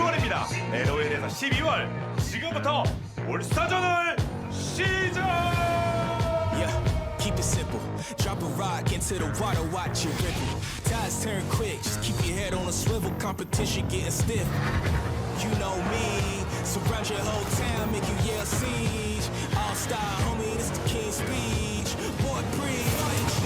10월입니다. LOL에서 12월. 지금부터 올스타전을 시작! Keep it simple. Drop a rock into the water, watch it ripple. Tides turn quick, just keep your head on a swivel. Competition getting stiff. You know me. Surround your whole town, make you yell siege. All-star, homie, this the king's speech. Boy, breathe.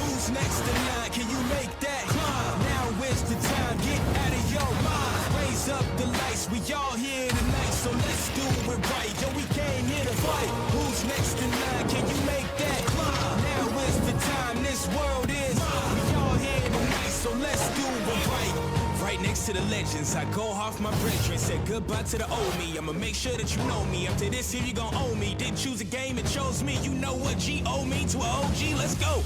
Who's next in line? Can you make that climb? Now where's the time? Get out of your mind. Raise up the lights. We all here tonight, so let's do it right. Yo, we came here to fight. Who's next in line? Can you make that climb? Now where's the time? This world is. We all here tonight, so let's do it right. Right next to the legends, I go off my brethren. Said goodbye to the old me. I'ma make sure that you know me. After this here, you gon' owe me. Didn't choose a game, it chose me. You know what G-O mean to an OG. Let's go.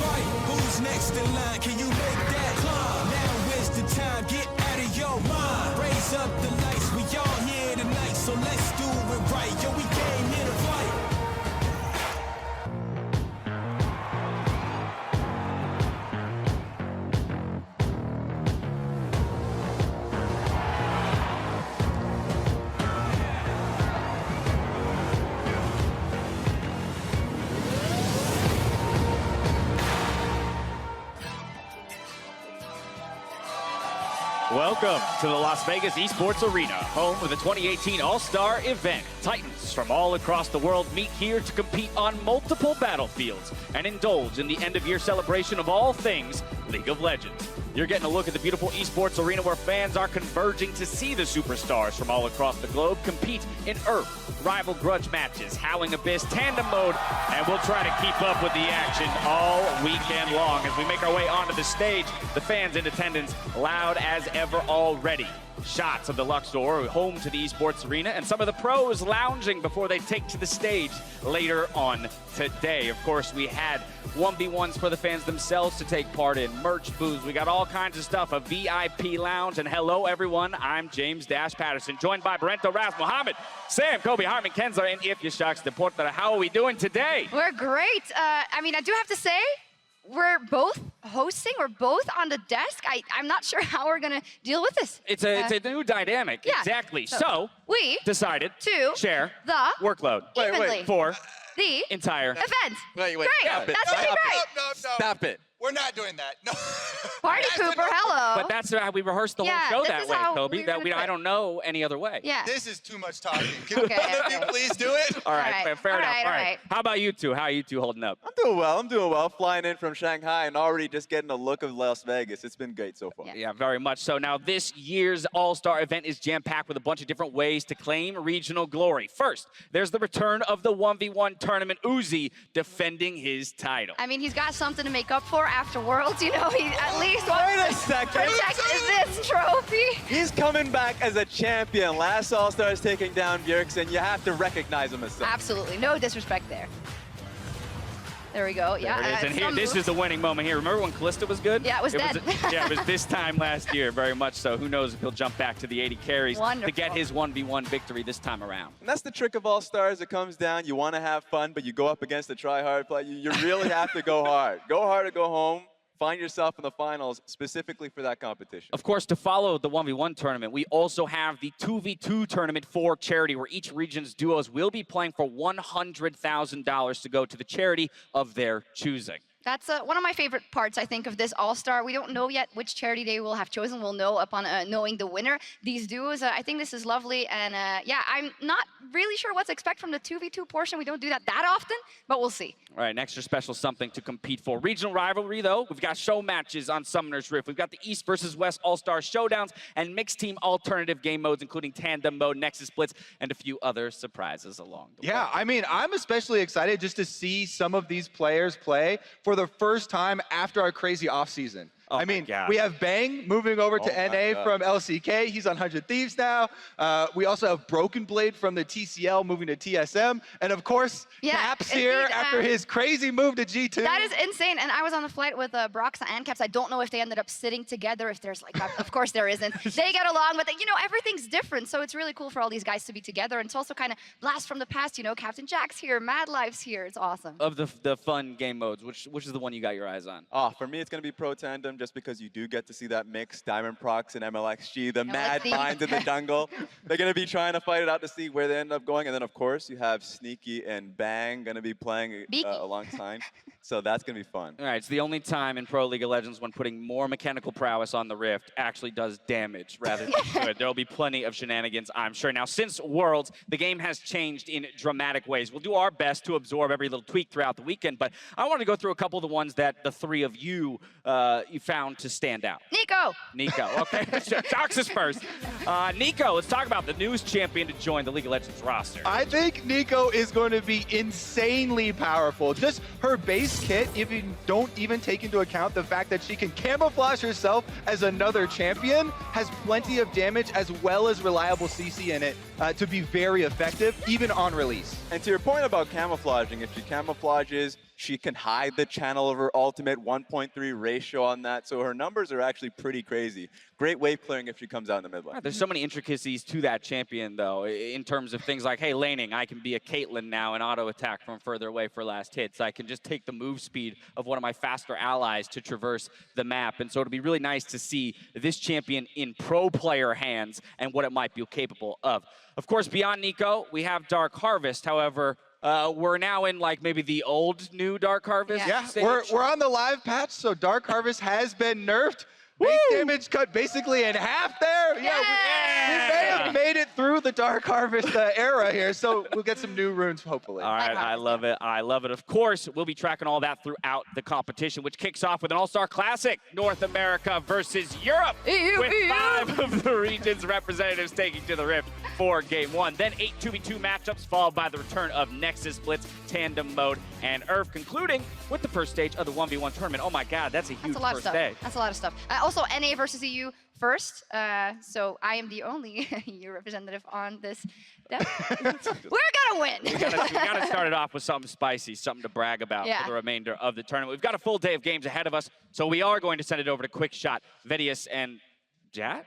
Fight. Who's next in line? Can you make that climb? Now where's the time? Get out of your mind. Raise up the lights. We all here tonight, so let's do it right. Yo, we came here to fight. Welcome to the Las Vegas Esports Arena, home of the 2018 All-Star event. Titans from all across the world meet here to compete on multiple battlefields and indulge in the end-of-year celebration of all things League of Legends. You're getting a look at the beautiful esports arena where fans are converging to see the superstars from all across the globe compete in Earth, rival grudge matches, Howling Abyss, Tandem Mode, and we'll try to keep up with the action all weekend long as we make our way onto the stage. The fans in attendance loud as ever already. Shots of the Luxor, home to the esports arena, and some of the pros lounging before they take to the stage later on today. Of course, we had 1v1s for the fans themselves to take part in, merch booths, we got all kinds of stuff, a VIP lounge, and hello everyone, I'm James Dash Patterson, joined by Brento Ras, Mohammed, Sam, Kobe, Hartman, Kenza, and Ifyashaks Deporta. How are we doing today? We're great. I mean, I do have to say, we're both hosting, we're both on the desk. I'm not sure how we're gonna deal with this. It's a new dynamic, yeah. Exactly. So we decided to share the workload evenly for the entire event. Wait, Great. stop it. That's Stop right. it. No. Stop it. We're not doing that. No. Party pooper, hello. But that's how we rehearsed the Yeah, whole show this that is way, how Kobe. we're That gonna we, do I it. don't know any other way. Yeah. This is too much talking. Can Okay, one of you okay. please do it? All right, All right. fair All enough. right, All all right. right. How about you two? How are you two holding up? I'm doing well. Flying in from Shanghai and already just getting a look of Las Vegas. It's been great so far. Yeah. Yeah, very much so. Now, this year's All-Star event is jam-packed with a bunch of different ways to claim regional glory. First, there's the return of the 1v1 tournament, Uzi defending his title. I mean, he's got something to make up for after Worlds, you know, he at least Wait a wants to second. protect this trophy. He's coming back as a champion. Last All-Star is taking down Bjergsen. You have to recognize him as such. Absolutely, no disrespect there. There we go, yeah. There it is. And here, some this moves. is the winning moment here. Remember when Callista was good? Yeah, it was dead. Yeah, it was this time last year, very much so. Who knows if he'll jump back to the 80 carries Wonderful. to get his 1v1 victory this time around. And that's the trick of All-Stars. It comes down, you want to have fun, but you go up against a try-hard player. You really have to go hard. Go hard or go home. Find yourself in the finals specifically for that competition. Of course, to follow the 1v1 tournament, we also have the 2v2 tournament for charity, where each region's duos will be playing for $100,000 to go to the charity of their choosing. That's one of my favorite parts, I think, of this All-Star. We don't know yet which charity they will have chosen. We'll know upon knowing the winner. These duos, I think this is lovely. And yeah, I'm not really sure what to expect from the 2v2 portion. We don't do that often, but we'll see. All right, an extra special something to compete for. Regional rivalry, though, we've got show matches on Summoner's Rift. We've got the East versus West All-Star Showdowns and mixed team alternative game modes, including Tandem Mode, Nexus Blitz, and a few other surprises along the way. Yeah, I mean, I'm especially excited just to see some of these players play for the first time after our crazy offseason. Oh I mean, my God. we have Bang moving over to Oh my NA God. from LCK. He's on 100 Thieves now. We also have Broken Blade from the TCL moving to TSM. And of course, Yeah, Caps indeed, here after his crazy move to G2. That is insane. And I was on the flight with Broxa and Caps. I don't know if they ended up sitting together, if there's like, of course there isn't. They get along, but you know, everything's different. So it's really cool for all these guys to be together. And it's also kind of blast from the past, you know, Captain Jack's here, Mad Life's here. It's awesome. Of the fun game modes, which is the one you got your eyes on? Oh, for me, it's going to be Pro Tandem. just because you do get to see that mix, Diamond Prox and MLXG, the mad MLXG. minds in the jungle. They're going to be trying to fight it out to see where they end up going. And then, of course, you have Sneaky and Bang going to be playing alongside. So that's going to be fun. All right, it's the only time in Pro League of Legends when putting more mechanical prowess on the Rift actually does damage rather than good. There'll be plenty of shenanigans, I'm sure. Now, since Worlds, the game has changed in dramatic ways. We'll do our best to absorb every little tweak throughout the weekend, but I want to go through a couple of the ones that the three of you found to stand out. Nico, okay. Doxus first. Nico, let's talk about the newest champion to join the League of Legends roster. I think Nico is going to be insanely powerful. Just her base kit, if you don't even take into account the fact that she can camouflage herself as another champion, has plenty of damage as well as reliable CC in it to be very effective, even on release. And to your point about camouflaging, if she camouflages, she can hide the channel of her ultimate, 1.3 ratio on that. So her numbers are actually pretty crazy. Great wave clearing if she comes out in the mid lane. There's so many intricacies to that champion, though, in terms of things like, hey, laning, I can be a Caitlyn now and auto-attack from further away for last hits. I can just take the move speed of one of my faster allies to traverse the map. And so it'll be really nice to see this champion in pro player hands and what it might be capable of. Of course, beyond Nico, we have Dark Harvest. However, we're now in like maybe the old new Dark Harvest. Yeah, stage. we're on the live patch, so Dark Harvest has been nerfed. Base damage cut basically in half there. Yeah, we may have made it through the Dark Harvest era here, so we'll get some new runes hopefully. All right, I love it. I love it. Of course, we'll be tracking all that throughout the competition, which kicks off with an All-Star Classic, North America versus Europe, with 5 of the region's representatives taking to the Rift for Game 1. Then 8 2v2 matchups, followed by the return of Nexus Blitz, Tandem Mode, and Earth, concluding with the first stage of the 1v1 tournament. Oh my God, that's a huge first day. That's a lot of stuff. Also, NA versus EU first. So I am the only EU representative on this. We're gonna win. We gotta start it off with something spicy, something to brag about for the remainder of the tournament. We've got a full day of games ahead of us, so we are going to send it over to Quick Shot, Vedius, and Jat?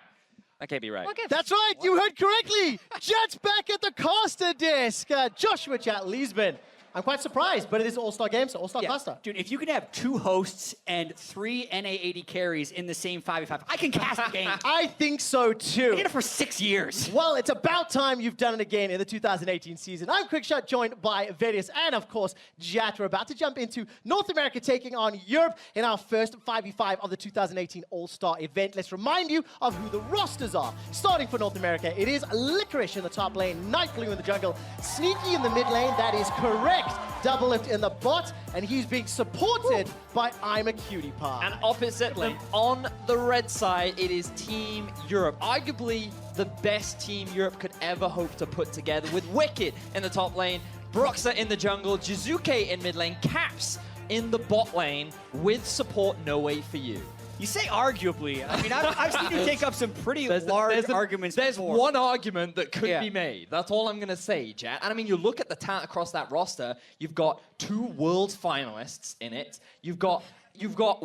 That can't be right. That's right, you heard correctly. Jat's back at the caster desk. Joshua Jat Leesman. I'm quite surprised, but it is All-Star game, so All-Star caster. Dude, if you can have 2 hosts and 3 NA80 carries in the same 5v5, I can cast the game. I think so too. I did it for 6 years. Well, it's about time you've done it again in the 2018 season. I'm Quickshot, joined by Vedius and, of course, Jat. We're about to jump into North America taking on Europe in our first 5v5 of the 2018 All-Star event. Let's remind you of who the rosters are. Starting for North America, it is Licorice in the top lane, Night Blue in the jungle, Sneaky in the mid lane, that is correct. Double Lift in the bot, and he's being supported by I'm a Cutie Pie. And opposite lane, on the red side, it is Team Europe. Arguably the best team Europe could ever hope to put together, with Wicked in the top lane, Broxah in the jungle, Jizuke in mid lane, Caps in the bot lane, with support No Way For You. You say arguably. I mean, I've seen you take up some pretty large arguments There's before. one argument that could be made. That's all I'm going to say, Jat. And I mean, you look at the talent across that roster, you've got 2 world finalists in it. You've got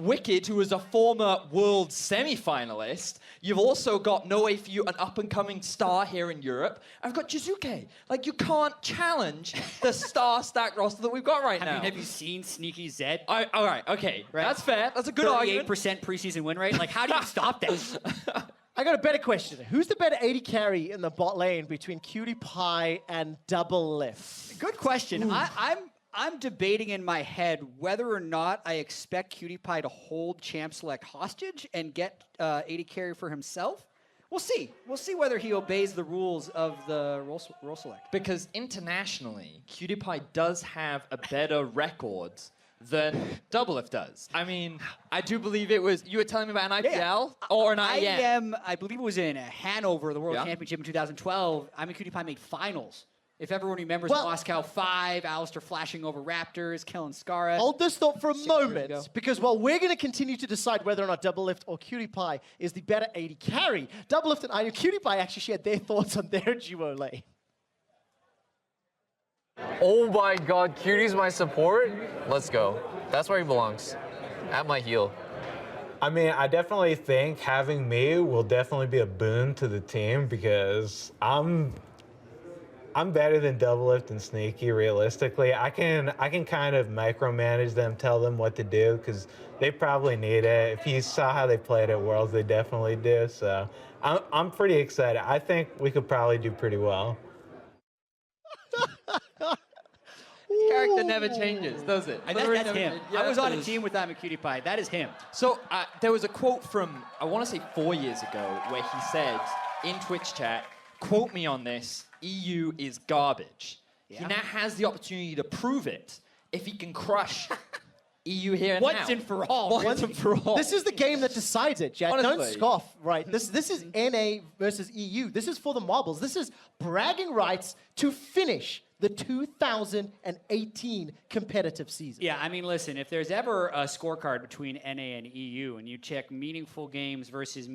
Wicked, who is a former world semi-finalist. You've also got No Way For You, an up-and-coming star here in Europe. I've got Jizuke. Like, you can't challenge the star-stacked roster that we've got right now. Have you seen Sneaky Zed? All right, okay. Right. That's fair. That's a good argument. 38% preseason win rate. Like, how do you stop that? I got a better question. Who's the better 80 carry in the bot lane between Cutie Pie and Double Lift? Good question. I'm debating in my head whether or not I expect Cutie Pie to hold Champ Select hostage and get 80 carry for himself. We'll see. We'll see whether he obeys the rules of the role select. Because internationally, Cutie Pie does have a better record than Double Lift does. I mean, I do believe it was, you were telling me about an IPL or an IEM? I believe it was in Hanover, the World Championship in 2012. I'm a Cutie Pie made finals. If everyone remembers Moscow 5, Alistair flashing over Raptors, killing Scarra. Hold this thought for a moment, because while we're going to continue to decide whether or not Double Lift or Cutie Pie is the better 80 carry, Double Lift and I know Cutie Pie actually shared their thoughts on their duo lane. Oh my God, Cutie's my support? Let's go. That's where he belongs, at my heel. I mean, I definitely think having me will definitely be a boon to the team because I'm I'm better than Doublelift and Sneaky, realistically. I can kind of micromanage them, tell them what to do, because they probably need it. If you saw how they played at Worlds, they definitely do. So I'm pretty excited. I think we could probably do pretty well. His character never changes, does it? That's him. I was on a team with that Cutie Pie. That is him. So there was a quote from, I want to say 4 years ago, where he said in Twitch chat, quote me on this, EU is garbage. Yeah. He now has the opportunity to prove it if he can crush EU here and Once now. and for all. Once and for all. This is the game that decides it, Jack. Don't Honestly. scoff, right? This is NA versus EU. This is for the marbles. This is bragging rights to finish the 2018 competitive season. Yeah, I mean, listen, if there's ever a scorecard between NA and EU and you check meaningful games versus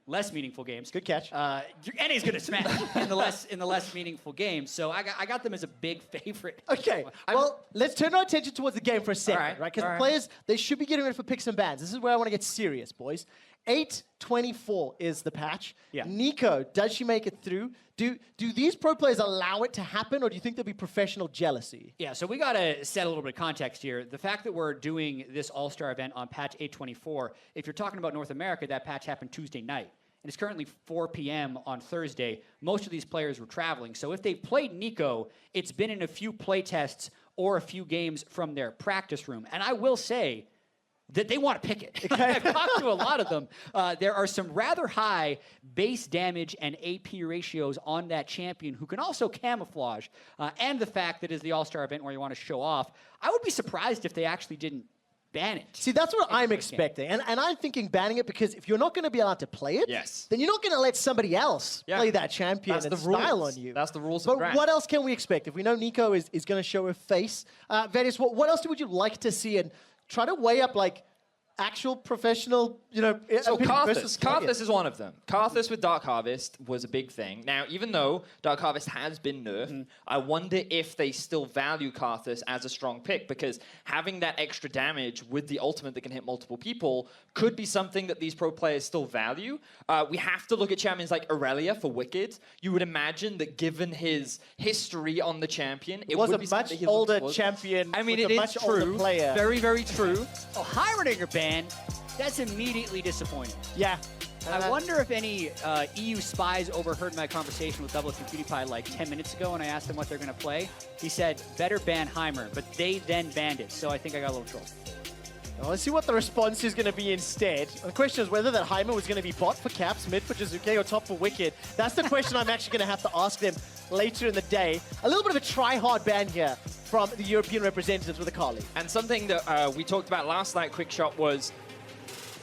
less meaningful games. Good catch. NA's going to smash in the less meaningful games. So I got them as a big favorite. Okay, well, let's turn our attention towards the game for a second, right? Because the players, they should be getting ready for picks and bans. This is where I want to get serious, boys. 8:24 is the patch. Yeah. Nico, does she make it through? Do these pro players allow it to happen, or do you think there'll be professional jealousy? Yeah, so we got to set a little bit of context here. The fact that we're doing this All-Star event on patch 8:24, if you're talking about North America, that patch happened Tuesday night. And it's currently 4 p.m. on Thursday. Most of these players were traveling. So if they've played Nico, it's been in a few play tests or a few games from their practice room. And I will say that they want to pick it. I've talked to a lot of them. There are some rather high base damage and AP ratios on that champion who can also camouflage. And the fact that it's the All-Star event where you want to show off, I would be surprised if they actually didn't ban it. See, that's what I'm expecting. And I'm thinking banning it because if you're not going to be allowed to play it, then you're not going to let somebody else play that champion and style on you. That's the rules But of Grand. what else can we expect? If we know Nico is going to show her face, Vedius, what else would you like to see? And try to weigh up, like, actual professional, So versus Karthus is one of them. Karthus with Dark Harvest was a big thing. Now, even though Dark Harvest has been nerfed, I wonder if they still value Karthus as a strong pick, because having that extra damage with the ultimate that can hit multiple people could be something that these pro players still value. We have to look at champions like Aurelia for Wicked. You would imagine that given his history on the champion, it was would a be much something he older looks for. champion. I mean, with it a is much older true. player. Very, very true. Oh, Hyreniger ban, that's immediately disappointing. Yeah. I wonder if any EU spies overheard my conversation with Doublelift and Cutie Pie like 10 minutes ago when I asked him what they're going to play. He said, better ban Heimer, but they then banned it, so I think I got a little troll. Well, let's see what the response is going to be instead. The question is whether that Heimer was going to be bot for Caps, mid for Jizuke, or top for Wicked. That's the question I'm actually going to have to ask them later in the day. A little bit of a try-hard ban here from the European representatives with Akali. And something that we talked about last night, Quick Shot, was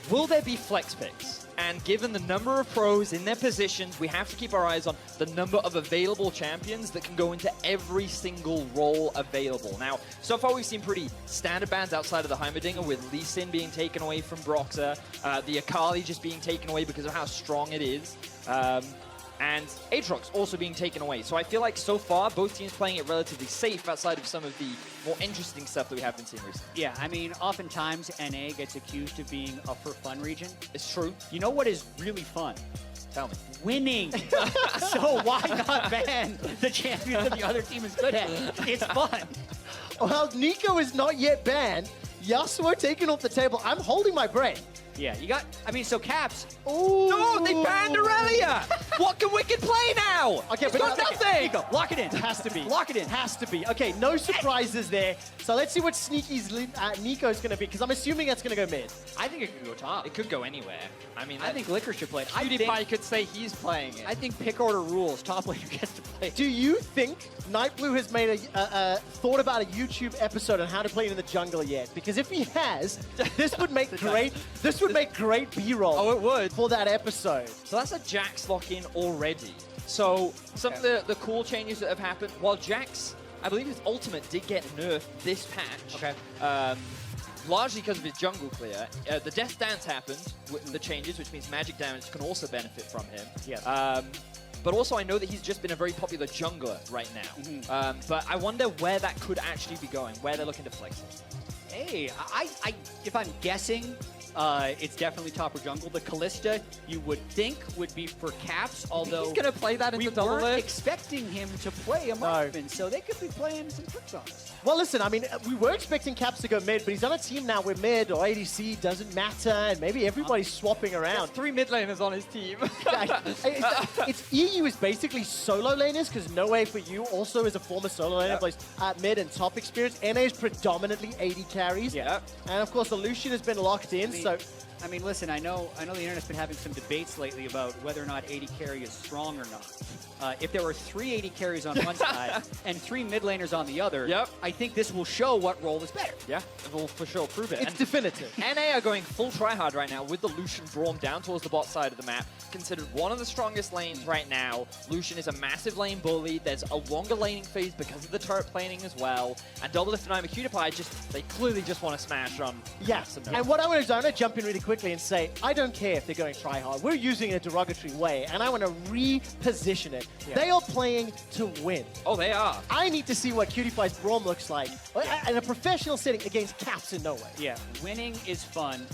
will there be flex picks? And given the number of pros in their positions, we have to keep our eyes on the number of available champions that can go into every single role available. Now, so far we've seen pretty standard bans outside of the Heimerdinger, with Lee Sin being taken away from Broxah, the Akali just being taken away because of how strong it is. And Aatrox also being taken away. So I feel like so far, both teams playing it relatively safe outside of some of the more interesting stuff that we have been seeing recently. Yeah, I mean, oftentimes NA gets accused of being a for-fun region. It's true. You know what is really fun? Tell me. Winning. So why not ban the champion that the other team is good at? It's fun. Well, Nico is not yet banned. Yasuo taken off the table. I'm holding my breath. Yeah, you got, I mean, so Caps. Ooh. No, they banned Aurelia! What can Wicked play now? Okay, He's but got nothing! Nico, lock it in. Has to be. Lock it in. Has to be. Okay, no surprises there. So let's see what Sneaky's Nico's going to be, because I'm assuming that's going to go mid. I think it could go top. It could go anywhere. I mean, I think Liquor should play it. Cutie Pie could say he's playing it. I think pick order rules. Top laner gets to play. Do you think Nightblue has made a thought about a YouTube episode on how to play it in the jungle yet? Because if he has, this would make great. This would make great B-roll. Oh, it would. For that episode. So that's a Jax lock-in already. So some of the cool changes that have happened, while Jax, I believe his ultimate did get nerfed this patch. Okay. Largely because of his jungle clear. The Death Dance happened with the changes, which means magic damage can also benefit from him. Yes. But also, I know that he's just been a very popular jungler right now. But I wonder where that could actually be going, where they're looking to flex it. Hey, if I'm guessing, It's definitely top or jungle. The Kalista, you would think, would be for Caps, although He's going to play that into we double weren't lift. expecting him to play a marksman, so they could be playing some tricks on us. Well, listen, I mean, we were expecting Caps to go mid, but he's on a team now where mid or ADC doesn't matter, and maybe everybody's swapping around. 3 mid laners on his team. It's EU is basically solo laners, because No Way for you also is a former solo laner, plays mid and top experience. NA is predominantly AD carries. Yeah. And of course, the Lucian has been locked in, so... I mean, listen, I know the internet's been having some debates lately about whether or not 80 carry is strong or not. If there were 3 80 carries on one side and 3 mid laners on the other, I think this will show what role is better. Yeah, it will for sure prove it. It's definitive. NA are going full tryhard right now with the Lucian drawn down towards the bot side of the map. Considered one of the strongest lanes right now. Lucian is a massive lane bully. There's a longer laning phase because of the turret planing as well. And Double Lift and I'm a Cutie they clearly just want to smash on. Yeah, and what I want to do, I'm going to jump in really quickly and say, I don't care if they're going tryhard. We're using it in a derogatory way, and I want to reposition it. Yeah. They are playing to win. Oh, they are. I need to see what Cutie Pie's Braum looks like in a professional setting against Caps in No Way. Yeah, winning is fun.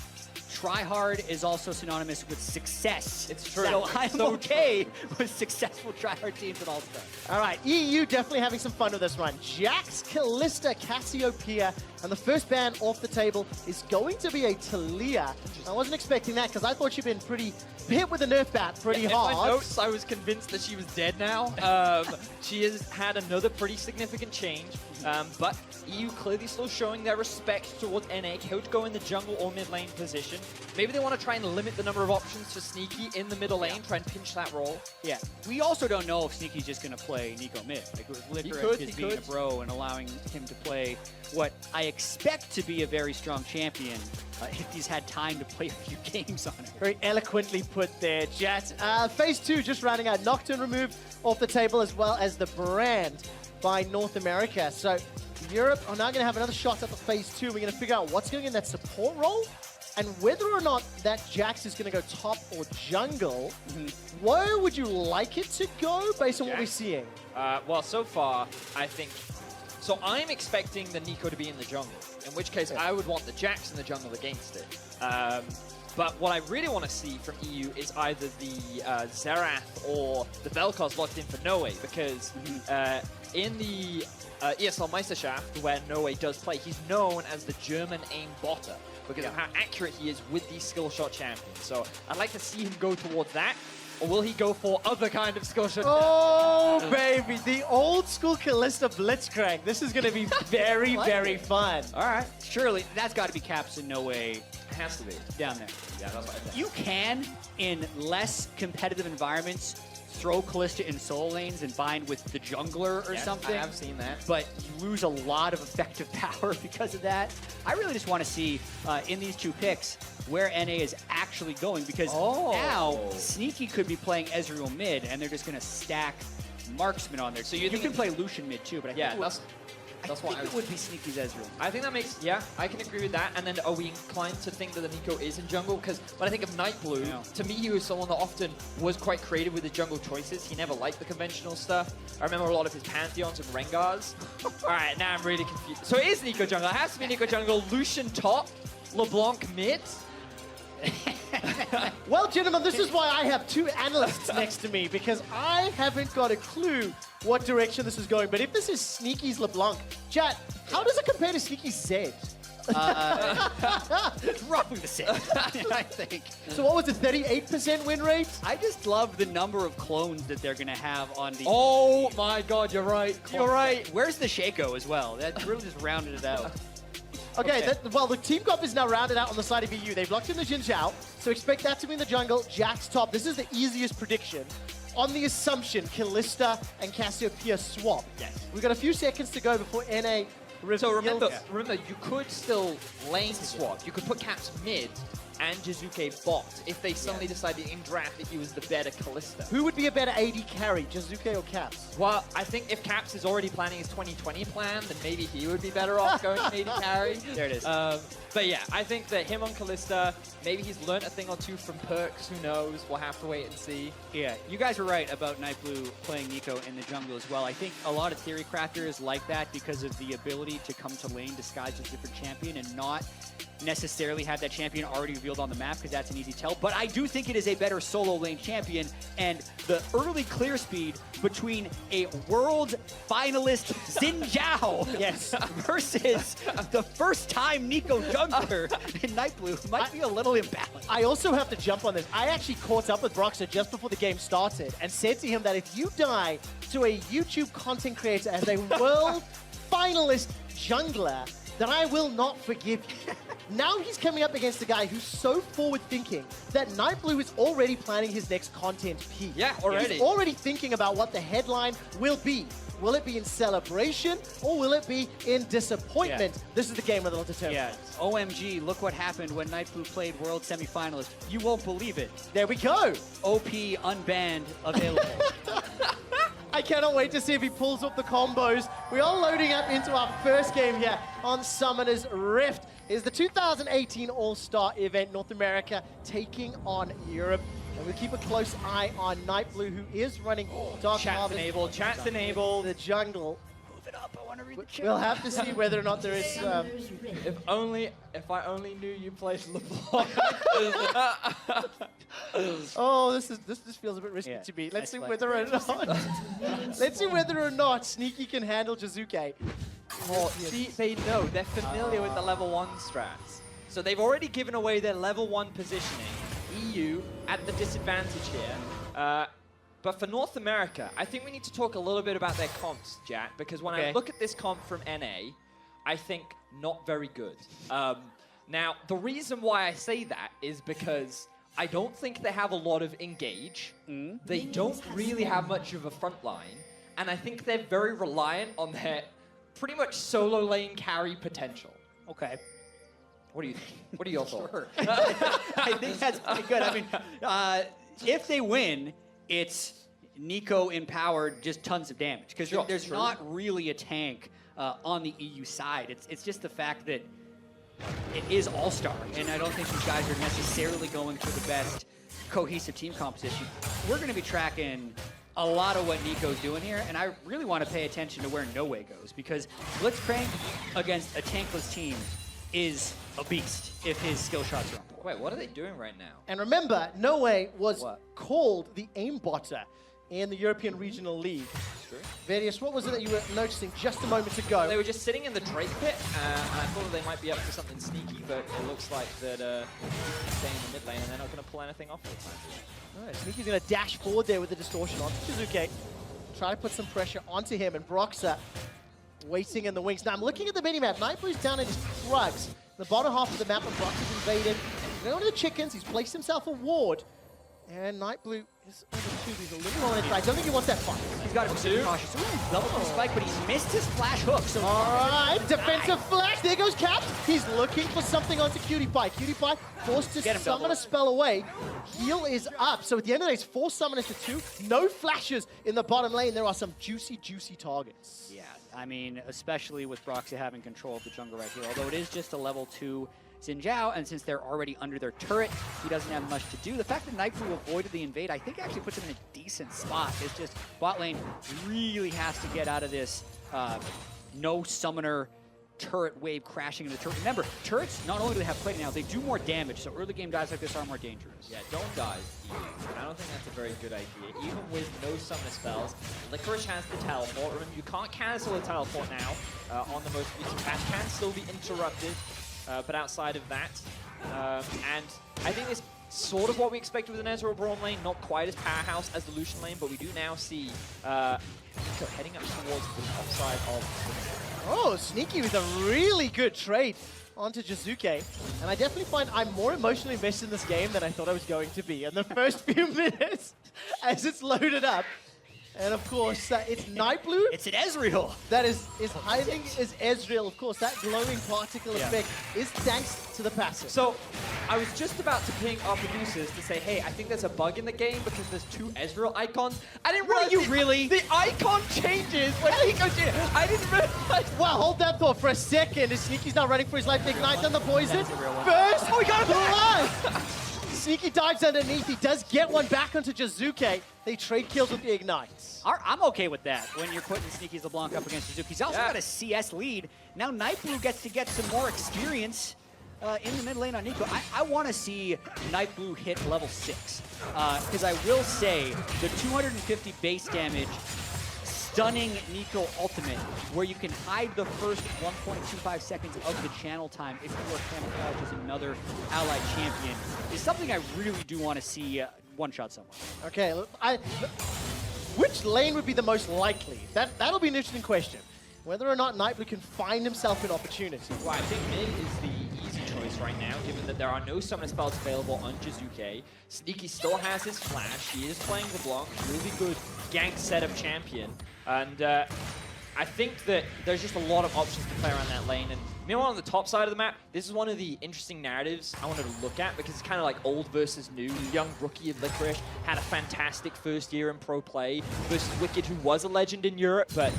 Try hard is also synonymous with success. It's true. So I'm okay with successful try-hard teams at All-Star. All right, EU definitely having some fun with this run. Jax, Kalista, Cassiopeia, and the first ban off the table is going to be a Talia. I wasn't expecting that because I thought she'd been pretty hit with a Nerf bat pretty hard. In my notes, I was convinced that she was dead now. She has had another pretty significant change, but EU clearly still showing their respect towards NA. Could go in the jungle or mid lane position. Maybe they want to try and limit the number of options for Sneaky in the middle lane, try and pinch that role. Yeah, we also don't know if Sneaky's just going to play Nico mid. Like, with Liquor just being a bro and allowing him to play what I expect to be a very strong champion if he's had time to play a few games on it. Very eloquently put there, Jet. Phase 2 just rounding out. Nocturne removed off the table as well as the brand by North America. So Europe are now going to have another shot at the Phase 2. We're going to figure out what's going in that support role and whether or not that Jax is going to go top or jungle. Where would you like it to go based on what we're seeing? Well, so far, I think... So I'm expecting the Nico to be in the jungle, in which case I would want the Jax in the jungle against it. But what I really want to see from EU is either the Xerath or the Vel'Koz locked in for No Way, because in the ESL Meisterschaft, where No Way does play, he's known as the German aim botter because of how accurate he is with these skill shot champions. So I'd like to see him go towards that. Or will he go for other kind of skill shot? Oh, baby, the old school Kalista Blitzcrank. This is going to be very, very fun. All right, surely that's got to be Caps in No Way. It has to be. Down there. Yeah, that's what I think. You can, in less competitive environments, throw Kalista in solo lanes and bind with the jungler or something. I have seen that. But you lose a lot of effective power because of that. I really just want to see, in these two picks, where NA is actually going, because now Sneaky could be playing Ezreal mid, and they're just going to stack Marksman on there. So you can play Lucian mid too, but I think that's why it would be Sneaky's Ezreal. I think that makes, I can agree with that. And then are we inclined to think that the Nico is in jungle? Because when I think of Nightblue, to me he was someone that often was quite creative with his jungle choices. He never liked the conventional stuff. I remember a lot of his Pantheons and Rengars. All right, now I'm really confused. So it is Nico jungle. It has to be Nico jungle. Lucian top, LeBlanc mid. Well, gentlemen, this is why I have two analysts next to me, because I haven't got a clue what direction this is going. But if this is Sneaky's LeBlanc, Chat, how does it compare to Sneaky's Zed? Roughly the same, I think. So what was the 38% win rate? I just love the number of clones that they're going to have on the... Oh my god, you're right. You're right. Where's the Shaco as well? That really just rounded it out. Okay, well, the team comp is now rounded out on the side of EU. They've locked in the Jin Zhao, so expect that to be in the jungle. Jax top. This is the easiest prediction. On the assumption, Kalista and Cassiopeia swap. Yes. We've got a few seconds to go before NA reveals. So remember, you could still lane swap. You could put Caps mid and Jizuke bot if they suddenly decided in draft that he was the better Kalista. Who would be a better AD carry, Jizuke or Caps? Well, I think if Caps is already planning his 2020 plan, then maybe he would be better off going AD carry. There it is. But yeah, I think that him on Kalista, maybe he's learned a thing or two from Perks. Who knows? We'll have to wait and see. Yeah, you guys were right about Nightblue playing Nico in the jungle as well. I think a lot of theory crafters like that because of the ability to come to lane disguised as a different champion and not necessarily have that champion already revealed on the map because that's an easy tell. But I do think it is a better solo lane champion, and the early clear speed between a world finalist Xin Zhao Yes. versus the first time Nico jungler in Nightblue might be a little imbalanced. I also have to jump on this. I actually caught up with Broxer just before the game started and said to him that if you die to a YouTube content creator as a world finalist jungler, then I will not forgive you. Now he's coming up against a guy who's so forward-thinking that Nightblue is already planning his next content piece. Yeah, already. He's already thinking about what the headline will be. Will it be in celebration or will it be in disappointment? Yeah. This is the game that'll determine. Yeah, OMG, look what happened when Nightblue played World Semifinalist. You won't believe it. There we go. OP unbanned available. I cannot wait to see if he pulls up the combos. We are loading up into our first game here on Summoner's Rift. It's the 2018 All-Star event, North America taking on Europe. And we'll keep a close eye on Nightblue, who is running Dark Chat's Harvest. enabled, chat's enabled. The jungle. Move it up, I want to read the chat. We'll have to see whether or not there is... If I only knew you played LeBlanc. Oh, this feels a bit risky Yeah, to me. Let's see like- whether or not... Let's see whether or not Sneaky can handle Jizuke. Oh, see, they know. They're familiar with the level 1 strats. So they've already given away their level 1 positioning. EU at the disadvantage here. But for North America, I think we need to talk a little bit about their comps, Jack, because when I look at this comp from NA, I think not very good. Now, the reason why I say that is because I don't think they have a lot of engage. They don't really have much of a front line. And I think they're very reliant on their pretty much solo lane carry potential. Okay. What do you think? What are your thoughts? Sure. I think that's pretty good. I mean, if they win, it's Nico empowered, just tons of damage. Because there's not really a tank on the EU side. It's just the fact that it is All-Star, and I don't think these guys are necessarily going for the best cohesive team composition. We're going to be tracking a lot of what Nico's doing here, and I really want to pay attention to where No Way goes, because Blitzcrank against a tankless team is a beast if his skill shots are on point. Wait, what are they doing right now? And remember, No Way was called the aimbotter in the European Regional League. True. Various, what was it that you were noticing just a moment ago? They were just sitting in the Drake pit, and I thought that they might be up to something sneaky, but it looks like that staying in the mid lane, and they're not going to pull anything off for the time being. All right, Sneaky's going to dash forward there with the distortion on Shizuke. Try to put some pressure onto him, and Broxer waiting in the wings. Now, I'm looking at the minimap. Nightblue's down in his Krugs. The bottom half of the map, and Broxer's invaded. Going to the chickens. He's placed himself a ward. And Nightblue is over 2. He's a little on it. I don't think he wants that fight. He's got to be super cautious. Ooh, double spike, but he's missed his flash hook. So all right, defensive flash. There goes Caps. He's looking for something onto Cutie Pie. Cutie Pie forced to summon a spell away. Heal is up. So at the end of the day, it's 4 summoners to 2. No flashes in the bottom lane. There are some juicy, juicy targets. yeah, I mean, especially with Broxy having control of the jungle right here. Although it is just a level 2 Xin Zhao, and since they're already under their turret, he doesn't have much to do. The fact that Nightblue avoided the invade, I think actually puts him in a decent spot. It's just bot lane really has to get out of this no summoner turret wave crashing into the turret. Remember, turrets, not only do they have play now, they do more damage, so early game dives like this are more dangerous. Yeah, don't die. I don't think that's a very good idea. Even with no summoner spells, Licorice has the teleport. Remember, you can't cancel a teleport now on the most recent patch. Can still be interrupted. But outside of that, and I think it's sort of what we expected with an Ezreal Braum lane, not quite as powerhouse as the Lucian lane, but we do now see Nico heading up towards the top side of the... Oh, Sneaky with a really good trade onto Jizuke. And I definitely find I'm more emotionally invested in this game than I thought I was going to be in the first few minutes as it's loaded up. And of course, it's Nightblue. It's an Ezreal. That is hiding is Ezreal. Of course, that glowing particle effect is thanks to the passive. So, I was just about to ping our producers to say, hey, I think there's a bug in the game because there's 2 Ezreal icons. I didn't realize the icon changes when he goes in. I didn't realize. Well, hold that thought for a second. As Sneaky's now running for his life. Ignite on the poison. First, oh, he got it back! Sneaky dives underneath. He does get one back onto Jizuke. They trade kills with the ignites. I'm okay with that when you're putting Sneaky's LeBlanc up against Jizuke. He's also got a CS lead. Now Nightblue gets to get some more experience in the mid lane on Nico. I want to see Night Blue hit level 6. Because I will say, the 250 base damage stunning Nico ultimate, where you can hide the first 1.25 seconds of the channel time if you are camouflaged as another allied champion, is something I really do want to see one-shot someone. Okay, which lane would be the most likely? That'll be an interesting question. Whether or not Nightblue can find himself an opportunity. Well, I think mid is the easy choice right now, given that there are no summon spells available on Jizuke. Sneaky still has his flash. He is playing the block. Really good gank setup champion. And I think that there's just a lot of options to play around that lane. And meanwhile, on the top side of the map, this is one of the interesting narratives I wanted to look at, because it's kind of like old versus new. Young rookie of Licorice had a fantastic first year in pro play versus Wicked, who was a legend in Europe, but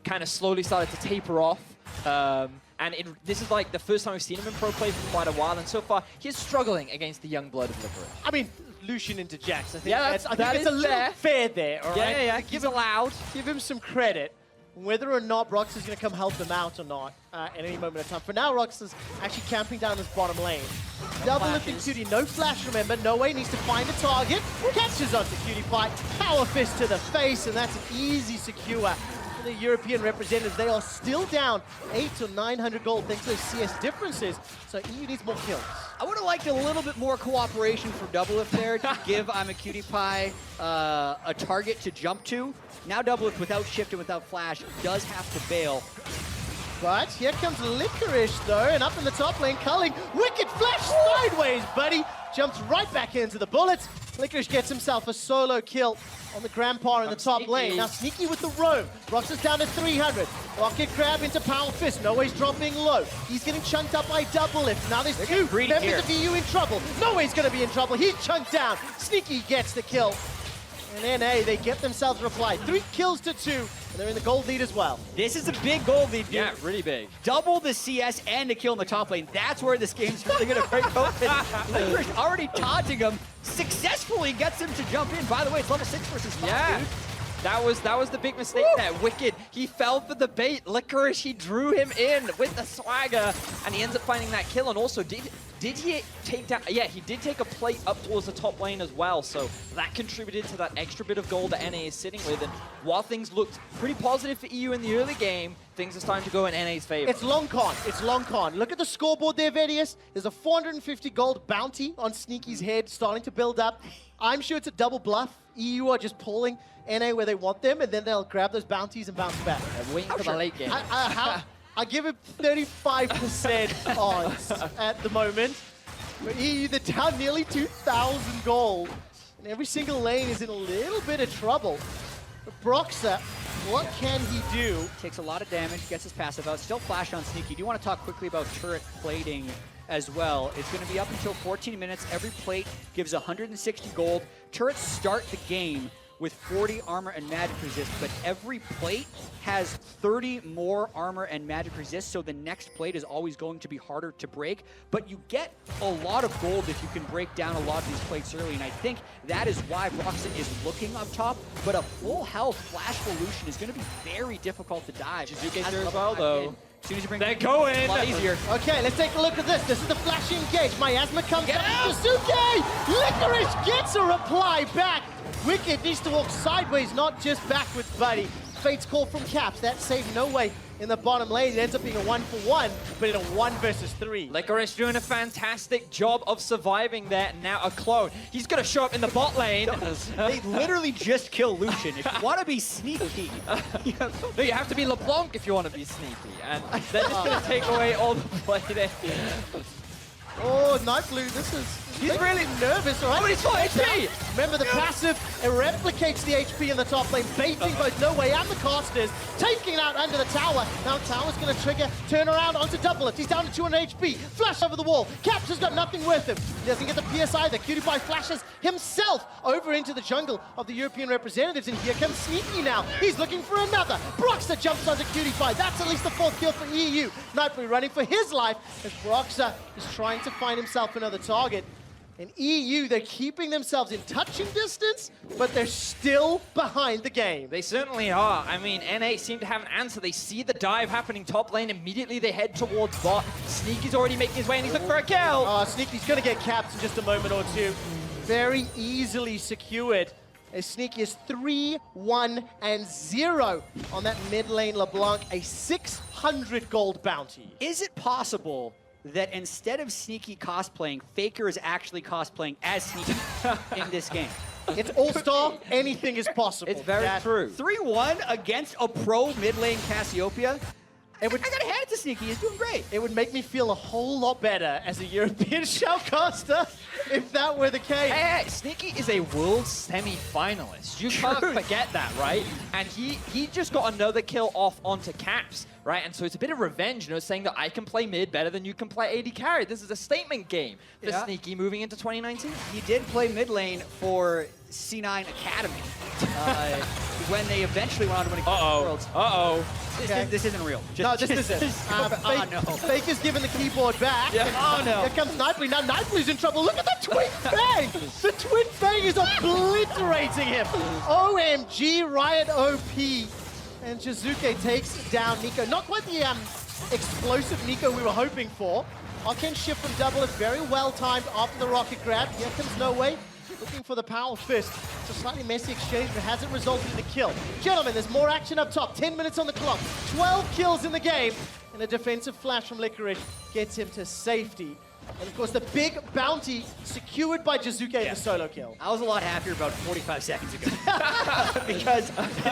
kind of slowly started to taper off. And this is like the first time we've seen him in pro play for quite a while, and so far he's struggling against the young blood of Licorice. I mean, Lucian into Jax, I think, yeah, I think it's a little fair there, all right? Yeah, he's allowed. Give him some credit. Whether or not Rox is going to come help them out or not at any moment of time. For now, Rox is actually camping down this bottom lane. Double lifting Cutie, no flash, remember. No way needs to find a target. Catches onto Cutie Pie, power fist to the face, and that's an easy secure. The European representatives, they are still down 800 or 900 gold thanks to those CS differences, so EU needs more kills. I would have liked a little bit more cooperation from Doublelift there to give I'm a Cutie Pie a target to jump to. Now Doublelift, without shift and without flash, does have to bail. But here comes Licorice though, and up in the top lane, Culling, wicked flash sideways, buddy! Jumps right back into the bullets. Licorice gets himself a solo kill on the Grandpa in the top lane. Now Sneaky with the roam. Rox is down to 300. Rocket grab into Power Fist. No Way's dropping low. He's getting chunked up by Doublelift. Now there's two members of EU in trouble. No Way's going to be in trouble. He's chunked down. Sneaky gets the kill. And NA, they get themselves a reply. 3 kills to 2, and they're in the gold lead as well. This is a big gold lead, dude. Yeah, really big. Double the CS and a kill in the top lane. That's where this game's really going to break open. Licorice already taunting him, successfully gets him to jump in. By the way, it's level 6 versus 5, dude. That was the big mistake there. Wicked, he fell for the bait. Licorice, he drew him in with the swagger, and he ends up finding that kill. And also, did he take down? Yeah, he did take a plate up towards the top lane as well. So that contributed to that extra bit of gold that NA is sitting with. And while things looked pretty positive for EU in the early game, things are starting to go in NA's favor. It's long con. It's long con. Look at the scoreboard there, Vedius. There's a 450 gold bounty on Sneaky's head starting to build up. I'm sure it's a double bluff. EU are just pulling NA where they want them, and then they'll grab those bounties and bounce back. They're waiting for the late game. I give it 35% odds at the moment. But EU, they're down nearly 2,000 gold. And every single lane is in a little bit of trouble. But Broxah, what can he do? Takes a lot of damage, gets his passive out. Still flash on Sneaky. Do you want to talk quickly about turret plating as well? It's going to be up until 14 minutes. Every plate gives 160 gold. Turrets start the game with 40 armor and magic resist, but every plate has 30 more armor and magic resist, so the next plate is always going to be harder to break, but you get a lot of gold if you can break down a lot of these plates early, and I think that is why Broxah is looking up top, but a full health flash solution is going to be very difficult to dive. Jizuke's there as well, though. As soon as you bring they're going! It's a lot easier. Okay, let's take a look at this. This is the flash engage. Miasma comes up. Jizuke! Licorice gets a reply back. Wicked needs to walk sideways, not just backwards, buddy. Fate's call from Caps. That saved No Way in the bottom lane. It ends up being a 1-for-1, but in a 1 versus 3. Licorice doing a fantastic job of surviving there. Now a clone. He's going to show up in the bot lane. They literally just kill Lucian. If you want to be sneaky. No, you have to be LeBlanc if you want to be sneaky. And they're just going to take away all the plating. Oh, Nightblue, this is... He's really nervous, all right? Oh, he's full HP! Remember the passive, it replicates the HP in the top lane, baiting both No Way and the casters, taking it out under the tower. Now Tower's going to trigger, turn around onto Doublelift. He's down to 200 HP, flash over the wall. Caps has got nothing with him. He doesn't get the PS either. Cutie Pie flashes himself over into the jungle of the European representatives, and here comes Sneaky now. He's looking for another. Broxah jumps onto Cutie Pie. That's at least the 4th kill for EU. Nightblue running for his life as Broxah is trying to find himself another target. And EU, they're keeping themselves in touching distance, but they're still behind the game. They certainly are. I mean, NA seem to have an answer. They see the dive happening top lane. Immediately they head towards bot. Sneaky's already making his way and he's looking for a kill. Sneaky's going to get capped in just a moment or two. Very easily secured. As Sneaky is 3-1-0 on that mid lane LeBlanc, a 600 gold bounty. Is it possible that instead of Sneaky cosplaying, Faker is actually cosplaying as Sneaky in this game? It's All-Star, anything is possible. It's very true. 3-1 against a pro mid lane Cassiopeia? I gotta hand it to Sneaky, he's doing great. It would make me feel a whole lot better as a European shoutcaster if that were the case. Hey, Sneaky is a world semi-finalist. You can't forget that, right? And he just got another kill off onto Caps, right? And so it's a bit of revenge, you know, saying that I can play mid better than you can play AD carry. This is a statement game for Sneaky moving into 2019. He did play mid lane for C9 Academy when they eventually went on to win Worlds. This isn't real. No, this isn't. Faker's giving the keyboard back. Yeah. Oh, no. Here comes Nightblue. Now Nightblue's in trouble. Look at the Twin Fang! The Twin Fang is obliterating him. OMG, Riot OP. And Jizuke takes down Nico. Not quite the explosive Nico we were hoping for. Arcane shift from double is very well timed after the rocket grab. Here comes No Way. Looking for the power fist. It's a slightly messy exchange, but hasn't resulted in a kill. Gentlemen, there's more action up top. 10 minutes on the clock. 12 kills in the game. And a defensive flash from Licorice gets him to safety. And of course, the big bounty secured by Jizuke in the solo kill. I was a lot happier about 45 seconds ago. Because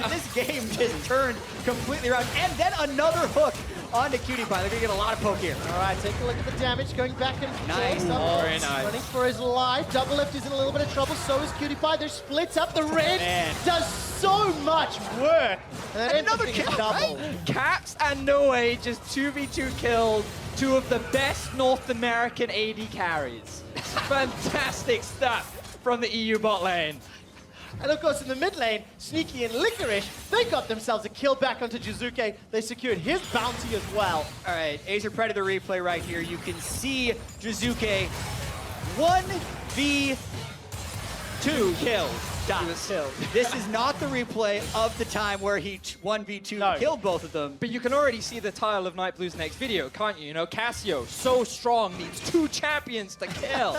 this game just turned completely around. And then another hook onto Cutie Pie. They're going to get a lot of poke here. All right, take a look at the damage going back and forth. Nice. Very nice. Running for his life. Double Lift is in a little bit of trouble. So is Cutie Pie. They're split up. The red does so much work. And another kill, double. Caps and Noe just 2v2 killed two of the best North American AD carries. Fantastic stuff from the EU bot lane. And of course, in the mid lane, Sneaky and Licorice, they got themselves a kill back onto Jizuke. They secured his bounty as well. All right, Acer Predator replay right here. You can see Jizuke 1v2 kills. This is not the replay of the time where he 1v2 killed both of them. But you can already see the title of Nightblue's next video, can't you? You know, Cassio, so strong, needs 2 champions to kill.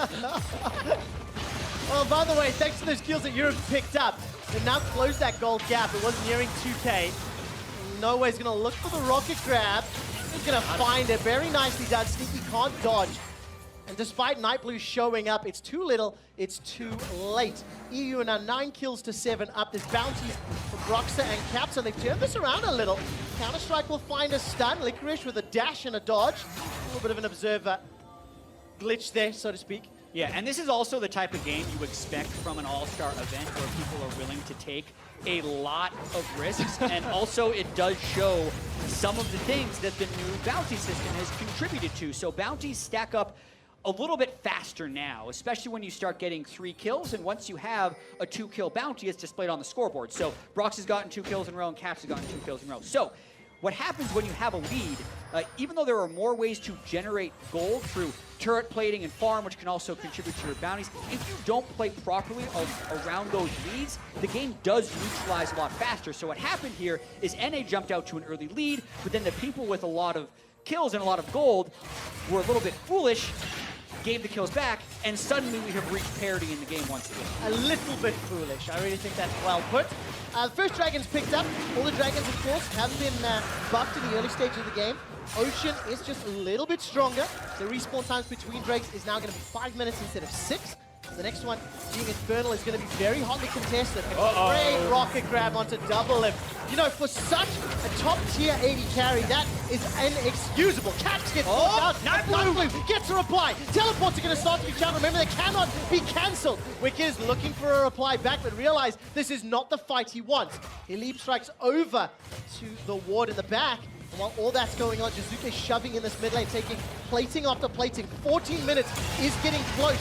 Well, by the way, thanks to those kills that Europe picked up, they've now closed that gold gap. It was nearing 2K. No Way's going to look for the rocket grab. He's going to find it. Very nicely done. Sneaky can't dodge. And despite Nightblue showing up, it's too little, it's too late. EU are now 9 kills to 7 up. There's bounties for Broxah and Caps, and they've turned this around a little. Counter-Strike will find a stun. Licorice with a dash and a dodge. A little bit of an observer glitch there, so to speak. Yeah, and this is also the type of game you expect from an all-star event where people are willing to take a lot of risks. And also it does show some of the things that the new bounty system has contributed to. So bounties stack up a little bit faster now, especially when you start getting 3 kills, and once you have a 2-kill bounty, it's displayed on the scoreboard. So Brox has gotten 2 kills in a row, and Caps has gotten 2 kills in a row. So what happens when you have a lead, even though there are more ways to generate gold through turret plating and farm, which can also contribute to your bounties, if you don't play properly around those leads, the game does neutralize a lot faster. So what happened here is NA jumped out to an early lead, but then the people with a lot of kills and a lot of gold were a little bit foolish, gave the kills back, and suddenly we have reached parity in the game once again. A little bit foolish. I really think that's well put. The first dragon's picked up. All the dragons, of course, have been buffed in the early stages of the game. Ocean is just a little bit stronger. The respawn times between drakes is now going to be 5 minutes instead of 6. The next one, being Infernal, is going to be very hotly contested. Great rocket grab onto Double Lift. You know, for such a top-tier AD carry, that is inexcusable. Caps gets out. Nightblue gets a reply. Teleports are going to start to be challenged. Remember, they cannot be cancelled. Wicked is looking for a reply back, but realize this is not the fight he wants. He leap strikes over to the ward in the back. And while all that's going on, Jizuke shoving in this mid lane, taking plating after plating. 14 minutes is getting close.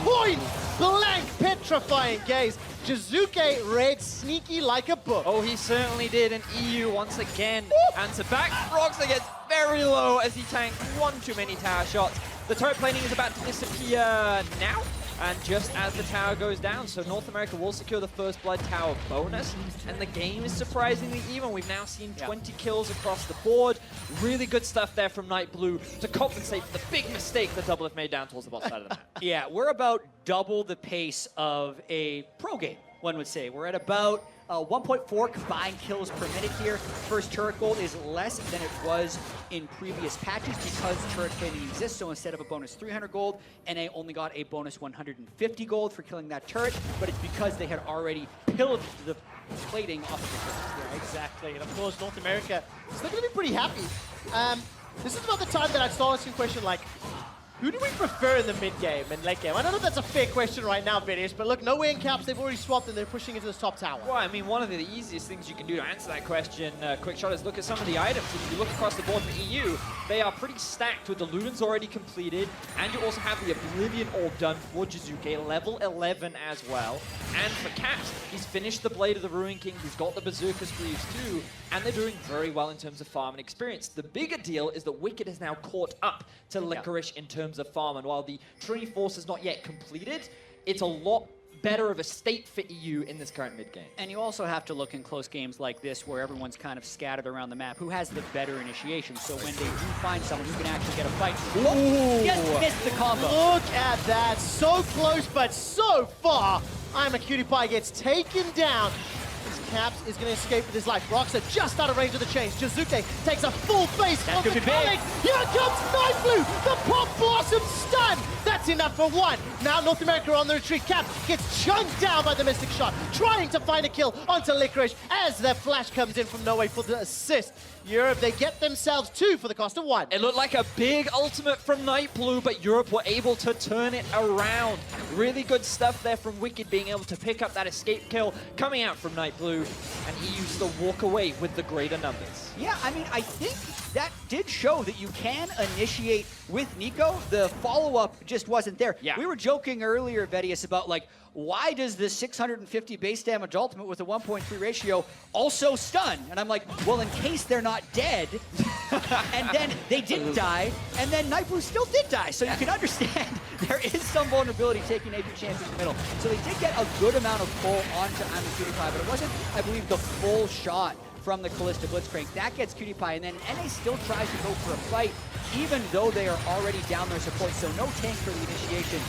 Point blank, petrifying gaze. Jizuke read Sneaky like a book. Oh, he certainly did. And EU once again. And to back, Broxah gets very low as he tanked one too many tower shots. The turret planing is about to disappear now. And just as the tower goes down, so North America will secure the first blood tower bonus, and the game is surprisingly even. We've now seen 20 kills across the board. Really good stuff there from Night Blue to compensate for the big mistake that Double F made down towards the bot side of the map. Yeah, we're about double the pace of a pro game, one would say. We're at about 1.4 combined kills per minute here. First turret gold is less than it was in previous patches because turret plating exists. So instead of a bonus 300 gold, NA only got a bonus 150 gold for killing that turret, but it's because they had already pillaged the plating off of the turret. Yeah, exactly. And of course, North America is going to be pretty happy. This is about the time that I'd start asking a question like, who do we prefer in the mid-game and late game? I don't know if that's a fair question right now, Vidius, but look, nowhere in caps, they've already swapped and they're pushing into this top tower. Well, I mean, one of the easiest things you can do to answer that question, quick shot, is look at some of the items. If you look across the board for EU, they are pretty stacked with the Ludens already completed, and you also have the Oblivion Orb done for Jizuke, level 11 as well. And for Caps, he's finished the Blade of the Ruin King, he's got the Berserker Sleeves too, and they're doing very well in terms of farm and experience. The bigger deal is that Wicked has now caught up to Licorice in terms of farm, and while the Trinity Force is not yet completed, it's a lot better of a state for EU in this current mid-game. And you also have to look in close games like this where everyone's kind of scattered around the map, who has the better initiation. So when they do find someone who can actually get a fight, just missed the combo. Look at that, so close but so far. I'm a Cutie Pie gets taken down. Caps is going to escape with his life. Roxa just out of range of the chains. Jizuke takes a full face off the Alex. Here comes Night Blue. The Pop Blossom stun. That's enough for one. Now North America on the retreat. Cap gets chunked down by the Mystic Shot, trying to find a kill onto Licorice as the flash comes in from nowhere for the assist. Europe, they get themselves two for the cost of one. It looked like a big ultimate from Night Blue, but Europe were able to turn it around. Really good stuff there from Wicked, being able to pick up that escape kill coming out from Night Blue, and EU still walk away with the greater numbers. Yeah, I mean, I think that did show that you can initiate with Nico. The follow-up just wasn't there. Yeah. We were joking earlier, Vedius, about like, why does the 650 base damage ultimate with a 1.3 ratio also stun? And I'm like, well, in case they're not dead, and then they didn't die, and then Night Blue still did die. So you can understand there is some vulnerability taking AP Champions in the middle. So they did get a good amount of pull onto I'm a Cutie Pie, but it wasn't, I believe, the full shot from the Callista Blitzcrank. That gets Cutie Pie, and then NA still tries to go for a fight, even though they are already down their support, so no tank for the initiation.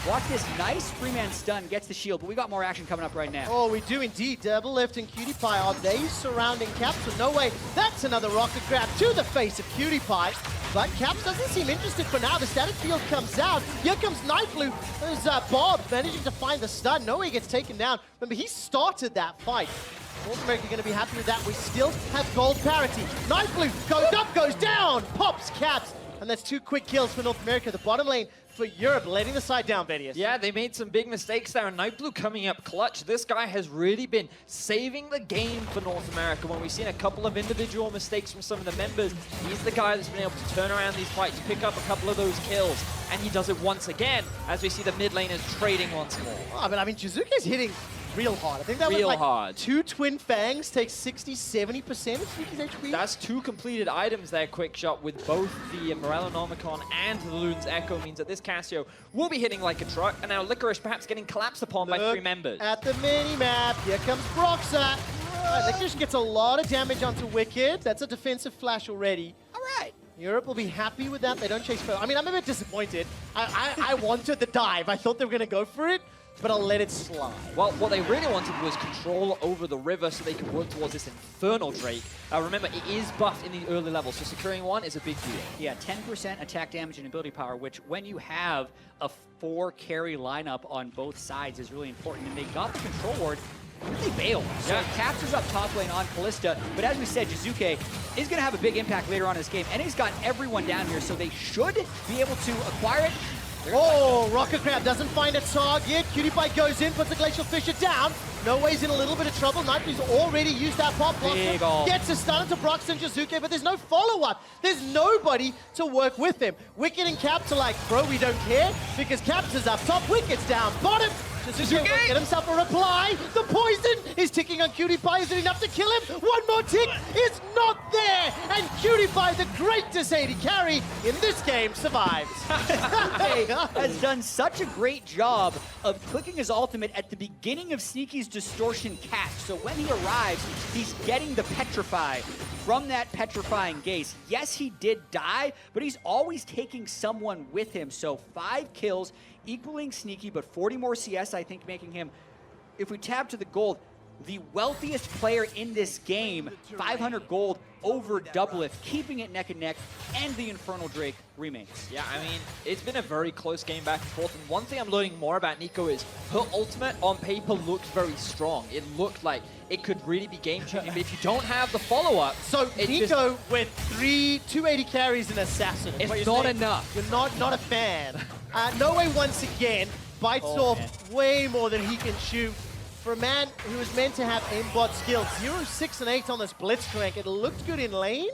Watch this nice free-man stun, gets the shield, but we got more action coming up right now. Oh, we do indeed. Double Lift and Cutie Pie, are they surrounding Caps? So no way. That's another rocket grab to the face of Cutie Pie. But Caps doesn't seem interested for now. The static field comes out. Here comes Night Blue. There's Bob managing to find the stun. No way he gets taken down. Remember, he started that fight. North America going to be happy with that. We still have gold parity. Night Blue goes up, goes down, pops Caps. And that's two quick kills for North America. The bottom lane for Europe, letting the side down, Vedius. Yeah, they made some big mistakes there, and Night Blue coming up clutch. This guy has really been saving the game for North America. When we've seen a couple of individual mistakes from some of the members, he's the guy that's been able to turn around these fights, pick up a couple of those kills, and he does it once again, as we see the mid laners trading once more. Oh, but I mean, Jizuke's hitting real hard. I think that was like hard. Two Twin Fangs take 60-70% of Sneaky's HP. That's two completed items there, quick shot, with both the Morellonomicon and the Luden's Echo, means that this Cassio will be hitting like a truck, and now Licorice perhaps getting collapsed upon by three members. At the mini-map, here comes Broxa. Licorice gets a lot of damage onto Wicked. That's a defensive flash already. All right. Europe will be happy with that. They don't chase further. I mean, I'm a bit disappointed. I wanted the dive. I thought they were going to go for it, but I'll let it slide. Well, what they really wanted was control over the river so they could work towards this Infernal Drake. Remember, it is buffed in the early levels, so securing one is a big deal. Yeah, 10% attack damage and ability power, which when you have a 4-carry lineup on both sides is really important. And they got the control ward, they bailed. So yeah. Caps is up top lane on Callista, but as we said, Jizuke is going to have a big impact later on in this game. And he's got everyone down here, so they should be able to acquire it. Oh, Rocket Crab doesn't find a target. Cutie Pie goes in, puts the Glacial Fisher down. No way's in a little bit of trouble. Night Blue's already used that pop blossom. Gets a stun into Brox and Jizuke, but there's no follow-up. There's nobody to work with him. Wicked and Caps are like, bro, we don't care, because Caps is up top, Wicked's down bottom. Suzuki will get himself a reply. The poison is ticking on Cutie Pie. Is it enough to kill him? One more tick is not there. And Cutie Pie, the greatest AD carry in this game, survives. Has done such a great job of clicking his ultimate at the beginning of Sneaky's distortion cast. So when he arrives, he's getting the petrify from that petrifying gaze. Yes, he did die, but he's always taking someone with him. So 5 kills, equaling Sneaky, but 40 more CS, I think, making him, if we tab to the gold, the wealthiest player in this game. 500 gold over Doublelift, keeping it neck and neck, and the Infernal Drake remains. Yeah, I mean, it's been a very close game back and forth, and one thing I'm learning more about Nico is her ultimate on paper looked very strong. It looked like it could really be game-changing, but if you don't have the follow-up... So Nico with 280 carries and Assassin. It's not enough. You're not a fan. No Way once again bites off way more than he can chew. For a man who was meant to have aimbot skills, 0, 6, and 8 on this Blitzcrank, it looked good in lane,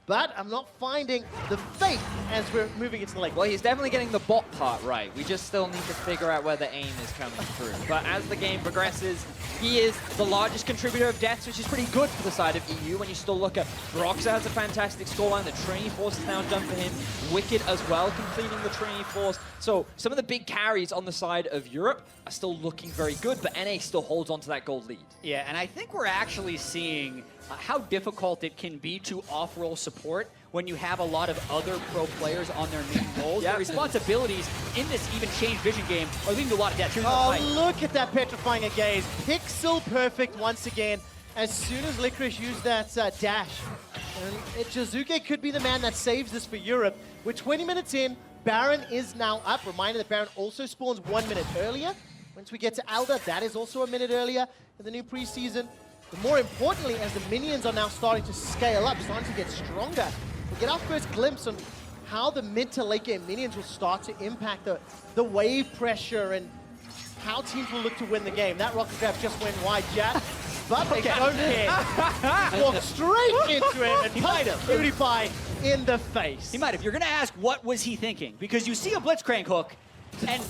but I'm not finding the faith as we're moving into the lane. Well, he's definitely getting the bot part right. We just still need to figure out where the aim is coming through. But as the game progresses, he is the largest contributor of deaths, which is pretty good for the side of EU. When you still look at Broxa has a fantastic scoreline, the Trinity Force is now done for him, Wicked as well completing the Trinity Force. So some of the big carries on the side of Europe are still looking very good, but NA still holds on to that gold lead. Yeah, and I think we're actually seeing how difficult it can be to off-roll support when you have a lot of other pro players on their main roles. Their responsibilities in this even change vision game are leading to a lot of death. Look at that petrifying gaze. Pixel perfect once again. As soon as Licorice used that dash, Jizuke could be the man that saves this for Europe. We're 20 minutes in. Baron is now up. Reminder that Baron also spawns 1 minute earlier. Once we get to Alda, that is also a minute earlier in the new preseason. But more importantly, as the minions are now starting to scale up, starting to get stronger, we get our first glimpse on how the mid to late game minions will start to impact the wave pressure and how teams will look to win the game. That rocket grab just went wide, Jack. But they don't care. Walk straight into him and punch Cutie Pie in the face. He might have. You're going to ask, what was he thinking? Because you see a Blitzcrank hook, and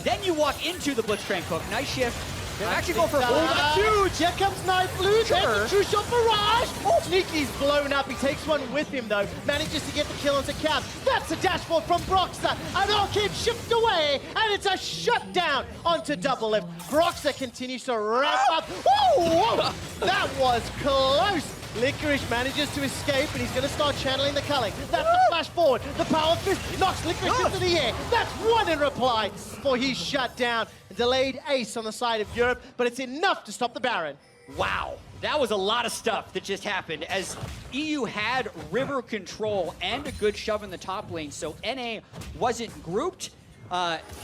then you walk into the Blitzcrank hook. Nice shift. They're actually going for a huge. Here comes Knife Blue. There's a true shot barrage. Sneaky's blown up. He takes one with him, though. Manages to get the kill onto Cap. That's a dashboard from Broxa. An arcade shift away, and it's a shutdown onto Doublelift. Broxa continues to wrap up. Whoa! That was close. Licorice manages to escape, and he's going to start channeling the culling. That's the flash forward. The power fist knocks Licorice into the air. That's one in reply for he's shut down. A delayed ace on the side of Europe, but it's enough to stop the Baron. Wow, that was a lot of stuff that just happened as EU had river control and a good shove in the top lane, so NA wasn't grouped.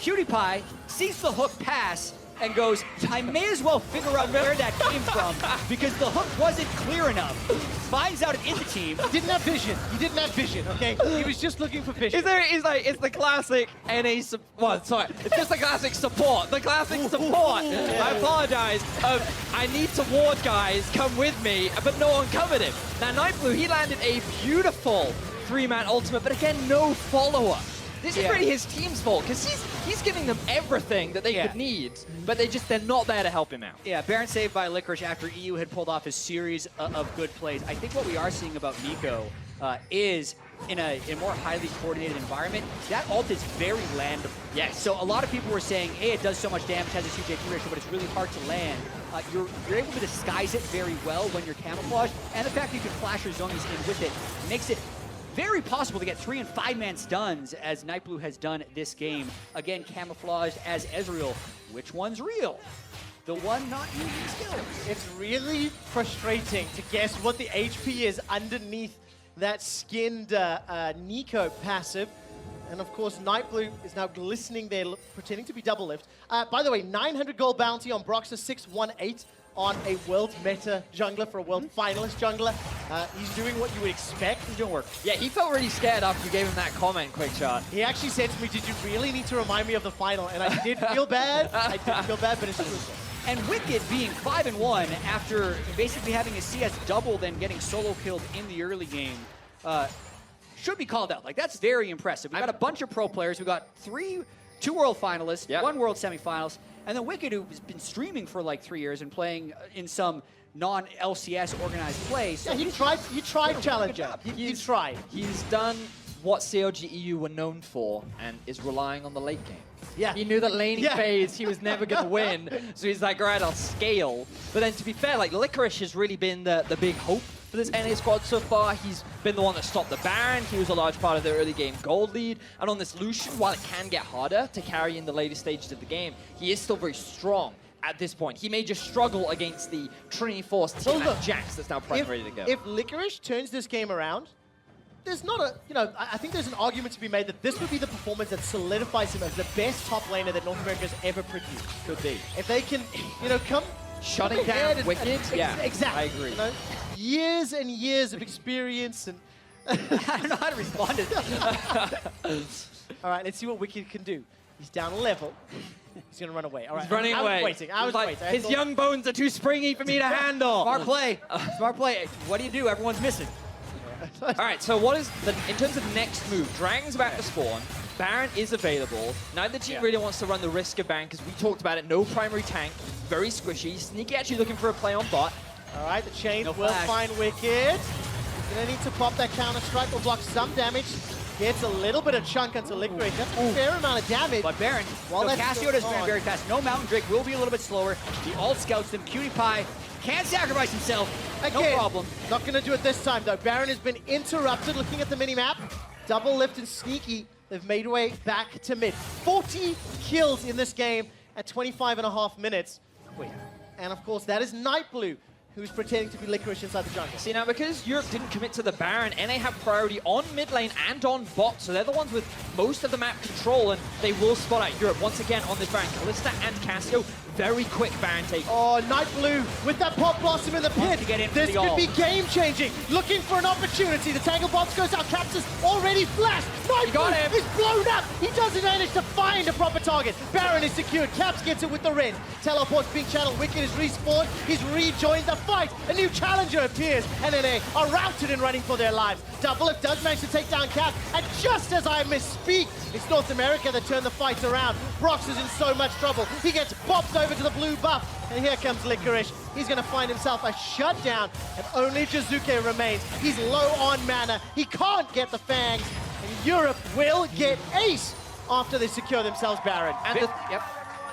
Cutie Pie sees the hook pass and goes, I may as well figure out where that came from because the hook wasn't clear enough. Finds out it is a team. He didn't have vision. He didn't have vision, okay? He was just looking for vision. It's the classic NA it's just the classic support. The classic support. I apologize. I need to ward, guys. Come with me. But no one covered him. Now, Nightblue, he landed a beautiful 3-man ultimate, but again, no follow-up. This is really his team's fault, because he's giving them everything that they could need, but they're not there to help him out. Yeah, Baron saved by Licorice after EU had pulled off a series of good plays. I think what we are seeing about Nico is in a more highly coordinated environment, that ult is very landable. Yes. So a lot of people were saying, hey, it does so much damage, has a huge AP ratio, but it's really hard to land. You're able to disguise it very well when you're camouflaged, and the fact that you can flash your zonies in with it makes it very possible to get 3- and 5-man stuns, as Nightblue has done this game. Again, camouflaged as Ezreal. Which one's real? The one not using skills. It's really frustrating to guess what the HP is underneath that skinned Nico passive. And of course, Nightblue is now glistening there, pretending to be Doublelift. By the way, 900 gold bounty on Broxa, 618 on a world meta jungler for a world finalist jungler. He's doing what you would expect. He's doing work. Yeah, he felt really scared after you gave him that comment, Quickshot. He actually said to me, did you really need to remind me of the final? And I did feel bad. I did feel bad, but it's true. And Wicked being 5-1 after basically having his CS doubled and getting solo killed in the early game should be called out. Like, that's very impressive. We got a bunch of pro players. We got 2 world finalists, 1 world semifinals, And then Wicked, who's been streaming for like 3 years and playing in some non-LCS organized play. So yeah, he tried Challenger. He tried. He's done what CLG EU were known for and is relying on the late game. Yeah. He knew that laning phase he was never going to win, so he's like, all right, I'll scale. But then to be fair, like Licorice has really been the big hope for this NA squad so far. He's been the one that stopped the Baron. He was a large part of their early game gold lead. And on this Lucian, while it can get harder to carry in the later stages of the game, he is still very strong at this point. He may just struggle against the Trinity Force team at Jax that's now prime ready to go. If Licorice turns this game around, there's not a, I think there's an argument to be made that this would be the performance that solidifies him as the best top laner that North America has ever produced. Could be. If they can, come shutting down Wicked, yeah, exactly. I agree. Years and years of experience and I don't know how to respond to this. All right, let's see what Wicked can do. He's down a level. He's gonna run away. All right, He's running away. I was waiting. His young bones are too springy for me to handle. Smart play. Smart play. What do? Everyone's missing. All right, so what is in terms of next move? Dragon's about to spawn. Baron is available. Neither team really wants to run the risk of Baron because we talked about it. No primary tank, very squishy. Sneaky actually looking for a play on bot. All right, the chain will find Wicked. Gonna need to pop that counter strike or block some damage. Gets a little bit of chunk onto Licorice. That's a fair amount of damage. But Baron, Cassio does Baron very fast. No Mountain Drake will be a little bit slower. He alt scouts them. Cutie Pie can sacrifice himself. Again, no problem. Not going to do it this time, though. Baron has been interrupted. Looking at the mini-map, Double Lift and Sneaky, they've made way back to mid. 40 kills in this game at 25.5 minutes. Wait. And, of course, that is Nightblue, who's pretending to be Licorice inside the jungle. See, now, because Europe didn't commit to the Baron, NA have priority on mid lane and on bot, so they're the ones with most of the map control, and they will spot out Europe once again on this Baron. Kalista and Cassio, very quick Baron take. Oh, Nightblue with that Pop Blossom in the pit. This could be game-changing. Looking for an opportunity. The Tangle Box goes out. Caps is already flashed. Nightblue is blown up. He doesn't manage to find a proper target. Baron is secured. Caps gets it with the Ren. Teleport's being channeled. Wicked is respawned. He's rejoined the fight. A new challenger appears, and NA are routed and running for their lives. Double Lift does manage to take down Cap, and just as I misspeak, it's North America that turn the fight around. Brox is in so much trouble. He gets bopped over to the blue buff, and here comes Licorice. He's going to find himself a shutdown, and only Jizuke remains. He's low on mana. He can't get the Fangs, and Europe will get ace after they secure themselves Baron. And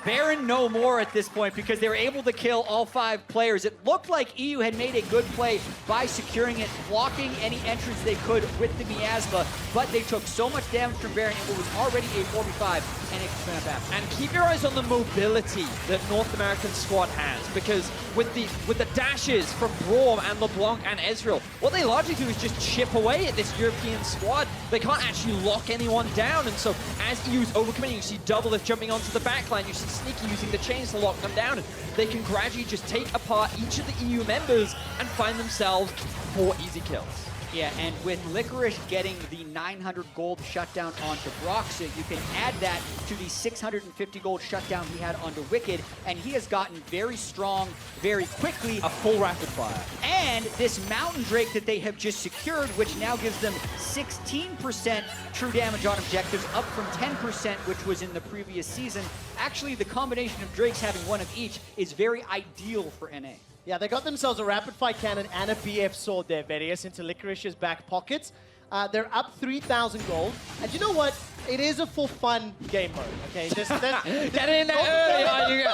Baron no more at this point because they were able to kill all 5 players. It looked like EU had made a good play by securing it, blocking any entrance they could with the Miasma, but they took so much damage from Baron in what was already a 4v5, and it could happen. And keep your eyes on the mobility that North American squad has, because with the dashes from Braum and LeBlanc and Ezreal, what they largely do is just chip away at this European squad. They can't actually lock anyone down, and so as EU's overcommitting, you see Double Lift jumping onto the backline, you see Sneaky using the chains to lock them down, and they can gradually just take apart each of the EU members and find themselves 4 easy kills. Yeah, and with Licorice getting the 900 gold shutdown onto Brox, you can add that to the 650 gold shutdown he had onto Wicked, and he has gotten very strong very quickly. A full rapid fire. And this Mountain Drake that they have just secured, which now gives them 16% true damage on objectives, up from 10%, which was in the previous season. Actually, the combination of Drakes having one of each is very ideal for NA. Yeah, they got themselves a rapid fire cannon and a BF sword there, Vedius, into Licorice's back pockets. They're up 3,000 gold. And you know what? It is a for fun game mode, okay? Get in there early.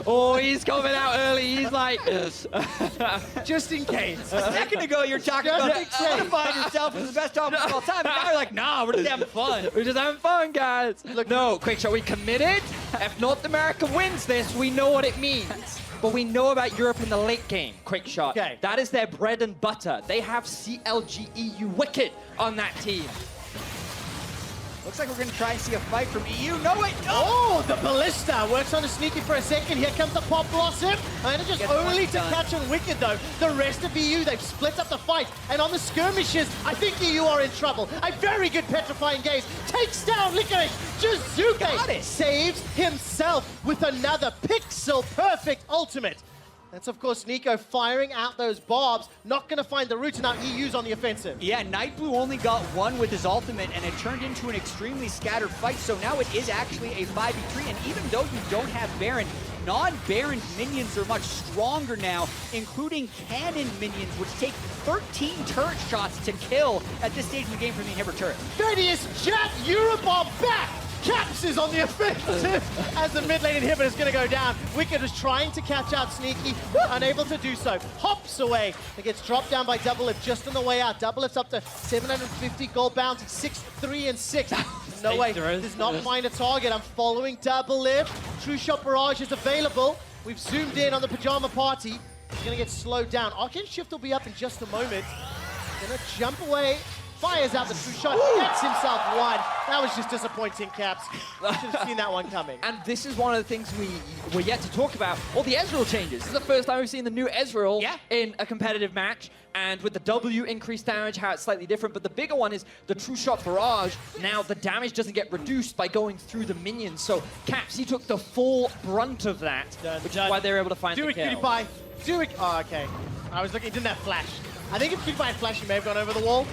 Oh, he's coming out early. He's like... just in case. A second ago, you're talking about solidifying yourself as the best offense of all time. And now you're like, nah, we're just having fun. We're just having fun, guys. Look, no, quick shot. We committed. If North America wins this, we know what it means. But we know about Europe in the late game. Quick shot. Okay. That is their bread and butter. They have CLG EU Wicked on that team. Looks like we're going to try and see a fight from EU. No, wait, no! Oh, the Ballista works on the Sneaky for a second. Here comes the Pop Blossom. And it's just only to catch on Wicked, though. The rest of EU, they've split up the fight. And on the skirmishes, I think EU are in trouble. A very good Petrifying Gaze takes down Licorice. Jizuke saves himself with another pixel-perfect ultimate. That's, of course, Nico firing out those barbs. Not going to find the route, and now EU's on the offensive. Yeah, Nightblue only got one with his ultimate, and it turned into an extremely scattered fight. So now it is actually a 5v3, and even though you don't have Baron, non-Baron minions are much stronger now, including cannon minions, which take 13 turret shots to kill at this stage of the game from the inhibitor turret. Vedius, Jet, Europe are back! Caps is on the offensive as the mid lane inhibitor is going to go down. Wicked is trying to catch out Sneaky, unable to do so. Hops away. It gets dropped down by Doublelift just on the way out. Doublelift's up to 750 gold bounty, 6, 3, and 6. No way, does not find a target. I'm following Doublelift. True Shot Barrage is available. We've zoomed in on the Pajama Party. He's going to get slowed down. Arcane Shift will be up in just a moment. Going to jump away. Fires out the true shot, gets himself one. That was just disappointing, Caps. Should have seen that one coming. And this is one of the things we're yet to talk about. All the Ezreal changes. This is the first time we've seen the new Ezreal in a competitive match. And with the W increased damage, how it's slightly different. But the bigger one is the True Shot Barrage. Now the damage doesn't get reduced by going through the minions. So Caps, he took the full brunt of that, which is why they're able to find the kill. Do it, PewDiePie. Do it. Oh, okay. I was looking, didn't have flash. I think if PewDiePie had flash, he may have gone over the wall.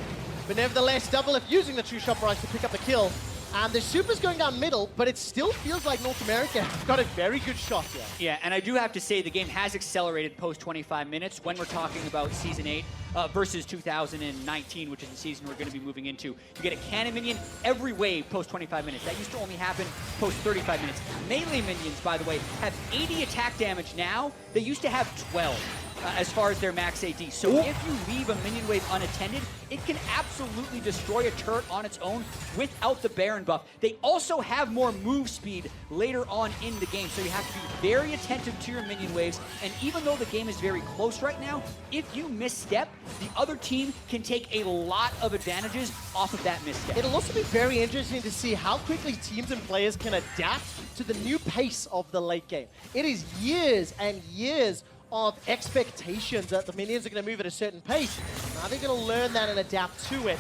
But nevertheless, Doublelift using the True Shot Barrage to pick up the kill. And the Super's going down middle, but it still feels like North America has got a very good shot here. Yeah, and I do have to say the game has accelerated post 25 minutes when we're talking about Season 8 versus 2019, which is the season we're going to be moving into. You get a cannon minion every wave post 25 minutes. That used to only happen post 35 minutes. Melee minions, by the way, have 80 attack damage now. They used to have 12. As far as their max AD. So if you leave a minion wave unattended, it can absolutely destroy a turret on its own without the Baron buff. They also have more move speed later on in the game, so you have to be very attentive to your minion waves. And even though the game is very close right now, if you misstep, the other team can take a lot of advantages off of that misstep. It'll also be very interesting to see how quickly teams and players can adapt to the new pace of the late game. It is years and years of expectations that the minions are going to move at a certain pace. Now they're going to learn that and adapt to it.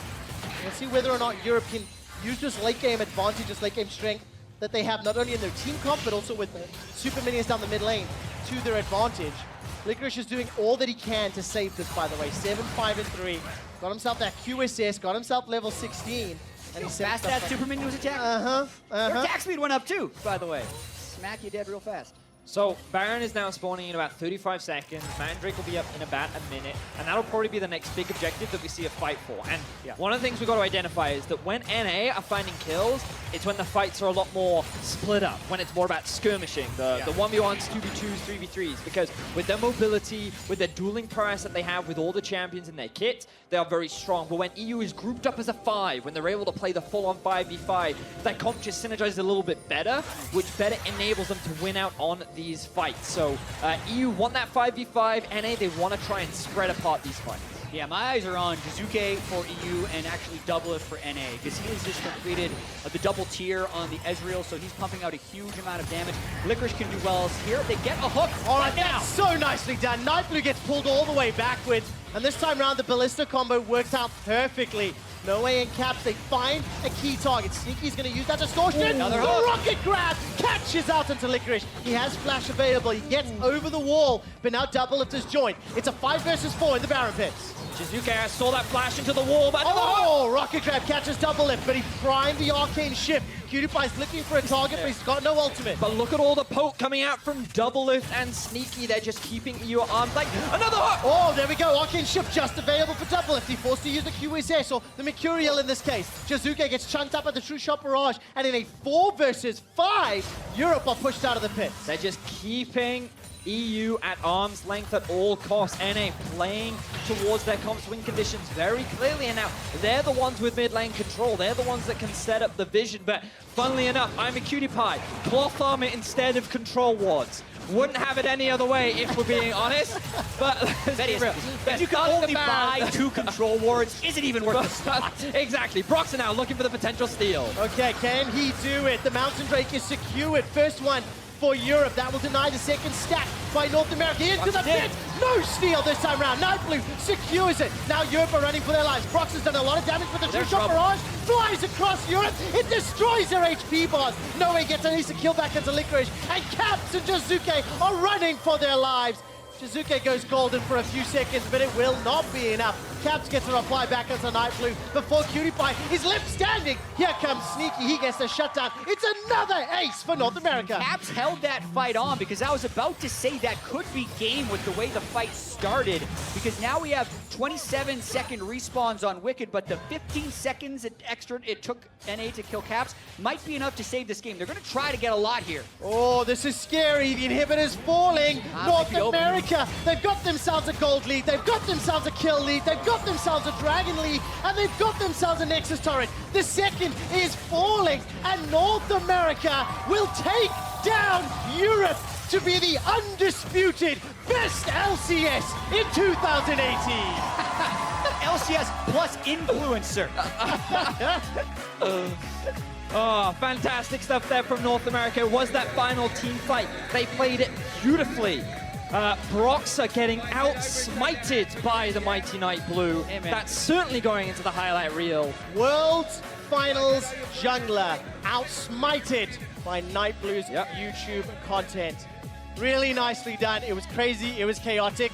We'll see whether or not Europe can use this late game advantage, this late game strength that they have not only in their team comp, but also with the super minions down the mid lane to their advantage. Licorice is doing all that he can to save this, by the way. 7, 5, and 3. Got himself that QSS, got himself level 16. And he's fast that super minion was attacked. Their attack speed went up too, by the way. Smack you dead real fast. So Baron is now spawning in about 35 seconds. Mandrake will be up in about a minute, and that'll probably be the next big objective that we see a fight for. And one of the things we've got to identify is that when NA are finding kills, it's when the fights are a lot more split up, when it's more about skirmishing, the 1v1s, 2v2s, 3v3s, because with their mobility, with their dueling prowess that they have with all the champions in their kit, they are very strong. But when EU is grouped up as a 5, when they're able to play the full-on 5v5, that comp just synergizes a little bit better, which better enables them to win out on these fights. So EU want that 5v5, NA, they want to try and spread apart these fights. Yeah, my eyes are on Jizuke for EU and actually Doublelift for NA, because he has just completed the double tier on the Ezreal, so he's pumping out a huge amount of damage. Licorice can do well here. They get a hook. All right, that's so nicely done. Nightblue gets pulled all the way backwards, and this time around the Ballista combo works out perfectly. No way in Caps, they find a key target. Sneaky's going to use that distortion. Another the hook. rocket grab catches out into Licorice. He has flash available. He gets over the wall, but now Doublelift is joined. It's a 5 versus 4 in the Baron pits. Jizuke saw that flash into the wall, but rocket grab catches Doublelift, but he primed the arcane shift. PewDiePie's looking for a target, but he's got no ultimate. But look at all the poke coming out from Doublelift and Sneaky. They're just keeping EU at arm's length. Another hook! Oh, there we go. Arcane shift just available for Doublelift. He's forced to use the QSS, or the Mercurial in this case. Jizuke gets chunked up at the True Shot Barrage, and in a 4 versus 5, Europe are pushed out of the pits. They're just keeping EU at arm's length at all costs. NA playing towards their comp swing conditions very clearly, and now they're the ones with mid lane control. They're the ones that can set up the vision, but funnily enough, I'm a PewDiePie. Cloth armor instead of control wards. Wouldn't have it any other way if we're being honest, but if you can only buy 2 control wards, is it even worth the spot? Exactly. Broxer now looking for the potential steal. Okay, can he do it? The Mountain Drake is secured. First one for Europe. That will deny the second stack by North America. Into the pit. No steal this time round. Nightblue secures it. Now Europe are running for their lives. Brox has done a lot of damage with the True Shot Barrage. Flies across Europe. It destroys their HP bars. No way gets at least a kill back into Licorice. And Caps and Jizuke are running for their lives. Shizuke goes golden for a few seconds, but it will not be enough. Caps gets a reply back onto Night Blue before Cutie Pie is left standing. Here comes Sneaky, he gets the shutdown. It's another ace for North America. Caps held that fight on because I was about to say that could be game with the way the fight started, because now we have 27-second respawns on Wicked, but the 15 seconds extra it took NA to kill Caps might be enough to save this game. They're going to try to get a lot here. Oh, this is scary. The inhibitor's falling. North America, they've got themselves a gold lead. They've got themselves a kill lead. They've got themselves a dragon lead. And they've got themselves a Nexus turret. The second is falling. And North America will take down Europe to be the undisputed best LCS in 2018. LCS plus influencer. Oh, fantastic stuff there from North America. It was that final team fight. They played it beautifully. Broxah getting outsmited by the mighty Night Blue. Hey, that's certainly going into the highlight reel. World Finals jungler outsmited by Night Blue's YouTube content. Really nicely done. It was crazy. It was chaotic.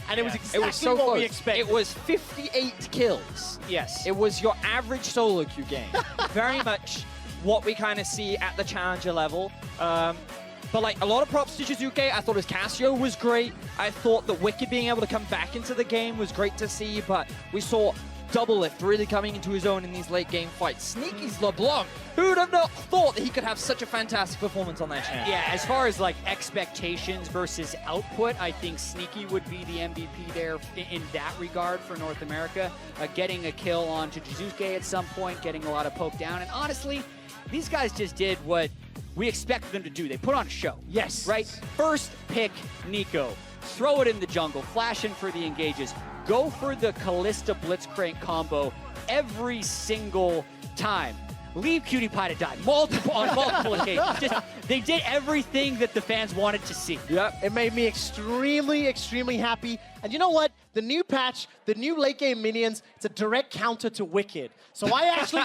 And it was exactly what we expected. It was 58 kills. Yes. It was your average solo queue game. Very much what we kind of see at the challenger level. But like a lot of props to Shizuke. I thought his Casio was great. I thought that Wicked being able to come back into the game was great to see, but we saw Doublelift really coming into his own in these late game fights. Sneaky's LeBlanc. Who would have not thought that he could have such a fantastic performance on that channel? Yeah, as far as like expectations versus output, I think Sneaky would be the MVP there in that regard for North America. Getting a kill onto Shizuke at some point, getting a lot of poke down, and honestly, these guys just did what we expected them to do. They put on a show. Yes. Right? First pick Nico. Throw it in the jungle. Flash in for the engages. Go for the Callista Blitzcrank combo every single time. Leave Cutie Pie to die on multiple occasions. They did everything that the fans wanted to see. Yep, it made me extremely, extremely happy. And you know what? The new patch, the new late game minions, it's a direct counter to Wicked. So I actually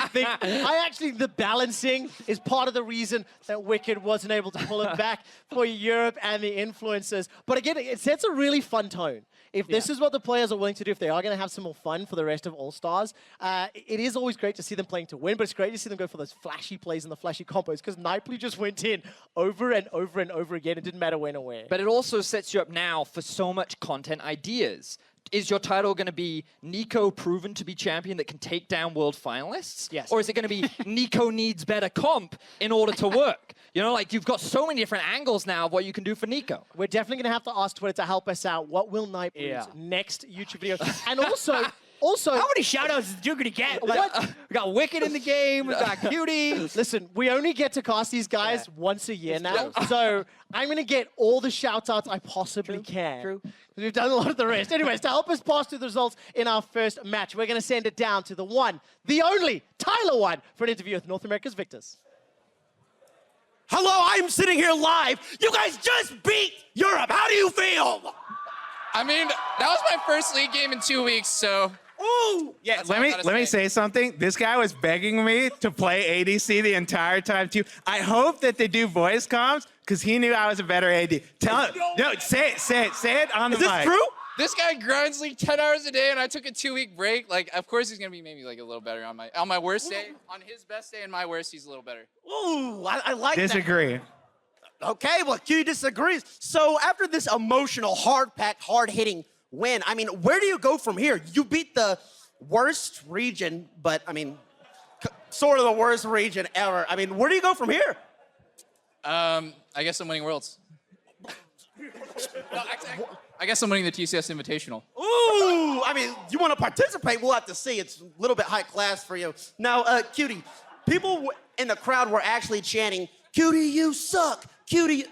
think the balancing is part of the reason that Wicked wasn't able to pull it back for Europe and the influencers. But again, it sets a really fun tone. If this is what the players are willing to do, if they are going to have some more fun for the rest of All-Stars, it is always great to see them playing to win, but it's great to see them go for those flashy plays and the flashy combos, because Nightblue just went in over and over and over again. It didn't matter when or where. But it also sets you up now for so much content ideas. Is your title going to be Nico proven to be champion that can take down world finalists? Yes. Or is it going to be Nico needs better comp in order to work? You know, like you've got so many different angles now of what you can do for Nico. We're definitely going to have to ask Twitter to help us out. What will Nightblue's next YouTube video? And also, how many shoutouts is you gonna get? Like, we got Wicked in the game. We got Cutie. Listen, we only get to cast these guys once a year now, so I'm gonna get all the shoutouts I possibly can. True. We've done a lot of the rest. Anyways, to help us pass through the results in our first match, we're gonna send it down to the one, the only, Tyler One, for an interview with North America's Victors. Hello, I'm sitting here live. You guys just beat Europe. How do you feel? I mean, that was my first league game in 2 weeks, so. Ooh! Yeah, let me say something. This guy was begging me to play ADC the entire time too. I hope that they do voice comms because he knew I was a better AD. Tell him. No, say it on the mic. Is this true? This guy grinds like 10 hours a day, and I took a 2-week break. Like, of course he's gonna be maybe like a little better on my worst day. On his best day and my worst, he's a little better. Ooh, I like that. Disagree. Okay, well, Q disagrees. So after this emotional, hard-packed, hard-hitting win, I mean, where do you go from here? You beat the worst region, but, I mean, sort of the worst region ever. I mean, where do you go from here? I guess I'm winning Worlds. I guess I'm winning the TCS Invitational. Ooh, I mean, you want to participate, we'll have to see. It's a little bit high class for you. Now, Cutie, people in the crowd were actually chanting, Cutie, you suck. Cutie.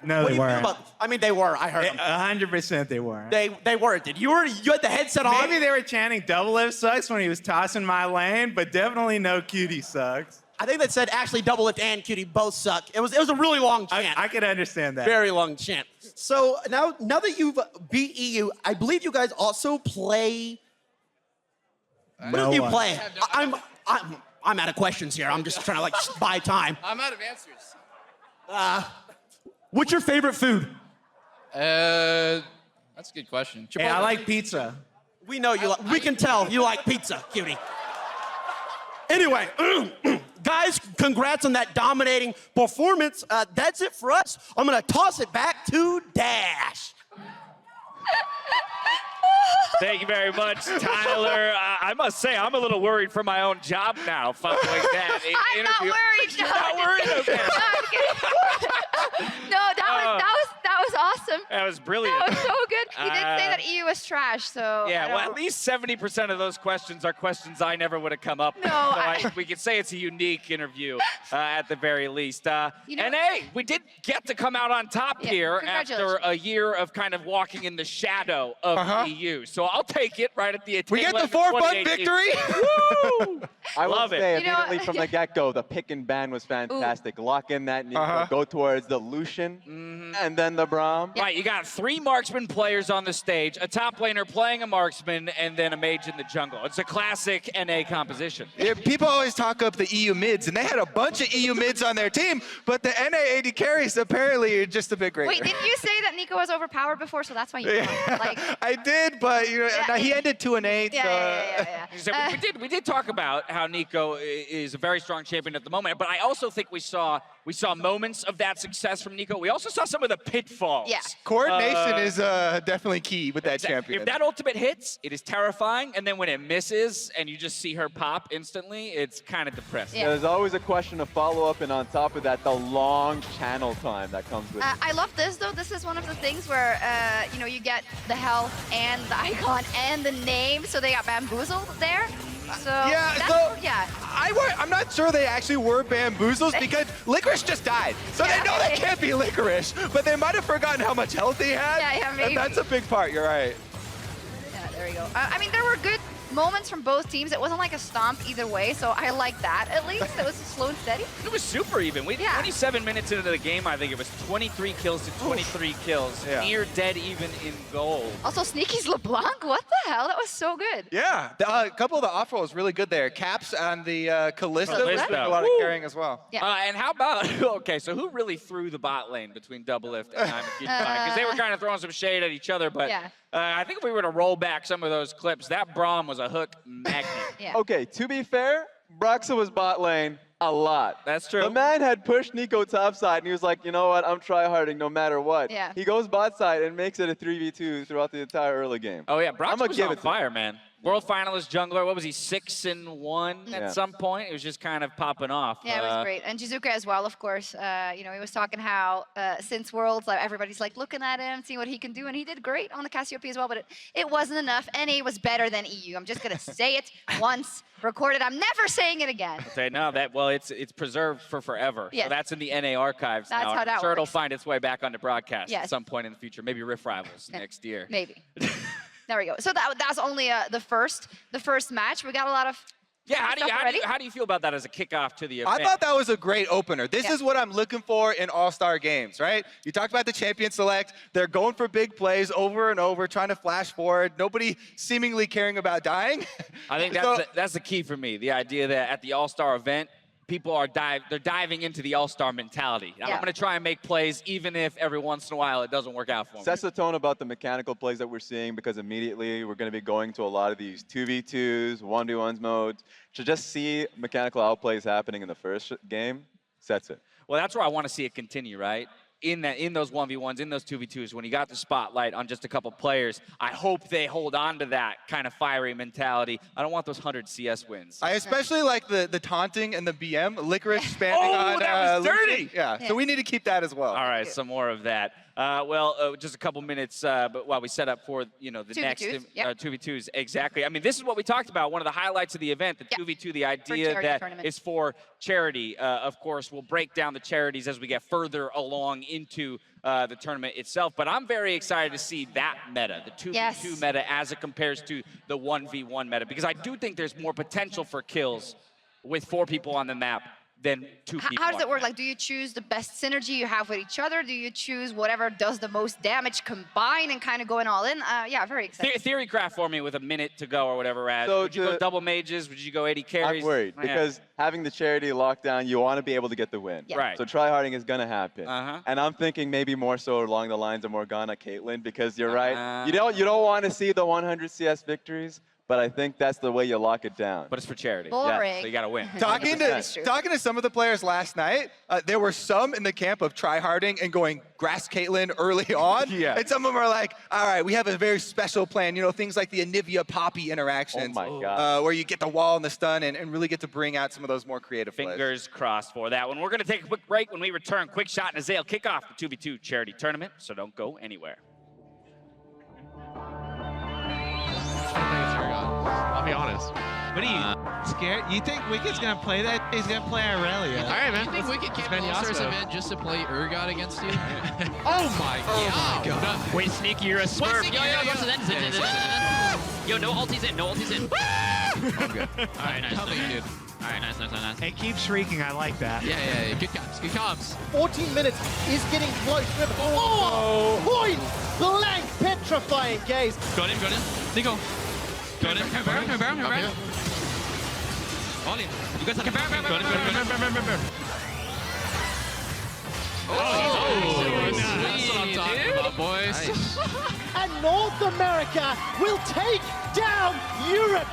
No, they weren't. I mean, they were. I heard them. 100% they weren't. They were. You had the headset on? Maybe they were chanting Doublelift sucks when he was tossing my lane, but definitely no Cutie sucks. I think that said actually Doublelift and Cutie both suck. It was a really long chant. I could understand that. Very long chant. So now that you've beat EU, I believe you guys also play. What do you play? I'm out of questions here. I'm just trying to like buy time. I'm out of answers. What's your favorite food? That's a good question. Hey, I like pizza. We know you. We can tell you like pizza, cutie. Anyway, guys, congrats on that dominating performance. That's it for us. I'm gonna toss it back to Dash. Thank you very much, Tyler. I must say, I'm a little worried for my own job now following that I'm not interview. worried. You're not worried? Okay. No, I'm kidding. No, that was awesome. That was brilliant. That was so good. He did say that EU was trash, so Yeah, well, at least 70% of those questions are questions I never would have come up with. No, So we could say it's a unique interview at the very least. You know- And hey, we did get to come out on top here after congratulations. a year of kind of walking in the shadow of EU. So I'll take it right at the We tail get the end of 4-1 2018. victory. Woo! I will Love it. say You know- immediately from the get-go, the pick and ban was fantastic. Lock in that Nico, go towards the Lucian, and then the Braum. Right, you got 3 marksman players on the stage, a top laner playing a marksman, and then a mage in the jungle. It's a classic NA composition. Yeah, people always talk up the EU mids, and they had a bunch of EU mids on their team, but the NA AD carries apparently are just a bit greater. Wait, didn't you say that Nico was overpowered before? So that's why you won. Like, I did, but you know, Yeah, now he ended 2-8. yeah. So we did talk about how Nico is a very strong champion at the moment, but I also think we saw moments of that success from Nico. We also saw some of the pitfalls. Yeah. Coordination is definitely key with that champion. If that ultimate hits, it is terrifying, and then when it misses and you just see her pop instantly, it's kind of depressing. Yeah, there's always a question of follow-up, and on top of that, the long channel time that comes with it. I love this though. This is one of the things where you know, you get the health and the icon and the name, so they got bamboozled there. So I'm not sure they actually were bamboozles because Licorice just died. So they know that can't be Licorice, but they might have forgotten how much health he had. Yeah, maybe. And that's a big part, you're right. Yeah, there you go. I mean, there were good moments from both teams. It wasn't like a stomp either way, so I like that at least. It was slow and steady. It was super even. 27 minutes into the game, I think it was 23 kills to 23 kills. Yeah. Near dead even in gold. Also, Sneaky's LeBlanc, what the hell? That was so good. Yeah, a couple of the off rolls really good there. Caps on the Kalista was Kalista. doing a lot of Woo. carrying as well. Yeah. And how about, okay, so who really threw the bot lane between Double Lift and Because they were kind of throwing some shade at each other, but Yeah. I think if we were to roll back some of those clips, that Braum was a hook magnet. Yeah. Okay, to be fair, Broxa was bot lane a lot. That's true. The man had pushed Nico topside, and he was like, you know what, I'm try-harding no matter what. Yeah. He goes bot side and makes it a 3v2 throughout the entire early game. Oh, yeah, Brox I'ma was give on it to him. fire, man. World finalist jungler, what was he, 6-1 Yeah. at some point? It was just kind of popping off. Yeah, it was great. And Jizuka as well, of course. You know, he was talking how since Worlds, like, everybody's like looking at him, seeing what he can do, and he did great on the Cassiopeia as well, but it wasn't enough. NA was better than EU. I'm just going to say it once, record it. I'm never saying it again. Okay, no, it's preserved for forever. Yes. So that's in the NA archives That's now. how I'm that sure it'll works. find its way back onto broadcast Yes. at some point in the future. Maybe Riff Rivals next year. Maybe. There we go. So that's only the first match. We got a lot of Yeah, stuff already. how do you feel about that as a kickoff to the event? I thought that was a great opener. This Yeah. is what I'm looking for in all-star games, right? You talked about the champion select. They're going for big plays over and over, trying to flash forward. Nobody seemingly caring about dying. I think that's the key for me. The idea that at the All-Star event, people are they're diving into the All-Star mentality. I'm Yeah. going to try and make plays even if every once in a while it doesn't work out for me. Sets the tone about the mechanical plays that we're seeing because immediately we're going to be going to a lot of these 2v2s, 1v1s modes. To just see mechanical outplays happening in the first game sets it. Well, that's where I want to see it continue, right? In those 1v1s, in those 2v2s, when you got the spotlight on just a couple players, I hope they hold on to that kind of fiery mentality. I don't want those 100 CS wins. I especially like the taunting and the BM, Licorice spamming on that was Lucian. dirty! Yeah, so we need to keep that as well. All right, some more of that. Just a couple minutes, but while we set up for the 2v2s, next yep. 2v2s, exactly. I mean, this is what we talked about. One of the highlights of the event, the 2v2, the idea charity that tournament. is for charity. Of course, we'll break down the charities as we get further along into the tournament itself. But I'm very excited to see that meta, the 2v2 Yes. meta, as it compares to the 1v1 meta, because I do think there's more potential for kills with 4 people on the map than two people. How does it on work? that. Like, do you choose the best synergy you have with each other? Do you choose whatever does the most damage combine and kind of going all in? Yeah, very exciting. Theory craft for me with a minute to go or whatever, Raz. So Would you go double mages? Would you go 80 carries? I'm worried Yeah. because having the charity lockdown, you want to be able to get the win. Yeah. Right. So tryharding is going to happen. Uh-huh. And I'm thinking maybe more so along the lines of Morgana Caitlyn because you're right. You don't want to see the 100 CS victories, but I think that's the way you lock it down. But it's for charity. Boring. Yeah, so you got to win. Talking to some of the players last night, there were some in the camp of tryharding and going grass Caitlyn early on. Yeah. And some of them are like, all right, we have a very special plan. You know, things like the Anivia Poppy interactions. Oh my God. Where you get the wall and the stun and really get to bring out some of those more creative plays. Fingers crossed for that one. We're going to take a quick break. When we return, Quick Shot and Azael kick off the 2v2 charity tournament, so don't go anywhere. I'll be honest. What are you scared? You think Wicked's gonna play that? He's gonna play Aurelia. All right, man. You think Wicked came to All-Stars event just to play Urgot against you? Oh my god. Wait, Sneaky, you're a smurf. Yo, no ulties in, no ulties in. Okay. All right, nice. Dude. All right, nice. Hey, keep shrieking. I like that. Yeah. Good comms. Good comms. 14 minutes is getting close. Oh! Point blank petrifying gaze. Got him. Nico. Got him. Baron. All in. You guys have Baron. Got him. That's what I'm talking about, boys. Nice. And North America will take down Europe.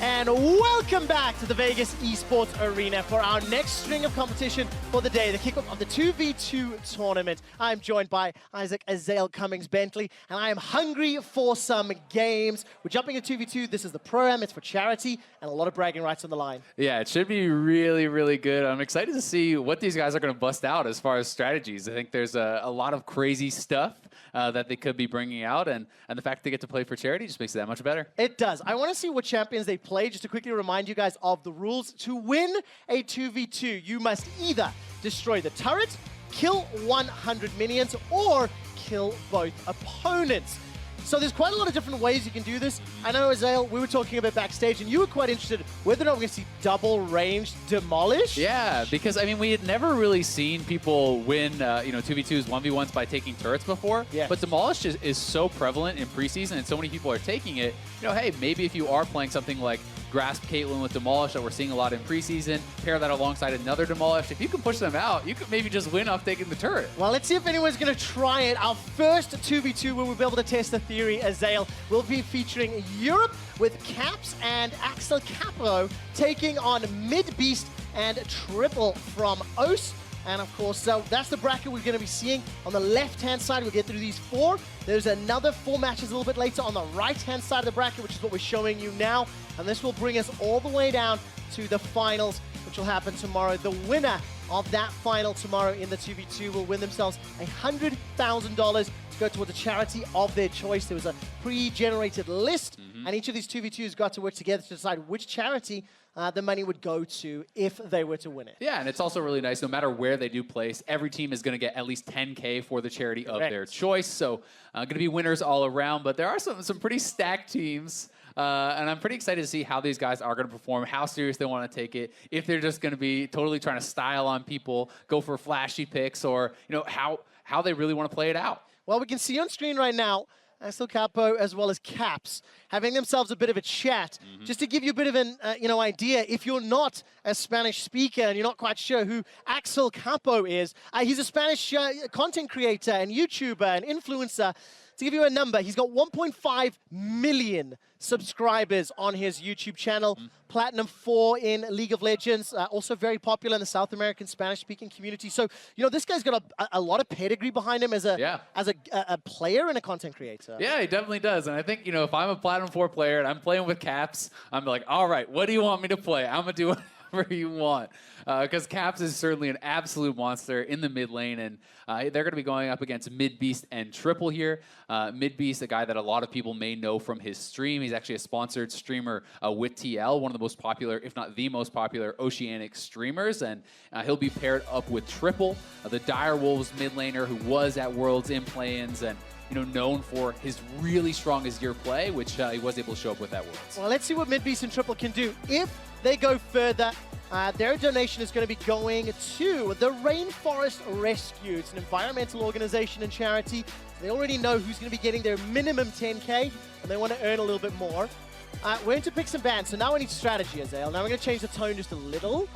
And welcome back to the Vegas Esports Arena for our next string of competition for the day, the kickoff of the 2v2 tournament. I'm joined by Isaac Azael Cummings-Bentley, and I am hungry for some games. We're jumping into 2v2. This is the Pro-Am. It's for charity, and a lot of bragging rights on the line. Yeah, it should be really, really good. I'm excited to see what these guys are going to bust out as far as strategies. I think there's a lot of crazy stuff that they could be bringing out, and the fact they get to play for charity just makes it that much better. It does. I want to see what champions they play. Just to quickly remind you guys of the rules. To win a 2v2, you must either destroy the turret, kill 100 minions, or kill both opponents. So there's quite a lot of different ways you can do this. I know, Azael, we were talking about backstage, and you were quite interested whether or not we're going to see double range demolish. Yeah, because, I mean, we had never really seen people win, 2v2s, 1v1s by taking turrets before. Yes. But demolish is so prevalent in preseason, and so many people are taking it. Hey, maybe if you are playing something like Grasp Caitlyn with demolish that we're seeing a lot in preseason, pair that alongside another demolish. If you can push them out, you could maybe just win off taking the turret. Well, let's see if anyone's going to try it. Our first 2v2 where we'll be able to test the theory, Azael, will be featuring Europe with Caps and Axel Capo taking on Mid-Beast and Triple from OS. And of course, so that's the bracket we're going to be seeing. On the left-hand side, we'll get through these 4. There's another 4 matches a little bit later on the right-hand side of the bracket, which is what we're showing you now. And this will bring us all the way down to the finals, which will happen tomorrow. The winner of that final tomorrow in the 2v2 will win themselves $100,000 to go towards a charity of their choice. There was a pre-generated list, and each of these 2v2s got to work together to decide which charity the money would go to if they were to win it. Yeah, and it's also really nice, no matter where they do place, every team is going to get at least 10K for the charity of their choice. So going to be winners all around, but there are some pretty stacked teams. And I'm pretty excited to see how these guys are going to perform, how serious they want to take it, if they're just going to be totally trying to style on people, go for flashy picks, or how they really want to play it out. Well, we can see on screen right now Axel Capo as well as Caps having themselves a bit of a chat. Just to give you a bit of an idea, if you're not a Spanish speaker and you're not quite sure who Axel Capo is, he's a Spanish content creator and YouTuber and influencer. To give you a number, he's got 1.5 million subscribers on his YouTube channel. Platinum 4 in League of Legends. Also very popular in the South American Spanish-speaking community. So, this guy's got a lot of pedigree behind him as a player and a content creator. Yeah, he definitely does. And I think, if I'm a Platinum 4 player and I'm playing with Caps, I'm like, all right, what do you want me to play? I'm going to do whatever you want. Because Caps is certainly an absolute monster in the mid lane, and they're going to be going up against Mid-Beast and Triple here. Mid-Beast, a guy that a lot of people may know from his stream. He's actually a sponsored streamer with TL, one of the most popular, if not the most popular, Oceanic streamers, and he'll be paired up with Triple, the Dire Wolves mid laner who was at Worlds in play-ins, and known for his really strong Azir play, which he was able to show up with that Worlds. Well, let's see what Midbeast and Triple can do. If they go further, their donation is going to be going to the Rainforest Rescue. It's an environmental organization and charity. They already know who's going to be getting their minimum 10K, and they want to earn a little bit more. We're into picks and bans, so now we need strategy, Azael. Now we're going to change the tone just a little.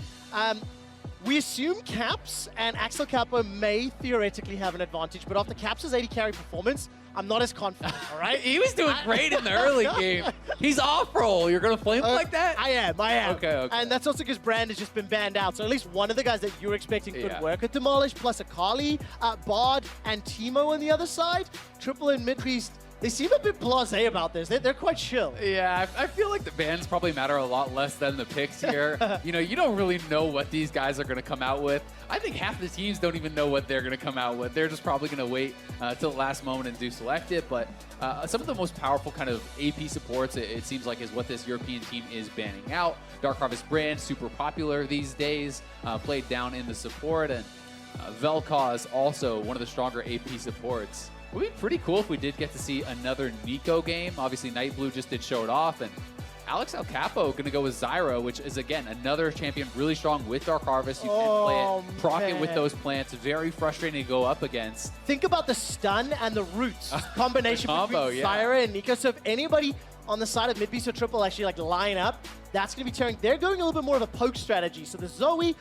We assume Caps and Axel Capo may theoretically have an advantage, but after Caps' 80 carry performance, I'm not as confident, all right? He was doing great in the early game. He's off-roll. You're going to flame him like that? I am. Okay. And that's also because Brand has just been banned out. So at least one of the guys that you were expecting could work at Demolish, plus Akali, Bard, and Teemo on the other side. Triple and Midbeast, they seem a bit blasé about this. They're quite chill. Yeah, I feel like the bans probably matter a lot less than the picks here. You don't really know what these guys are going to come out with. I think half the teams don't even know what they're going to come out with. They're just probably going to wait till the last moment and do select it. But some of the most powerful kind of AP supports, it seems like, is what this European team is banning out. Dark Harvest Brand, super popular these days, played down in the support. And Vel'Koz, also one of the stronger AP supports. It would be pretty cool if we did get to see another Nico game. Obviously, Nightblue just did show it off. And Alex El Capo going to go with Zyra, which is, again, another champion really strong with Dark Harvest. You can play it, proc it with those plants. Very frustrating to go up against. Think about the stun and the roots combination between Zyra and Nico. So if anybody on the side of Midbeast or Triple actually line up, that's going to be tearing. They're going a little bit more of a poke strategy. So the Zoe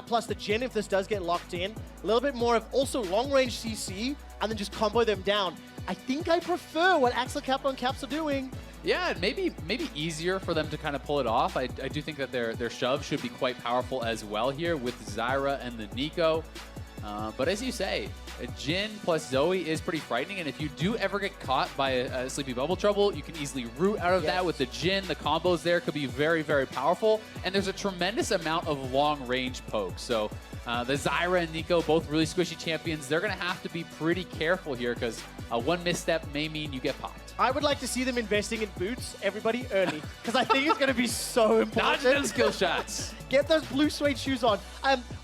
plus the Jhin, if this does get locked in, a little bit more of also long-range CC, and then just combo them down. I think I prefer what Axel Capo and Caps are doing. Yeah, maybe easier for them to kind of pull it off. I do think that their shove should be quite powerful as well here with Zyra and the Nico. But as you say, a Jhin plus Zoe is pretty frightening, and if you do ever get caught by a Sleepy Bubble Trouble, you can easily root out of that with the Jhin. The combos there could be very, very powerful, and there's a tremendous amount of long-range pokes. So the Zyra and Nico, both really squishy champions, they're going to have to be pretty careful here because one misstep may mean you get popped. I would like to see them investing in boots, everybody, early, because I think it's going to be so important. Not just skill shots. Get those blue suede shoes on.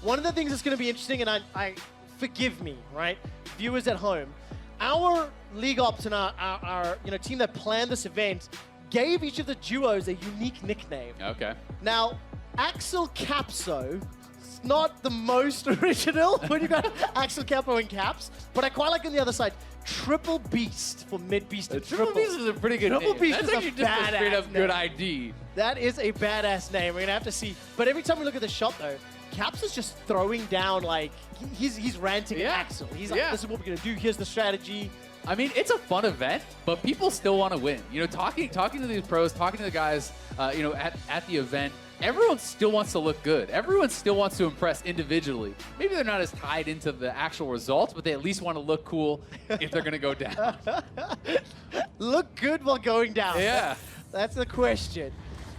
One of the things that's going to be interesting, and I forgive me, right, viewers at home, our League Ops and our team that planned this event gave each of the duos a unique nickname. Okay. Now, Axel Capso, it's not the most original when you got Axel Capo and Caps, but I quite like on the other side, Triple Beast for Midbeast and Triple. Beast is a pretty good Triple name. Beast That's is actually a just a badass straight up name. good ID. That is a badass name. We're going to have to see. But every time we look at the shot, though, Caps is just throwing down, like, he's ranting at Axel. He's like, this is what we're going to do. Here's the strategy. I mean, it's a fun event, but people still want to win. Talking to these pros, talking to the guys, at the event, everyone still wants to look good. Everyone still wants to impress individually. Maybe they're not as tied into the actual results, but they at least want to look cool if they're going to go down. Look good while going down. Yeah. That's the question.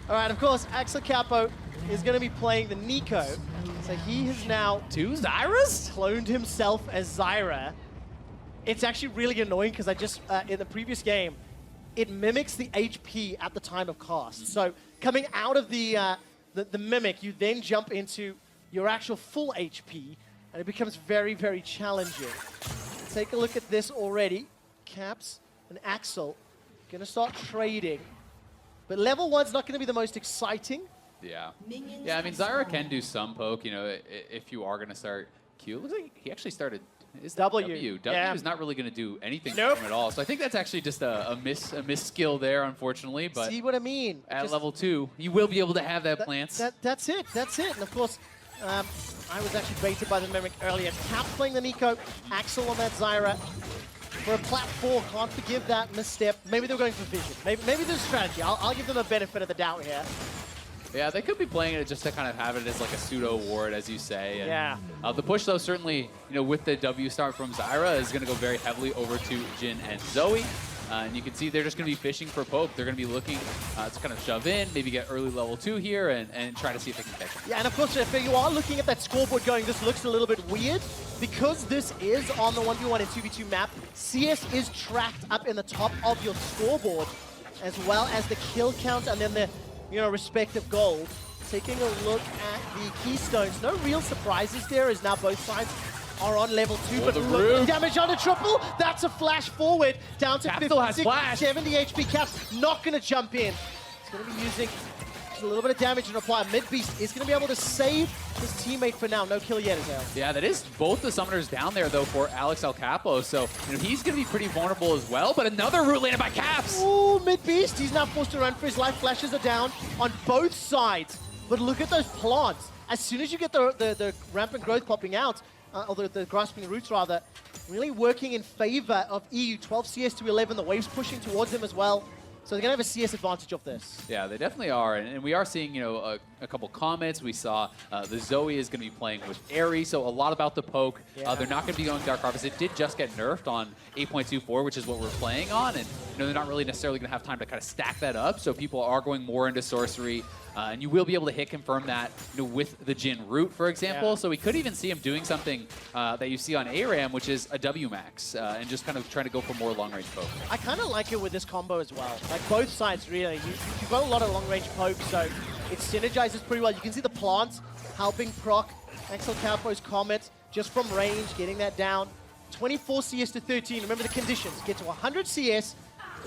All right, of course, Axel Capo is going to be playing the Nico. So he has now... Two Zyras? Cloned himself as Zyra. It's actually really annoying because I just, in the previous game, it mimics the HP at the time of cast. So coming out of the mimic, you then jump into your actual full HP, and it becomes very, very challenging. Take a look at this already. Caps and Axel going to start trading. But level 1's not going to be the most exciting. Yeah. Yeah, I mean, Zyra can do some poke, if you are going to start Q. Looks like he actually started his W. W is not really going to do anything for him at all. So I think that's actually just a miss skill there, unfortunately. But see what I mean? At level 2, you will be able to have that plants. That's it. And of course, I was actually baited by the Mimic earlier. Cap playing the Nico, Axel on that Zyra. For a plat 4, can't forgive that misstep. Maybe they're going for vision. Maybe there's strategy. I'll give them the benefit of the doubt here. Yeah, they could be playing it just to kind of have it as like a pseudo ward, as you say. And, yeah. The push, though, certainly, with the W start from Zyra, is going to go very heavily over to Jhin and Zoe. And you can see they're just going to be fishing for poke. They're going to be looking to kind of shove in, maybe get early level 2 here, and try to see if they can catch him. Yeah, and of course, if you are looking at that scoreboard going, this looks a little bit weird. Because this is on the 1v1 and 2v2 map, CS is tracked up in the top of your scoreboard, as well as the kill count and then the respective gold. Taking a look at the keystones, no real surprises there, as now both sides are on level 2, but the look, root. damage on the triple. That's a flash forward down to Cap still has 56, flash. 70 HP. Cap's not going to jump in. He's going to be using just a little bit of damage and apply. Mid Beast is going to be able to save his teammate for now. No kill yet, Azale. Yeah, that is both the summoners down there, though, for Alex El Capo. So he's going to be pretty vulnerable as well. But another root landed by Caps. Ooh, Mid Beast. He's now forced to run for his life. Flashes are down on both sides. But look at those plants. As soon as you get the rampant growth popping out, or the grasping roots rather, really working in favor of EU. 12 CS to 11. The wave's pushing towards them as well. So they're going to have a CS advantage of this. Yeah, they definitely are. And we are seeing, a couple comments. We saw the Zoe is going to be playing with Aerie, so a lot about the poke. Yeah. They're not going to be going Dark Harvest. It did just get nerfed on 8.24, which is what we're playing on. And they're not really necessarily going to have time to kind of stack that up. So people are going more into sorcery. And you will be able to hit confirm that with the Jhin root, for example. Yeah. So we could even see him doing something that you see on ARAM, which is a W max, and just kind of trying to go for more long-range poke. I kind of like it with this combo as well. Like both sides, really. You've got a lot of long-range poke, so it synergizes pretty well. You can see the plants helping proc Axel Capo's Comet just from range, getting that down. 24 CS to 13. Remember the conditions. Get to 100 CS,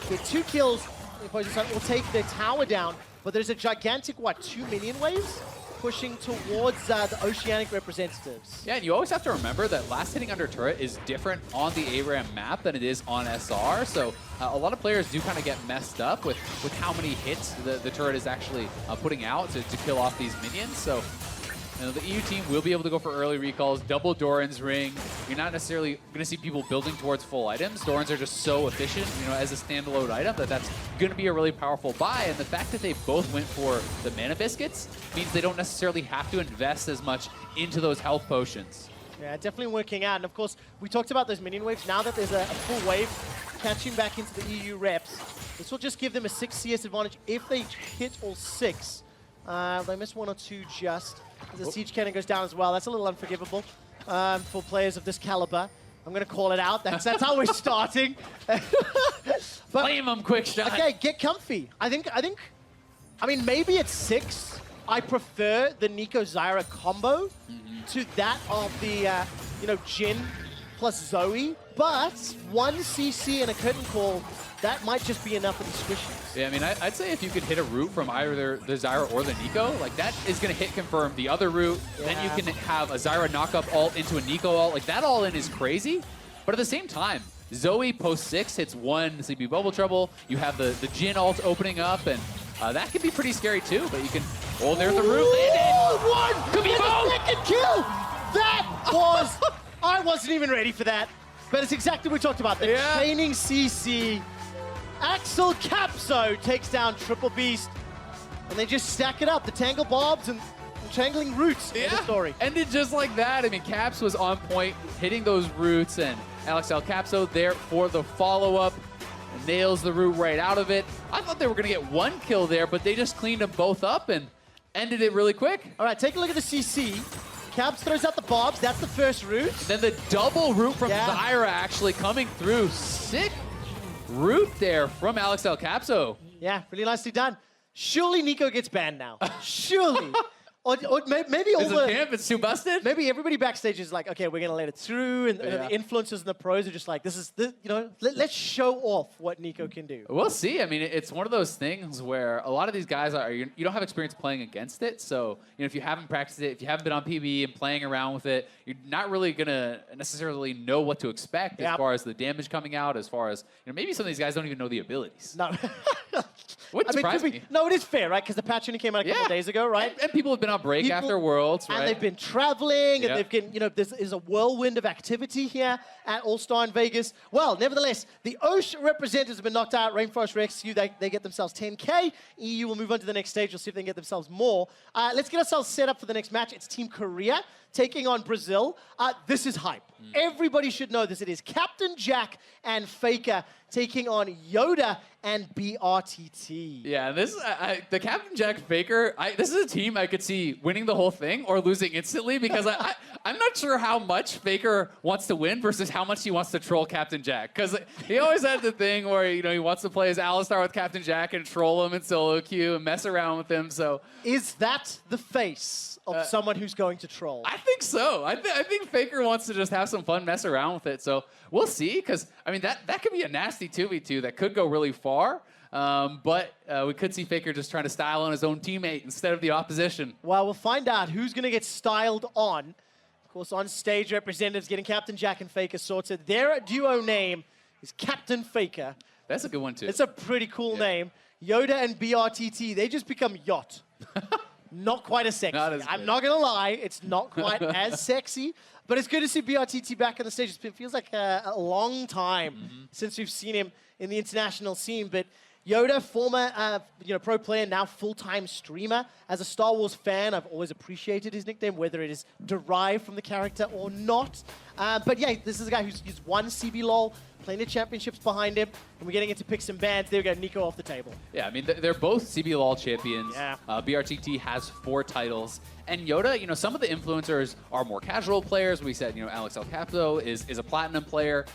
get 2 kills, the opposing side will take their tower down. But there's a gigantic, 2 minion waves pushing towards the Oceanic representatives. Yeah, and you always have to remember that last hitting under turret is different on the ARAM map than it is on SR. So a lot of players do kind of get messed up with how many hits the turret is actually putting out to kill off these minions. So the EU team will be able to go for early recalls, double Doran's ring. You're not necessarily going to see people building towards full items. Dorans are just so efficient, as a standalone item that's going to be a really powerful buy. And the fact that they both went for the mana biscuits means they don't necessarily have to invest as much into those health potions. Yeah, definitely working out. And of course, we talked about those minion waves. Now that there's a full wave catching back into the EU reps, this will just give them a 6 CS advantage if they hit all 6. They miss 1 or 2 just. The siege cannon goes down as well. That's a little unforgivable for players of this caliber. I'm going to call it out. That's how we're starting. Blame them, quick shot. Okay, get comfy. I mean, maybe at 6, I prefer the Nico Zyra combo to that of the, Jhin plus Zoe. But 1 CC and a curtain call, that might just be enough for the squishies. Yeah, I mean, I'd say if you could hit a root from either the Zyra or the Nico, that is going to hit confirm the other root. Yeah. Then you can have a Zyra knock-up ult into a Nico ult. That all-in is crazy. But at the same time, Zoe post 6 hits 1 CP Bubble Trouble. You have the Jhin ult opening up, and that can be pretty scary too. But you can... Oh, there's the root landed! 1! Could be both! Second kill! That was... I wasn't even ready for that. But it's exactly what we talked about. The chaining CC. Axel Capso takes down Triple Beast. And they just stack it up. The Tangle Bobs and Tangling Roots in the story. Ended just like that. I mean, Caps was on point, hitting those roots, and Alex El Capso there for the follow-up. Nails the root right out of it. I thought they were going to get 1 kill there, but they just cleaned them both up and ended it really quick. All right, take a look at the CC. Caps throws out the Bobs. That's the first root. And then the double root from Zyra actually coming through. Sick root there from Alex El Capso. Yeah, really nicely done. Surely Nico gets banned now. Surely. Or maybe all the camp, it's too busted. Maybe everybody backstage is like, okay, we're gonna let it through, and the influencers and the pros are just like, let's show off what Nico can do. We'll see. I mean, it's one of those things where a lot of these guys you don't have experience playing against it. So if you haven't practiced it, if you haven't been on PB and playing around with it, you're not really gonna necessarily know what to expect as far as the damage coming out. As far as maybe some of these guys don't even know the abilities. No. Wouldn't surprise me. No, it is fair, right? Because the patch only came out a couple of days ago, right? And people have been on break after Worlds, right? And they've been traveling, and they've bgot, this is a whirlwind of activity here at All-Star in Vegas. Well, nevertheless, the Osh representatives have been knocked out. Rainforest Rescue, they get themselves 10K. EU will move on to the next stage. We'll see if they can get themselves more. Let's get ourselves set up for the next match. It's Team Korea taking on Brazil. This is hype. Everybody should know this. It is Captain Jack and Faker taking on Yoda and BRTT. Yeah, this the Captain Jack Faker, this is a team I could see winning the whole thing or losing instantly because I'm not sure how much Faker wants to win versus how much he wants to troll Captain Jack. Because he always had the thing where, he wants to play as Alistar with Captain Jack and troll him in solo queue and mess around with him. So is that the face of someone who's going to troll? I think so. I think Faker wants to just have some fun, mess around with it. So we'll see, because I mean that could be a nasty 2v2 that could go really far. But we could see Faker just trying to style on his own teammate instead of the opposition. Well, we'll find out who's going to get styled on. Of course, on stage, representatives getting Captain Jack and Faker sorted. Their duo name is Captain Faker. That's a good one, too. It's a pretty cool name. Yoda and BRTT, they just become Yacht. Not quite as sexy. I'm not going to lie, it's not quite as sexy, but it's good to see BRTT back on the stage. It feels like a long time since we've seen him in the international scene, but Yoda, former pro player, now full-time streamer. As a Star Wars fan, I've always appreciated his nickname, whether it is derived from the character or not. But yeah, this is a guy who's won CBLOL, plenty of championships behind him, and we're getting into picks and bans. There we go, Nico off the table. Yeah, I mean, they're both CBLOL champions. Yeah. BRTT has 4 titles. And Yoda, some of the influencers are more casual players. We said, Alex El Capo is a platinum player.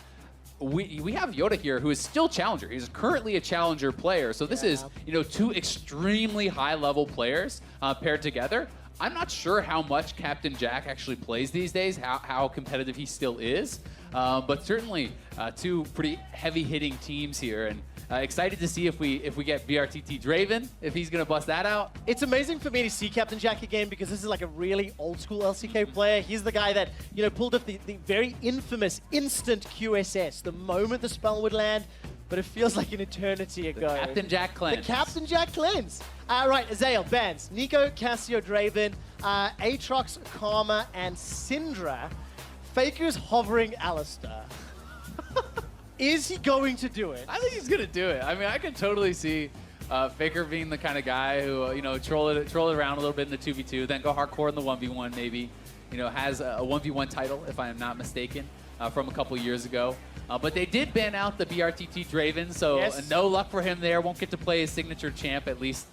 We have Yoda here, who is still challenger. He's currently a challenger player. So this is, 2 extremely high-level players paired together. I'm not sure how much Captain Jack actually plays these days, how competitive he still is. But certainly 2 pretty heavy-hitting teams here. And excited to see if we get BRTT Draven, if he's going to bust that out. It's amazing for me to see Captain Jack again, because this is like a really old-school LCK player. He's the guy that, pulled off the very infamous instant QSS the moment the spell would land, but it feels like an eternity ago. The Captain Jack cleanse. The Captain Jack cleanse. Right, Azael, bans. Nico, Cassio, Draven, Aatrox, Karma, and Syndra. Faker's hovering Alistar. Is he going to do it? I think he's going to do it. I mean, I can totally see Faker being the kind of guy who, troll it around a little bit in the 2v2, then go hardcore in the 1v1 maybe. Has a 1v1 title, if I am not mistaken, from a couple years ago. But they did ban out the BRTT Draven, so no luck for him there. Won't get to play his signature champ, at least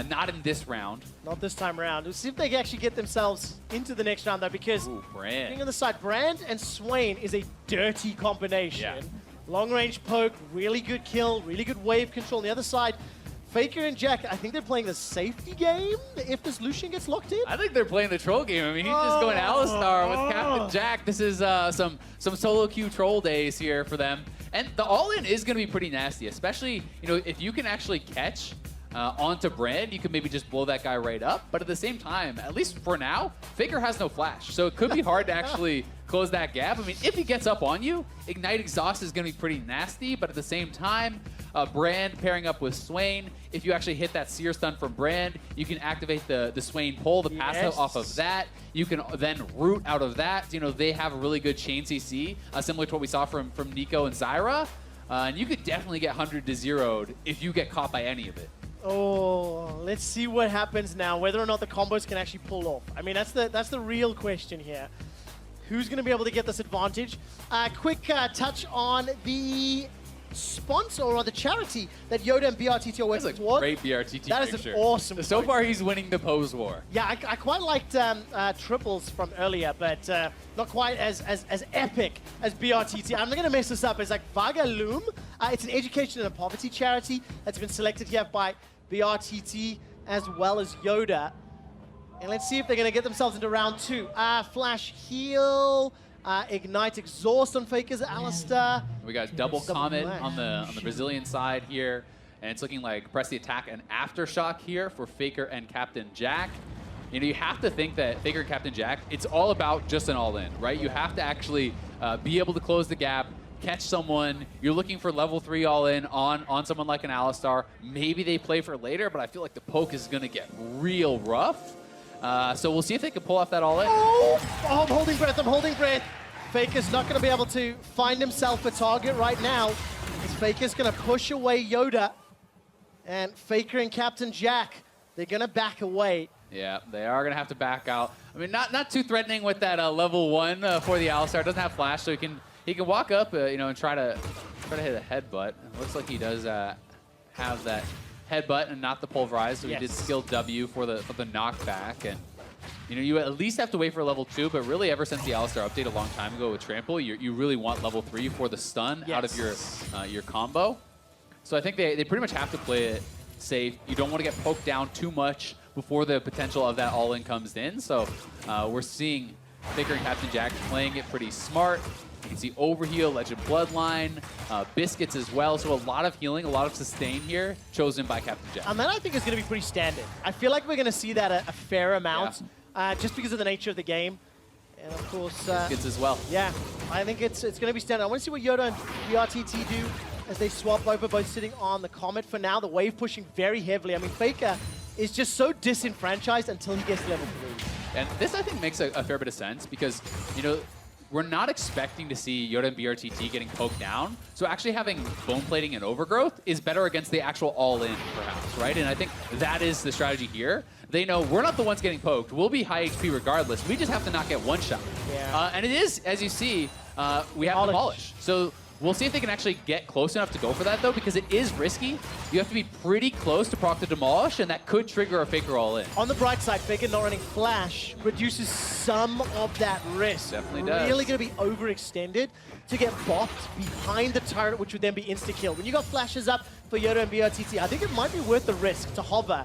not in this round. Not this time around. We'll see if they can actually get themselves into the next round, though, because Brand. being on the side, Brand and Swain is a dirty combination. Yeah. Long-range poke, really good kill, really good wave control. On the other side, Faker and Jack, I think they're playing the safety game if this Lucian gets locked in. I think they're playing the troll game. I mean, he's just going Alistar with Captain Jack. This is some solo queue troll days here for them. And the all-in is going to be pretty nasty, especially, if you can actually catch onto Brand, you can maybe just blow that guy right up. But at the same time, at least for now, Faker has no flash. So it could be hard to actually close that gap. I mean, if he gets up on you, Ignite Exhaust is going to be pretty nasty. But at the same time, Brand pairing up with Swain, if you actually hit that Seer Stun from Brand, you can activate the Swain pull, the passive off of that. You can then root out of that. They have a really good chain CC, similar to what we saw from Nico and Zyra. And you could definitely get 100 to 0'd if you get caught by any of it. Oh, let's see what happens now, whether or not the combos can actually pull off. I mean, that's the real question here. Who's going to be able to get this advantage? Quick touch on the sponsor or the charity that Yoda and BRTT are working towards. Great BRTT That is picture. an awesome So far, he's winning the pose war. Yeah, I quite liked triples from earlier, but not quite as epic as BRTT. I'm not going to mess this up. It's like Vagaloom. It's an education and a poverty charity that's been selected here by BRTT as well as Yoda. And let's see if they're going to get themselves into round 2. Flash heal, Ignite Exhaust on Faker's Alistar. We got double Comet on the Brazilian side here. And it's looking like press the attack and Aftershock here for Faker and Captain Jack. You have to think that Faker and Captain Jack, it's all about just an all-in, right? You have to actually be able to close the gap, catch someone. You're looking for level 3 all-in on someone like an Alistar. Maybe they play for later, but I feel like the poke is going to get real rough. So we'll see if they can pull off that all-in. Oh, I'm holding breath. Faker's not going to be able to find himself a target right now. Faker's going to push away Yoda. And Faker and Captain Jack, they're going to back away. Yeah, they are going to have to back out. I mean, not too threatening with that level 1 for the Alistar. Doesn't have flash, so he can walk up, and try to hit a headbutt. It looks like he does have that headbutt and not the pulverize, so he did skill W for the knockback. And you at least have to wait for level 2, but really ever since the Alistar update a long time ago with Trample, you really want level 3 for the stun out of your combo. So I think they pretty much have to play it safe. You don't want to get poked down too much before the potential of that all-in comes in. So we're seeing Faker and Captain Jack playing it pretty smart. You can see Overheal, Legend Bloodline, Biscuits as well. So a lot of healing, a lot of sustain here, chosen by Captain Jack. And that I think is going to be pretty standard. I feel like we're going to see that a fair amount, just because of the nature of the game. And of course, Biscuits as well. Yeah, I think it's going to be standard. I want to see what Yoda and BRTT do as they swap over, both sitting on the Comet for now. The wave pushing very heavily. I mean, Faker is just so disenfranchised until he gets to level 3. And this, I think, makes a fair bit of sense because, you know, we're not expecting to see Yoda and BRTT getting poked down. So actually having Bone Plating and Overgrowth is better against the actual all-in, perhaps, right? And I think that is the strategy here. They know we're not the ones getting poked. We'll be high HP regardless. We just have to not get one shot. Yeah. And it is, as you see, we have the Polish. So we'll see if they can actually get close enough to go for that, though, because it is risky. You have to be pretty close to proc the Demolish, and that could trigger a Faker all-in. On the bright side, Faker not running Flash reduces some of that risk. Definitely does. Really going to be overextended to get bopped behind the turret, which would then be insta-kill. When you got flashes up for Yoda and BRTT, I think it might be worth the risk to hover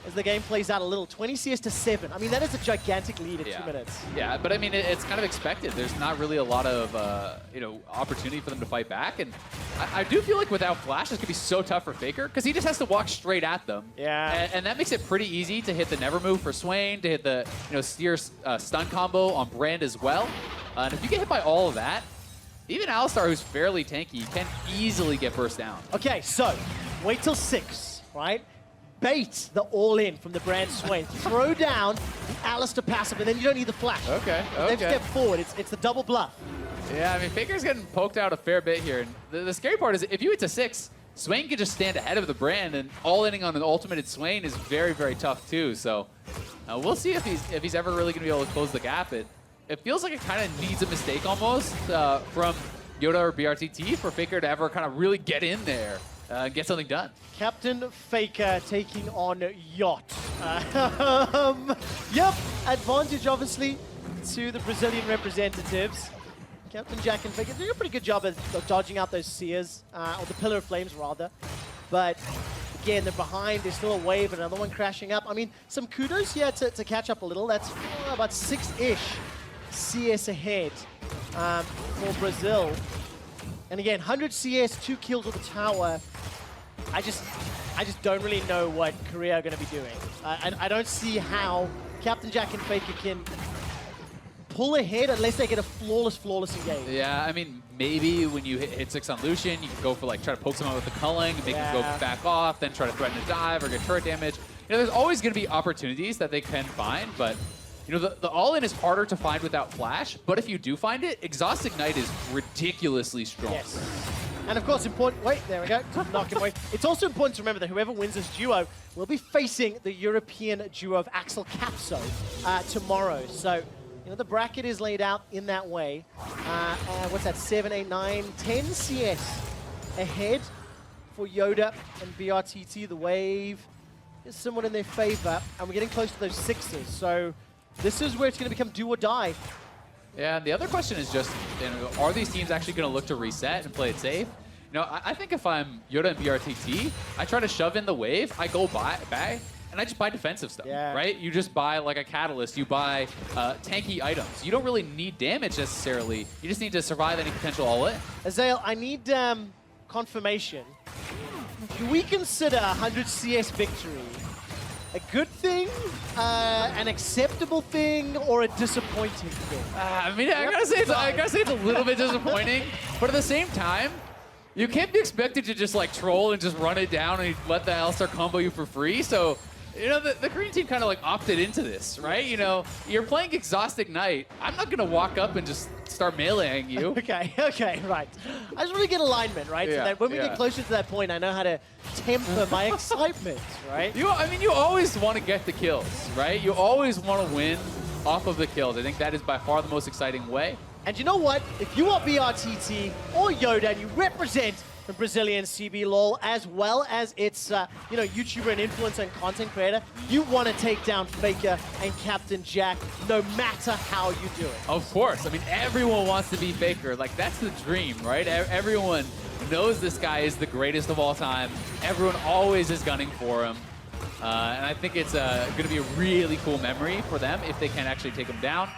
as the game plays out a little. 20 CS to 7. I mean, that is a gigantic lead at 2 minutes. Yeah, but I mean, it's kind of expected. There's not really a lot of, you know, opportunity for them to fight back. And I do feel like without Flash, this could be so tough for Faker because he just has to walk straight at them. Yeah. And that makes it pretty easy to hit the Never Move for Swain, to hit the, you know, Steer stun combo on Brand as well. And if you get hit by all of that, even Alistar, who's fairly tanky, can easily get burst down. Okay, so wait till 6, right? Bait the all-in from the Brand Swain. Throw down the Alistar passive, and then you don't need the flash. Okay, and then step forward. It's the double bluff. Yeah, I mean, Faker's getting poked out a fair bit here. And the scary part is if you hit to 6, Swain can just stand ahead of the Brand, and all-inning on an ultimated Swain is very, very tough too. So we'll see if he's ever really going to be able to close the gap. It feels like it kind of needs a mistake almost from Yoda or BRTT for Faker to ever kind of really get in there and get something done. Captain Faker taking on Yacht. Yep, advantage obviously to the Brazilian representatives. Captain Jack and Faker doing a pretty good job of dodging out those Seers, or the Pillar of Flames rather. But again, they're behind, there's still a wave, another one crashing up. I mean, some kudos here to catch up a little. That's about 6-ish CS ahead for Brazil. And again, 100 CS, 2 kills with the tower. I just don't really know what Korea are going to be doing. I don't see how Captain Jack and Faker can pull ahead unless they get a flawless engage. Yeah, I mean, maybe when you hit 6 on Lucian, you can go for like try to poke someone with the culling, make him go back off, then try to threaten a dive or get turret damage. You know, there's always going to be opportunities that they can find, but you know, the all-in is harder to find without Flash, but if you do find it, Exhaust Ignite is ridiculously strong. Yes. And of course, important, wait, there we go, knock him away. It's also important to remember that whoever wins this duo will be facing the European duo of Axel Capso tomorrow. So, you know, the bracket is laid out in that way. What's that, 7, 8, 9, 10 CS ahead for Yoda and BRTT. The wave is somewhat in their favor, and we're getting close to those 6s. So this is where it's going to become do or die. Yeah, and the other question is just, you know, are these teams actually going to look to reset and play it safe? You know, I think if I'm Yoda and BRTT, I try to shove in the wave, I go back, and I just buy defensive stuff, right? You just buy like a catalyst, you buy tanky items. You don't really need damage necessarily. You just need to survive any potential all-in. Azael, I need confirmation. Do we consider 100 CS victory a good thing, an acceptable thing, or a disappointing thing? I mean, I gotta say it's a little bit disappointing, but at the same time, you can't be expected to just like troll and just run it down and let the Alistar combo you for free. So, you know, the Korean team kind of like opted into this, right? You know, you're playing Exhaust Ignite. I'm not gonna walk up and just start meleeing you. Okay, right. I just want to get alignment, right? So that when we get closer to that point, I know how to temper my excitement, right? I mean, you always want to get the kills, right? You always want to win off of the kills. I think that is by far the most exciting way. And you know what? If you are BRTT or Yoda and you represent the Brazilian CBLOL as well as its you know, YouTuber and influencer and content creator, you want to take down Faker and Captain Jack no matter how you do it. Of course. I mean, everyone wants to be Faker. Like, that's the dream, right? Everyone knows this guy is the greatest of all time. Everyone always is gunning for him. And I think it's going to be a really cool memory for them if they can actually take him down.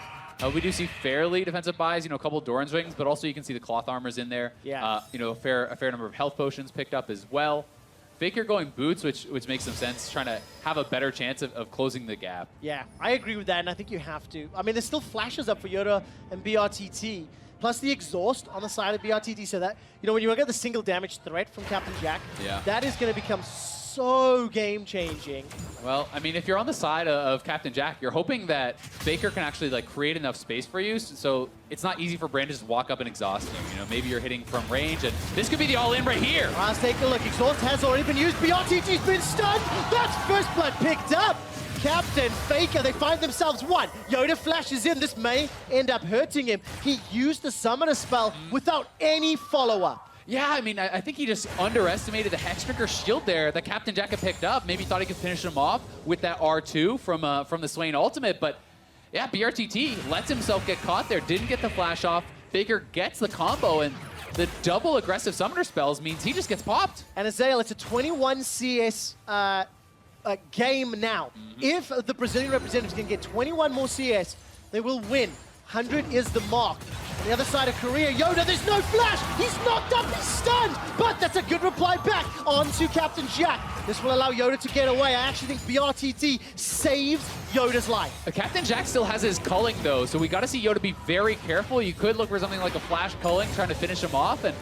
We do see fairly defensive buys, a couple Doran's Rings, but also you can see the cloth armors in there. Yeah. A fair number of health potions picked up as well. Faker going boots, which makes some sense, trying to have a better chance of closing the gap. Yeah, I agree with that, and I think you have to. I mean, there's still flashes up for Yoda and BRTT, plus the exhaust on the side of BRTT, so that, when you get the single damage threat from Captain Jack, that is going to become so game-changing. Well, I mean, if you're on the side of Captain Jack, you're hoping that Faker can actually create enough space for you, so it's not easy for Brand to just walk up and exhaust you. Maybe you're hitting from range, and this could be the all-in right here. Let's take a look. Exhaust has already been used. BRTT's been stunned. That's first blood picked up. Captain Faker, they find themselves one. Yoda flashes in. This may end up hurting him. He used the summoner spell without any follow-up. Yeah, I mean, I think he just underestimated the Hexdrinker shield there that Captain Jack had picked up. Maybe thought he could finish him off with that R2 from the Swain ultimate, but yeah, BRTT lets himself get caught there, didn't get the flash off. Faker gets the combo, and the double aggressive summoner spells means he just gets popped. And Azael, it's a 21 CS game now. If the Brazilian representatives can get 21 more CS, they will win. 100 is the mark. On the other side of Korea, Yoda, there's no flash. He's knocked up, he's stunned. But that's a good reply back onto Captain Jack. This will allow Yoda to get away. I actually think BRTT saves Yoda's life. Captain Jack still has his culling, though, so we got to see Yoda be very careful. You could look for something like a flash culling, trying to finish him off, and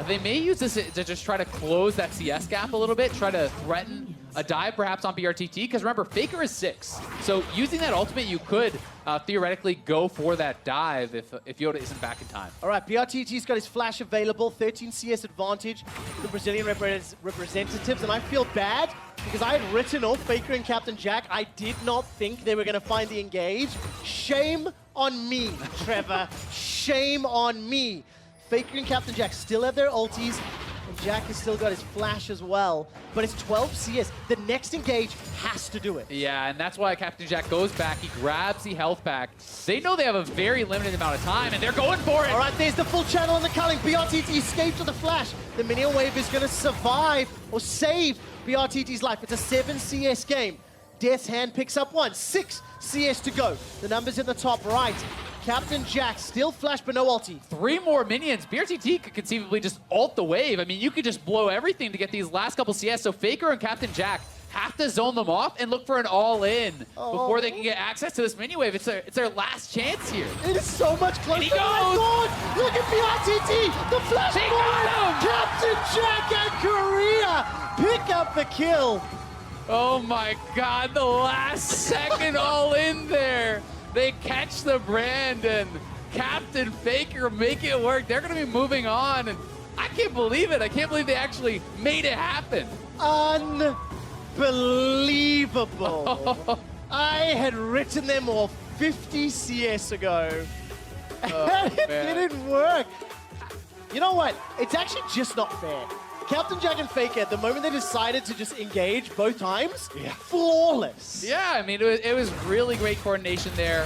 they may use this to just try to close that CS gap a little bit, try to threaten a dive perhaps on BRTT, because remember, Faker is 6. So using that ultimate, you could theoretically go for that dive if Yoda isn't back in time. All right, BRTT's got his flash available, 13 CS advantage for the Brazilian representatives, and I feel bad because I had written off Faker and Captain Jack. I did not think they were going to find the engage. Shame on me, Trevor. Shame on me. Faker and Captain Jack still have their ultis, and Jack has still got his flash as well. But it's 12 CS. The next engage has to do it. Yeah, and that's why Captain Jack goes back. He grabs the health pack. They know they have a very limited amount of time, and they're going for it. All right, there's the full channel on the culling. BRTT escapes with the flash. The minion wave is going to survive or save BRTT's life. It's a 7 CS game. Death's Hand picks up 1. 6 CS to go. The numbers in the top right. Captain Jack still flash, but no ulti. 3 more minions. BRTT could conceivably just ult the wave. I mean, you could just blow everything to get these last couple CS. So Faker and Captain Jack have to zone them off and look for an all-in before they can get access to this mini wave. It's their last chance here. It is so much closer. And he goes! Look at BRTT! The flash forward! Captain Jack and Korea pick up the kill. Oh my God, the last second all-in there. They catch the brand, and Captain Faker make it work. They're going to be moving on, and I can't believe it. I can't believe they actually made it happen. Unbelievable. I had written them off 50 CS ago, and it didn't work. You know what? It's actually just not fair. Captain Jack and Faker, the moment they decided to just engage both times, flawless. Yeah, I mean, it was really great coordination there.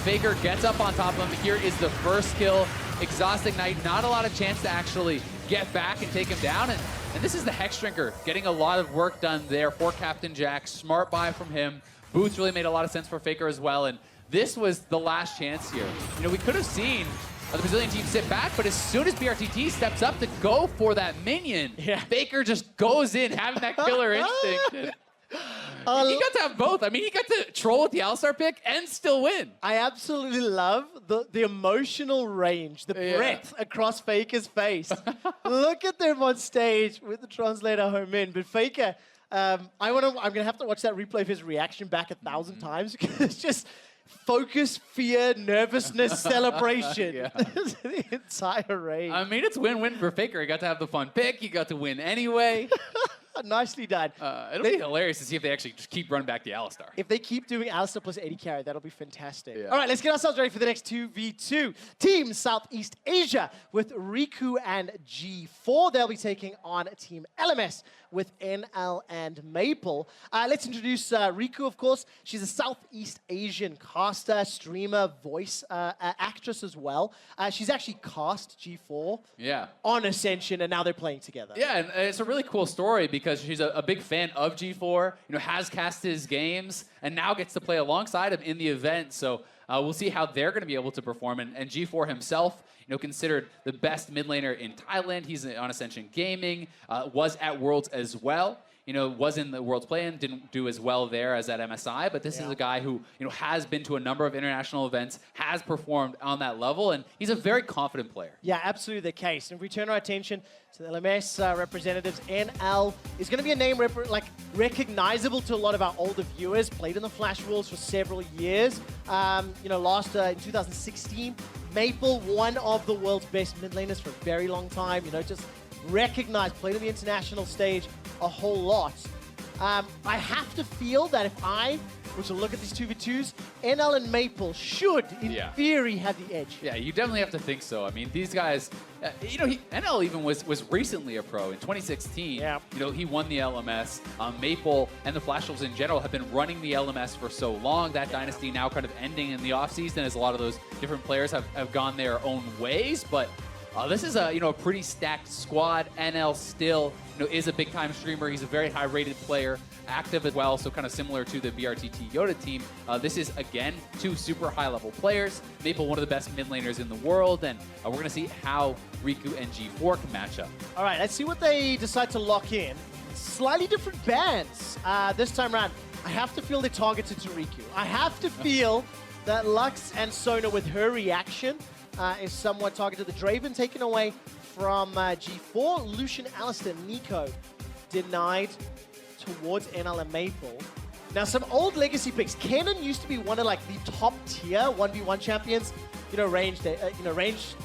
Faker gets up on top of him. Here is the first kill. Exhaust Ignite, not a lot of chance to actually get back and take him down. And this is the Hexdrinker getting a lot of work done there for Captain Jack. Smart buy from him. Boots really made a lot of sense for Faker as well. And this was the last chance here. We could have seen the Brazilian team sit back, but as soon as BRTT steps up to go for that minion, Faker just goes in, having that killer instinct. He got to have both. I mean, he got to troll with the Alistar pick and still win. I absolutely love the emotional range, the breadth across Faker's face. Look at them on stage with the translator home in. But Faker, I'm gonna have to watch that replay of his reaction back 1,000 times because it's just focus, fear, nervousness, celebration. The entire range. I mean, it's win-win for Faker. He got to have the fun pick. He got to win anyway. Nicely done. It'll be hilarious to see if they actually just keep running back the Alistar. If they keep doing Alistar plus 80 carry, that'll be fantastic. All right, let's get ourselves ready for the next 2v2. Team Southeast Asia with Riku and G4. They'll be taking on Team LMS with NL and Maple. Let's introduce Riku, of course. She's a Southeast Asian caster, streamer, voice actress as well. She's actually cast G4 on Ascension, and now they're playing together. Yeah, and it's a really cool story because she's a big fan of G4, has cast his games, and now gets to play alongside him in the event. So We'll see how they're going to be able to perform. And G4 himself, considered the best mid laner in Thailand. He's on Ascension Gaming, was at Worlds as well. Was in the Worlds play-in, didn't do as well there as at MSI, but this is a guy who, has been to a number of international events, has performed on that level, and he's a very confident player. Yeah, absolutely the case. And if we turn our attention to the LMS representatives, NL is going to be a name recognizable to a lot of our older viewers, played in the Flash Rules for several years. Last in 2016, Maple, one of the world's best mid laners for a very long time, just recognized, played on the international stage a whole lot. I have to feel that if I were to look at these 2v2s, NL and Maple should, in theory, have the edge. Yeah, you definitely have to think so. I mean, these guys, NL even was recently a pro in 2016. Yeah. He won the LMS. Maple and the Flash Wolves in general have been running the LMS for so long. That dynasty now kind of ending in the offseason as a lot of those different players have gone their own ways. But this is a pretty stacked squad. NL still is a big time streamer. He's a very high rated player, active as well, so kind of similar to the BRTT Yoda team. This is again 2 super high level players. Maple, one of the best mid laners in the world, and we're gonna see how Riku and G4 can match up. All right, let's see what they decide to lock in. Slightly different bans this time around. I have to feel they targeted to Riku. I have to feel that Lux and Sona with her reaction is somewhat targeted. The Draven taken away from G4. Lucian, Alistair, Nico denied towards NL and Maple. Now, some old legacy picks. Kennen used to be one of the top tier 1v1 champions. Ranged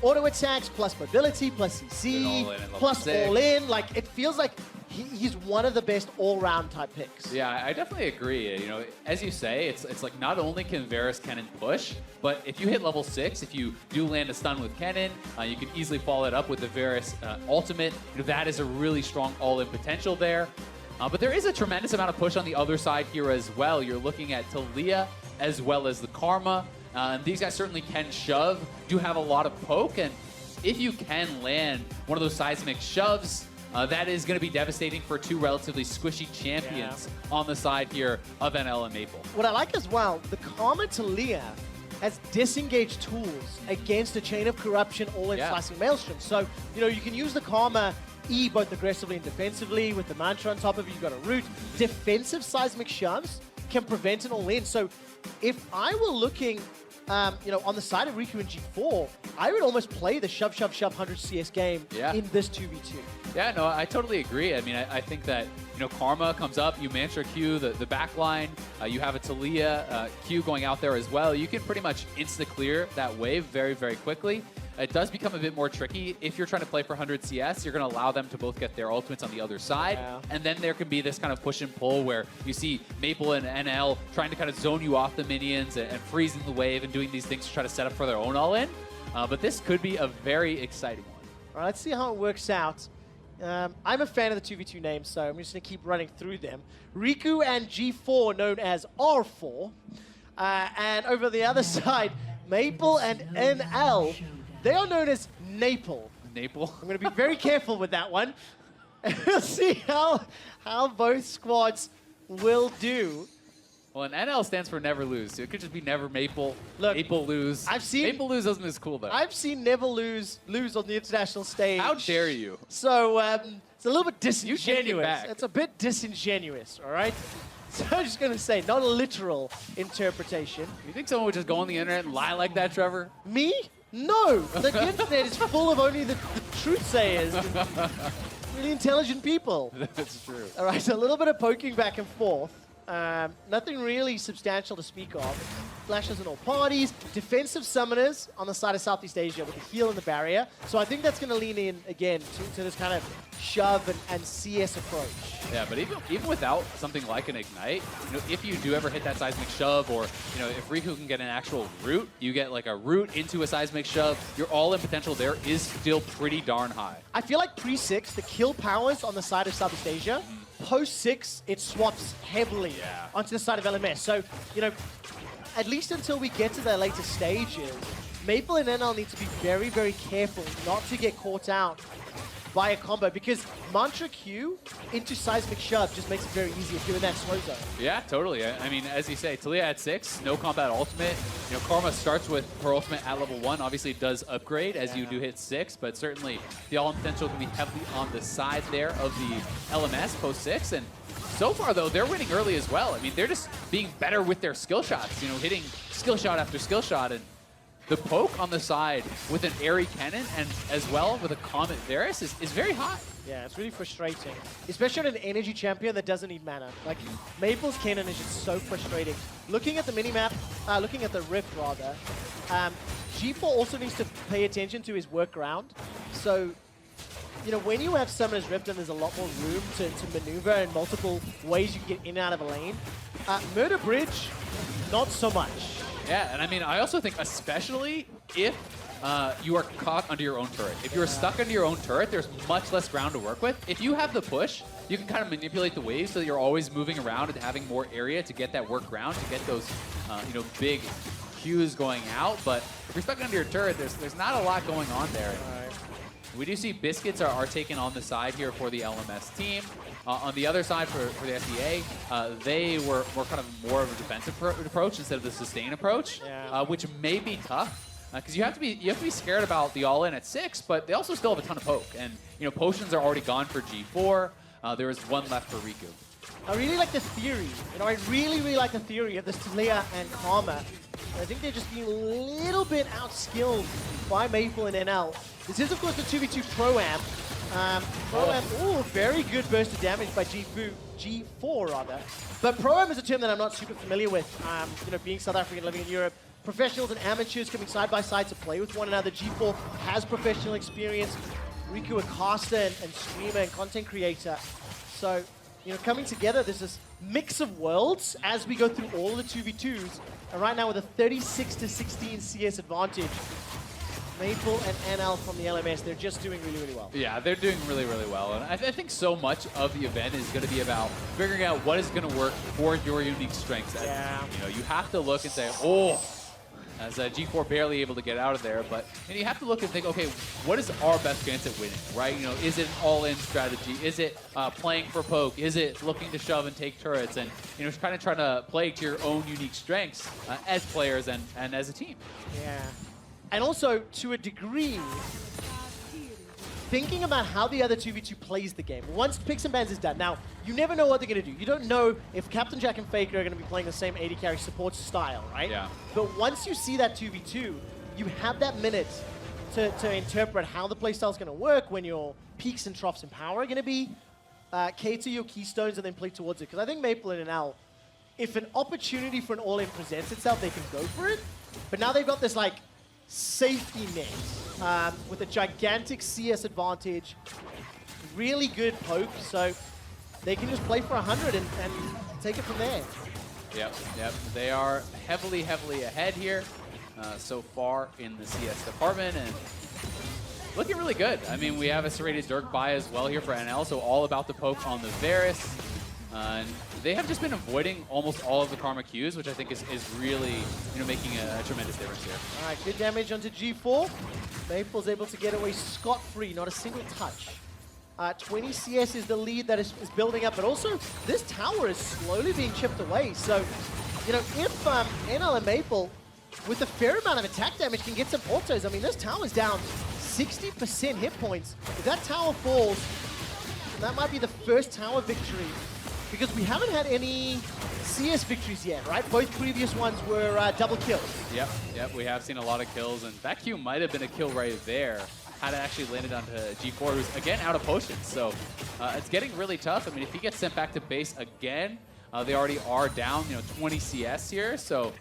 auto attacks plus mobility plus CC plus all in. It feels like he's one of the best all-round type picks. Yeah, I definitely agree. As you say, it's like not only can Varus Kennen push, but if you hit level 6, if you do land a stun with Kennen, you can easily follow it up with the Varus ultimate. That is a really strong all-in potential there. But there is a tremendous amount of push on the other side here as well. You're looking at Talia as well as the Karma. And these guys certainly can shove, do have a lot of poke, and if you can land one of those seismic shoves, that is going to be devastating for 2 relatively squishy champions on the side here of NL and Maple. What I like as well, the Karma Talia has disengaged tools against a Chain of Corruption all-in slicing Maelstrom. So, you can use the Karma E both aggressively and defensively with the Mantra on top of you. You've got a root. Defensive seismic shoves can prevent an all-in. So if I were looking on the side of Riku and G4, I would almost play the shove 100 CS game in this 2v2. Yeah, no, I totally agree. I mean, I think that, Karma comes up, you Mantra Q, the back line, you have a Talia Q going out there as well. You can pretty much insta-clear that wave very, very quickly. It does become a bit more tricky. If you're trying to play for 100 CS, you're going to allow them to both get their ultimates on the other side. And then there can be this kind of push and pull where you see Maple and NL trying to kind of zone you off the minions and freezing the wave and doing these things to try to set up for their own all-in. But this could be a very exciting one. All right, let's see how it works out. I'm a fan of the 2v2 names, so I'm just going to keep running through them. Riku and G4, known as R4. And over the other side, Maple and NL. They are known as Naple. Naple? I'm going to be very careful with that one. We'll see how both squads will do. Well, and NL stands for never lose. So it could just be never Maple, Maple lose. Maple lose isn't as cool, though. I've seen never lose on the international stage. How dare you? So it's a little bit disingenuous. You take it back. It's a bit disingenuous, all right? So I'm just going to say, not a literal interpretation. You think someone would just go on the internet and lie like that, Trevor? Me? No. The internet is full of only the truth sayers. Really intelligent people. That's true. All right, so a little bit of poking back and forth. Nothing really substantial to speak of. Flashes in all parties. Defensive summoners on the side of Southeast Asia with the heal and the barrier. So I think that's going to lean in again to this kind of shove and CS approach. Yeah, but even without something like an Ignite, if you do ever hit that seismic shove, or if Riku can get an actual root, you get like a root into a seismic shove, your all-in potential there is still pretty darn high. I feel like pre-6, the kill powers on the side of Southeast Asia, post-6, it swaps heavily onto the side of LMS. So, at least until we get to their later stages, Maple and NL need to be very, very careful not to get caught out by a combo, because Mantra Q into Seismic Shove just makes it very easy of doing that slow zone. Yeah, totally. I mean, as you say, Talia at 6, no combat ultimate. You know, Karma starts with her ultimate at level 1. Obviously, it does upgrade as you do hit 6, but certainly the all-in potential can be heavily on the side there of the LMS post 6. And so far, though, they're winning early as well. I mean, they're just being better with their skill shots, you know, hitting skill shot after skill shot. And the poke on the side with an airy cannon and as well with a Comet Varus is very hot. Yeah, it's really frustrating. Especially on an energy champion that doesn't need mana. Like, Maple's cannon is just so frustrating. Looking at the minimap, looking at the Rift rather, G4 also needs to pay attention to his workaround. So, you know, when you have Summoner's Rift and there's a lot more room to maneuver and multiple ways you can get in and out of a lane, Murder Bridge, not so much. Yeah, and I mean, I also think especially if you are caught under your own turret. If you're stuck under your own turret, there's much less ground to work with. If you have the push, you can kind of manipulate the waves so that you're always moving around and having more area to get that work ground, to get those, you know, big Qs going out. But if you're stuck under your turret, there's not a lot going on there. We do see Biscuits are taken on the side here for the LMS team. On the other side for the SEA, they were kind of more of a defensive approach instead of the sustain approach, which may be tough. Because you have to be scared about the all-in at 6, but they also still have a ton of poke. And, you know, potions are already gone for G4. There is one left for Riku. I really like the theory. You know, I really like the theory of this Talia and Karma. I think they're just being a little bit outskilled by Maple and NL. This is, of course, the 2v2 Pro-Am. Pro-Am, very good burst of damage by G4 rather. But Pro-Am is a term that I'm not super familiar with. You know, being South African, living in Europe, professionals and amateurs coming side by side to play with one another. G4 has professional experience. Riku, a caster and streamer and content creator. So, you know, coming together, there's this mix of worlds as we go through all the 2v2s. And right now with a 36-16 CS advantage, Maple and NL from the LMS, they're just doing really well. Yeah, they're doing really well. And I think so much of the event is going to be about figuring out what is going to work for your unique strengths. Yeah. You know, you have to look and say, oh, as G4 barely able to get out of there. But you have to look and think, okay, what is our best chance at winning, right? You know, is it an all-in strategy? Is it playing for poke? Is it looking to shove and take turrets? And, you know, kind of trying to play to your own unique strengths as players and as a team. Yeah. And also, to a degree, thinking about how the other 2v2 plays the game. Once Picks and Bans is done, now, you never know what they're going to do. You don't know if Captain Jack and Faker are going to be playing the same AD carry support style, right? Yeah. But once you see that 2v2, you have that minute to interpret how the playstyle is going to work, when your peaks and troughs in power are going to be, cater your keystones and then play towards it. Because I think Maple and NL, if an opportunity for an all-in presents itself, they can go for it. But now they've got this, like, safety net with a gigantic CS advantage, really good poke, so they can just play for 100 and take it from there. Yep. They are heavily ahead here so far in the CS department, and looking really good. I mean, we have a serrated Dirk buy as well here for NL, so all about the poke on the Varus. And they have just been avoiding almost all of the Karma Qs, which I think is really, you know, making a tremendous difference here. All right, good damage onto G4. Maple's able to get away scot-free, not a single touch. 20 CS is the lead that is building up, but also this tower is slowly being chipped away. So, you know, if NL and Maple, with a fair amount of attack damage, can get some autos, I mean, this tower's down 60% hit points. If that tower falls, that might be the first tower victory, because we haven't had any CS victories yet, right? Both previous ones were double kills. Yep, we have seen a lot of kills, and that Q might have been a kill right there had it actually landed onto G4, who's, again, out of potions. So it's getting really tough. I mean, if he gets sent back to base again, they already are down, you know, 20 CS here, so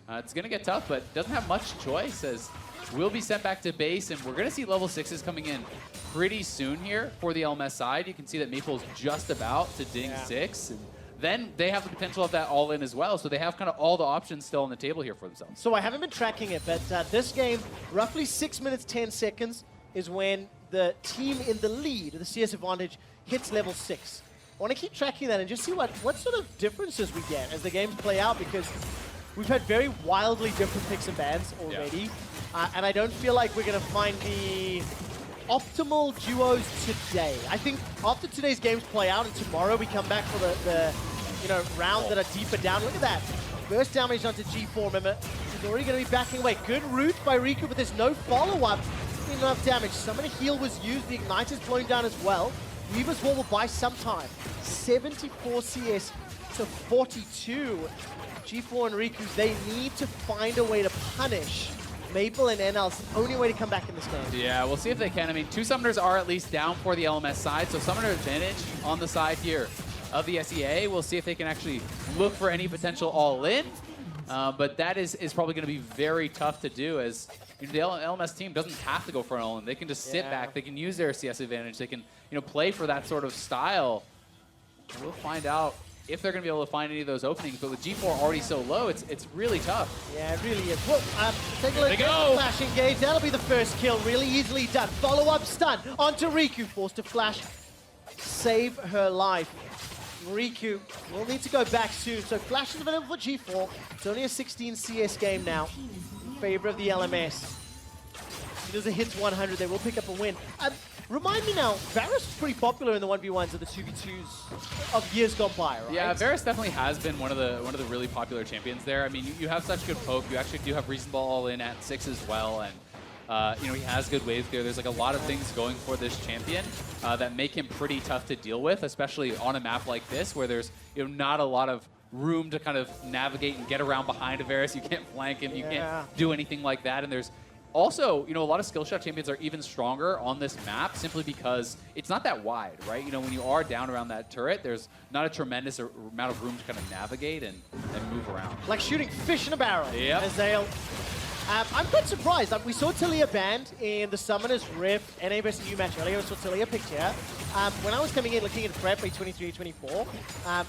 it's going to get tough, but doesn't have much choice, as will be sent back to base, and we're going to see level 6s coming in pretty soon here for the LMS side. You can see that Maple's just about to ding 6, and then they have the potential of that all-in as well, so they have kind of all the options still on the table here for themselves. So I haven't been tracking it, but this game, roughly 6 minutes, 10 seconds is when the team in the lead, the CS advantage, hits level 6. I want to keep tracking that and just see what sort of differences we get as the games play out, because we've had very wildly different picks and bans already. And I don't feel like we're going to find the optimal duos today. I think after today's games play out and tomorrow we come back for the rounds that are deeper down. Look at that. Burst damage onto G4, remember? He's already going to be backing away. Good route by Riku, but there's no follow-up. Enough damage. Summon Heal was used. The Igniter's blowing down as well. Weaver's Wall will buy some time. 74 CS to 42. G4 and Riku, they need to find a way to punish Maple and NL. It's the only way to come back in this game. Yeah, we'll see if they can. I mean, 2 summoners are at least down for the LMS side, so summoner advantage on the side here of the SEA. We'll see if they can actually look for any potential all-in, but that is probably going to be very tough to do, as the LMS team doesn't have to go for an all-in. They can just sit back. They can use their CS advantage. They can play for that sort of style. We'll find out if they're going to be able to find any of those openings, but with G4 already so low, it's really tough. Yeah, it really is. Well, take a look at the flash engage. That'll be the first kill. Really easily done. Follow-up stun onto Riku. Forced to flash. Save her life. Riku will need to go back soon. So flash is available for G4. It's only a 16 CS game now in favor of the LMS. As soon as it hits 100, they will pick up a win. Remind me now, Varus was pretty popular in the 1v1s of the 2v2s of years gone by, right? Yeah, Varus definitely has been one of the really popular champions there. I mean, you have such good poke. You actually do have reasonable all-in at 6 as well, and he has good wave clear. There's like a lot of things going for this champion that make him pretty tough to deal with, especially on a map like this where there's not a lot of room to kind of navigate and get around behind a Varus. You can't flank him. You can't do anything like that, and there's also, a lot of skill shot champions are even stronger on this map simply because it's not that wide, right? When you are down around that turret, there's not a tremendous amount of room to kind of navigate and move around. Like shooting fish in a barrel. Yep. Azale. I'm quite surprised. We saw Talia banned in the Summoners Rift NA vs EU match earlier. I saw Talia picked here. When I was coming in looking at prep A23-24,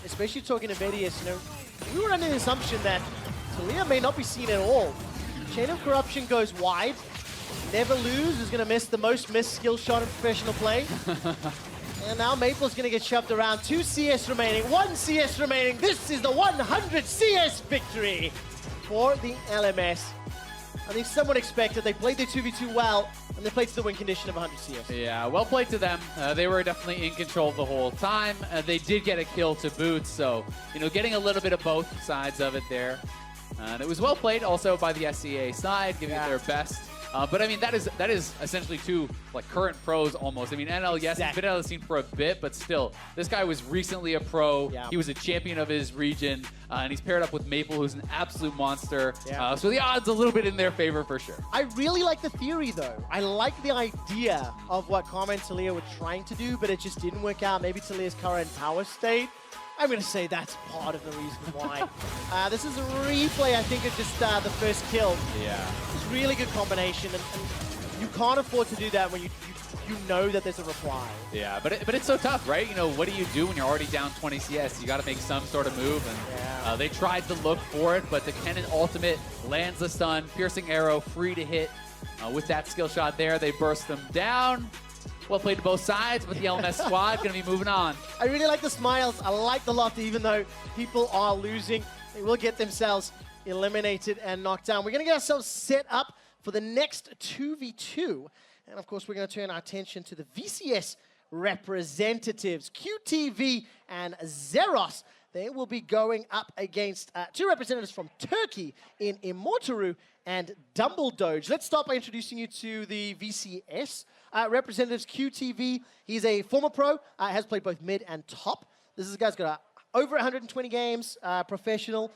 especially talking to Vedius, we were under the assumption that Talia may not be seen at all. Chain of Corruption goes wide. Never Lose is going to miss the most missed skill shot in professional play. And now Maple's going to get shoved around. 2 CS remaining, 1 CS remaining. This is the 100 CS victory for the LMS. I think someone expected. They played their 2v2 well, and they played to the win condition of 100 CS. Yeah, well played to them. They were definitely in control the whole time. They did get a kill to boot, so, getting a little bit of both sides of it there. And it was well played also by the SCA side, giving it their best. But I mean, that is essentially 2 current pros almost. I mean, NL, yes, he's been out of the scene for a bit, but still, this guy was recently a pro. Yeah. He was a champion of his region, and he's paired up with Maple, who's an absolute monster. Yeah. So the odds a little bit in their favor for sure. I really like the theory, though. I like the idea of what Karma and Talia were trying to do, but it just didn't work out. Maybe Talia's current power state. I'm going to say that's part of the reason why. This is a replay, I think, of just the first kill. Yeah. It's a really good combination, and you can't afford to do that when you know that there's a reply. Yeah, but it's so tough, right? What do you do when you're already down 20 CS? You got to make some sort of move, and they tried to look for it, but the Kennen ultimate lands the stun, piercing arrow, free to hit. With that skill shot there, they burst them down. Well played to both sides, but the LMS squad going to be moving on. I really like the smiles. I like the laughter, even though people are losing. They will get themselves eliminated and knocked down. We're going to get ourselves set up for the next 2v2. And of course, we're going to turn our attention to the VCS representatives, QTV and Zeros. They will be going up against 2 representatives from Turkey in Immortaru and Dumbledoge. Let's start by introducing you to the VCS representatives. QTV, he's a former pro, has played both mid and top. This is a guy's got over 120 games, professional,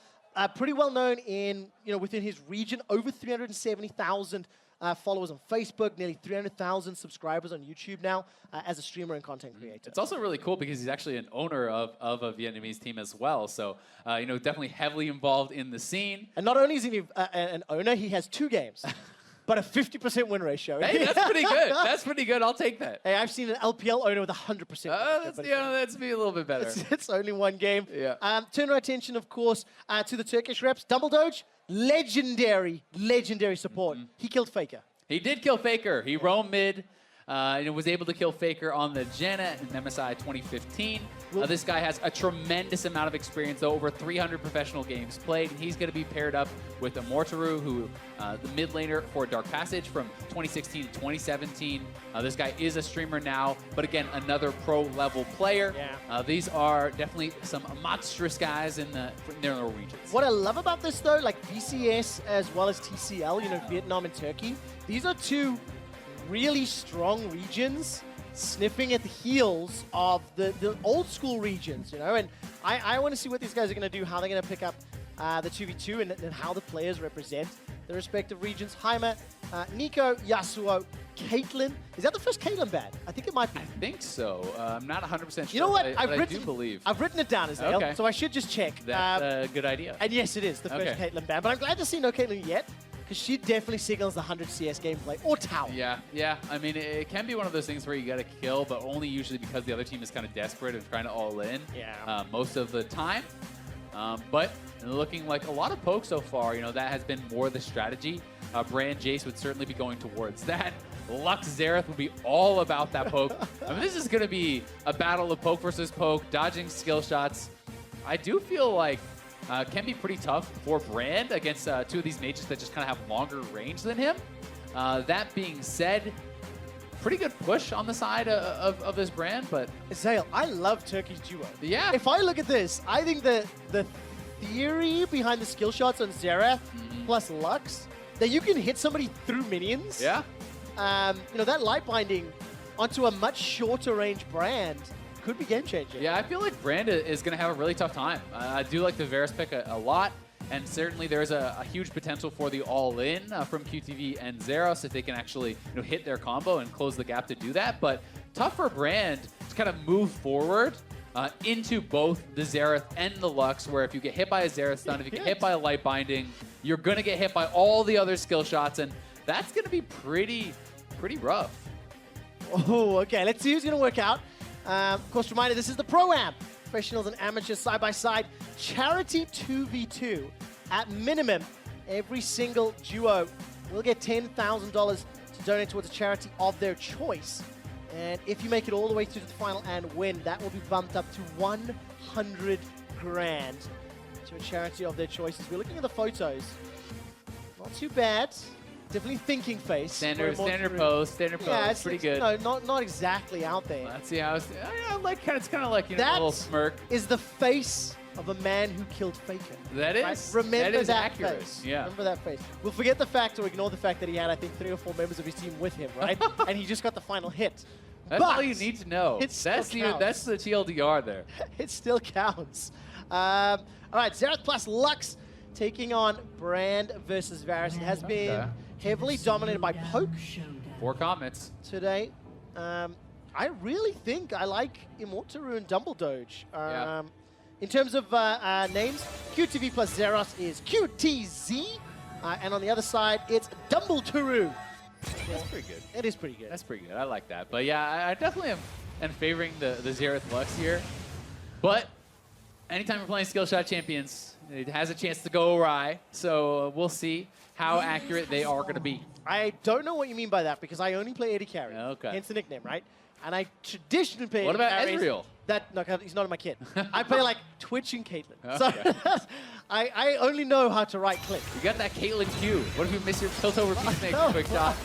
pretty well known in within his region. Over 370,000 followers on Facebook, nearly 300,000 subscribers on YouTube now as a streamer and content creator. It's also really cool because he's actually an owner of a Vietnamese team as well. So, definitely heavily involved in the scene. And not only is he an owner, he has 2 games. But a 50% win ratio. Hey, that's pretty good. That's pretty good. I'll take that. Hey, I've seen an LPL owner with 100%. That's be a little bit better. It's only 1 game. Yeah. Turn our attention, of course, to the Turkish reps. Dumbledoge, legendary support. He killed Faker. He did kill Faker. He roamed mid. Was able to kill Faker on the Janna in MSI 2015. This guy has a tremendous amount of experience, though, over 300 professional games played. And he's going to be paired up with Immortaru, who the mid laner for Dark Passage from 2016 to 2017. This guy is a streamer now, but again, another pro-level player. Yeah. These are definitely some monstrous guys in their regions. What I love about this, though, like VCS as well as TCL, Vietnam and Turkey, these are two really strong regions sniffing at the heels of the old school regions, and I want to see what these guys are going to do, how they're going to pick up the 2v2 and how the players represent the respective regions. Jaime, Nico, Yasuo, Caitlyn. Is that the first Caitlyn ban? I think it might be. I think so. I'm not 100% sure. You know what? I do believe. I've written it down as well, Okay. so I should just check. That's a good idea. And yes, it is the first Caitlyn ban, but I'm glad to see no Caitlyn yet, because she definitely signals the 100 CS gameplay, or tower. Yeah. I mean, it can be one of those things where you got to kill, but only usually because the other team is kind of desperate and trying to all in most of the time. But looking like a lot of poke so far, that has been more the strategy. Brand Jace would certainly be going towards that. Lux Xerath would be all about that poke. I mean, this is going to be a battle of poke versus poke, dodging skill shots. I do feel like can be pretty tough for Brand against two of these mages that just kind of have longer range than him. That being said, pretty good push on the side of this Brand, but... Zale, I love Turkey's duo. Yeah. If I look at this, I think the theory behind the skill shots on Xerath plus Lux, that you can hit somebody through minions. Yeah. That light binding onto a much shorter range Brand could be game changing. Yeah, I feel like Brand is going to have a really tough time. I do like the Varus pick a lot, and certainly there's a huge potential for the all-in from QTV and Zeros if they can actually hit their combo and close the gap to do that. But tough for Brand to kind of move forward into both the Xerath and the Lux, where if you get hit by a Xerath stun, if you get hit by a light binding, you're going to get hit by all the other skill shots, and that's going to be pretty rough. Oh, okay. Let's see who's going to work out. Of course, reminder, this is the Pro-Am. Professionals and amateurs side-by-side. Charity 2v2. At minimum, every single duo will get $10,000 to donate towards a charity of their choice. And if you make it all the way through to the final and win, that will be bumped up to 100 grand to a charity of their choices. We're looking at the photos. Not too bad. Definitely thinking face. Standard pose, pretty good. No, not exactly out there. Let's see how it's kind of like a little smirk. Is the face of a man who killed Faker. That is. Right? Remember that accurate. face. Yeah. Remember that face. We'll forget the fact or ignore the fact that he had, I think, 3 or 4 members of his team with him, right? And he just got the final hit. That's all you need to know. That's the TLDR there. It still counts. All right, Xerath plus Lux taking on Brand versus Varus. It has been heavily dominated by poke. 4 comments today. I really think I like Immortaru and Dumbledoge. In terms of names, QTV plus Zeros is QTZ. And on the other side, it's Dumbledoge. That's pretty good. It is pretty good. That's pretty good. I like that. But yeah, I definitely am favoring the Xerath Lux here. But anytime you're playing skill shot champions, it has a chance to go awry. So we'll see how accurate they are going to be. I don't know what you mean by that because I only play AD carry. Okay. Hence the nickname, right? And I traditionally play What AD about carries. Ezreal? No, he's not in my kit. I play like Twitch and Caitlyn. Okay. So I only know how to right click. You got that Caitlyn Q. What if you miss your tilt over peacemaker quick shot?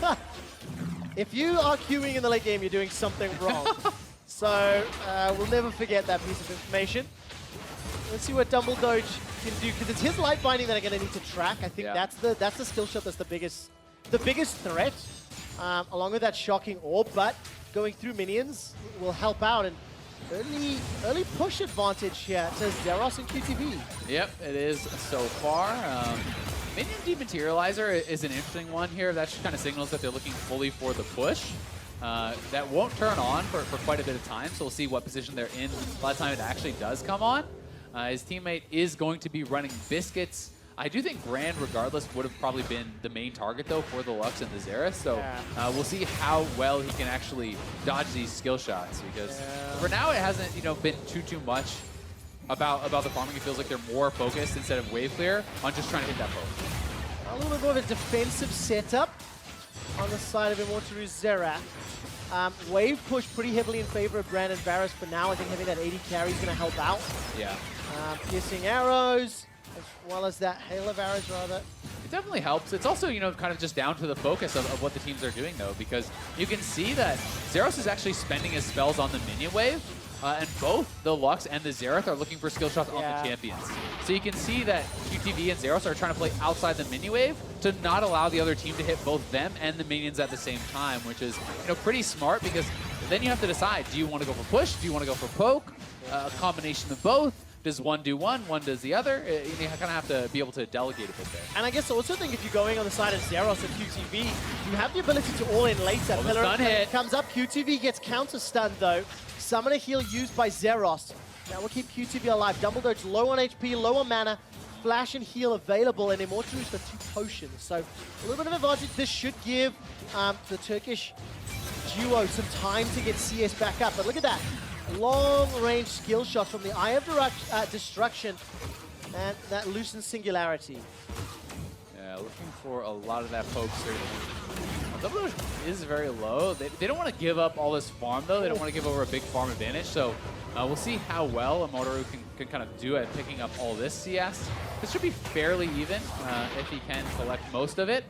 If you are queuing in the late game, you're doing something wrong. So we'll never forget that piece of information. Let's see what Dumbledoge can do, because it's his light binding that I'm going to need to track. I think that's the skill shot that's the biggest threat, along with that shocking orb. But going through minions will help out, and early push advantage here to Zeros and QTV. Yep, it is so far. Minion Dematerializer is an interesting one here. That just kind of signals that they're looking fully for the push. That won't turn on for quite a bit of time, so we'll see what position they're in by the time it actually does come on. His teammate is going to be running Biscuits. I do think Brand, regardless, would have probably been the main target, though, for the Lux and the Xerath. So we'll see how well he can actually dodge these skill shots, because for now it hasn't been too much about the farming. It feels like they're more focused, instead of wave clear, on just trying to hit that poke. A little bit more of a defensive setup on the side of Immortaru Xerath. Wave push pretty heavily in favor of Brand and Varus for now. I think having that 80 carry is going to help out. Yeah. Piercing arrows, as well as that hail of arrows, rather. It definitely helps. It's also, you know, kind of just down to the focus of what the teams are doing, though, because you can see that Zeros is actually spending his spells on the minion wave, and both the Lux and the Xerath are looking for skill shots on the champions. So you can see that QTV and Zeros are trying to play outside the minion wave to not allow the other team to hit both them and the minions at the same time, which is, you know, pretty smart, because then you have to decide, do you want to go for push, do you want to go for poke, a combination of both? Does one do one does the other? You kind of have to be able to delegate a bit there. And I guess I also think if you're going on the side of Zeros or QTV, you have the ability to all in later. Oh, the stun hit. Comes up, QTV gets counter-stunned though. Summoner heal used by Zeros. That will keep QTV alive. Double Dodge low on HP, low on mana. Flash and heal available, and Immortal's for 2 potions. So a little bit of advantage. This should give the Turkish duo some time to get CS back up. But look at that. Long-range skill shots from the Eye of Destruction and that Loosened Singularity. Yeah, looking for a lot of that poke, certainly. Double Dodge is very low. They don't want to give up all this farm, though. They don't want to give over a big farm advantage. So we'll see how well Immortal can kind of do at picking up all this CS. This should be fairly even if he can collect most of it.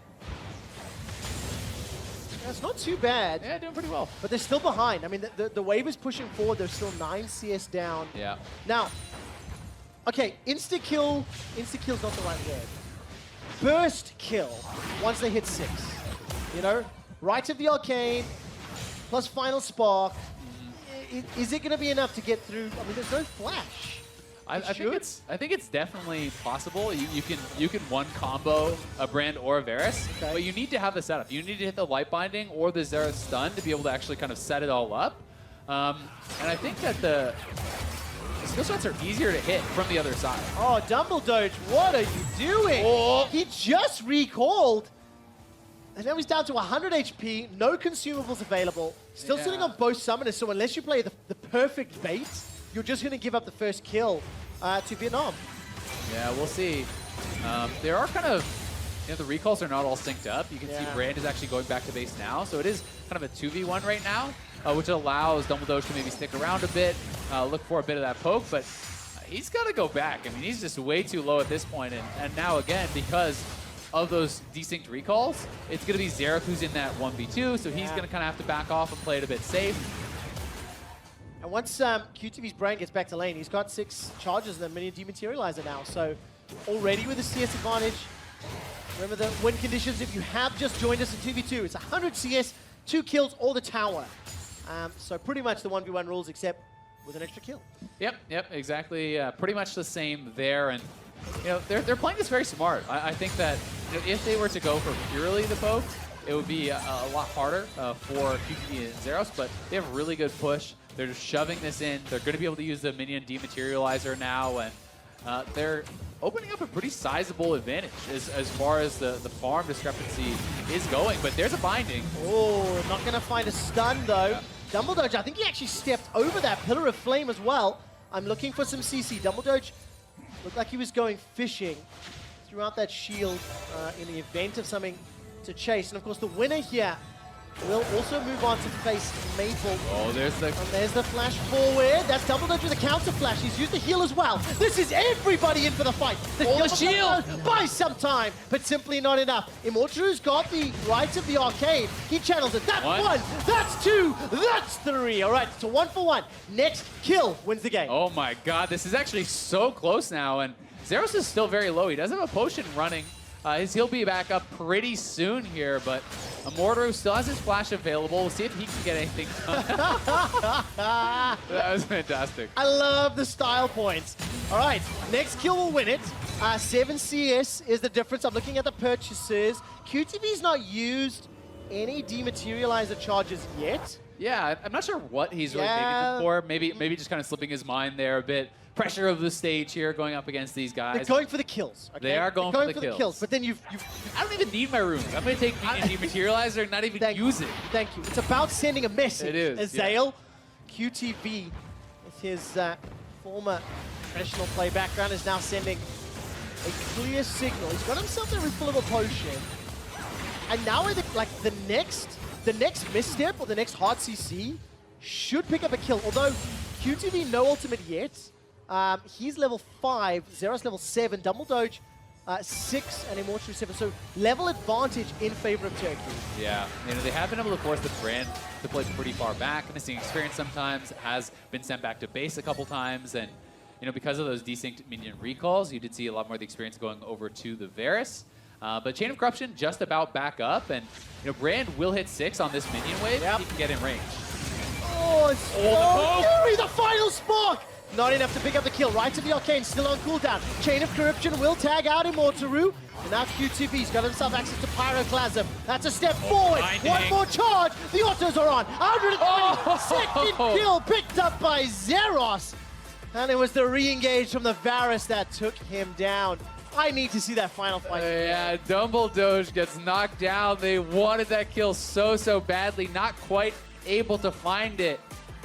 Yeah, it's not too bad. Yeah, doing pretty well. But they're still behind. I mean, the wave is pushing forward. They're still 9 CS down. Yeah. Now, okay, insta-kill's not the right word. Burst kill once they hit 6. You know, Rites of the Arcane plus Final Spark. Is it going to be enough to get through? I mean, there's no flash. I think it's definitely possible. You can one combo a Brand or a Varus, but you need to have the setup. You need to hit the Light Binding or the Xerath stun to be able to actually kind of set it all up. And I think that the skill shots are easier to hit from the other side. Oh, Dumbledore, what are you doing? Oh. He just recalled. And now he's down to 100 HP, no consumables available. Still sitting on both summoners, so unless you play the perfect bait, you're just going to give up the first kill to Vietnam. Yeah, we'll see. There are kind of, you know, the recalls are not all synced up. You can see Brand is actually going back to base now, so it is kind of a 2v1 right now, which allows Dumbledore to maybe stick around a bit, look for a bit of that poke, but he's got to go back. I mean, he's just way too low at this point, and now again, because of those desynced recalls, it's going to be Xerath who's in that 1v2, so he's going to kind of have to back off and play it a bit safe. And once QTV's Brain gets back to lane, he's got 6 charges and a minion dematerializer now. So already with a CS advantage. Remember the win conditions, if you have just joined us in 2v2, it's 100 CS, 2 kills, or the tower. So pretty much the 1v1 rules, except with an extra kill. Yep, exactly. Pretty much the same there. And you know, they're playing this very smart. I think that, you know, if they were to go for purely the poke, it would be a lot harder for QTV and Zeros, but they have really good push. They're just shoving this in. They're going to be able to use the minion dematerializer now, and they're opening up a pretty sizable advantage as far as the farm discrepancy is going. But there's a binding. Oh, not going to find a stun, though. Yeah. Dumbledore, I think he actually stepped over that Pillar of Flame as well. I'm looking for some CC. Dumbledore looked like he was going fishing throughout that shield in the event of something to chase. And, of course, the winner here will also move on to face Maple. Oh, there's the flash forward. That's Dumbledore with a counter flash. He's used the heal as well. This is everybody in for the fight. The shield buys some time, but simply not enough. Immortal's got the Rites of the Arcane. He channels it. That's 1. That's 2. That's 3. All right, so 1 for 1. Next kill wins the game. Oh my God, this is actually so close now, and Zeros is still very low. He does have a potion running. He'll be back up pretty soon here, but Immortal still has his flash available. We'll see if he can get anything done. That was fantastic. I love the style points. All right, next kill will win it. 7 CS is the difference. I'm looking at the purchases. QTV's not used any dematerializer charges yet. Yeah, I'm not sure what he's really saving them for. Maybe just kind of slipping his mind there a bit. Pressure of the stage here going up against these guys. They're going for the kills. Okay? They are going for the kills. But then I don't even need my runes. I'm going to take dematerializer and not even use it. Thank you. It's about sending a message. It is. Azale, QTV, with his former professional play background, is now sending a clear signal. He's got himself a refill of a potion. And now the next the next misstep or the next hard CC should pick up a kill. Although QTV no ultimate yet. He's level 5, Zeros level 7, Double Doge 6, and Immortal 7. So level advantage in favor of Turkey. Yeah, they have been able to force the brand to play pretty far back. Missing experience sometimes, has been sent back to base a couple times, and because of those desynced minion recalls, you did see a lot more of the experience going over to the Varus. But Chain of Corruption just about back up, and Brand will hit 6 on this minion wave. Yep. He can get in range. Oh, it's the final spark! Not enough to pick up the kill. Right to the Arcane, still on cooldown. Chain of Corruption will tag out Immortaru. And now QTV's got himself access to Pyroclasm. That's a step forward. One more charge. The autos are on. 120. Second kill picked up by Zeros. And it was the re-engage from the Varus that took him down. I need to see that final fight. Yeah, Dumble Doge gets knocked down. They wanted that kill so badly. Not quite able to find it.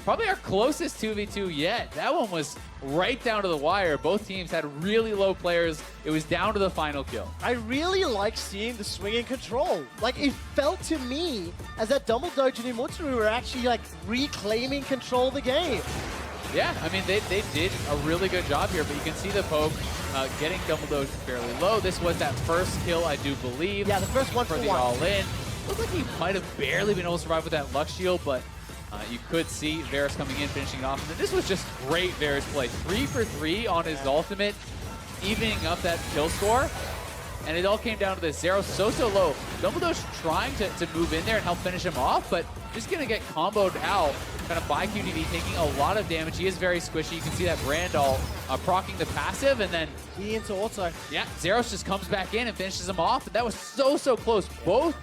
Probably our closest 2v2 yet. That one was right down to the wire. Both teams had really low players. It was down to the final kill. I really like seeing the swinging control. Like, it felt to me as that Dumble Doge and Immortaru were actually reclaiming control of the game. Yeah, I mean, they did a really good job here, but you can see the poke getting Dumble Doge fairly low. This was that first kill, I do believe. Yeah, the first one for the all-in. Looked like he might have barely been able to survive with that Lux Shield, but you could see Varus coming in, finishing it off. And this was just great Varus play. 3 for 3 on his ultimate, evening up that kill score. And it all came down to this. Zero's so low. Dumbledore's trying to move in there and help finish him off, but just going to get comboed out kind of by QTV, taking a lot of damage. He is very squishy. You can see that Brandall proccing the passive, and then he into auto. Yeah, Zeros just comes back in and finishes him off. And that was so close. Both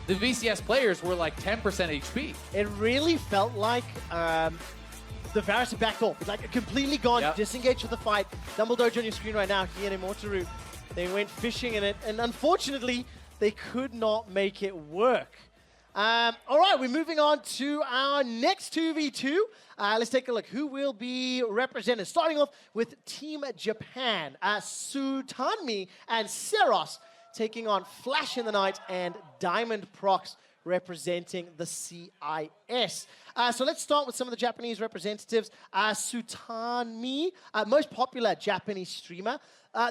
the VCS players were like 10% HP. It really felt like the Varus had backed off. Like completely gone, disengaged from the fight. Dumbledore on your screen right now, he and Immortaru, they went fishing in it, and unfortunately, they could not make it work. All right, we're moving on to our next 2v2. Let's take a look. Who will be represented? Starting off with Team Japan. Sutanmi and Seros taking on Flash in the Night and Diamond Prox representing the CIS. So let's start with some of the Japanese representatives. Sutanmi, most popular Japanese streamer.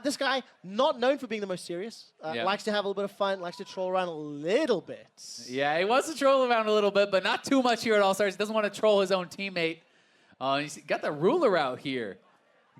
This guy, not known for being the most serious, likes to have a little bit of fun, likes to troll around a little bit. Yeah, he wants to troll around a little bit, but not too much here at All Stars. He doesn't want to troll his own teammate. He's got the ruler out here.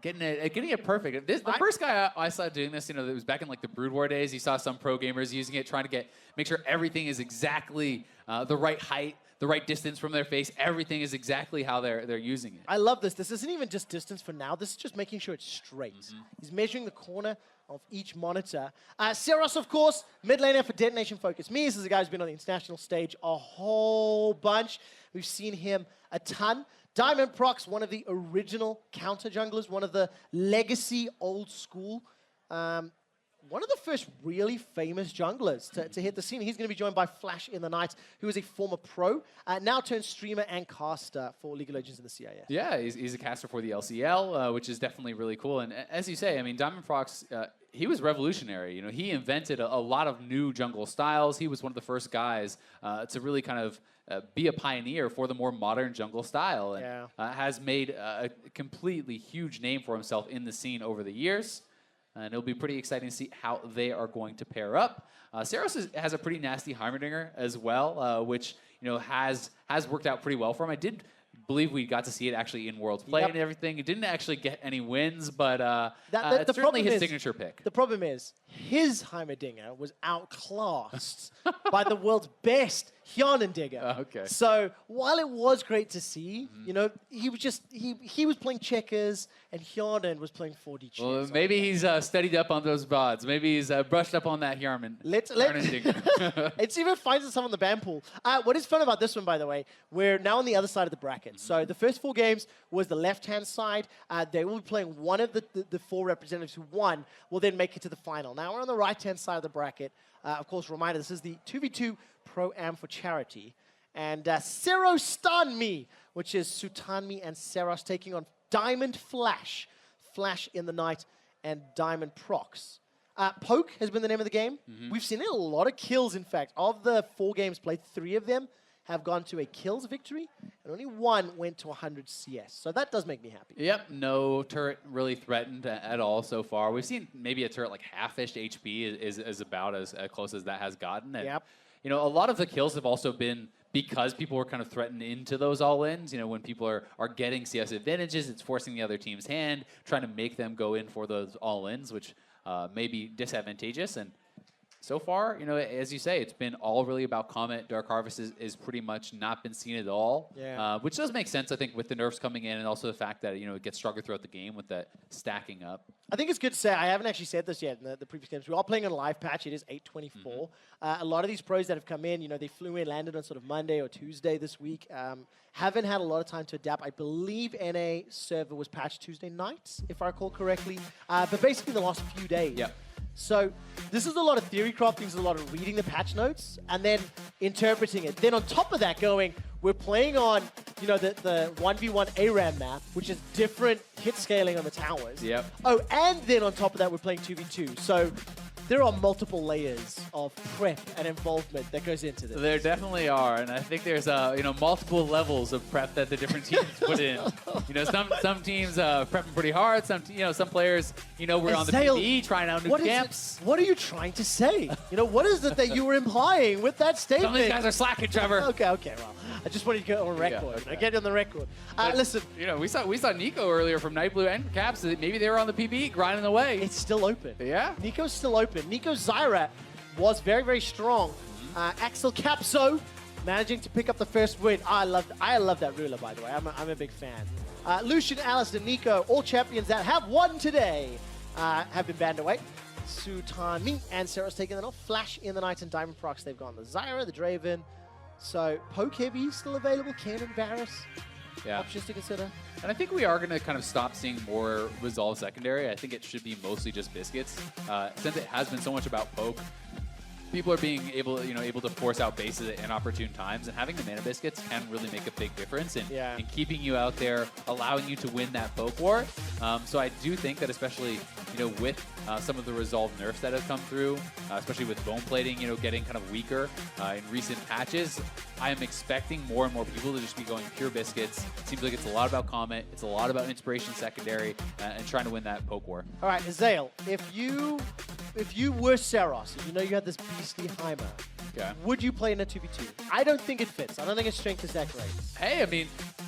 Getting it perfect. The first guy I saw doing this, it was back in like the Brood War days. You saw some pro gamers using it, trying to make sure everything is exactly the right height, the right distance from their face. Everything is exactly how they're using it. I love this. This isn't even just distance for now. This is just making sure it's straight. He's measuring the corner of each monitor. Seros, of course, mid laner for Detonation Focus. This is a guy who's been on the international stage a whole bunch. We've seen him a ton. Diamond Prox, one of the original counter junglers, one of the legacy old school, one of the first really famous junglers to hit the scene. He's going to be joined by Flash in the Night, who is a former pro, now turned streamer and caster for League of Legends in the CIS. Yeah, he's a caster for the LCL, which is definitely really cool. And as you say, I mean, Diamond Prox, he was revolutionary. He invented a lot of new jungle styles. He was one of the first guys to really kind of be a pioneer for the more modern jungle style, and has made a completely huge name for himself in the scene over the years. And it'll be pretty exciting to see how they are going to pair up. Seros has a pretty nasty Heimerdinger as well, which has worked out pretty well for him. I did believe we got to see it actually in Worlds Play and everything. It didn't actually get any wins, but it's certainly his signature pick. The problem is, his Heimerdinger was outclassed by the world's best Hjarnendinger. Okay. So while it was great to see, he was just he was playing checkers and Hjarnen was playing 4D chess. Well, maybe he's studied up on those VODs. Maybe he's brushed up on that Hjarnendinger. Let's see if it finds us on the ban pool. What is fun about this one, by the way, we're now on the other side of the bracket. So the first 4 games was the left-hand side. They will be playing one of the 4 representatives who won will then make it to the final. Now we're on the right-hand side of the bracket. Of course, reminder, this is the 2v2 Pro-Am for charity. And Serostanmi, which is Sutanmi and Seros taking on Diamond Flash, Flash in the Night, and Diamond Prox. Poke has been the name of the game. We've seen a lot of kills, in fact. Of the 4 games played, 3 of them have gone to a kills victory, and only 1 went to 100 CS. So that does make me happy. Yep, no turret really threatened at all so far. We've seen maybe a turret like half-ish HP is about as close as that has gotten. And, Yep. You know, a lot of the kills have also been because people were kind of threatened into those all-ins. You know, when people are getting CS advantages, it's forcing the other team's hand, trying to make them go in for those all-ins, which may be disadvantageous. And so far, you know, as you say, it's been all really about Comet. Dark Harvest is pretty much not been seen at all, which does make sense, I think, with the nerfs coming in and also the fact that, you know, it gets stronger throughout the game with that stacking up. I think it's good to say, I haven't actually said this yet in the previous games. We are playing on a live patch. It is 8:24. A lot of these pros that have come in, you know, they flew in, landed on sort of Monday or Tuesday this week. Haven't had a lot of time to adapt. I believe NA server was patched Tuesday night, if I recall correctly. But basically the last few days. Yep. So this is a lot of theory crafting, there's a lot of reading the patch notes and then interpreting it. Then on top of that going, we're playing on, you know, the 1v1 ARAM map, which is different hit scaling on the towers. Yep. Oh, and then on top of that, we're playing 2v2. So there are multiple layers of prep and involvement that goes into this. There definitely are, and I think there's you know, multiple levels of prep that the different teams put in. You know, some teams prepping pretty hard. Some players, you know, we're on the PvE trying out new camps. What are you trying to say? You know, what is it that you were implying with that statement? Some of these guys are slacking, Trevor. Okay, well, I just wanted to get on record. I get on the record. Listen, you know, we saw Nico earlier from Night Blue and Caps. Maybe they were on the PvE grinding away. It's still open. Yeah, Nico's still open. Nico's Zyra was very, very strong. Axel Capso managing to pick up the first win. I love that ruler, by the way. I'm a big fan. Lucian, Alistair, Nico, all champions that have won today have been banned away. Sutani and Sarah's taking them off. Flash in the Night and Diamond Procs. They've gone the Zyra, the Draven. So Poke Heavy still available. Cannon Varus. Yeah. Options to consider. And I think we are going to kind of stop seeing more Resolve secondary. I think it should be mostly just Biscuits. Since it has been so much about poke, people are being able to force out bases at inopportune times, and having the mana Biscuits can really make a big difference in keeping you out there, allowing you to win that poke war. So I do think that, especially, you know, with some of the Resolve nerfs that have come through, especially with bone plating, you know, getting kind of weaker in recent patches, I am expecting more and more people to just be going pure Biscuits. It seems like it's a lot about Comet, it's a lot about Inspiration secondary, and trying to win that poke war. All right, Azael, if you were Saros, and you know you had this beastly Heimer, would you play in a 2v2? I don't think it fits. I don't think its strength is that great. Hey, I mean,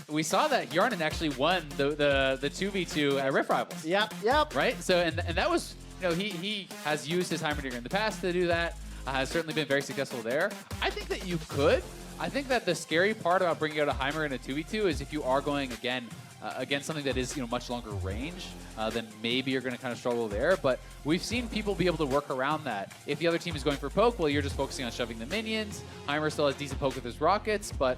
we saw that Yarnan actually won the 2v2 at Rift Rivals. Yep. Right? So, and that was, you know, he has used his Heimerdinger in the past to do that. Has certainly been very successful there. I think that you could. I think that the scary part about bringing out a Heimer in a 2v2 is if you are going against something that is, you know, much longer range, then maybe you're going to kind of struggle there. But we've seen people be able to work around that. If the other team is going for poke, well, you're just focusing on shoving the minions. Heimer still has decent poke with his rockets, but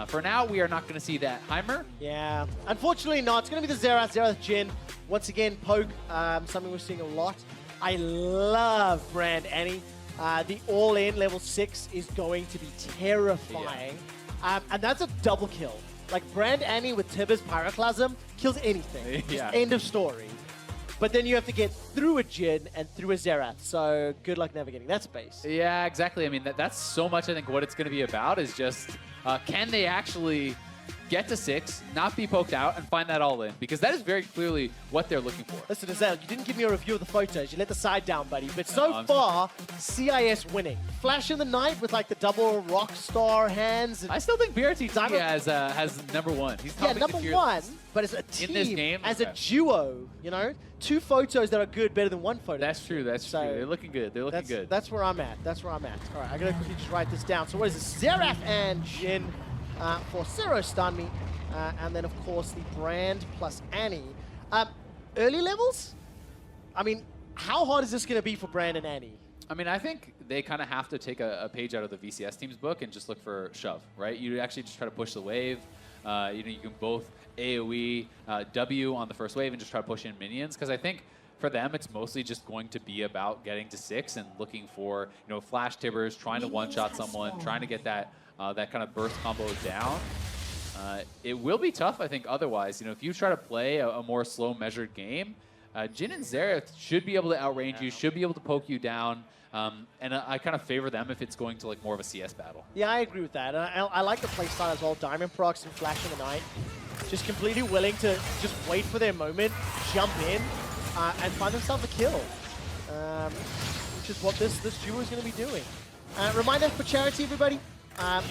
for now, we are not going to see that Heimer. Yeah, unfortunately not. It's going to be the Xerath Jhin. Once again, poke, something we're seeing a lot. I love Brand Annie. The all-in level 6 is going to be terrifying. And that's a double kill. Like, Brand Annie with Tibbers Pyroclasm kills anything. Just end of story. But then you have to get through a Jhin and through a Xerath, so good luck navigating that space. Yeah, exactly. I mean, that's so much, I think, what it's going to be about is just, can they actually get to 6, not be poked out, and find that all in? Because that is very clearly what they're looking for. Listen, Azael, you didn't give me a review of the photos. You let the side down, buddy. But so far, CIS winning. Flash in the Night with, like, the double Rockstar hands. And I still think BRTT has #1. He's #1, but as a team, in this game, as a duo, you know? 2 photos that are good, better than 1 photo. That's true, true. They're looking good. They're looking good. That's where I'm at. All right, I gotta quickly just write this down. So what is it? Xerath and Jhin for Zero Stun Me. And then, of course, the Brand plus Annie. Early levels? I mean, how hard is this going to be for Brand and Annie? I mean, I think they kind of have to take a page out of the VCS team's book and just look for shove, right? You actually just try to push the wave. You know, you can both AoE, W on the first wave and just try to push in minions. Because I think for them, it's mostly just going to be about getting to 6 and looking for, you know, flash tibbers, trying to one-shot someone, trying to get that that kind of burst combo down. It will be tough, I think, otherwise. You know, if you try to play a more slow, measured game, Jhin and Xerath should be able to outrange you, should be able to poke you down. And I kind of favor them if it's going to like more of a CS battle. Yeah, I agree with that. And I like the playstyle as well. Diamond procs and Flash in the Night. Just completely willing to just wait for their moment, jump in, and find themselves a kill. Which is what this duo is going to be doing. Reminder for charity, everybody.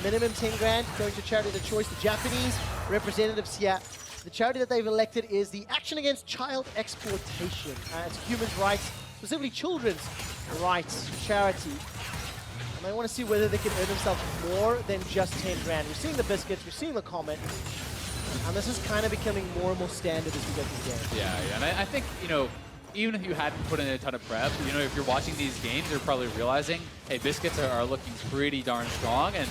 Minimum 10 grand going to charity of the choice. The Japanese representatives here. The charity that they've elected is the Action Against Child Exploitation. It's human rights, specifically children's rights charity. And they want to see whether they can earn themselves more than just 10 grand. We're seeing the biscuits, we're seeing the comment. And this is kind of becoming more and more standard as we go through the game. Yeah. And I think, you know, even if you hadn't put in a ton of prep, you know, if you're watching these games, you're probably realizing, hey, biscuits are looking pretty darn strong. And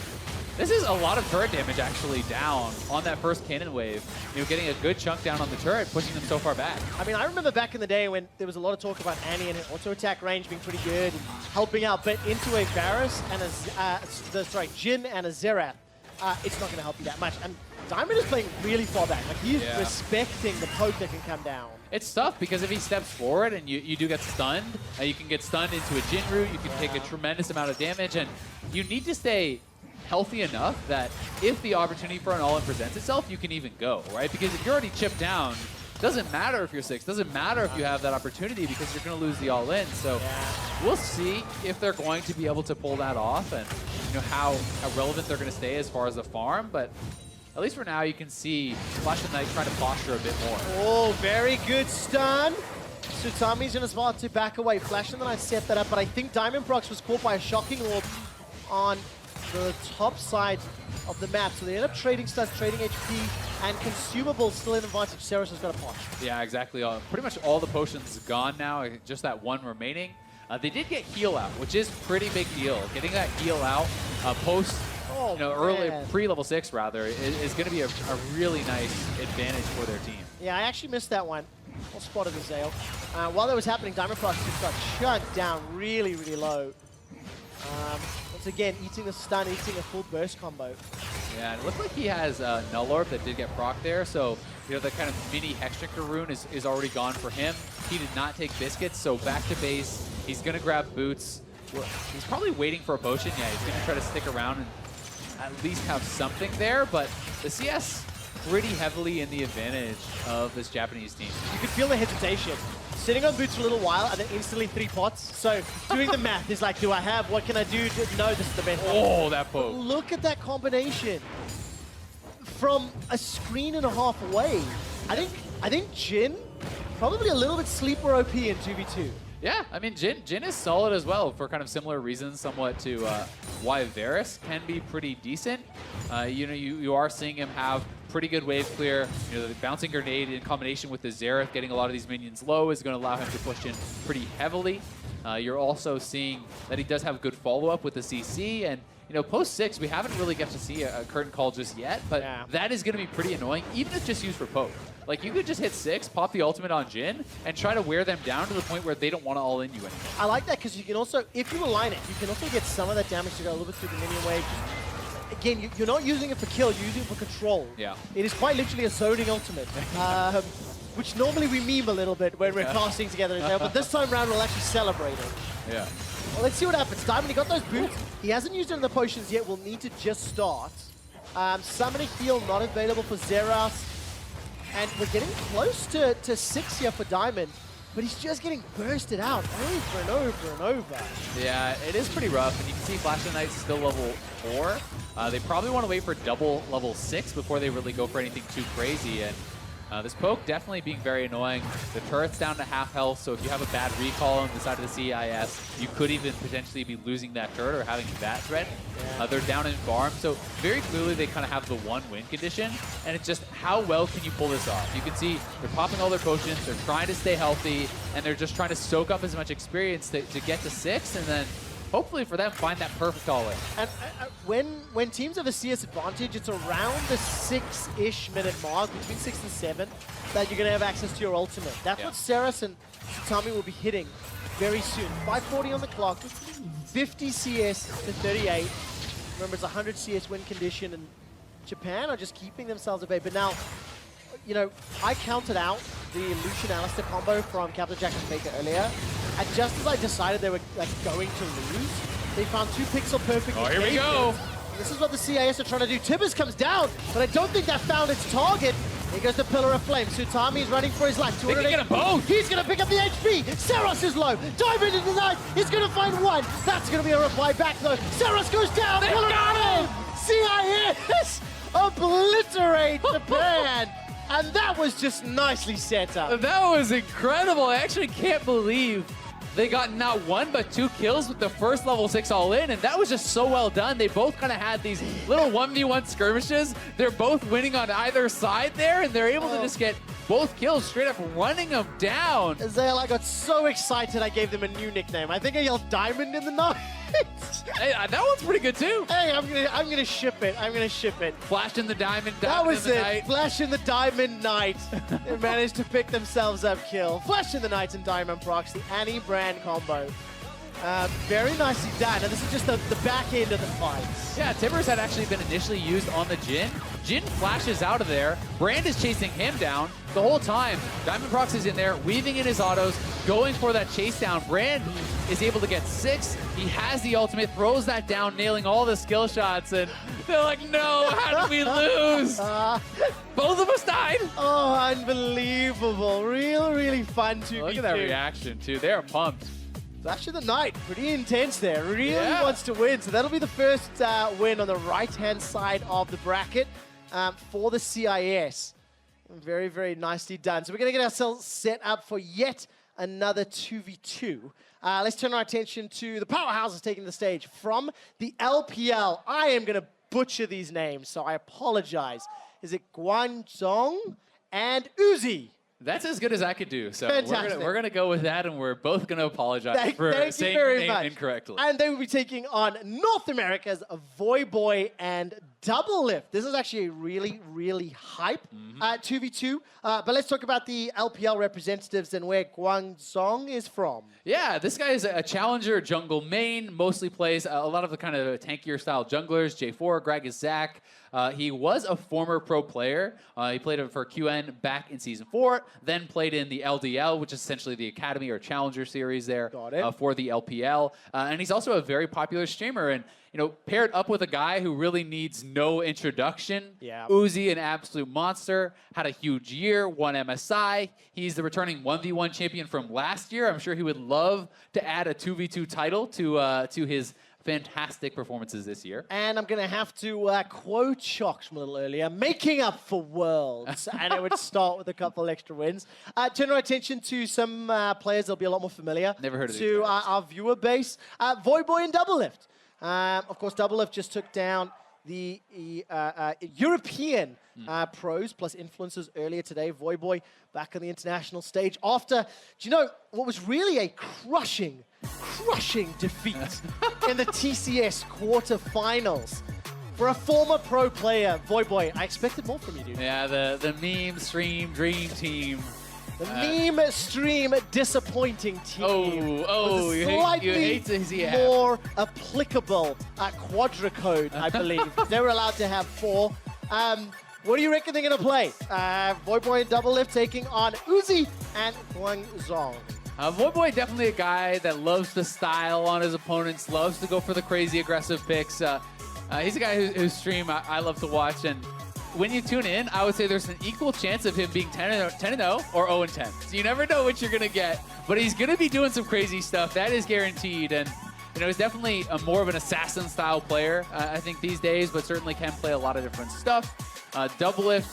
this is a lot of turret damage actually down on that first cannon wave. You know, getting a good chunk down on the turret, pushing them so far back. I mean, I remember back in the day when there was a lot of talk about Annie and her auto-attack range being pretty good and helping out, but into a Varus and Jhin and a Xerath, it's not going to help you that much. And Diamond is playing really far back. Like, he's respecting the poke that can come down. It's tough because if he steps forward and you do get stunned, you can get stunned into a Jhin root, you can take a tremendous amount of damage, and you need to stay healthy enough that if the opportunity for an all-in presents itself, you can even go, right? Because if you're already chipped down, doesn't matter if you're 6, doesn't matter if you have that opportunity because you're going to lose the all-in. So we'll see if they're going to be able to pull that off and you know how relevant they're going to stay as far as the farm, but at least for now, you can see Flash and Knight trying to posture a bit more. Oh, very good stun. Tsutami's in a spot to back away. Flash and Knight set that up, but I think Diamond Prox was caught by a shocking orb on the top side of the map. So they end up trading studs, trading HP, and consumables still in advantage. Ceres has got a punch. Yeah, exactly. Pretty much all the potions gone now, just that one remaining. They did get heal out, which is pretty big deal. Getting that heal out post, early pre-level 6 rather, is going to be a really nice advantage for their team. Yeah, I actually missed that one. Well spotted the Zale. While that was happening, Diamond Prox just got shut down really, really low. Once again, eating the stun, eating a full burst combo. Yeah, and it looked like he has Null Orb that did get proc there, so you know the kind of mini Hexdrinker rune is already gone for him. He did not take biscuits, so back to base. He's gonna grab boots. He's probably waiting for a potion. Yeah, he's gonna try to stick around and at least have something there, but the CS pretty heavily in the advantage of this Japanese team. You could feel the hesitation. Sitting on boots for a little while and then instantly 3 pots. So doing the math is like, do I have, what can I do? No, this is the best. Oh, that poke. But look at that combination. From a screen and a half away. I think Jhin, probably a little bit sleeper OP in 2v2. Yeah, I mean, Jhin is solid as well for kind of similar reasons somewhat to why Varus can be pretty decent. You know, you are seeing him have pretty good wave clear. You know, the bouncing grenade in combination with the Xerath getting a lot of these minions low is going to allow him to push in pretty heavily. You're also seeing that he does have good follow-up with the CC, and you know, post 6, we haven't really got to see a curtain call just yet, but that is going to be pretty annoying, even if just used for poke. Like, you could just hit 6, pop the ultimate on Jhin, and try to wear them down to the point where they don't want to all-in you anymore. I like that because you can also, if you align it, you can also get some of that damage to go a little bit through the minion wave. Again, you're not using it for kill, you're using it for control. Yeah. It is quite literally a zoning ultimate, which normally we meme a little bit when we're casting together, but this time around we'll actually celebrate it. Yeah. Well, let's see what happens. Diamond, he got those boots. He hasn't used any of the potions yet. We'll need to just start. Summoning heal not available for Xerath. And we're getting close to 6 here for Diamond. But he's just getting bursted out over and over and over. Yeah, it is pretty rough. And you can see Flash and Knight's still level 4. They probably want to wait for double level 6 before they really go for anything too crazy. And this poke definitely being very annoying. The turret's down to half health, so if you have a bad recall on the side of the CIS, you could even potentially be losing that turret or having that threat. They're down in farm, so very clearly they kind of have the one win condition, and it's just how well can you pull this off? You can see they're popping all their potions, they're trying to stay healthy, and they're just trying to soak up as much experience to get to 6, and then hopefully for them, find that perfect all-in. And when teams have a CS advantage, it's around the 6-ish minute mark, between 6 and 7, that you're going to have access to your ultimate. That's what Ceres and Tsutami will be hitting very soon. 5:40 on the clock, 50 CS to 38. Remember, it's 100 CS win condition, and Japan are just keeping themselves at bay. But now, you know, I counted out the Lucian Alistair combo from Captain Jack and Faker earlier. And just as I decided they were like going to lose, they found 2 pixel perfect. Oh, here we go. This is what the CIS are trying to do. Tibbers comes down, but I don't think that found its target. Here goes the Pillar of Flame. Sutami is running for his life. They can get them both. He's going to pick up the HP. Saros is low. Diamond into the night. He's going to find one. That's going to be a reply back, though. Saros goes down. They Pillar got of Flame. CIS obliterate Japan. And that was just nicely set up. That was incredible. I actually can't believe they got not 1 but 2 kills with the first level 6 all in, and that was just so well done. They both kind of had these little 1v1 skirmishes. They're both winning on either side there, and they're able to just get both kills straight up running them down. Zale, I got so excited I gave them a new nickname. I think I yelled Diamond in the night. Hey, that one's pretty good too. Hey, I'm gonna ship it. I'm gonna ship it. Flash in the diamond. That was in the it. night. Flash in the Diamond Knight. They managed to pick themselves up kill. Flash in the Knight and Diamond procs, the Annie Brand combo. Very nicely done. And this is just the back end of the fight. Yeah, Tibbers had actually been initially used on the Jhin. Jhin flashes out of there. Brand is chasing him down the whole time. Diamond Prox is in there, weaving in his autos, going for that chase down. Brand is able to get 6. He has the ultimate, throws that down, nailing all the skill shots, and they're like, no, how did we lose? Both of us died. Oh, unbelievable. Really fun to Look at that reaction, too. They're pumped. Flash of the Night, pretty intense there. Really wants to win. So that'll be the first win on the right-hand side of the bracket for the CIS. Very, very nicely done. So we're going to get ourselves set up for yet another 2v2. Let's turn our attention to the powerhouses taking the stage from the LPL. I am going to butcher these names, so I apologize. Is it Guangzhong and Uzi? That's as good as I could do. So Fantastic. we're gonna go with that, and we're both gonna apologize for saying your name incorrectly. And they will be taking on North America's Voyboy and Double Lift. This is actually a really hype 2v2. But let's talk about the LPL representatives and where Guangzhong is from. Yeah, this guy is a challenger jungle main, mostly plays a lot of the kind of tankier style junglers. J4, Greg is Zach. He was a former pro player. He played for QN back in Season 4, then played in the LDL, which is essentially the Academy or Challenger series there for the LPL. And he's also a very popular streamer. And, you know, paired up with a guy who really needs no introduction. Yeah. Uzi, an absolute monster, had a huge year, won MSI. He's the returning 1v1 champion from last year. I'm sure he would love to add a 2v2 title to his fantastic performances this year. And I'm going to have to quote Shox from a little earlier, making up for worlds. And it would start with a couple extra wins. Turn our attention to some players that'll be a lot more familiar Never heard of to our viewer base. Voyboy and Double Lift. Of course, Double Lift just took down the European pros plus influencers earlier today. Voyboy back on the international stage after, do you know, what was really a crushing defeat in the TCS quarterfinals. For a former pro player, Voyboy, I expected more from you, dude. Yeah, the meme stream dream team. The meme stream disappointing team. Oh, you hate to see it happen. More applicable quadricode, I believe. They were allowed to have 4. What do you reckon they're going to play? Voyboy and Double Lift taking on Uzi and Guangzhong. Voyboy definitely a guy that loves to style on his opponents, loves to go for the crazy aggressive picks. He's a guy whose stream I love to watch, and when you tune in, I would say there's an equal chance of him being 10-0 or 0-10. So you never know what you're going to get, but he's going to be doing some crazy stuff. That is guaranteed, and you know, he's definitely more of an assassin-style player, I think, these days, but certainly can play a lot of different stuff. Double Lift,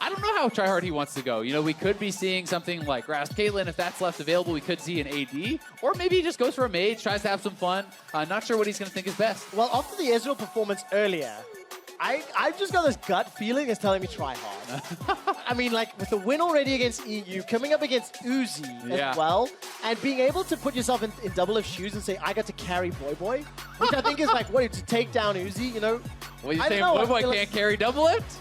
I don't know how tryhard he wants to go. You know, we could be seeing something like Rast Caitlyn. If that's left available, we could see an AD. Or maybe he just goes for a mage, tries to have some fun. Not sure what he's going to think is best. Well, after the Ezreal performance earlier, I've just got this gut feeling it's telling me try hard. I mean, like, with the win already against EU, coming up against Uzi as well, and being able to put yourself in Double Lift shoes and say, I got to carry Voyboy, which I think is like, what, to take down Uzi, you know? Well, you saying Voyboy can't carry Double Lift?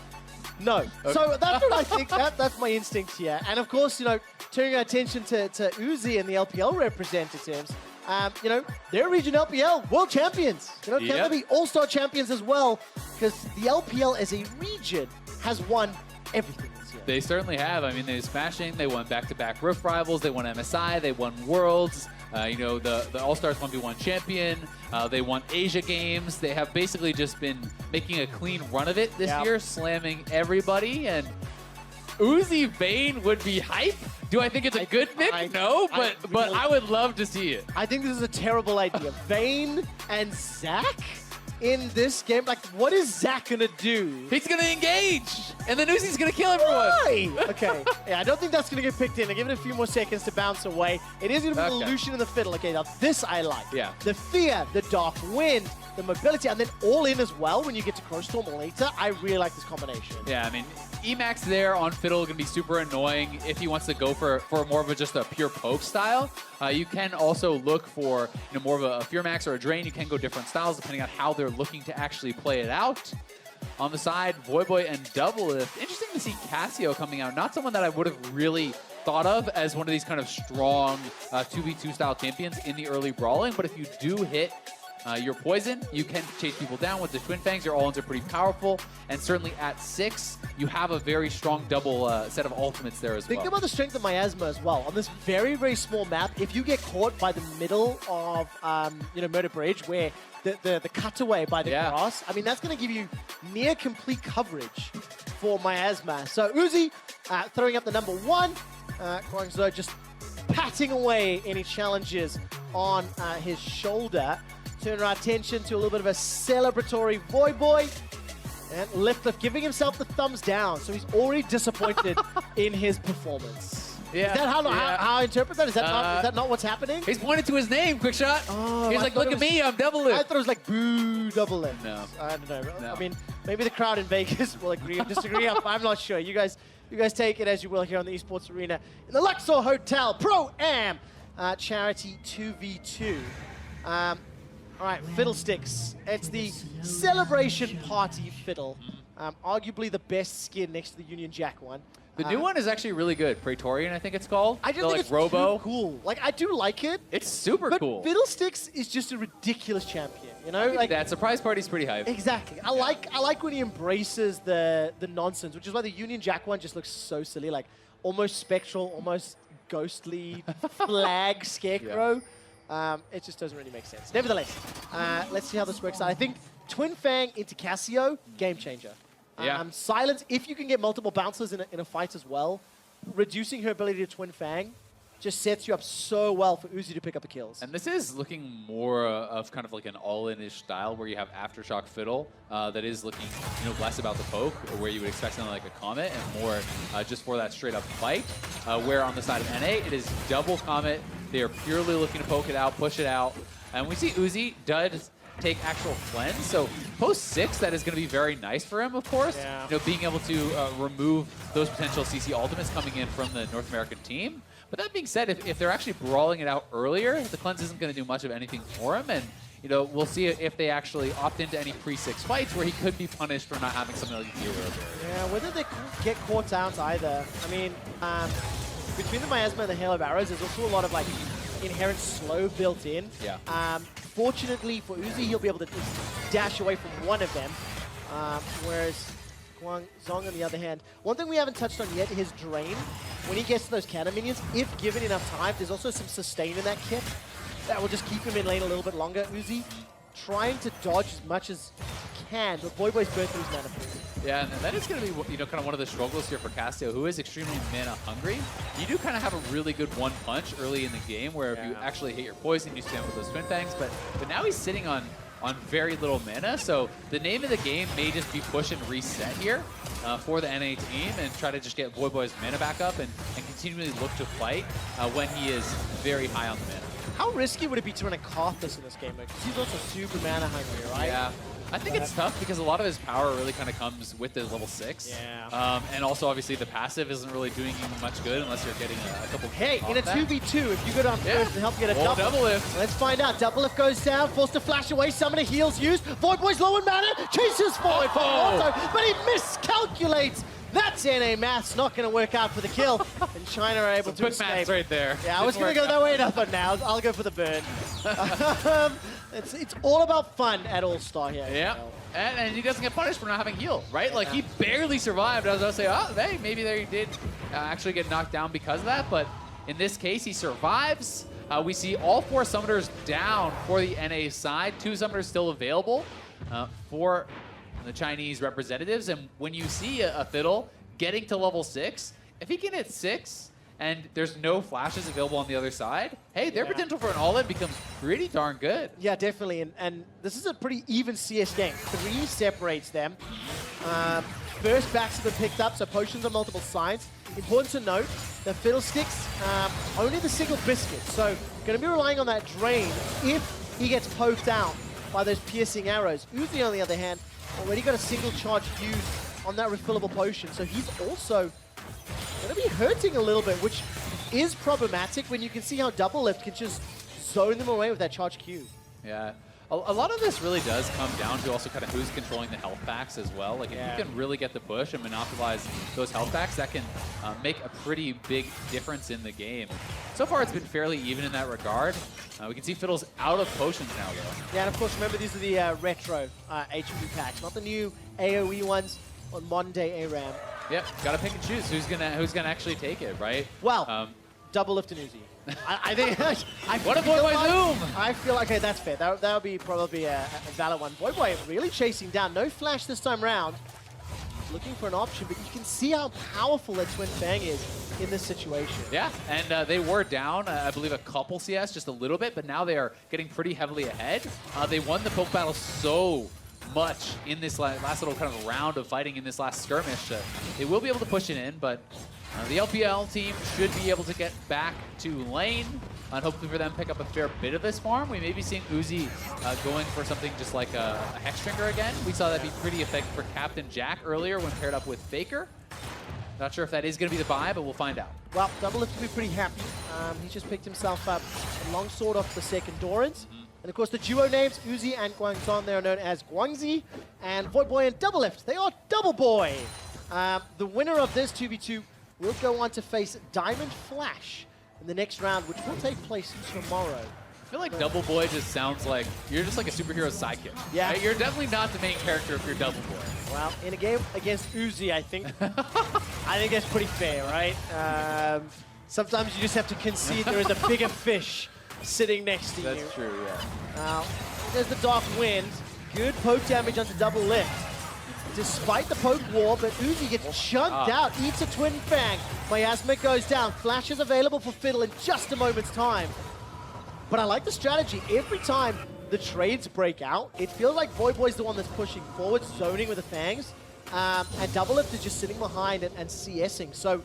No. Okay. So that's what I think. That's my instinct here. And of course, you know, turning our attention to Uzi and the LPL representatives, you know, they're region LPL world champions. You know, can they be all-star champions as well? Because the LPL as a region has won everything this year. They certainly have. I mean, they're smashing. They won back-to-back Rift Rivals. They won MSI. They won Worlds. You know, the All-Stars 1v1 champion. They won Asia Games. They have basically just been making a clean run of it this year, slamming everybody. And Uzi Vayne would be hype. Do I think it's a good pick? No, but I would love to see it. I think this is a terrible idea. Vayne and Zach in this game? Like, what is Zach gonna do? He's gonna engage, and then Uzi's gonna kill everyone. Why? Okay, yeah, I don't think that's gonna get picked in. I give it a few more seconds to bounce away. It is gonna be the Lucian and the Fiddle. Okay, now this I like. Yeah. The Fear, the Dark Wind, the Mobility, and then all in as well when you get to Crow Storm later. I really like this combination. Yeah, I mean, Emax there on Fiddle gonna be super annoying if he wants to go for more of just a pure poke style. You can also look for more of a Fear Max or a Drain. You can go different styles depending on how they're looking to actually play it out. On the side, Voyboy and Doublelift. Interesting to see Casio coming out. Not someone that I would have really thought of as one of these kind of strong 2v2 style champions in the early brawling, but if you do hit your poison, you can chase people down with the Twin Fangs. Your all-ins are pretty powerful, and certainly at 6, you have a very strong double set of ultimates there as well. Think about the strength of Miasma as well. On this very, very small map, if you get caught by the middle of, Murder Bridge, where the cutaway by the grass, I mean, that's going to give you near complete coverage for Miasma. So Uzi throwing up the number 1. Guangzhou just patting away any challenges on his shoulder. Turn our attention to a little bit of a celebratory Voyboy. And Lift giving himself the thumbs down. So he's already disappointed in his performance. Yeah. Is that how I interpret that? Is that not what's happening? He's pointed to his name, Quick Shot. Oh, he's like, look at me, I'm Doublelift. I thought it was like, boo, Doublelift. No. I don't know. No. I mean, maybe the crowd in Vegas will agree or disagree. I'm not sure. You guys take it as you will here on the Esports Arena in the Luxor Hotel Pro-Am Charity 2v2. All right, Fiddlesticks. It's the Celebration Party Fiddle. Arguably the best skin next to the Union Jack one. The new one is actually really good. Praetorian, I think it's called. I just think it's Robo. too cool. Like, I do like it. It's super cool. Fiddlesticks is just a ridiculous champion, you know? Like, that surprise party's pretty hype. Exactly. I like when he embraces the nonsense, which is why the Union Jack one just looks so silly, like almost spectral, almost ghostly flag scarecrow. It just doesn't really make sense. Nevertheless, let's see how this works out. I think Twin Fang into Casio, game changer. Silence, if you can get multiple bouncers in a fight as well, reducing her ability to Twin Fang just sets you up so well for Uzi to pick up the kills. And this is looking more of kind of like an all-in-ish style where you have Aftershock Fiddle that is looking less about the poke, or where you would expect something like a Comet, and more just for that straight-up fight. Where on the side of NA, it is double Comet. They are purely looking to poke it out, push it out. And we see Uzi does take actual cleanse. So post 6, that is going to be very nice for him, of course. Yeah. Being able to remove those potential CC ultimates coming in from the North American team. But that being said, if they're actually brawling it out earlier, the cleanse isn't going to do much of anything for him. And we'll see if they actually opt into any pre-6 fights where he could be punished for not having something like Hero Barrier. Yeah, whether they get caught out either. I mean, between the Miasma and the Hail of Arrows, there's also a lot of like inherent slow built in. Yeah. Fortunately for Uzi, he'll be able to dash away from one of them, whereas Guangzhou, on the other hand, one thing we haven't touched on yet, his Drain. When he gets to those cannon minions, if given enough time, there's also some sustain in that kit that will just keep him in lane a little bit longer. Uzi trying to dodge as much as he can, but Voyboy's burnt through his mana pool. Yeah, and that is going to be kind of one of the struggles here for Casio, who is extremely mana hungry. You do kind of have a really good one punch early in the game, where if you actually hit your poison, you stand with those Twin Fangs. But now he's sitting on very little mana, so the name of the game may just be push and reset here for the NA team, and try to just get Voyboy's mana back up and continually look to fight when he is very high on the mana. How risky would it be to run a Karthus in this game? Because he's also super mana hungry, right? Yeah. I think it's tough because a lot of his power really kind of comes with his level 6. Yeah. And also, obviously, the passive isn't really doing you much good unless you're getting a couple. Hey, in a 2v2, if you go down first and help get a double lift. Let's find out. Doublelift goes down, forced to flash away. Summoner heals used. Voyboy's low in mana, chases forward for Auto, but he miscalculates. That's NA maths, not going to work out for the kill. And China are able to quick escape. maths right there. Yeah, I was going to go that way, but now I'll go for the burn. It's all about fun at All-Star here. Yeah, and he doesn't get punished for not having heal, right? Like, he barely survived. I was going to say, oh, hey, maybe they did actually get knocked down because of that, but in this case, he survives. We see all 4 summoners down for the NA side. 2 summoners still available for the Chinese representatives, and when you see a Fiddle getting to level 6, if he can hit 6, and there's no flashes available on the other side, hey, their potential for an all-in becomes pretty darn good. Yeah, definitely. And this is a pretty even CS game. 3 separates them. First backs have been picked up, so potions on multiple sides. Important to note, the Fiddlesticks, only the single biscuit. So going to be relying on that drain if he gets poked out by those piercing arrows. Uzi, on the other hand, already got a single charge used on that refillable potion. So he's also going to be hurting a little bit, which is problematic when you can see how Double Lift can just zone them away with that charge Q. Yeah. A lot of this really does come down to also kind of who's controlling the health packs as well. Like, if you can really get the push and monopolize those health packs, that can make a pretty big difference in the game. So far, it's been fairly even in that regard. We can see Fiddle's out of potions now, though. Yeah, and of course, remember, these are the retro HP packs, not the new AoE ones on modern day ARAM. Yep, gotta pick and choose who's gonna actually take it, right? Well, Double Lift and Uzi. I think. What a Voyboy Zoom! I feel okay. That's fair. That would be probably a valid one. Voyboy really chasing down. No flash this time round. Looking for an option, but you can see how powerful that Twin Fang is in this situation. Yeah, and they were down, I believe, a couple CS, just a little bit, but now they are getting pretty heavily ahead. They won the poke battle so much in this last little kind of round of fighting in this last skirmish. They will be able to push it in, but the LPL team should be able to get back to lane and hopefully for them pick up a fair bit of this farm. We may be seeing Uzi going for something just like a Hex Drinker again. We saw that be pretty effective for Captain Jack earlier when paired up with Faker. Not sure if that is going to be the buy, but we'll find out. Well, Double Lift will be pretty happy. He's just picked himself up a longsword off the second Dorans. And of course, the duo names, Uzi and Guangzon, they are known as Guangzi, and Voyboy and Double Lift, they are Double Boy. The winner of this 2v2 will go on to face Diamond Flash in the next round, which will take place tomorrow. I feel like Double Boy just sounds like you're just like a superhero sidekick. Yeah. Right? You're definitely not the main character if you're Double Boy. Well, in a game against Uzi, I think that's pretty fair, right? Sometimes you just have to concede there is a bigger fish sitting next to you. That's true, yeah. Now, there's the Dark Wind. Good poke damage onto Double Lift. Despite the poke wall, but Uzi gets chunked out, eats a Twin Fang. Miasma goes down. Flash is available for Fiddle in just a moment's time. But I like the strategy. Every time the trades break out, it feels like Voyboy's the one that's pushing forward, zoning with the Fangs. And Double Lift is just sitting behind and CSing. So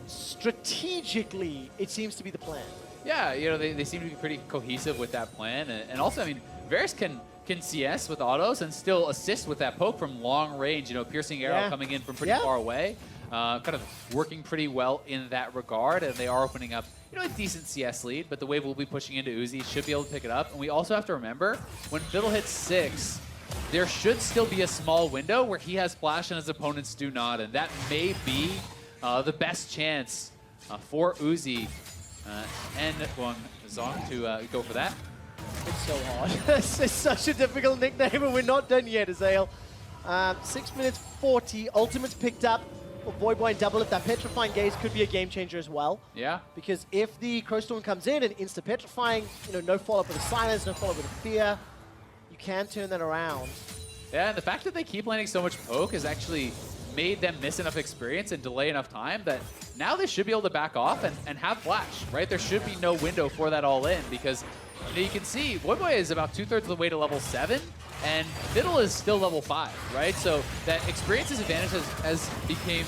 strategically, it seems to be the plan. Yeah, you know, they seem to be pretty cohesive with that plan. And also, I mean, Varus can CS with autos and still assist with that poke from long range, you know, piercing arrow coming in from pretty far away. Kind of working pretty well in that regard, and they are opening up, you know, a decent CS lead, but the wave will be pushing into Uzi, should be able to pick it up. And we also have to remember, when Fiddle hits 6, there should still be a small window where he has flash and his opponents do not, and that may be the best chance for Uzi and Guangzon to go for that. It's so hard. It's such a difficult nickname, and we're not done yet, Azael. 6 minutes 40. Ultimate's picked up for Voyboy and Double Lift. That Petrifying Gaze could be a game changer as well. Yeah. Because if the Crowstorm comes in and insta-petrifying, you know, no follow-up with a silence, no follow-up with a fear, you can turn that around. Yeah, and the fact that they keep landing so much poke has actually made them miss enough experience and delay enough time that now they should be able to back off and have flash, right? There should be no window for that all-in because you can see Voyboy is about 2/3 of the way to level 7, and Fiddle is still level 5, right? So that experience's advantage has became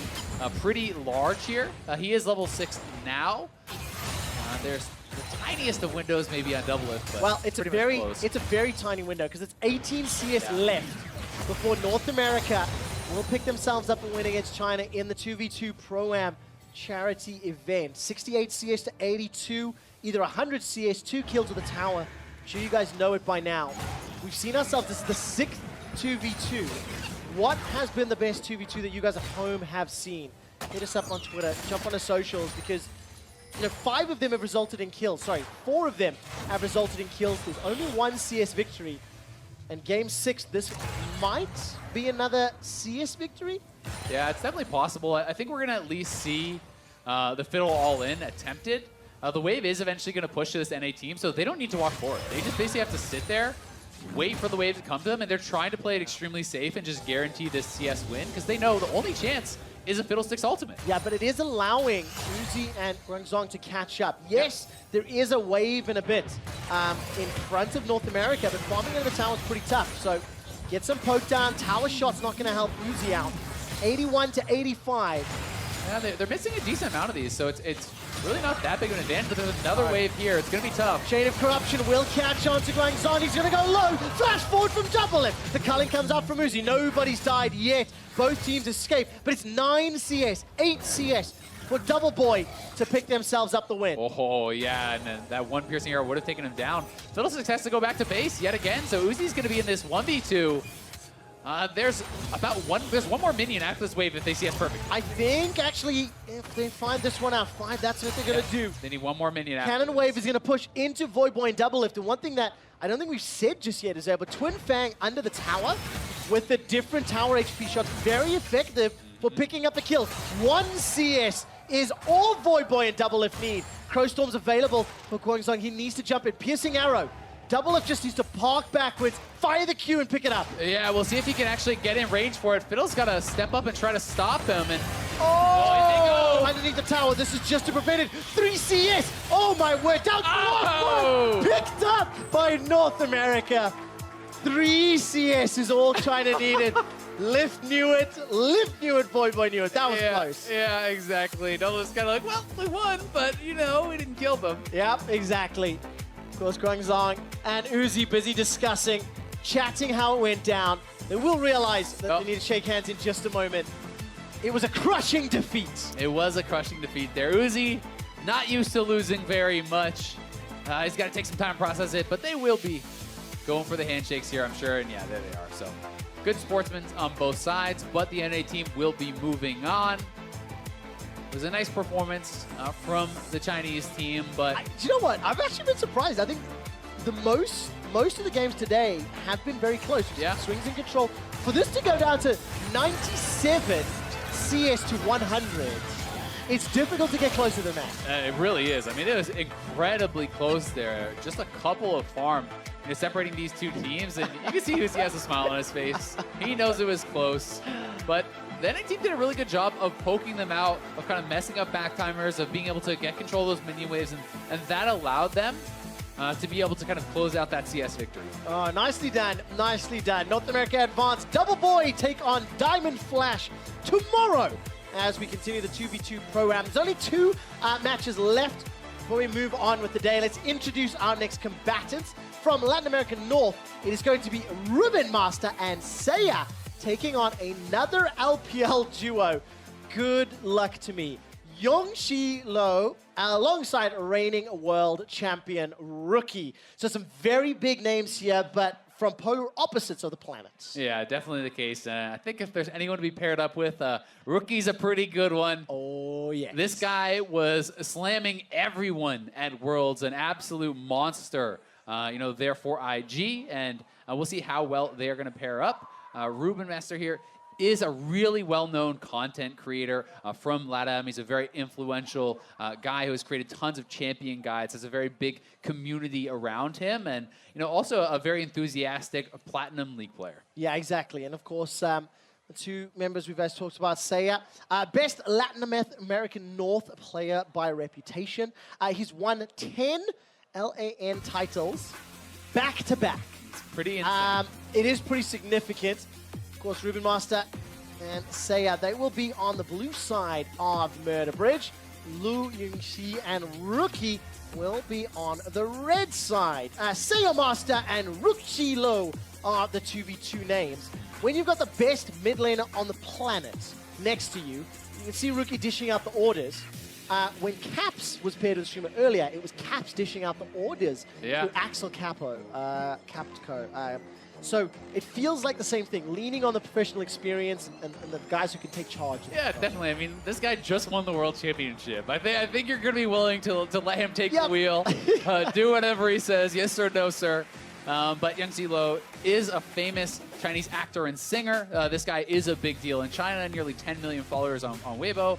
pretty large here. He is level 6 now. There's the tiniest of windows maybe on Double Lift, but well, it's a very tiny window because it's 18 CS left before North America will pick themselves up and win against China in the 2v2 Pro-Am charity event. 68 CS to 82. Either 100 CS, 2 kills with a tower. I'm sure you guys know it by now. We've seen ourselves, this is the 6th 2v2. What has been the best 2v2 that you guys at home have seen? Hit us up on Twitter, jump on the socials, because 5 of them have resulted in kills. Sorry, 4 of them have resulted in kills. There's only 1 CS victory. And game 6, this might be another CS victory? Yeah, it's definitely possible. I think we're going to at least see the Fiddle all-in attempted. The wave is eventually going to push to this NA team, so they don't need to walk forward. They just basically have to sit there, wait for the wave to come to them, and they're trying to play it extremely safe and just guarantee this CS win, because they know the only chance is a Fiddlesticks ultimate. Yeah, but it is allowing Uzi and Guangzhong to catch up. Yes, there is a wave and a bit in front of North America, but farming over the tower is pretty tough. So get some poke down. Tower shot's not going to help Uzi out. 81 to 85. Yeah, they're missing a decent amount of these, so it's really not that big of an advantage, but there's another wave here. It's going to be tough. Chain of Corruption will catch on to Guangzhong. He's going to go low. Flash forward from Double It. The culling comes out from Uzi. Nobody's died yet. Both teams escape, but it's 9 CS, 8 CS for Double Boy to pick themselves up the win. Oh, yeah, and then that one piercing arrow would have taken him down. Fiddlesticks has to go back to base yet again, so Uzi's going to be in this 1v2. There's one more minion after this wave if they see us perfect. I think, actually, if they find this one out 5, that's what they're going to do. They need one more minion after Cannon this. Wave is going to push into Voyboy and Double Lift. And one thing that I don't think we've said just yet is that but Twin Fang under the tower with the different tower HP shots, very effective for picking up the kills. 1 CS is all Voyboy and Double Lift need. Crowstorm's available for Guangzhong. He needs to jump in. Piercing arrow. Double Lift just needs to park backwards, fire the Q, and pick it up. Yeah, we'll see if he can actually get in range for it. Fiddle's got to step up and try to stop him. And oh, underneath the tower. This is just to prevent it. 3 CS. Oh, my word. Down picked up by North America. 3 CS is all China needed. Lift knew it, Voyboy knew it. That was close. Yeah, exactly. Double's kind of like, well, we won, but, you know, we didn't kill them. Yep, exactly. Of course, Guangzhong and Uzi busy discussing, chatting how it went down. They will realize that they need to shake hands in just a moment. It was a crushing defeat. It was a crushing defeat there. Uzi, not used to losing very much. He's got to take some time to process it, but they will be going for the handshakes here, I'm sure. And yeah, there they are. So good sportsmen on both sides, but the NA team will be moving on. It was a nice performance from the Chinese team, but... Do you know what? I've actually been surprised. I think the most of the games today have been very close. Yeah. Swings in control. For this to go down to 97 CS to 100, it's difficult to get closer than that. It really is. I mean, it was incredibly close there. Just a couple of farm separating these two teams, and you can see Uzi has a smile on his face. He knows it was close, but the NA team did a really good job of poking them out, of kind of messing up back timers, of being able to get control of those minion waves, and that allowed them to be able to kind of close out that CS victory. Oh, nicely done. Nicely done. North America advanced. Double Boy take on Diamond Flash tomorrow as we continue the 2v2 program. There's only 2 matches left before we move on with the day. Let's introduce our next combatants. From Latin America North, it is going to be Ruben Master and Seiya taking on another LPL duo. Good luck to me. Yongshi Lo alongside reigning world champion Rookie. So some very big names here, but from polar opposites of the planets. Yeah, definitely the case. I think if there's anyone to be paired up with, Rookie's a pretty good one. Oh, yeah. This guy was slamming everyone at Worlds, an absolute monster. There for IG, and we'll see how well they're going to pair up. Ruben Master here is a really well-known content creator from LATAM. He's a very influential guy who has created tons of champion guides, has a very big community around him, and also a very enthusiastic Platinum League player. Yeah, exactly. And of course, the 2 members we've guys talked about, Seiya, best Latin American North player by reputation. He's won 10 LAN titles back-to-back. It's pretty insane. It is pretty significant. Of course, Ruben Master and Seiya, they will be on the blue side of Murder Bridge. Lu Yingxi and Rookie will be on the red side. Seiya Master and Rookie Lo are the 2v2 names. When you've got the best mid laner on the planet next to you, you can see Rookie dishing out the orders. When Caps was paired with the streamer earlier, it was Caps dishing out the orders to Axel Capco. So it feels like the same thing, leaning on the professional experience and the guys who can take charge. Yeah, definitely. I mean, this guy just won the World Championship. I think you're going to be willing to let him take the wheel, do whatever he says, yes or no, sir. But Yang Zilo is a famous Chinese actor and singer. This guy is a big deal in China, nearly 10 million followers on Weibo.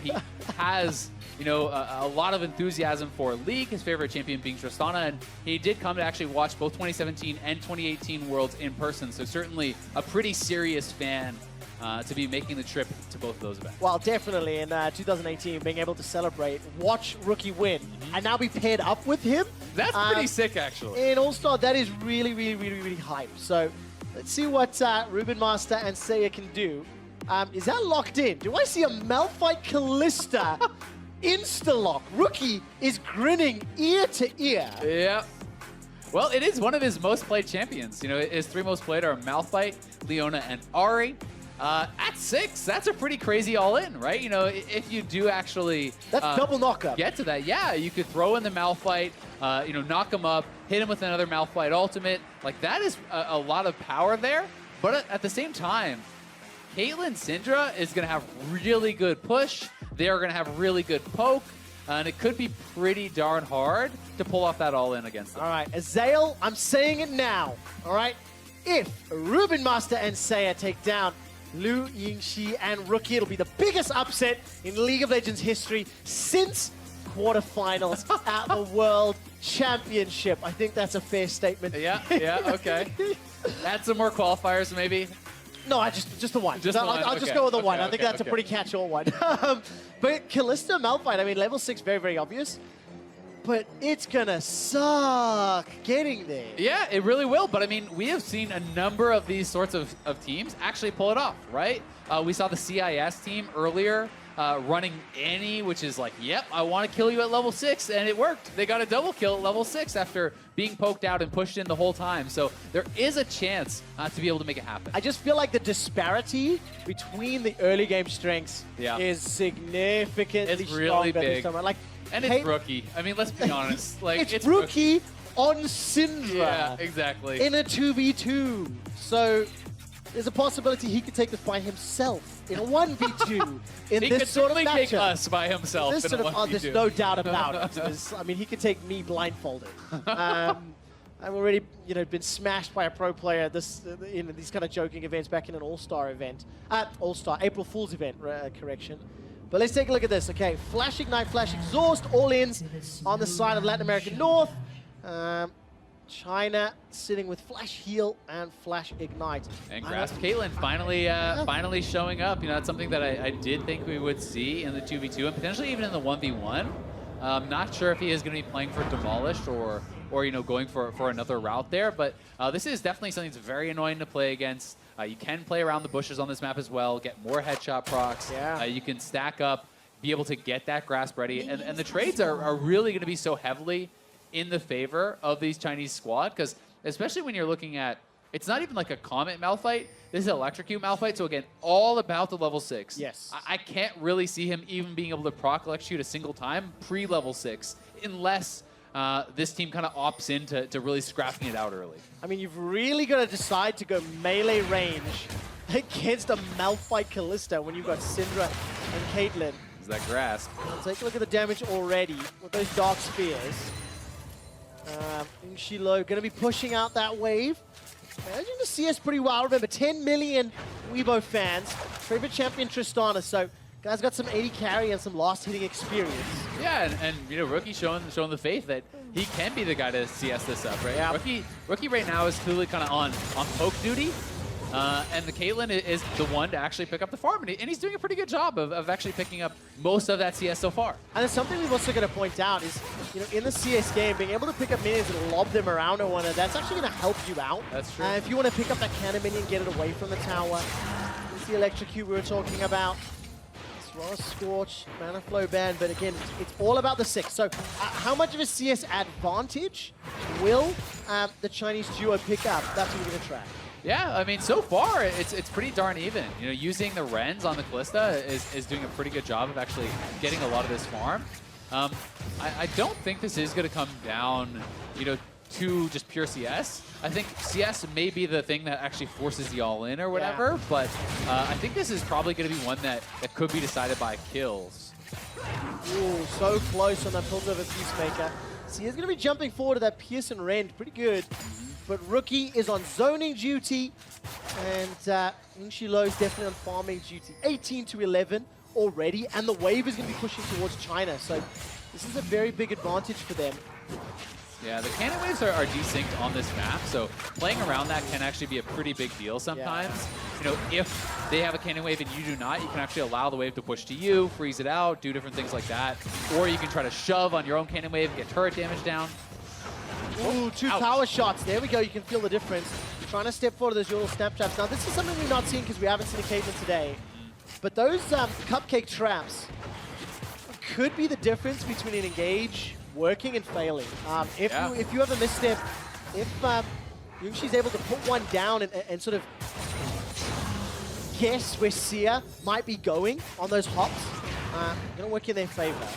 He has, you know, a lot of enthusiasm for League, his favorite champion being Tristana, and he did come to actually watch both 2017 and 2018 Worlds in person, so certainly a pretty serious fan to be making the trip to both of those events. Well, definitely in 2018, being able to celebrate, watch Rookie win, and now be paired up with him. That's pretty sick, actually. In All-Star, that is really hype. So let's see what Ruben Master and Seiya can do. Is that locked in? Do I see a Malphite Callista insta-lock? Rookie is grinning ear to ear. Yeah. Well, it is one of his most played champions. You know, his 3 most played are Malphite, Leona, and Ahri. At 6, that's a pretty crazy all-in, right? You know, if you do actually... That's double knockup. Get to that, yeah. You could throw in the Malphite, you know, knock him up, hit him with another Malphite ultimate. Like, that is a lot of power there. But at the same time, Caitlyn Syndra is going to have really good push. They are going to have really good poke. And it could be pretty darn hard to pull off that all-in against them. All right, Azael, I'm saying it now, all right? If Ruben Master and Seiya take down Lu Yingxi and Rookie, it'll be the biggest upset in League of Legends history since quarterfinals at the World Championship. I think that's a fair statement. Yeah, okay. Add some more qualifiers, maybe. No, just the one. I'll just Okay. go with the one. Okay, I think okay, that's okay. a pretty catch-all one. But Callista Malphite, I mean, level 6, very obvious. But it's gonna suck getting there. Yeah, it really will. But I mean, we have seen a number of these sorts of teams actually pull it off, right? We saw the CIS team earlier running Annie, which is like, yep, I want to kill you at level 6, and it worked. They got a double kill at level 6 after being poked out and pushed in the whole time. So there is a chance to be able to make it happen. I just feel like the disparity between the early game strengths is significantly It's really stronger this big. time around. Like, And it's Rookie. I mean, let's be honest. Like, it's Rookie on Syndra. Yeah, exactly. In a 2v2. So there's a possibility he could take this by himself in a 1v2 in He this could sort of certainly matchup. take us by himself This in sort a of, 1v2. there's no doubt about it. I mean, he could take me blindfolded. I've already, you know, been smashed by a pro player in these kind of joking events back in an All-Star event. All-Star, April Fool's event, correction. But let's take a look at this, okay? Flash Ignite, Flash Exhaust, all-ins on the side of Latin America North. China sitting with Flash Heal and Flash Ignite. And Grasp Caitlyn finally showing up. You know, that's something that I did think we would see in the 2v2 and potentially even in the 1v1. Not sure if he is going to be playing for Demolished or you know, going for another route there. But this is definitely something that's very annoying to play against. You can play around the bushes on this map as well, get more headshot procs. Yeah. You can stack up, be able to get that grasp ready. And the trades are really going to be so heavily in the favor of these Chinese squad, because especially when you're looking at, it's not even like a Comet Malphite, this is Electrocute Malphite, so again, all about the level 6. Yes. I can't really see him even being able to proc Electrocute a single time pre-level 6, unless this team kind of opts into really scrapping it out early. I mean, you've really got to decide to go melee range against a Malphite Callista when you've got Syndra and Caitlyn. Is that grasp? Take a look at the damage already with those Dark Spears. Shilo going to be pushing out that wave. Managing to see us pretty well. Remember, 10 million Weibo fans. Favorite champion Tristana. So, guys got some 80 carry and some last hitting experience. Yeah, and you know, Rookie showing the faith that he can be the guy to CS this up, right? Yeah. Rookie right now is clearly kind of on poke duty. And the Caitlyn is the one to actually pick up the farm, and he's doing a pretty good job of actually picking up most of that CS so far. And there's something we've also got to point out is, you know, in the CS game, being able to pick up minions and lob them around to one another, that's actually going to help you out. That's true. If you want to pick up that cannon minion, get it away from the tower. There's the Electrocute we were talking about. As well as Scorch, Mana Flow Ban, but again, it's all about the 6. So how much of a CS advantage will the Chinese duo pick up? That's what we're going to track. Yeah, I mean, so far, it's pretty darn even. You know, using the Rens on the Callista is doing a pretty good job of actually getting a lot of this farm. I don't think this is going to come down, you know, to just pure CS. I think CS may be the thing that actually forces the all-in or whatever, but I think this is probably going to be one that could be decided by kills. Ooh, so close on that Piltover Peacemaker. See, he's going to be jumping forward to that Pearson Rend. Pretty good. But Rookie is on zoning duty, and Inshilo is definitely on farming duty. 18 to 11 already, and the wave is going to be pushing towards China, so this is a very big advantage for them. Yeah, the cannon waves are desynced on this map, so playing around that can actually be a pretty big deal sometimes. You know, if they have a cannon wave and you do not, you can actually allow the wave to push to you, freeze it out, do different things like that. Or you can try to shove on your own cannon wave, get turret damage down. Ooh, two tower shots. There we go. You can feel the difference. Trying to step forward those little snap traps. Now, this is something we've not seen because we haven't seen a Caitlyn today. But those cupcake traps could be the difference between an engage working and failing. If you have a misstep, if she's able to put one down and sort of guess where Sia might be going on those hops, going to work in their favor.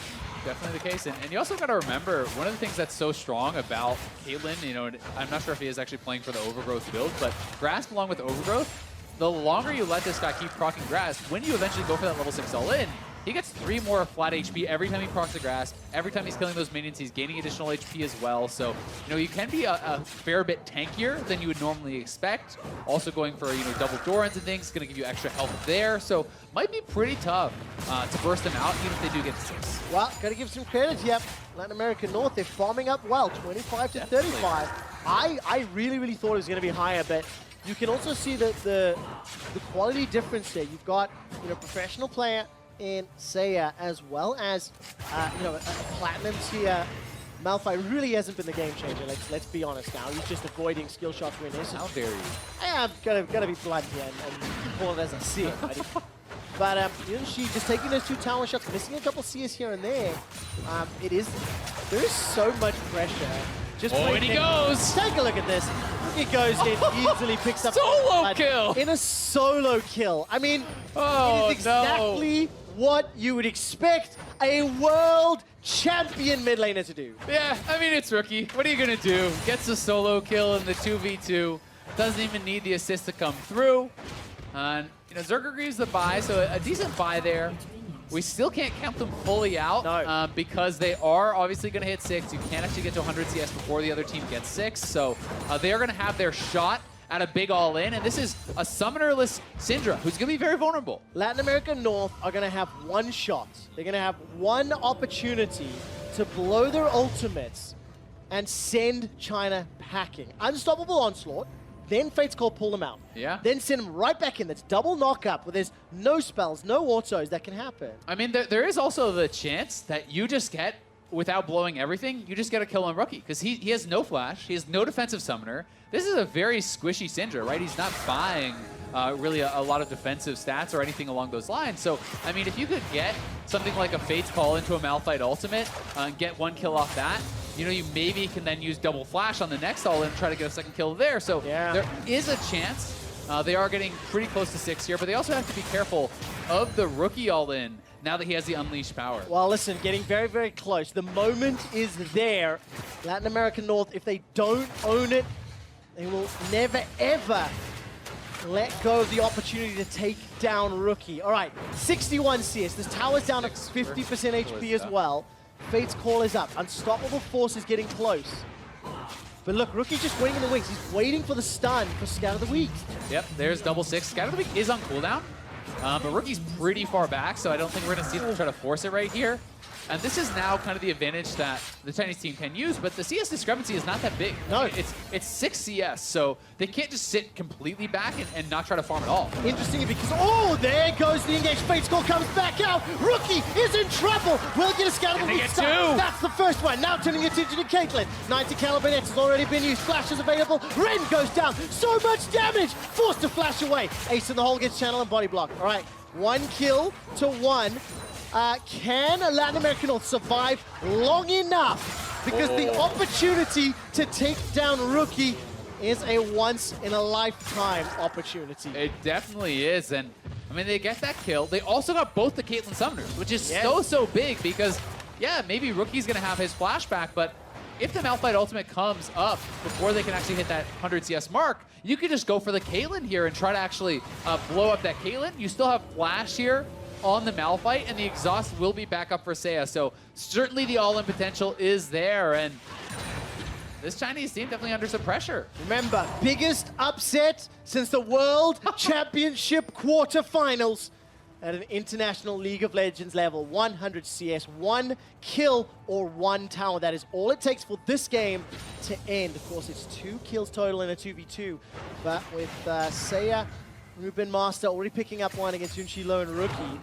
Definitely the case. And you also got to remember, one of the things that's so strong about Caitlyn, you know, I'm not sure if he is actually playing for the Overgrowth build, but Grasp along with Overgrowth, the longer you let this guy keep proccing Grasp, when you eventually go for that level 6 all-in, he gets 3 more flat HP every time he procs the Grasp. Every time he's killing those minions, he's gaining additional HP as well. So, you know, you can be a fair bit tankier than you would normally expect. Also going for, you know, double Dorans and things, going to give you extra health there. So, might be pretty tough to burst them out, even if they do get 6. Well, got to give some credit. Yep, Latin America North, they're farming up well, 25 to 35. I really, really thought it was going to be higher, but you can also see the quality difference there. You've got, you know, professional player in Seiya, as well as you know, a platinum tier. Malphite really hasn't been the game changer. Let's be honest now. He's just avoiding skill shots when necessary. How dare you? I'm gonna be blunt here and call it as I see it, buddy. But you know, she just taking those 2 tower shots, missing a couple CS here and there. There is so much pressure. Just and he goes. Take a look at this. He goes in, easily picks up solo kill in a solo kill. I mean, it is exactly what you would expect a world champion mid laner to do. Yeah, I mean, it's Rookie. What are you going to do? Gets a solo kill in the 2v2. Doesn't even need the assist to come through. And, you know, Zerker agrees the buy, so a decent buy there. We still can't count them fully out because they are obviously going to hit 6. You can't actually get to 100 CS before the other team gets 6. So they are going to have their shot at a big all-in, and this is a summonerless Syndra, who's going to be very vulnerable. Latin America North are going to have one shot. They're going to have one opportunity to blow their ultimates and send China packing. Unstoppable Onslaught, then Fate's Call pull them out. Yeah. Then send them right back in. That's double knock-up, where there's no spells, no autos that can happen. I mean, there is also the chance that you just get, without blowing everything, you just get a kill on Rookie, because he has no flash, he has no defensive summoner. This is a very squishy Syndra, right? He's not buying really a lot of defensive stats or anything along those lines. So, I mean, if you could get something like a Fate's Call into a Malphite ultimate and get 1 kill off that, you know, you maybe can then use double flash on the next all-in and try to get a 2nd kill there. So there is a chance. They are getting pretty close to 6 here, but they also have to be careful of the Rookie all-in now that he has the unleashed power. Well, listen, getting very, very close. The moment is there. Latin America North, if they don't own it, they will never, ever let go of the opportunity to take down Rookie. All right, 61 CS. This tower's down to 50% HP as well. Fate's Call is up. Unstoppable Force is getting close. But look, Rookie just waiting in the wings. He's waiting for the stun for Scout of the Week. Yep, there's double 6. Scout of the Week is on cooldown, but Rookie's pretty far back, so I don't think we're going to see them try to force it right here. And this is now kind of the advantage that the Chinese team can use, but the CS discrepancy is not that big. No. It's 6 CS, so they can't just sit completely back and not try to farm at all. Interesting because, oh, there goes the engaged. Fate's Call comes back out. Rookie is in trouble. Will get a Scout of the Week stun. That's the first one. Now turning attention to Caitlyn. 90 caliber nets has already been used. Flash is available. Ren goes down. So much damage. Forced to flash away. Ace in the hole gets channel and body block. All right, 1 kill to 1. Can Latin America North survive long enough? Because the opportunity to take down Rookie is a once-in-a-lifetime opportunity. It definitely is, and I mean, they get that kill. They also got both the Caitlyn Summoners, which is so big because, yeah, maybe Rookie's going to have his flashback, but if the Malphite ultimate comes up before they can actually hit that 100 CS mark, you could just go for the Caitlyn here and try to actually blow up that Caitlyn. You still have Flash here on the Malphite, and the exhaust will be back up for Seiya. So certainly the all-in potential is there, and this Chinese team definitely under some pressure. Remember, biggest upset since the World Championship quarterfinals at an International League of Legends level. 100 CS, 1 kill or 1 tower. That is all it takes for this game to end. Of course, it's 2 kills total in a 2v2. But with Seiya, Ruben Master already picking up one against Yunshi Lo and Rookie,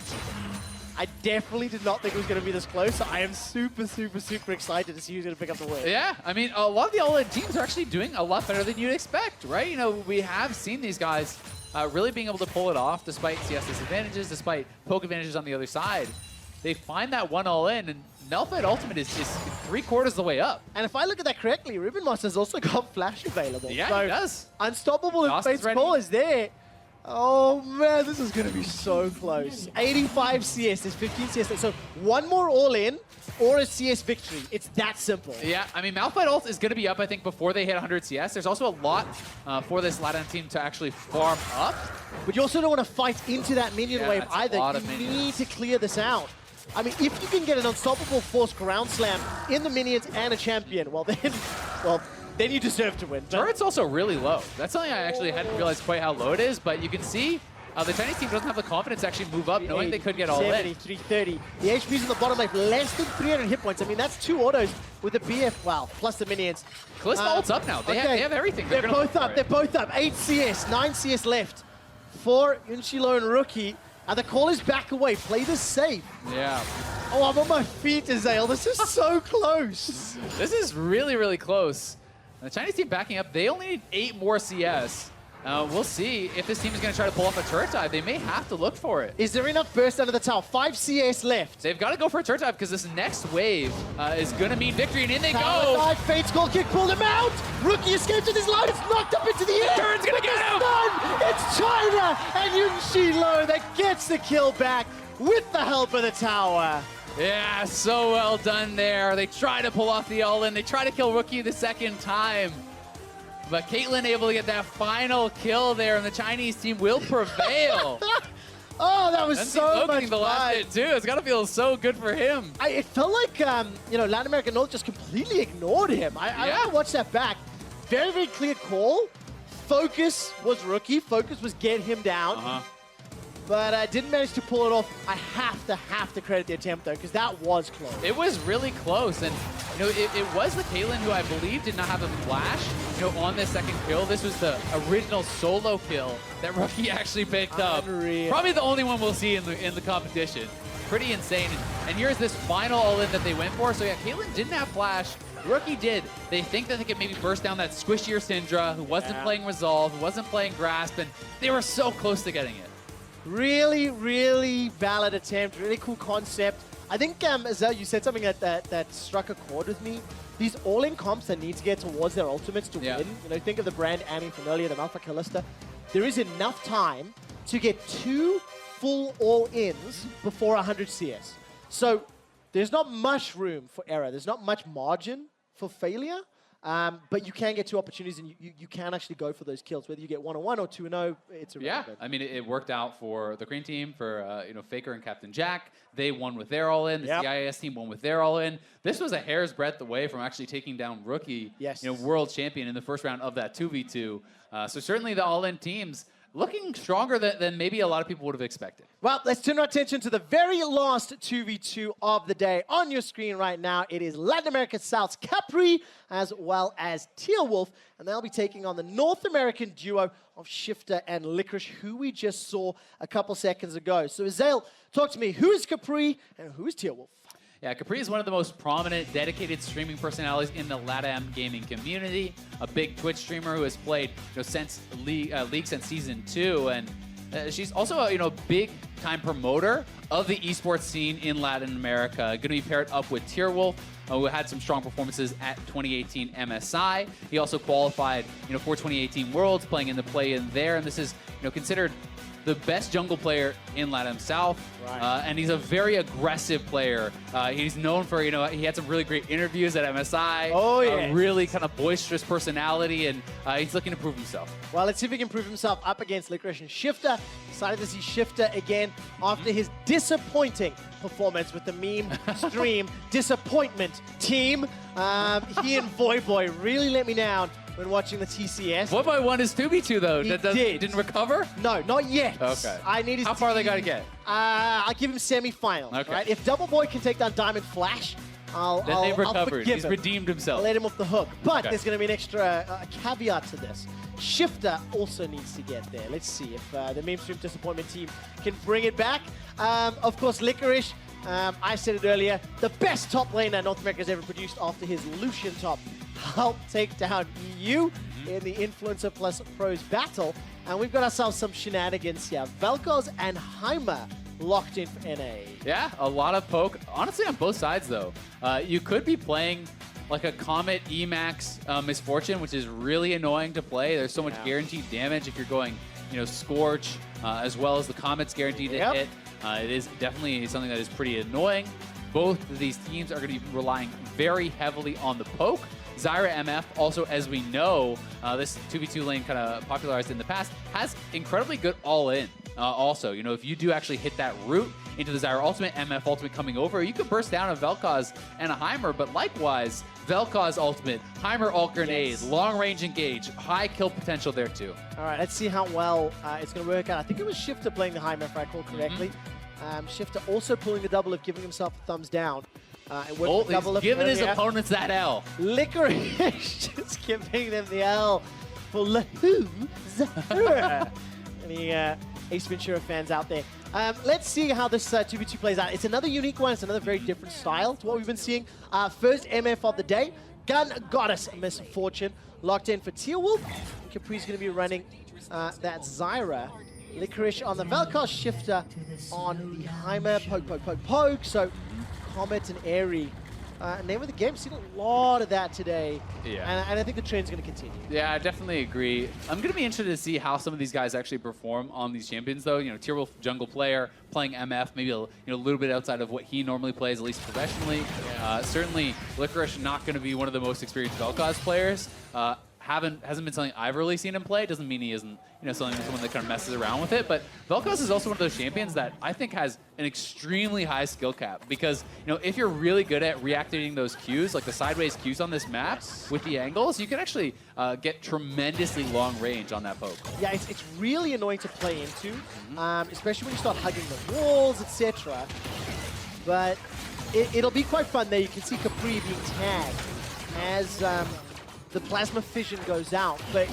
I definitely did not think it was going to be this close. So I am super, super, super excited to see who's going to pick up the win. Yeah, I mean, a lot of the all-in teams are actually doing a lot better than you'd expect, right? You know, we have seen these guys really being able to pull it off despite CS disadvantages, despite poke advantages on the other side. They find that one all-in, and Malphite Ultimate is 3/4 of the way up. And if I look at that correctly, Ruben Master's also got Flash available. Yeah, so he does. Unstoppable if Fate's Call is there. Oh man, this is going to be so close. 85 CS, there's 15 CS. So one more all-in or a CS victory. It's that simple. Yeah, I mean, Malphite ult is going to be up, I think, before they hit 100 CS. There's also a lot for this LATAM team to actually farm up. But you also don't want to fight into that minion wave it's a either. lot of You minions. need to clear this out. I mean, if you can get an unstoppable force ground slam in the minions and a champion, well then you deserve to win. Turret's also really low. That's something I actually hadn't realized quite how low it is, but you can see the Chinese team doesn't have the confidence to actually move up, knowing they could get all 70, in. 330. The HP's in the bottom left, less than 300 hit points. I mean, that's 2 autos with the BF, wow, plus the minions. Kalista ult's up now. They have everything. They're both up. They're both up. 8 CS, 9 CS left for Yunshilo and Rookie. And the call is back away. Play this safe. Yeah. Oh, I'm on my feet, Azael. This is so close. This is really, really close. The Chinese team backing up, they only need 8 more CS. We'll see if this team is going to try to pull off a turret dive. They may have to look for it. Is there enough burst under the tower? 5 CS left. They've got to go for a turret dive because this next wave is going to mean victory, and in they Tower go. dive, Fate's Call kick, pulled him out. Rookie escapes with his line. It's knocked up into the air. The turret's going to get him. It's China and Yunshi Lo that gets the kill back with the help of the tower. Yeah, so well done there. They try to pull off the all-in. They try to kill Rookie the second time. But Caitlyn able to get that final kill there, and the Chinese team will prevail. Oh, that was so much the last fun. hit too. It's got to feel so good for him. It felt like, Latin America North just completely ignored him. I want to watch that back. Very, very clear call. Focus was Rookie. Focus was get him down. But didn't manage to pull it off. I have to credit the attempt, though, because that was close. It was really close, and it was the Caitlyn who I believe did not have a flash on this second kill. This was the original solo kill that Rookie actually picked up. Probably the only one we'll see in the competition. Pretty insane. And here's this final all-in that they went for. So yeah, Caitlyn didn't have flash. Rookie did. They think that they could maybe burst down that squishier Syndra, who wasn't playing Resolve, who wasn't playing Grasp, and they were so close to getting it. Really, really valid attempt. Really cool concept. I think, Azel, you said something that struck a chord with me. These all-in comps that need to get towards their ultimates to win. Think of the brand Ami from earlier, the Malphite Kalista. There is enough time to get 2 full all-ins before 100 CS. So there's not much room for error. There's not much margin for failure. But you can get 2 opportunities, and you can actually go for those kills. Whether you get 1-on-1 or 2-0, it's irrelevant. Yeah, I mean, it worked out for the Green team, for Faker and Captain Jack. They won with their all-in. The CIS team won with their all-in. This was a hair's breadth away from actually taking down Rookie, world champion in the first round of that 2v2. So certainly the all-in teams looking stronger than maybe a lot of people would have expected. Well, let's turn our attention to the very last 2v2 of the day. On your screen right now, it is Latin America South's Capri as well as Teal Wolf, and they'll be taking on the North American duo of Shifter and Licorice, who we just saw a couple seconds ago. So, Azael, talk to me. Who is Capri and who is Teal Wolf? Yeah, Capri is one of the most prominent, dedicated streaming personalities in the LATAM gaming community. A big Twitch streamer who has played since League since Season 2. And she's also a big-time promoter of the esports scene in Latin America. Going to be paired up with Tierwolf, who had some strong performances at 2018 MSI. He also qualified for 2018 Worlds, playing in the play-in there. And this is considered the best jungle player in LATAM South, and he's a very aggressive player. He's known for, he had some really great interviews at MSI. Oh, yeah. Really kind of boisterous personality, and he's looking to prove himself. Well, let's see if he can prove himself up against Licorice and Shifter. Decided to see Shifter again after his disappointing performance with the meme stream disappointment team. He and Voyboy really let me down when watching the TCS. Voyboy won his 2v2 though. Didn't recover? No, not yet. Okay. I need his How far they got to get? I'll give him semi-final. Okay. Right? If Double Boy can take down Diamond Flash, I'll they've recovered. I'll forgive He's him. redeemed himself. I'll let him off the hook. But Okay. there's going to be an extra caveat to this. Shifter also needs to get there. Let's see if the meme stream disappointment team can bring it back. Of course, Licorice. I said it earlier, the best top laner North America's ever produced after his Lucian top helped take down EU in the Influencer plus Pros battle. And we've got ourselves some shenanigans here. Vel'Koz and Heimer locked in for NA. Yeah, a lot of poke. Honestly, on both sides, though. You could be playing like a Comet Emax Misfortune, which is really annoying to play. There's so much guaranteed damage if you're going, Scorch, as well as the Comet's guaranteed to hit. It is definitely something that is pretty annoying. Both of these teams are going to be relying very heavily on the poke. Zyra MF, also, as we know, this 2v2 lane kind of popularized in the past, has incredibly good all-in. Also, if you do actually hit that route into the Zyra ultimate, MF ultimate coming over, you could burst down a Vel'Koz and a Heimer, but likewise, Vel'Koz ultimate, Heimer ult grenade, long-range engage, high kill potential there too. All right, let's see how well it's going to work out. I think it was Shifter playing the Heimer, if I recall correctly. Shifter also pulling the double of giving himself a thumbs down. He's giving his opponents that L. Licorice just giving them the L for Lahu Zahra. Any Ace Ventura fans out there. Let's see how this 2v2 plays out. It's another unique one. It's another very different style to what we've been seeing. First MF of the day. Gun Goddess Misfortune locked in for Tearwolf. Capri's going to be running that Zyra. Licorice on the Vel'Koz, Shifter on the Heimer. Poke. So Comet and Airy. Name of the game, seen a lot of that today. Yeah. And I think the trend's going to continue. Yeah, I definitely agree. I'm going to be interested to see how some of these guys actually perform on these champions, though. Tearwolf, jungle player, playing MF, maybe a little bit outside of what he normally plays, at least professionally. Certainly, Licorice not going to be one of the most experienced Vel'Koz players. Hasn't been something I've really seen him play. Doesn't mean he isn't, someone that kind of messes around with it. But Vel'Koz is also one of those champions that I think has an extremely high skill cap because, if you're really good at reactivating those Qs, like the sideways Qs on this map with the angles, you can actually get tremendously long range on that poke. Yeah, it's really annoying to play into, especially when you start hugging the walls, etc. But it'll be quite fun there. You can see Capri being tagged as the plasma fission goes out. But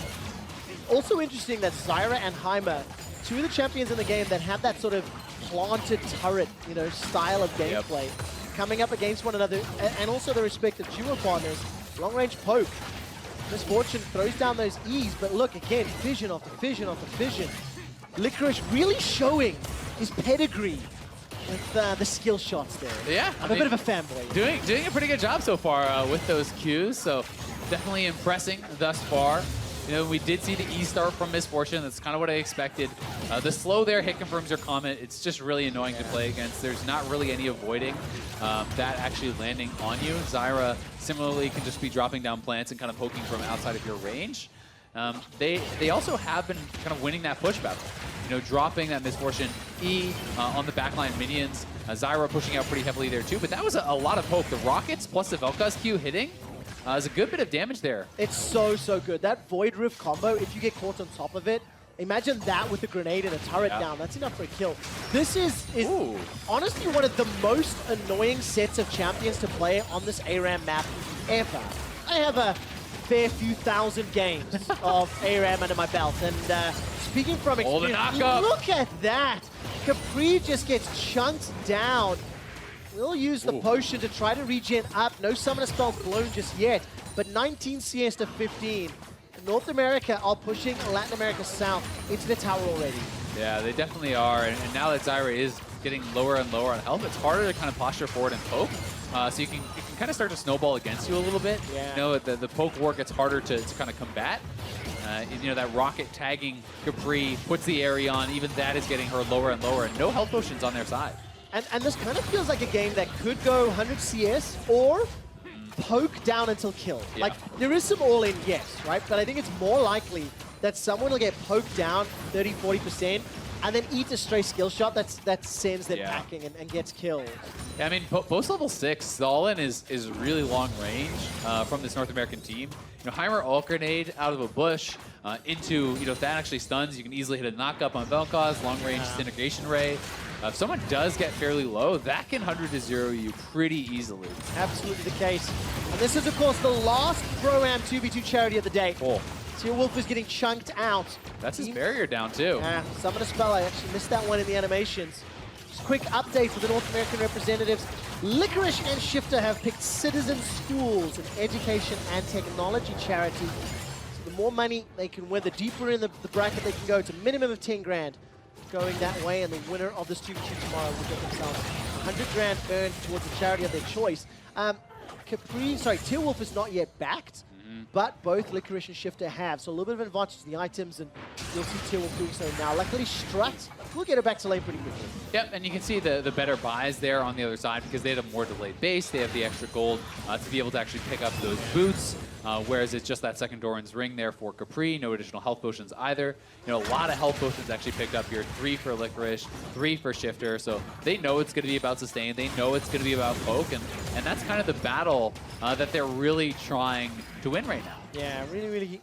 also interesting that Zyra and Heimer, two of the champions in the game that have that sort of planted turret, style of gameplay, coming up against one another, and also the respective duo partners. Long-range poke. Misfortune throws down those E's, but look, again, fission after fission after fission. Licorice really showing his pedigree with the skill shots there. Yeah. I'm a bit of a fanboy. Doing a pretty good job so far with those Qs, so definitely impressing thus far. We did see the E start from Misfortune. That's kind of what I expected. The slow there hit confirms your comment. It's just really annoying to play against. There's not really any avoiding that actually landing on you. Zyra similarly can just be dropping down plants and kind of poking from outside of your range. They also have been kind of winning that push battle. Dropping that Misfortune E on the backline minions. Zyra pushing out pretty heavily there too, but that was a lot of poke. The rockets plus the Vel'Koz Q hitting is a good bit of damage there. It's so good. That Void Rift combo, if you get caught on top of it, imagine that with a grenade and a turret down. That's enough for a kill. This is honestly one of the most annoying sets of champions to play on this ARAM map ever. I have a fair few thousand games of ARAM under my belt, and speaking from experience, look at that. Capri just gets chunked down. We'll use the potion to try to regen up. No summoner spells blown just yet, but 19 CS to 15. North America are pushing Latin America south into the tower already. Yeah, they definitely are, and now that Zyra is getting lower and lower on health, it's harder to kind of posture forward and poke. So you can kind of start to snowball against you a little bit. Yeah. You know, the poke war gets harder to kind of combat. You know, that rocket tagging Capri puts the area on. Even that is getting her lower and lower, and no health potions on their side. And this kind of feels like a game that could go 100 CS or poke down until killed. Yeah. Like, there is some all-in, yes, right? But I think it's more likely that someone will get poked down 30, 40%, and then eat a stray skill shot that sends them packing and gets killed. Yeah, I mean, post level 6, the all-in is really long range from this North American team. You know, Heimer ult grenade out of a bush into, you know, if that actually stuns, you can easily hit a knock-up on Vel'Koz, long-range disintegration ray. If someone does get fairly low, that can 100 to 0 you pretty easily. Absolutely the case. And this is, of course, the last Pro-Am 2v2 charity of the day. Oh. Wolf is getting chunked out. That's his barrier down, too. Yeah, summon a spell. I actually missed that one in the animations. Just a quick update for the North American representatives. Licorice and Shifter have picked Citizen Schools, an education and technology charity. So the more money they can win, the deeper in the bracket they can go. It's a minimum of 10 grand going that way, and the winner of this 2v2 tomorrow will get themselves 100 grand earned towards a charity of their choice. Teal Wolf is not yet backed, but both Licorice and Shifter have. So a little bit of advantage in the items, and you'll see Teal Wolf doing so now. Luckily, Strut will get it back to lane pretty quickly. Yep, and you can see the better buys there on the other side because they have a more delayed base. They have the extra gold to be able to actually pick up those boots, whereas it's just that second Doran's Ring there for Capri. No additional health potions either. You know, a lot of health potions actually picked up here. 3 for Licorice, 3 for Shifter. So they know it's going to be about sustain. They know it's going to be about poke, and that's kind of the battle that they're really trying to win right now. Yeah, really,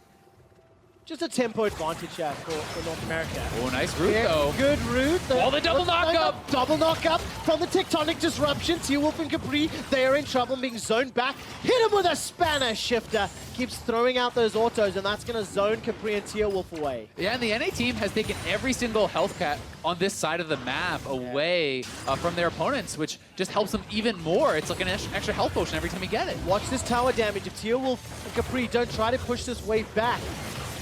just a tempo advantage for North America. Oh, nice root, though. Good root. Oh, the double knock-up! Double knock-up from the Tectonic Disruption. Teal Wolf and Capri, they are in trouble, being zoned back. Hit him with a spanner. Shifter keeps throwing out those autos, and that's going to zone Capri and Teal Wolf away. Yeah, and the NA team has taken every single health cap on this side of the map away from their opponents, which just helps them even more. It's like an extra health potion every time you get it. Watch this tower damage. If Teal Wolf and Capri don't try to push this wave back,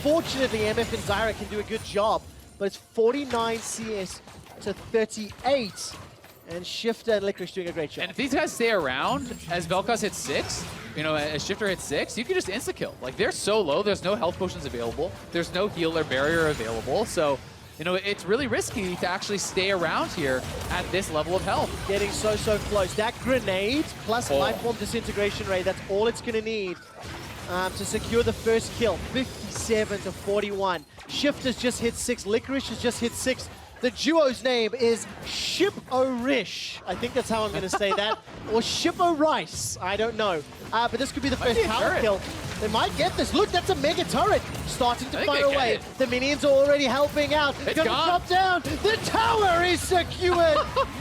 fortunately, MF and Zyra can do a good job, but it's 49 CS to 38, and Shifter and Licorice doing a great job. And if these guys stay around, as Vel'Koz hits 6, you know, as Shifter hits 6, you can just insta-kill. Like, they're so low, there's no health potions available, there's no heal or barrier available, so, you know, it's really risky to actually stay around here at this level of health. Getting so close. That grenade plus Lifeform Disintegration Ray, that's all it's going to need to secure the first kill. 57 to 41. Shifter's just hit 6. Licorice has just hit 6. The duo's name is Ship-O-Rish. I think that's how I'm going to say that. Or Ship-O-Rice. I don't know. But this could be the first power kill. They might get this. Look, that's a mega turret starting to fire away. The minions are already helping out. It's gonna drop down. The tower is secured.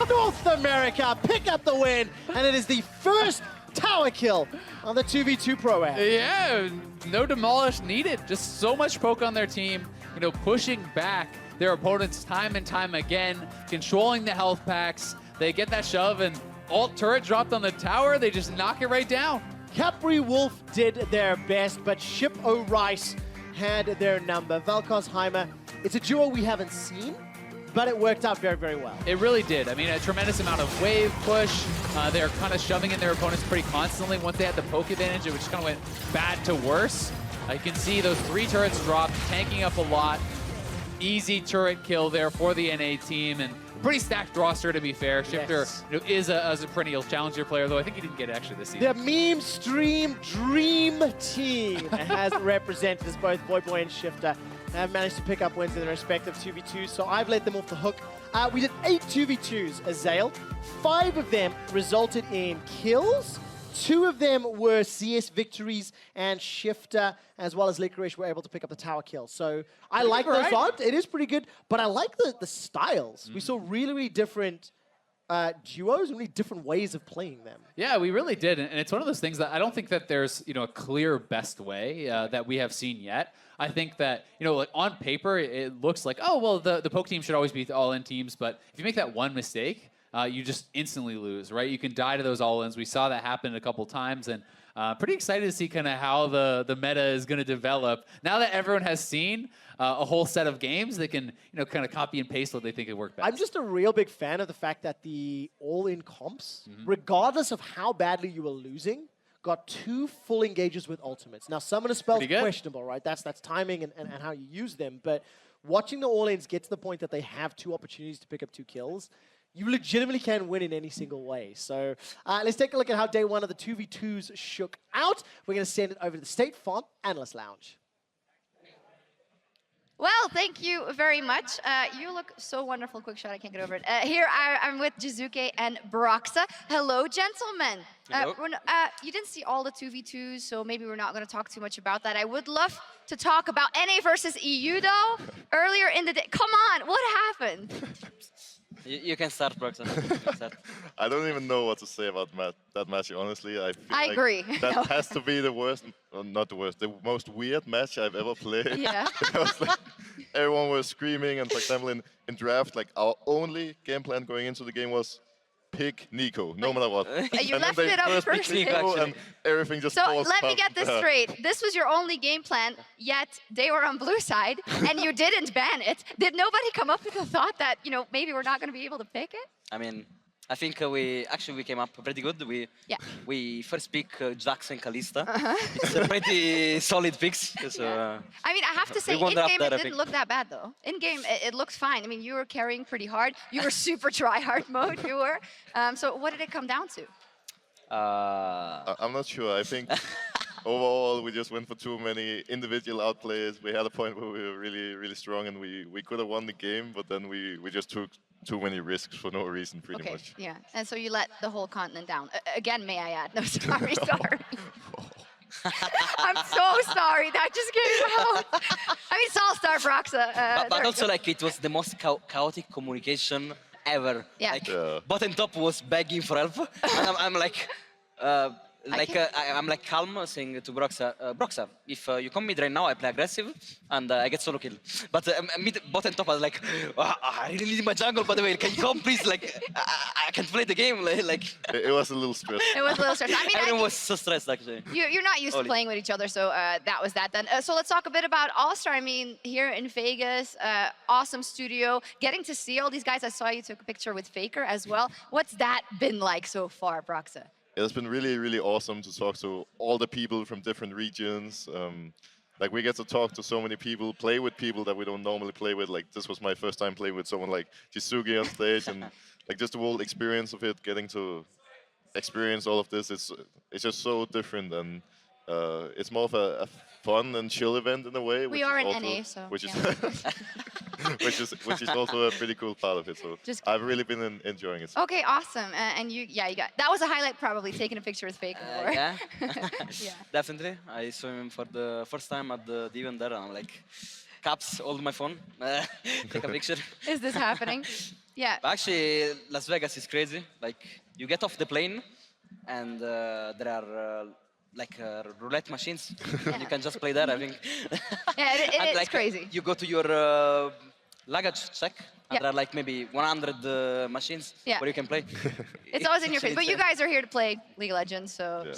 North America pick up the win. And it is the first tower kill on the 2v2 Pro-Am. Yeah, no demolish needed. Just so much poke on their team, you know, pushing back their opponents time and time again, controlling the health packs. They get that shove and alt turret dropped on the tower. They just knock it right down. Capri Wolf did their best, but Ship-O-Rice had their number. Vel'Koz Heimer, it's a duo we haven't seen, but it worked out very well. It really did. I mean, a tremendous amount of wave push. They're kind of shoving in their opponents pretty constantly. Once they had the poke advantage, it just kind of went bad to worse. You can see those 3 turrets dropped, tanking up a lot. Easy turret kill there for the NA team, and pretty stacked roster, to be fair. Shifter is a perennial challenger player, though I think he didn't get it actually this season. The Meme Stream Dream Team has represented as both Voyboy and Shifter have managed to pick up wins in their respective 2v2s, so I've let them off the hook. We did 8 2v2s, Azale. 5 of them resulted in kills. 2 of them were CS victories, and Shifter as well as Licorice were able to pick up the tower kill. So I like those odds. It is pretty good, but I like the styles. We saw really different duos and really different ways of playing them. Yeah, we really did, and it's one of those things that I don't think that there's, you know, a clear best way that we have seen yet. I think that, you know, like on paper, it looks like, oh, well, the poke team should always be all-in teams, but if you make that one mistake, you just instantly lose, right? You can die to those all-ins. We saw that happen a couple times, and pretty excited to see kind of how the meta is going to develop. Now that everyone has seen a whole set of games, they can kind of copy and paste what they think would work best. I'm just a real big fan of the fact that the all-in comps, regardless of how badly you were losing, got 2 full engages with ultimates. Now, Summoner Spell's questionable, right? That's timing and how you use them. But watching the all-ins get to the point that they have 2 opportunities to pick up 2 kills, you legitimately can win in any single way. So let's take a look at how day 1 of the 2v2s shook out. We're going to send it over to the State Farm Analyst Lounge. Well, thank you very much. You look so wonderful. Quick shot, I can't get over it. Here I'm with Jizuke and Broxa. Hello, gentlemen. Hello. You didn't see all the 2v2s, so maybe we're not going to talk too much about that. I would love to talk about NA versus EU, though. Earlier in the day. Come on, what happened? You can start, Broxa. I don't even know what to say about that match, honestly. I agree. That has to be the worst, not the worst, the most weird match I've ever played. Yeah. Because, like, everyone was screaming, and for example, in draft, like, our only game plan going into the game was pick Nico, no matter what. You and left then they it up first first. picked Nico, and everything just So falls let me apart. get this straight. This was your only game plan, yet they were on blue side, and you didn't ban it. Did nobody come up with the thought that, maybe we're not going to be able to pick it? I mean, I think we came up pretty good. We first pick Jax and Kalista. It's a pretty solid picks. So, I mean, I have to say, we won in-game after, it I didn't think. look that bad, though. In-game, it looked fine. I mean, you were carrying pretty hard. You were super try-hard mode, you were. So what did it come down to? I'm not sure. I think overall we just went for too many individual outplays. We had a point where we were really, really strong, and we could have won the game, but then we just took too many risks for no reason, pretty much. Yeah, and so you let the whole continent down. Again, may I add? No, sorry. I'm so sorry. That just came out. I mean, Solstar, Broxa. but also, like, it was the most chaotic communication ever. Yeah. Like, bottom top was begging for help, and I'm like, I'm like calm, saying to Broxa, Broxa, if you come mid right now, I play aggressive, and I get solo kill. But bottom top, I was like, I really need my jungle, by the way, can you come, please? Like, I can't play the game. Like, it was a little stressful. It was a little stressful. I mean, everyone was so stressed, actually. You're not used to playing with each other, so that was that then. So let's talk a bit about All-Star. I mean, here in Vegas, awesome studio. Getting to see all these guys. I saw you took a picture with Faker as well. What's that been like so far, Broxa? It's been really, really awesome to talk to all the people from different regions. Like, we get to talk to so many people, play with people that we don't normally play with. Like, this was my first time playing with someone like Jisugi on stage, and like just the whole experience of it, getting to experience all of this, it's just so different, and it's more of a fun and chill event in a way. We are in NA, so which is which is also a pretty cool part of it. So I've really been enjoying it. Okay, awesome. And you got that was a highlight, probably taking a picture with Faker. Yeah, definitely. I saw him for the first time at the event there, and I'm like, caps, hold my phone, take a picture. Is this happening? Yeah. But actually, Las Vegas is crazy. Like, you get off the plane, and there are like roulette machines. You can just play there, I think. Yeah, And, it's like, crazy. You go to your luggage check, and there are like maybe 100 machines where you can play. It's always in your face. actually But you insane. guys are here to play League of Legends, so Yeah, of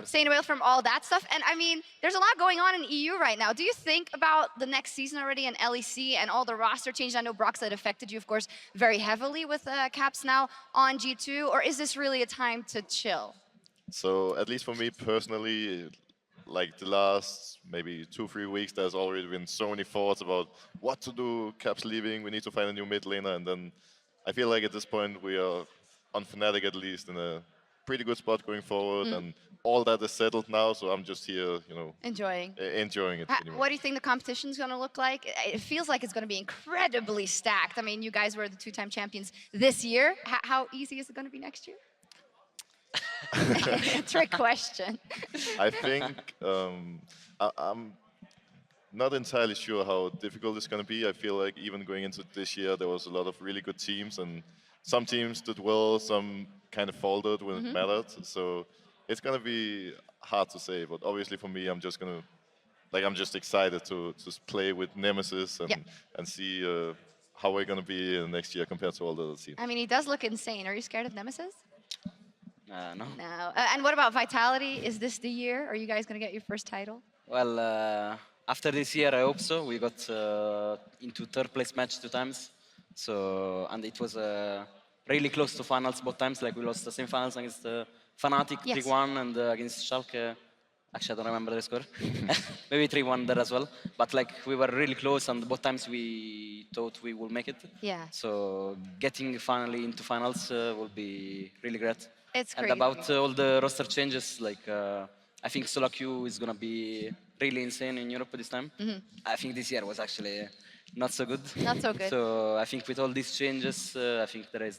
staying away from all that stuff. And I mean, there's a lot going on in EU right now. Do you think about the next season already in LEC and all the roster changes? I know Broxa, it affected you, of course, very heavily with Caps now on G2, or is this really a time to chill? So at least for me personally, like the last maybe 2-3 weeks, there's already been so many thoughts about what to do. Caps leaving, we need to find a new mid laner, and then I feel like at this point we are on Fnatic at least in a pretty good spot going forward, and all that is settled now. So I'm just here, Enjoying. Enjoying it. pretty much. What do you think the competition's going to look like? It feels like it's going to be incredibly stacked. I mean, you guys were the 2-time champions this year. How easy is it going to be next year? Trick question. I think I'm not entirely sure how difficult it's going to be. I feel like even going into this year, there was a lot of really good teams, and some teams did well, some kind of folded when it mattered. So it's going to be hard to say, but obviously for me, I'm just going to, I'm just excited to just play with Nemesis and see how we're going to be next year compared to all the other teams. I mean, he does look insane. Are you scared of Nemesis? No. No. And what about Vitality? Is this the year? Are you guys going to get your first title? Well, after this year, I hope so. We got into third place match 2 times. So, and it was really close to finals both times. Like we lost the semi-finals against Fnatic 3-1 and against Schalke. Actually, I don't remember the score. Maybe 3-1 there as well. But like we were really close, and both times we thought we will make it. Yeah. So getting finally into finals will be really great. It's And crazy. about all the roster changes, like I think solo queue is gonna be really insane in Europe this time. I think this year was actually not so good. Not so good. So I think with all these changes, I think there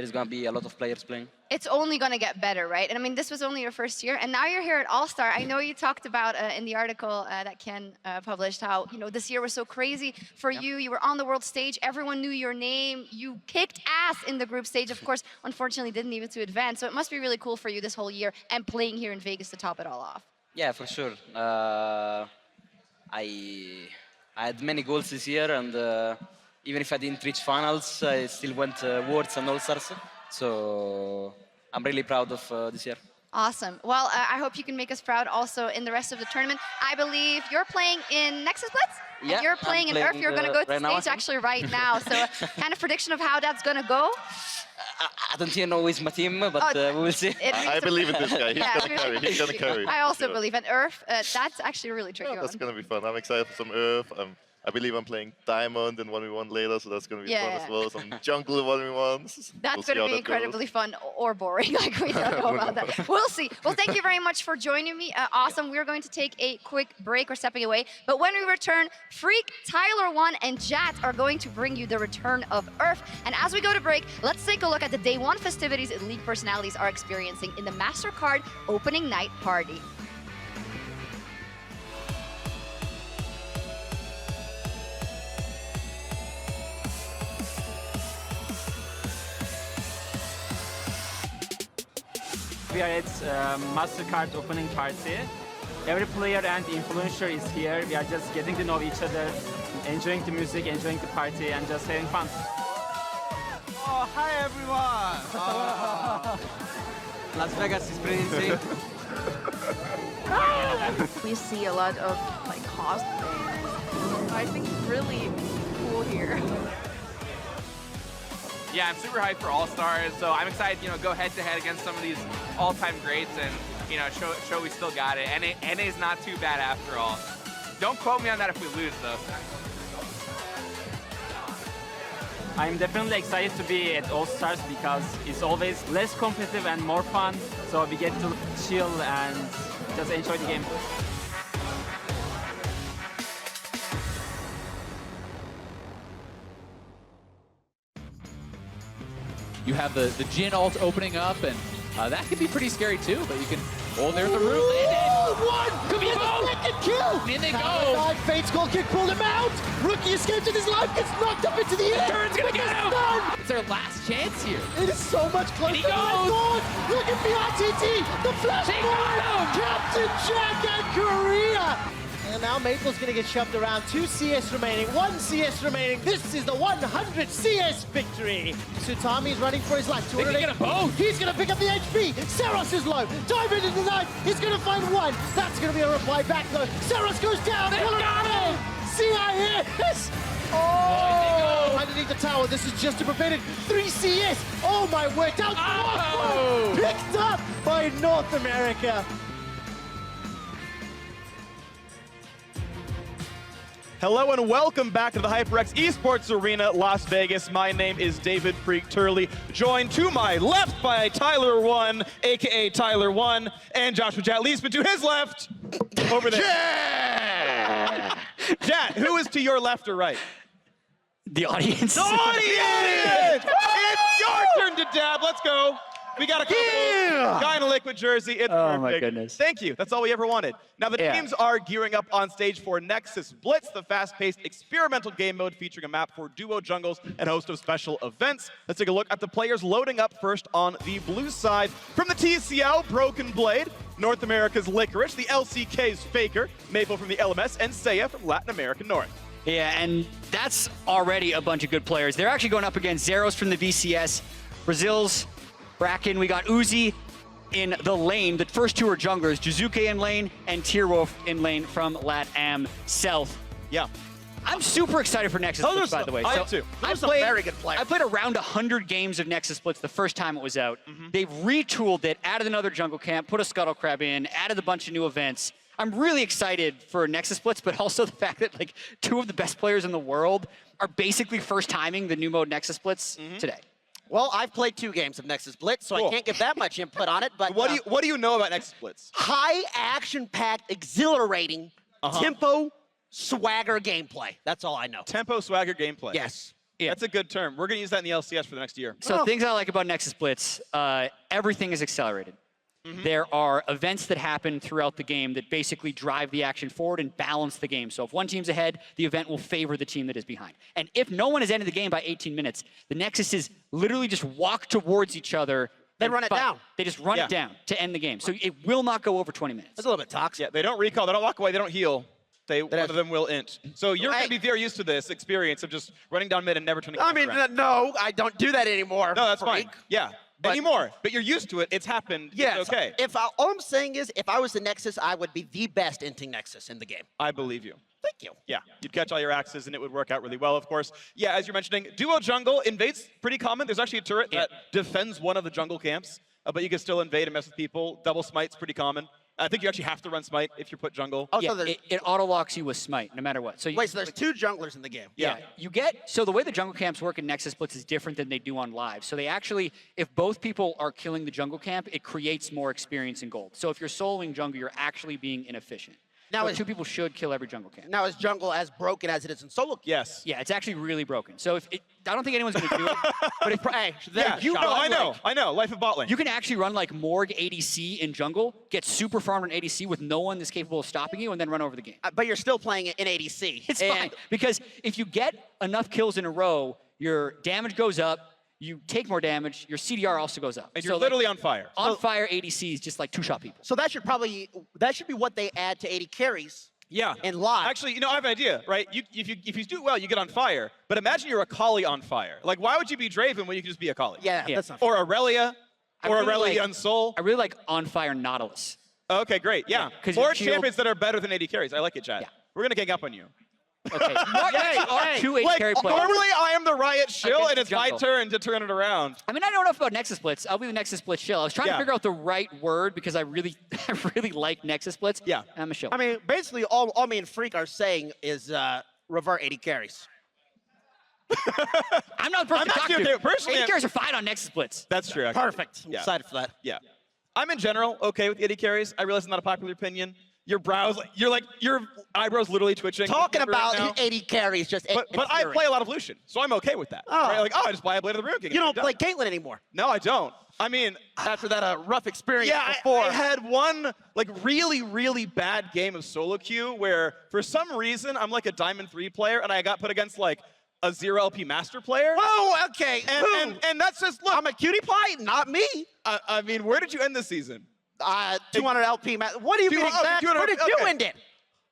is gonna be a lot of players playing. It's only going to get better, right? And I mean, this was only your first year, and now you're here at All-Star. I know you talked about in the article that Ken published how, you know, this year was so crazy for you. You were on the world stage. Everyone knew your name. You kicked ass in the group stage. Of course, unfortunately, didn't even to advance. So it must be really cool for you this whole year and playing here in Vegas to top it all off. Yeah, for sure. I had many goals this year, and even if I didn't reach finals, I still went Worlds and All-Stars. So I'm really proud of this year. Awesome. Well, I hope you can make us proud also in the rest of the tournament. I believe you're playing in Nexus Blitz? Yeah, and you're playing in Earth. You're going to go to right the now, stage actually right now. So kind of prediction of how that's going to go? I don't even know who is my team, but we will see. I believe in this guy. He's gonna carry. He's gonna carry. I also believe in Earth. That's actually a really tricky That's one. gonna be fun. I'm excited for some Earth. I believe I'm playing Diamond in 1v1 later, so that's gonna be fun as well. Some jungle 1v1s. That's going to be incredibly fun or boring. Like, we don't know about that. We'll see. Well, thank you very much for joining me. Awesome. We're going to take a quick break. We're stepping away. But when we return, Freak, Tyler1, and Jat are going to bring you the return of Earth. And as we go to break, let's take a look at the Day 1 festivities League personalities are experiencing in the MasterCard opening night party. We are at MasterCard opening party. Every player and influencer is here. We are just getting to know each other, enjoying the music, enjoying the party, and just having fun. Oh, hi everyone! Las Vegas is pretty insane. We see a lot of like cosplays. I think it's really cool here. Yeah, I'm super hyped for All-Stars, so I'm excited, go head-to-head against some of these all-time greats and, show we still got it. NA's not too bad after all. Don't quote me on that if we lose, though. I'm definitely excited to be at All-Stars because it's always less competitive and more fun, so we get to chill and just enjoy the game. You have the Jhin ult opening up, and that can be pretty scary too, but you can... Oh, there's the root landed! One! Could be a goal! Second kill! In they go! Fate's goal kick pulled him out! Rookie escapes with his life, gets knocked up into the air! Turn's gonna get him! Stun! It's their last chance here. It is so much closer. And he goes! Look at the RTT! The flash They got him! Captain Jack and Korea! And now Maple's gonna get shoved around. 2 CS remaining, 1 CS remaining. This is the 100 CS victory. Sutami's running for his life. They can get a both. He's gonna pick up the HP. Saros is low. Dive into the knife. He's gonna find one. That's gonna be a reply back though. Saros goes down. They got him! CIS! Oh! Underneath the tower. This is just to prevent it. 3 CS. Oh my word. Down Oh! picked up by North America. Hello and welcome back to the HyperX Esports Arena, Las Vegas. My name is David Freak Turley, joined to my left by Tyler1, aka Tyler1, and Joshua Jat Leesman to his left, over there. Jat, who is to your left or right? The audience. The audience! It's your turn to dab, let's go. We got a couple guy in a liquid jersey. It's Oh my perfect. goodness. Thank you. That's all we ever wanted. Now the Yeah. teams are gearing up on stage for Nexus Blitz, the fast-paced experimental game mode featuring a map for duo jungles and a host of special events. Let's take a look at the players loading up first on the blue side. From the TCL, Broken Blade, North America's Licorice, the LCK's Faker, Maple from the LMS, and Seiya from Latin America North. Yeah, and that's already a bunch of good players. They're actually going up against Zeros from the VCS, Brazil's Bracken. We got Uzi in the lane. The first two are junglers, Jizuke in lane and Tierwolf in lane from LATAM South. Yeah. I'm super excited for Nexus Blitz, by the way. I am too. Those are very good players. I played around 100 games of Nexus Blitz the first time it was out. They've retooled it, added another jungle camp, put a Scuttle Crab in, added a bunch of new events. I'm really excited for Nexus Blitz, but also the fact that like two of the best players in the world are basically first timing the new mode Nexus Blitz today. Well, I've played 2 games of Nexus Blitz, so I can't give that much input on it. But what do you know about Nexus Blitz? High action-packed, exhilarating, tempo, swagger gameplay. That's all I know. Tempo, swagger, gameplay. Yes. Yeah. That's a good term. We're going to use that in the LCS for the next year. So things I like about Nexus Blitz, everything is accelerated. There are events that happen throughout the game that basically drive the action forward and balance the game. So if one team's ahead, the event will favor the team that is behind. And if no one has ended the game by 18 minutes, the Nexus is literally just walk towards each other. They run it down. They just run it down to end the game. So it will not go over 20 minutes. That's a little bit toxic. Yeah, they don't recall, they don't walk away, they don't heal. One of them will int. So you're going to be very used to this experience of just running down mid and never turning I mean, no, I don't do that anymore. No, that's fine. Yeah. Anymore, but you're used to it. It's happened. Yes. It's okay. All I'm saying is, if I was the Nexus, I would be the best inting Nexus in the game. I believe you. Thank you. Yeah, you'd catch all your axes and it would work out really well, of course. Yeah, as you're mentioning, duo jungle, invade's pretty common. There's actually a turret that defends one of the jungle camps, but you can still invade and mess with people. Double smite's pretty common. I think you actually have to run smite if you put jungle. Oh, yeah, it auto-locks you with smite, no matter what. So Wait, so there's 2 junglers in the game? Yeah. So the way the jungle camps work in Nexus Blitz is different than they do on live. So they actually, if both people are killing the jungle camp, it creates more experience in gold. So if you're soloing jungle, you're actually being inefficient. Now, 2 people should kill every jungle camp. Now, is jungle as broken as it is in solo? Yes. Yeah, it's actually really broken. So I don't think anyone's going to do it. But if I know. Life of bot lane. You can actually run like Morg ADC in jungle, get super farmed on ADC with no one that's capable of stopping you, and then run over the game. But you're still playing it in ADC. It's fine, because if you get enough kills in a row, your damage goes up, you take more damage, your CDR also goes up. And you're literally on fire. On fire ADC is just like two-shot people. So that should be what they add to 80 carries. Yeah. In live. Actually, I have an idea, right? If you do it well, you get on fire. But imagine you're a Kali on fire. Like, why would you be Draven when you can just be a Kali? Yeah. That's not or Aurelia, or Aurelion Soul. I really like on fire Nautilus. Okay, great. Yeah. More champions that are better than 80 carries. I like it, Chad. Yeah. We're going to gang up on you. Okay. Two 80 carry players. Normally, I am the Riot shill, and it's my turn to turn it around. I mean, I don't know enough about Nexus Blitz. I'll be the Nexus Blitz shill. I was trying to figure out the right word because I really like Nexus Blitz. Yeah. I'm a shill. I mean, basically, all me and Freak are saying is revert 80 carries. I'm not the person to talk to. Okay, personally, 80 carries are fine on Nexus Blitz. That's true. Actually. Perfect. I'm excited for that. Yeah. I'm in general okay with 80 carries. I realize it's not a popular opinion. Your brows, your eyebrows literally twitching. Talking about 80 carries, just. But I play a lot of Lucian, so I'm okay with that. Oh. Right? Like, I just buy a Blade of the Rune King. You don't play Caitlyn anymore. No, I don't. I mean, after that rough experience before. I had one really, really bad game of solo queue where for some reason I'm like a Diamond 3 player and I got put against like a 0 LP master player. Oh, okay. And that's just, look. I'm a cutie pie, not me. I mean, where did you end the season? 200 LP. What do you mean exactly? Where did you end it?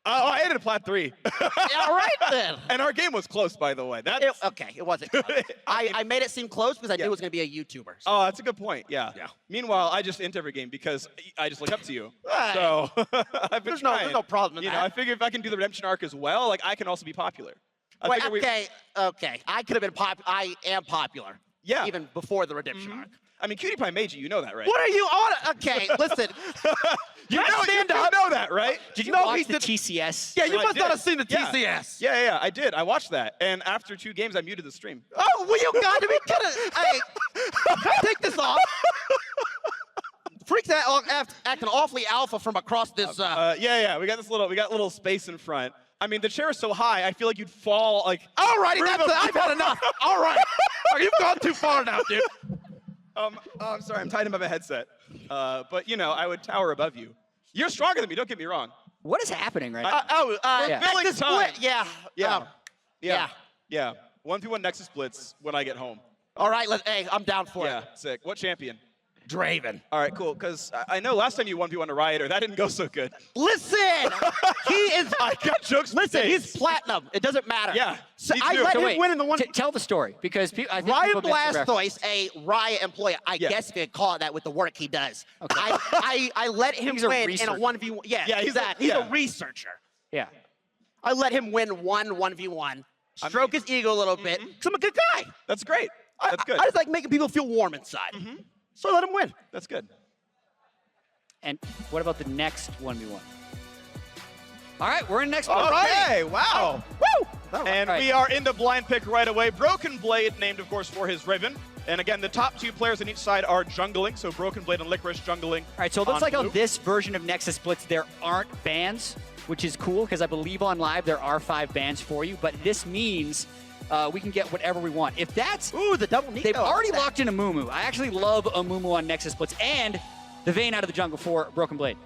I ended at plat 3. All right, then. And our game was close, by the way. Okay, it wasn't close. I made it seem close because I knew it was going to be a YouTuber. So. Oh, that's a good point. Yeah. Meanwhile, I just int every game because I just look up to you. Right. So I've been there's no problem in that. I figure if I can do the redemption arc as well, like I can also be popular. Wait, okay. I could have been popular. I am popular. Yeah. Even before the redemption arc. I mean, Cutie Pie made you know that, right? What are you on? Okay, listen. you know that, right? Did you watch the TCS? Yeah, you must not have seen the TCS. Yeah, I did. I watched that. And after 2 games, I muted the stream. Oh, well, you got to be kidding. Hey, can I take this off? Freaks acting awfully alpha from across this. Yeah. We got little space in front. I mean, the chair is so high, I feel like you'd fall like. Alrighty, I've had enough. All right. You've gone too far now, dude. I'm sorry, I'm tied in by my headset. But I would tower above you. You're stronger than me, don't get me wrong. What is happening right now? Nexus Blitz. Yeah. 1v1 Nexus Blitz when I get home. All right, hey, I'm down for it. Yeah, sick. What champion? Draven. All right, cool. Because I know last time you 1v1 a Rioter, that didn't go so good. Listen, he is. I got jokes. Listen, days. he's platinum. It doesn't matter. Yeah. So me I too. let So him wait, win in the one. Tell the story, because I think Ryan people missed the reference. Blastoise, a Riot employee, I guess you could call it that with the work he does. Okay. I let him He's a win in a researcher. 1v1. Yeah, Yeah, he's a researcher. Yeah. I let him win 1v1. Stroke his ego a little bit, because I'm a good guy. That's great. That's good. I just like making people feel warm inside. So I let him win. That's good. And what about the next 1v1? All right, we're in next Okay, one. wow. Woo! And we are into blind pick right away. Broken Blade, named, of course, for his Riven. And again, the top 2 players on each side are jungling. So Broken Blade and Licorice jungling. All right, so it looks like blue. on this version of Nexus Blitz, there aren't bans, which is cool, because I believe on live there are 5 bans for you. But this means we can get whatever we want. If that's... Ooh, the double Nico. They've already locked in a Mumu. I actually love a Mumu on Nexus Blitz. And the Vayne out of the jungle for Broken Blade.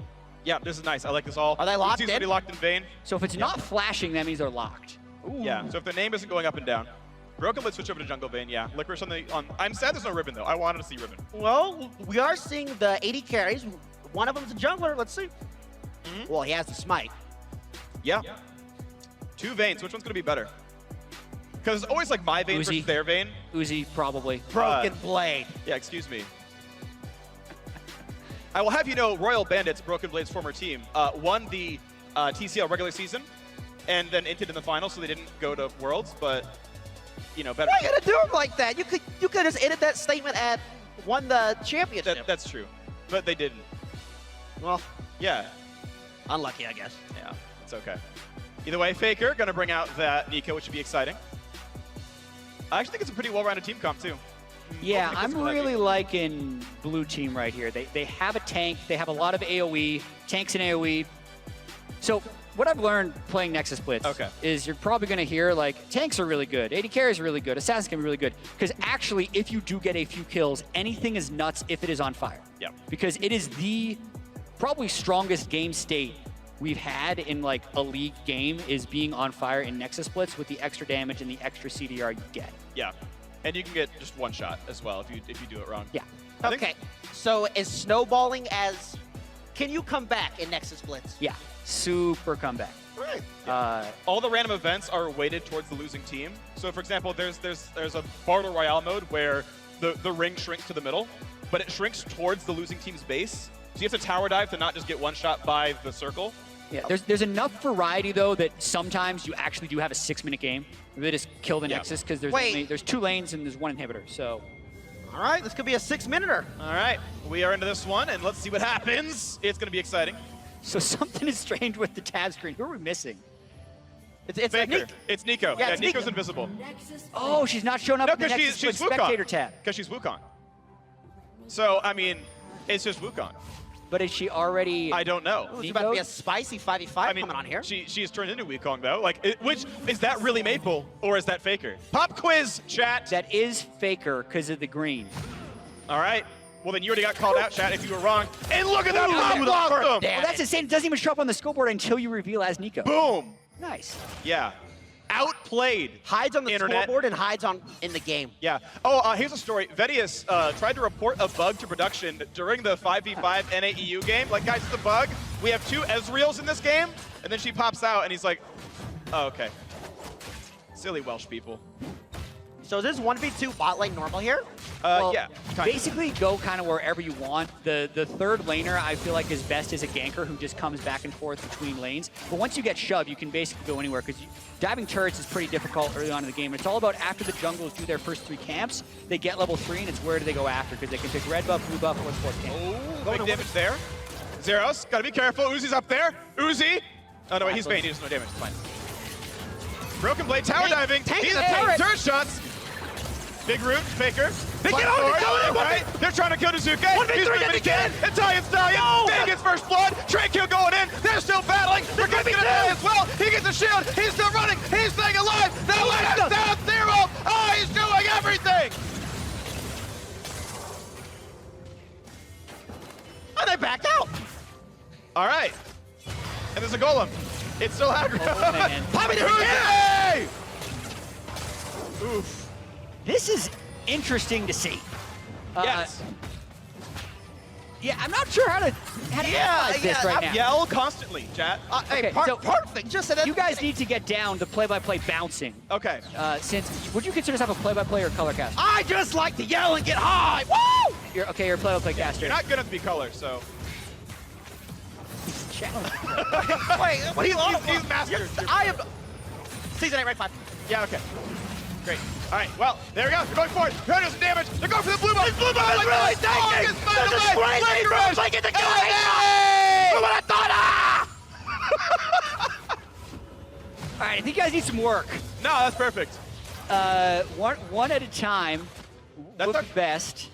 Yeah, this is nice. I like this all. Are they locked Seems in? to be locked in Vayne. So if it's not flashing, that means they're locked. Ooh. Yeah, so if the name isn't going up and down. Broken Blade switch over to jungle Vayne, yeah. Licorice on the... I'm sad there's no Ribbon, though. I wanted to see Ribbon. Well, we are seeing the 80 carries. One of them's a jungler. Let's see. Well, he has the smite. Yeah. 2 Vaynes. Which one's going to be better? Because it's always like my Vayne Uzi. versus their Vayne. Uzi, probably. Broken Blade. Yeah, excuse me. I will have you know, Royal Bandits, Broken Blade's former team, won the TCL regular season and then entered in the final, so they didn't go to Worlds, but, you know, better. Why you gotta do it like that? You could just edit that statement at won the championship. That's true, but they didn't. Well, yeah. Unlucky, I guess. Yeah, it's okay. Either way, Faker gonna bring out that Nico, which should be exciting. I actually think it's a pretty well-rounded team comp, too. Yeah, I'm really liking blue team right here. They have a tank. They have a lot of AoE, tanks and AoE. So what I've learned playing Nexus Blitz is you're probably going to hear, like, tanks are really good, AD carries are really good, assassins can be really good. Because actually, if you do get a few kills, anything is nuts if it is on fire. Yeah. Because it is the probably strongest game state we've had in, like, a league game is being on fire in Nexus Blitz with the extra damage and the extra CDR you get. Yeah. And you can get just 1 shot as well if you do it wrong. Yeah. Okay. So is snowballing as... Can you come back in Nexus Blitz? Yeah. Super comeback. Right. All the random events are weighted towards the losing team. So, for example, there's a Battle Royale mode where the ring shrinks to the middle, but it shrinks towards the losing team's base. So you have to tower dive to not just get 1 shot by the circle. Yeah, there's enough variety, though, that sometimes you actually do have a 6-minute game. They just kill the Nexus because there's 2 lanes and there's 1 inhibitor. So, all right, this could be a 6-minuter. All right, we are into this one, and let's see what happens. It's going to be exciting. So something is strange with the tab screen. Who are we missing? It's Faker. It's Nico. Yeah, Yeah, it's Nico's Nico. invisible. Oh, she's not showing up No, in the because Nexus she's Blitz spectator Wukong. tab. Because she's Wukong. So, I mean, it's just Wukong. But is she already... I don't know. Ooh, it's about to be a spicy 5v5 coming on here. She's turned into Wukong, though. Like, which is that really Maple, or is that Faker? Pop quiz, chat. That is Faker because of the green. All right. Well, then you already got called out, chat, if you were wrong. And look at that pop blossom! Well, that's insane. It doesn't even show up on the scoreboard until you reveal as Nico. Boom. Nice. Yeah. Outplayed. Hides on the Internet. scoreboard and hides in the game. Yeah. Oh, here's a story. Vedius tried to report a bug to production during the 5v5 NAEU game. Like, guys, it's a bug. We have 2 Ezreals in this game. And then she pops out, and he's like, oh, okay. Silly Welsh people. So is this 1v2 bot lane normal here? Well, yeah. Basically, go kind of wherever you want. The third laner, I feel like, is best as a ganker who just comes back and forth between lanes. But once you get shoved, you can basically go anywhere because diving turrets is pretty difficult early on in the game. It's all about after the junglers do their first 3 camps, they get level 3, and it's where do they go after because they can pick red buff, blue buff, or 4th camp. Oh, big damage there. Zeros, gotta be careful. Uzi's up there. Uzi. Oh, no, wait, he's Vayne. He does no damage. It's fine. Broken Blade tower diving. Tank He's the taking turret. turret shots. Big root, Faker. They get on it, right? They're trying to kill Nezuke. 1v3 He's doing what he can. Italian Stallion. No! Vayne gets first blood. Trade kill going in. They're still battling. They're going to die as well. He gets a shield. He's still running. He's staying alive. Now it's down 0. Oh, he's doing everything. Oh, they backed out. All right. And there's a golem. It's still aggro. Pop it Hey! Oof. This is interesting to see. Yes. Yeah, I'm not sure how to analyze this right now. Yell constantly, chat. Okay, so perfect. Just so that you guys need to get down to play-by-play bouncing. Okay. Would you consider yourself a play-by-play or color caster? I just like to yell and get high. Woo! You're a play-by-play caster. You're not good at the color, so. Wait, what he's mastered. I am. Season 8, rank 5. Yeah, okay. Great. All right, well, there we go. They're going for it. They're doing some damage. They're going for the blue ball. Blue ball is really taking. I get the kill. All right, I think you guys need some work. No, that's perfect. One at a time. That's would be best.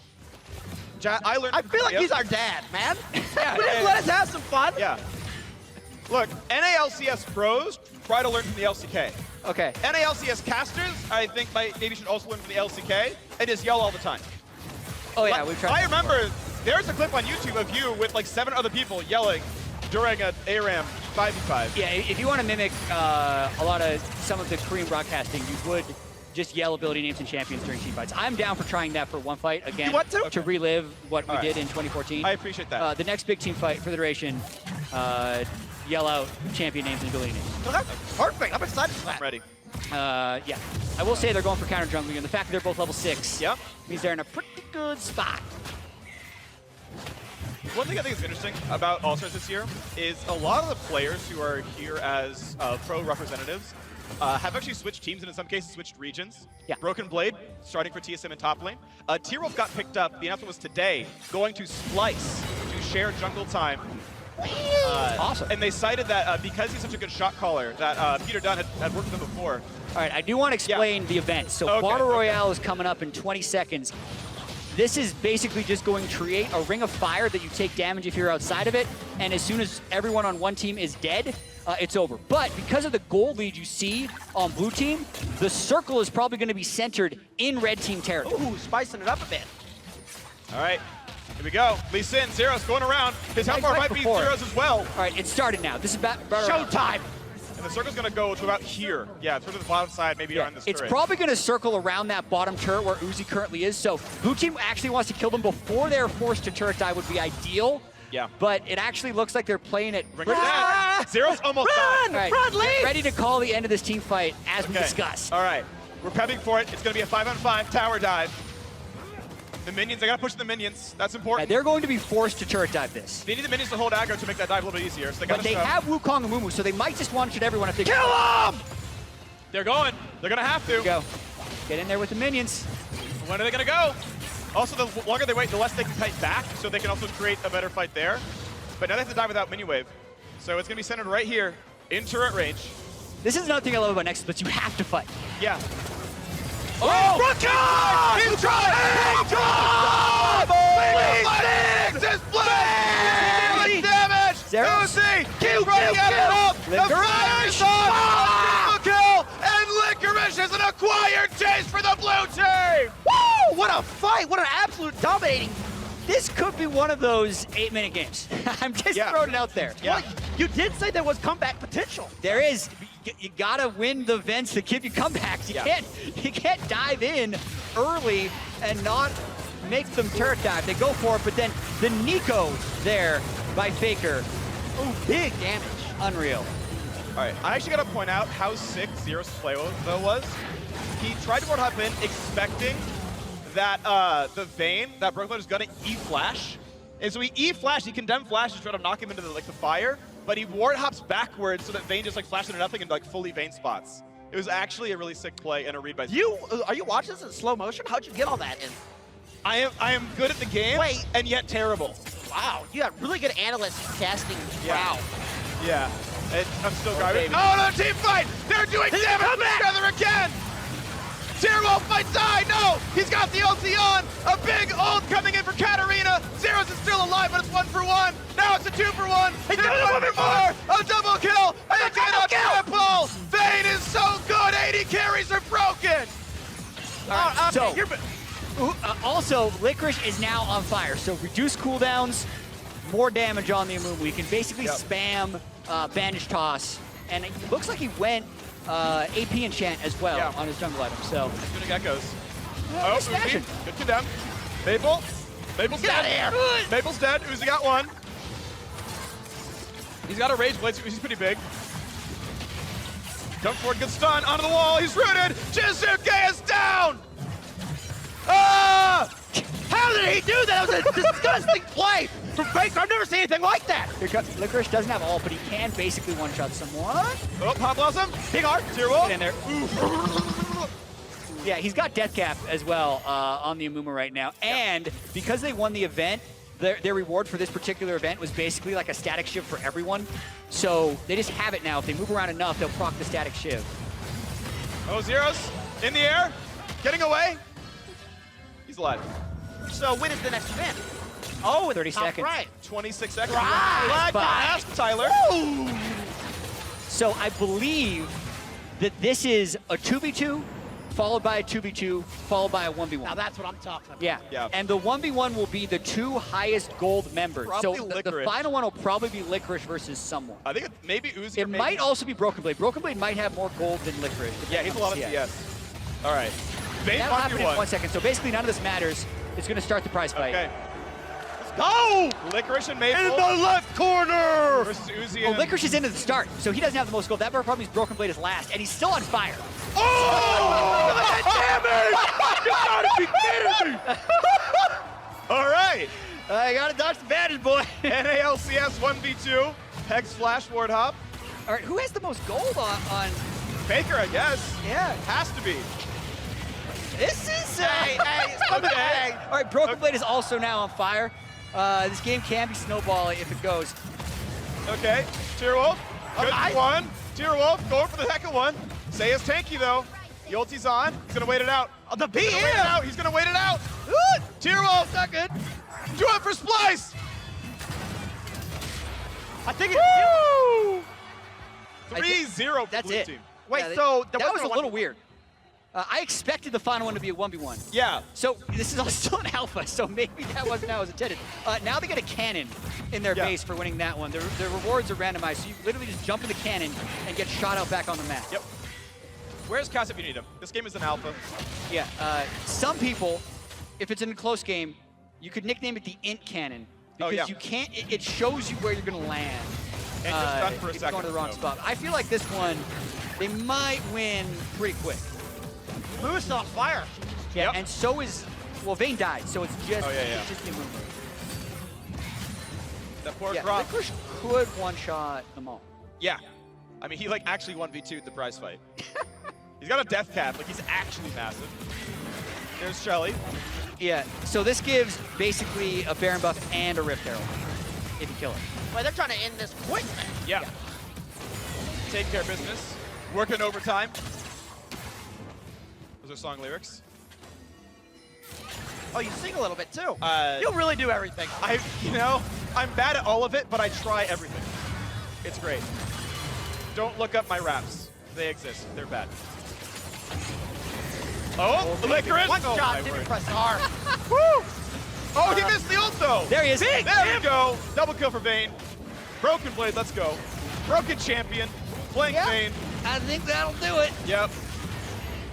I learned. I feel like he's our dad, man. Yeah, We just let us have some fun. Yeah. Look, NALCS pros try to learn from the LCK. Okay. NALCS casters, I think maybe should also learn from the LCK and just yell all the time. Oh yeah, we've tried. I remember there's a clip on YouTube of you with like 7 other people yelling during an ARAM 5v5. Yeah, if you want to mimic some of the Korean broadcasting, you would just yell ability names and champions during team fights. I'm down for trying that for one fight again. You want to? To relive what we All did right. in 2014. I appreciate that. The next big team fight for the duration, yell out champion names and ability names. Okay, perfect. I'm excited for that. Ready. Yeah, I will say they're going for counter jungling, and the fact that they're both level 6 yep. means they're in a pretty good spot. One thing I think is interesting about All-Stars this year is a lot of the players who are here as pro representatives have actually switched teams and in some cases switched regions. Yeah. Broken Blade starting for TSM in top lane. T-Wolf got picked up, the announcement was today, going to Splice to share jungle time. Awesome. And they cited that because he's such a good shot caller, that Peter Dunn had worked with him before. All right, I do want to explain the event. So Battle Royale is coming up in 20 seconds. This is basically just going to create a ring of fire that you take damage if you're outside of it, and as soon as everyone on one team is dead, it's over. But because of the gold lead you see on blue team, the circle is probably going to be centered in red team territory. Ooh, spicing it up a bit. All right, here we go. Lee Sin, Zeros going around. His health bar might be Zeros as well. All right, it started now. This is showtime. And the circle's going to go to about here. Yeah, sort of the bottom side, maybe around this It's turret. probably going to circle around that bottom turret where Uzi currently is. So blue team actually wants to kill them before they're forced to turret dive would be ideal. Yeah. But it actually looks like they're playing it. Zeros almost died. All right, Run, Lee! get ready to call the end of this team fight as we discussed. All right, we're prepping for it. It's going to be a 5-on-5 tower dive. The minions, they got to push the minions. That's important. They're going to be forced to turret dive this. They need the minions to hold aggro to make that dive a little bit easier. So they But they have Wukong and Mumu, so they might just one-shot everyone if they kill them! They're going. They're going to have to. Go. Get in there with the minions. When are they going to go? Also, the longer they wait, the less they can kite back, so they can also create a better fight there. But now they have to dive without mini wave. So it's going to be centered right here in turret range. This is another thing I love about Nexus Blitz. You have to fight. Yeah. Oh! He's trying! Nexus Blitz! Damage! Uzi! Keep running out of help! The Licorice on! Kill! And Licorice is an acquired taste for the blue team! Woo! What a fight! What an absolute dominating. This could be one of those 8-minute games. I'm just throwing it out there. Yeah. Well, you did say there was comeback potential. There is. You gotta win the events to give you comebacks. You can't dive in early and not make them turret dive. They go for it, but then the Nico there by Faker. Ooh, big damage. Unreal. All right, I actually got to point out how sick Zero's play though was. He tried to board hop in expecting that the Vayne, that Broken Blade is gonna E-flash. And so he E-flashed, he condemned flash to try to knock him into the fire, but he ward hops backwards so that Vayne just flashed into nothing and fully Vayne spots. It was actually a really sick play and a read by Are you watching this in slow motion? How'd you get all that in? I am good at the game, and yet terrible. Wow, you got really good analyst casting. Yeah. Wow. Yeah, I'm still garbage. Oh, no, team fight! They're doing damage to each other again! T-Wolf might die! No! He's got the ulti on! A big ult coming in for Katarina! Zeros is still alive, but it's 1-for-1! Now it's a 2-for-1! He's doing 1-for-4! A double kill! And a triple! Vayne is so good! 80 carries are broken! Also, Licorice is now on fire, so reduce cooldowns, more damage on the Amumu. You can basically spam bandage toss, and it looks like he went AP enchant as well on his jungle item. So Shooting echoes. Oh, Uzi. Good condemn. Maple. Maple's Get dead. out of here. Maple's dead. Uzi got one. He's got a Rage Blade, so Uzi's pretty big. Come forward, good stun, onto the wall, he's rooted! Jizuke is down! Ah! How did he do that? That was a disgusting play from Faker. I've never seen anything like that. Licorice doesn't have ult, but he can basically one-shot someone. Oh, Pop Blossom, big art, zero. Get in there. Yeah, he's got Death Cap as well on the Amuma right now. And because they won the event, their reward for this particular event was basically like a static shiv for everyone. So they just have it now. If they move around enough, they'll proc the static shiv. Oh, Zeros in the air, getting away. He's alive. So when is the next event? Oh, 30 seconds. Right. 26 seconds. Right. Glad to ask, Tyler. Woo! So I believe that this is a 2v2, followed by a 2v2, followed by a 1v1. Now that's what I'm talking about. Yeah. And the 1v1 will be the 2 highest gold members. Probably so the Licorice. final one will probably be Licorice versus someone. I think maybe Uzi. It might also be Broken Blade. Broken Blade might have more gold than Licorice. Yeah, he's a lot of CS. All right. That'll happen in 1 second. So basically none of this matters. It's going to start the prize fight. Okay. Let's go! Licorice and Maple. In the left corner! Versus Uzi Well, and... Licorice is in at the start, so he doesn't have the most gold. That probably means Broken Blade is last, and he's still on fire. Oh! You gotta be kidding me! All right. I gotta dodge the bandage, boy. NALCS 1v2. Pegs Flash Ward Hop. All right, who has the most gold on... Faker, I guess. Yeah. Has to be. This is... Okay. All right, Broken Blade is also now on fire. This game can be snowballing if it goes. Okay. Tier Wolf. Good one. Tier Wolf going for the second one. Say is tanky, though. The ulti's on. He's going to wait it out. The BM! He's going to wait it out. Tier Wolf. Not good. Do it for Splice. I think it's... 3-0 for That's blue it. team. Wait, Yeah, so... that was a little weird. I expected the final one to be a 1v1. Yeah. So this is all still an alpha, so maybe that wasn't how it was intended. Now they get a cannon in their base for winning that one. Their rewards are randomized, so you literally just jump in the cannon and get shot out back on the map. Yep. Where's Cass if you need him? This game is an alpha. Yeah. Some people, if it's in a close game, you could nickname it the int cannon because you can't. It shows you where you're gonna land. And you're stuck for a if second. you're going to the wrong spot. I feel like this one, they might win pretty quick. Moose on fire. Yeah, and so is, well, Vayne died, so it's just, yeah. it's just the movement. That poor Yeah, drop. Licorice could one-shot them all. Yeah. I mean, he like actually 1v2'd the prize fight. He's got a death cap, like he's actually massive. There's Shelly. Yeah, so this gives basically a Baron buff and a Rift Herald if you kill it. Wait, they're trying to end this quick, man. Yeah. Take care of business. Working overtime. Those are song lyrics. Oh, you sing a little bit too. You'll really do everything. I'm bad at all of it, but I try everything. It's great. Don't look up my raps. They exist. They're bad. Oh, Licorice! One Oh, shot, my didn't word. press R. Woo! Oh, he missed the ult though! There he is. There we go! Double kill for Vayne. Broken Blade, let's go. Broken champion. Playing Vayne. I think that'll do it. Yep.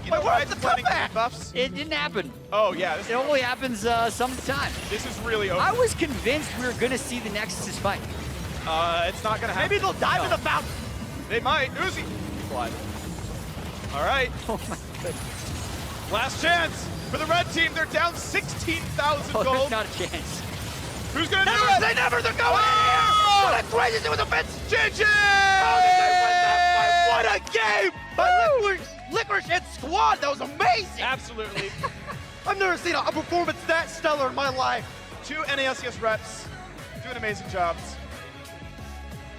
You know where's why the planning comeback? buffs? It didn't happen. Oh, yeah. This It only happens some of the time. This is really over. I was convinced we were going to see the Nexus fight. It's not going to happen. Maybe they'll dive in the fountain. They might. Uzi. Slide. All right. Oh, my goodness. Last chance for the red team. They're down 16,000 Oh, gold. there's not a chance. Who's going to do Never it? say never, they're going in! What a crazy thing with the Vince! GG! How did they win that fight? What a game! By Licorice and Squad, that was amazing! Absolutely. I've never seen a performance that stellar in my life. 2 NALCS reps, doing amazing jobs.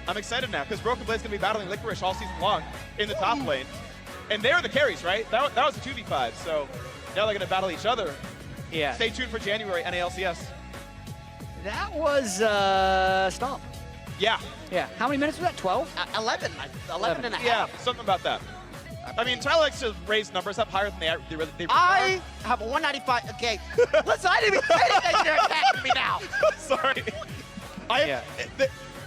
I'm excited now because Broken Blade's going to be battling Licorice all season long in the top lane. And they're the carries, right? That was a 2v5, so now they're going to battle each other. Yeah. Stay tuned for January NALCS. That was Stomp. Yeah. Yeah. How many minutes was that? 12? 11 and a half. Yeah, something about that. I mean, Tyler likes to raise numbers up higher than they really I have a 195. Okay, listen, I didn't even say anything. They're attacking me now. Sorry.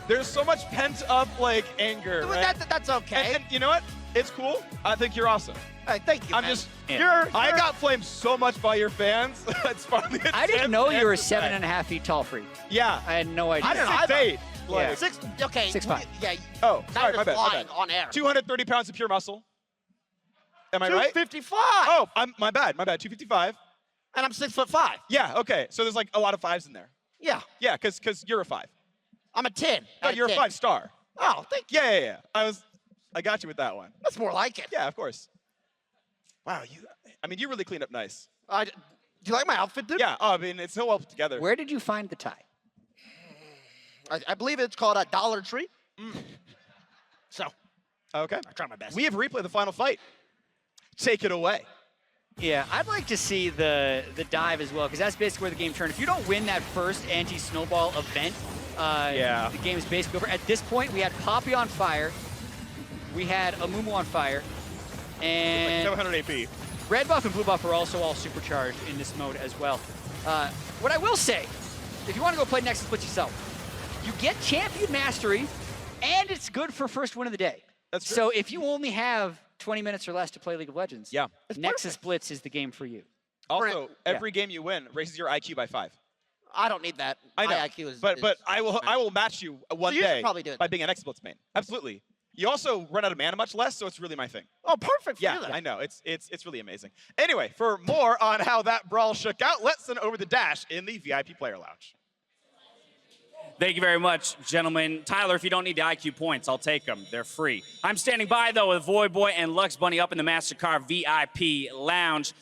There's so much pent up like anger, right? That's okay. And you know what? It's cool. I think you're awesome. Thank you. I'm man. just. You're I got flamed so much by your fans. It's finally. I didn't know you were 7.5 feet tall, Freak. Yeah. I had no idea. I don't know. I 6'8". Yeah. Like, 6. Okay. 6'5". Yeah. Oh, now sorry, you're my bad. flying on air. 230 pounds of pure muscle. Am I right? 255. Oh, my bad. 255. And I'm 6'5". Yeah. Okay. So there's like a lot of 5s in there. Yeah. Yeah, because you're a 5. I'm a 10. No, you're a 5-star. Oh, thank you. Yeah. I got you with that one. That's more like it. Yeah, of course. Wow, you really cleaned up nice. Do you like my outfit, dude? Yeah. Oh, I mean, it's so well put together. Where did you find the tie? I believe it's called a Dollar Tree. So. Okay. I try my best. We have replayed the final fight. Take it away. Yeah, I'd like to see the dive as well, because that's basically where the game turned. If you don't win that first anti-snowball event, the game is basically over. At this point, we had Poppy on fire. We had Amumu on fire. And like 700 AP. Red buff and blue buff are also all supercharged in this mode as well. What I will say, if you want to go play Nexus Blitz yourself, you get Champion Mastery, and it's good for first win of the day. That's true. So if you only have 20 minutes or less to play League of Legends, yeah, Nexus Blitz is the game for you. Also, every game you win raises your IQ by 5. I don't need that. I know, My IQ is. but I will match you one So you should day probably do it. by being an Nexus Blitz main. Absolutely. You also run out of mana much less, so it's really my thing. Oh, perfect for yeah, you then. I know. It's really amazing. Anyway, for more on how that brawl shook out, let's send over the dash in the VIP player lounge. Thank you very much, gentlemen. Tyler, if you don't need the IQ points, I'll take them. They're free. I'm standing by, though, with Voyboy and Lux Bunny up in the MasterCard VIP lounge.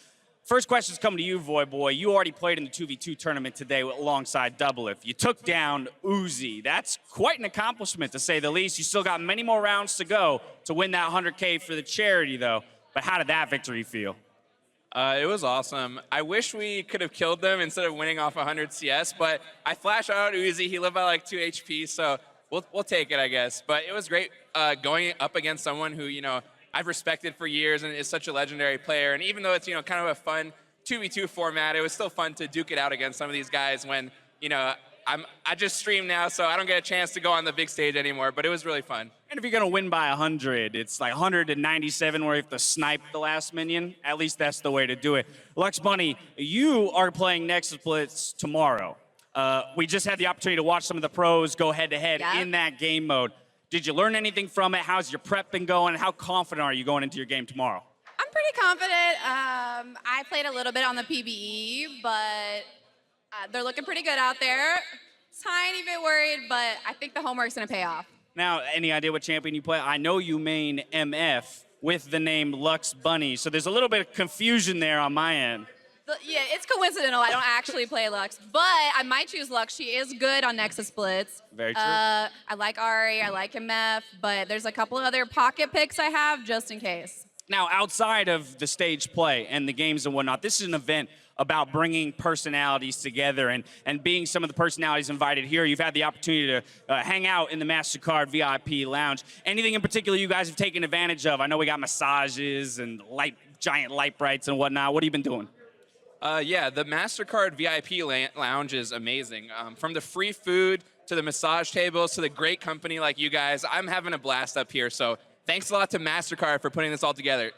First question's coming to you, Voyboy. You already played in the 2v2 tournament today alongside Doublelift. You took down Uzi. That's quite an accomplishment, to say the least. You still got many more rounds to go to win that 100K for the charity, though. But how did that victory feel? It was awesome. I wish we could have killed them instead of winning off 100 CS, but I flashed out Uzi. He lived by like 2 HP, so we'll take it, I guess. But it was great going up against someone who, I've respected for years and is such a legendary player. And even though it's, kind of a fun 2v2 format, it was still fun to duke it out against some of these guys when, I just stream now, so I don't get a chance to go on the big stage anymore, but it was really fun. And if you're going to win by 100, it's like 197 where you have to snipe the last minion. At least that's the way to do it. Lux Bunny, you are playing Nexus Blitz tomorrow. We just had the opportunity to watch some of the pros go head-to-head in that game mode. Did you learn anything from it? How's your prep been going? How confident are you going into your game tomorrow? I'm pretty confident. I played a little bit on the PBE, but they're looking pretty good out there. Tiny bit worried, but I think the homework's going to pay off. Now, any idea what champion you play? I know you main MF with the name Lux Bunny, so there's a little bit of confusion there on my end. Yeah, it's coincidental. I don't actually play Lux, but I might choose Lux. She is good on Nexus Blitz. Very true. I like Ari, I like MF, but there's a couple of other pocket picks I have just in case. Now, outside of the stage play and the games and whatnot, this is an event about bringing personalities together and being some of the personalities invited here. You've had the opportunity to hang out in the MasterCard VIP lounge. Anything in particular you guys have taken advantage of? I know we got massages and giant light brights and whatnot. What have you been doing? Yeah, the MasterCard VIP lounge is amazing. From the free food to the massage tables to the great company like you guys, I'm having a blast up here. So thanks a lot to MasterCard for putting this all together.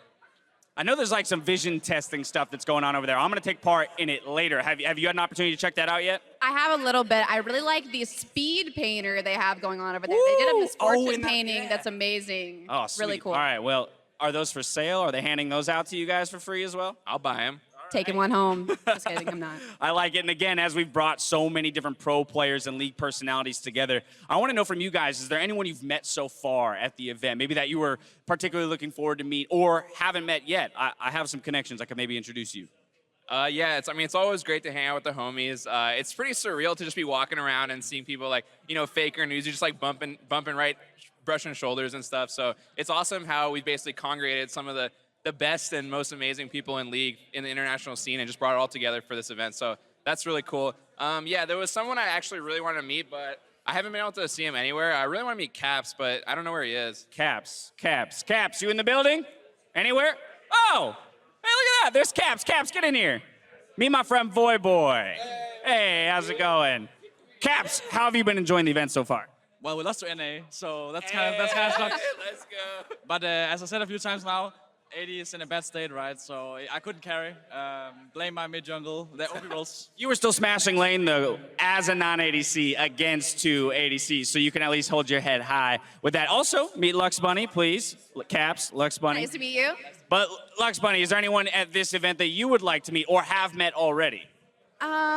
I know there's like some vision testing stuff that's going on over there. I'm going to take part in it later. Have you had an opportunity to check that out yet? I have a little bit. I really like the speed painter they have going on over there. They did a misfortune painting that's amazing. Oh, sweet. Really cool. All right, well, are those for sale? Are they handing those out to you guys for free as well? I'll buy them. Taking one home. Just kidding, I'm not. I like it. And again, as we've brought so many different pro players and league personalities together, I want to know from you guys, is there anyone you've met so far at the event, maybe that you were particularly looking forward to meet or haven't met yet? I have some connections I could maybe introduce you. Yeah, it's always great to hang out with the homies. It's pretty surreal to just be walking around and seeing people like, Faker and Uzi just like bumping right, brushing shoulders and stuff. So it's awesome how we basically congregated some of the best and most amazing people in League in the international scene and just brought it all together for this event. So that's really cool. Yeah, there was someone I actually really wanted to meet, but I haven't been able to see him anywhere. I really want to meet Caps, but I don't know where he is. Caps, you in the building? Anywhere? Oh, hey, look at that. There's Caps. Caps, get in here. Meet my friend Voyboy. Hey, how's it going? Caps, how have you been enjoying the event so far? well, we lost to NA, so that's kind of sucks. Let's go. But as I said a few times now, AD is in a bad state, right? So I couldn't carry. Blame my mid jungle. The OP rolls. You were still smashing lane, though, as a non-ADC against two ADCs, so you can at least hold your head high with that. Also, meet Lux Bunny, please. Caps, Lux Bunny. Nice to meet you. But Lux Bunny, is there anyone at this event that you would like to meet or have met already?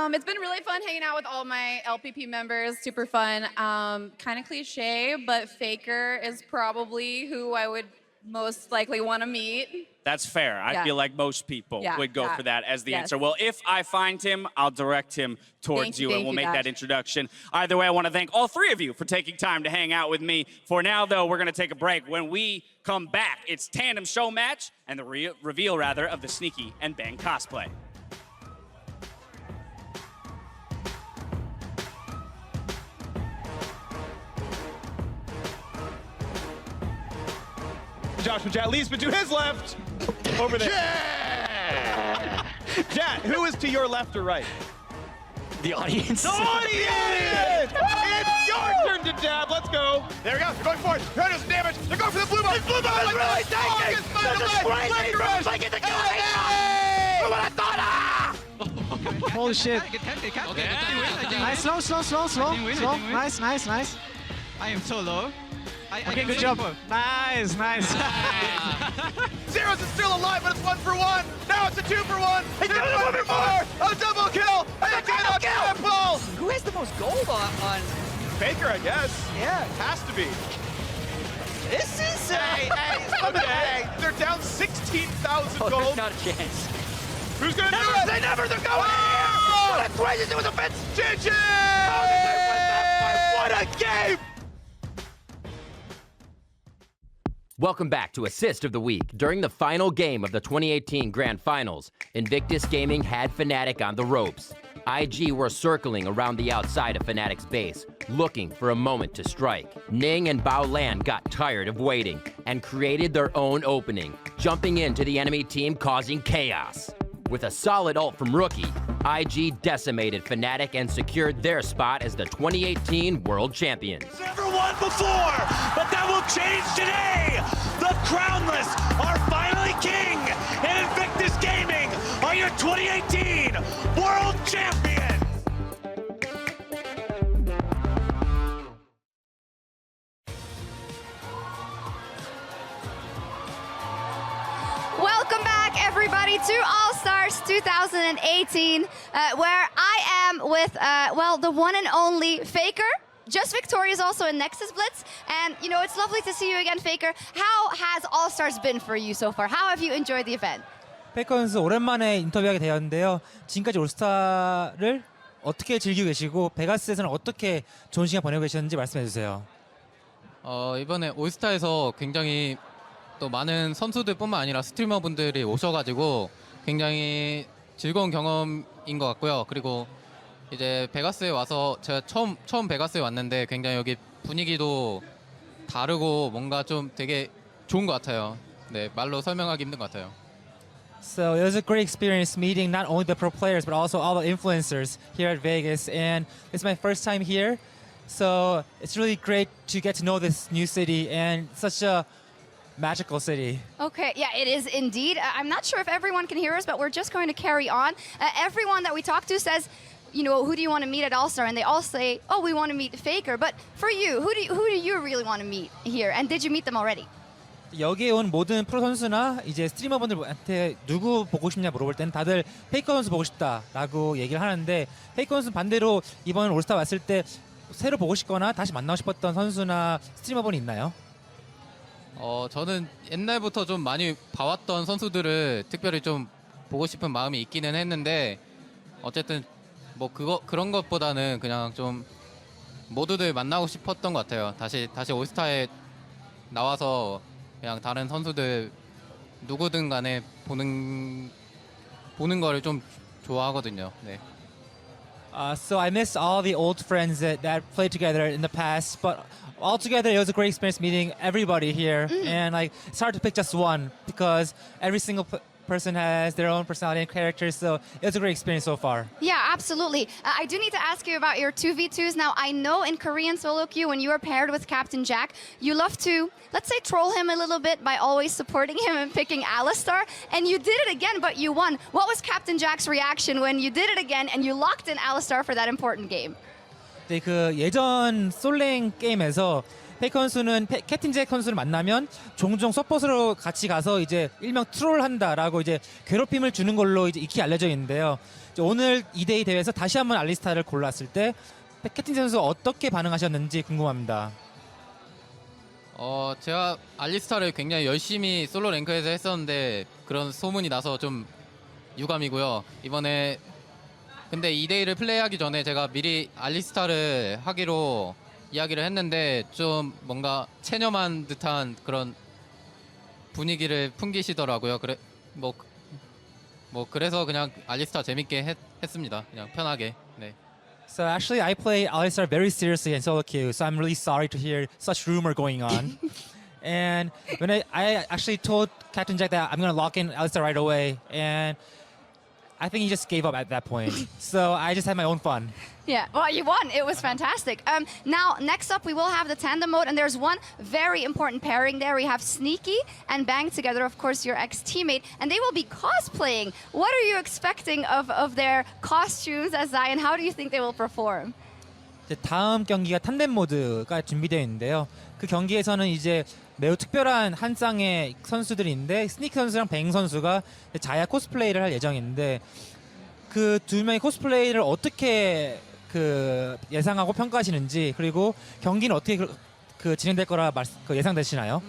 It's been really fun hanging out with all my LPP members. Super fun. Kind of cliche, but Faker is probably who I would most likely want to meet. That's fair. I Yeah. feel like most people Yeah, would go yeah. for that as the Yes. answer. Well, if I find him, I'll direct him towards Thank you, you, and we'll make Dash. that introduction. Either way, I want to thank all three of you for taking time to hang out with me. For now, though, we're going to take a break. When we come back, it's Tandem Show Match and the reveal, rather, of the Sneaky and Bang cosplay. Joshua Jat leads, but to his left, over there. Jat, who is to your left or right? The audience. The audience! It's your turn to dab. Let's go. There we go. They're going for it. Trying to do some damage. They're going for the blue ball. Blue ball is really tanking. There's a crazy rush. Like it's a Holy shit. Nice, slow. Nice. I am so low. Okay, good job. Nice. Zeros is still alive, but it's 1-for-1. Now it's a 2-for-1. It's 1-for-4. A double kill. And a triple. Who has the most gold on? Faker, I guess. Yeah. Has to be. This is Hey, they're down 16,000 gold. There's not a chance. Who's gonna do it? They never. They're going Oh! That's crazy. It was a fence. GG! What a game! Welcome back to Assist of the Week. During the final game of the 2018 Grand Finals, Invictus Gaming had Fnatic on the ropes. IG were circling around the outside of Fnatic's base, looking for a moment to strike. Ning and Bao Lan got tired of waiting and created their own opening, jumping into the enemy team causing chaos. With a solid ult from Rookie, IG decimated Fnatic and secured their spot as the 2018 World Champions. Never won before, but that will change today. The Crownless are finally king, and Invictus Gaming are your 2018 World Champions. Welcome back, everybody, to All Stars 2018, where I am with, well, the one and only Faker. Just victorious also in Nexus Blitz. And, you know, it's lovely to see you again, Faker. How has All Stars been for you so far? How have you enjoyed the event? 페이커 선수 오랜만에 인터뷰하게 되었는데요. 지금까지 올스타를 어떻게 즐기고 계시고 베가스에서는 어떻게 좋은 시간 보내고 계셨는지 말씀해 주세요. 이번에 올스타에서 굉장히 또 많은 선수들뿐만 아니라 스트리머분들이 오셔가지고 굉장히 즐거운 경험인 것 같고요. 그리고 이제 베가스에 와서 제가 처음 베가스에 왔는데 굉장히 여기 분위기도 다르고 뭔가 좀 되게 좋은 것 같아요. 네, 말로 설명하기 힘든 것 같아요. So it was a great experience meeting not only the pro players but also all the influencers here at Vegas, and it's my first time here, so it's really great to get to know this new city and such a magical city. Okay, yeah, it is indeed. I'm not sure if everyone can hear us, but we're just going to carry on. Everyone that we talk to says, you know, who do you want to meet at All Star? And they all say, oh, we want to meet Faker. But for you, who do you really want to meet here? And did you meet them already? 여기에 온 모든 프로 선수나 이제 스트리머분들한테 누구 보고 싶냐 물어볼 때는 다들 페이커 선수 보고 싶다라고 얘기를 하는데, 페이커 선수 반대로 이번 올스타 왔을 때 새로 보고 싶거나 다시 만나고 싶었던 선수나 스트리머분이 있나요? 저는 옛날부터 좀 많이 봐왔던 선수들을 특별히 좀 보고 싶은 마음이 있기는 했는데, 어쨌든 뭐 그런 것보다는 그냥 좀 모두들 만나고 싶었던 것 같아요. 다시 올스타에 나와서 그냥 다른 선수들 누구든 간에 보는 거를 좀 좋아하거든요. 네. So I miss all the old friends that played together in the past, but altogether it was a great experience meeting everybody here. And like it's hard to pick just one because every single person has their own personality and character, so it was a great experience so far. Yeah, absolutely. I do need to ask you about your 2v2s. Now, I know in Korean solo queue, when you are paired with Captain Jack, you love to, let's say, troll him a little bit by always supporting him and picking Alistar. And you did it again, but you won. What was Captain Jack's reaction when you did it again and you locked in Alistar for that important game? 네, 그 예전 솔랭 게임에서 페이커 선수는 캡틴 잭 선수를 만나면 종종 서폿으로 같이 가서 이제 일명 트롤한다라고 이제 괴롭힘을 주는 걸로 이제 익히 알려져 있는데요. 이제 오늘 2대2 대회에서 다시 한번 알리스타를 골랐을 때 캡틴 선수 어떻게 반응하셨는지 궁금합니다. 제가 알리스타를 굉장히 열심히 솔로 랭크에서 했었는데 그런 소문이 나서 좀 유감이고요. 이번에 근데 2대1을 플레이하기 전에 제가 미리 알리스타를 하기로 이야기를 했는데 좀 뭔가 체념한 듯한 그런 분위기를 풍기시더라고요. 그래서 그냥 알리스타 재밌게 했습니다. 그냥 편하게. 네. So actually, I play Alistar very seriously in solo queue, so I'm really sorry to hear such rumor going on. And when I actually told Captain Jack that I'm going to lock in Alistar right away, and I think he just gave up at that point. So I just had my own fun. Yeah, well, you won. It was fantastic. Now, next up, we will have the Tandem Mode, and there's one very important pairing there. We have Sneaky and Bang together, of course, your ex-teammate, and they will be cosplaying. What are you expecting of their costumes as Zion? How do you think they will perform? 이제 다음 경기가 탄뎀 모드가 준비되어 있는데요. 그 경기에서는 이제 매우 특별한 한 쌍의 선수들이 있는데 스니키 선수랑 뱅 선수가 자야 코스플레이를 할 예정인데 그 두 명의 코스플레이를 어떻게 예상하고 평가하시는지 그리고 경기는 어떻게 진행될 거라 예상되시나요?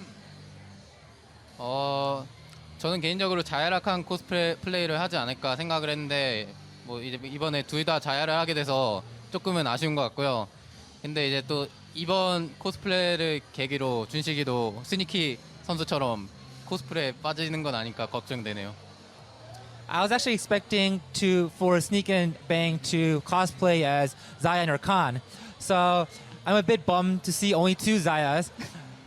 저는 개인적으로 자야락한 코스플레이를 하지 않을까 생각을 했는데 뭐 이제 이번에 둘 다 자야를 하게 돼서 조금은 아쉬운 것 같고요. 근데 이제 또 이번 코스플레이를 계기로 준식이도 스니키 선수처럼 코스프레에 빠지는 건 아닐까 걱정되네요. I was actually expecting for Sneak and Bang to cosplay as Zion or Khan. So I'm a bit bummed to see only two Zayas.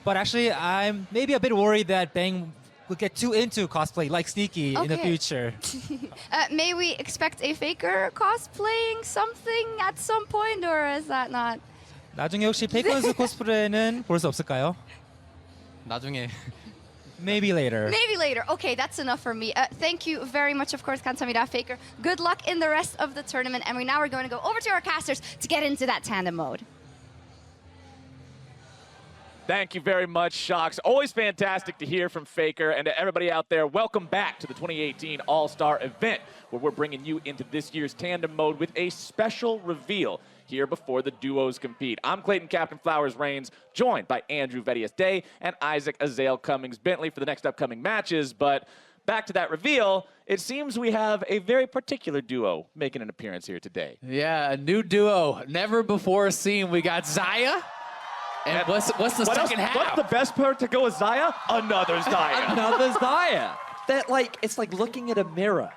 But actually, I'm maybe a bit worried that Bang will get too into cosplay like Sneaky in the future. May we expect a Faker cosplaying something at some point, or is that not? 나중에 혹시 페이커 선수 코스프레는 볼 수 없을까요? 나중에. Maybe later. Maybe later. Okay, that's enough for me. Thank you very much, of course, 감사합니다, Faker. Good luck in the rest of the tournament. And we're going to go over to our casters to get into that Tandem Mode. Thank you very much, Shocks. Always fantastic to hear from Faker. And to everybody out there, welcome back to the 2018 All-Star event, where we're bringing you into this year's Tandem Mode with a special reveal here before the duos compete. I'm Clayton Captain Flowers Reigns, joined by Andrew Vedius Day and Isaac Azael Cummings Bentley for the next upcoming matches. But back to that reveal, it seems we have a very particular duo making an appearance here today. Yeah, a new duo, never before seen. We got Zaya. And what's the second half? What's the best part to go with Zaya? Another Zaya. Another Zaya. It's like looking at a mirror.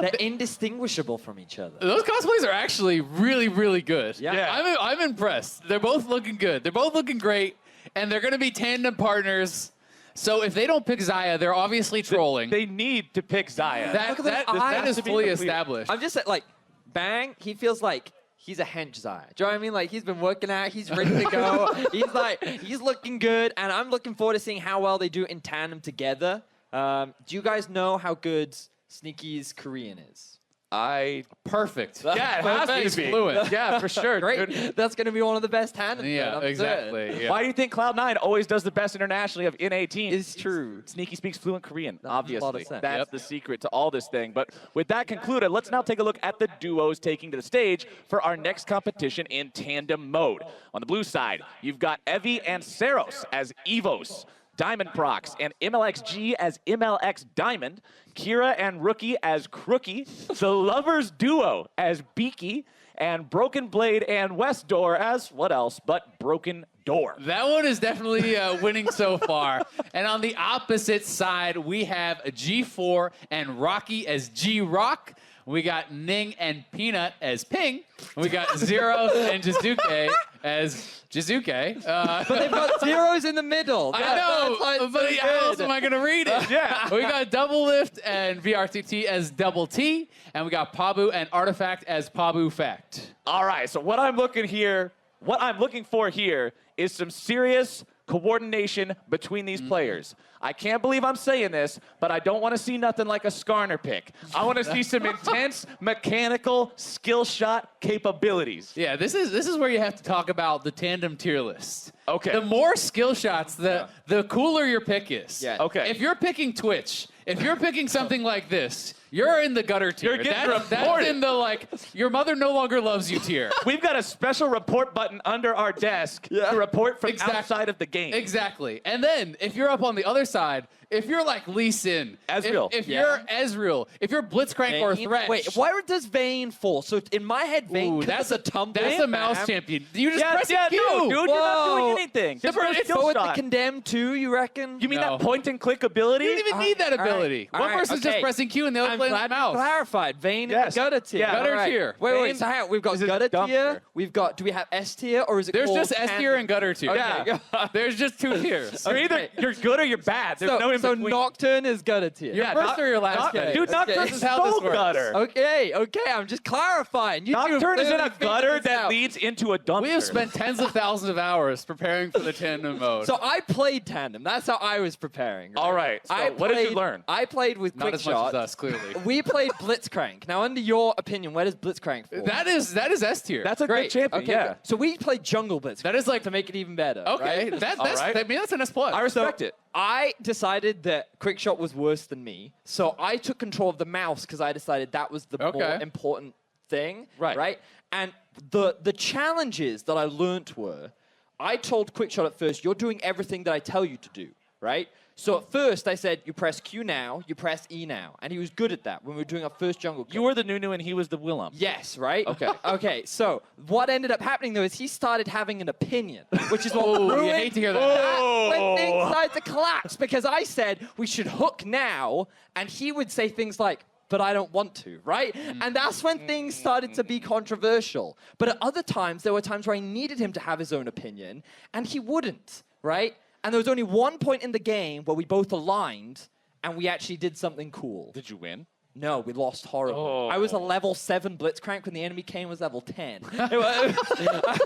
They're indistinguishable from each other. Those cosplays are actually really, really good. Yeah. I'm impressed. They're both looking good. They're both looking great. And they're going to be tandem partners. So if they don't pick Zaya, they're obviously trolling. They need to pick Zaya. That is fully established. I'm just like, Bang, he feels like he's a hench Zaya. Do you know what I mean? Like, he's been working out. He's ready to go. He's looking good. And I'm looking forward to seeing how well they do in tandem together. Do you guys know how good Sneaky's Korean is? Perfect. Yeah, it has to be. Fluent. Yeah, for sure. Great. Dude. That's going to be one of the best tandems. Yeah, exactly. Yeah. Why do you think Cloud9 always does the best internationally of N18? It's true. Sneaky speaks fluent Korean, That makes a obviously. lot of sense. That's the secret to all this thing. But with that concluded, let's now take a look at the duos taking to the stage for our next competition in Tandem Mode. On the blue side, you've got Evie and Saros as Evos, Diamond Prox and MLXG as MLX Diamond, Kira and Rookie as Crookie, the Lovers Duo as Beaky, and Broken Blade and West Door as what else but Broken Door. That one is definitely winning so far. And on the opposite side, we have G4 and Rocky as G-Rock. We got Ning and Peanut as Ping. We got Zero and Jizuke as Jizuke. But they've got zeros in the middle. I know, but how else am I going to read it? Yeah. We got Double Lift and VRTT as Double T, and we got Pabu and Artifact as Pabu Fact. All right, so what I'm looking for here is some serious coordination between these players. I can't believe I'm saying this, but I don't want to see nothing like a Skarner pick. I want to see some intense mechanical skill shot capabilities. Yeah, this is where you have to talk about the tandem tier list. Okay. The more skill shots, the cooler your pick is. Yeah. Okay. If you're picking Twitch, if you're picking something like this, you're in the gutter tier. You're getting That's reported. in the, like, your mother no longer loves you tier. We've got a special report button under our desk to report from outside of the game. Exactly. And then, if you're up on the other side, if you're like Lee Sin, Ezreal. if you're Ezreal, if you're Blitzcrank or Thresh. Wait, where does Vayne fall? So in my head, Vayne that's a tumble. That's a mouse champion. You just press yeah, Q. no, dude, you're not doing anything. Just But for a it's skill with the shot. condemned too, you reckon? You mean No. that point and click ability? You don't even need that ability. All One right, person's just okay. pressing Q and the other I'm playing glad with the mouse. you clarified. Vayne Yes. is gutter tier. Yeah. Gutter All right. tier. Wait, Vayne so hang on. We've got is a gutter dumpster. tier. We've got. Do we have S tier or is it? There's called just S tier tandem? and gutter tier. Okay. Yeah. There's just two tiers. You're either you're good or you're bad. There's no in So between. Nocturne is gutter tier. Your first or your last gutter. Dude, Nocturne Okay. is This is how this so works. gutter. Okay, I'm just clarifying. You two Nocturne is in clearly a gutter figured this that out. leads into a dumpster. We have spent tens of thousands of hours preparing for the tandem mode. So I played tandem. That's how I was preparing. All right. So what did you learn? I played with Not quick as much shot. as us, clearly. We played Blitzcrank. Now, under your opinion, where does Blitzcrank fall? That is S tier. That's a Great. good champion. Okay, Yeah. good. So we played Jungle Blitz. That is like to make it even better. okay. Right? That's All right. I mean that's an S plus. I respect it. I decided that Quickshot was worse than me, so I took control of the mouse because I decided that was the more important thing. Right. And the challenges that I learnt were, I told Quickshot at first, you're doing everything that I tell you to do, right? So at first I said, you press Q now, you press E now. And he was good at that when we were doing our first jungle kill. You were the Nunu and he was the Willem. Yes, right? Okay. Okay, so what ended up happening though is he started having an opinion, which is what Oh, you ruined hate to hear that. when things started to collapse because I said we should hook now, and he would say things like, but I don't want to, right? And that's when things started to be controversial. But at other times, there were times where I needed him to have his own opinion, and he wouldn't, right? And there was only one point in the game where we both aligned, and we actually did something cool. Did you win? No, we lost horribly. Oh. I was a level 7 Blitzcrank when the enemy came was level 10.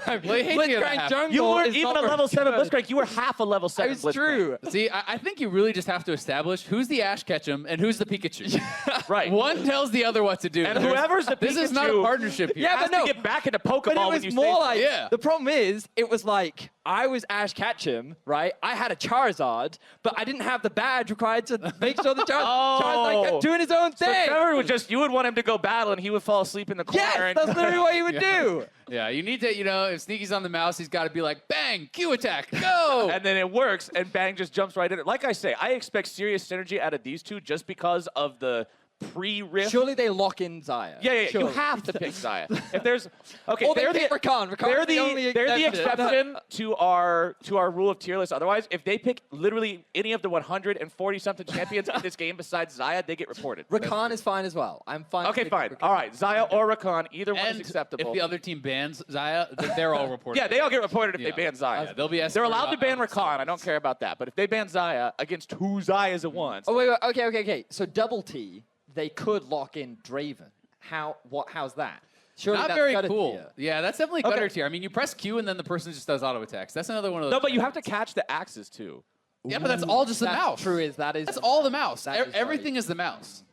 Blitzcrank jungle You weren't is even not a level 7 good. Blitzcrank. You were half a level 7 It's Blitzcrank. true. See, I think you really just have to establish who's the Ash Ketchum and who's the Pikachu. Right. One tells the other what to do. And whoever's the This is not a Pikachu partnership here. Yeah, has but no. to get back into Pokeball But it when was you more say like, Yeah. the problem is, it was like, I was Ash Ketchum, right? I had a Charizard, but I didn't have the badge required to make sure the Charizard kept doing his own So thing. Trevor would just, you would want him to go battle and he would fall asleep in the corner. Yes, and that's literally what he would do. Yeah, you need to, if Sneaky's on the mouse, he's got to be like, bang, Q attack, go! And then it works, and Bang just jumps right in it. Like I say, I expect serious synergy out of these two just because of the pre-riff. Surely they lock in Zaya. Yeah, you Surely. have to pick Zaya. If there's okay, Or they they're pick Rakan. Rakan's they're the only they're the exception. exception to our rule of tier list. Otherwise, if they pick literally any of the 140 something champions in this game besides Zaya, they get reported. Rakan is fine as well. I'm fine. Okay, with fine. Rakan. All right, Zaya or Rakan, either one is And acceptable. if the other team bans Zaya, they're all reported. Yeah, they all get reported if Yeah. they ban Zaya. Yeah, they'll be They're allowed to ban escorted Rakan. I don't care about that. But if they ban Zaya against two Zayas at once, Oh, wait. Okay. So double T, they could lock in Draven. How's that? Surely Not that's very gutter cool. tier. Yeah, that's definitely Okay. gutter tier. I mean, you press Q and then the person just does auto attacks. That's another one of those. no, but you have to catch the axes too. Yeah, but that's all just the That's mouse. true. That's all the mouse. That is Everything right. is the mouse.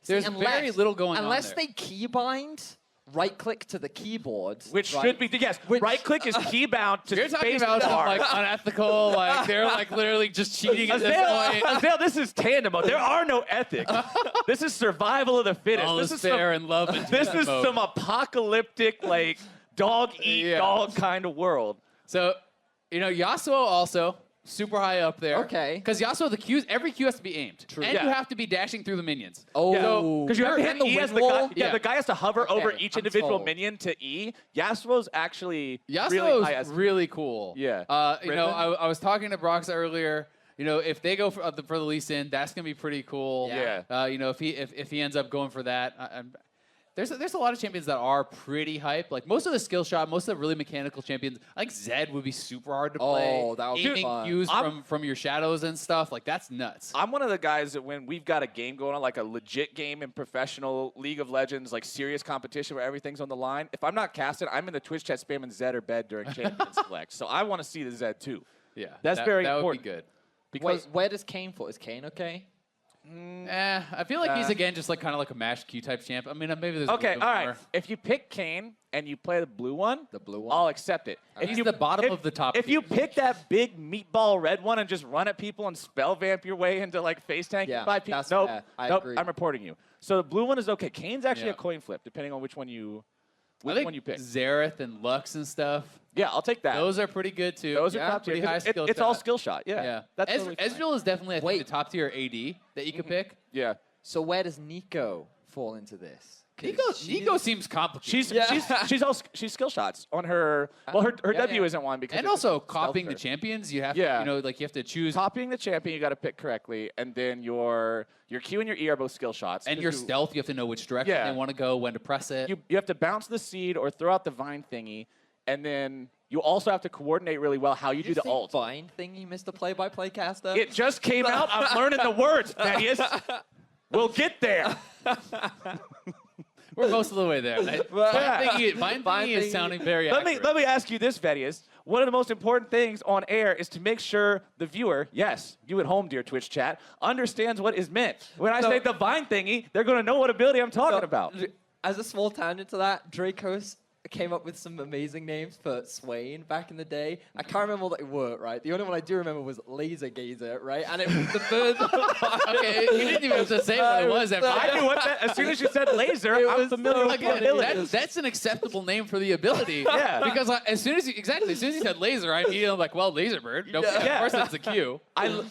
There's See, very little going on Unless there. they keybind, right-click to the keyboard. Which right? should be, yes, Which- right-click is key bound to You're talking space about some, bar. like unethical, like they're like literally just cheating at this point. Azale, this is tandem mode. There are no ethics. This is survival of the fittest. All this is is fair and love. in This tandem is mode. some apocalyptic, like, dog eat Yeah. dog kind of world. So, Yasuo also super high up there. Okay. Because Yasuo, every Q has to be aimed. True. And Yeah. you have to be dashing through the minions. Oh. Because you have to hit And the E as wind the guy. wall? Yeah, the guy has to hover over Okay, each I'm individual sold. minion to E. Yasuo's actually really Yasuo high. is really cool. Yeah. I was talking to Brox earlier. If they go for the Lee Sin, that's gonna be pretty cool. Yeah. If he ends up going for that, there's a lot of champions that are pretty hype. Like most of the skill shot, most of the really mechanical champions, like Zed would be super hard to play. Oh, that would be Aiming fun. Qs from your shadows and stuff, like that's nuts. I'm one of the guys that when we've got a game going on, like a legit game in professional League of Legends, like serious competition where everything's on the line, if I'm not casting, I'm in the Twitch chat spamming Zed or Bed during Champion Select. So I want to see the Zed too. Yeah, that's very that important. Would be good. Because where does Kane fall? Is Kane okay? I feel like he's again just like kind of like a mashed Q type champ. I mean, maybe there's Okay, a little all bit right. more. If you pick Kane and you play the blue one, I'll accept it. He's the bottom of the top If you pick that big meatball red one and just run at people and spell vamp your way into like face tanking Yeah, by people, that's nope, fair. I nope, agree. I'm reporting you. So the blue one is okay. Kane's actually Yeah. a coin flip, depending on which one you pick. Xerath and Lux and stuff. Yeah, I'll take that. Those are pretty good too. Those are yeah, top tier. pretty high skill It's all skill shot. Yeah, Yeah. that's totally fine. Ezreal is definitely I think, the top tier AD that you could pick. Yeah. So where does Nico fall into this? Nico seems complicated. She's skill shots on her. Well, her Yeah, W yeah. isn't one because And it's also stealth copying the first. champions, you have Yeah. to, you have to choose. Copying the champion, you got to pick correctly, and then your Q and your E are both skill shots. And 'cause your stealth, you have to know which direction Yeah. they want to go, when to press it. You have to bounce the seed or throw out the vine thingy, and then you also have to coordinate really well how you do the ult. Vine thingy, Mr. Play-by-Play caster. It just came out. I'm learning the words, Thaddeus. We'll get there. We're most of the way there. Vine thingy is sounding very accurate. Let me ask you this, Vedius. One of the most important things on air is to make sure the viewer, yes, you at home, dear Twitch chat, understands what is meant. When I say the vine thingy, they're going to know what ability I'm talking about. As a small tangent to that, Dracos came up with some amazing names for Swain back in the day. I can't remember what they were, right? The only one I do remember was Laser Gazer, right? And it was the bird. Okay, you didn't even have to say what it was. I knew what that. As soon as you said laser, I'm familiar with the ability. That's an acceptable name for the ability. Yeah. Because as soon as you said laser, I immediately like, well, laser bird. Okay, Yeah. of course it's a Q.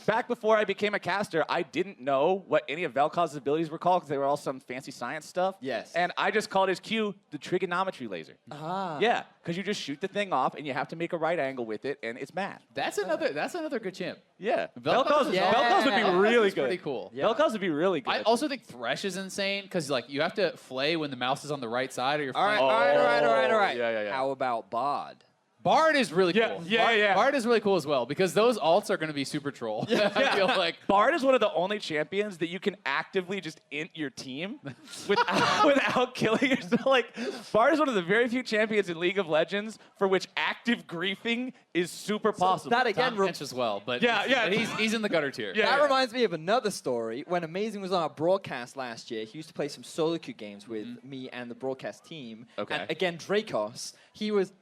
Back before I became a caster, I didn't know what any of Vel'Koz's abilities were called because they were all some fancy science stuff. Yes. And I just called his Q the trigonometry laser. Ah. Yeah, because you just shoot the thing off and you have to make a right angle with it, and it's math. That's another good champ. Yeah. Vel'Koz Vel'Koz would be really good. Pretty cool. Vel'Koz would be really good. I also think Thresh is insane because like you have to flay when the mouse is on the right side or you're All right. Yeah. How about Bard? Bard is really cool. Yeah. Bard is really cool as well because those alts are going to be super troll. I feel like Bard is one of the only champions that you can actively just int your team without killing yourself. Like, Bard is one of the very few champions in League of Legends for which active griefing is super possible. That again, Tom Finch as well, but Yeah. he's in the gutter tier. That reminds me of another story. When Amazing was on our broadcast last year, he used to play some solo queue games with me and the broadcast team. Okay. And again, Dracos, he was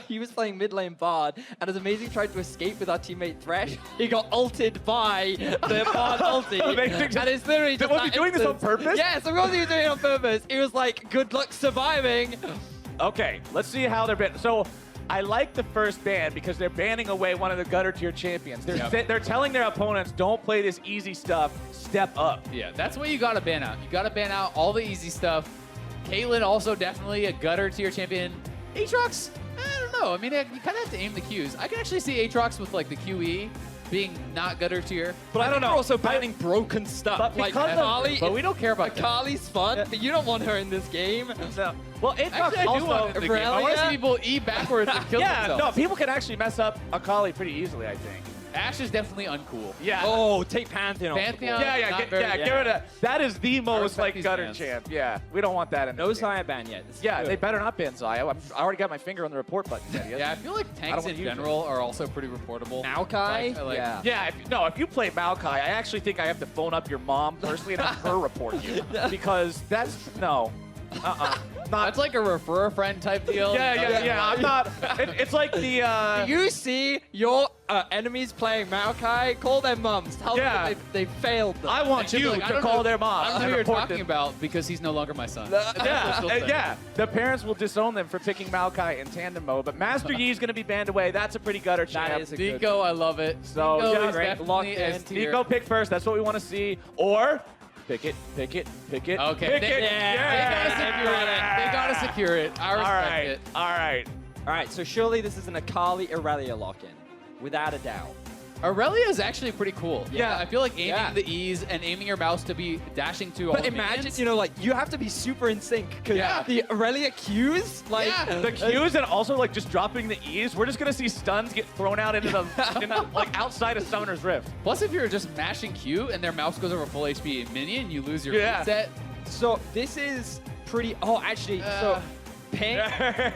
he was playing mid lane Bard, and as Amazing tried to escape with our teammate Thresh, he got ulted by the Bard ulti. Amazing And it's literally just was he that doing this on instance. purpose? Yes, of course he was doing it on purpose. He was like, good luck surviving. Okay, let's see how they're banned. So, I like the first ban because they're banning away one of the gutter tier champions. They're telling their opponents, don't play this easy stuff, step up. Yeah, that's what you got to ban out. You got to ban out all the easy stuff. Caitlyn also definitely a gutter tier champion. Aatrox, I don't know. I mean, you kind of have to aim the Qs. I can actually see Aatrox with like the QE being not gutter tier. But I don't know. Also banning broken stuff. But Like because of- Akali, But we don't care about that. Akali's fun, but you don't want her in this game. No. Well, Aatrox Actually, I do also... want it in the game. I want to see people eat backwards and kill Yeah, themselves. no, people can actually mess up Akali pretty easily, I think. Ashe is definitely uncool. Yeah. Oh, take Pantheon off the Pantheon? board. Yeah, Not get very- rid of that. That is the most respect like these gutter bans. champ. Yeah, we don't want that in No this game. Xayah ban yet. This is Yeah, good. they better not ban Xayah. I already got my finger on the report button. Yeah, I feel like tanks wanna in use general are also pretty reportable. Maokai? Like- Yeah, if you play Maokai, I actually think I have to phone up your mom personally and have her report you because that's no. Not. That's like a refer a friend type deal. Yeah. I'm not. It's like the. You see your enemies playing Maokai, call their mums. Tell them that they failed them. I want you Like, I to don't call know- their mom. I don't know and who you're report talking them. about because he's no longer my son. That's what she'll say. Yeah. The parents will disown them for picking Maokai in tandem mode, but Master Yi is going to be banned away. That's a pretty gutter champ. is a good. Nico, I love it. So, Nico yeah, is great. definitely Locked in. S tier. Nico pick first. That's what we want to see. Or pick it. Okay. Pick They it. gotta secure it. They gotta secure it. I respect it. All right. All right, so surely this is an Akali Irelia lock-in, without a doubt. Aurelia is actually pretty cool. Yeah. I feel like aiming Yeah. the E's and aiming your mouse to be dashing to all But the imagine, minions. you know, like, you have to be super in sync, because the Aurelia Qs, like... The Qs and also, like, just dropping the E's, we're just going to see stuns get thrown out into like, outside of Summoner's Rift. Plus, if you're just mashing Q and their mouse goes over full HP minion, you lose your set. So, this is pretty... Oh, actually, so... Ping. Okay,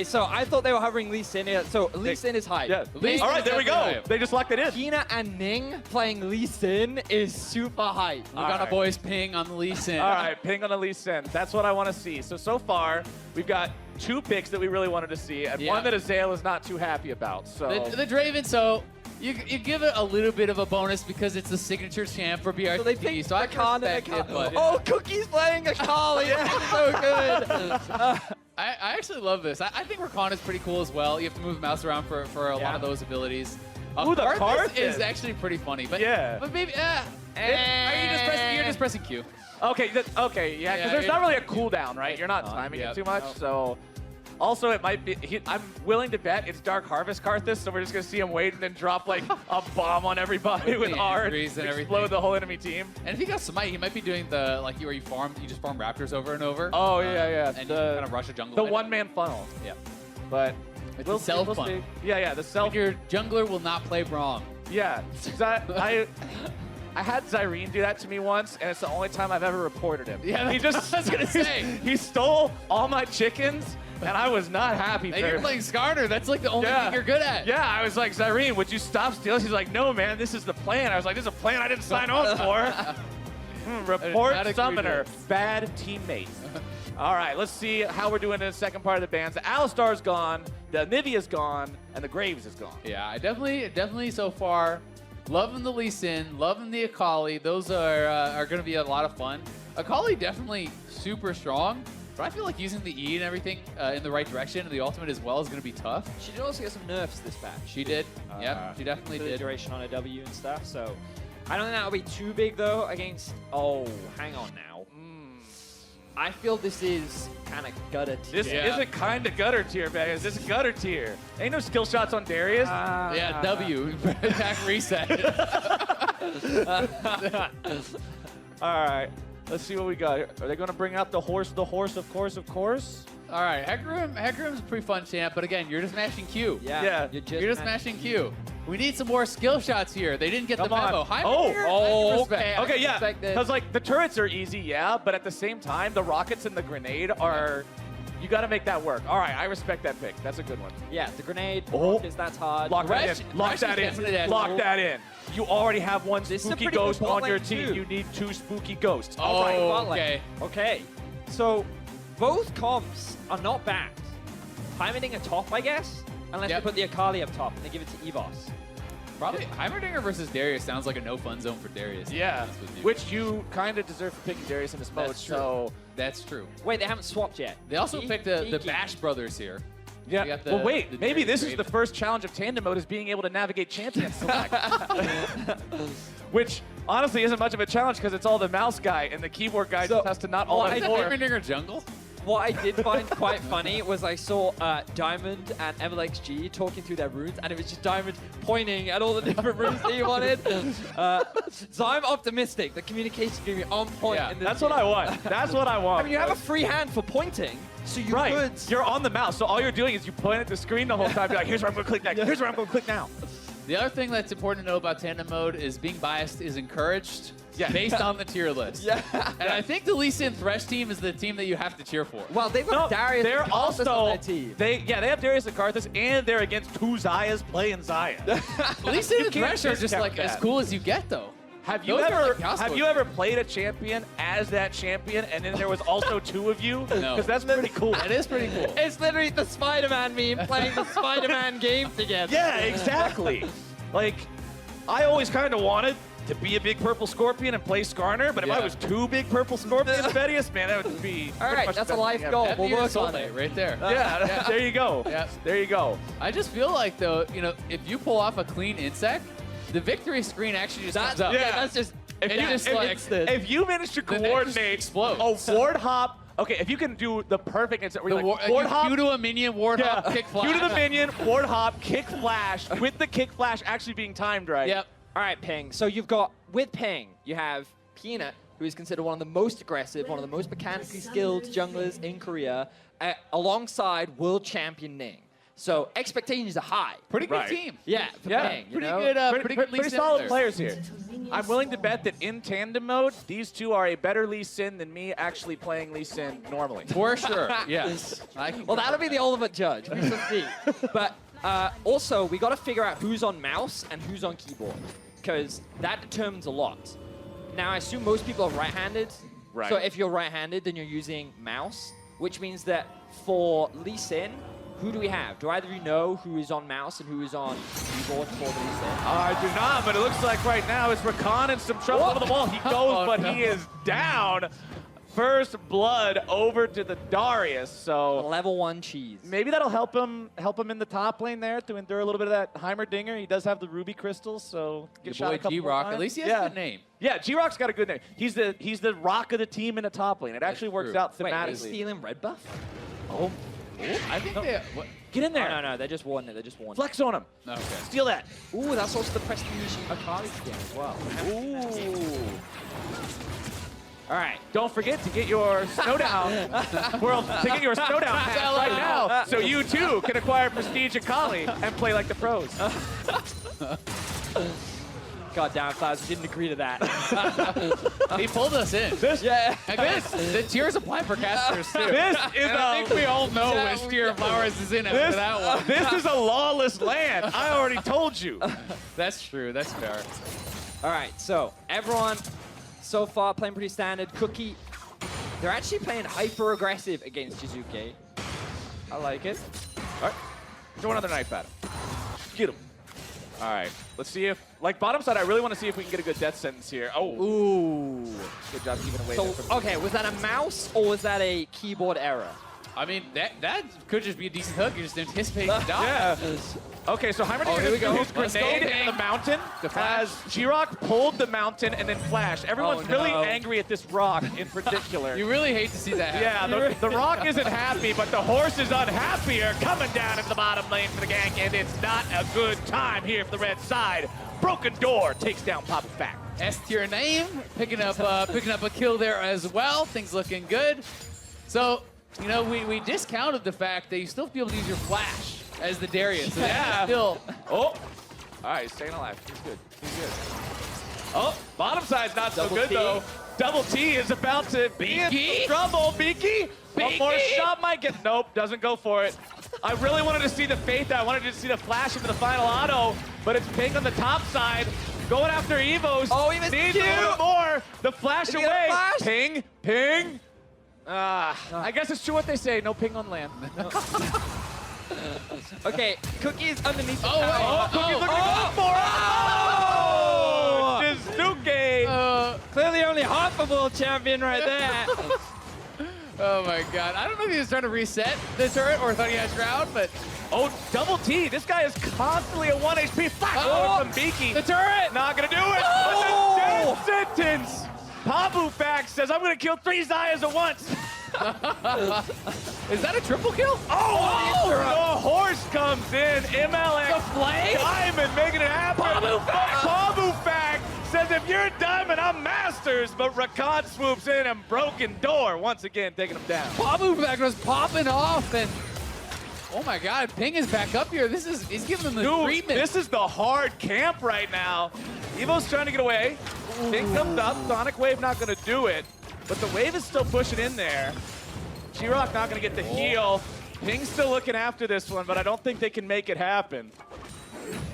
so I thought they were hovering Lee Sin here. So Lee Sin is high. Yeah. All right, there we go. They just locked it in. Hina and Ning playing Lee Sin is super high. We got a boys ping on the Lee Sin. All right, ping on the Lee Sin. That's what I want to see. So far, we've got 2 picks that we really wanted to see, and one that Azael is not too happy about. So The Draven, so you give it a little bit of a bonus because it's the signature champ for BRTT. So they picked I can respect it, but Oh, Cookie's playing Akali. That's so good. I actually love this. I think Rakan is pretty cool as well. You have to move the mouse around for a lot of those abilities. Ooh, the Karthus Karthus is actually pretty funny, but but maybe you're just pressing Q. Okay, yeah, because there's not really a cooldown, right? You're not timing it too much, so. Also, it might be, I'm willing to bet it's Dark Harvest Karthus, so we're just going to see him wait and then drop like a bomb on everybody with R and explode the whole enemy team. And if he got Smite, he might be doing the, like, where you just farm Raptors over and over. Oh, yeah. And you kind of rush a jungle. The one-man funnel. Yeah. But it's we'll a self see. fun. Yeah, the self. Your jungler will not play Braum. Yeah. I had Zyrene do that to me once, and it's the only time I've ever reported him. Yeah, he just, I was going to say. He stole all my chickens, and I was not happy. And you're playing Skarner. That's like the only thing you're good at. Yeah, I was like, Zyrene, would you stop stealing? She's like, no, man, this is the plan. I was like, this is a plan I didn't sign on for. Report Summoner, bad teammate. All right, let's see how we're doing in the second part of the bands. The Alistar's gone, the Nivea's gone, and the Graves is gone. Yeah, I definitely so far loving the Lee Sin, loving the Akali. Those are going to be a lot of fun. Akali definitely super strong, but I feel like using the E and everything in the right direction and the ultimate as well is going to be tough. She did also get some nerfs this patch. She did. Yeah, she definitely did. Duration on a W and stuff, so I don't think that'll be too big though against... Oh, hang on now. I feel this is kind of gutter tier. This isn't kind of gutter tier, man. This is gutter tier. Ain't no skill shots on Darius. Yeah, W. Attack reset. All right. Let's see what we got. Are they going to bring out the horse, of course? All right, Hecarim's a pretty fun champ, but again, you're just mashing Q. Yeah. You're just mashing Q. We need some more skill shots here. They didn't get the memo. Okay, yeah. Because, like, the turrets are easy, yeah, but at the same time, the rockets and the grenade are... You got to make that work. All right, I respect that pick. That's a good one. Yeah, the grenade, rockets, that's hard. Lock that in. Lock that in. You already have one spooky ghost on your team. You need 2 spooky ghosts. Oh, okay. Okay. So, both comps are not backed. Heimerdinger top, I guess? Unless they put the Akali up top and they give it to Evos. Probably Heimerdinger versus Darius sounds like a no-fun zone for Darius. Yeah, which you kind of deserve for picking Darius in this mode. That's true. So that's true. Wait, they haven't swapped yet. They also picked the Bash brothers here. Yeah. Well, wait. Maybe this is the first challenge of Tandem Mode, is being able to navigate champion select. Which honestly isn't much of a challenge because it's all the mouse guy, and the keyboard guy just has to not all the Heimerdinger jungle. What I did find quite funny was I saw Diamond and MLXG talking through their runes, and it was just Diamond pointing at all the different runes that he wanted. So I'm optimistic that communication is going to be on point. Yeah, in this that's what I want. That's what I want. I mean, you have a free hand for pointing, so you could... You're on the mouse, so all you're doing is you point at the screen the whole time. Be like, here's where I'm going to click next. Here's where I'm going to click now. The other thing that's important to know about Tandem Mode is being biased is encouraged based on the tier list. Yeah. And I think the Lee Sin Thresh team is the team that you have to cheer for. Well, they've got Darius they're and also Karthus on their team. They have Darius and Karthus, and they're against 2 Zayas playing Zaya. Lee Sin and Thresh are just like as cool as you get, though. Have you ever played a champion as that champion, and then there was also 2 of you? No. Because that's pretty cool. That is pretty cool. It's literally the Spider-Man meme playing the Spider-Man game together. Yeah, exactly. Like, I always kind of wanted to be a big purple scorpion and play Skarner, but if I was 2 big purple scorpions, Vedius, man, that would be... All right, that's a life goal. We'll work on it. Right there. Yeah, there you go. Yeah. There you go. I just feel like, though, if you pull off a clean insect, the victory screen actually just comes up. Yeah, that's just... If you manage to coordinate explode. a ward hop, Okay, if you can do the perfect instant where The you're like, ward hop. Q to a minion, ward hop, kick flash. Q to the minion, ward hop, kick flash, with the kick flash actually being timed right. Yep. All right, Ping. So you've got, with Ping, you have Peanut, who is considered one of the most aggressive, one of the most mechanically skilled junglers in Korea, alongside world champion Ning. So expectations are high. Pretty good team. Yeah, for Ping, pretty good. Pretty solid players here. I'm willing to bet that in tandem mode, these two are a better Lee Sin than me actually playing Lee Sin normally. For sure, yes. Well, that'll be the ultimate judge. We shall see. But also, we got to figure out who's on mouse and who's on keyboard, because that determines a lot. Now, I assume most people are right-handed. Right. So if you're right-handed, then you're using mouse, which means that for Lee Sin, who do we have? Do either of you know who is on mouse and who is on keyboard for Lee Sin? I do not, but it looks like right now it's Rakan in some trouble over the wall. He goes, but he is down. First blood over to the Darius, so level 1 cheese. Maybe that'll help him in the top lane there to endure a little bit of that Heimerdinger. He does have the ruby crystals, so Your get shot a boy couple G-Rock, more at least he has times. a good name. Yeah, G-Rock's got a good name. He's the rock of the team in the top lane. It actually works out Wait, thematically. are they stealing red buff? Oh, I think they. What? Get in there. Oh, no, they're just warning it. They're just warning it. Flex on him. Okay. Steal that. Ooh, that's also the prestige Akali skin as well. Ooh. All right, don't forget to get your Snowdown world to get your Snowdown pass right now, so you too can acquire Prestige Akali and play like the pros. God damn, Flowers, we didn't agree to that. He pulled us in. The tiers apply for casters too. This is and I think we all know which tier Flowers is in after that one. This is a lawless land. I already told you. That's true. That's fair. All right, so everyone so far playing pretty standard. Cookie, they're actually playing hyper aggressive against Jizuke. I like it. All right, throw another knife at him. Get him. All right, let's see if, like bottom side, I really want to see if we can get a good death sentence here. Oh, ooh, good job keeping away. So, okay, was that a mouse or was that a keyboard error? I mean, that could just be a decent hook. You're just anticipating the dot. Yeah. Okay, so Heimerdinger here we go. his grenade in the mountain has G-Rock pulled the mountain and then flashed. Everyone's really angry at this rock in particular. You really hate to see that happen. Yeah, the rock isn't happy, but the horse is unhappier coming down in the bottom lane for the gank, and it's not a good time here for the red side. Broken Door takes down Papu Fact. S-tier name, picking up a kill there as well. Things looking good. So, you know, we discounted the fact that you still be able to use your flash as the Darius. So yeah. Still. Oh. All right, he's staying alive. He's good. He's good. Oh, bottom side's not so good, though. Double T is about to be in trouble. Beaky? One more shot might get... Nope, doesn't go for it. I really wanted to see the Faith. I wanted to see the flash into the final auto, but it's Pink on the top side. Going after Evos. Oh, he missed Needs the a cue. little more. The flash Did he get a away. flash? Ping, ping. I guess it's true what they say. No ping on land. Okay, Cookie's underneath the Cookie's looking to go for it. Jizuke. Clearly only half a world champion right there. Oh my god. I don't know if he was trying to reset the turret or thought he had Shroud, but... Oh, Double T. This guy is constantly a 1 HP. Flash from Beaky. The turret! Not going to do it. Oh! But the death sentence. Papu Fact says, I'm going to kill 3 Zayas at once. Is that a triple kill? Oh! The horse comes in. MLX. The flame? Diamond making it happen. Papu Fact says, if you're Diamond, I'm Masters. But Rakan swoops in and Broken Door once again taking him down. Papu Fact was popping off and... Oh my god, Ping is back up here. He's giving them the treatment. This is the hard camp right now. Evo's trying to get away. Ping comes up. Sonic Wave not going to do it. But the wave is still pushing in there. G-Rock not going to get the heal. Ping's still looking after this one, but I don't think they can make it happen.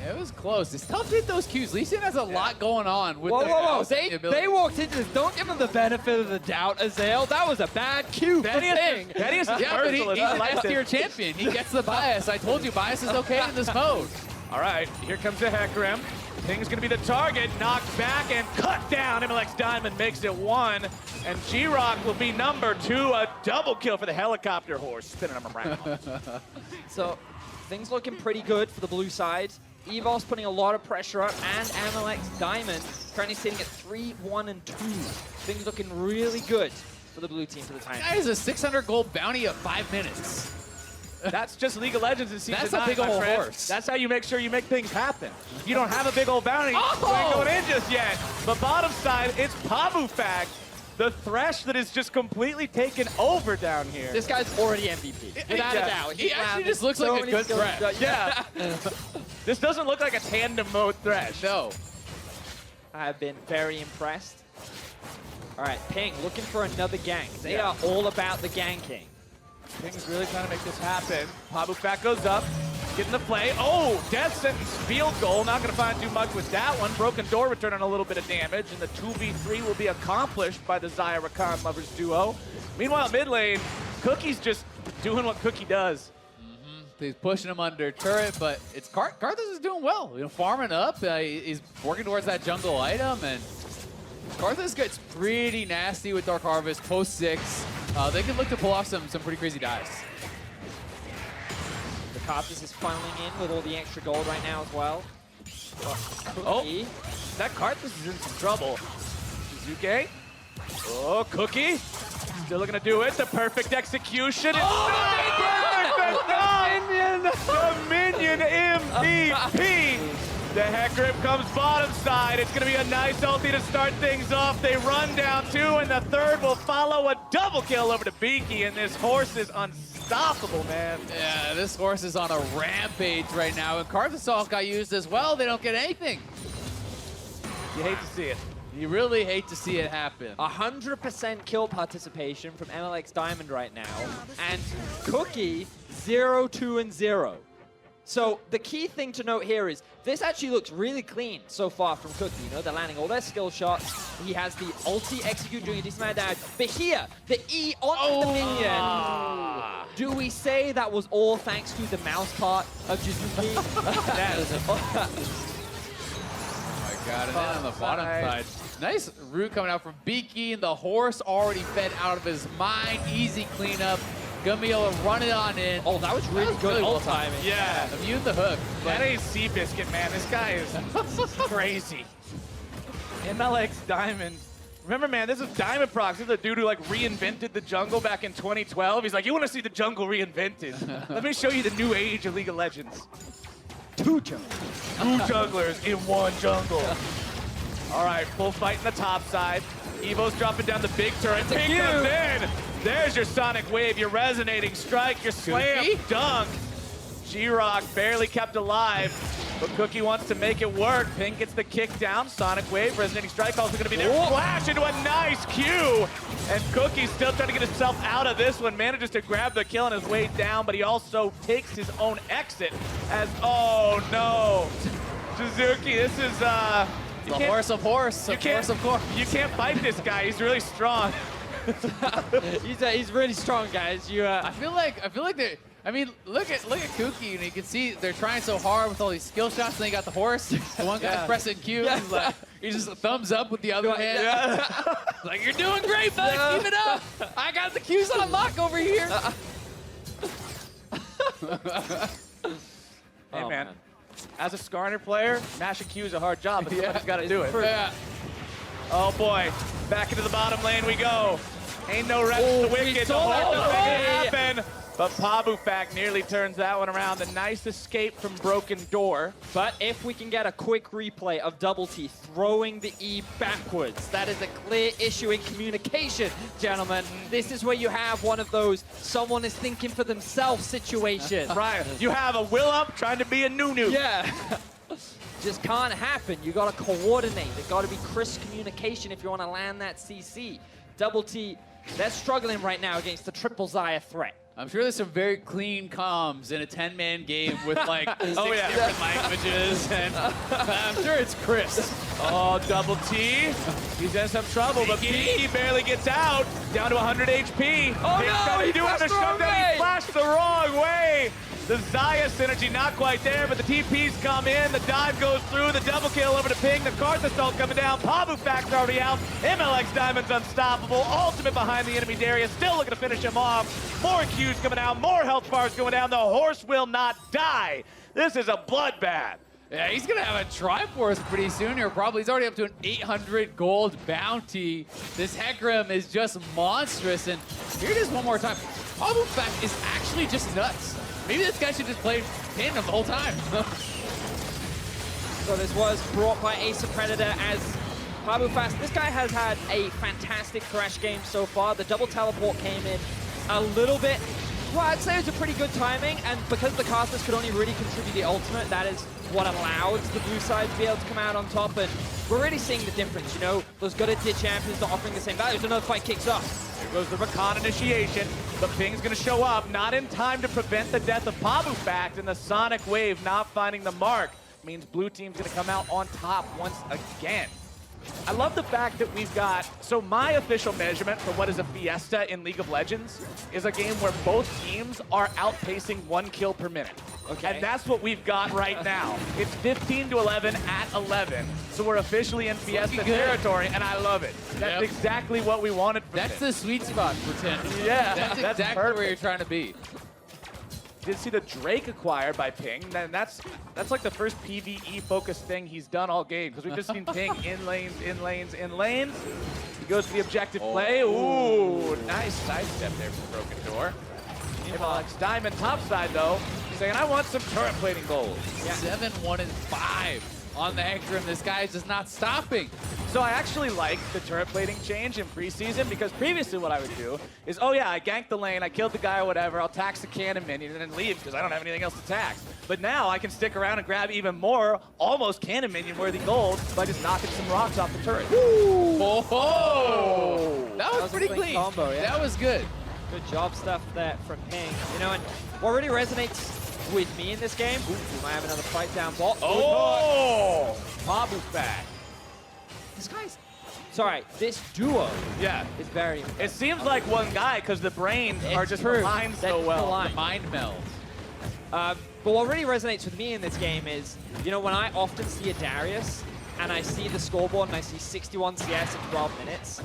It was close. It's tough to hit those Qs. Lee Sin has a lot going on with Whoa. the They walked into this. Don't give them the benefit of the doubt, Azael. That was a bad cue for Ping. That is yeah, but he's an S-tier champion. He gets the bias. I told you, bias is okay in this mode. All right, here comes the Hecarim. Ping's going to be the target. Knocked back and cut down. MLX Diamond makes it 1. And G-Rock will be number 2. A double kill for the helicopter horse. Spinning him around. So, things looking pretty good for the blue side. Evos putting a lot of pressure up, and MLX Diamond currently sitting at 3, 1, and 2. Things looking really good for the blue team for the time. That is a 600 gold bounty of 5 minutes. That's just League of Legends in Season 9, That's a big my old friend. horse. That's how you make sure you make things happen. If you don't have a big old bounty, you ain't going in just yet. But bottom side, it's Pabufak, the Thresh that is just completely taken over down here. This guy's already MVP, without a doubt. He actually just looks like a good Thresh. Yeah. This doesn't look like a tandem mode Thresh. No. I've been very impressed. All right, Ping looking for another gank. They are all about the ganking. Ping's really trying to make this happen. Pabufak goes up, getting the play. Oh, death sentence field goal. Not going to find too much with that one. Broken door returning a little bit of damage, and the 2v3 will be accomplished by the Xayah Rakan Lovers duo. Meanwhile, mid lane, Cookie's just doing what Cookie does. He's pushing him under turret, but it's Karthus is doing well. You know, farming up. He's working towards that jungle item, and Karthus gets pretty nasty with Dark Harvest post 6. They can look to pull off some pretty crazy dives. The Karthus is funneling in with all the extra gold right now as well. Oh, that Karthus is in some trouble. Shizuke. Oh, Cookie. Still looking to do it. The perfect execution. The minion MVP. The heck grip comes bottom side. It's going to be a nice ulti to start things off. They run down 2, and the third will follow a double kill over to Beaky, and this horse is unstoppable, man. Yeah, this horse is on a rampage right now, and Karthus got used as well. They don't get anything. You hate to see it. You really hate to see it happen. 100% kill participation from MLX Diamond right now, and Cookie 0, 2, and 0. So the key thing to note here is this actually looks really clean so far from Cookie. You know, they're landing all their skill shots. He has the ulti execute doing a decent amount of damage. But here, the E onto the minion. Do we say that was all thanks to the mouse part of Jizuki? Got it in on the bottom side. Nice root coming out from Beaky, and the horse already fed out of his mind. Easy cleanup. Gonna be able to run it on in. Oh, that was really good well timing. Yeah. Immune the hook. That ain't Seabiscuit, man. This guy is crazy. MLX Diamond. Remember, man, this is Diamond Prox. This is the dude who, like, reinvented the jungle back in 2012. He's like, you want to see the jungle reinvented? Let me show you the new age of League of Legends. 2 junglers. 2 junglers in 1 jungle. All right, full fight in the top side. Evo's dropping down the big turret. Ping comes in. There's your Sonic Wave, your resonating strike, your slam dunk. G-Rock barely kept alive, but Cookie wants to make it work. Ping gets the kick down. Sonic Wave, resonating strike also going to be there. Flash into a nice Q. And Cookie's still trying to get himself out of this one. Manages to grab the kill on his way down, but he also takes his own exit as, oh no. Shizuki, this is, the horse of horse. You can't fight this guy. He's really strong. He's really strong, guys. I feel like they. I mean, look at Kuki, and you can see they're trying so hard with all these skill shots. And they got the horse. The one guy's pressing Q. He's like, he just thumbs up with the other hand. Like, you're doing great, bud. Keep it up. I got the Qs on lock over here. Hey, man. As a Skarner player, mashing Q is a hard job, but somebody's got to do it. Oh boy, back into the bottom lane we go. Ain't no rest for the wicked. The horse will make it happen. But Pabufak nearly turns that one around. A nice escape from Broken Door. But if we can get a quick replay of Double T throwing the E backwards, that is a clear issue in communication, gentlemen. This is where you have one of those someone is thinking for themselves situations. Right. You have a Will Up trying to be a Nunu. Yeah. Just can't happen. You got to coordinate. There's got to be crisp communication if you want to land that CC. Double T, they're struggling right now against the triple Xayah threat. I'm sure there's some very clean comms in a 10-man game with like 6 different languages, and I'm sure it's crisp. Oh, Double T. He's in some trouble, but Beaky barely gets out. Down to 100 HP. Oh no, he flashed the wrong way. He flashed the wrong way. The Xayah synergy not quite there, but the TPs come in. The dive goes through. The double kill over to Ping. The Karthus ult coming down. Pabufak's already out. MLX Diamond's unstoppable. Ultimate behind the enemy Darius. Still looking to finish him off. More Qs coming out. More health bars going down. The horse will not die. This is a bloodbath. Yeah, he's gonna have a Triforce pretty soon here. Probably he's already up to an 800 gold bounty. This Hecarim is just monstrous. And here it is one more time. Pabu Fast is actually just nuts. Maybe this guy should just play Tandem the whole time. So this was brought by Ace of Predator as Pabu Fast. This guy has had a fantastic Thresh game so far. The double teleport came in a little bit. Well, I'd say it was a pretty good timing, and because the casters could only really contribute the ultimate, that is what allowed the blue side to be able to come out on top, and we're really seeing the difference, you know? Those good tier champions not offering the same value. So another fight kicks off. Here goes the Rakan initiation. The ping's gonna show up, not in time to prevent the death of Pabu Fast, and the Sonic Wave not finding the mark means blue team's gonna come out on top once again. I love the fact that we've got, so my official measurement for what is a fiesta in League of Legends is a game where both teams are outpacing 1 kill per minute. Okay. And that's what we've got right now. It's 15-11 at 11. So we're officially in fiesta territory, and I love it. That's exactly what we wanted from That's the sweet spot for 10. Yeah, that's exactly perfect. where you're trying to be. Did see the Drake acquired by Ping, and that's like the first PvE-focused thing he's done all game, because we've just seen Ping in lanes, in lanes, in lanes. He goes for the objective play. Ooh, nice sidestep there from Broken Door. Alex Diamond topside, though, saying, I want some turret plating gold. Yeah. 7, 1, and 5 on the Hecarim. This guy is just not stopping. So I actually like the turret plating change in preseason, because previously what I would do is, oh yeah, I ganked the lane, I killed the guy or whatever, I'll tax the cannon minion and then leave because I don't have anything else to tax. But now I can stick around and grab even more almost cannon minion worthy gold by just knocking some rocks off the turret. Oh! That was pretty clean. Combo, yeah. That was good. Good job stuff there from Ping. You know, and what really resonates with me in this game, we might have another fight down bot. Oh! Pabu's back. This guy's... Sorry, this duo is very impressive. It seems like one guy, because the brains are just aligned so well. The mind meld. But what really resonates with me in this game is, you know, when I often see a Darius, and I see the scoreboard, and I see 61 CS in 12 minutes,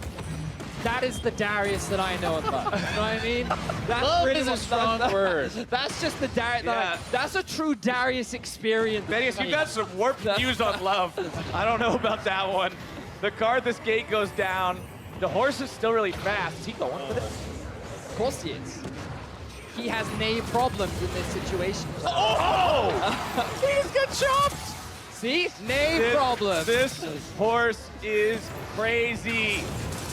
that is the Darius that I know and love. You know what I mean? That's Love really is a strong word. That's just the Darius. That's a true Darius experience. Darius, you got some warped views on love. I don't know about that one. The Karthus gate goes down. The horse is still really fast. Is he going for this? Of course he is. He has no problems in this situation. Oh! He just got chopped! See? No problem. This horse is crazy.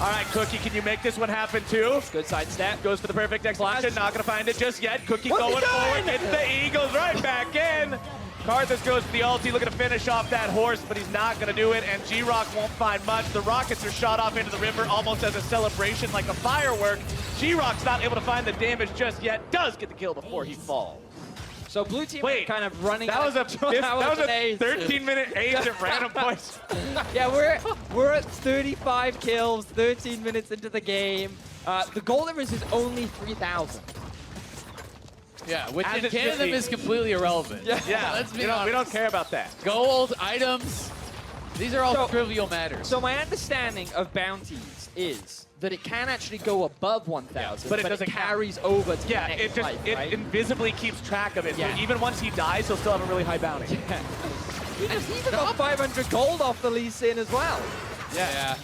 All right, Cookie, can you make this one happen too? Good sidestep. Goes for the perfect execution. Not going to find it just yet. Cookie going forward. Gets the Eagles right back in. Karthus goes for the ulti, looking to finish off that horse, but he's not going to do it, and G-Rock won't find much. The rockets are shot off into the river almost as a celebration, like a firework. G-Rock's not able to find the damage just yet. Does get the kill before he falls. So blue team are kind of running. That was a 13-minute ace at random points. Yeah, we're at 35 kills, 13 minutes into the game. The goal difference is only 3,000. Yeah, which in Tandem is completely irrelevant. Yeah, let's be we honest. don't care about that. Gold, items, these are all trivial matters. So my understanding of bounties is that it can actually go above 1,000, but it doesn't carries over to the next it just life, it right? invisibly keeps track of it. Yeah. So even once he dies, he'll still have a really high bounty. He just even got 500 gold off the Lee Sin as well. Yeah.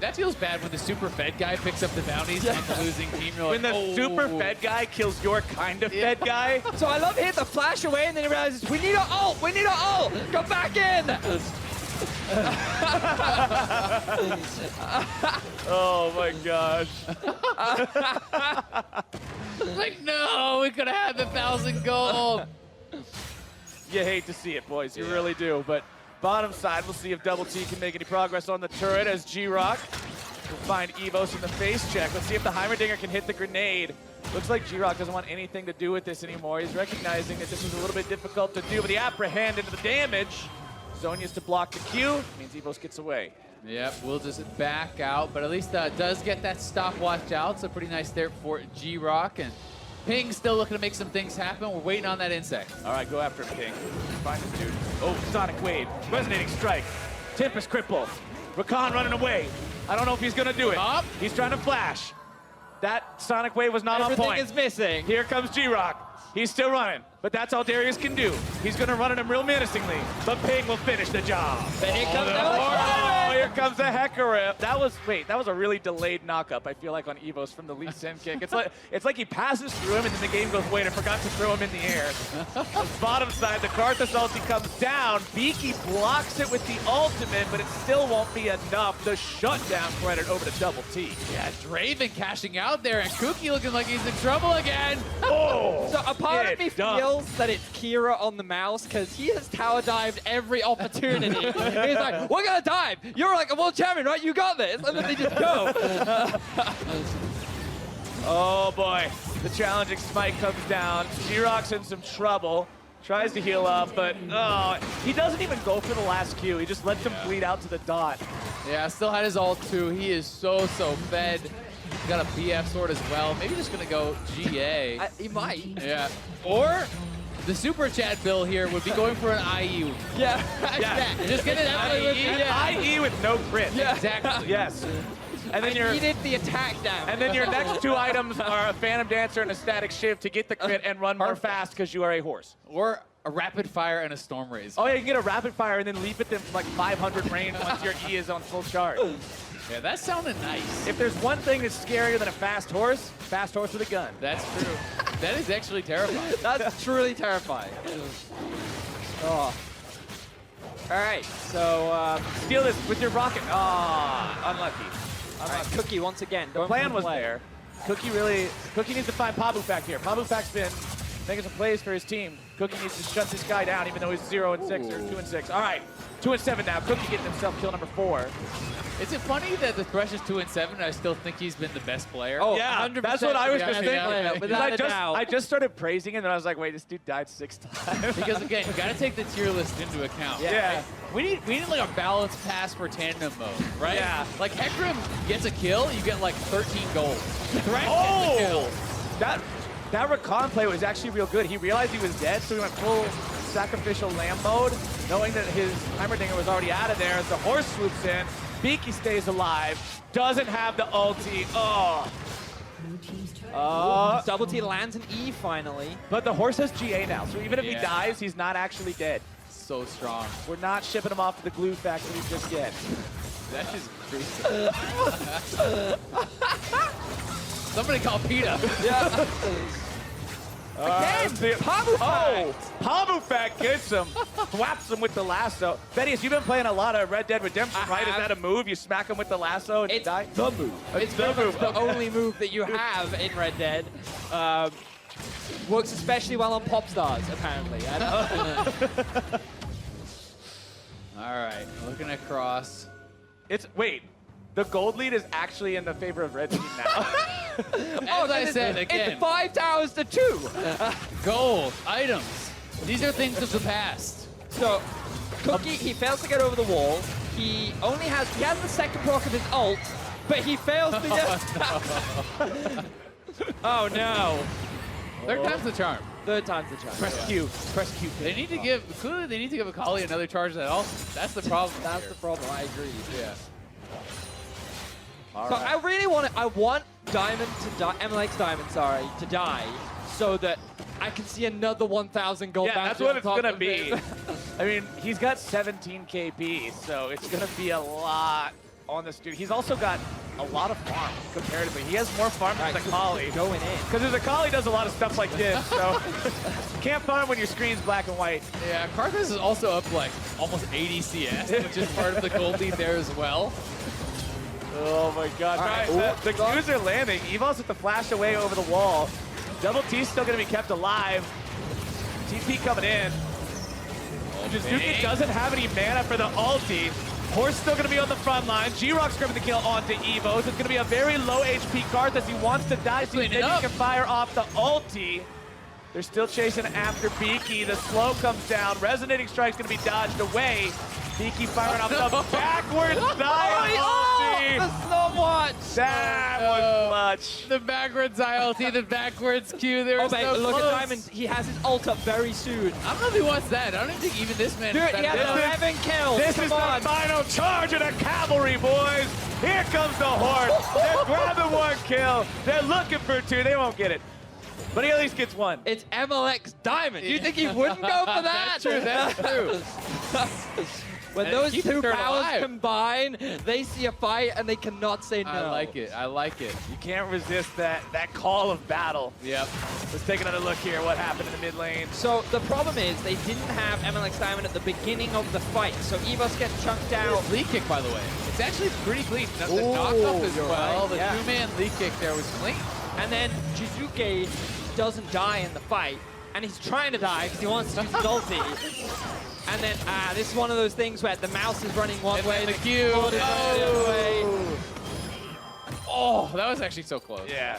That feels bad when the super fed guy picks up the bounties on the losing team. You're When like, the super fed guy kills your kind of fed guy. So I love hitting the flash away, and then he realizes, we need an ult, we need an ult, come back in. Oh my gosh. like, no, we could have had the 1,000 gold. You hate to see it, boys. You really do. But bottom side, we'll see if Double T can make any progress on the turret as G-Rock will find Evos in the face check. Let's see if the Heimerdinger can hit the grenade. Looks like G-Rock doesn't want anything to do with this anymore. He's recognizing that this is a little bit difficult to do, but the apprehend into the damage. Zonya's to block the Q, means Evos gets away. Yep, we'll just back out, but at least does get that stopwatch out, so pretty nice there for G-Rock. And Ping's still looking to make some things happen. We're waiting on that insect. All right, go after him, Ping. Find this dude. Oh, Sonic Wave. Resonating Strike. Tempest Cripple. Rakan running away. I don't know if he's going to do it. He's trying to flash. That Sonic Wave was not on point. Everything is missing. Here comes G-Rock. He's still running, but that's all Darius can do. He's gonna run at him real menacingly, but Ping will finish the job. Then here comes here comes the Hecker Rip. That was a really delayed knockup, I feel like, on Evos from the Lee Sin kick. It's like he passes through him and then the game goes, wait, I forgot to throw him in the air. The bottom side, the Karthus ulti comes down. Beaky blocks it with the ultimate, but it still won't be enough. The shutdown credit over to Double T. Yeah, Draven cashing out there, and Cookie looking like he's in trouble again. Oh! So a part of me feels that it's Kira on the mouse because he has tower dived every opportunity. He's like, we're gonna dive. You're like a world champion, right? You got this. And then they just go. Oh boy, the challenging smite comes down. G-Rock's in some trouble. Tries to heal up, but he doesn't even go for the last Q. He just lets him bleed out to the dot. Yeah, still had his ult too. He is so fed. He's got a BF sword as well. Maybe just gonna go GA. He might. Yeah. Or the super chat bill here would be going for an IE. Yeah. Just get an IE. Yeah. IE with no crit. Yeah. Exactly. Yes. And then I needed the attack down. And then your next two items are a Phantom Dancer and a Static Shift to get the crit and run more fast because you are a horse. Or a rapid fire and a storm raise. Oh yeah, you can get a rapid fire and then leap at them from like 500 range once your E is on full charge. Yeah, that sounded nice. If there's one thing that's scarier than a fast horse with a gun. That's true. That is actually terrifying. That's truly terrifying. Oh. All right, so steal this with your rocket. Unlucky. All right, Cookie once again. The plan was there. Cookie needs to find Pabu back here. Pabu back's been making some plays for his team. Cookie needs to shut this guy down, even though he's 0-6 or 2-6. All right, 2-7 now. Cookie getting himself kill number 4. Is it funny that the Thresh is 2-7 and I still think he's been the best player? Oh, yeah, 100%. that's what I was just thinking. I just started praising him, and I was like, wait, this dude died 6 times. Because again, you gotta take the tier list into account. Yeah. We need like a balanced pass for Tandem Mode, right? Yeah. Like Hecarim gets a kill, you get like 13 gold. Thresh Oh! gets a kill. That Rakan play was actually real good. He realized he was dead, so he went full sacrificial lamb mode, knowing that his Heimerdinger was already out of there as the horse swoops in. Beaky stays alive, doesn't have the ulti. Double T lands an E finally. But the horse has GA now, so even if he dies, he's not actually dead. So strong. We're not shipping him off to the glue factory just yet. That is crazy. Somebody call PETA. Yeah. Again, Pabu Pabu gets him, whaps him with the lasso. Bettius, you've been playing a lot of Red Dead Redemption, right? Is that a move? You smack him with the lasso and die? The move. It's the move. The only move that you have in Red Dead. Works especially well on pop stars, apparently. All right, looking across. Wait, the gold lead is actually in the favor of Red Team now. As I said again. It's 5 towers to 2. Gold, items. These are things of the past. So, Cookie, he fails to get over the wall. He has the second proc of his ult, but he fails to get... Oh no. Third time's the charm. Third time's the charm. Press Q. Press Q. They need to give, clearly they need to give Akali another charge that ult. That's the problem. That's the problem, I agree. Yeah. So I really want Diamond to die, MLX Diamond, sorry, to die, so that I can see another 1,000 gold. Yeah, that's what it's gonna be. I mean, he's got 17 KP, so it's gonna be a lot on this dude. He's also got a lot of farm comparatively. He has more farm than Akali. Going in. Because his Akali does a lot of stuff like this, so can't farm when your screen's black and white. Yeah, Karthus is also up like almost 80 CS, which is part of the gold lead there as well. Oh my god. Right. The Qs are landing. Evo's with the flash away over the wall. Double T's still going to be kept alive. TP coming in. Jizuki doesn't have any mana for the ulti. Horse still going to be on the front line. G-Rock's grabbing the kill onto Evo. So it's going to be a very low HP card as he wants to die so he can fire off the ulti. They're still chasing after Beaky. The slow comes down. Resonating Strike's going to be dodged away. Beaky firing off the backwards side ulti. The slow watch. That was much. The backwards ILT, the backwards Q. There was no look close. at Diamond. He has his ult up very soon. I don't know if he wants that. I don't even think even this man. Dude, he has 11 kills. This is the final charge of the cavalry, boys. Here comes the horse. They're grabbing 1 kill. They're looking for 2. They won't get it. But he at least gets one. It's MLX Diamond. You think he wouldn't go for that? That's true, that's true. When And those keep two the turn powers alive. combine, they see a fight and they cannot say no. I like it. I like it. You can't resist that call of battle. Yep. Let's take another look here. What happened in the mid lane? So the problem is they didn't have MLX Diamond at the beginning of the fight, so Evos gets chunked out. Lead kick, by the way. It's actually pretty clean. The Ooh, knockup as you're well. right, The yeah. two-man lead kick there was clean. And then Jizuke doesn't die in the fight, and he's trying to die because he wants to use his ulti. And then this is one of those things where the mouse is running one way, the Q. keyboard is running the other way. Oh, that was actually so close. Yeah.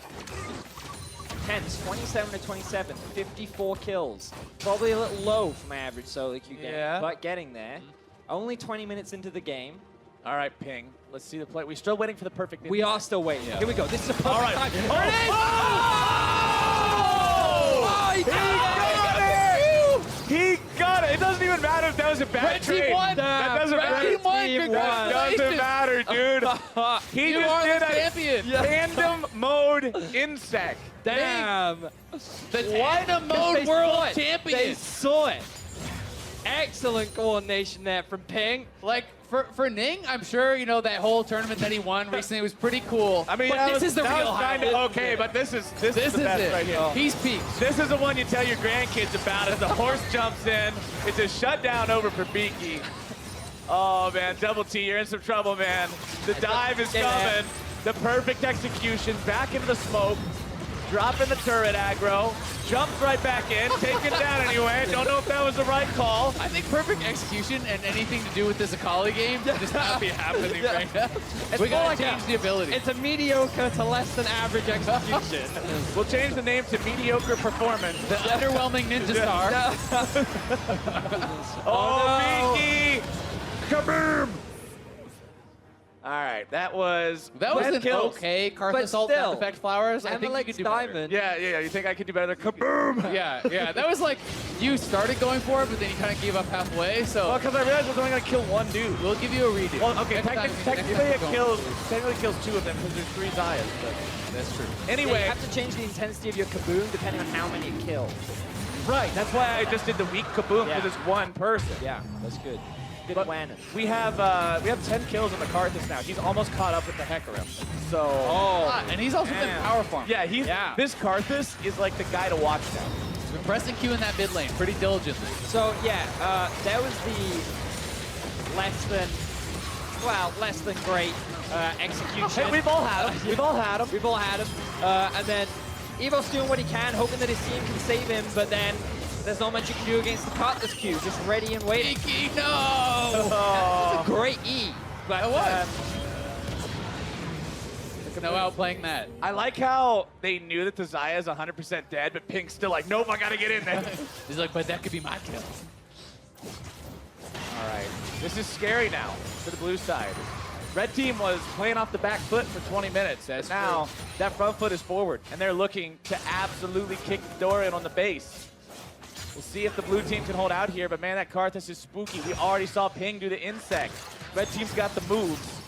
Tense, 27 to 27, 54 kills. Probably a little low for my average solo queue game, Yeah. but getting there. Only 20 minutes into the game. All right, Ping. Let's see the play. We're still waiting for the perfect. We are still waiting. Yeah. Here we go. This is a perfect All right. time. Oh! There it is! Oh! He got He got it. It doesn't even matter if that was a bad Red team trade. won. That doesn't Red matter. team won. That Congratulations. doesn't matter, dude. He You just are did the a champion. Tandem Mode insect. Damn. The Tandem Mode They World saw it. Champion. They saw it. Excellent coordination there from Ping. Like, for Ning, I'm sure, you know, that whole tournament that he won recently was pretty cool. I mean, but that this was, is the that real was kind highlight. of okay, but this is the is best it. right here. He's peaked. This is the one you tell your grandkids about as the horse jumps in. It's a shutdown over for Beaky. Oh, man, Double T, you're in some trouble, man. The dive is coming. The perfect execution, back into the smoke. Dropping the turret aggro. Jumps right back in, taken down anyway. Don't know if that was the right call. I think perfect execution and anything to do with this Akali game just not be happening right now. We gotta change the ability. It's a mediocre to less than average execution. We'll change the name to mediocre performance. The underwhelming Ninja Star. Oh, Beaky! Kaboom! All right, that was That was 10 an kills. okay Karthus But ult still, Death Effect Flowers. I think you MLX could do better. Diamond. Yeah. You think I could do better? Kaboom! Yeah. That was like, you started going for it, but then you kind of gave up halfway, so. Well, because I realized I was only going to kill one dude. We'll give you a redo. Well, okay, Next time- technically next it time kills two of them because there's 3 Zayas. But That's true. anyway, You have to change the intensity of your kaboom depending on how many it kills. right. That's why I just did the weak kaboom Yeah. because it's one person. Yeah, that's good. Good But awareness. we have 10 kills on the Karthus now. He's almost caught up with the Hecarim. So. And he's also been power farm. Yeah, this Karthus is like the guy to watch now. He's been pressing Q in that mid lane pretty diligently. So yeah, that was the less than great execution. Hey, we've all had him. We've all had him. We've all had him. And then Evo's doing what he can, hoping that his team can save him, but then there's not much you can do against the Karthus Q, just ready and waiting. Beaky, no! That's a great E. But, It was. No outplaying that. I like how they knew that the Zaya is 100% dead, but Pink's still like, nope, I gotta get in there. He's like, but that could be my kill. All right, this is scary now for the blue side. Red team was playing off the back foot for 20 minutes, and now that front foot is forward, and they're looking to absolutely kick the door in on the base. We'll see if the blue team can hold out here, but man, that Karthus is spooky. We already saw Ping do the insect. Red team's got the moves.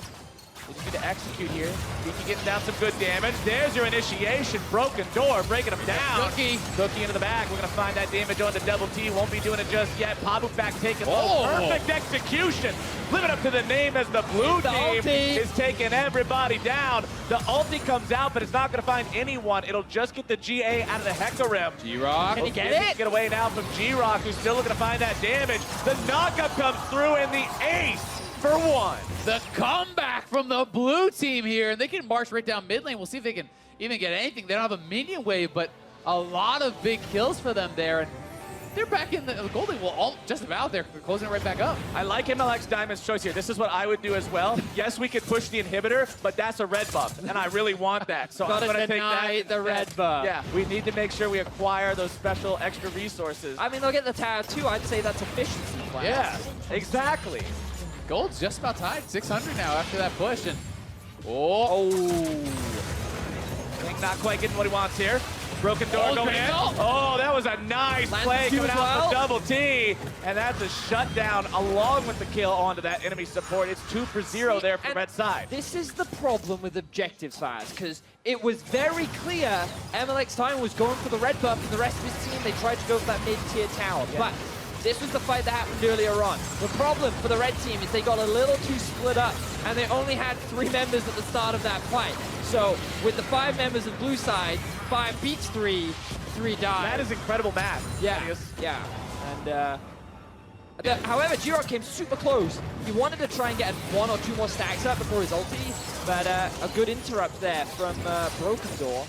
They just need to execute here. Beaky getting down some good damage. There's your initiation. Broken door, breaking them down. Cookie. Cookie into the back. We're going to find that damage on the Double T. Won't be doing it just yet. Pabu back taking low. Perfect execution. Living up to the name as the blue team is taking everybody down. The ulti comes out, but it's not going to find anyone. It'll just get the GA out of the Hecarim. G-Rock. Can he get it? Get away now from G-Rock, who's still looking to find that damage. The knockup comes through, and the ace for 1. The comeback from the blue team here, and they can march right down mid lane. We'll see if they can even get anything. They don't have a minion wave, but a lot of big kills for them there. And they're back in the gold lane. Well, all just about. They're closing it right back up. I like MLX Diamond's choice here. This is what I would do as well. Yes, we could push the inhibitor, but that's a red buff, and I really want that. So I'm going to take that. the red buff. Yeah, we need to make sure we acquire those special extra resources. I mean, they'll get the tower too. I'd say that's efficiency class. Yeah, exactly. Gold's just about tied. 600 now after that push. And Ping not quite getting what he wants here. Broken door going in. Oh, that was a nice play coming out for Double T. And that's a shutdown along with the kill onto that enemy support. It's 2 for 0 there for red side. This is the problem with objectives, Faz, because it was very clear MLX Time was going for the red buff, and the rest of his team, they tried to go for that mid-tier tower. But this was the fight that happened earlier on. The problem for the red team is they got a little too split up, and they only had 3 members at the start of that fight. So with the 5 members of blue side, 5 beats 3, 3 die. That is incredible math. Yeah, yeah. And however, G-Rock came super close. He wanted to try and get 1 or 2 more stacks up before his ulti, but a good interrupt there from Broken Door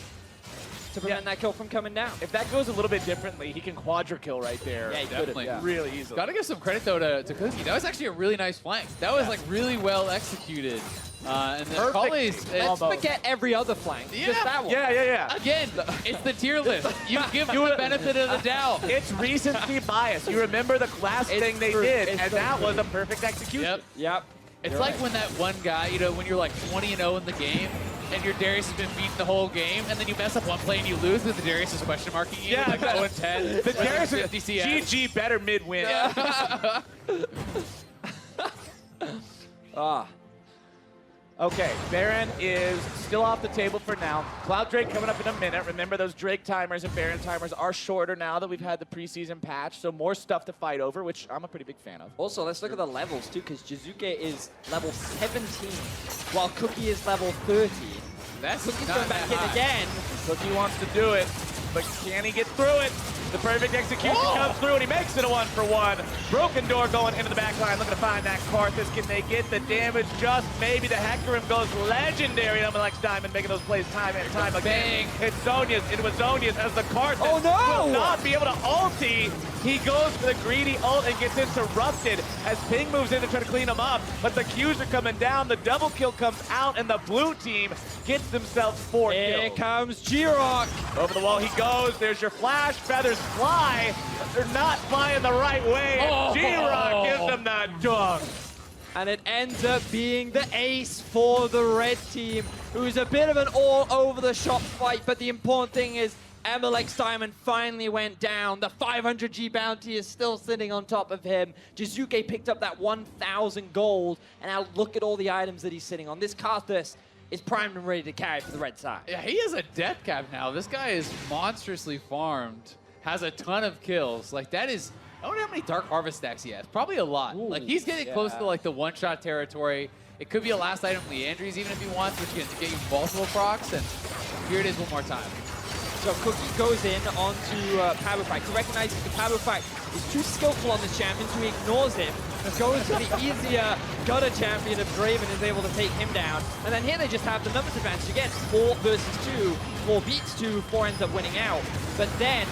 to prevent that kill from coming down. If that goes a little bit differently, he can quadra kill right there. Yeah, he Definitely. Really easily. Gotta give some credit though to Cookie. That was actually a really nice flank. That was like really well executed. And then Colley's, let's forget every other flank. Just that one. Yeah. Again, it's the tier list. You give you a benefit of the doubt. It's recency bias. You remember the last thing they did, and that was a perfect execution. Yep. It's like when that one guy, you know, when you're like 20-0 in the game, and your Darius has been beaten the whole game, and then you mess up one play and you lose because the Darius is question marking you. Yeah, like 0-10. The Darius is 50 CS. GG better mid-win. Okay, Baron is still off the table for now. Cloud Drake coming up in a minute. Remember, those Drake timers and Baron timers are shorter now that we've had the preseason patch, so more stuff to fight over, which I'm a pretty big fan of. Also, let's look at the levels, too, because Jizuke is level 17, while Cookie is level 30. Cookie's going back in again. Cookie wants to do it, but can he get through it? The perfect execution comes through, and he makes it a 1-for-1. Broken door going into the back line, looking to find that Karthus. Can they get the damage? Just maybe. The Hecarim goes legendary. MLX Diamond making those plays time and time again. It's Zhonya's. It was Zhonya's as the Karthus will not be able to ulti. He goes for the greedy ult and gets interrupted as Ping moves in to try to clean him up. But the Qs are coming down. The double kill comes out, and the blue team gets themselves 4 kills. Here comes G-Rock. Over the wall he goes. There's your flash. Feathers fly, but they're not flying the right way. And G-Rock gives them that dunk. And it ends up being the ace for the red team, who's a bit of an all-over-the-shop fight. But the important thing is MLX Diamond finally went down. The 500 G bounty is still sitting on top of him. Jizuke picked up that 1,000 gold. And now look at all the items that he's sitting on. This Karthus is primed and ready to carry for the red side. Yeah, he is a death cap now. This guy is monstrously farmed, has a ton of kills. Like, that is, I wonder how many Dark Harvest stacks he has. Probably a lot. Ooh, like, he's getting close to, like, the one-shot territory. It could be a last item Leandries, even if he wants, which can get you multiple procs. And here it is one more time. So Cookie goes in onto Power Fight. He recognizes the Power Fight is too skillful on this champion, so he ignores him. Goes for the easier gutter champion of Draven, is able to take him down. And then here they just have the numbers advantage again. 4 versus 2. 4 beats 2, 4 ends up winning out. But then,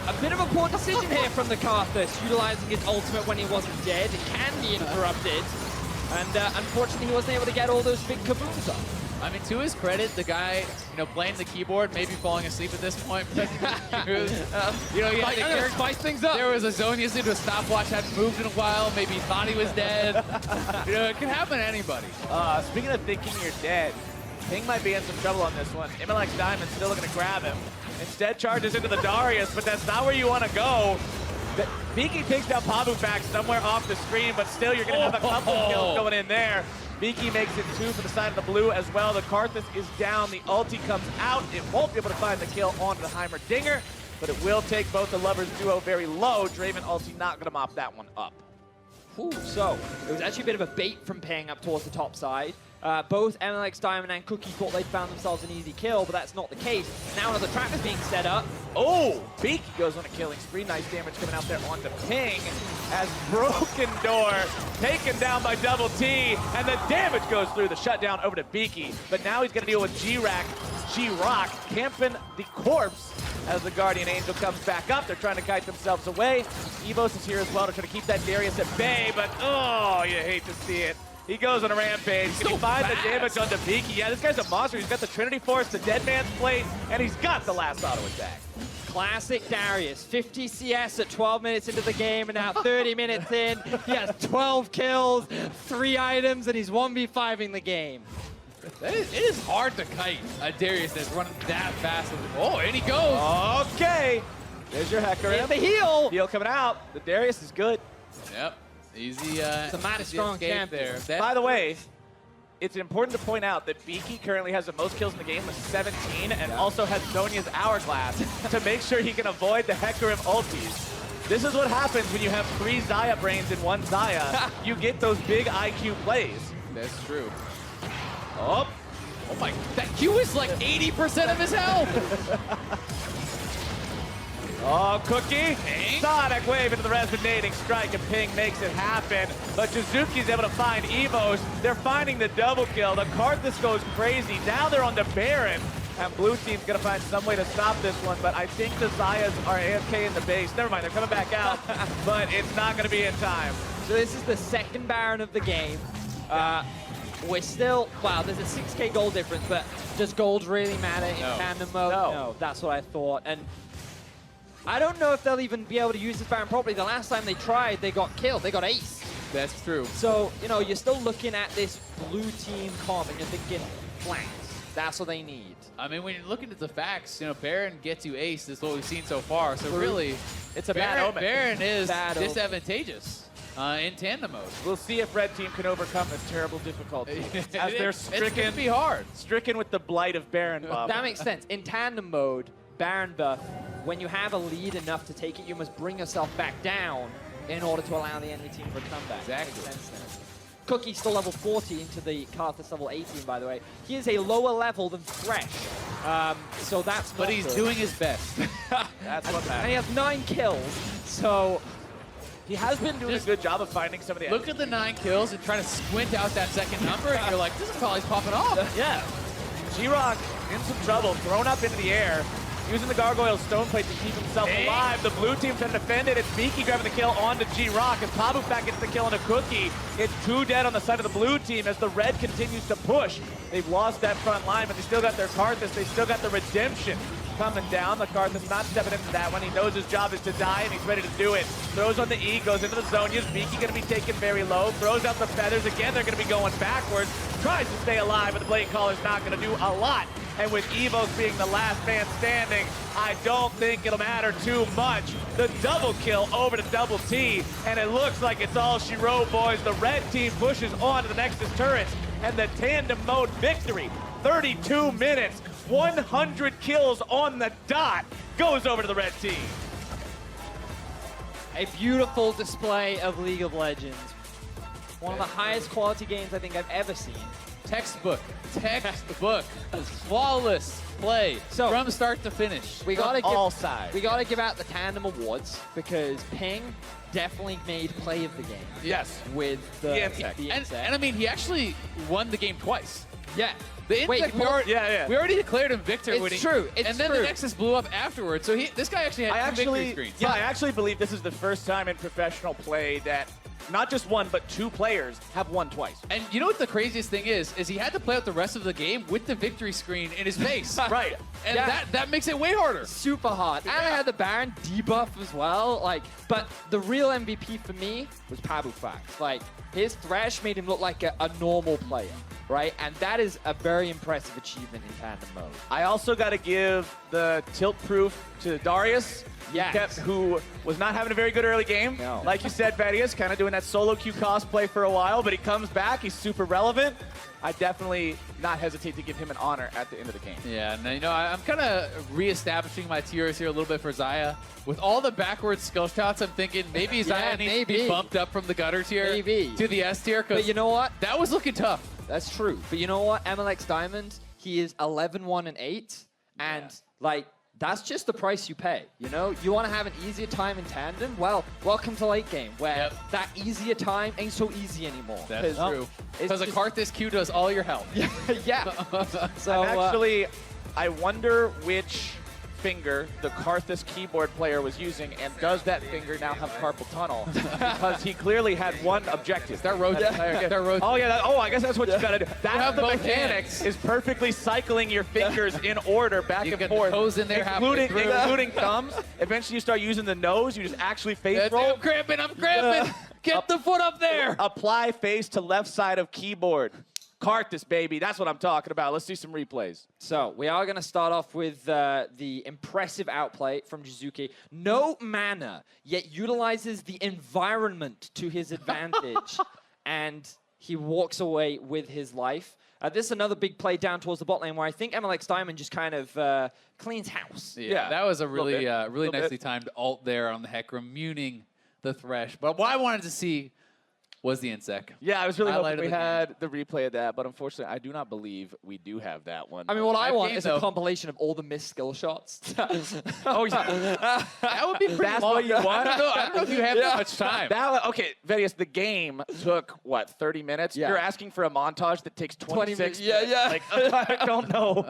a bit of a poor decision here from the Karthus, utilizing his ultimate when he wasn't dead. It can be interrupted. And unfortunately, he wasn't able to get all those big kabooms up. I mean, to his credit, the guy, you know, playing the keyboard, maybe falling asleep at this point. Because you know, he had to spice things up. There was a Zhonya's into a stopwatch, hadn't moved in a while. Maybe he thought he was dead. You know, it can happen to anybody. Speaking of thinking you're dead, Ping might be in some trouble on this one. MLX Diamond still looking to grab him. Instead charges into the Darius, but that's not where you want to go. Beaky takes down Pabu back somewhere off the screen, but still you're going to have a couple kills going in there. Beaky makes it 2 for the side of the blue as well. The Karthus is down. The ulti comes out. It won't be able to find the kill onto the Heimerdinger, but it will take both the Lovers duo very low. Draven ulti not going to mop that one up. Ooh, so it was actually a bit of a bait from paying up towards the top side. Both MLX Diamond and Cookie thought they'd found themselves an easy kill, but that's not the case. Now another trap is being set up. Oh, Beaky goes on a killing spree. Nice damage coming out there onto Ping as Broken Door taken down by Double T, and the damage goes through the shutdown over to Beaky. But now he's going to deal with G-Rock camping the corpse as the Guardian Angel comes back up. They're trying to kite themselves away. Evos is here as well to try to keep that Darius at bay, but oh, you hate to see it. He goes on a rampage. Can he find the damage onto Beaky? Yeah, this guy's a monster. He's got the Trinity Force, the Dead Man's Plate, and he's got the last auto attack. Classic Darius. 50 CS at 12 minutes into the game, and now 30 minutes in. He has 12 kills, 3 items, and he's 1v5ing the game. It is hard to kite a Darius that's running that fast. Oh, and he goes. Okay. There's your Hecker. Hit the heel. Heel coming out. The Darius is good. Yep. Easy. It's a mighty strong champion. By the way, it's important to point out that Beaky currently has the most kills in the game with 17 and also has Zonya's Hourglass to make sure he can avoid the Hecarim ultis. This is what happens when you have 3 Xayah brains in one Xayah. You get those big IQ plays. That's true. Oh my, that Q is like 80% of his health. Oh, Cookie. Sonic wave into the resonating strike, and Ping makes it happen. But Jizuki's able to find Evos. They're finding the double kill. The Karthus goes crazy. Now they're on the Baron. And blue team's going to find some way to stop this one. But I think the Xayahs are AFK in the base. Never mind, they're coming back out. But it's not going to be in time. So this is the second Baron of the game. We're still, wow, there's a 6k gold difference, but does gold really matter in Tandem Mode? No, that's what I thought. And I don't know if they'll even be able to use this Baron properly. The last time they tried, they got killed. They got ace. That's true. So, you know, you're still looking at this blue team comp and you're thinking flanks. That's what they need. I mean, when you're looking at the facts, you know, Baron gets you ace. That's what we've seen so far. So really, it's a bad omen. Baron is Bad omen. disadvantageous in Tandem Mode. We'll see if red team can overcome this terrible difficulty. As they're stricken, it's gonna be hard. Stricken with the blight of Baron buff. That makes sense. In Tandem Mode, Baron buff, when you have a lead enough to take it, you must bring yourself back down in order to allow the enemy team for a comeback. Exactly. Makes sense then. Cookie's still level 14 to the Karthus level 18, by the way. He is a lower level than Thresh. So that's But he's good. doing his best. That's what matters. And he has 9 kills, so he has been doing a good job of finding some of the Look at the 9 kills and trying to squint out that second number, and you're like, this is probably popping off. Yeah. G-Rock in some trouble, thrown up into the air, using the Gargoyle Stone Plate to keep himself alive. The blue team's trying to defend it. It's Beaky grabbing the kill onto G-Rock. As Pabu back gets the kill on a Cookie, it's 2 dead on the side of the blue team as the red continues to push. They've lost that front line, but they still got their Karthus. They still got the redemption coming down. The Karthus not stepping into that one. He knows his job is to die, and he's ready to do it. Throws on the E, goes into the Zonias. Beaky going to be taken very low. Throws out the feathers. Again, they're going to be going backwards. Tries to stay alive, but the Blade Caller's not going to do a lot. And with Evos being the last man standing, I don't think it'll matter too much. The double kill over to Double T, and it looks like it's all she wrote, boys. The red team pushes on to the Nexus turrets, and the Tandem Mode victory, 32 minutes, 100 kills on the dot, goes over to the red team. a beautiful display of League of Legends. One of the highest quality games I think I've ever seen. Textbook. Flawless play from start to finish. We gotta from give all sides. We gotta give out the Tandem Awards because Ping definitely made play of the game. Yes. With the and I mean, he actually won the game twice. Yeah. The Insect, we already declared him victor It's winning. true, it's and then true. the Nexus blew up afterwards. So this guy actually had two victory screens. Yeah, I actually believe this is the first time in professional play that not just one, but 2 players have won twice. And you know what the craziest thing is he had to play out the rest of the game with the victory screen in his face. Right. And that makes it way harder. Super hard. And I had the Baron debuff as well. But the real MVP for me was Pabu Fax. His Thresh made him look like a normal player, right? And that is a very impressive achievement in Tandem Mode. I also got to give the tilt proof to Darius. Yes. Who was not having a very good early game. No. Like you said, Vedius, kind of doing that solo queue cosplay for a while, but he comes back. He's super relevant. I definitely not hesitate to give him an honor at the end of the game. Yeah, and I'm kind of reestablishing my tiers here a little bit for Xayah. With all the backwards skill shots, I'm thinking maybe Xayah needs to be bumped up from the gutter tier to the S tier. But you know what? That was looking tough. That's true. But you know what? MLX Diamond, he is 11-1-8, and that's just the price you pay. You know, you want to have an easier time in Tandem? Well, welcome to late game, where that easier time ain't so easy anymore. That's true. Because a Karthus Q does all your health. Yeah. So actually, I wonder which finger the Karthus keyboard player was using, and does that finger now have carpal tunnel? Because he clearly had one objective. That road. Oh yeah. I guess that's what you gotta do. That's have the both mechanic. hands. Is perfectly cycling your fingers in order back You and get the forth, toes in there halfway including thumbs. Eventually, you start using the nose. You just actually face roll. I'm cramping. Get the foot up there. Apply face to left side of keyboard. Cart this, baby. That's what I'm talking about. Let's do some replays. So we are going to start off with the impressive outplay from Jizuki. No mana, yet utilizes the environment to his advantage. And he walks away with his life. This is another big play down towards the bot lane where I think MLX Diamond just kind of cleans house. Yeah, that was a really, really nicely timed ult there on the Hecarim, muning the Thresh. But what I wanted to see was the Insec. Yeah, I was really Highlight hoping of we the had the replay of that, but unfortunately, I do not believe we do have that one. I mean, what I want is a compilation of all the missed skill shots. Oh, yeah. That would be pretty That's long. what you want? I don't know if you have that much time. Okay, Vedius, the game took, what, 30 minutes? Yeah. You're asking for a montage that takes 26 minutes. Yeah. Like, I don't know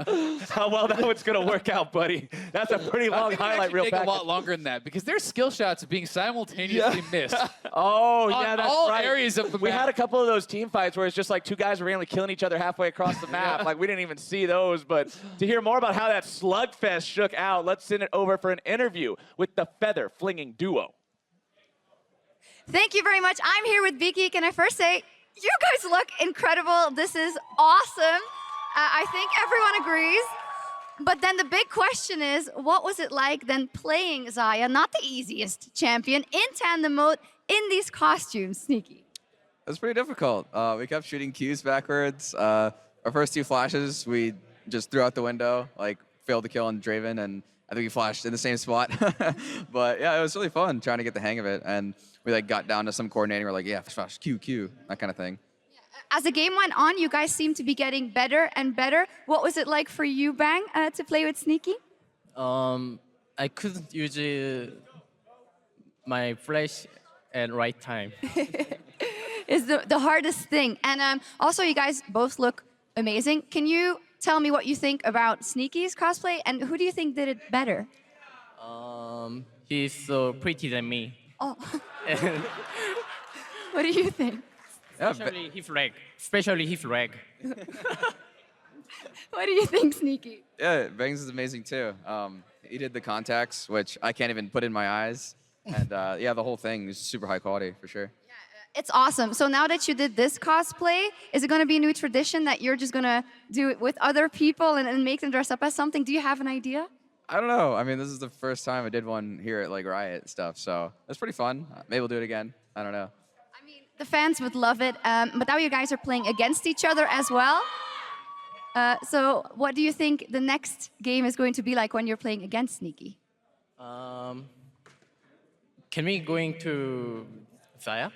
how well that one's going to work out, buddy. That's a pretty long highlight reel take back. a lot longer than that because their skill shots are being simultaneously missed. Oh, yeah, that's all right. areas of the We map. had a couple of those team fights where it's just like two guys randomly killing each other halfway across the map. Like, we didn't even see those. But to hear more about how that slugfest shook out, let's send it over for an interview with the Feather Flinging Duo. Thank you very much. I'm here with Vicky. Can I first say, you guys look incredible. This is awesome. I think everyone agrees. But then the big question is, what was it like then playing Xayah, not the easiest champion, in tandem mode, in these costumes, Sneaky? It was pretty difficult. We kept shooting Qs backwards. Our first two flashes, we just threw out the window, like failed to kill on Draven, and I think we flashed in the same spot. But yeah, it was really fun trying to get the hang of it. And we like got down to some coordinating. We're like, yeah, flash, Q, that kind of thing. As the game went on, you guys seem to be getting better and better. What was it like for you, Bang, to play with Sneaky? I couldn't use my flash at right time. Is the hardest thing. And also, you guys both look amazing. Can you tell me what you think about Sneaky's cosplay, and who do you think did it better? He's so pretty than me. Oh. What do you think? Especially his leg. Especially his leg. What do you think, Sneaky? Yeah, Bangs is amazing too. He did the contacts, which I can't even put in my eyes. And yeah, the whole thing is super high quality for sure. It's awesome. So now that you did this cosplay, is it going to be a new tradition that you're just going to do it with other people and make them dress up as something? Do you have an idea? I don't know. I mean, this is the first time I did one here at like Riot and stuff, so it's pretty fun. Maybe we'll do it again. I don't know. The fans would love it. But now you guys are playing against each other as well. So what do you think the next game is going to be like when you're playing against Sneaky? Can we going to Xayah?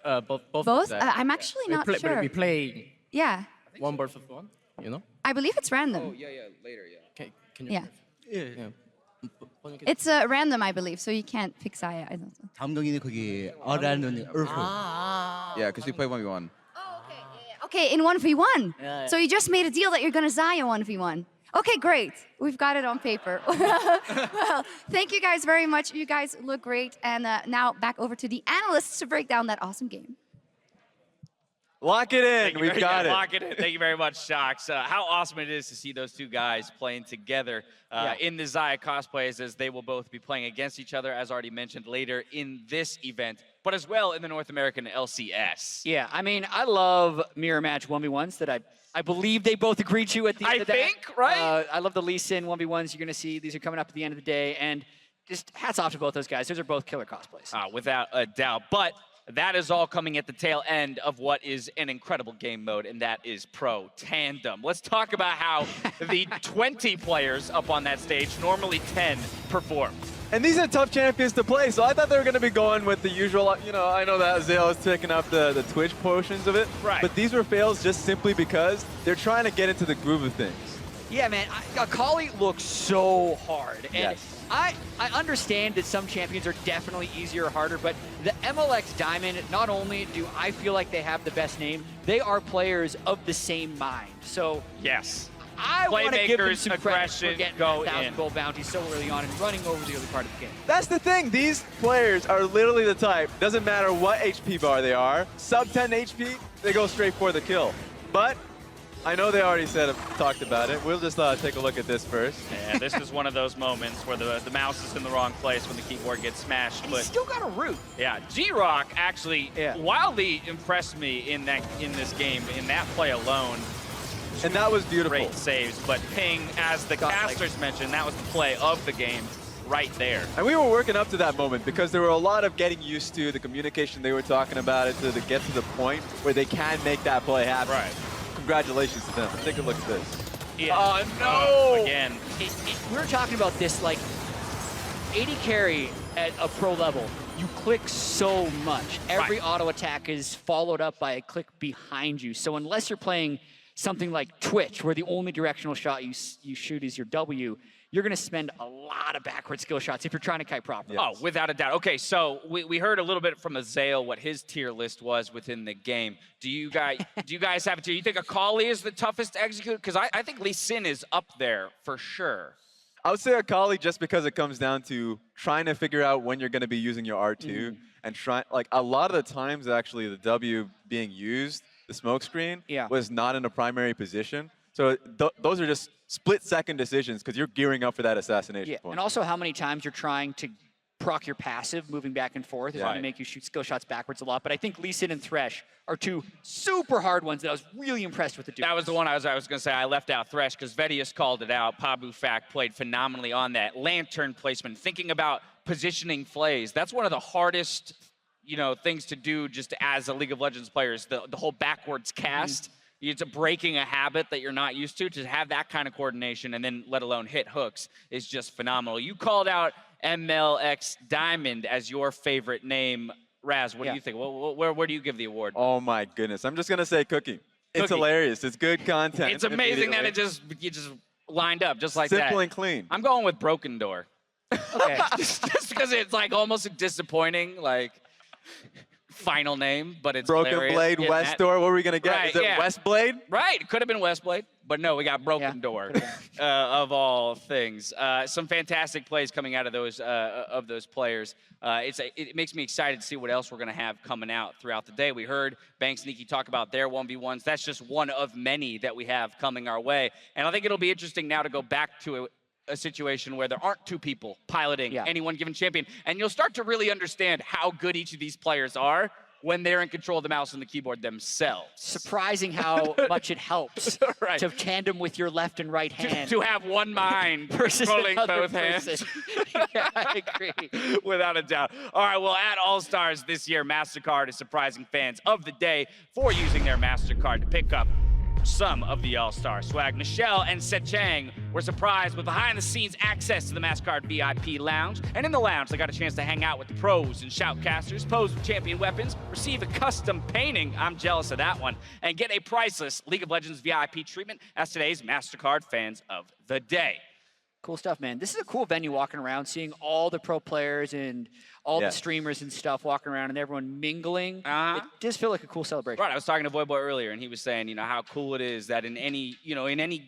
Both? I'm actually not sure. We play Yeah. one versus one, you know? I believe it's random. Oh, yeah, later, yeah. Can you? Yeah. Yeah. It's random, I believe, so you can't pick Xayah. I don't know. 다음 경기는 거기 Yeah, because we play 1v1. Okay, in 1v1. Yeah. So you just made a deal that you're going to Xayah 1v1. Okay, great. We've got it on paper. Well, thank you guys very much. You guys look great. And now back over to the analysts to break down that awesome game. Lock it in. We've got it. Lock it in. Thank you very much, Shocks. How awesome it is to see those two guys playing together in the Xayah cosplays, as they will both be playing against each other, as already mentioned, later in this event, but as well in the North American LCS. Yeah, I mean, I love mirror match 1v1s that I believe they both agreed to at the end of the day. I think, right? I love the Lee Sin 1v1s you're going to see. These are coming up at the end of the day. And just hats off to both those guys. Those are both killer cosplays. Without a doubt. But that is all coming at the tail end of what is an incredible game mode, and that is Pro Tandem. Let's talk about how the 20 players up on that stage, normally 10, perform. And these are tough champions to play, so I thought they were going to be going with the usual, you know, I know that Zale is taking up the Twitch portions of it, right? But these were fails just simply because they're trying to get into the groove of things. Yeah, man, Akali looks so hard. And yes. I understand that some champions are definitely easier or harder, but the MLX Diamond, not only do I feel like they have the best name, they are players of the same mind. So yes, I want to give them some credit aggression, for getting go that 1,000 in. gold bounty so early on and running over the early part of the game. That's the thing. These players are literally the type, doesn't matter what HP bar they are, sub 10 HP, they go straight for the kill. But I know they already talked about it. We'll just take a look at this first. Yeah, this is one of those moments where the mouse is in the wrong place when the keyboard gets smashed. And but he's still got a root. Yeah, G-Rock actually wildly impressed me in this game, in that play alone. And that was beautiful. Great saves, but Ping, as the casters mentioned, that was the play of the game right there. And we were working up to that moment because there were a lot of getting used to the communication they were talking about it to get to the point where they can make that play happen. Right. Congratulations to them. Take a look at this. Yeah. Oh, no! Again. We were talking about this, like, 80 carry at a pro level. You click so much. Every auto attack is followed up by a click behind you. So unless you're playing something like Twitch, where the only directional shot you shoot is your W, you're going to spend a lot of backward skill shots if you're trying to kite properly. Oh, without a doubt. Okay, so we heard a little bit from Azael what his tier list was within the game. Do you guys have a tier? You think Akali is the toughest to execute? Because I think Lee Sin is up there for sure. I would say Akali just because it comes down to trying to figure out when you're going to be using your R2 and like a lot of the times actually the W being used, the smoke screen, was not in a primary position. So those are just split-second decisions because you're gearing up for that assassination point. And also how many times you're trying to proc your passive, moving back and forth, is going to make you shoot skill shots backwards a lot. But I think Lee Sin and Thresh are two super hard ones that I was really impressed with the dude. That was the one I was going to say. I left out Thresh because Vedius called it out. Pabu Fact played phenomenally on that. Lantern placement, thinking about positioning plays. That's one of the hardest, things to do just as a League of Legends player is the whole backwards cast. It's breaking a habit that you're not used to have that kind of coordination and then let alone hit hooks is just phenomenal. You called out MLX Diamond as your favorite name. Raz, what do you think? Where do you give the award? Oh my goodness. I'm just going to say Cookie. It's hilarious. It's good content. It's amazing that you just lined up just like that. Simple and clean. I'm going with Broken Door. Okay. just because it's like almost a disappointing final name, but it's Broken Blade, West Door. What are we going to get? Right, Is it West Blade? Right. It could have been West Blade, but no, we got Broken Door of all things. Some fantastic plays coming out of those players. It makes me excited to see what else we're going to have coming out throughout the day. We heard Bang Sneaky talk about their 1v1s. That's just one of many that we have coming our way. And I think it'll be interesting now to go back to a situation where there aren't two people piloting any one given champion. And you'll start to really understand how good each of these players are when they're in control of the mouse and the keyboard themselves. Surprising how much it helps to tandem with your left and right hand. To have one mind versus controlling another both hands. person. Yeah, I agree. Without a doubt. All right, well, at All-Stars this year, MasterCard is surprising fans of the day for using their MasterCard to pick up some of the All-Star swag. Michelle and Sechang were surprised with behind-the-scenes access to the MasterCard VIP lounge. And in the lounge, they got a chance to hang out with the pros and shoutcasters, pose with champion weapons, receive a custom painting, I'm jealous of that one, and get a priceless League of Legends VIP treatment as today's MasterCard fans of the day. Cool stuff, man. This is a cool venue walking around, seeing all the pro players and all the streamers and stuff walking around and everyone mingling. It does feel like a cool celebration. Right, I was talking to Voyboy earlier and he was saying, how cool it is that in any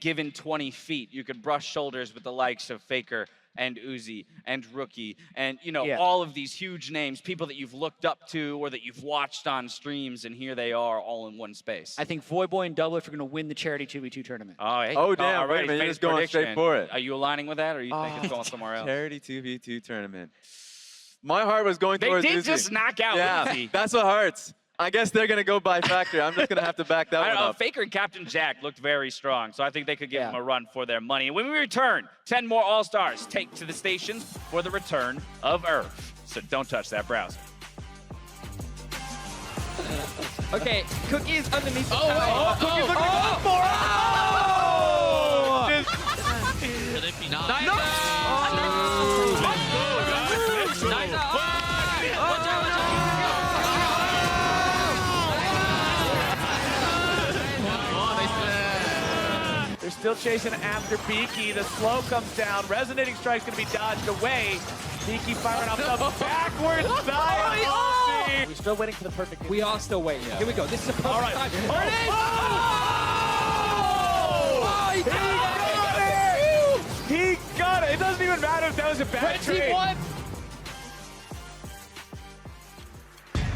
given 20 feet, you could brush shoulders with the likes of Faker and Uzi and Rookie and, all of these huge names, people that you've looked up to or that you've watched on streams, and here they are all in one space. I think Voyboy and Doublet are going to win the Charity 2v2 tournament. Oh, damn. All right, Wait, you're just going straight for it. Are you aligning with that, or you think it's going somewhere else? Charity 2v2 tournament. My heart was going towards Uzi. They did just knock out Uzi. That's what hurts. I guess they're going to go by factory. I'm just going to have to back that one up. Faker and Captain Jack looked very strong, so I think they could give them a run for their money. And when we return, 10 more All-Stars take to the stations for the return of Earth. So don't touch that browser. Okay, Cookie's underneath the Cookie's looking for They're still chasing after Beaky. The slow comes down. Resonating strike's going to be dodged away. Beaky firing off the backwards side. We're still waiting for the perfect. We are still waiting. Here we go. This is a perfect time. He got it. It doesn't even matter if that was a bad trade.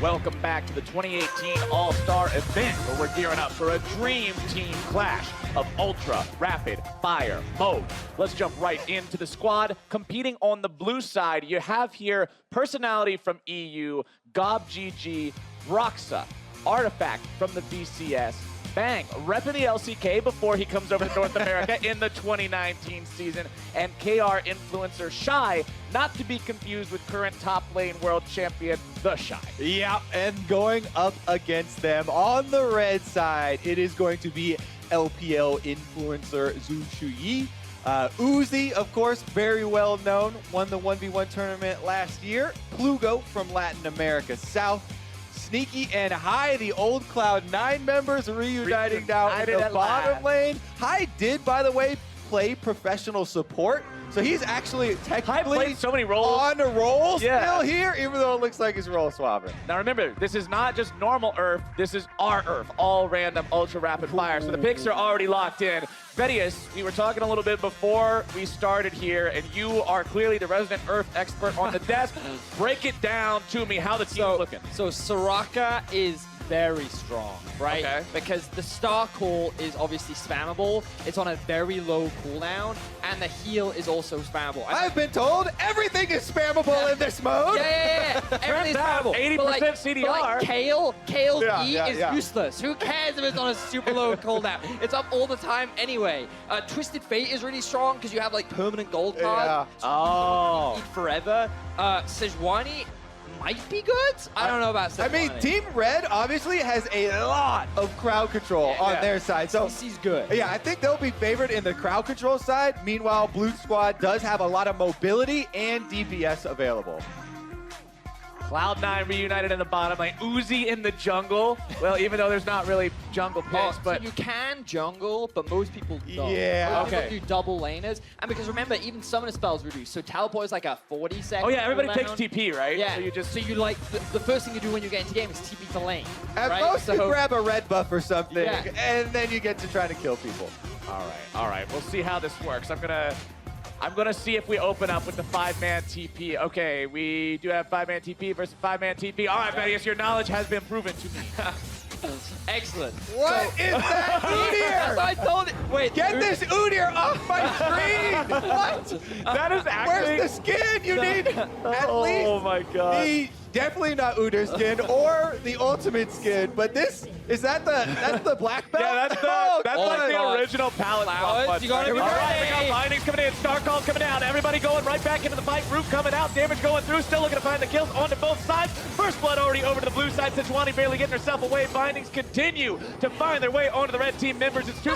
Welcome back to the 2018 All-Star event, where we're gearing up for a dream team clash of ultra rapid fire mode. Let's jump right into the squad. Competing on the blue side, you have here personality from EU, GobGG, Broxa, Artifact from the BCS, Bang, repping the LCK before he comes over to North America in the 2019 season, and KR influencer Shy, not to be confused with current top lane world champion, The Shy. Yeah, and going up against them on the red side, it is going to be LPL influencer Zhu Shuyi. Uzi, of course, very well known, won the 1v1 tournament last year. Plugo from Latin America South. Sneaky and High, the old Cloud9 members reuniting now in the bottom lane. High did, by the way, play professional support. So he's actually technically so many roles. On a roll still here, even though it looks like he's role swapping. Now remember, this is not just normal Earth, this is our Earth, all random ultra rapid fire. So the picks are already locked in. Vedius, we were talking a little bit before we started here, and you are clearly the resident Earth expert on the desk. Break it down to me, how the team's looking. So Soraka is very strong, right? Okay. Because the star call is obviously spammable. It's on a very low cooldown, and the heal is also spammable. I've been told everything is spammable in this mode. Yeah. Everything's spammable. 80% CDR. But like Kale's E is yeah. useless. Who cares if it's on a super low cooldown? It's up all the time anyway. Twisted Fate is really strong because you have like permanent gold cards. Oh. Eat forever. Sejuani might be good. I don't know about Sejuani. I mean, Team Red obviously has a lot of crowd control on their side. So he's good. Yeah, I think they'll be favored in the crowd control side. Meanwhile, Blue Squad does have a lot of mobility and DPS available. Cloud9 reunited in the bottom lane. Uzi in the jungle. Well, even though there's not really jungle picks, but so you can jungle, but most people don't. Yeah. Most people do double laners. And because remember, even summoner spells reduce. So teleport is like a 40-second. Oh yeah, everybody takes cooldown. TP, right? Yeah. So you just like the first thing you do when you get into game is TP to lane. At right? most, you grab a red buff or something, Yeah. and then you get to try to kill people. all right. We'll see how this works. I'm gonna see if we open up with the 5-man TP. Okay, we do have 5-man TP versus 5-man TP. All right, Vedius, your knowledge has been proven to me. Excellent. What is that Udyr? I told it. Wait, get this Udyr off my screen! What? That is actually... Where's the skin? You need at least Oh my god. definitely not Udyr skin or the ultimate skin, but that's the black belt? Yeah, that's like the original palette swap. You got it. All right, we got Bindings coming in, Star Calls coming down, everybody going right back into the fight, Root coming out, damage going through, still looking to find the kills onto both sides. First blood already over to the blue side, Sejuani barely getting herself away. Bindings continue to find their way onto the red team members. It's 2-0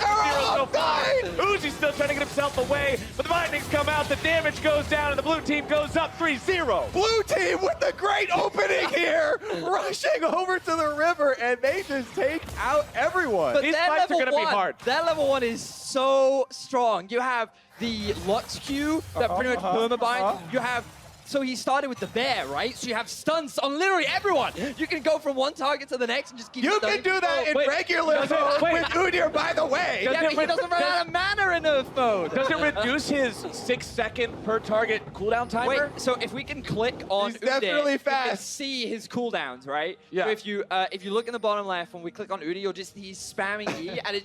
so far. Uzi's still trying to get himself away, but the Bindings come out, the damage goes down, and the blue team goes up 3-0. Blue team with the great opening here, rushing over to the river, and they just take out everyone. But These fights are going to be hard. Their level 1 is so strong. You have the Lux Q that pretty much permabind. You have... So he started with the bear, right? So you have stuns on literally everyone. You can go from one target to the next and just keep You stunning. can do that in regular mode with Udyr, by the way. Yeah, but he doesn't run out of mana in Earth mode. Does it reduce his 6-second per target cooldown timer? Wait, so if we can click on He's definitely Udyr, we can fast. see his cooldowns, right? Yeah. So if you look in the bottom left, when we click on Udyr, he's spamming E, and it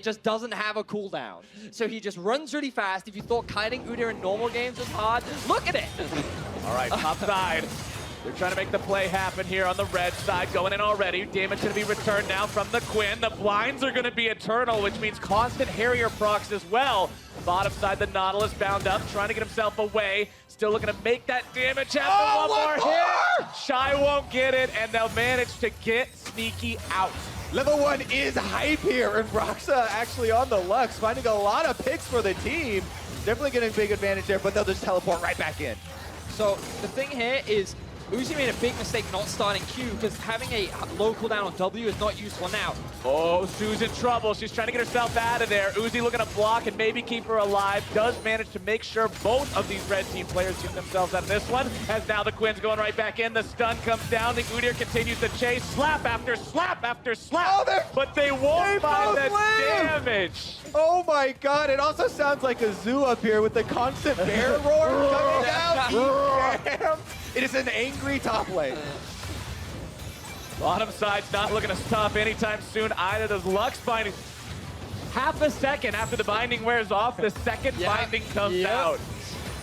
just doesn't have a cooldown. So he just runs really fast. If you thought kiting Udyr in normal games was hard, look at it. All right, top side. They're trying to make the play happen here on the red side. Going in already. Damage going to be returned now from the Quinn. The blinds are going to be eternal, which means constant Harrier procs as well. Bottom side, the Nautilus bound up, trying to get himself away. Still looking to make that damage happen. One more hit. Shy won't get it, and they'll manage to get Sneaky out. Level 1 is hype here, and Broxa actually on the Lux, finding a lot of picks for the team. Definitely getting a big advantage there, but they'll just teleport right back in. So the thing here is Uzi made a big mistake not starting Q because having a low cooldown on W is not useful now. Oh, Sue's in trouble. She's trying to get herself out of there. Uzi looking to block and maybe keep her alive. Does manage to make sure both of these red team players get themselves out of this one. As now the Quinn's going right back in. The stun comes down. The Udyr continues to chase. Slap after slap after slap. Oh, but they won't find the damage. Oh my god, it also sounds like a zoo up here with the constant bear roar coming out. Damn. It is an angry top lane. Bottom side's not looking to stop anytime soon either. Those Lux bindings. Half a second after the binding wears off, the second binding comes out.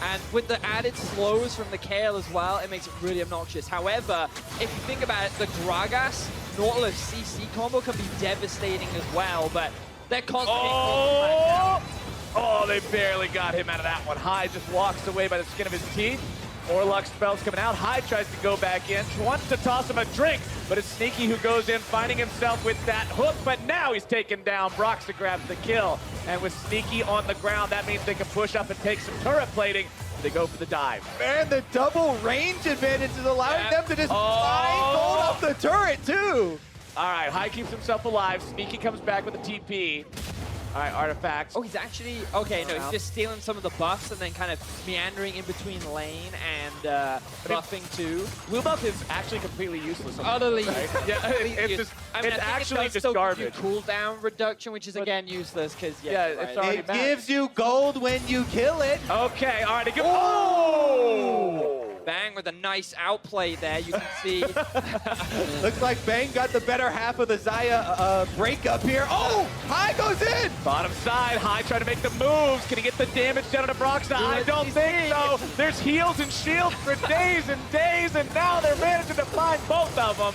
And with the added slows from the Kale as well, it makes it really obnoxious. However, if you think about it, the Gragas Nautilus CC combo can be devastating as well, but they're constantly Oh, they barely got him out of that one. High just walks away by the skin of his teeth. More Lux spells coming out. High tries to go back in, wants to toss him a drink, but it's Sneaky who goes in, finding himself with that hook, but now he's taken down. Broxa grabs the kill, and with Sneaky on the ground, that means they can push up and take some turret plating. They go for the dive. Man, the double range advantage is allowing them to just find gold off the turret, too. All right, High keeps himself alive. Sneaky comes back with a TP. All right, Artifacts. Oh, he's actually, okay, no, he's just stealing some of the buffs and then kind of meandering in between lane and buffing too. Blue buff is actually completely useless. Utterly right? Yeah, it's just, I mean, it's I think actually it does just still garbage. give you cooldown reduction, which is again useless because it's already It gives you gold when you kill it. Okay, all right. Oh! Bang with a nice outplay there, you can see. Looks like Bang got the better half of the Xayah breakup here. Oh, High goes in. Bottom side, High trying to make the moves. Can he get the damage down to Broxa? I don't think so. There's heals and shields for days and days, and now they're managing to find both of them.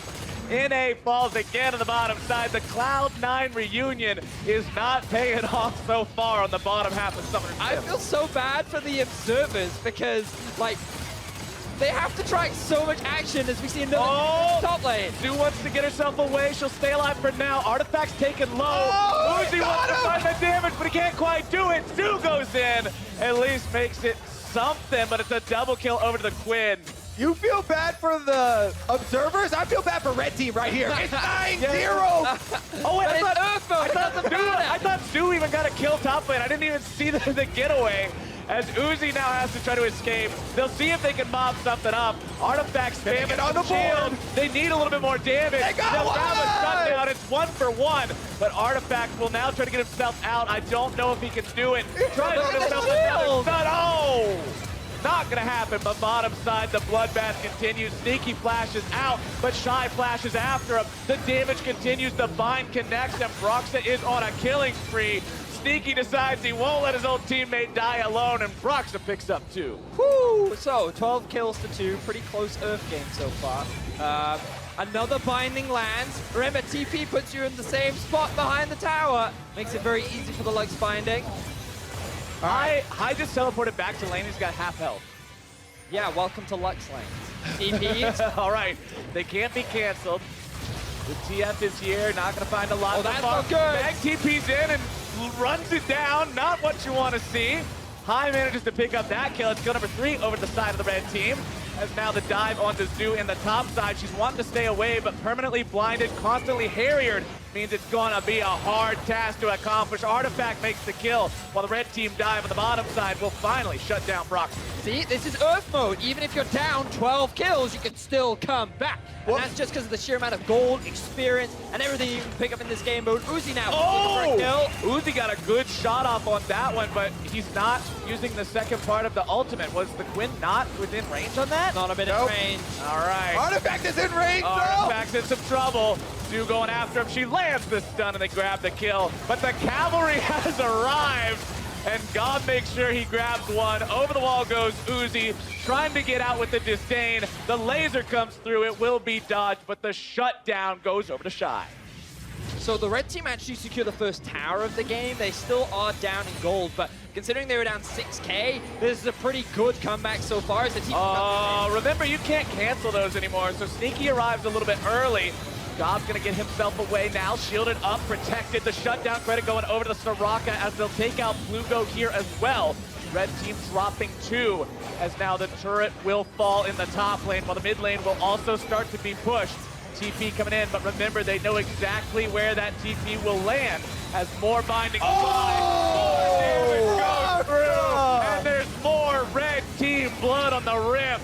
NA falls again on the bottom side. The Cloud9 reunion is not paying off so far on the bottom half of Summoner. I feel so bad for the observers because, like, they have to track so much action as we see another top lane. Zoo wants to get herself away. She'll stay alive for now. Artifact's taken low. Uzi wants to find the damage, but he can't quite do it. Zoo goes in. At least makes it something, but it's a double kill over to the Quinn. You feel bad for the observers? I feel bad for Red Team right here. It's 9-0. Oh, wait, I thought Zoo even got a kill top lane. I didn't even see the getaway. As Uzi now has to try to escape. They'll see if they can mob something up. Artifacts spamming on the shield. They need a little bit more damage. They'll grab a shutdown. It's 1-for-1. But Artifact will now try to get himself out. I don't know if he can do it. Try to get himself another stun. Oh! Not gonna happen, but bottom side, the bloodbath continues. Sneaky flashes out, but Shy flashes after him. The damage continues, the bind connects, and Broxa is on a killing spree. Sneaky decides he won't let his old teammate die alone, and Broxa picks up 2. Woo! So, 12 kills to 2, pretty close Earth game so far. Another binding lands. Remember, TP puts you in the same spot behind the tower. Makes it very easy for the Lux binding. High just teleported back to lane, he's got half health. Yeah, welcome to Lux lane. TP. All right, they can't be canceled. The TF is here, not gonna find a lot. Oh, that's not good. Bang TP's in and runs it down, not what you want to see. High manages to pick up that kill. It's kill number 3 over to the side of the red team. As now the dive onto Zoo in the top side. She's wanting to stay away, but permanently blinded, constantly harriered, means it's gonna be a hard task to accomplish. Artifact makes the kill, while the red team dive on the bottom side will finally shut down Broxa. See, this is Earth mode. Even if you're down 12 kills, you can still come back. And that's just because of the sheer amount of gold, experience, and everything you can pick up in this game mode. Uzi now looking for a kill. Uzi got a good shot off on that one, but he's not using the second part of the ultimate. Was the Quinn not within range on that? Not a bit in range. All right. Artifact is in range, Artifact's in some trouble. Zoo going after him. She lands the stun and they grab the kill. But the cavalry has arrived. And God makes sure he grabs one. Over the wall goes Uzi, trying to get out with the disdain. The laser comes through. It will be dodged, but the shutdown goes over to Shy. So the red team actually secured the first tower of the game. They still are down in gold, but considering they were down 6K, this is a pretty good comeback so far as the team. Remember, you can't cancel those anymore, so Sneaky arrives a little bit early. Gob's gonna get himself away now, shielded up, protected. The shutdown credit going over to the Soraka as they'll take out Blugo here as well. Red team dropping 2, as now the turret will fall in the top lane, while the mid lane will also start to be pushed. TP coming in, but remember, they know exactly where that TP will land as more binding more damage goes through, and there's more red team blood on the rim.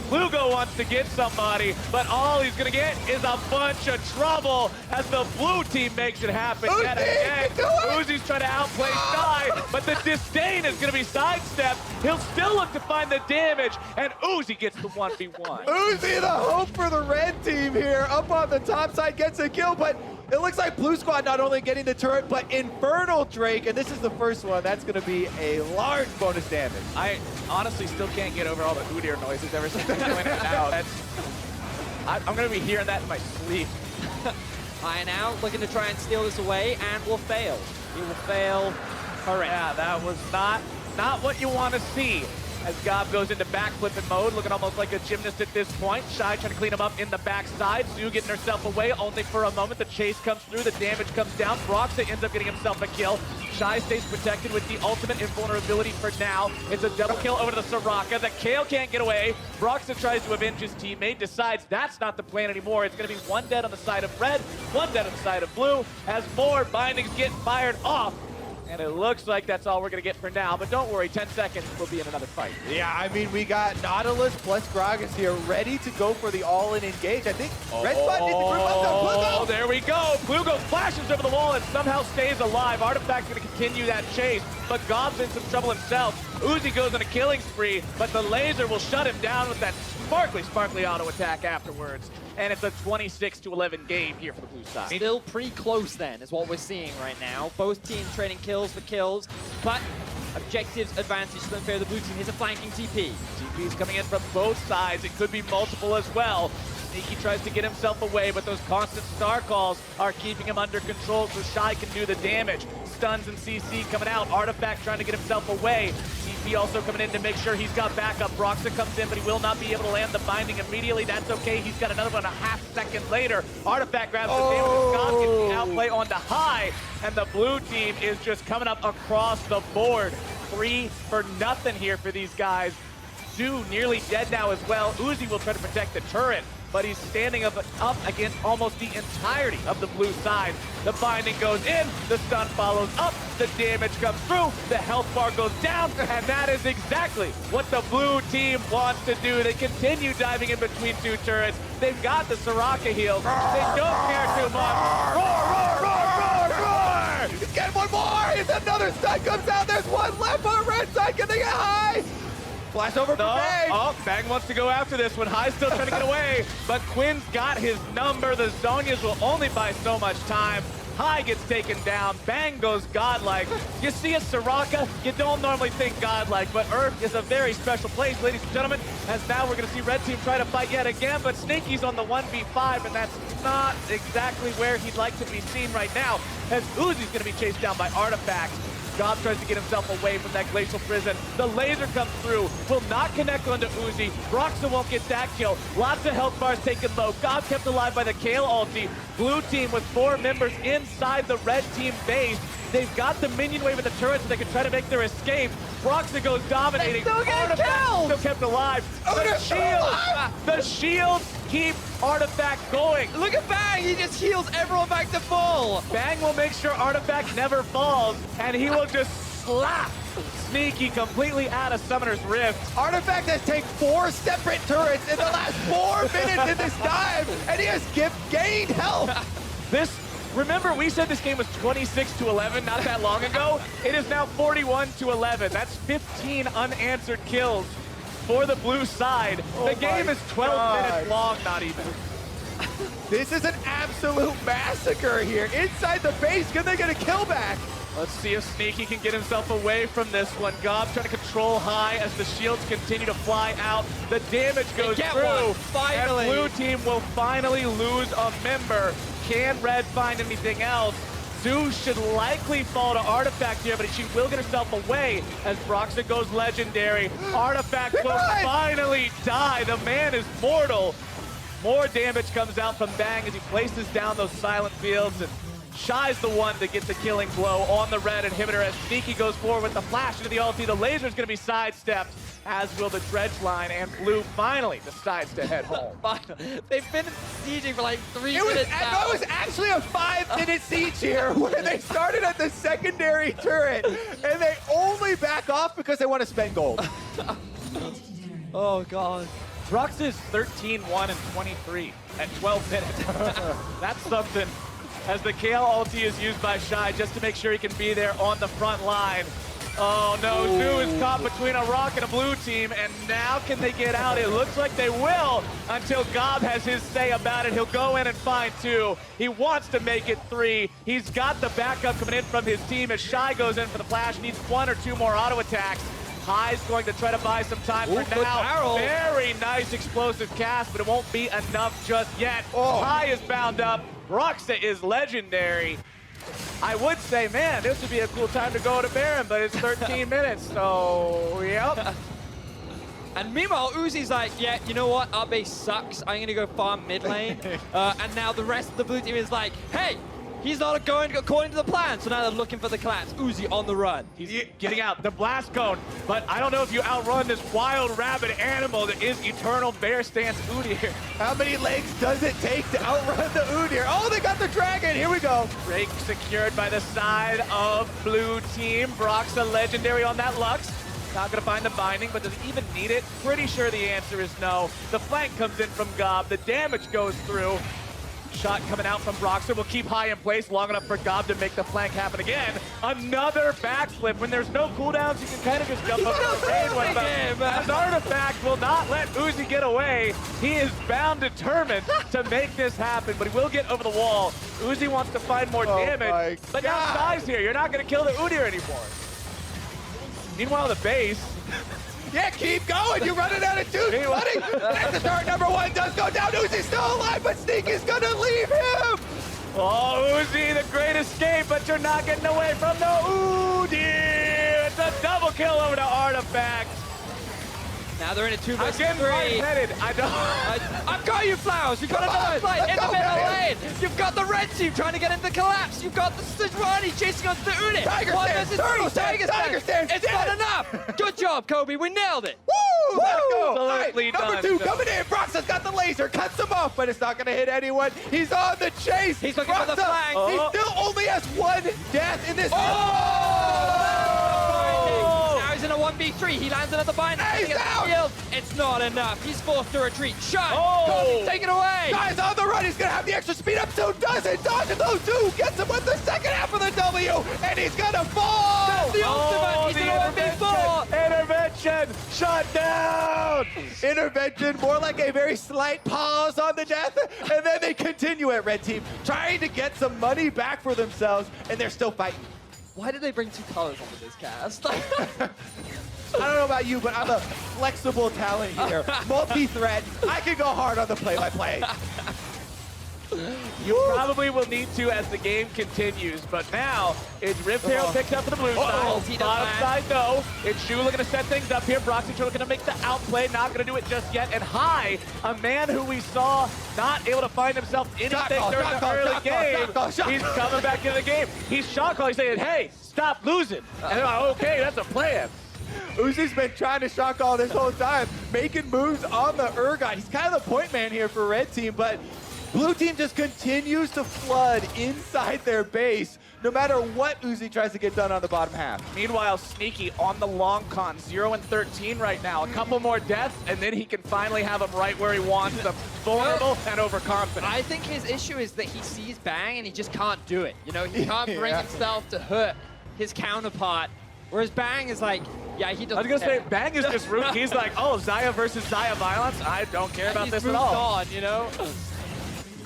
Blugo wants to get somebody, but all he's gonna get is a bunch of trouble as the blue team makes it happen yet again. Uzi's trying to outplay Shy, but the disdain is gonna be sidestepped. He'll still look to find the damage, and Uzi gets the 1v1. Uzi, the hope for the red team here, up on the top side, gets a kill, but it looks like Blue Squad not only getting the turret, but Infernal Drake, and this is the first one. That's going to be a large bonus damage. I honestly still can't get over all the Udyr noises ever since I joined it now. I'm going to be hearing that in my sleep. Iron out, looking to try and steal this away, and will fail. He will fail. Correct. Yeah, that was not what you want to see. As Gob goes into backflipping mode, looking almost like a gymnast at this point. Shy trying to clean him up in the backside. Zoo getting herself away only for a moment. The chase comes through, the damage comes down. Broxa ends up getting himself a kill. Shy stays protected with the ultimate invulnerability for now. It's a double kill over to the Soraka. The Kale can't get away. Broxa tries to avenge his teammate, decides that's not the plan anymore. It's going to be one dead on the side of red, one dead on the side of blue, as more bindings get fired off. And it looks like that's all we're going to get for now. But don't worry, 10 seconds, we'll be in another fight. Yeah, I mean, we got Nautilus plus Gragas here ready to go for the all-in engage. I think Red Spot needs to group up though. Oh, there we go. Plugo flashes over the wall and somehow stays alive. Artifact's going to continue that chase, but Gob's in some trouble himself. Uzi goes on a killing spree, but the laser will shut him down with that sparkly auto attack afterwards. And it's a 26-11 game here for the blue side. Still pretty close then, is what we're seeing right now. Both teams trading kills for kills, but objectives advantage to the favor of the blue team. Here's a flanking TP. TP's coming in from both sides. It could be multiple as well. Sneaky tries to get himself away, but those constant star calls are keeping him under control so Shy can do the damage. Stuns and CC coming out. Artifact trying to get himself away. TP also coming in to make sure he's got backup. Broxa comes in, but he will not be able to land the binding immediately. That's okay. He's got another one a half second later. Artifact grabs the damage. Scott gets the outplay onto High, and the blue team is just coming up across the board. 3 for nothing here for these guys. Zoo nearly dead now as well. Uzi will try to protect the turret, but he's standing up against almost the entirety of the blue side. The binding goes in, the stun follows up, the damage comes through, the health bar goes down, and that is exactly what the blue team wants to do. They continue diving in between two turrets. They've got the Soraka heals. They don't care too much. Roar, roar, roar, roar, roar! Get one more! It's another stun comes out. There's one left on the red side. Can they get High? Flash over for Bang. Oh, Bang wants to go after this one. High's still trying to get away, but Quinn's got his number. The Zonias will only buy so much time. High gets taken down. Bang goes godlike. You see a Soraka, you don't normally think godlike, but Earth is a very special place, ladies and gentlemen, as now we're going to see Red Team try to fight yet again, but Sneaky's on the 1v5, and that's not exactly where he'd like to be seen right now, as Uzi's going to be chased down by Artifacts. Gob tries to get himself away from that glacial prison. The laser comes through, will not connect onto Uzi. Broxa won't get that kill. Lots of health bars taken low. Gob kept alive by the Kale ulti. Blue team with 4 members inside the red team base. They've got the minion wave of the turret so they can try to make their escape. Broxa goes dominating. Artifact still kept alive. The shields keep Artifact going. Look at Bang, he just heals everyone back to full. Bang will make sure Artifact never falls, and he will just slap Sneaky completely out of Summoner's Rift. Artifact has taken 4 separate turrets in the last 4 minutes in this dive, and he has gained health. Remember, we said this game was 26-11 not that long ago. It is now 41-11. That's 15 unanswered kills for the blue side. The game is 12 minutes long, not even. This is an absolute massacre here. Inside the base, can they get a kill back? Let's see if Sneaky can get himself away from this one. Gob trying to control High as the shields continue to fly out. The damage goes through. Finally. And blue team will finally lose a member. Can Red find anything else? Zoo should likely fall to Artifact here, but she will get herself away as Broxa goes legendary. Artifact will finally die. The man is mortal. More damage comes out from Bang as he places down those silent fields, and Shy's the one that gets the killing blow on the red inhibitor as Sneaky goes forward with the flash into the ulti. The laser's going to be sidestepped, as will the dredge line, and blue finally decides to head home. They've been sieging for like 3 minutes now. It was actually a 5-minute siege here where they started at the secondary turret, and they only back off because they want to spend gold. Oh, God. Brux is 13-1 and 23 at 12 minutes. That's something. As the KL ulti is used by Shy just to make sure he can be there on the front line. Oh no, Zoo is caught between a rock and a blue team, and now can they get out? It looks like they will until Gob has his say about it. He'll go in and find 2. He wants to make it 3. He's got the backup coming in from his team as Shy goes in for the flash. Needs 1 or 2 more auto attacks. High's going to try to buy some time for now. Very nice explosive cast, but it won't be enough just yet. High is bound up. Roxa is legendary. I would say, man, this would be a cool time to go to Baron, but it's 13 minutes, so yep. And meanwhile, Uzi's like, yeah, you know what? Our base sucks. I'm going to go farm mid lane. And now the rest of the blue team is like, hey, he's not going according to the plan. So now they're looking for the collapse. Uzi on the run. He's getting out the blast cone, but I don't know if you outrun this wild rabid animal that is Eternal Bear Stance Udyr. How many legs does it take to outrun the Udyr? Oh, they got the dragon. Here we go. Drake secured by the side of blue team. Broxah legendary on that Lux. Not gonna find the binding, but does he even need it? Pretty sure the answer is no. The flank comes in from Gob. The damage goes through. Shot coming out from Broxah will keep High in place long enough for Gob to make the flank happen again. Another backflip. When there's no cooldowns, you can kind of just jump up to the rain with them. As Artifact will not let Uzi get away. He is bound determined to make this happen, but he will get over the wall. Uzi wants to find more damage, but now Shy's here. You're not gonna kill the Udyr anymore. Meanwhile, the base. Yeah, keep going. You're running out of juice, buddy. That's the start. Number 1 does go down. Uzi's still alive, but Sneak is going to leave him. Oh, Uzi, the great escape, but you're not getting away from the Udyr. It's a double kill over to Artifact. Now they're in a 2 versus 3. Headed. I've got you, Flowers. You've got another fight in the middle lane. You've got the red team trying to get into the collapse. You've got the Sejuani chasing on the Udyr. Tiger stance. Tiger stance. It's not enough. Good job, Kobe. We nailed it. Woo! Let's go. Absolutely Number 2 coming in. Broxah's got the laser. Cuts him off, but it's not going to hit anyone. He's on the chase. He's looking for the flank. He still only has 1 death in this. Now he's in a 1v3. He lands another binding. It's not enough. He's forced to retreat. Shot. Take it away. Guy's on the run. He's going to have the extra speed up. So does it. Dodges those 2. Gets him with the second half of the W. And he's going to fall. That's the ultimate. He's in a 1v4. Intervention. Shut down. Intervention. More like a very slight pause on the death. And then they continue at Red Team, trying to get some money back for themselves. And they're still fighting. Why did they bring 2 colors onto this cast? I don't know about you, but I'm a flexible talent here. Multi-threat. I can go hard on the play-by-play. You probably will need to as the game continues, but now it's Rift Herald picked up for the blue side. Bottom side, no. It's Shu looking to set things up here. Broxah looking to make the outplay, not going to do it just yet. And High, a man who we saw not able to find himself anything during the early game. He's coming back into the game. He's shot call. He's saying, hey, stop losing. And they're like, okay, that's a plan. Uzi's been trying to shot call this whole time, making moves on the Urgot. He's kind of the point man here for Red Team, but Blue Team just continues to flood inside their base, no matter what Uzi tries to get done on the bottom half. Meanwhile, Sneaky on the long con, 0 and 13 right now. A couple more deaths, and then he can finally have him right where he wants them. Vulnerable and overconfident. I think his issue is that he sees Bang and he just can't do it. You know, he can't bring himself to hurt his counterpart. Whereas Bang is like, yeah, he doesn't. I was gonna say, Bang is just root. He's like, oh, Xayah versus Xayah violence. I don't care about this at all. On, you know.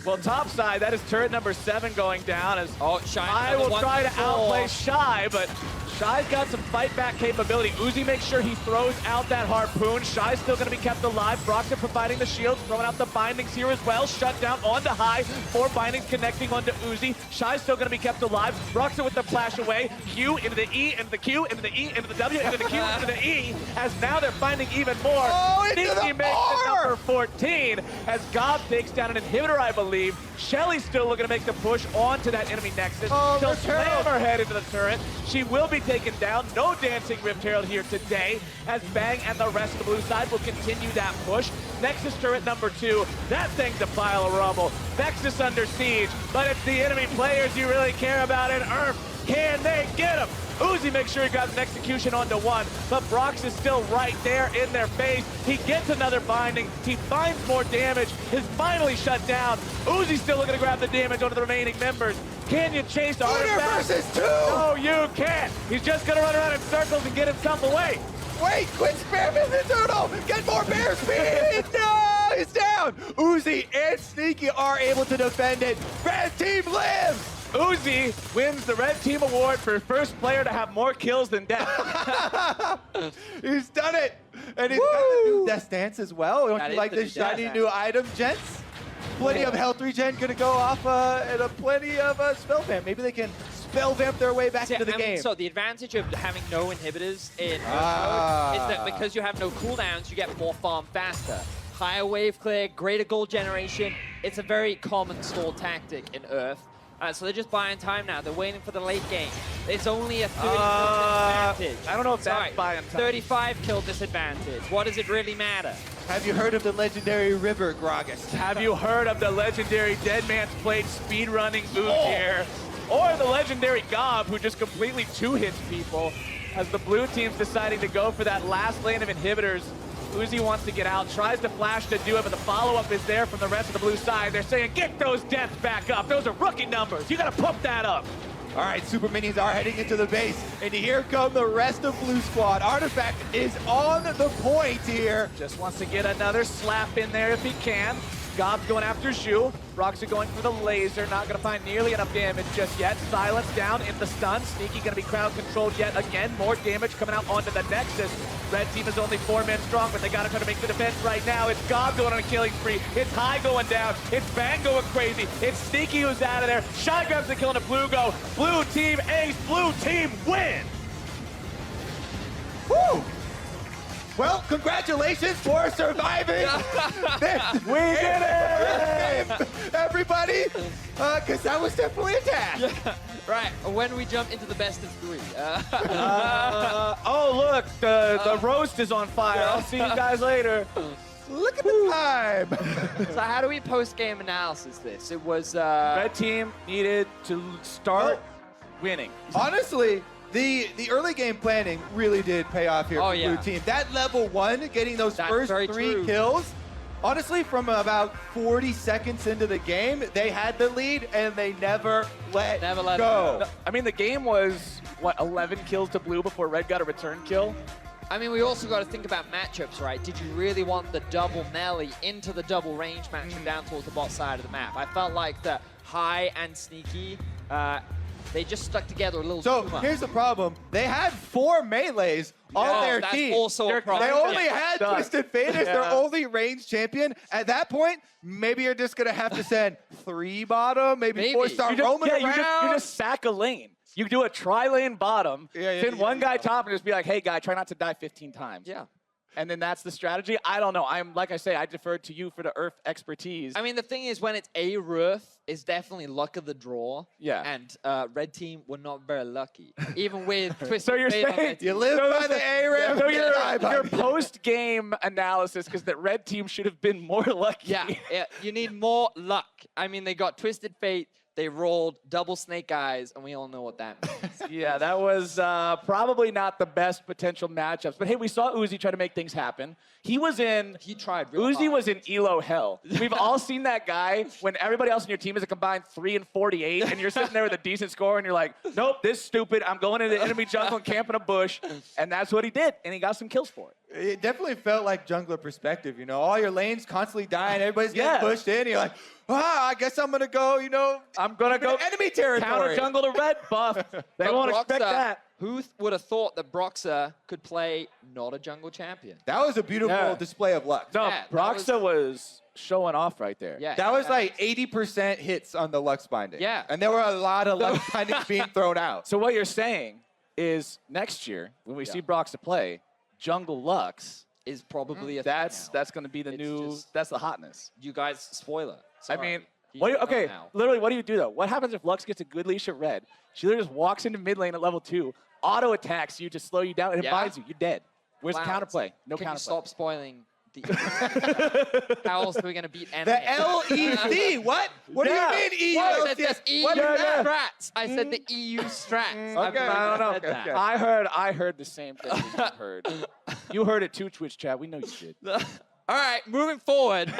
Well, top side, that is turret number 7 going down as Shy I will try to outplay Shy, but Shy's got some fight back capability. Uzi makes sure he throws out that harpoon. Shy's still going to be kept alive. Broxah providing the shields, throwing out the bindings here as well. Shut down onto High. 4 bindings connecting onto Uzi. Shy's still going to be kept alive. Broxah with the flash away. Q into the E, into the Q, into the E, into the W, into the Q, into the E. As now they're finding even more. Sneaky makes it number 14 as Gob takes down an inhibitor, I believe. Shelly's still looking to make the push onto that enemy Nexus. She'll slam her head into the turret. She will be taken down. No Dancing Rift Herald here today, as Bang and the rest of the blue side will continue that push. Nexus turret number 2, that thing's a pile of rubble. Nexus under siege, but it's the enemy players you really care about in Earth. Can they get him? Uzi makes sure he grabs an execution onto 1, but Brox is still right there in their face. He gets another binding. He finds more damage. Is finally shut down. Uzi's still looking to grab the damage onto the remaining members. Can you chase the artifact? versus 2! No, you can't. He's just going to run around in circles and get himself away. Wait, quit spamming the turtle! Get more bear speed! No, he's down! Uzi and Sneaky are able to defend it. Red team lives! Uzi wins the Red Team Award for first player to have more kills than death. He's done it! And he's got the new Death Dance as well. Don't That you is like the this new Death shiny Dance. new item, gents? Plenty of health regen gonna go off and plenty of spell vamp. Maybe they can spell vamp their way back into the game. So the advantage of having no inhibitors in Earth Ah. mode is that because you have no cooldowns, you get more farm faster. Higher wave clear, greater gold generation. It's a very common stall tactic in Earth. So they're just buying time now. They're waiting for the late game. It's only a 30 kill disadvantage. I don't know if that's Sorry, buying time. 35 kill disadvantage. What does it really matter? Have you heard of the legendary river, Gragas? Have you heard of the legendary Dead Man's Plate speedrunning Uzier? Or the legendary Gob, who just completely two-hits people, as the blue team's deciding to go for that last lane of inhibitors. Uzi wants to get out, tries to flash to do it, but the follow-up is there from the rest of the blue side. They're saying, get those deaths back up. Those are rookie numbers. You gotta pump that up. All right, Super Minis are heading into the base, and here come the rest of Blue Squad. Artifact is on the point here. Just wants to get another slap in there if he can. Gob's going after Zhu. Roxy going for the laser, not gonna find nearly enough damage just yet. Silence down in the stun. Sneaky gonna be crowd controlled yet again. More damage coming out onto the Nexus. Red team is only 4 men strong, but they gotta try to make the defense right now. It's Gob going on a killing spree. It's High going down. It's Bang going crazy. It's Sneaky who's out of there. Shy grabs the kill into Blue go. Blue team ace. Blue team win. Woo! Well, congratulations for surviving this. We did it! Everybody, because that was definitely a task. Right, when we jump into the best of 3. Oh, look, the roast is on fire. I'll see you guys later. Look at the time. So how do we post-game analysis this? It was... Red team needed to start winning. Honestly, the early game planning really did pay off here for Blue Team. That level 1, getting those first 3 kills, honestly, from about 40 seconds into the game, they had the lead and they never let go. I mean, the game was, what, 11 kills to Blue before Red got a return kill? I mean, we also got to think about matchups, right? Did you really want the double melee into the double range matchup down towards the bot side of the map? I felt like the High and Sneaky, they just stuck together a little too much. So here's the problem. They had 4 melees on their that's team. also a problem. They only had Stuck. Twisted Fate as their only range champion. At that point, maybe you're just going to have to send 3 bottom, maybe 4 start roaming around. You just sack a lane. You do a tri-lane bottom, send one guy top and just be like, hey, guy, try not to die 15 times. Yeah. And then that's the strategy. I don't know. Like I say, I deferred to you for the Earth expertise. I mean, the thing is, when it's a Earth, it's definitely luck of the draw. Yeah. And Red Team were not very lucky, even with Twisted So you're Fate on their saying team. You live by the A-Rim. So your post-game analysis, because the Red team should have been more lucky. Yeah, you need more luck. I mean, they got Twisted Fate, they rolled double Snake Eyes, and we all know what that means. Yeah, that was probably not the best potential matchups. But hey, we saw Uzi try to make things happen. He tried real hard. Uzi was in elo hell. We've all seen that guy when everybody else in your team is a combined 3 and 48, and you're sitting there with a decent score, and you're like, nope, this is stupid. I'm going into the enemy jungle and camping a bush. And that's what he did, and he got some kills for it. It definitely felt like jungler perspective, you know, all your lanes constantly dying, everybody's getting pushed in, you're like, I guess I'm gonna go, you know, I'm gonna go enemy territory. Counter jungle to red buff. They But won't expect Broxah, that. Who would have thought that Broxah could play not a jungle champion? That was a beautiful display of luck. No, Yeah, that Broxah was showing off right there. Yeah, That was like 80% hits on the Lux binding. Yeah. And there were a lot of Lux bindings being thrown out. So what you're saying is next year, when we see Broxah play, jungle Lux is probably a that's going to be the that's the hotness. You guys, spoiler. I mean, literally, what do you do though? What happens if Lux gets a good leash at red? She literally just walks into mid lane at level 2, auto attacks you to slow you down and it binds you. You're dead. Where's the Clowns, counterplay? No can you counterplay. stop spoiling the How else are we going to beat anime? The LEC, what? What do you mean EU? I said this EU What is that? strats. I said the EU strats. Okay, I don't know. Said that. I heard the same thing that you heard. You heard it too, Twitch chat. We know you did. All right, moving forward.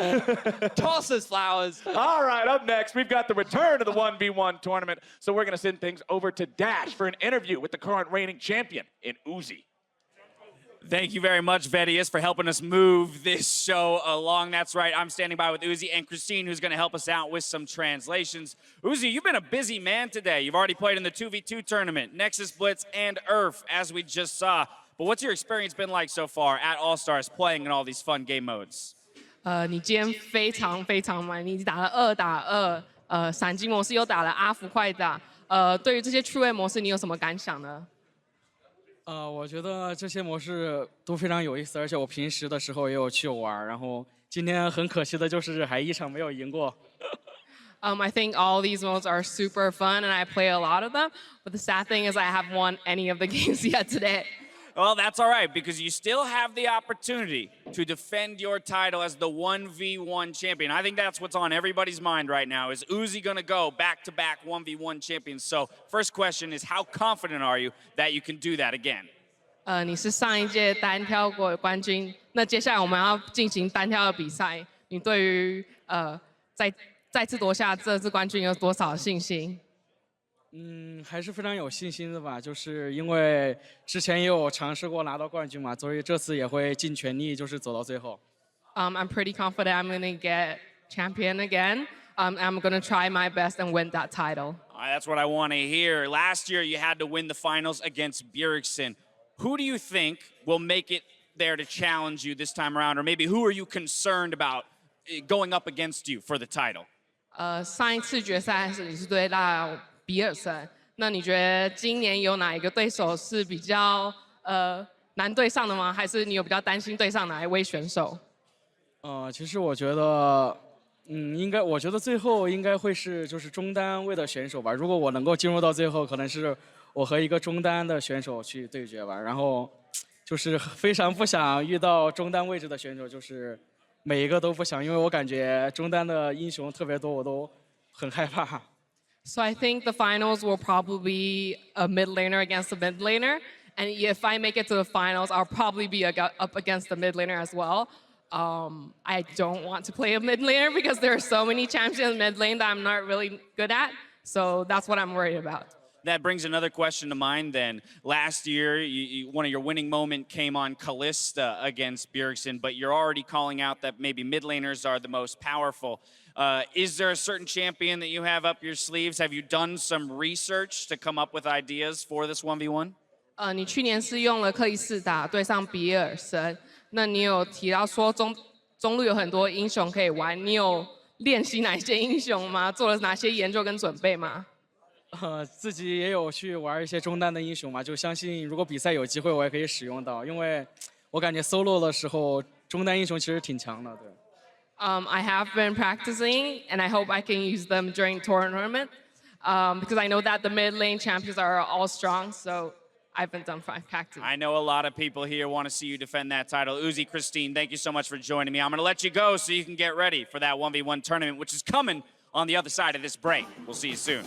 Tosses, Flowers. All right, up next, we've got the return of the 1v1 tournament. So we're going to send things over to Dash for an interview with the current reigning champion in Uzi. Thank you very much, Vedius, for helping us move this show along. That's right, I'm standing by with Uzi and Christine, who's going to help us out with some translations. Uzi, you've been a busy man today. You've already played in the 2v2 tournament, Nexus Blitz, and Earth, as we just saw. But what's your experience been like so far at All-Stars playing in all these fun game modes? 你今天非常非常忙，你打了2打2，闪击模式又打了阿福快打，对于这些趣味模式，你有什么感想呢？我觉得这些模式都非常有意思，而且我平时的时候也有去玩，然后今天很可惜的就是还一场没有赢过。I think all these modes are super fun, and I play a lot of them. But the sad thing is, I haven't won any of the games yet today. Well, that's all right, because you still have the opportunity to defend your title as the 1v1 champion. I think that's what's on everybody's mind right now. Is Uzi going to go back-to-back 1v1 champions? So first question is, how confident are you that you can do that again? 你是上一届单挑国冠军，那接下来我们要进行单挑的比赛。你对于再次夺下这次冠军有多少信心？还是非常有信心的吧，就是因为之前也有尝试过拿到冠军嘛，所以这次也会尽全力，就是走到最后。I'm pretty confident I'm going to get champion again. I'm going to try my best and win that title. That's what I want to hear. Last year, you had to win the finals against Bjergsen. Who do you think will make it there to challenge you this time around? Or maybe who are you concerned about going up against you for the title? 上一次决赛你是对到比尔森，那你觉得今年有哪一个对手是比较难对上的吗？还是你有比较担心对上哪一位选手？其实我觉得，我觉得最后应该会是就是中单位的选手吧。如果我能够进入到最后，可能是我和一个中单的选手去对决吧。然后就是非常不想遇到中单位置的选手，就是每一个都不想，因为我感觉中单的英雄特别多，我都很害怕。So I think the finals will probably be a mid laner against a mid laner. And if I make it to the finals, I'll probably be up against the mid laner as well. I don't want to play a mid laner because there are so many champions in mid lane that I'm not really good at. So that's what I'm worried about. That brings another question to mind then. Last year, one of your winning moments came on Callista against Bjergsen, but you're already calling out that maybe mid laners are the most powerful. Is there a certain champion that you have up your sleeves? Have you done some research to come up with ideas for this 1v1? 你去年是用了克里斯塔对上比尔森，那你有提到说中路有很多英雄可以玩，你有练习哪些英雄吗？做了哪些研究跟准备吗？自己也有去玩一些中单的英雄嘛，就相信如果比赛有机会，我也可以使用到，因为我感觉 solo 的时候中单英雄其实挺强的，对。I have been practicing, and I hope I can use them during tournament, because I know that the mid lane champions are all strong, so I've been done practicing. I know a lot of people here want to see you defend that title. Uzi, Christine, thank you so much for joining me. I'm going to let you go so you can get ready for that 1v1 tournament, which is coming on the other side of this break. We'll see you soon.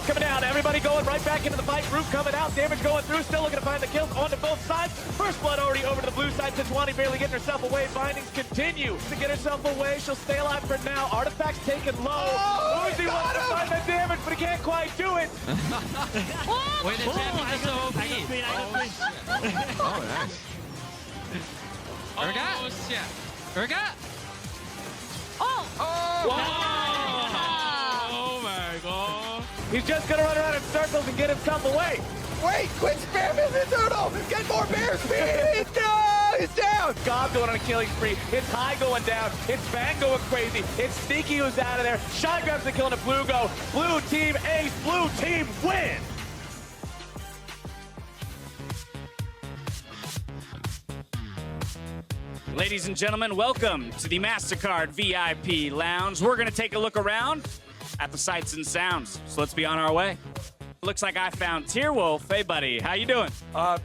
Coming out, everybody going right back into the fight. Root coming out, damage going through, still looking to find the kills onto both sides. First blood already over to the blue side. Titwani barely getting herself away. Bindings continue to get herself away. She'll stay alive for now. Artifacts taken low. Uzi wants to find the damage, but he can't quite do it. Wait, the champion is so OP. Oh, nice. Urgot? Oh, shit. Urgot? Oh! Oh my god. He's just gonna run around in circles and get himself away. Wait, quit spamming the turtle! Get more bear speed! No, he's down! Gob going on a killing spree. It's High going down. It's Fang going crazy. It's Sneaky who's out of there. Shot grabs the kill and a Blue go. Blue team ace. Blue team win. Ladies and gentlemen, welcome to the MasterCard VIP Lounge. We're going to take a look around at the sights and sounds. So let's be on our way. Looks like I found Tearwolf. Hey, buddy, how you doing?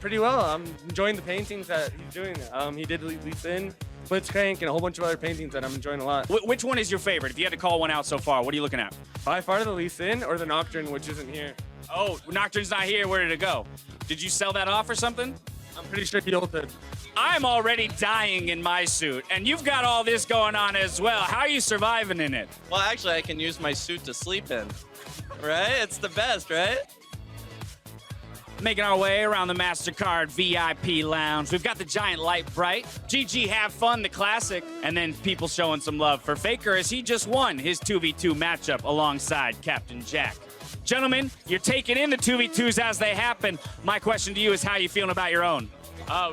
Pretty well. I'm enjoying the paintings that he's doing. He did Lee Sin, Blitzcrank, and a whole bunch of other paintings that I'm enjoying a lot. Which one is your favorite? If you had to call one out so far, what are you looking at? By far the Lee Sin or the Nocturne, which isn't here. Oh, Nocturne's not here. Where did it go? Did you sell that off or something? I'm pretty sure he ulted. I'm already dying in my suit, and you've got all this going on as well. How are you surviving in it? Well, actually, I can use my suit to sleep in. Right? It's the best, right? Making our way around the MasterCard VIP lounge. We've got the giant light bright. GG Have Fun, the classic. And then people showing some love for Faker as he just won his 2v2 matchup alongside Captain Jack. Gentlemen, you're taking in the 2v2s as they happen. My question to you is how you feeling about your own?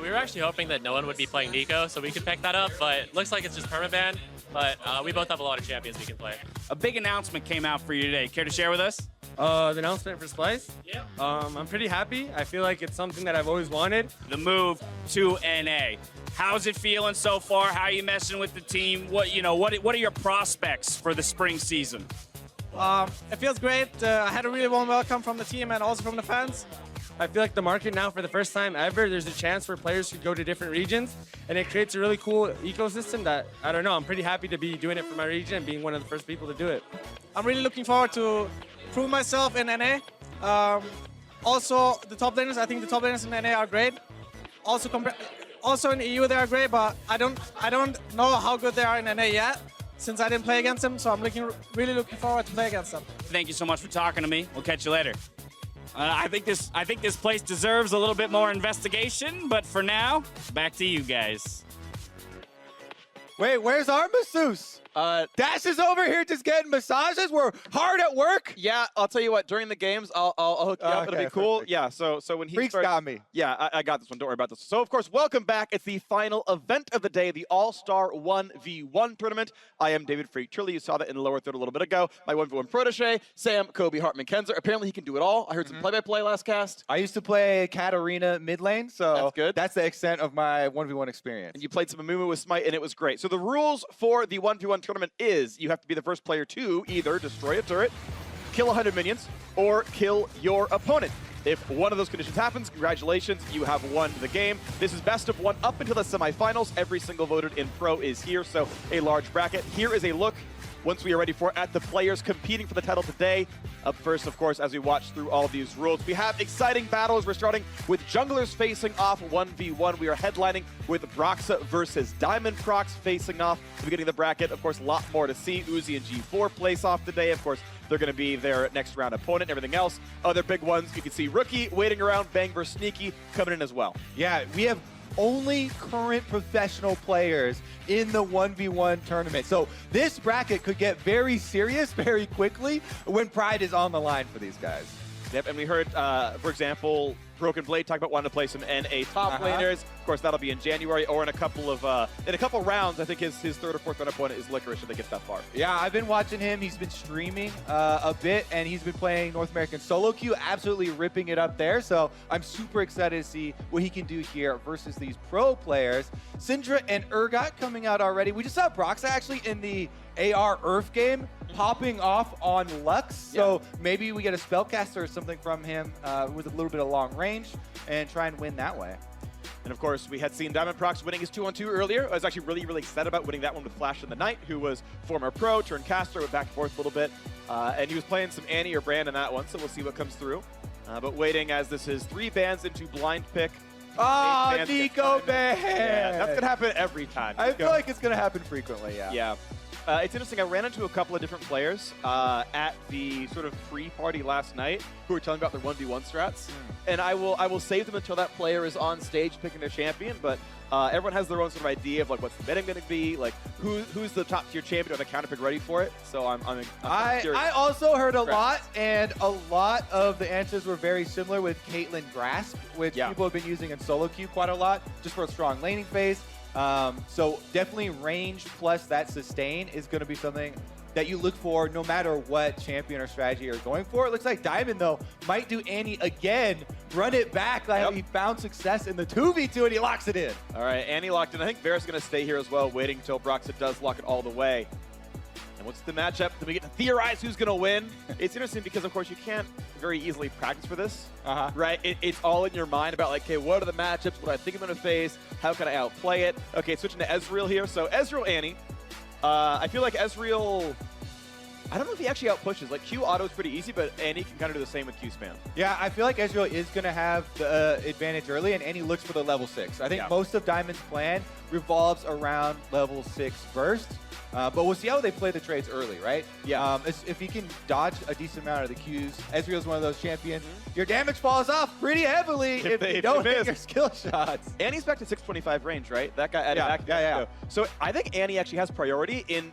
We were actually hoping that no one would be playing Nico, so we could pick that up, but it looks like it's just permaban. But we both have a lot of champions we can play. A big announcement came out for you today. Care to share with us? The announcement for Splice? Yeah. I'm pretty happy. I feel like it's something that I've always wanted. The move to NA. How's it feeling so far? How are you messing with the team? What are your prospects for the spring season? It feels great. I had a really warm welcome from the team and also from the fans. I feel like the market now, for the first time ever, there's a chance for players to go to different regions, and it creates a really cool ecosystem that, I don't know, I'm pretty happy to be doing it for my region and being one of the first people to do it. I'm really looking forward to prove myself in NA. Also, the top laners, I think the top laners in NA are great. Also in EU, they are great, but I don't know how good they are in NA yet, since I didn't play against them, so I'm really looking forward to play against them. Thank you so much for talking to me. We'll catch you later. I think this place deserves a little bit more investigation, but for now, back to you guys. Wait, where's our masseuse? Dash is over here just getting massages. We're hard at work. Yeah, I'll tell you what. During the games, I'll hook you up. It'll be cool. Perfect. Yeah. So when he Freaks starts, got me. Yeah, I got this one. Don't worry about this. So of course, welcome back. It's the final event of the day, the All-Star 1v1 tournament. I am David Freak Turley. You saw that in the lower third a little bit ago. My 1v1 protege, Sam Kobe Hartman Kenzer. Apparently, he can do it all. I heard some play-by-play last cast. I used to play Katarina mid lane, so That's good. That's the extent of my 1v1 experience. And you played some Amumu with Smite, and it was great. So the rules for the 1v1 tournament is you have to be the first player to either destroy a turret, kill 100 minions, or kill your opponent. If one of those conditions happens, congratulations, you have won the game. This is best of one up until the semifinals. Every single voted in pro is here, so a large bracket. Here is a look, once we are ready for it, at the players competing for the title today. Up first, of course, as we watch through all of these rules, we have exciting battles. We're starting with junglers facing off 1v1. We are headlining with Broxa versus Diamond Prox facing off. At the beginning of the bracket, of course, a lot more to see. Uzi and G4 place off today. Of course, they're going to be their next round opponent. Everything else, other big ones, you can see Rookie waiting around, Bang versus Sneaky coming in as well. Yeah, we have only current professional players in the 1v1 tournament. So this bracket could get very serious very quickly when Pride is on the line for these guys. Yep, and we heard, for example, Broken Blade talk about wanting to play some NA top laners. Of course, that'll be in January or in a couple of rounds. I think his third or fourth round opponent is Licorice if they get that far. Yeah, I've been watching him. He's been streaming a bit, and he's been playing North American solo queue, absolutely ripping it up there. So I'm super excited to see what he can do here versus these pro players. Syndra and Urgot coming out already. We just saw Broxa actually in the AR Earth game popping off on Lux. So maybe we get a spellcaster or something from him with a little bit of long range and try and win that way. And of course, we had seen Diamond Prox winning his 2-on-2 earlier. I was actually really excited about winning that one with Flash in the Night, who was former pro, turned caster, went back and forth a little bit. And he was playing some Annie or Brand in that one, so we'll see what comes through. But waiting as this is 3 bans into blind pick. Oh, Nico ban! Yeah, that's going to happen every time. I feel like it's going to happen frequently, yeah. Yeah. It's interesting, I ran into a couple of different players at the sort of pre-party last night who were telling about their 1v1 strats. And I will save them until that player is on stage picking their champion, but everyone has their own sort of idea of like what's the meta going to be, like who's the top tier champion or the counter pick ready for it. So I'm curious. I also heard a lot, and a lot of the answers were very similar with Caitlyn Grasp, which people have been using in solo queue quite a lot, just for a strong laning phase. So definitely range plus that sustain is going to be something that you look for no matter what champion or strategy you're going for. It looks like Diamond, though, might do Annie again, run it back like he found success in the 2v2 and he locks it in. All right, Annie locked in. I think Varus going to stay here as well, waiting until Broxa does lock it all the way. And what's the matchup? Then we get to theorize who's going to win. It's interesting because, of course, you can't very easily practice for this, right? It's all in your mind about, like, okay, what are the matchups? What do I think I'm going to face? How can I outplay it? Okay, switching to Ezreal here. So Ezreal, Annie. I feel like Ezreal, I don't know if he actually outpushes. Like, Q auto is pretty easy, but Annie can kind of do the same with Q spam. Yeah, I feel like Ezreal is going to have the advantage early, and Annie looks for the level 6. I think most of Diamond's plan revolves around level 6 burst. But we'll see how they play the trades early, right? Yeah. If he can dodge a decent amount of the Qs, Ezreal's one of those champions. Your damage falls off pretty heavily if you don't hit your skill shots. Annie's back to 625 range, right? That guy added back. Yeah. So I think Annie actually has priority in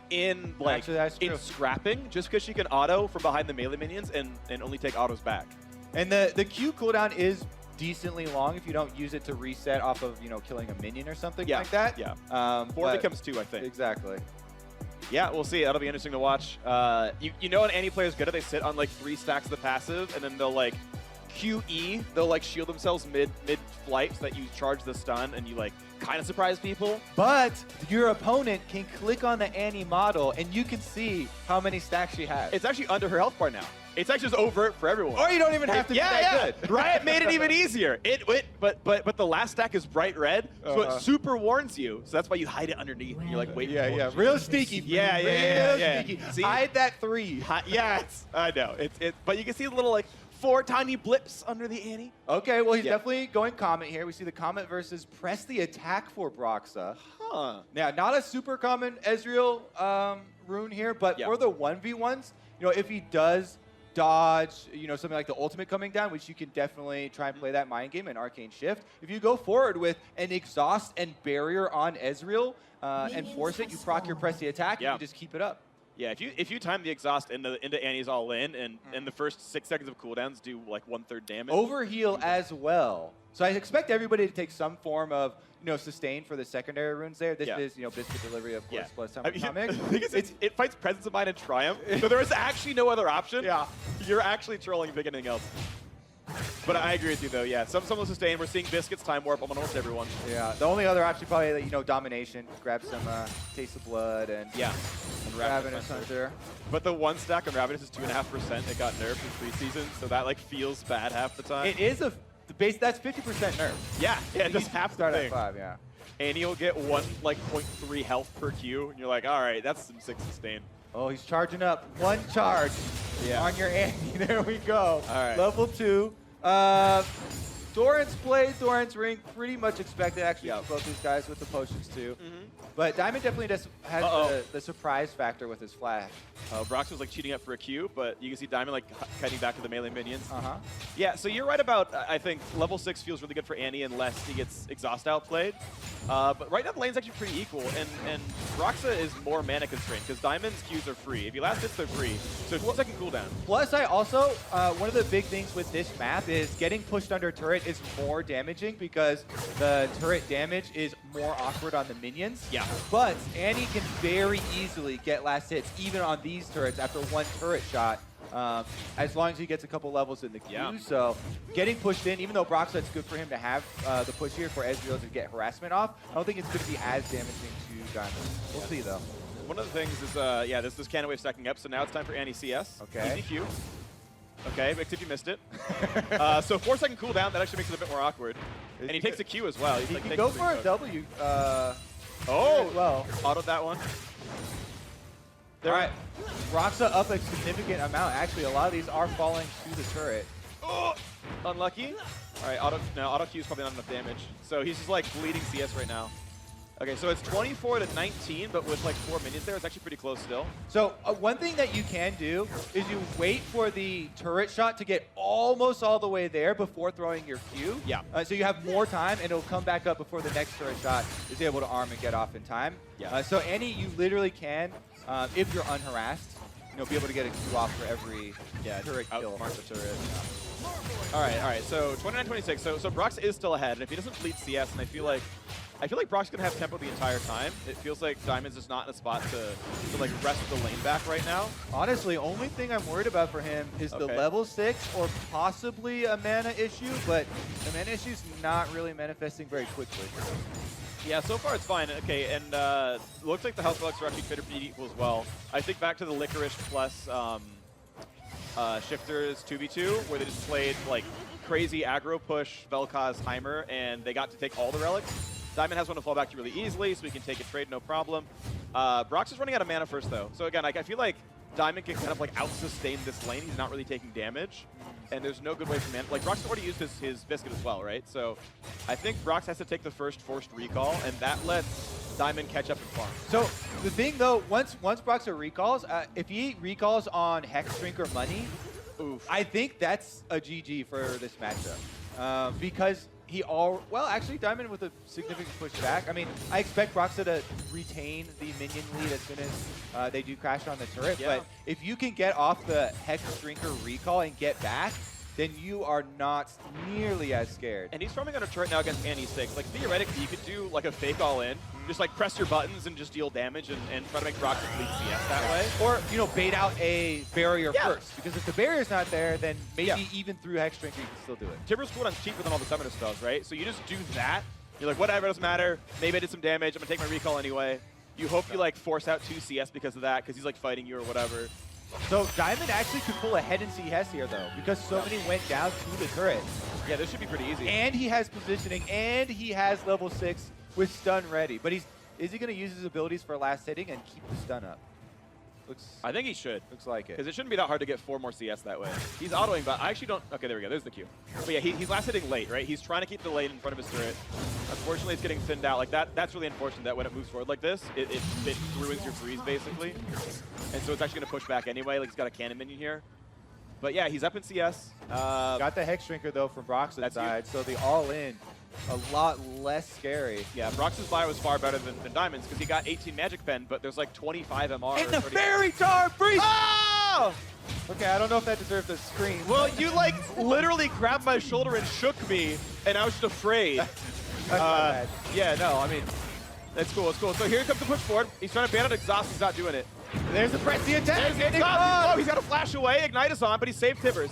scrapping, just because she can auto from behind the melee minions and only take autos back. And the Q cooldown is decently long if you don't use it to reset off of killing a minion or something like that. Yeah. 4 becomes 2, I think. Exactly. Yeah, we'll see. That'll be interesting to watch. You know when any player's good at, they sit on like 3 stacks of the passive, and then they'll like QE, they'll like shield themselves mid-flight so that you charge the stun and you like kind of surprise people. But your opponent can click on the Annie model and you can see how many stacks she has. It's actually under her health bar now. It's actually just overt for everyone. Or you don't even have to be that good. Riot made it even easier. But the last stack is bright red, so it super warns you. So that's why you hide it underneath. And you're like, wait. Yeah. Real sneaky. Yeah. Sneaky. See? Hide that 3. I know. But you can see the little like 4 tiny blips under the Annie. Okay, well he's definitely going Comet here. We see the Comet versus press the attack for Broxa. Now, not a super common Ezreal rune here, but for the 1v1s, if he does dodge, something like the ultimate coming down, which you can definitely try and play that mind game in Arcane Shift. If you go forward with an exhaust and barrier on Ezreal and force it, you proc your press the attack, and you just keep it up. Yeah, if you time the exhaust into Annie's all in, and in the first 6 seconds of cooldowns do like 1/3 damage. Overheal as well. So I expect everybody to take some form of sustain for the secondary runes there. This is Biscuit Delivery, of course, plus time comic. It fights Presence of Mind and Triumph, so there is actually no other option. Yeah, you're actually trolling if you pick anything else. But I agree with you though. Yeah, some will sustain. We're seeing Biscuits time warp on almost everyone. Yeah, the only other option probably Domination. Grab some Taste of Blood and Ravenous Hunter. But the 1 stack of Ravenous is 2.5%. It got nerfed in preseason, so that like feels bad half the time. It is the base. That's 50% nerf. Yeah, it does half start the at 5. Yeah. And you'll get 1.3 health per Q, and you're like, all right, that's some 6 sustain. Oh, he's charging up. 1 charge on your Annie. There we go. All right. Level 2. Doran's play, Doran's ring, pretty much expected actually for both these guys with the potions too. But Diamond definitely does has the surprise factor with his flash. Brox was like cheating up for a Q, but you can see Diamond like cutting back to the melee minions. Yeah, so you're right about, I think level 6 feels really good for Annie unless he gets exhaust outplayed. But right now the lane's actually pretty equal, and Broxa is more mana constrained because Diamond's Qs are free. If you last hits, they're free, so 2-second cooldown. Plus, I also, one of the big things with this map is getting pushed under turret is more damaging because the turret damage is more awkward on the minions. Yeah. But Annie can very easily get last hits, even on these turrets after 1 turret shot. As long as he gets a couple levels in the queue. So getting pushed in, even though Broxa, it's good for him to have the push here for Ezreal to get harassment off, I don't think it's going to be as damaging to Diamond. We'll see, though. One of the things is, this cannon wave stacking up, so now it's time for Annie CS. Okay. Easy Q. Okay, except you missed it. So 4-second cooldown, that actually makes it a bit more awkward. And he takes a Q as well. He can go for a W. Well, autoed that one. All right, Broxa up a significant amount. Actually, a lot of these are falling to the turret. Oh, unlucky. All right, auto Q is probably not enough damage. So he's just like bleeding CS right now. Okay, so it's 24-19, but with like 4 minions there, it's actually pretty close still. So one thing that you can do is you wait for the turret shot to get almost all the way there before throwing your Q. Yeah. So you have more time, and it'll come back up before the next turret shot is able to arm and get off in time. Yeah. So Annie, you literally can, if you're unharassed, be able to get a Q off for every turret kill. Mark the turret. Yeah. All right. So 29-26. So Brox is still ahead, and if he doesn't bleed CS, and I feel like Brock's gonna have tempo the entire time. It feels like Diamond's just not in a spot to like rest the lane back right now. Honestly, only thing I'm worried about for him is the level 6 or possibly a mana issue, but the mana issue's not really manifesting very quickly. Yeah, so far it's fine. Okay, and looks like the health relics are actually pretty equal as well. I think back to the Licorice plus Shifters 2v2, where they just played like crazy aggro push Vel'Koz Heimer, and they got to take all the relics. Diamond has one to fall back to really easily, so he can take a trade, no problem. Brox is running out of mana first, though. So again, I feel like Diamond can kind of like out-sustain this lane. He's not really taking damage, and there's no good way for mana. Like, Brox has already used his Biscuit as well, right? So I think Brox has to take the first forced recall, and that lets Diamond catch up and farm. So the thing, though, once Brox recalls, if he recalls on Hex Drink or Money, oof, I think that's a GG for this matchup. Because well, actually, Diamond with a significant push back. I mean, I expect Broxa to retain the minion lead as soon as they do crash on the turret. Yeah. But if you can get off the Hex Drinker recall and get back, then you are not nearly as scared. And he's farming on a turret now against Annie 6. Like, theoretically, you could do like a fake all-in, just like press your buttons and just deal damage and try to make Brox complete CS that way. Or, you know, bait out a barrier first. Because if the barrier's not there, then maybe even through Hex Drinker you can still do it. Timber's cooldown's cheaper than all the summoner spells, right? So you just do that. You're like, whatever, doesn't matter. Maybe I did some damage. I'm going to take my recall anyway. You hope you like force out 2 CS because of that, because he's like fighting you or whatever. So Diamond actually could pull ahead in CS here, though, because so many went down to the turret. Yeah, this should be pretty easy. And he has positioning, and he has level 6 with stun ready. But is he going to use his abilities for last hitting and keep the stun up? I think he should. Looks like it. Because it shouldn't be that hard to get 4 more CS that way. He's autoing, but I actually don't... Okay, there we go. There's the Q. But yeah, he's last hitting late, right? He's trying to keep the lane in front of his turret. Unfortunately, it's getting thinned out. Like, that's really unfortunate that when it moves forward like this, it ruins your freeze, basically. And so it's actually going to push back anyway. Like, he's got a cannon minion here. But yeah, he's up in CS. Got the Hex Drinker, though, from Brox's side. So the all-in, a lot less scary. Yeah, Brox's bio was far better than Diamond's because he got 18 Magic Pen, but there's like 25 MR. And the Fairy Charm freeze! Oh! Okay, I don't know if that deserves a screen. Well, you like literally grabbed my shoulder and shook me, and I was just afraid. Yeah, no, I mean, that's cool, it's cool. So here comes the push forward. He's trying to ban out Exhaust, he's not doing it. There's the press, the attack! There's the Exhaust! Oh, he's got to flash away, Ignite is on, but he saved Tibbers.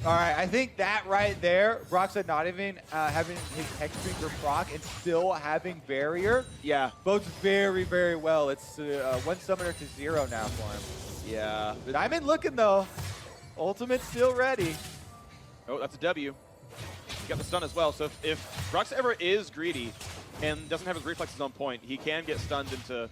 All right, I think that right there, Broxa not even having his Hex Drinker proc and still having Barrier, bodes very, very well. It's 1 summoner to 0 now for him. Yeah. Diamond looking, though. Ultimate still ready. Oh, that's a W. He got the stun as well, so if Brox ever is greedy and doesn't have his reflexes on point, he can get stunned into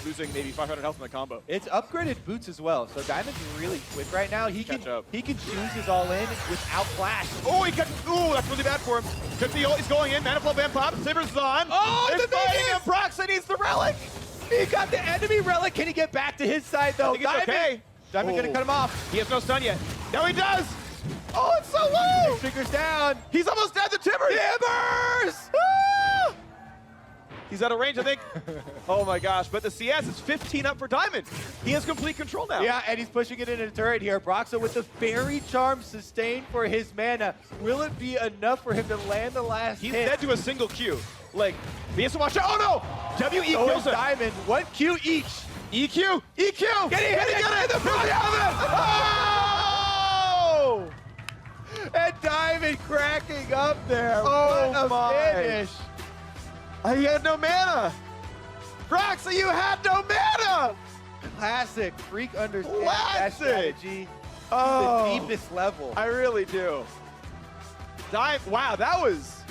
losing maybe 500 health in the combo. It's upgraded boots as well, so Diamond's really quick right now. He can choose his all-in without flash. Oh, that's really bad for him. Took the ult, he's going in, Manifold Band pops, Tibbers is on. Oh, it's fighting him, Broxa needs the relic. He got the enemy relic. Can he get back to his side, though? I think it's okay. Diamond gonna cut him off. He has no stun yet. Now he does. Oh, it's so low. Trigger's down. He's almost dead to Tibbers. Tibbers! Ah! He's out of range, I think. Oh my gosh, but the CS is 15 up for Diamond. He has complete control now. Yeah, and he's pushing it into the turret here. Broxa with the Fairy Charm sustained for his mana. Will it be enough for him to land the last hit? He's dead to a single Q. Like, he has to watch out. Oh no! WE kills him. Diamond, 1 Q each. EQ! EQ! Get it! The Oh! And Diamond cracking up there. Oh what a my. finish. He had no mana. Broxa, you had no mana. Classic. Freak understands that strategy. Oh, the deepest level. I really do. Wow, that was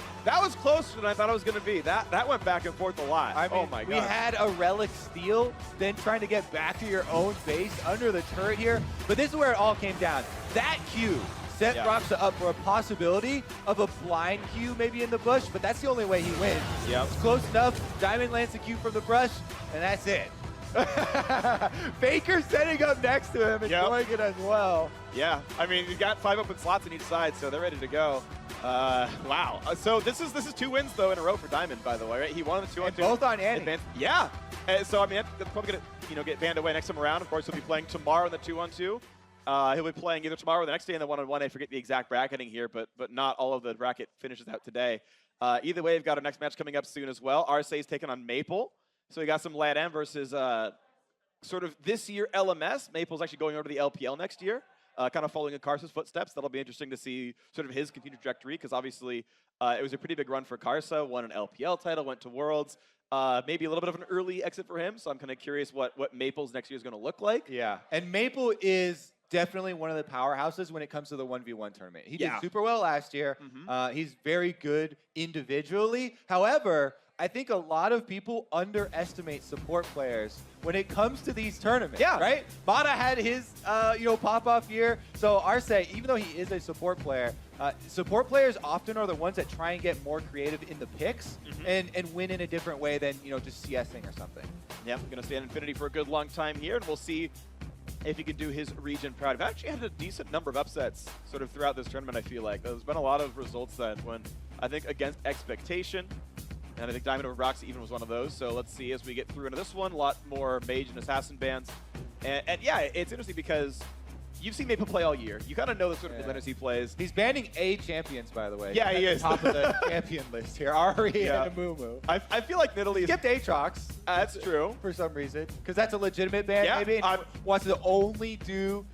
closer than I thought it was going to be. That went back and forth a lot. I mean, oh my god. We had a relic steal, then trying to get back to your own base under the turret here. But this is where it all came down. That Q set Broxa up for a possibility of a blind Q maybe in the bush, but that's the only way he wins. Yep. It's close enough. Diamond lands the Q from the brush, and that's it. Faker setting up next to him and doing it as well. Yeah, I mean, you've got 5 open slots on each side, so they're ready to go. Wow. So this is 2 wins, though, in a row for Diamond, by the way, right? He won the 2-on-2. Both on Annie. Advanced. Yeah. So, I mean, that's probably going to get banned away next time around. Of course, he'll be playing tomorrow in the 2-on-2. He'll be playing either tomorrow or the next day in the 1-on-1. I forget the exact bracketing here, but not all of the bracket finishes out today. Either way, we've got our next match coming up soon as well. RSA's taking on Maple. So we got some LATAM versus sort of this year LMS. Maple's actually going over to the LPL next year. kind of following in Karsa's footsteps. That'll be interesting to see sort of his continued trajectory, because obviously it was a pretty big run for Karsa. Won an LPL title, went to Worlds. Maybe a little bit of an early exit for him, so I'm kind of curious what Maple's next year is going to look like. Yeah, and Maple is definitely one of the powerhouses when it comes to the 1v1 tournament. He did super well last year. He's very good individually. However, I think a lot of people underestimate support players when it comes to these tournaments, right? Mata had his, pop-off year. So Arce, even though he is a support player, support players often are the ones that try and get more creative in the picks and win in a different way than, just CSing or something. Yeah, going to stay in Infinity for a good long time here, and we'll see if he can do his region proud. We've actually had a decent number of upsets sort of throughout this tournament, I feel like. There's been a lot of results that went, I think, against expectation. And I think Diamond over Roxy even was one of those. So let's see as we get through into this one. A lot more Mage and Assassin bans. And yeah, it's interesting because you've seen Maple play all year. You kind of know the sort of mid-laners he plays. He's banning A champions, by the way. Yeah, he is. Top of the champion list here. Ari and Amumu. I feel like Nidalee skipped Aatrox. That's true. For some reason. Because that's a legitimate ban, maybe. And he wants to only do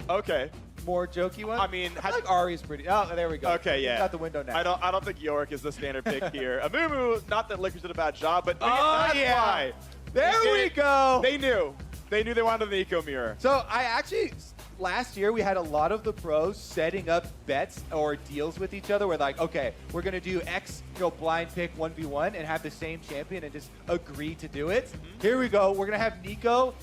more jokey ones. I mean, I think Ari's pretty. Oh, there we go. Okay, yeah. He's out the window now. I don't think Yorick is the standard pick here. Amumu, not that Liquors did a bad job, but that's why. There we go. They knew. They knew they wanted the Eco Mirror. So I actually, last year we had a lot of the pros setting up bets or deals with each other. We're like, okay, we're gonna do X, blind pick 1v1 and have the same champion and just agree to do it. Here we go. We're gonna have Nico.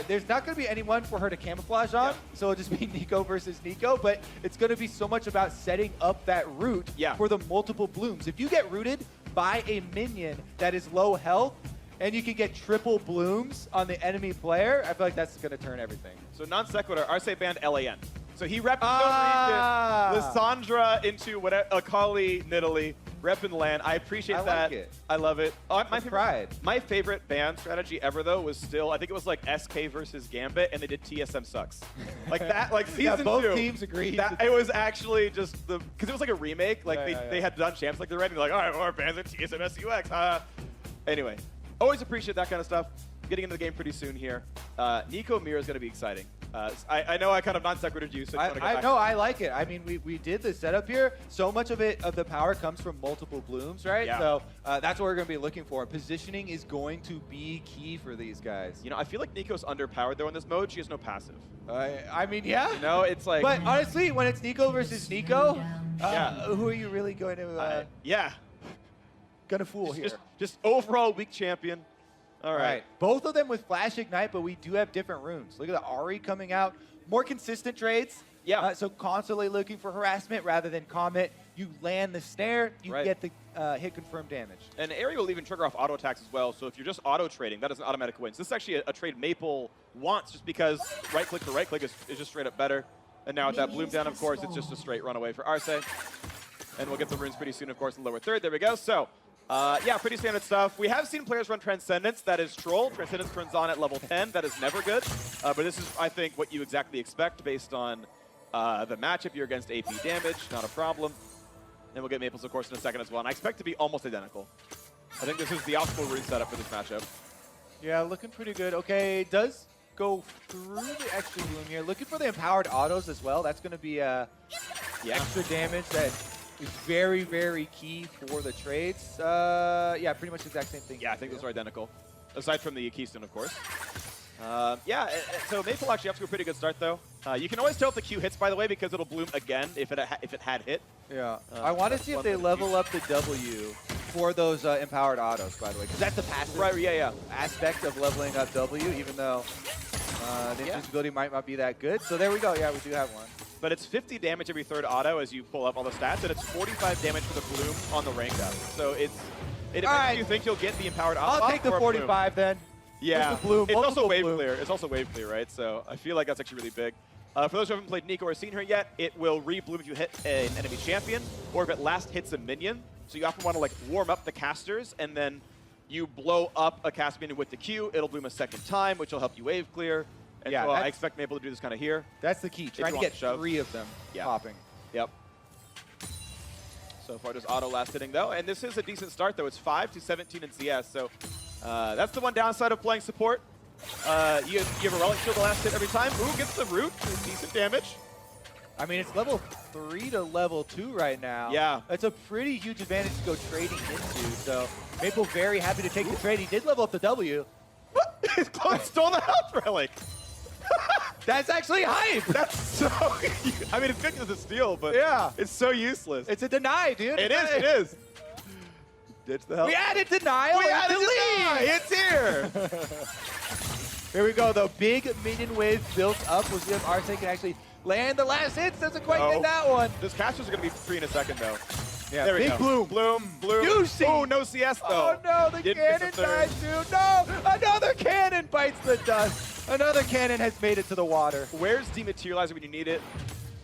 There's not gonna be anyone for her to camouflage on, so it'll just be Nico versus Nico. But it's gonna be so much about setting up that route for the multiple blooms. If you get rooted by a minion that is low health, and you can get triple blooms on the enemy player, I feel like that's going to turn everything. So non sequitur, Arce banned LAN. So he repped the region, Lissandra into Akali, Nidalee, repping LAN. I appreciate that. Like it. I love it. My favorite ban strategy ever, though, was still, I think it was like SK versus Gambit, and they did TSM sucks. Like that, like season 2. Both teams agreed. It was actually just because it was like a remake. Like they had done champs like they're ready. Like, all right, well, our bans are TSM SUX. Anyway. Always appreciate that kind of stuff. Getting into the game pretty soon here. Nico Mirror is going to be exciting. I know I kind of non-sequitured you, so I like it. I mean, we did the setup here. So much of the power comes from multiple blooms, right? Yeah. So that's what we're going to be looking for. Positioning is going to be key for these guys. I feel like Nico's underpowered, though, in this mode. She has no passive. I mean, yeah. It's like... But honestly, when it's Nico versus Nico, who are you really going to... Gonna fool here. Just overall weak champion. All right. Both of them with Flash Ignite, but we do have different runes. Look at the Ari coming out. More consistent trades. Yeah. So constantly looking for harassment rather than Comet. You land the snare, you get the hit confirmed damage. And Ari will even trigger off auto attacks as well. So if you're just auto trading, that is an automatic win. So this is actually a trade Maple wants just because right click for right click is just straight up better. And now with that bloom down, of course, it's just a straight runaway for Arce. And we'll get the runes pretty soon, of course, in the lower third. There we go. So. Yeah, pretty standard stuff. We have seen players run Transcendence. That is troll. Transcendence turns on at level 10. That is never good. But this is, I think, what you exactly expect based on the matchup. You're against AP damage. Not a problem. And we'll get Maples, of course, in a second as well. And I expect to be almost identical. I think this is the optimal rune setup for this matchup. Yeah, looking pretty good. Okay, does go through the extra bloom here. Looking for the empowered autos as well. That's going to be extra damage that... is very, very key for the trades. Yeah, pretty much the exact same thing. Yeah, I think those are identical. Aside from the Keystone, of course. So Maple actually have to a pretty good start, though. You can always tell if the Q hits, by the way, because it'll bloom again if it had hit. Yeah. I want to see if they level up the W for those empowered autos, by the way, because that's the passive aspect of leveling up W, even though the invisibility might not be that good. So there we go. Yeah, we do have one. But it's 50 damage every third auto as you pull up all the stats, and it's 45 damage for the bloom on the rank up. So it depends if you think you'll get the empowered auto. I'll take the 45 then. Yeah, the bloom, it's also wave clear. It's also wave clear, right? So I feel like that's actually really big. For those who haven't played Nico or seen her yet, it will re-bloom if you hit an enemy champion, or if it last hits a minion. So you often want to like warm up the casters, and then you blow up a cast minion with the Q. It'll bloom a second time, which will help you wave clear. And yeah, so I expect Maple to do this kind of here. That's the key. Trying to get 3 of them popping. Yep. So far, just auto last hitting, though. And this is a decent start, though. It's 5 to 17 in CS. So that's the one downside of playing support. You have a Relic Shield the last hit every time. Ooh, gets the root. Decent damage. I mean, it's level 3 to level 2 right now. Yeah. That's a pretty huge advantage to go trading into. So Maple very happy to take the trade. He did level up the W. His clone stole the health relic. That's actually hype. That's so. I mean, it's good because it's a steal, but yeah, it's so useless. It's a deny, dude. It is. It is. Ditch the health. We added denial. We added delete. It's here. Here we go. The big minion wave built up. We'll see if Arce can actually land the last hits. Doesn't quite get that one. Those casters are going to be free in a second, though. Yeah, there we big go. bloom. Bloom. Juicy. Oh, no CS, though. Oh, no. The Didn't get cannon the third. dies, dude. No. Another cannon bites the dust. Another cannon has made it to the water. Where's Dematerializer when you need it?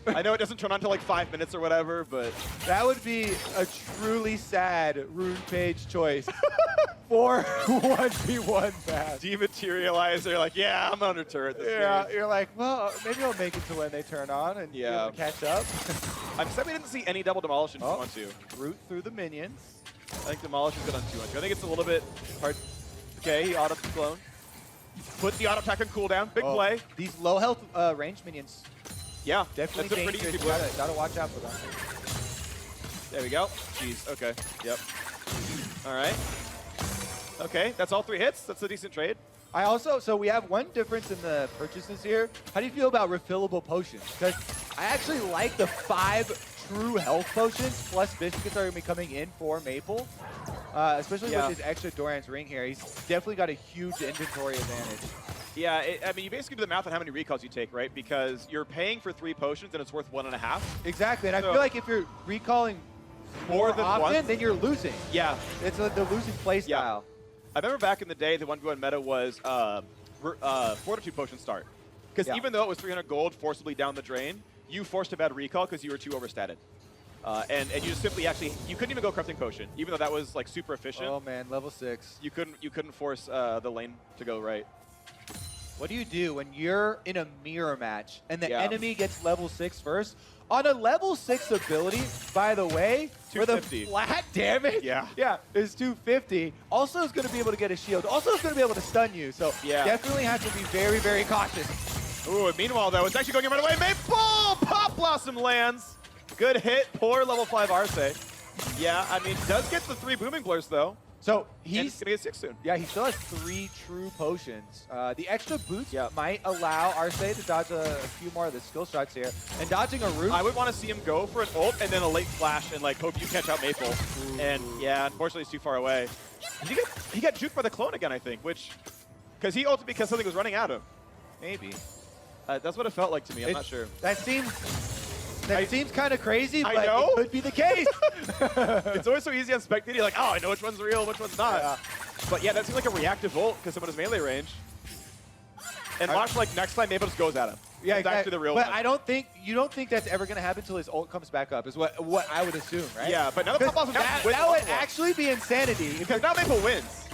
I know it doesn't turn on until like 5 minutes or whatever, but that would be a truly sad rune page choice for 1v1 match. Dematerializer, like, yeah, I'm under turret this game. You're like, well, maybe I'll make it to when they turn on and be able to catch up. I'm sad we didn't see any double demolish in 2-on-2. Root through the minions. I think demolish is good on 2-on-2. I think it's a little bit hard. Okay, he auto the clone. Put the auto attack on cooldown. Big play. These low health range minions. Yeah, definitely that's a pretty easy play. Gotta watch out for them. There we go. Jeez. Okay. Yep. All right. Okay, that's all 3 hits. That's a decent trade. So we have one difference in the purchases here. How do you feel about refillable potions? Because I actually like the 5 true health potions plus biscuits are going to be coming in for Maple. Especially with his extra Doran's ring here. He's definitely got a huge inventory advantage. Yeah, I mean, you basically do the math on how many recalls you take, right? Because you're paying for 3 potions and it's worth 1.5. Exactly, and I feel like if you're recalling more than often, once, then you're losing. Yeah. It's the losing play style. I remember back in the day, the 1v1 meta was Fortitude Potion start. Because even though it was 300 gold forcibly down the drain, you forced a bad recall because you were too overstated. And you just simply you couldn't even go Corrupting Potion, even though that was like super efficient. Oh man, level 6. You couldn't force the lane to go right. What do you do when you're in a mirror match and the enemy gets level 6 first? On a level 6 ability, by the way, for the flat damage, is 250. Also is going to be able to get a shield. Also is going to be able to stun you. So definitely have to be very, very cautious. Ooh, meanwhile, though, it's actually going right away. Maple! Pop Blossom lands. Good hit. Poor level 5 Arce. Yeah, I mean, does get the 3 Booming Blurs, though. So he's going to get 6 soon. Yeah, he still has 3 true potions. The extra boots might allow Arce to dodge a few more of the skill shots here. And dodging a root. I would want to see him go for an ult and then a late flash and like hope you catch out Maple. Ooh. And yeah, unfortunately, he's too far away. He got juked by the clone again, I think, which because he ulted because something was running at him. Maybe. That's what it felt like to me. I'm not sure. That seems kind of crazy, but it could be the case. It's always so easy on spectating. You're like, oh, I know which one's real, which one's not. Yeah. But yeah, that seems like a reactive ult because someone has melee range. And watch, like, next time Maple just goes at him. Yeah, it's actually the real but one. You don't think that's ever going to happen until his ult comes back up, is what I would assume, right? Yeah, but now the Pop that would actually be insanity. Because now Maple wins.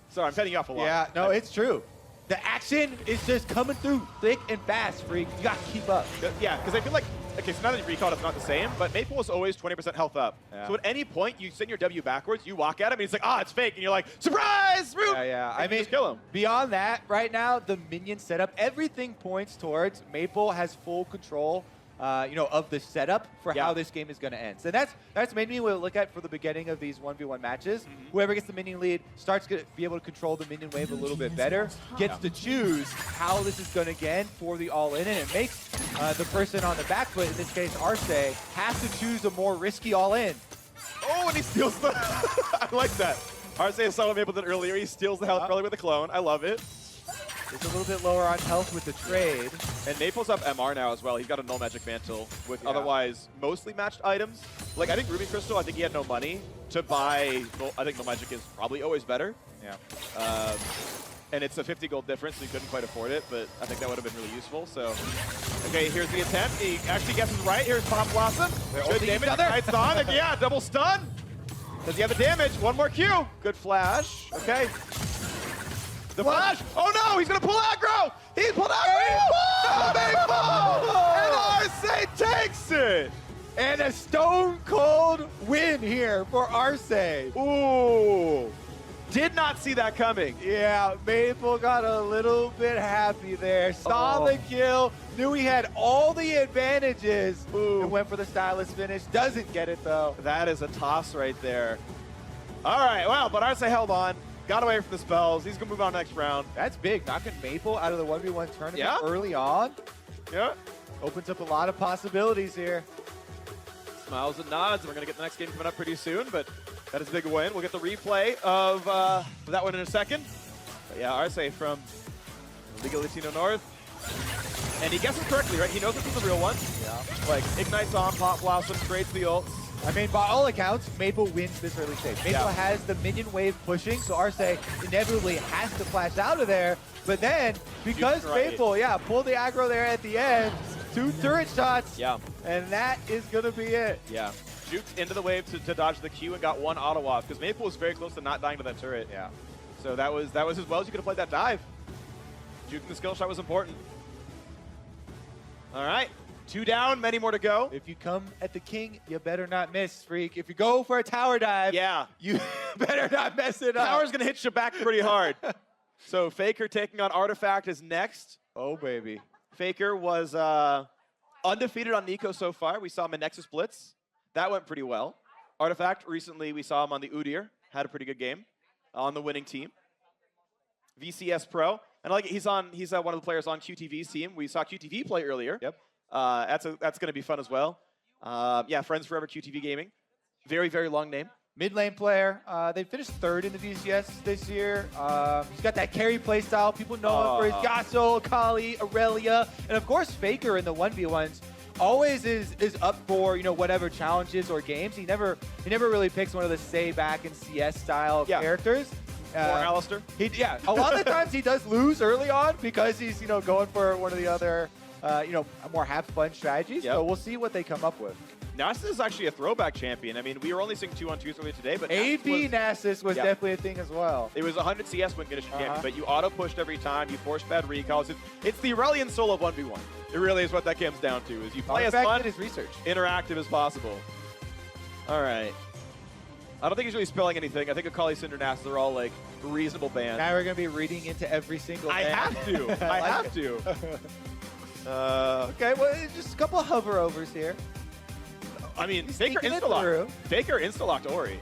Sorry, I'm cutting you off a lot. Yeah, no, it's true. The action is just coming through thick and fast, Freak. You got to keep up. Yeah, because I feel like, okay, so now that you recalled, it's not the same, but Maple was always 20% health up. Yeah. So at any point, you send your W backwards, you walk at him, and he's like, ah, it's fake. And you're like, surprise, Root! Yeah. I mean, just kill him. Beyond that, right now, the minion setup, everything points towards Maple has full control of the setup for how this game is going to end. So that's made me look at for the beginning of these 1v1 matches. Whoever gets the minion lead starts to be able to control the minion wave a little bit better, gets to choose how this is going to end for the all-in, and it makes the person on the back foot, in this case Arce, have to choose a more risky all-in. Oh, and he steals the... I like that. Arce saw what Maple did earlier. He steals the health early with the clone. I love it. It's a little bit lower on health with the trade. And Maple's up MR now as well. He's got a null magic mantle with otherwise mostly matched items. Like, I think Ruby Crystal, I think he had no money to buy. I think null magic is probably always better. Yeah. And it's a 50 gold difference, so he couldn't quite afford it, but I think that would have been really useful. So, okay, here's the attempt. He actually guesses right. Here's Pop Blossom. Good damage. Knights on. Yeah, double stun. Does he have the damage? One more Q. Good flash. Okay. The flash! Oh no, he's gonna pull aggro! He pulled aggro! Maple! And Arce takes it! And a stone cold win here for Arce. Ooh. Did not see that coming. Yeah, Maple got a little bit happy there. Saw the kill, knew he had all the advantages, and went for the stylish finish. Doesn't get it, though. That is a toss right there. All right, well, but Arce held on. Got away from the spells. He's going to move on next round. That's big. Knocking Maple out of the 1v1 tournament early on. Yeah. Opens up a lot of possibilities here. Smiles and nods. We're going to get the next game coming up pretty soon, but that is a big win. We'll get the replay of that one in a second. But yeah, Arce from Liga Latino North. And he guesses correctly, right? He knows this is the real one. Yeah. Like, ignites on, Pop Blossom, trades the ults. I mean, by all accounts, Maple wins this early stage. Maple has the minion wave pushing, so Arce inevitably has to flash out of there. But then, because Maple, pulled the aggro there at the end, 2 turret shots, and that is going to be it. Yeah. Juked into the wave to dodge the Q and got 1 auto off, because Maple was very close to not dying to that turret. Yeah. So that was as well as you could have played that dive. Juking the skill shot was important. All right. 2 down, many more to go. If you come at the king, you better not miss, Freak. If you go for a tower dive, you better not mess it up. Tower's going to hit you back pretty hard. So Faker taking on Artifact is next. Oh, baby. Faker was undefeated on Nico so far. We saw him in Nexus Blitz. That went pretty well. Artifact, recently we saw him on the Udyr. Had a pretty good game on the winning team. VCS Pro. And like he's one of the players on QTV's team. We saw QTV play earlier. Yep. That's going to be fun as well. Yeah, Friends Forever QTV Gaming. Very, very long name. Mid lane player. They finished 3rd in the VCS this year. He's got that carry play style. People know him for his Yasuo, Kali, Aurelia, and of course Faker in the 1v1s. Always is up for whatever challenges or games. He never really picks one of the stay back and CS style characters. Or Alistair. A lot of the times he does lose early on because he's going for one of the other more have fun strategies. So we'll see what they come up with. Nasus is actually a throwback champion. I mean, we were only seeing 2-on-2s earlier today, but AB Nasus was definitely a thing as well. It was 100 CS win condition champion, but you auto-pushed every time, you forced bad recalls. It's the Aurelian soul of 1v1. It really is what that comes down to, is you play as fun, interactive as possible. All right. I don't think he's really spelling anything. I think Akali, Cinder, Nasus are all like reasonable bands. Now we're going to be reading into every single I have to. I have to. Okay, well, just a couple of hover overs here. I mean, Faker insta-locked Ori.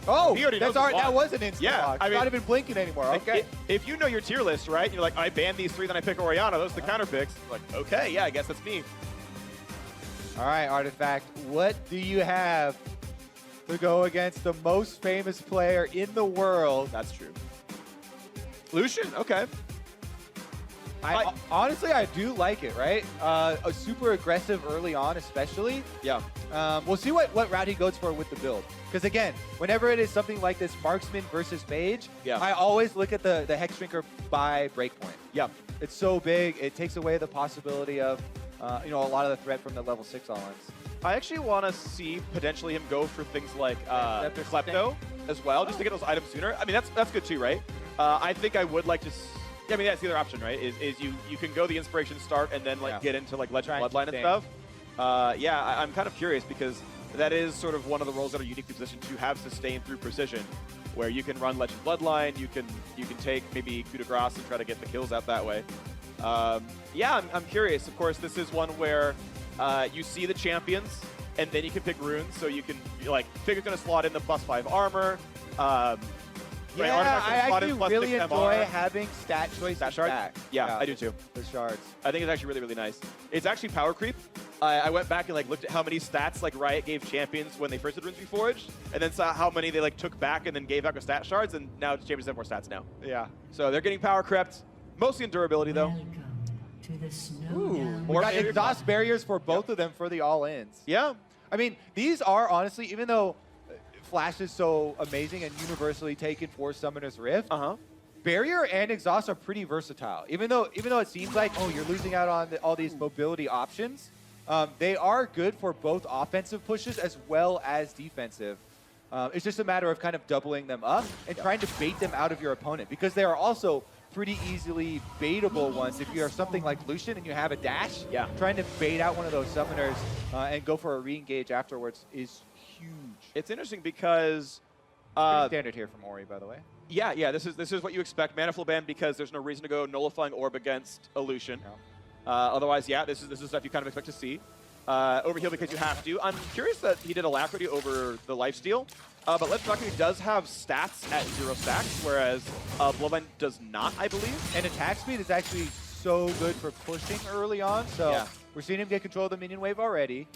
Oh, he already knows that was an insta-lock. Yeah, I mean, not even blinking anymore. Okay. If you know your tier list, right, and you're like, I ban these 3, then I pick Orianna, those are the counter picks. Like, okay, yeah, I guess that's me. All right, Artifact, what do you have to go against the most famous player in the world? That's true. Lucian, okay. Honestly, I do like it, right? A super aggressive early on, especially. Yeah. We'll see what route he goes for with the build. Because again, whenever it is something like this, marksman versus mage, I always look at the Hex Drinker by breakpoint. Yeah. It's so big, it takes away the possibility of a lot of the threat from the level 6 on-lines. I actually want to see potentially him go for things like Klepto as well, just to get those items sooner. I mean, that's good too, right? I think I would like to... I mean, that's the other option, right? Is you can go the inspiration start and then get into like Legend Bloodline and stuff. I'm kind of curious because that is sort of one of the roles that are uniquely positioned to have sustain through precision, where you can run Legend Bloodline, you can take maybe coup de grace and try to get the kills out that way. I'm curious. Of course, this is one where you see the champions and then you can pick runes, so you can Faker's gonna slot in the +5 armor. I actually really enjoy having stat choice shards. back. Yeah, I do too. The shards. I think it's actually really, really nice. It's actually power creep. I went back and looked at how many stats Riot gave champions when they first did Runes Reforged, and then saw how many they took back and then gave back with stat shards, and now champions have more stats now. Yeah. So they're getting power crept, mostly in durability though. To the snow. Ooh, we got exhaust barriers for both of them for the all-ins. Yeah. I mean, these are honestly, even though Flash is so amazing and universally taken for Summoner's Rift, barrier and exhaust are pretty versatile. Even though it seems like, you're losing out on all these mobility options, they are good for both offensive pushes as well as defensive. It's just a matter of kind of doubling them up and trying to bait them out of your opponent, because they are also pretty easily baitable ones. If you are something like Lucian and you have a dash, trying to bait out one of those summoners and go for a re-engage afterwards is huge. It's interesting because Pretty standard here from Ori, by the way. Yeah. This is what you expect. Mana Flow ban because there's no reason to go nullifying orb against Illusion. No. Otherwise, yeah, this is stuff you kind of expect to see. Overheal because you have to. I'm curious that he did Alacrity over the lifesteal. But Let's Talk does have stats at 0 stacks, whereas Bloodline does not, I believe. And attack speed is actually so good for pushing early on. So we're seeing him get control of the minion wave already.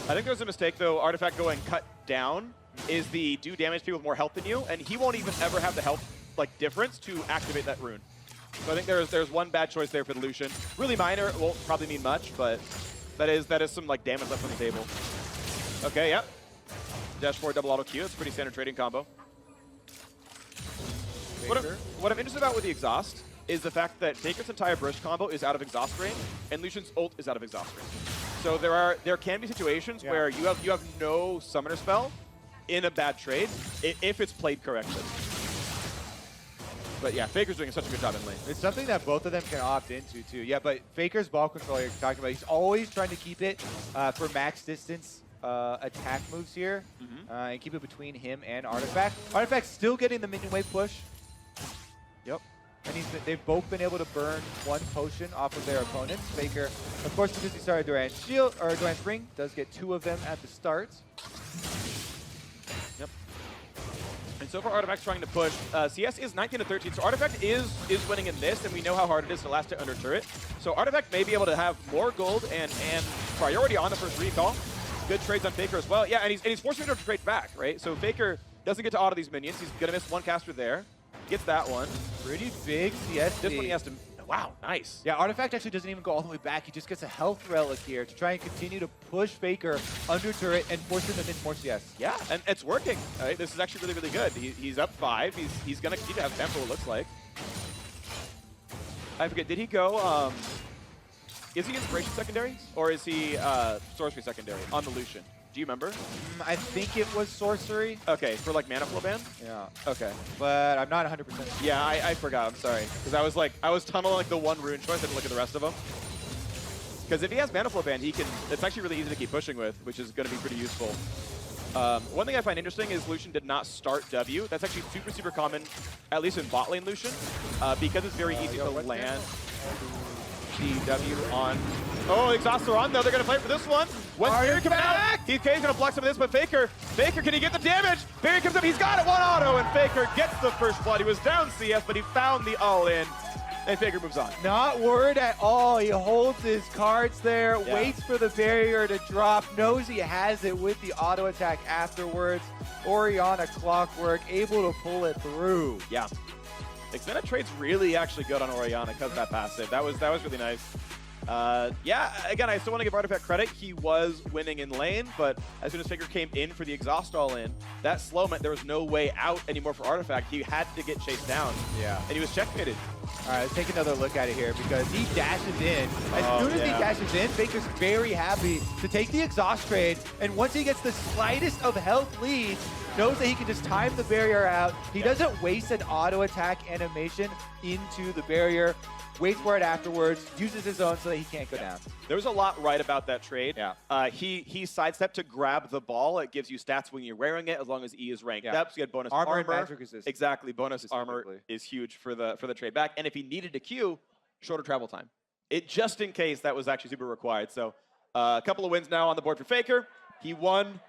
I think there's a mistake, though. Artifact going cut down is the do damage to people with more health than you, and he won't even ever have the health difference to activate that rune. So I think there's one bad choice there for the Lucian. Really minor, it won't probably mean much, but that is some damage left on the table. Okay, yep. Dash forward, double auto Q. It's a pretty standard trading combo. What I'm interested about with the exhaust is the fact that Faker's entire burst combo is out of exhaust range, and Lucian's ult is out of exhaust range. So there can be situations where you have no summoner spell in a bad trade if it's played correctly. But yeah, Faker's doing such a good job in lane. It's something that both of them can opt into too. Yeah, but Faker's ball control you're talking about, he's always trying to keep it for max distance attack moves here and keep it between him and Artifact. Artifact's still getting the minion wave push. Yep. And they've both been able to burn one potion off of their opponents. Faker, of course, because he started Duran's Shield, or Duran's Spring, does get 2 of them at the start. Yep. And so far, Artifact's trying to push. CS is 19-13, so Artifact is winning in this, and we know how hard it is to last it under turret. So Artifact may be able to have more gold and priority on the first recall. Good trades on Faker as well. Yeah, and he's forcing him to trade back, right? So Faker doesn't get to auto these minions. He's gonna miss one caster there. Gets that one. Pretty big CS. This one he has to. Wow, nice. Yeah, Artifact actually doesn't even go all the way back. He just gets a health relic here to try and continue to push Faker under turret and force him to miss more CS. Yeah, and it's working. Right? This is actually really, really good. He's up 5. He's going to continue to have tempo, it looks like. I forget, did he go... is he Inspiration secondary? Or is he Sorcery secondary on the Lucian? Do you remember? I think it was Sorcery. Okay, for Mana Flow ban? Yeah. Okay. But I'm not 100%. Yeah, I forgot. I'm sorry. Because I was tunneling the one rune choice. I didn't look at the rest of them. Because if he has Mana Flow ban, it's actually really easy to keep pushing with, which is going to be pretty useful. One thing I find interesting is Lucian did not start W. That's actually super, super common, at least in bot lane Lucian, because it's very easy to land the W on. Oh, exhausts are on though. They're going to fight for this one. When's Barry coming out? He's going to block some of this, but Faker, can he get the damage? Barry comes up, he's got it, 1 auto, and Faker gets the first blood. He was down CS, but he found the all-in, and Faker moves on. Not worried at all. He holds his cards there, waits for the barrier to drop, knows he has it with the auto attack afterwards. Orianna Clockwork able to pull it through. Yeah. Extended trade's really actually good on Orianna because of that passive. That was really nice. Yeah, again, I still want to give Artifact credit. He was winning in lane, but as soon as Faker came in for the exhaust all in, that slow meant there was no way out anymore for Artifact. He had to get chased down. Yeah. And he was checkmated. All right, let's take another look at it here because he dashes in. As soon as he dashes in, Faker's very happy to take the exhaust trade, and once he gets the slightest of health lead, knows that he can just time the barrier out. He doesn't waste an auto attack animation into the barrier, waits for it afterwards, uses his own so that he can't go down. There was a lot right about that trade. Yeah. He sidestepped to grab the ball. It gives you stats when you're wearing it as long as E is ranked up. So you get bonus armor. And magic resistance. Exactly. Bonus armor is huge for the trade back. And if he needed a Q, shorter travel time. Just in case that was actually super required. So a couple of wins now on the board for Faker. He won.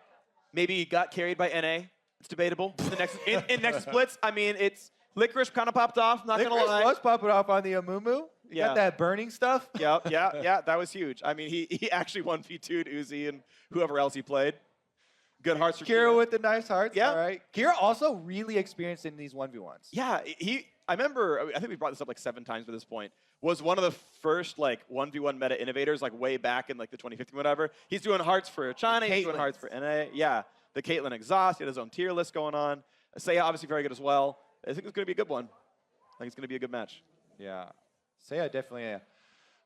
Maybe he got carried by NA. It's debatable. In Nexus Blitz, I mean, it's Licorice kind of popped off, not going to lie. Licorice was popping off on the Amumu. You got that burning stuff. Yeah, that was huge. I mean, he actually 1v2'd Uzi and whoever else he played. Good hearts for Kira with the nice hearts. Yeah. All right. Kira also really experienced in these 1v1s. Yeah, I remember, I think we brought this up like 7 times by this point, was one of the first like 1v1 meta innovators like way back in like the 2015 whatever. He's doing hearts for China, he's doing hearts for NA. Yeah, the Caitlyn exhaust, he had his own tier list going on. Seiya obviously very good as well. I think it's going to be a good one. I think it's going to be a good match. Yeah. Seiya definitely a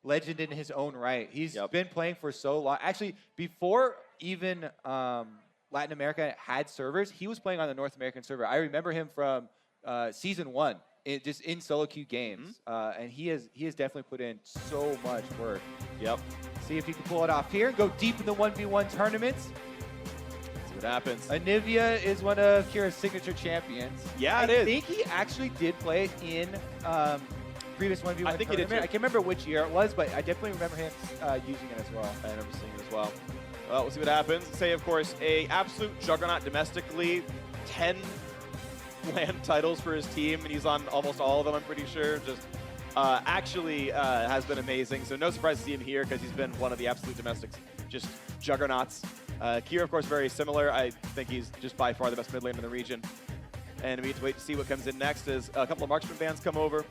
legend in his own right. He's been playing for so long. Actually, before even Latin America had servers, he was playing on the North American server. I remember him from Season 1, just in solo queue games. And he has definitely put in so much work. Yep. See if he can pull it off here and go deep in the 1v1 tournaments. what happens. Anivia is one of Kira's signature champions. Yeah, it is. I think he actually did play it in previous 1v1 I think he did tournament. too. I can't remember which year it was, but I definitely remember him using it as well. I remember seeing it as well. Well, we'll see what happens. Say, of course, a absolute juggernaut domestically. 10 land titles for his team, and he's on almost all of them, I'm pretty sure. Just actually has been amazing. So no surprise to see him here because he's been one of the absolute domestics, just juggernauts. Kira, of course, very similar. I think he's just by far the best mid laner in the region. And we need to wait to see what comes in next as a couple of marksman bands come over.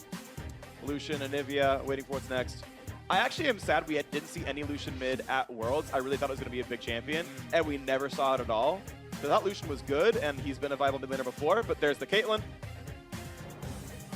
Lucian, Anivia, waiting for what's next. I actually am sad we didn't see any Lucian mid at Worlds. I really thought it was going to be a big champion, and we never saw it at all. I thought Lucian was good, and he's been a viable mid laner before, but there's the Caitlyn.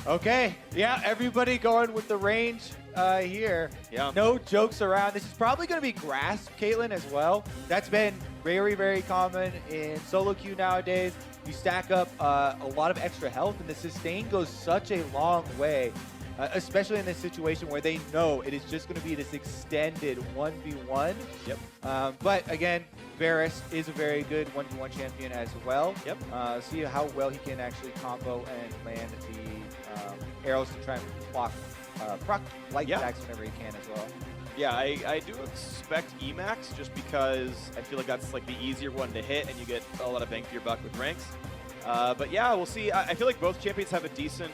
Okay, yeah, everybody going with the range here. Yeah. No jokes around. This is probably going to be Grasp Caitlyn as well. That's been very, very common in solo queue nowadays. You stack up a lot of extra health, and the sustain goes such a long way, especially in this situation where they know it is just going to be this extended 1v1. Yep. But again, Varus is a very good 1v1 champion as well. Yep. See how well he can actually combo and land the arrows to try and proc light attacks whenever he can as well. Yeah, I do expect Emax just because I feel like that's like the easier one to hit and you get a lot of bang for your buck with ranks. But yeah, we'll see. I feel like both champions have a decent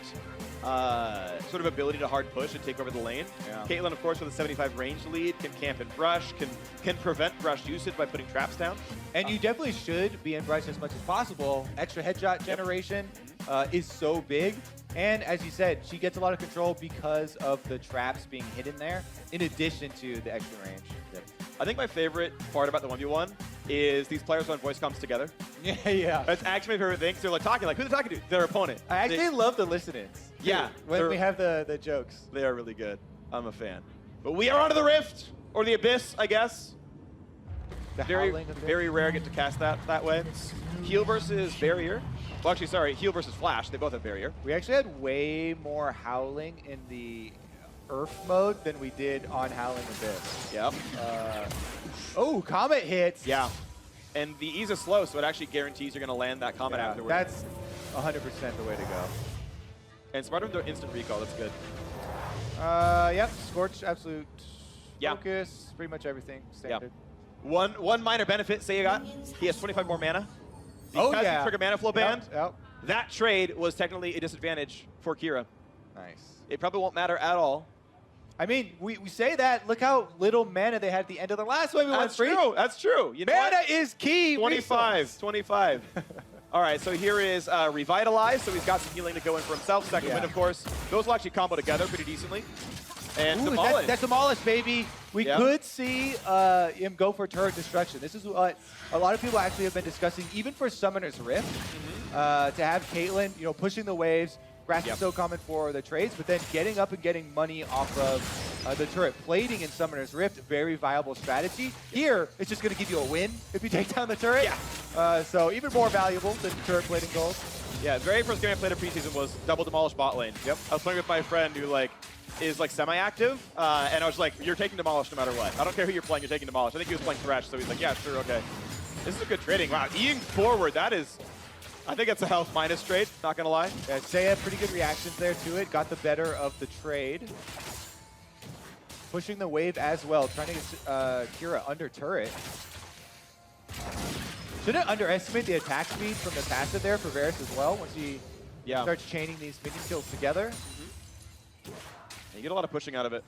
sort of ability to hard push and take over the lane. Yeah. Caitlyn, of course, with a 75 range lead, can camp and brush, can prevent brush usage by putting traps down. And you definitely should be in brush as much as possible. Extra headshot generation is so big. And as you said, she gets a lot of control because of the traps being hidden there, in addition to the extra range. Yep. I think my favorite part about the 1v1 is these players on voice comms together. Yeah. That's actually my favorite thing. So they're like talking, like, who they're talking to? Their opponent. I actually love the listen-ins. Yeah. When we have the jokes. They are really good. I'm a fan. But we are onto the Rift, or the Abyss, I guess. Very rare get to cast that way. Heal versus Barrier. Well, actually, sorry, Heal versus Flash. They both have Barrier. We actually had way more Howling in the Earth mode than we did on Howling Abyss. Yep. Oh, Comet hits. Yeah. And the ease is slow, so it actually guarantees you're going to land that Comet afterwards. That's 100% the way to go. And smart of the instant recall, that's good. Yep, Scorch, absolute Yeah. focus, pretty much everything standard. One minor benefit, say you got, he has 25 more mana. Because you trigger mana flow band, that trade was technically a disadvantage for Kira. Nice. It probably won't matter at all. I mean, we say that. Look how little mana they had at the end of the last one. That's true. That's true. You know mana what? is key. 25. All right, so here is Revitalize. So he's got some healing to go in for himself. Second win, of course. Those will actually combo together pretty decently. And Demolish. That's Demolish, baby. We could see him go for turret destruction. This is what a lot of people actually have been discussing, even for Summoner's Rift, to have Caitlyn, pushing the waves. Grasp is so common for the trades, but then getting up and getting money off of the turret. Plating in Summoner's Rift, very viable strategy. Here, it's just going to give you a win if you take down the turret. So even more valuable than turret plating gold. Yeah, the very first game I played in preseason was double Demolish bot lane. Yep. I was playing with my friend who is semi-active, and I was like, you're taking Demolish no matter what. I don't care who you're playing, you're taking Demolish. I think he was playing Thresh, so he's like, yeah, sure, okay. This is a good trading. Wow, Eing forward, that is... I think it's a health minus trade, not gonna lie. Yeah, Seiya, pretty good reactions there to it. Got the better of the trade. Pushing the wave as well, trying to get Kira under turret. Shouldn't underestimate the attack speed from the passive there for Varus as well, once he starts chaining these minion kills together. You get a lot of pushing out of it.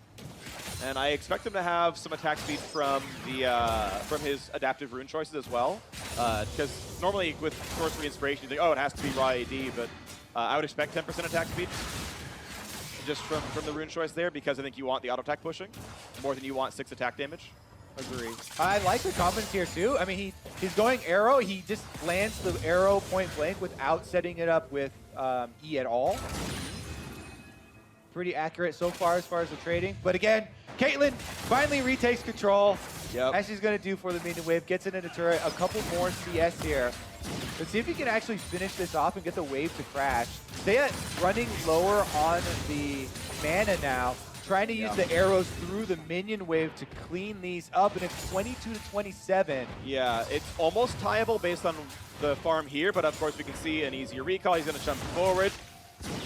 And I expect him to have some attack speed from his adaptive rune choices as well. Because normally with Sorcery Inspiration, you think, oh, it has to be raw AD, but I would expect 10% attack speed just from the rune choice there, because I think you want the auto attack pushing more than you want 6 attack damage. Agree. I like the combos here too. I mean, he's going arrow. He just lands the arrow point blank without setting it up with E at all. Pretty accurate so far as the trading. But again, Caitlyn finally retakes control, as she's going to do for the minion wave. Gets it into turret. A couple more CS here. Let's see if he can actually finish this off and get the wave to crash. Seiya running lower on the mana now. trying to use the arrows through the minion wave to clean these up, and it's 22-27. Yeah, it's almost tieable based on the farm here, but of course we can see an easier recall. He's going to jump forward.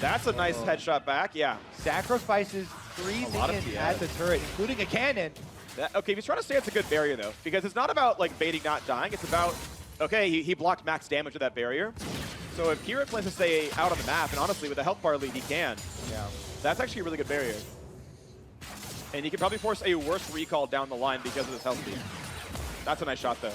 That's a nice headshot back, yeah. Sacrifices 3 minions at the turret, including a cannon. Okay, if he's trying to stay, it's a good barrier, though, because it's not about like baiting not dying. It's about, okay, he blocked max damage with that barrier. So if Kira plans to stay out on the map, and honestly, with the health bar lead, he can. Yeah. That's actually a really good barrier. And you can probably force a worse recall down the line because of this health lead. That's a nice shot, though.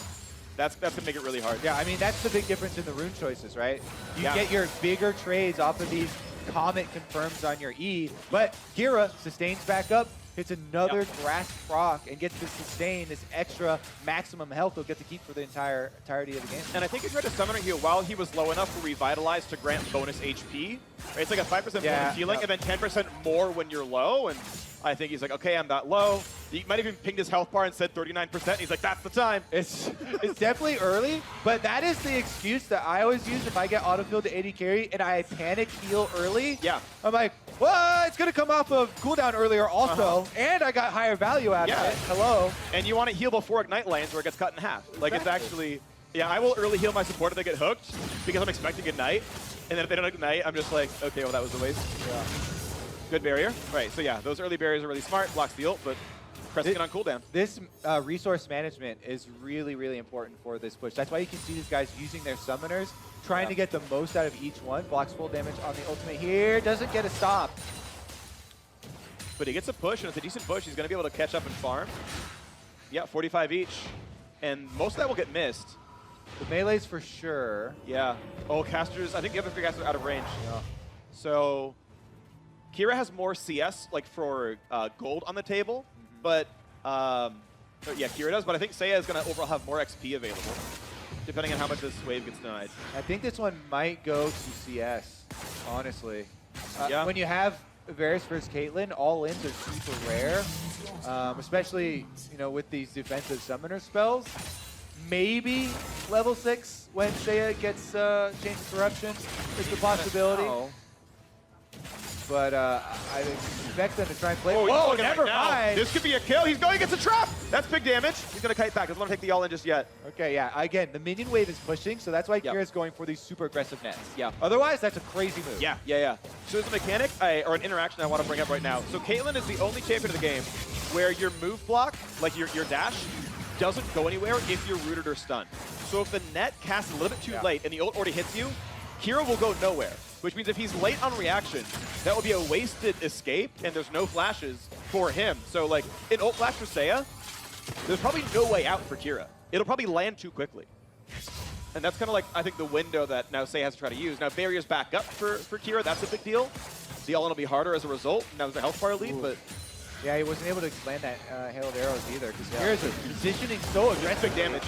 That's going to make it really hard. Yeah, I mean, that's the big difference in the rune choices, right? You Yeah. get your bigger trades off of these Comet confirms on your E, but Kira sustains back up, hits another grasp proc, and gets to sustain this extra maximum health he'll get to keep for the entirety of the game. And I think he tried to summon her heal while he was low enough for Revitalize to grant bonus HP. Right? It's like a 5% bonus healing, and then 10% more when you're low. And I think he's like, okay, I'm that low. He might have even pinged his health bar and said 39%. He's like, that's the time. It's definitely early, but that is the excuse that I always use if I get autofilled to AD carry and I panic heal early. Yeah. I'm like, well, it's going to come off of cooldown earlier also, and I got higher value out of it. Hello. And you want to heal before Ignite lands where it gets cut in half. Like, it's actually, yeah, I will early heal my support if they get hooked because I'm expecting Ignite. And then if they don't Ignite, I'm just like, okay, well, that was a waste. Yeah. Good barrier. Right, so yeah, those early barriers are really smart. Blocks the ult, but pressing it on cooldown. This resource management is really, really important for this push. That's why you can see these guys using their summoners, trying to get the most out of each one. Blocks full damage on the ultimate here. Doesn't get a stop. But he gets a push, and it's a decent push. He's going to be able to catch up and farm. Yeah, 45 each. And most of that will get missed. The melee's for sure. Yeah. Oh, casters. I think the other 3 casters are out of range. Yeah. So Kira has more CS, like for gold on the table. But, yeah, Kira does. But I think Seiya is going to overall have more XP available, depending on how much this wave gets denied. I think this one might go to CS, honestly. Yeah. When you have Varus versus Caitlyn, all-ins are super rare, especially with these defensive summoner spells. Maybe level 6 when Seiya gets Chains of Corruption is the possibility. But I expect them to try and play. Whoa, never mind. This could be a kill. He's going against a trap. That's big damage. He's going to kite back. Doesn't want to take the all-in just yet. Okay, yeah. Again, the minion wave is pushing, so that's why Kira's going for these super aggressive nets. Yeah. Otherwise, that's a crazy move. Yeah. So there's a mechanic, or an interaction I want to bring up right now. So Caitlyn is the only champion of the game where your move block, like your dash, doesn't go anywhere if you're rooted or stunned. So if the net casts a little bit too late and the ult already hits you, Kira will go nowhere. Which means if he's late on reaction, that will be a wasted escape, and there's no flashes for him. So, like, in ult flash for Seiya, there's probably no way out for Kira. It'll probably land too quickly. And that's kind of like, I think, the window that now Seiya has to try to use. Now, barriers back up for Kira. That's a big deal. The all-in will be harder as a result. Now there's a health bar lead, but... Yeah, he wasn't able to land that hail of arrows either, because Kira's positioning so aggressive. Big damage.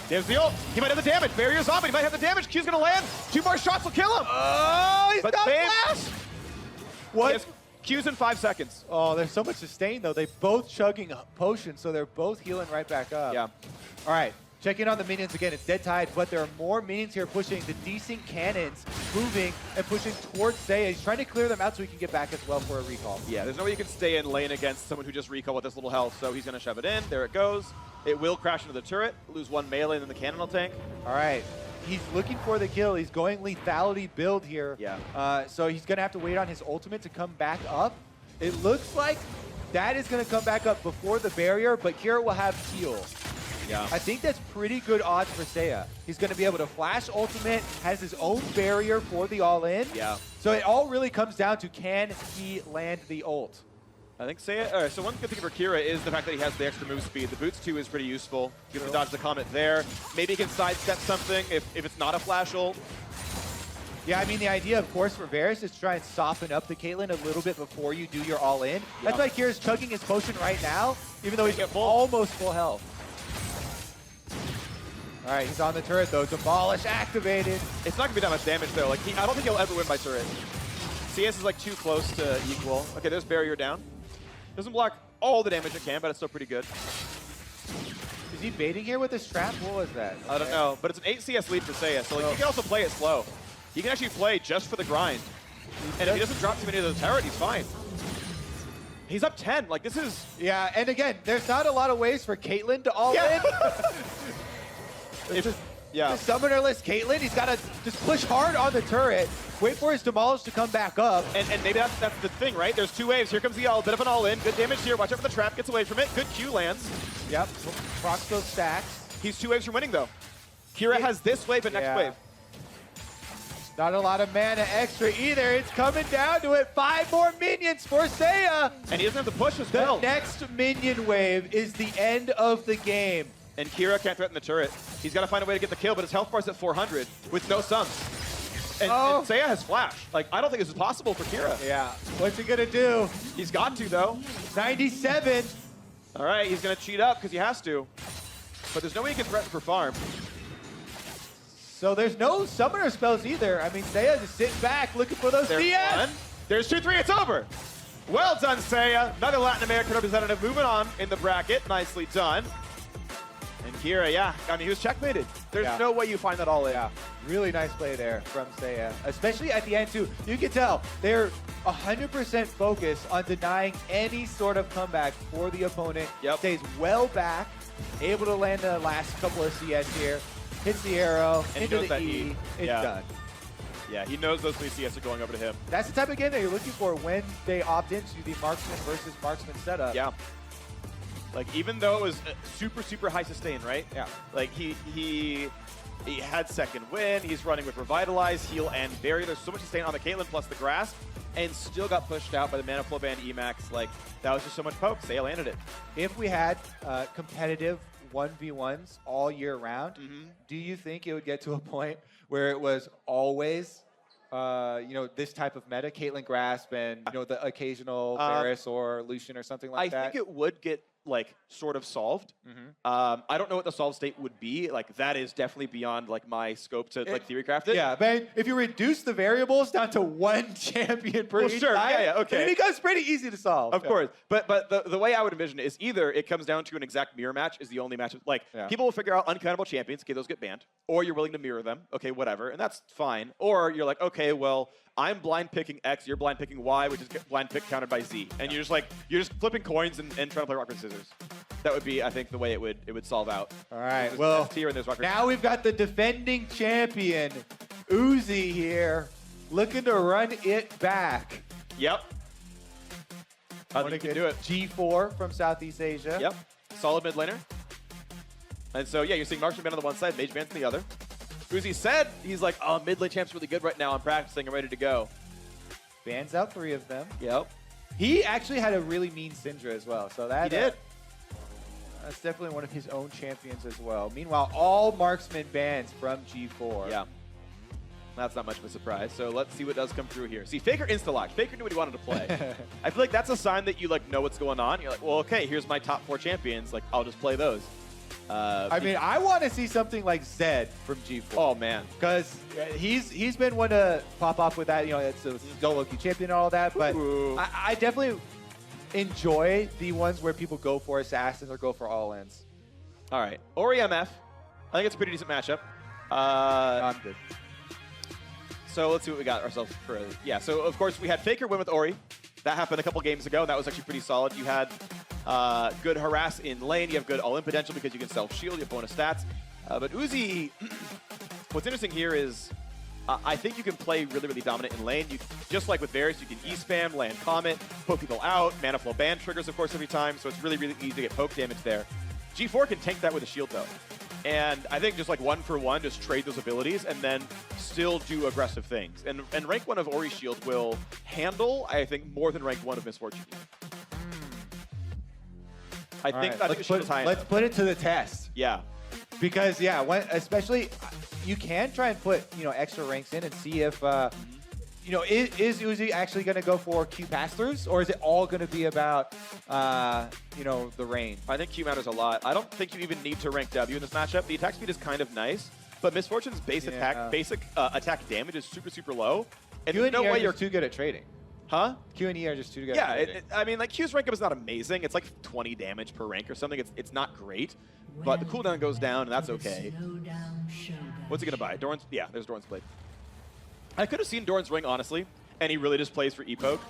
There's the ult. He might have the damage. Barrier's on, but he might have the damage. Q's going to land. 2 more shots will kill him. Oh, he's got flash! What? Q's in 5 seconds. Oh, there's so much sustain, though. They both chugging potions, so they're both healing right back up. Yeah. All right. Check in on the minions again. It's dead tied, but there are more minions here pushing. The desync cannons moving and pushing towards Seiya. He's trying to clear them out so he can get back as well for a recall. Yeah, there's no way you can stay in lane against someone who just recall with this little health, so he's going to shove it in. There it goes. It will crash into the turret, lose 1 melee, and then the cannon will tank. All right. He's looking for the kill. He's going lethality build here. Yeah. So he's going to have to wait on his ultimate to come back up. It looks like that is going to come back up before the barrier, but Kira will have heal. Yeah. I think that's pretty good odds for Seiya. He's going to be able to flash ultimate, has his own barrier for the all-in. Yeah. So it all really comes down to, can he land the ult? I think Seiya, so one good thing for Kira is the fact that he has the extra move speed. The boots too is pretty useful. You have to dodge the comet there. Maybe he can sidestep something if it's not a flash ult. Yeah, I mean, the idea, of course, for Varus is to try and soften up the Caitlyn a little bit before you do your all-in. That's why Kira's chugging his potion right now, even though he's almost full health. All right, he's on the turret, though. Demolish activated. It's not going to be that much damage, though. Like, I don't think he'll ever win by turret. CS is, like, too close to equal. Okay, there's barrier down. Doesn't block all the damage it can, but it's still pretty good. Is he baiting here with his trap? What was that? I don't know, but it's an 8 CS lead for Seiya, so like, he can also play it slow. He can actually play just for the grind. And if he doesn't drop too many of the turret, he's fine. He's up 10. Like, this is... Yeah, and again, there's not a lot of ways for Caitlyn to all in. The summonerless Caitlyn, he's got to just push hard on the turret, wait for his Demolish to come back up. And maybe that's the thing, right? There's 2 waves. Here comes the all, bit of an all-in. Good damage here. Watch out for the trap. Gets away from it. Good Q lands. Yep, procs those stacks. He's 2 waves from winning, though. Kira has this wave and next wave. Not a lot of mana extra either. It's coming down to it. 5 more minions for Seiya. And he doesn't have to push as well. The next minion wave is the end of the game. And Kira can't threaten the turret. He's got to find a way to get the kill, but his health bar's at 400 with no sums. And Seiya has flash. Like, I don't think this is possible for Kira. Yeah. What's he gonna do? He's got to, though. 97. All right, he's gonna cheat up because he has to. But there's no way he can threaten for farm. So there's no summoner spells either. I mean, Seiya just sitting back looking for those CS. One. There's 2-3, it's over. Well done, Seiya. Another Latin American representative moving on in the bracket. Nicely done. And Kira, yeah, I mean, he was checkmated. There's no way you find that all in. Yeah, really nice play there from Seiya. Especially at the end, too. You can tell they're 100% focused on denying any sort of comeback for the opponent. Stays well back, able to land the last couple of CS here. Hits the arrow, and into the E. It's done. Yeah, he knows those 3 CS are going over to him. That's the type of game that you're looking for when they opt into the marksman versus marksman setup. Yeah. Like, even though it was super, super high sustain, right? Yeah. Like, he had second win. He's running with Revitalize, Heal, and Barrier. There's so much sustain on the Caitlyn plus the Grasp, and still got pushed out by the Mana Flow Band Emax. Like, that was just so much poke. Seiya landed it. If we had competitive 1v1s all year round, do you think it would get to a point where it was always this type of meta, Caitlyn Grasp and the occasional Varus or Lucian or something like that? I think it would get like sort of solved. I don't know what the solved state would be. Like, that is definitely beyond like my scope to like theory craft it. Yeah, man. If you reduce the variables down to 1 champion per each sure, side, yeah, okay. it becomes pretty easy to solve. Of course, but the way I would envision it is either it comes down to an exact mirror match is the only match. Like, people will figure out uncountable champions, okay, those get banned, or you're willing to mirror them, okay, whatever, and that's fine. Or you're like, okay, well, I'm blind picking X, you're blind picking Y, which is blind pick countered by Z, and you're just flipping coins and trying to play rock paper scissors. That would be, I think, the way it would solve out. All right, There's well, S tier and there's rock paper now we've got the defending champion, Uzi here, looking to run it back. Yep. I think you can do it. G4 from Southeast Asia. Yep. Solid mid laner. And so, yeah, you're seeing Marksman Band on the one side, Mage Band on the other. Uzi said, he's like, oh, mid lane champ's really good right now. I'm practicing. I'm ready to go. Bans out 3 of them. Yep. He actually had a really mean Syndra as well. So that He did. That's definitely one of his own champions as well. Meanwhile, all marksman bans from G4. Yeah. That's not much of a surprise. So let's see what does come through here. See, Faker insta-locked. Faker knew what he wanted to play. I feel like that's a sign that you like know what's going on. You're like, well, okay, here's my top 4 champions. Like, I'll just play those. I mean, I want to see something like Zed from G4. Oh, man. Because he's been one to pop off with that. It's a solo queue champion and all that. But I definitely enjoy the ones where people go for assassins or go for all-ins. All right. Ori MF. I think it's a pretty decent matchup. I'm good. So let's see what we got ourselves for. Yeah, so of course we had Faker win with Ori. That happened a couple games ago, and that was actually pretty solid. You had good harass in lane. You have good all-in potential because you can self-shield. You have bonus stats. But Uzi, what's interesting here is I think you can play really, really dominant in lane. Just like with Varus, you can E-spam, land Comet, poke people out. Mana Flow Band triggers, of course, every time. So it's really, really easy to get poke damage there. G4 can tank that with a shield, though. And I think just like 1-for-1, just trade those abilities and then still do aggressive things. And rank 1 of Ori's shield will handle, I think, more than rank 1 of Misfortune. I think let's put it to the test. Yeah. Because, yeah, especially you can try and put, extra ranks in and see if, is Uzi actually going to go for Q pass-throughs, or is it all going to be about, the range? I think Q matters a lot. I don't think you even need to rank W in this matchup. The attack speed is kind of nice, but Misfortune's basic attack damage is super, super low. And Q and no E are way just too good at trading. Huh? Q and E are just too good at trading. I mean, like, Q's rank up is not amazing. It's like 20 damage per rank or something. It's not great, but the cooldown goes down, and that's okay. What's he going to buy? Doran's? Yeah, there's Doran's Blade. I could have seen Doran's Ring, honestly, and he really just plays for epoke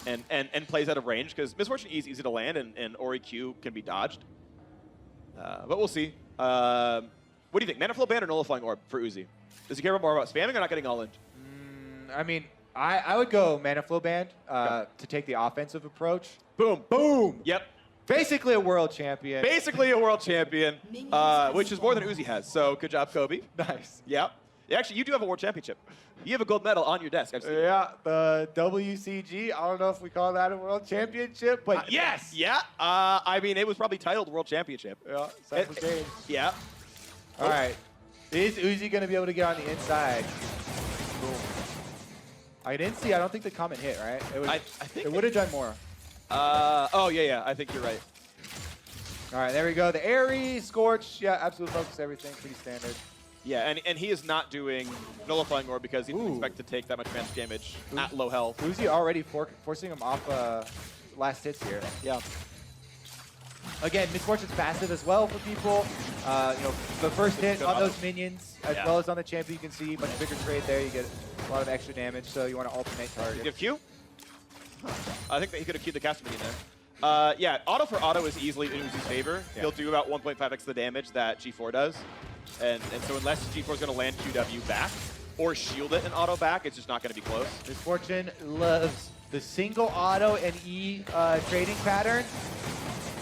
and plays out of range because Misfortune E is easy to land and Ori Q can be dodged. But we'll see. What do you think? Mana Flow ban or Nullifying Orb for Uzi? Does he care more about spamming or not getting all in? I mean, I would go Mana Flow Band to take the offensive approach. Boom. Boom. Yep. Basically a world champion. Basically a world champion, which is more than Uzi has. So good job, Kobe. Nice. Yep. Yeah, actually, you do have a world championship. You have a gold medal on your desk. I've seen it. Yeah, the WCG. I don't know if we call that a world championship, but yes. Yeah. I mean, it was probably titled World Championship. Yeah. Cypher Games. Yeah. All right. Is Uzi going to be able to get on the inside? Boom. I didn't see. I don't think the comment hit, right? I think it would have done more. Oh, yeah. I think you're right. All right, there we go. The Ares, Scorch. Yeah, absolute focus, everything. Pretty standard. Yeah, and he is not doing Nullifying Orb because he didn't expect to take that much magic damage at low health. Uzi already forcing him off last hits here. Yeah. Again, Misfortune's passive as well for people. You know, the first hit on those minions, as well as on the champion, you can see much bigger trade there. You get a lot of extra damage, so you want to alternate target. You have Q? I think that he could have queued the cast minion there. Yeah, auto for auto is easily in Uzi's favor. Yeah. He'll do about 1.5x the damage that G4 does. And so unless G4 is going to land QW back or shield it in auto back, it's just not going to be close. Misfortune loves the single auto and E trading pattern.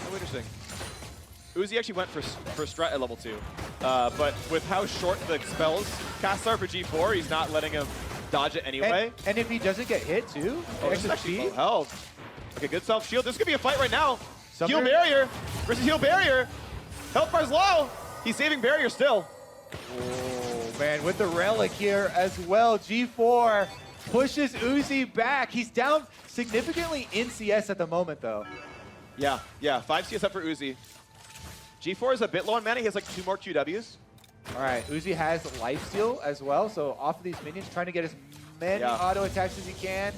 Oh, interesting. Uzi actually went for strat at level 2. But with how short the spells casts are for G4, he's not letting him dodge it anyway. And if he doesn't get hit too, this is actually low health. Okay, good self-shield. This could be a fight right now. Summoner? Heal barrier versus heal barrier. Health bar's low. He's saving barrier still. Oh, man, with the relic here as well. G4 pushes Uzi back. He's down significantly in CS at the moment, though. Yeah, 5 CS up for Uzi. G4 is a bit low on mana. He has like 2 more QWs. All right, Uzi has lifesteal as well, so off of these minions, trying to get as many auto attacks as he can.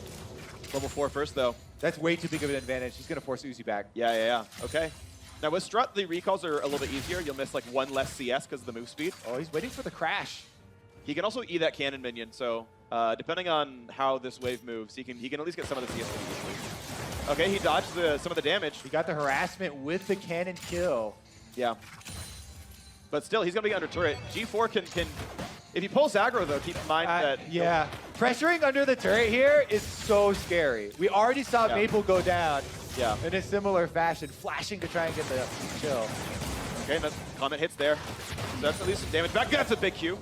Level 4 first, though. That's way too big of an advantage. He's going to force Uzi back. Yeah. Okay. Now with Strut, the recalls are a little bit easier. You'll miss like 1 less CS because of the move speed. Oh, he's waiting for the crash. He can also E that cannon minion, so depending on how this wave moves, he can at least get some of the CS pretty easily. Okay, he dodged some of the damage. He got the harassment with the cannon kill. Yeah. But still, he's going to be under turret. G4 can if he pulls aggro, though, keep in mind that... Yeah. Pressuring under the turret here is so scary. We already saw Maple go down in a similar fashion, flashing to try and get the kill. Okay, and that comment hits there. So that's at least some damage back. That's a big Q.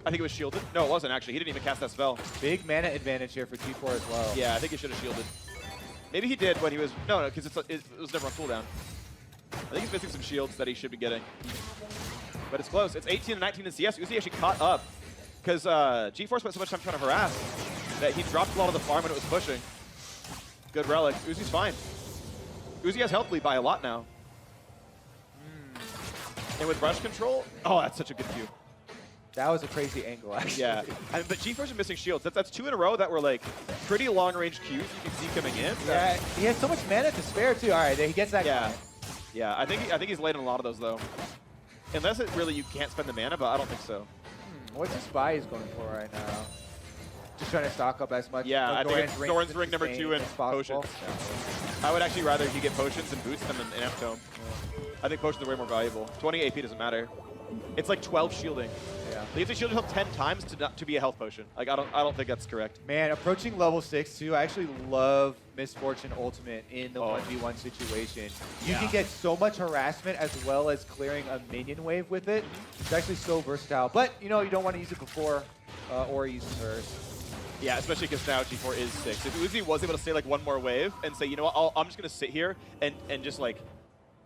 I think it was shielded. No, it wasn't, actually. He didn't even cast that spell. Big mana advantage here for G4 as well. Yeah, I think he should have shielded. Maybe he did when he was... No, because it was never on cooldown. I think he's missing some shields that he should be getting. But it's close. It's 18 and 19 in CS. Uzi actually caught up because G4 spent so much time trying to harass that he dropped a lot of the farm when it was pushing. Good relic. Uzi's fine. Uzi has health lead by a lot now. And with rush control, oh, that's such a good Q. That was a crazy angle, actually. Yeah, but G4's are missing shields. That's 2 in a row that were like pretty long-range Qs you can see coming in. Yeah, he has so much mana to spare too. All right, he gets that. Yeah, I think he's late on a lot of those though. Unless it really you can't spend the mana, but I don't think so. What's his spy is going for right now? Just trying to stock up as much. Yeah, I think it's Doran's ring number 2 and potions. I would actually rather he get potions and boost them in Amp Tome. I think potions are way more valuable. 20 AP doesn't matter. It's like 12 shielding. Yeah. They have to shield yourself 10 times to be a health potion. Like I don't think that's correct. Man, approaching level 6 too. I actually love Misfortune Ultimate in the 1v1 situation. You can get so much harassment as well as clearing a minion wave with it. It's actually so versatile. But you know, you don't want to use it before or use it first. Yeah, especially because now G4 is 6. If Uzi was able to stay like 1 more wave and say, you know what, I'm just going to sit here and just like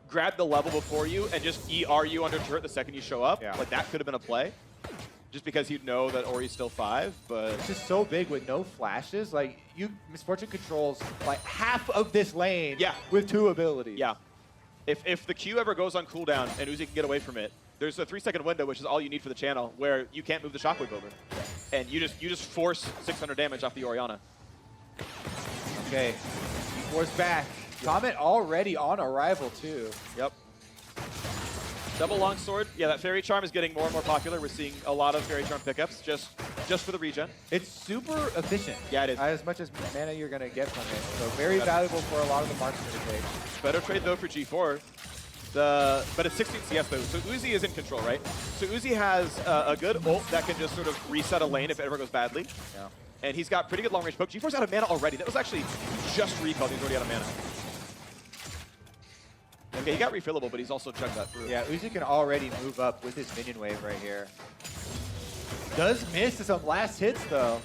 grab the level before you and just ER you under turret the second you show up, like that could have been a play. Just because you'd know that Ori's still 5, but... It's just so big with no flashes. Like, Misfortune controls like half of this lane with 2 abilities. Yeah. If the Q ever goes on cooldown and Uzi can get away from it, there's a 3-second window, which is all you need for the channel, where you can't move the shockwave over. And you just force 600 damage off the Orianna. Okay. Force back. Comet already on arrival, too. Yep. Double longsword. Yeah, that Fairy Charm is getting more and more popular. We're seeing a lot of Fairy Charm pickups. Just just for the regen. It's super efficient. Yeah, it is. As much as mana you're going to get from it. So very valuable for a lot of the marksmen to take. Better trade though for G4. But it's 16 CS though, so Uzi is in control, right? So Uzi has a good ult that can just sort of reset a lane if it ever goes badly. Yeah. And he's got pretty good long range poke. G4's out of mana already. That was actually just recalled. He's already out of mana. Okay, he got refillable, but he's also chugged that through. Yeah, Uzi can already move up with his minion wave right here. Does miss some last hits though.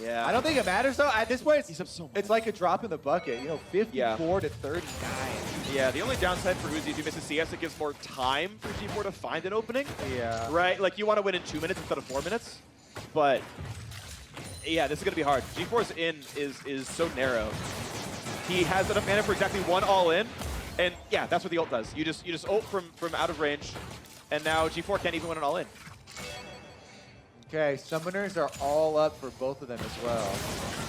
Yeah. I don't think it matters though. At this point, he's up so much. It's like a drop in the bucket. You know, 54 to 39. Yeah, the only downside for Uzi, if you miss a CS, it gives more time for G4 to find an opening. Yeah. Right? Like, you want to win in 2 minutes instead of 4 minutes. But, yeah, this is going to be hard. G4's in is so narrow. He has enough mana for exactly one all-in. And, yeah, that's what the ult does. You just ult from out of range. And now G4 can't even win an all-in. Okay, summoners are all up for both of them as well.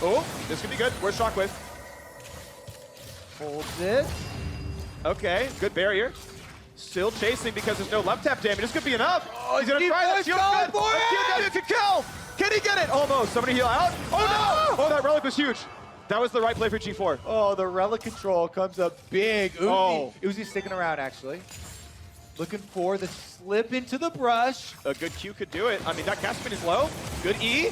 Oh, this could be good. Where's Shockwave? Holds it. Okay, good barrier. Still chasing because there's no left tap damage. This could be enough. Oh, he's gonna try that. Shield good. QW can kill. Can he get it? Almost. Somebody heal out. Oh no! Oh, that relic was huge. That was the right play for G4. Oh, the relic control comes up big. Uzi, Oh. Uzi's sticking around actually. Looking for the slip into the brush. A good Q could do it. I mean, that cast spin is low. Good E.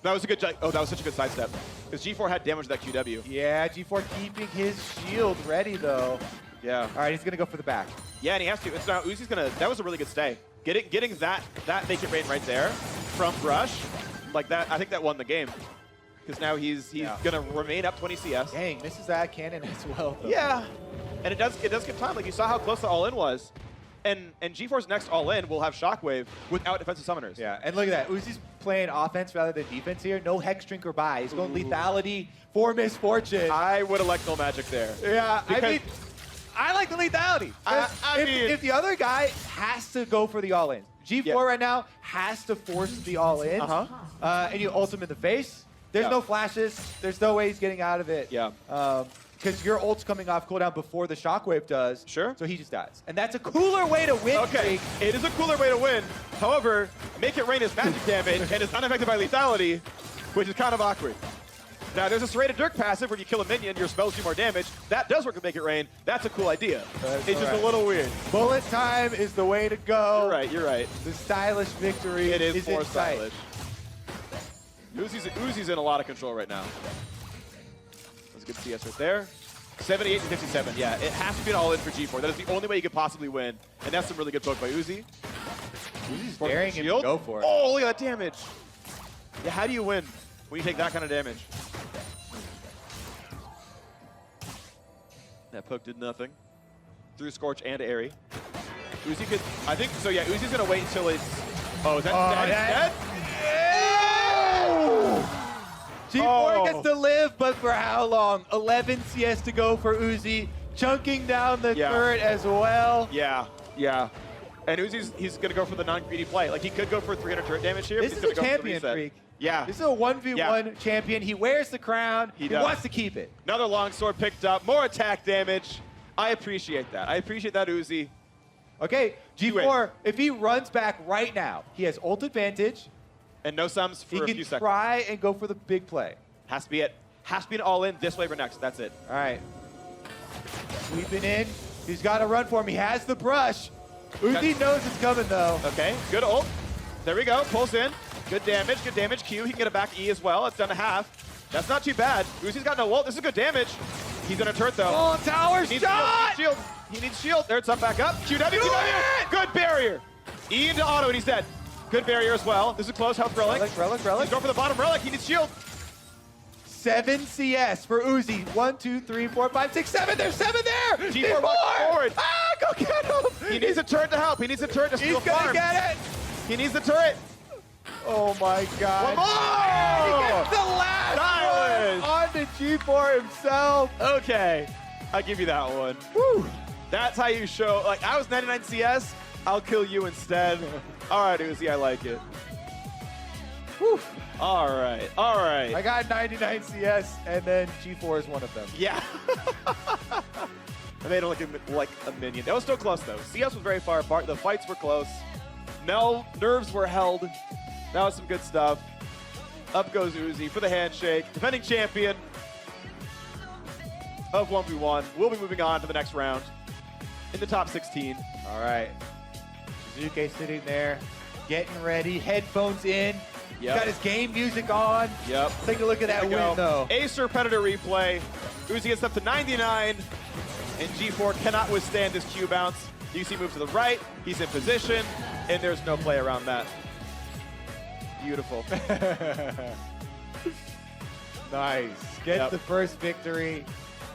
That was a good. Oh, that was such a good sidestep. Because G4 had damage to that QW. Yeah, G4 keeping his shield ready though. Yeah. All right, he's gonna go for the back. Yeah, and he has to. It's now Uzi's gonna. That was a really good stay. Getting that make it rain right there from brush, like that. I think that won the game. Because now he's gonna remain up 20 CS. Dang, misses that cannon as well. Though. Yeah, and it does give time. Like you saw how close the all-in was. And G4's next all-in will have Shockwave without defensive summoners. Yeah, and look at that. Uzi's playing offense rather than defense here. No Hex Drink or buy. He's going lethality for Misfortune. I would elect no magic there. Yeah, because I mean, I like the lethality. If the other guy has to go for the all-in. G4 right now has to force the all-in. And you ult him in the face. There's no flashes. There's no way he's getting out of it. Yeah. Because your ult's coming off cooldown before the Shockwave does. Sure. So he just dies. And that's a cooler way to win. Okay, it is a cooler way to win. However, Make It Rain is magic damage and is unaffected by lethality, which is kind of awkward. Now, there's a serrated Dirk passive where you kill a minion, your spells do more damage. That does work with Make It Rain. That's a cool idea. It's just a little weird. Bullet time is the way to go. You're right, you're right. The stylish victory is more in sight. stylish. Uzi's in a lot of control right now. That's a good CS right there. 78 to 57. Yeah, it has to be an all-in for G4. That is the only way you could possibly win. And that's some really good poke by Uzi. Uzi's daring him to go for it. Oh, look at that damage. Yeah, how do you win when you take that kind of damage? That poke did nothing. Through Scorch and Airy. Uzi could, I think, so yeah, Uzi's gonna wait until it's, oh, is that dead? G4 gets to live, but for how long? 11 CS to go for Uzi. Chunking down the turret as well. Yeah, yeah. And he's going to go for the non-greedy play. Like, he could go for 300 turret damage here. This but is he's a gonna go champion for the reset. freak. Yeah. This is a 1v1 champion. He wears the crown. He wants to keep it. Another longsword picked up. More attack damage. I appreciate that. I appreciate that, Uzi. Okay, G4, if he runs back right now, he has ult advantage. And no sums for a few He seconds. can try and go for the big play. Has to be it. Has to be an all-in this wave or next. That's it. All right. Sweeping in. He's got to run for him. He has the brush. Uzi knows it's coming, though. Okay, good ult. There we go. Pulls in. Good damage. Good damage. Q. He can get it back E as well. It's down to half. That's not too bad. Uzi's got no ult. This is good damage. He's in a turret, though. Oh, tower shot! Shield. He needs shield. There, it's up, back up. QW. Good barrier. E into auto, and he's dead. Good barrier as well. This is a close health relic. Relic. He's going for the bottom relic. He needs shield. 7 CS for Uzi. 1, 2, 3, 4, 5, 6, 7. There's 7 there. G4 walking forward. Ah, go get him. He needs a turret to help. He needs a turret to steal He's going to farm. get it. He needs the turret. Oh, my God. One more. He gets the last one on to G4 himself. Okay. I'll give you that one. Woo. That's how you show. Like, I was 99 CS. I'll kill you instead. All right, Uzi, I like it. Whew. All right, all right. I got 99 CS, and then G4 is one of them. Yeah. I made it like a minion. That was still close, though. CS was very far apart. The fights were close. No nerves were held. That was some good stuff. Up goes Uzi for the handshake. Defending champion of 1v1. We'll be moving on to the next round in the top 16. All right. Suzuki sitting there, getting ready, headphones in. Yep. Got his game music on. Yep. Take a look at that There we win, go. though. Acer Predator replay. Uzi gets up to 99, and G4 cannot withstand this Q bounce. You see move to the right, he's in position, and there's no play around that. Beautiful. Nice. Gets the first victory.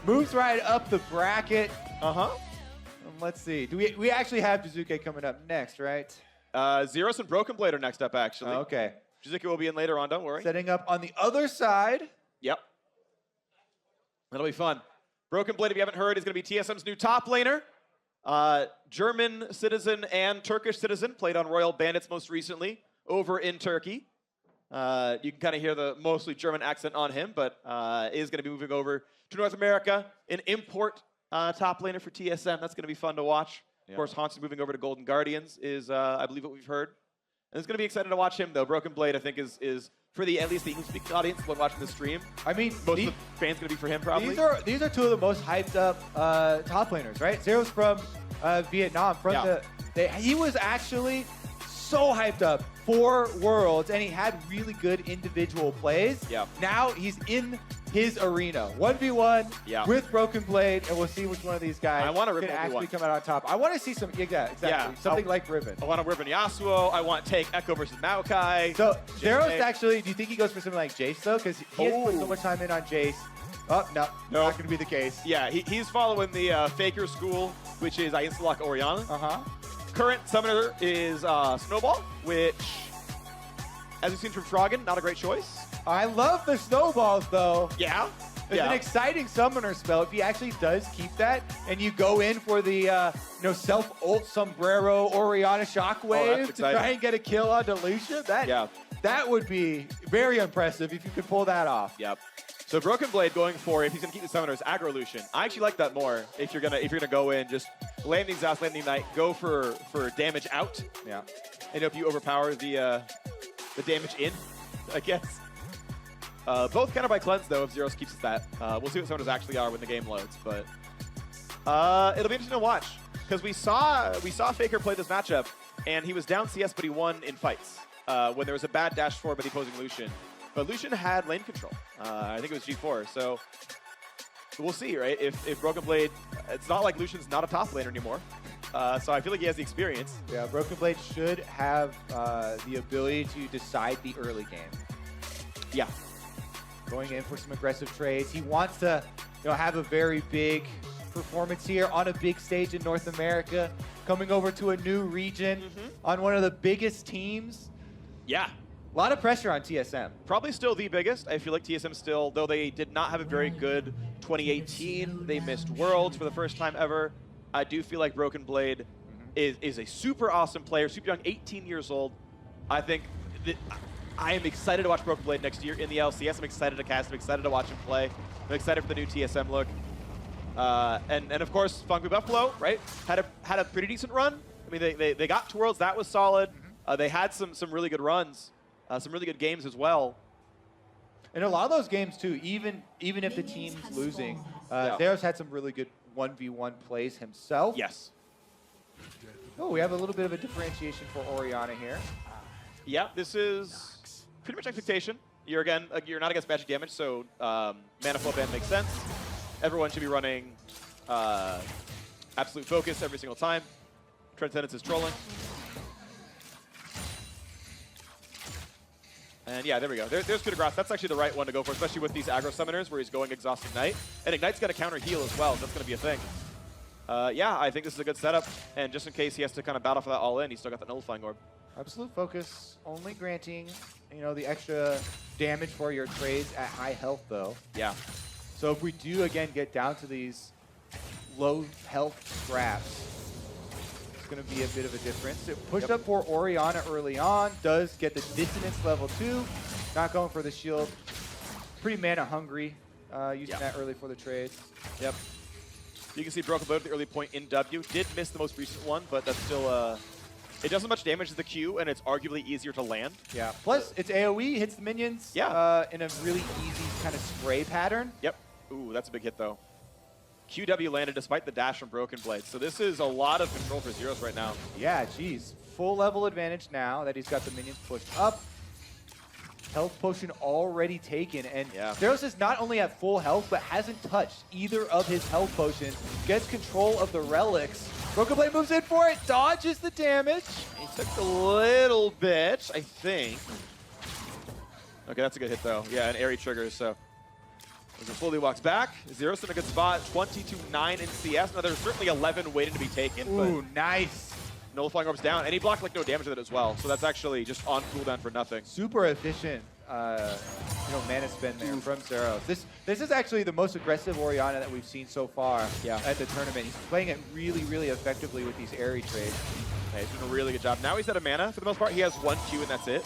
Moves right up the bracket. Uh-huh. Let's see. Do we actually have Jizuke coming up next, right? Zeros and Broken Blade are next up, actually. Okay. Jizuke will be in later on, don't worry. Setting up on the other side. Yep. That'll be fun. Broken Blade, if you haven't heard, is going to be TSM's new top laner. German citizen and Turkish citizen, played on Royal Bandits most recently over in Turkey. You can kind of hear the mostly German accent on him, but is going to be moving over to North America. An import top laner for TSM. That's going to be fun to watch. Of course, Hansen moving over to Golden Guardians is, I believe, what we've heard. And it's going to be exciting to watch him, though. Broken Blade, I think, is for at least the English-speaking audience when watching the stream. I mean, most of the fans going to be for him, probably. These are two of the most hyped up top laners, right? Zero's from Vietnam. He was actually so hyped up for Worlds, and he had really good individual plays. Yeah. Now he's in his arena, 1v1 with Broken Blade, and we'll see which one of these guys can actually come out on top. I want to see some, something like Riven. I want to Riven Yasuo. I want take Echo versus Maokai. So Zeros actually, do you think he goes for something like Jace though? Because he has put so much time in on Jace. Oh, no, not going to be the case. Yeah, he's following the Faker school, which is I insta-lock Orianna. Current summoner is Snowball, which, as we've seen from Froggen, not a great choice. I love the snowballs, though. Yeah. It's an exciting summoner spell if he actually does keep that, and you go in for the self-ult sombrero Orianna shockwave to try and get a kill on Lucia. That would be very impressive if you could pull that off. Yep. So Broken Blade going for, if he's gonna keep the summoners, aggro Lucian. I actually like that more. If you're gonna go in, just landing Zaust, landing Knight, go for damage out. Yeah. And if you overpower the damage in, I guess. Both counter by cleanse though. If Zeros keeps that, we'll see what summoners actually are when the game loads. But it'll be interesting to watch because we saw Faker play this matchup, and he was down CS, but he won in fights when there was a bad dash forward by the opposing Lucian. But Lucian had lane control. I think it was G4. So we'll see, right? If Broken Blade, it's not like Lucian's not a top laner anymore. So I feel like he has the experience. Yeah, Broken Blade should have the ability to decide the early game. Yeah. Going in for some aggressive trades. He wants to have a very big performance here on a big stage in North America, coming over to a new region on one of the biggest teams. Yeah. A lot of pressure on TSM. Probably still the biggest. I feel like TSM still, though they did not have a very good 2018, they missed Worlds for the first time ever. I do feel like Broken Blade is a super awesome player, super young, 18 years old. I think that I am excited to watch Broken Blade next year in the LCS. I'm excited to cast him, excited to watch him play. I'm excited for the new TSM look. And of course, Funky Buffalo, right? Had a pretty decent run. I mean, they got to Worlds, that was solid. They had some really good runs. Some really good games as well. And a lot of those games, too, even if the team's losing, Zeros had some really good 1v1 plays himself. Yes. Oh, we have a little bit of a differentiation for Orianna here. Yeah, this is pretty much expectation. You're not against magic damage, so mana flow ban makes sense. Everyone should be running absolute focus every single time. Transcendence is trolling. And yeah, there we go. There's coup de grace. That's actually the right one to go for, especially with these aggro summoners where he's going Exhaust Ignite. And Ignite's got a counter heal as well. That's going to be a thing. Yeah, I think this is a good setup. And just in case he has to kind of battle for that all in, he's still got that Nullifying Orb. Absolute focus, only granting, the extra damage for your trades at high health, though. Yeah. So if we do, again, get down to these low health scraps, going to be a bit of a difference. It pushed up for Orianna early on, does get the dissonance level 2, not going for the shield. Pretty mana hungry, using that early for the trades. Yep. You can see Broken Blade at the early point in W. Did miss the most recent one, but that's still It does as much damage as the Q, and it's arguably easier to land. Yeah. Plus, it's AoE, hits the minions in a really easy kind of spray pattern. Yep. Ooh, that's a big hit, though. QW landed despite the dash from Broken Blade. So this is a lot of control for Zeros right now. Yeah, geez. Full level advantage now that he's got the minions pushed up. Health potion already taken, and Zeros is not only at full health, but hasn't touched either of his health potions. Gets control of the relics. Broken Blade moves in for it, dodges the damage. He took a little bit, I think. Okay, that's a good hit, though. Yeah, an airy triggers, so. As it slowly walks back, Zeros in a good spot, 22-9 in CS. Now, there's certainly 11 waiting to be taken. Ooh, nice. Nullifying Orb's down, and he blocked like no damage with it as well. So that's actually just on cooldown for nothing. Super efficient, mana spend there from Zeros. This is actually the most aggressive Orianna that we've seen so far at the tournament. He's playing it really, really effectively with these airy trades. Yeah, he's doing a really good job. Now he's out of mana for the most part. He has 1 Q, and that's it.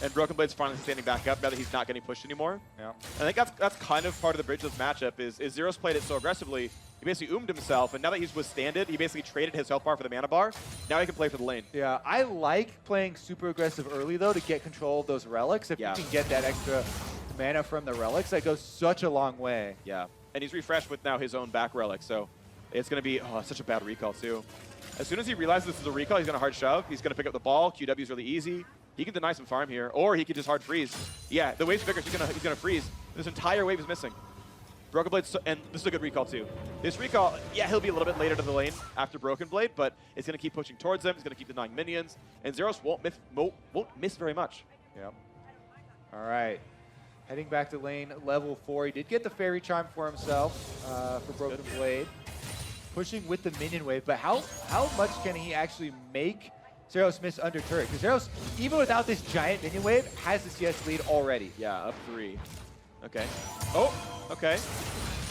And Broken Blade's finally standing back up now that he's not getting pushed anymore. Yeah. I think that's kind of part of the bridge of this matchup is Zeros played it so aggressively. He basically oomed himself, and now that he's withstanded, he basically traded his health bar for the mana bar. Now he can play for the lane. Yeah, I like playing super aggressive early, though, to get control of those relics. If you can get that extra mana from the relics, that goes such a long way. Yeah, and he's refreshed with now his own back relic, so it's going to be such a bad recall, too. As soon as he realizes this is a recall, he's going to hard shove. He's going to pick up the ball. QW is really easy. He can deny some farm here, or he could just hard freeze. Yeah, the wave's bigger, so he's gonna freeze. This entire wave is missing. Broken Blade, and this is a good recall too. This recall, yeah, he'll be a little bit later to the lane after Broken Blade, but it's gonna keep pushing towards him. He's gonna keep denying minions, and Zeros won't miss very much. Yep. All right, heading back to lane level 4. He did get the Fairy Charm for himself for Broken Blade, pushing with the minion wave. But how much can he actually make Zeros miss under turret? Because Zeros, even without this giant minion wave, has the CS lead already. Yeah, up 3. Okay. Oh, okay.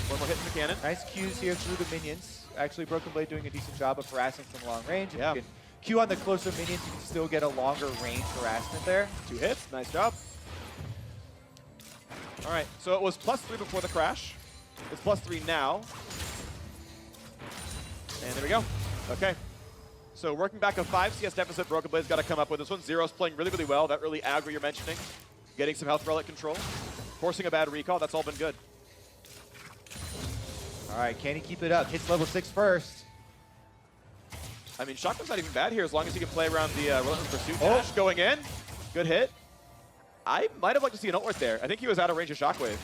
One more hit from the cannon. Nice Qs here through the minions. Actually, Broken Blade doing a decent job of harassing from long range. If you can Q on the closer minions, you can still get a longer range harassment there. 2 hits, nice job. All right, so it was +3 before the crash. It's +3 now. And there we go. Okay. So working back a 5 CS deficit, Broken Blade's got to come up with this one. Zero's playing really, really well. That really aggro you're mentioning. Getting some health relic control. Forcing a bad recall. That's all been good. All right, can he keep it up? Hits level 6 first. I mean, Shotgun's not even bad here as long as he can play around the Relentless Pursuit dash. Going in. Good hit. I might have liked to see an ult right there. I think he was out of range of Shockwave.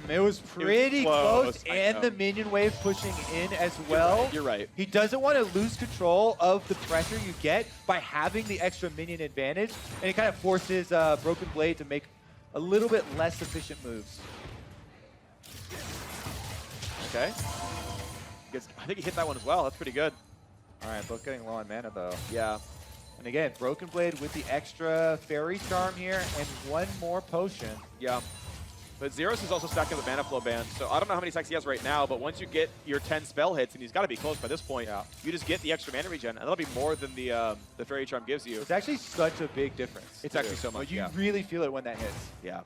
It was pretty close, and the minion wave pushing in as well. You're right. He doesn't want to lose control of the pressure you get by having the extra minion advantage, and it kind of forces Broken Blade to make a little bit less efficient moves. Okay. I think he hit that one as well. That's pretty good. All right, both getting low on mana, though. Yeah. And again, Broken Blade with the extra Fairy Charm here and 1 more potion. Yeah. But Zeros is also stacking the mana flow band, so I don't know how many stacks he has right now, but once you get your 10 spell hits, and he's got to be close by this point, you just get the extra mana regen, and that'll be more than the Fairy Charm gives you. It's actually such a big difference. It's actually so much, but you really feel it when that hits. Yeah.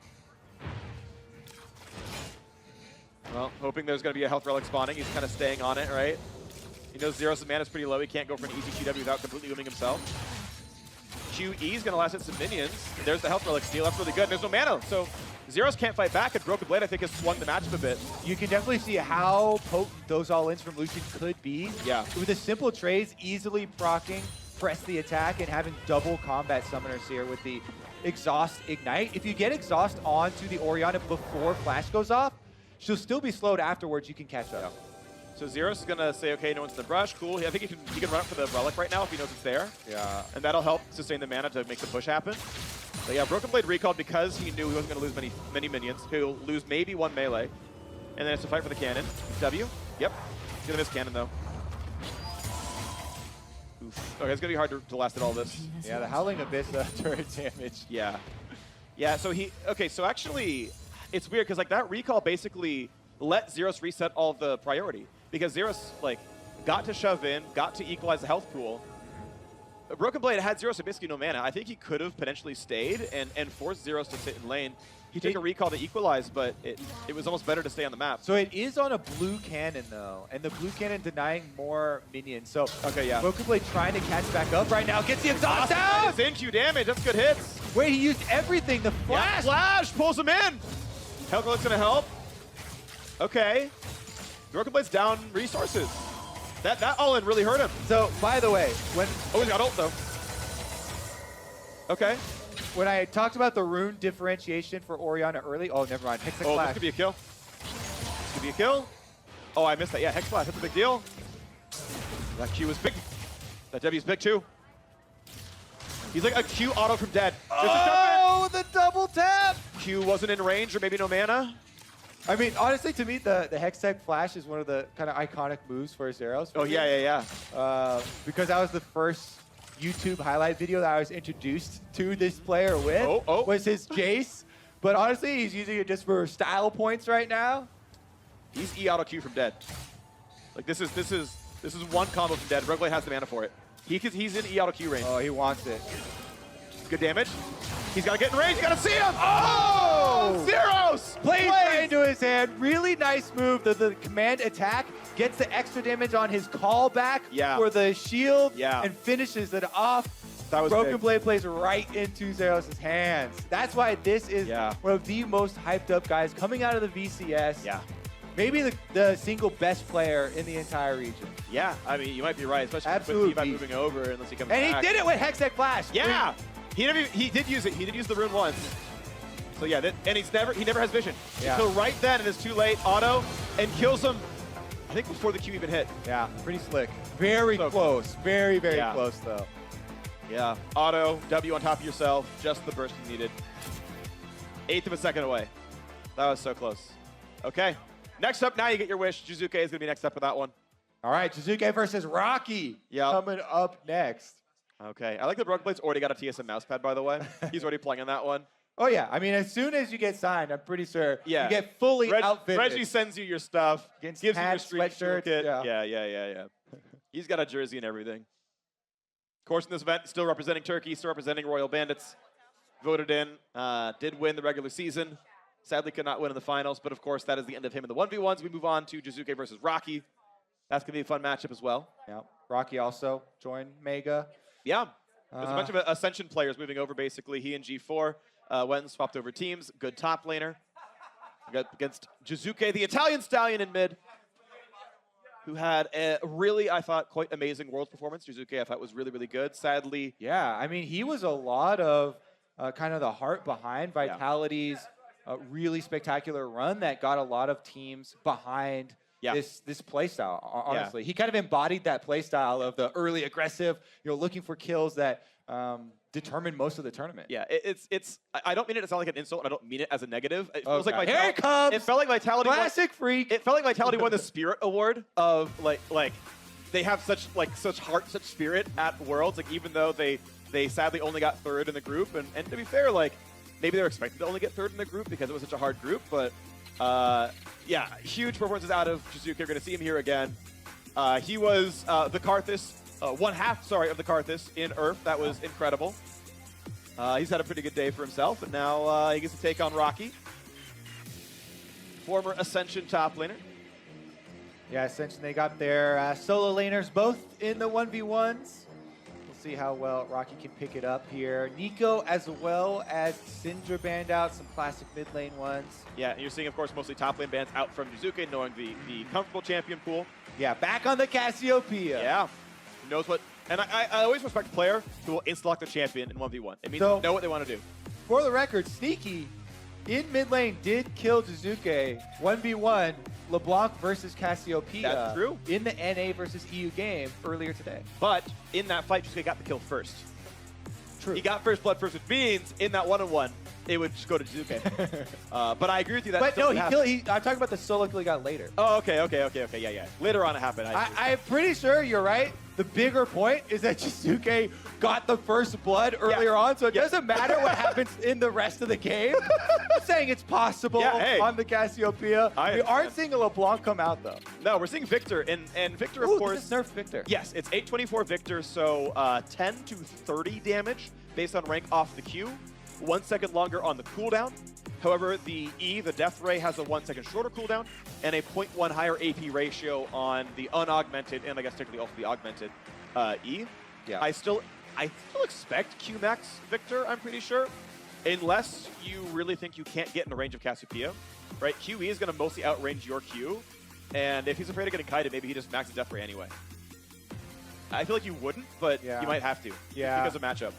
Well, hoping there's going to be a health relic spawning. He's kind of staying on it, right? He knows Zeros' mana is pretty low. He can't go for an easy QW without completely ooming himself. QE is going to last hit some minions. There's the health relic steal. That's really good. There's no mana, so Zeros can't fight back, and Broken Blade, I think, has swung the matchup a bit. You can definitely see how potent those all-ins from Lucian could be. Yeah. With the simple trades, easily proccing, press the attack, and having double combat summoners here with the Exhaust Ignite. If you get Exhaust onto the Orianna before Flash goes off, she'll still be slowed afterwards. You can catch up. So Zeros is going to say, okay, no one's in the brush. Cool. I think he can run up for the relic right now if he knows it's there. Yeah. And that'll help sustain the mana to make the push happen. But yeah, Broken Blade recalled because he knew he wasn't going to lose many minions. He'll lose maybe 1 melee. And then it's a fight for the cannon. W. Yep. He's going to miss cannon, though. Oof. Okay, it's going to be hard to last at all this. Yeah, the Howling Abyss turret damage. Yeah. Yeah, so so actually, it's weird because like that recall basically let Zeros reset all of the priority. Because Zeros, like, got to shove in, got to equalize the health pool. Broken Blade had Zeros with basically no mana. I think he could have potentially stayed and forced Zeros to sit in lane. He took a recall to equalize, but it was almost better to stay on the map. So it is on a blue cannon, though, and the blue cannon denying more minions. So, okay, yeah. Broken Blade trying to catch back up right now. Gets the exhaust out! It's in Q damage. That's good hits. Wait, he used everything. The flash! Yeah, flash pulls him in. Hellglade's going to help. Okay. Broken Blade's down resources. That all-in really hurt him. So, by the way, when... Oh, he's got ult, though. Okay. When I talked about the rune differentiation for Orianna early, oh, never mind. Hex Oh, Flash. this could be a kill. This could be a kill. Oh, I missed that. Yeah, Hex Flash. That's a big deal. That Q was big. That W's big, too. He's like a Q auto from dead. Oh, the double tap! Q wasn't in range or maybe no mana. I mean, honestly, to me, the Hextech Flash is one of the kind of iconic moves for Zeros. Oh, yeah. Because that was the first YouTube highlight video that I was introduced to this player with, was his Jace. But honestly, he's using it just for style points right now. He's E auto Q from dead. Like this is one combo from dead. Roguelite has the mana for it. He's in E auto Q range. Oh, he wants it. Good damage. He's got to get in range. You got to see him. Oh! Zeros! Plays right into his hand. Really nice move. The command attack gets the extra damage on his callback for the shield and finishes it off. That was Broken big. Blade plays right into Zeros' hands. That's why this is one of the most hyped up guys coming out of the VCS. Yeah. Maybe the single best player in the entire region. Yeah, I mean, you might be right, especially Absolutely. with T-Bot moving over unless he comes And back. he did it with Hextech Flash. Yeah! He did use it. He did use the rune once. So yeah, and he never has vision. Yeah. So right then, it is too late. Auto and kills him. I think before the Q even hit. Yeah, pretty slick. Very close. Very close though. Yeah. Auto W on top of yourself. Just the burst you needed. 1/8 of a second away. That was so close. Okay. Next up, now you get your wish. Jizuke is gonna be next up for that one. All right, Jizuke versus Rocky coming up next. Okay, I like that Broken Blade's already got a TSM mousepad, by the way. He's already playing on that one. Oh yeah, I mean, as soon as you get signed, I'm pretty sure you Yeah. get fully outfitted. Reggie sends you your stuff, gives you your hats, street sweatshirts, kit. yeah. Yeah. He's got a jersey and everything. Of course, in this event, still representing Turkey, still representing Royal Bandits. Voted in, did win the regular season. Sadly, could not win in the finals, but of course, that is the end of him in the 1v1s. We move on to Jizuke versus Rocky. That's gonna be a fun matchup as well. Yeah, Rocky also joined Mega. Yeah. There's a bunch of Ascension players moving over, basically. He and G4 went and swapped over teams. Good top laner. Against Jizuke, the Italian stallion in mid, who had a really, I thought, quite amazing Worlds performance. Jizuke, I thought, was really, really good. Sadly... Yeah, I mean, he was a lot of kind of the heart behind Vitality's really spectacular run that got a lot of teams behind this playstyle, honestly. He kind of embodied that playstyle of the early aggressive, looking for kills that determined most of the tournament. Yeah, I don't mean it to sound like an insult, and I don't mean it as a negative. It feels like Here it comes! It felt like Vitality Classic freak! It felt like Vitality won the Spirit Award of, like they have such heart, such spirit at Worlds, like, even though they sadly only got third in the group, and to be fair, like, maybe they were expected to only get third in the group because it was such a hard group, but yeah, huge performances out of Jizuke. You're going to see him here again. He was the Karthus, one half of the Karthus in Earth. That was incredible. He's had a pretty good day for himself, and now he gets to take on Rocky, former Ascension top laner. Yeah, Ascension, they got their solo laners both in the 1v1s. See how well Rocky can pick it up here. Nico as well as Syndra banned out, some classic mid lane ones. Yeah, and you're seeing, of course, mostly top lane bans out from Jizuke, knowing the comfortable champion pool. Yeah, back on the Cassiopeia. Yeah, who knows what. And I always respect a player who will insta-lock the champion in 1v1. It means they know what they want to do. For the record, Sneaky in mid lane did kill Jizuke 1v1 LeBlanc versus Cassiopeia. That's true. In the NA versus EU game earlier today. But in that fight, Jizuke got the kill first. True. He got first blood first, which means in that one-on-one, it would just go to Jizuke. But I agree with you. But no, I'm talking about the solo kill he got later. Oh, okay. Yeah. Later on it happened. I'm pretty sure you're right. The bigger point is that Jizuke got the first blood earlier on, so it doesn't matter what happens in the rest of the game. I'm saying it's possible on the Cassiopeia. We aren't seeing a LeBlanc come out, though. No, we're seeing Victor, and Victor, of course... This is nerf Victor. Yes, it's 824 Victor, so 10 to 30 damage based on rank off the Q. 1 second longer on the cooldown. However, the E, the Death Ray, has a 1 second shorter cooldown and a 0.1 higher AP ratio on the unaugmented, and I guess technically also the augmented E. Yeah. I still expect Q-Max Victor, I'm pretty sure, unless you really think you can't get in the range of Cassiopeia, right? QE is going to mostly outrange your Q, and if he's afraid of getting kited, maybe he just maxes Death Ray anyway. I feel like you wouldn't, but you might have to. Yeah. Because of matchup.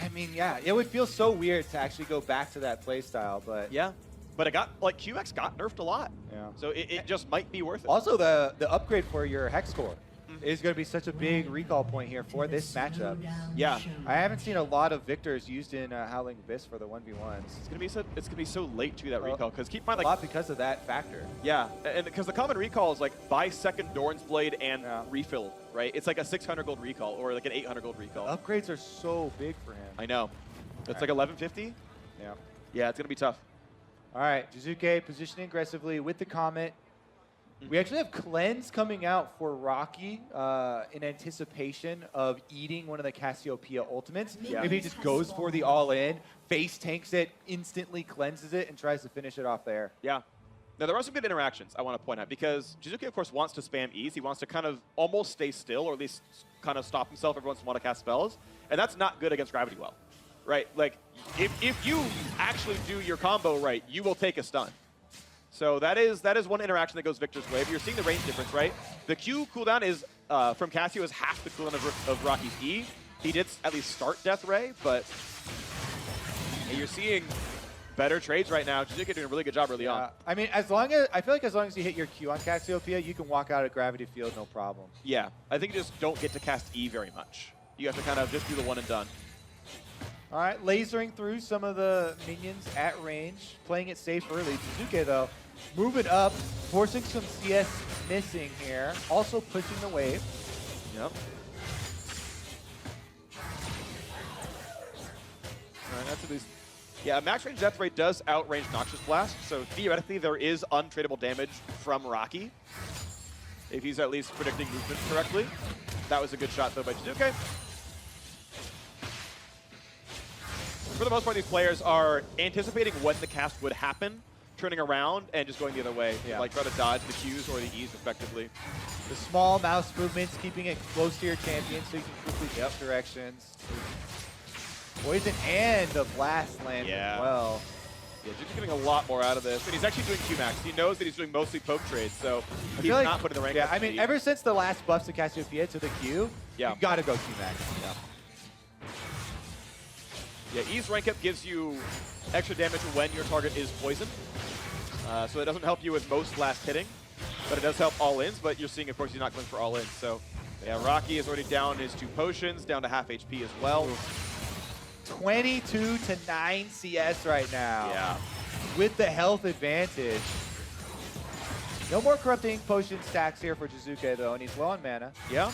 I mean, yeah, it would feel so weird to actually go back to that playstyle, but yeah. But it got, like, QX got nerfed a lot. Yeah. So it just might be worth it. Also, the upgrade for your Hex Core is going to be such a big recall point here for this matchup. Yeah. I haven't seen a lot of Victors used in Howling Abyss for the 1v1s. It's gonna be so late to that recall, because keep in mind, like, a lot because of that factor. Yeah, and because the common recall is like buy second Doran's Blade and refill, right? It's like a 600 gold recall or like an 800 gold recall. Upgrades are so big for him. I know. It's like 1150. Yeah. Yeah, it's gonna be tough. All right, Jizuke positioning aggressively with the Comet. We actually have Cleanse coming out for Rocky in anticipation of eating one of the Cassiopeia ultimates. Yeah. Maybe he just goes for the all-in, face tanks it, instantly cleanses it, and tries to finish it off there. Yeah. Now, there are some good interactions I want to point out, because Jizuke, of course, wants to spam E's. He wants to kind of almost stay still, or at least kind of stop himself every once in a while to cast spells. And that's not good against Gravity Well, right? Like, if you actually do your combo right, you will take a stun. So that is one interaction that goes Victor's way. But you're seeing the range difference, right? The Q cooldown is from Cassio is half the cooldown of Rocky's E. He did at least start Death Ray, but you're seeing better trades right now. Jizuke doing a really good job early on. I mean, I feel like as long as you hit your Q on Cassiopeia, you can walk out of Gravity Field no problem. Yeah, I think you just don't get to cast E very much. You have to kind of just do the one and done. All right, lasering through some of the minions at range, playing it safe early. Jizuke, though, moving up, forcing some CS missing here, also pushing the wave. Yep. All right, that's at least... Yeah, max range Death Ray does outrange Noxious Blast, so theoretically there is untradeable damage from Rocky, if he's at least predicting movement correctly. That was a good shot, though, by Jizuke. For the most part, these players are anticipating when the cast would happen, turning around and just going the other way. Yeah. Like try to dodge the Qs or the Es respectively. The small mouse movements, keeping it close to your champion so you can quickly jump directions. Poison and the blast land as well. Yeah, Jizuke's getting a lot more out of this. And he's actually doing Q-Max. He knows that he's doing mostly poke trades, so he's not putting the rank up. Yeah, I mean, ever since the last buffs to Cassiopeia to the Q, you gotta go Q-Max. Yeah. Yeah, E's rank up gives you extra damage when your target is poisoned. So it doesn't help you with most last hitting, but it does help all-ins, but you're seeing, of course, he's not going for all-ins. So, yeah, Rocky is already down his 2 potions, down to half HP as well. 22 to 9 CS right now. Yeah. With the health advantage. No more corrupting potion stacks here for Jizuke, though, and he's low on mana. Yeah.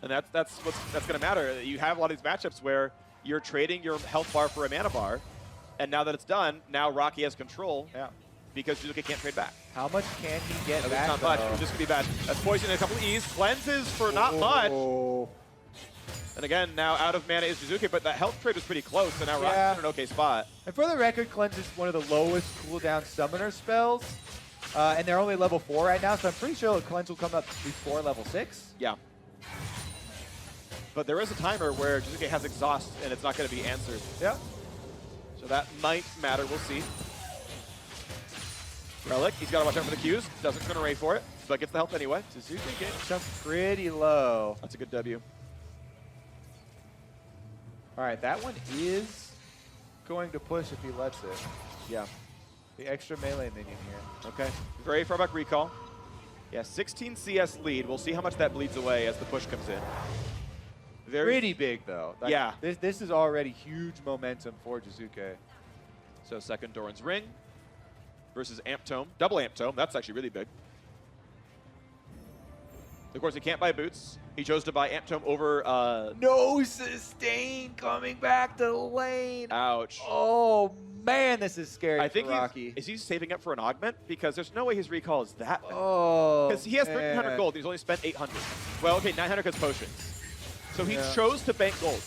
And that's going to matter. You have a lot of these matchups where you're trading your health bar for a mana bar, and now that it's done, now Rocky has control because Jizuke can't trade back. How much can he get back, not much. This could be bad. That's poison and a couple of E's. Cleanses for not much. And again, now out of mana is Jizuke, but that health trade was pretty close, so now Rocky's in an okay spot. And for the record, Cleanse is one of the lowest cooldown summoner spells, and they're only level 4 right now, so I'm pretty sure Cleanse will come up before level 6. Yeah. But there is a timer where Jizuke has exhaust and it's not going to be answered. Yeah. So that might matter. We'll see. Relic, he's got to watch out for the Qs. Doesn't turn away for it, but gets the help anyway. Jizuke gets jumped pretty low. That's a good W. All right, that one is going to push if he lets it. Yeah. The extra melee minion here. Okay. Very far back recall. Yeah, 16 CS lead. We'll see how much that bleeds away as the push comes in. Pretty big, though. Like, yeah. This is already huge momentum for Jizuke. So second Doran's Ring versus Amp Tome. Double Amp Tome. That's actually really big. Of course, he can't buy boots. He chose to buy Amp Tome over... No sustain coming back to the lane. Ouch. Oh, man, this is scary I think for Rocky. Is he saving up for an augment? Because there's no way his recall is that bad. Oh, because he has 1,300 gold. He's only spent 800. Well, okay, 900 because potions. So he chose to bank gold.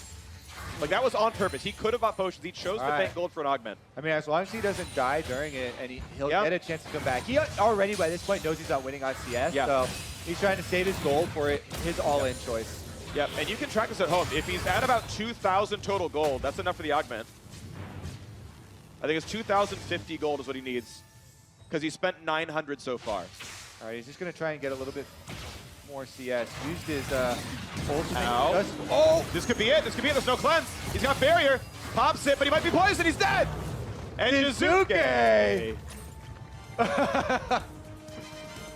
Like, that was on purpose. He could have bought potions. He chose to All right. bank gold for an augment. I mean, as long as he doesn't die during it, and he'll Yep. get a chance to come back. He already, by this point, knows he's not winning on CS, Yeah. so he's trying to save his gold for his all-in choice. Yep, and you can track this at home. If he's at about 2,000 total gold, that's enough for the augment. I think it's 2,050 gold is what he needs, because he spent 900 so far. All right, he's just going to try and get a little bit more CS. Used his ultimate. Ow. Oh, this could be it. This could be it. There's no cleanse. He's got barrier. Pops it, but he might be poisoned. He's dead. And Jizuke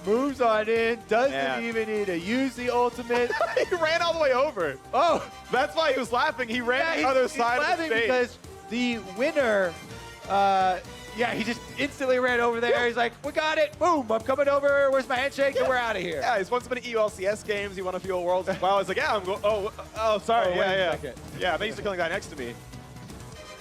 moves on in. Doesn't even need to use the ultimate. He ran all the way over. Oh, that's why he was laughing. He ran the other side of the stage. Because the winner, yeah, he just instantly ran over there. He's like, we got it. Boom, I'm coming over. Where's my handshake? And we're out of here. Yeah, he's won so many EULCS games. He won a few Worlds as well. I was like, yeah, I'm going. Oh, sorry. Oh, wait a yeah. second. Yeah, I'm used to killing the guy next to me.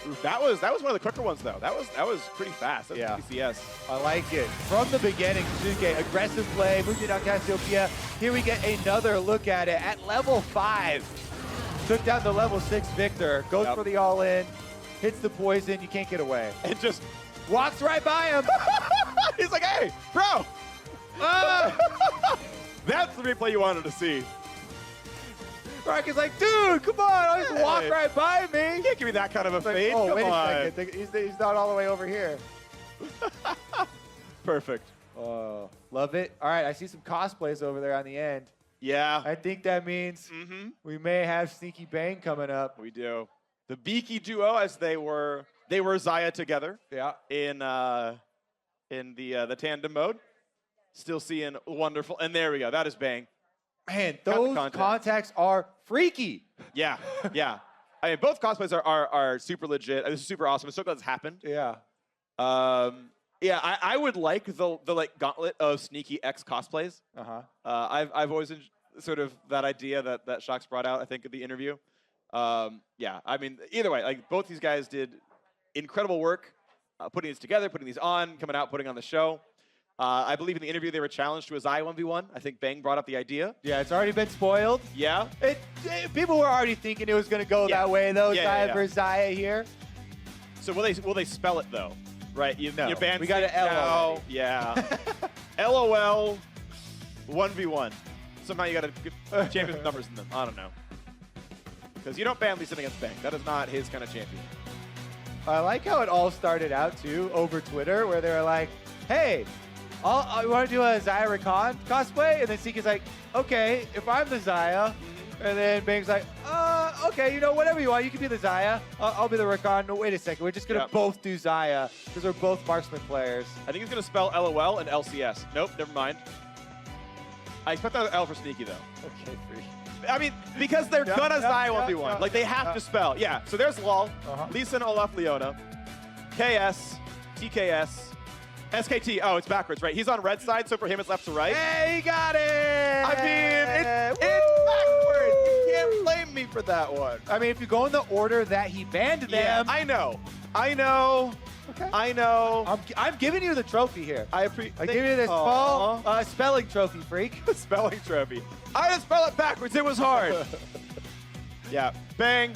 Ooh, that was one of the quicker ones though. That was pretty fast. That's CS. I like it. From the beginning, Jizuke, aggressive play, moved it on Cassiopeia. Here we get another look at it at level 5. Took down the level 6 Victor, goes for the all-in, hits the poison, you can't get away. And just walks right by him. He's like, hey, bro. That's the replay you wanted to see. Rock is like, dude, come on, I'll just walk right by me. You can't give me that kind of a fade. Oh, Come wait on. a second. He's not all the way over here. Perfect. Oh, love it. All right, I see some cosplays over there on the end. Yeah. I think that means we may have Sneaky Bang coming up. We do. The Beaky duo, as they were Xayah together. Yeah. In the tandem mode. Still seeing wonderful. And there we go. That is Bang. Man, those contacts are freaky. Yeah, yeah. I mean, both cosplays are super legit. This is super awesome. I'm so glad this happened. Yeah. Yeah, I would like the like gauntlet of sneaky X cosplays. I've always sort of that idea that Shox brought out, I think, in the interview. Yeah, I mean, either way, like both these guys did incredible work putting these together, putting these on, coming out, putting on the show. I believe in the interview they were challenged to a Xayah 1v1. I think Bang brought up the idea. Yeah, it's already been spoiled. Yeah. People were already thinking it was going to go that way, though. Xayah versus Xayah here. So will they spell it though? Right? You banned. We got an L. Now. Yeah. LOL 1v1. Somehow you got to champion numbers in them. I don't know. Because you don't ban Lee Sin against Bang. That is not his kind of champion. I like how it all started out too over Twitter, where they were like, "Hey, I want to do a Xayah Rakan cosplay," and then Seek is like, "Okay, if I'm the Xayah," and then Bang's like, "Okay, you know, whatever you want, you can be the Xayah. I'll be the Rakan." No, wait a second, we're just gonna both do Xayah because we're both marksman players. I think he's gonna spell LOL and LCS. Nope, never mind. I expect that L for sneaky though. Okay, free. I mean, because they're gonna Xayah 1v1. Like, they have to spell. Yeah, so there's LOL, Lee Sin, Olaf, Leona, KS, TKS, SKT. Oh, it's backwards, right? He's on red side, so for him it's left to right. Hey, he got it! I mean, it's backwards. You can't blame me for that one. I mean, if you go in the order that he banned them. Yeah, I know. Okay. I know. I'm giving you the trophy here. I give you this small spelling trophy, freak. Spelling trophy. I didn't spell it backwards. It was hard. Yeah. Bang.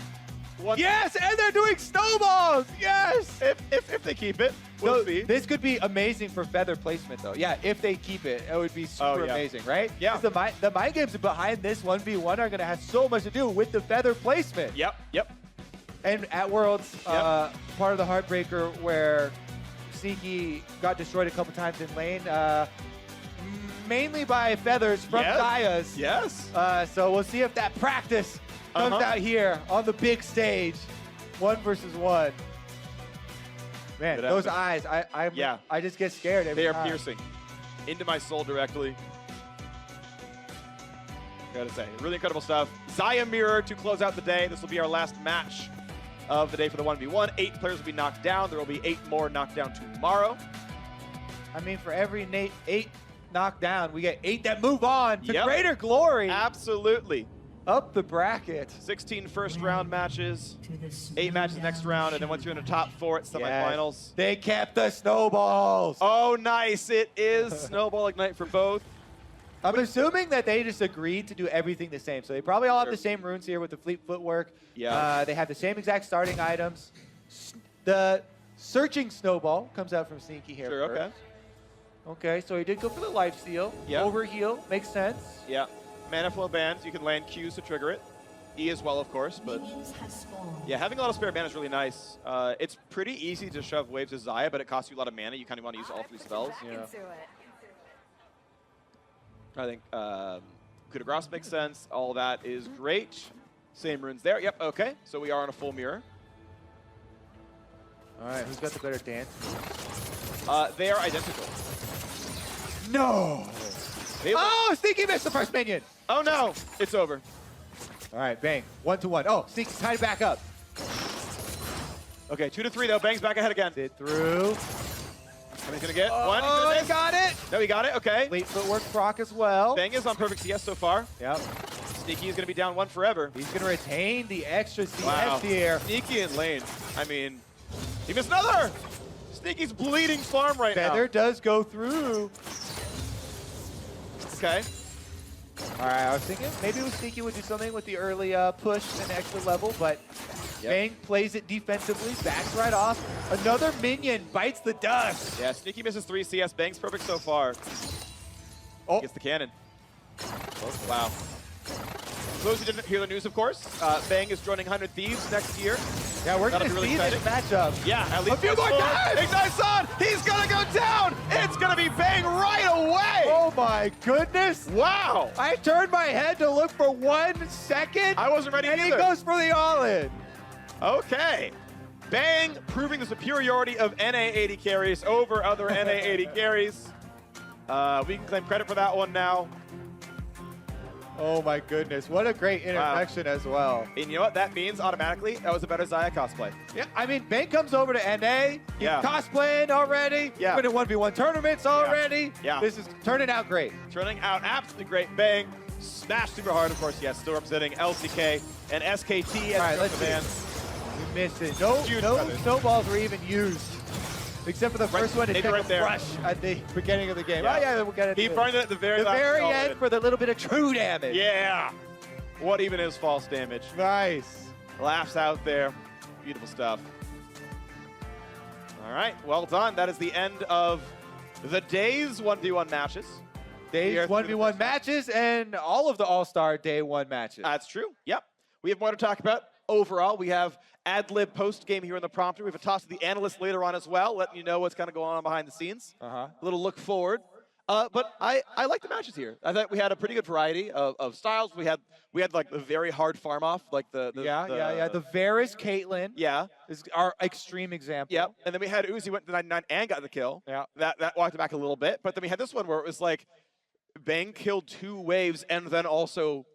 Yes, and they're doing snowballs. Yes. If they keep it, we'll see. This could be amazing for feather placement, though. Yeah, if they keep it, it would be super amazing, right? Yeah. The mind games behind this 1v1 are going to have so much to do with the feather placement. Yep. And at Worlds, part of the Heartbreaker where Sneaky got destroyed a couple times in lane, mainly by feathers from Xayahs. Yes. So we'll see if that practice comes out here on the big stage, 1 versus 1. Man, those eyes, I just get scared every time. They are piercing into my soul directly. Gotta say, really incredible stuff. Xayah Mirror to close out the day. This will be our last match of the day for the 1v1. 8 players will be knocked down. There will be 8 more knocked down tomorrow. I mean, for every 8 knocked down, we get 8 that move on to greater glory. Absolutely. Up the bracket. 16 first round matches, 8 matches next round, and then once you're in the top 4 at semifinals. They kept the snowballs. Oh, nice. It is Snowball Ignite for both. I'm assuming that they just agreed to do everything the same. So they probably all have the same runes here with the fleet footwork. Yeah. They have the same exact starting items. The searching snowball comes out from Sneaky here. Sure, first. Okay, so he did go for the lifesteal. Yeah. Overheal, makes sense. Yeah. Mana flow bans, you can land Qs to trigger it. E as well, of course, but yeah, having a lot of spare mana is really nice. It's pretty easy to shove waves of Xayah, but it costs you a lot of mana. You kind of want to use all 3 spells. Yeah. I think coup de grace makes sense. All that is great. Same runes there. Yep, okay. So we are on a full mirror. All right, who's got the better dance? They are identical. No! Oh, Sneaky missed the first minion. Oh no, it's over. All right, bang. 1-1. Oh, Sneaky's tied it back up. Okay, 2-3 though. Bang's back ahead again. Sit through. And he's gonna get one. Oh, he got it. No, he got it. Okay. Late footwork proc as well. Bang is on perfect CS so far. Yep. Sneaky is gonna be down 1 forever. He's gonna retain the extra CS Wow. here. Sneaky in lane. I mean, he missed another. Sneaky's bleeding farm right now. Feather does go through. Okay. All right, I was thinking maybe Sneaky would do something with the early push and extra level, but Bang plays it defensively, backs right off. Another minion bites the dust. Yeah, Sneaky misses 3 CS. Bang's perfect so far. Oh. Gets the cannon. Oh, wow. For those who didn't hear the news, of course, Bang is joining 100 Thieves next year. Yeah, we're That'll going to be see really this exciting. matchup. Yeah, at least a few more times. Ignite's on. He's going to go down. It's going to be Bang right away. Oh, my goodness. Wow. I turned my head to look for 1 second. I wasn't ready and either. he goes for the all-in. Okay. Bang proving the superiority of NA80 carries over other NA80 carries. We can claim credit for that one now. Oh my goodness, what a great interaction as well. And you know what that means automatically? That was a better Xayah cosplay. Yeah, I mean, Bang comes over to NA. He's cosplaying already. Yeah. He's been in 1v1 tournaments already. Yeah. This is turning out great. Turning out absolutely great. Bang. Smash super hard, of course, yes. Still representing LCK and SKT as let's the man. We missed it. No snowballs were even used. Except for the first one to take right a there. rush at the beginning of the game. Yeah. Oh yeah, we'll get it. He burned it at the very last end for the little bit of true damage. Yeah. What even is false damage? Nice. Laughs out there. Beautiful stuff. All right, well done. That is the end of the day's 1v1 matches. Day's 1v1 matches and all of the All-Star Day 1 matches. That's true. Yep. We have more to talk about. Overall, we have ad-lib post-game here in the prompter. We have a toss to the analysts later on as well, letting you know what's kind of going on behind the scenes. A little look forward. But I like the matches here. I thought we had a pretty good variety of styles. We had like the very hard farm off, like the Varus Caitlyn is our extreme example. Yep. And then we had Uzi went to 99 and got the kill. Yeah. That walked it back a little bit. But then we had this one where it was like Bang killed 2 waves and then also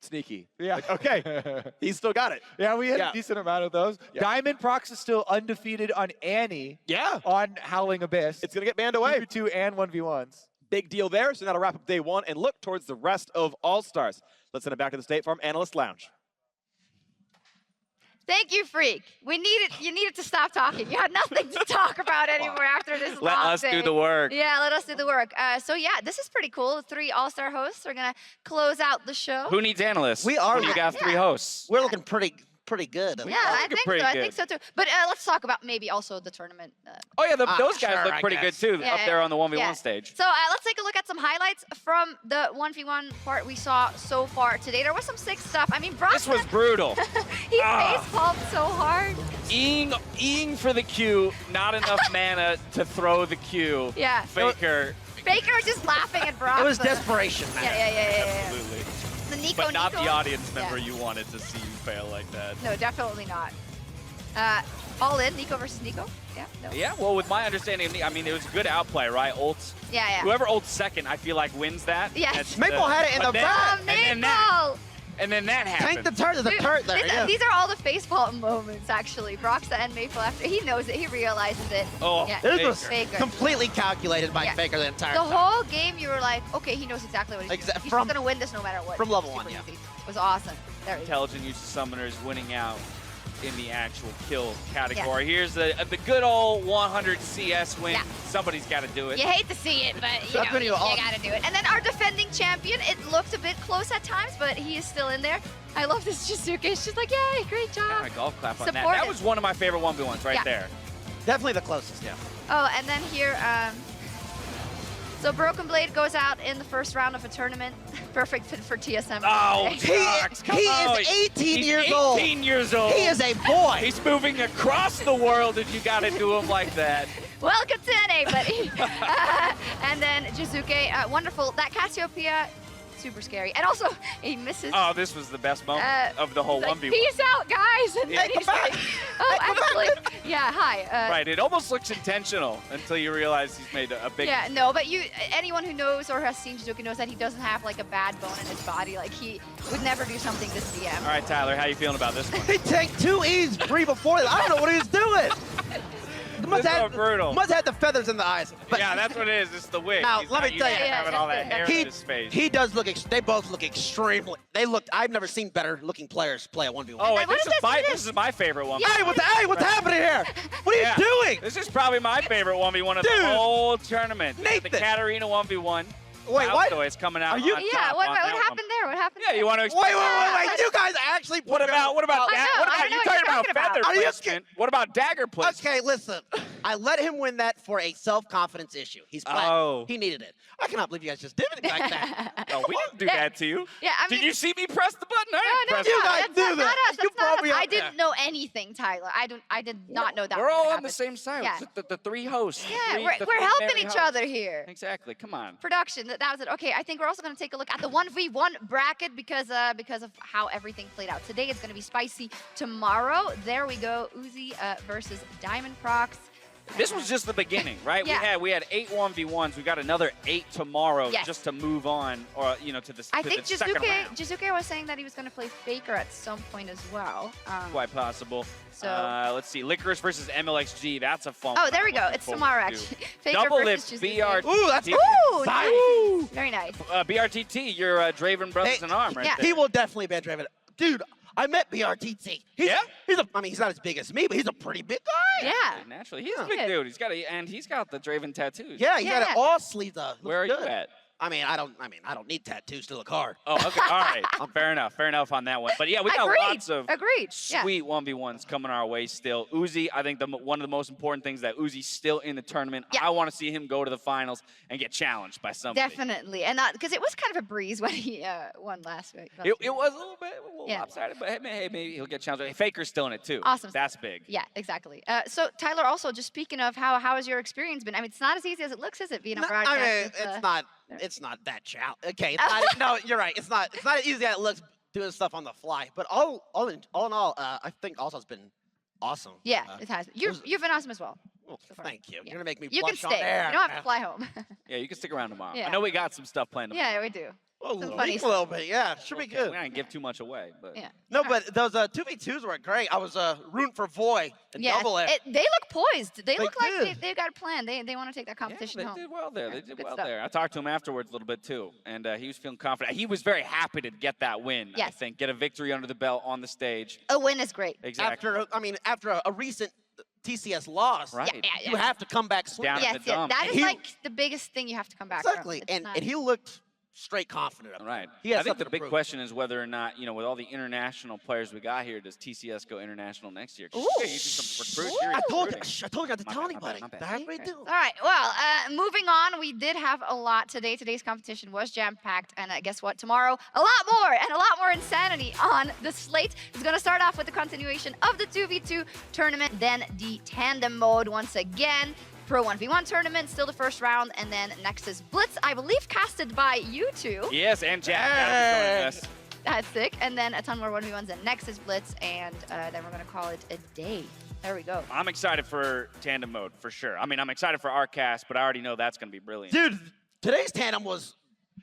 Sneaky. Yeah. Like, okay. He's still got it. Yeah, we had a decent amount of those. Yeah. Diamond Prox is still undefeated on Annie. Yeah. On Howling Abyss. It's going to get banned away. 2v2 and 1v1s. Big deal there. So now to wrap up day 1 and look towards the rest of All-Stars. Let's send it back to the State Farm Analyst Lounge. Thank you, Freak. You needed to stop talking. You had nothing to talk about anymore after this Let long us day. do the work. Yeah, let us do the work. So yeah, this is pretty cool. The 3 All-Star hosts are gonna close out the show. Who needs analysts? We are. When you got 3 hosts. We're looking pretty good. Yeah, I think so too. But let's talk about maybe also the tournament. Oh yeah, those guys look pretty good too, Yeah, up there on the 1v1 yeah. stage. So let's take a look at some highlights from the 1v1 part we saw so far today. There was some sick stuff. I mean, Brock. This was brutal. He face-palmed so hard. Eing for the Q, not enough mana to throw the Q. Yeah. Faker. Faker was just laughing at Brock. It was desperation, man. Yeah. Absolutely. The Nico, But not Nico. the audience member you wanted to see you fail like that. No, definitely not. All in, Nico versus Nico? Yeah, no. Yeah, well, with my understanding, I mean, it was a good outplay, right? Ults. Yeah. Whoever ults second, I feel like wins that. Yes. Maple had it in the back. Maple! And then that happened. Tank the turret to the turret there, yeah. These are all the facepalm moments, actually. Broxah and Maple after. He knows it. He realizes it. Oh, yeah. this was Faker. completely calculated by Yeah. Faker the entire The time. whole game, you were like, okay, he knows exactly what he's doing. He's just going to win this no matter what. From level Super 1, yeah. easy. It was awesome. There we go. Intelligent use of summoners winning out in the actual kill category. Here's the good old 100 CS win. Yeah. Somebody's got to do it. You hate to see it, but you gotta do it. And then our defending champion, it looked a bit close at times, but he is still in there. I love this Jisuke. She's like, yay, great job. A golf clap on that. Support That it. was one of my favorite 1v1s right there. Definitely the closest, yeah. Oh, and then here, so Broken Blade goes out in the first round of a tournament. Perfect fit for TSM. Oh, He is 18 years old. 18 years old. He is a boy. He's moving across the world if you got to do him like that. Welcome to NA, buddy. And then Jizuke, wonderful. That Cassiopeia, super scary. And also, he misses. Oh, this was the best moment of the whole Like, 1v1. peace out, guys. And then he's like, oh, actually, yeah, hi. Right, it almost looks intentional until you realize he's made a big... Yeah, no, but anyone who knows or has seen Jizuke knows that he doesn't have like a bad bone in his body. Like, he would never do something to CM. All right, Tyler, how you feeling about this one? He tanked 2 E's 3 before that. I don't know what he was doing. This is brutal. Must have the feathers in the eyes. But yeah, that's what it is. It's the wig. Now, He's let not me tell you. used to having all that hair in his face. He does look, they both look extremely, I've never seen better looking players play a 1v1. Oh, and this is my favorite one. Hey, what's happening here? What are you doing? This is probably my favorite 1v1 of the whole tournament. The Katarina 1v1. Wait, what? It's coming out. Are you? on Yeah, top what on that happened one. there? What happened? Yeah, you want to explain? Wait, you guys actually What about I that? know, What I about know you what you're talking about talking about. feather Are you placement? What about dagger placement? Okay, listen. I let him win that for a self-confidence issue. He's black. Oh. He needed it. I cannot believe you guys just did it like that. No, we didn't do that to you. Yeah, I mean, Did you see me press the button? I didn't press You the guys button. do that. That's not us. I there. didn't know anything, Tyler. I did not know that. We're was all gonna on the happen. same side. Yeah. The three hosts. Yeah, the we're three helping merry each hosts. other here. Exactly. Come on. Production, that was it. Okay, I think we're also going to take a look at the 1v1 bracket because of how everything played out. Today it's going to be spicy. Tomorrow, there we go, Uzi versus Diamond Prox. This was just the beginning, right? Yeah. We had 8 1v1s. We got another 8 tomorrow Yes. just to move on, or to the I to think the second round. Jizuke was saying that he was going to play Faker at some point as well. Quite possible. So- Let's see, Licorice versus MLXG. That's a fun. Oh, one. there we go. Looking It's forward tomorrow, to. actually. Faker Double versus lift Jizuke. BRT. Ooh, that's Ooh, nice. nice. Very nice. BRTT, your Draven Brothers in Arm, right yeah. there. He will definitely ban Draven. Dude, I met BRTT. He's not as big as me, but he's a pretty big guy. Yeah. Naturally, he's a big dude. He's got the Draven tattoos. Yeah, he's got it all sleeved up. Where are Looks you good. at? I don't need tattoos to look hard. Oh, okay. All right. Fair enough on that one. But yeah, we got lots of Agreed. Yeah. sweet 1v1s coming our way still. Uzi, I think one of the most important things that Uzi's still in the tournament. Yeah. I want to see him go to the finals and get challenged by somebody. Definitely. And because it was kind of a breeze when he won last week. It was a little Yeah. lopsided, but hey, maybe he'll get challenged. Hey, Faker's still in it too. Awesome. That's big. Yeah, exactly. So Tyler, also just speaking of how has your experience been? I mean, it's not as easy as it looks, is it? Being a broadcast. I mean, with, it's not that challenging. Okay, no, you're right. It's not as easy as it looks doing stuff on the fly. But all in all, I think also it's been awesome. Yeah, it has. You've been awesome as well. Well, thank you. You're gonna make me You can blush on stay. air. You don't have to fly home. Yeah, you can stick around tomorrow. Yeah. I know we got some stuff planned tomorrow. Yeah, we do. Well, Some a funny little bit, yeah. Should be good. We don't give too much away, but Yeah. No, but those 2v2s were great. I was rooting for Voy and Yeah, double it. they look poised. They look like did. they've got a plan. They want to take that competition they home. did well there. They did Good well stuff. there. I talked to him afterwards a little bit too, and he was feeling confident. He was very happy to get that win. I Yes. think get a victory under the belt on the stage. A win is great. Exactly. After a recent TCS loss, Right. Yeah. you have to come back swinging. Down in Yes, the dump. that is He- like the biggest thing you have to come back Exactly, from. It's and not- he looked straight confident. Right. He has I think something the to big prove. question is whether or not, with all the international players we got here, does TCS go international next year? 'Cause Ooh. you do some recruiting. I told you not to tell anybody. My bad. That's what I do. All right, well, moving on, we did have a lot today. Today's competition was jam-packed, and guess what? Tomorrow, a lot more insanity on the slate. It's going to start off with the continuation of the 2v2 tournament, then the Tandem Mode once again. Pro 1v1 tournament, still the first round, and then Nexus Blitz, I believe casted by you two. Yes, and Jack joining us. That's sick. And then a ton more 1v1s and Nexus Blitz, and then we're going to call it a day. There we go. I'm excited for Tandem Mode, for sure. I mean, I'm excited for our cast, but I already know that's going to be brilliant. Dude, today's Tandem was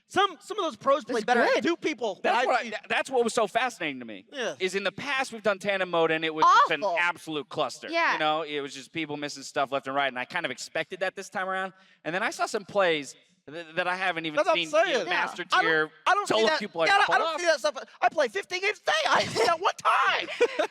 some of those pros played better than two people. That's what was so fascinating to me. Yeah. Is in the past we've done Tandem Mode and it was just an Awful. absolute cluster. Yeah. It was just people missing stuff left and right, and I kind of expected that this time around. And then I saw some plays that I haven't even That's what seen I'm saying. master I tier don't see solo that. queue players Yeah, pull I don't off. see that stuff. I play 15 games a day. I didn't see that one time.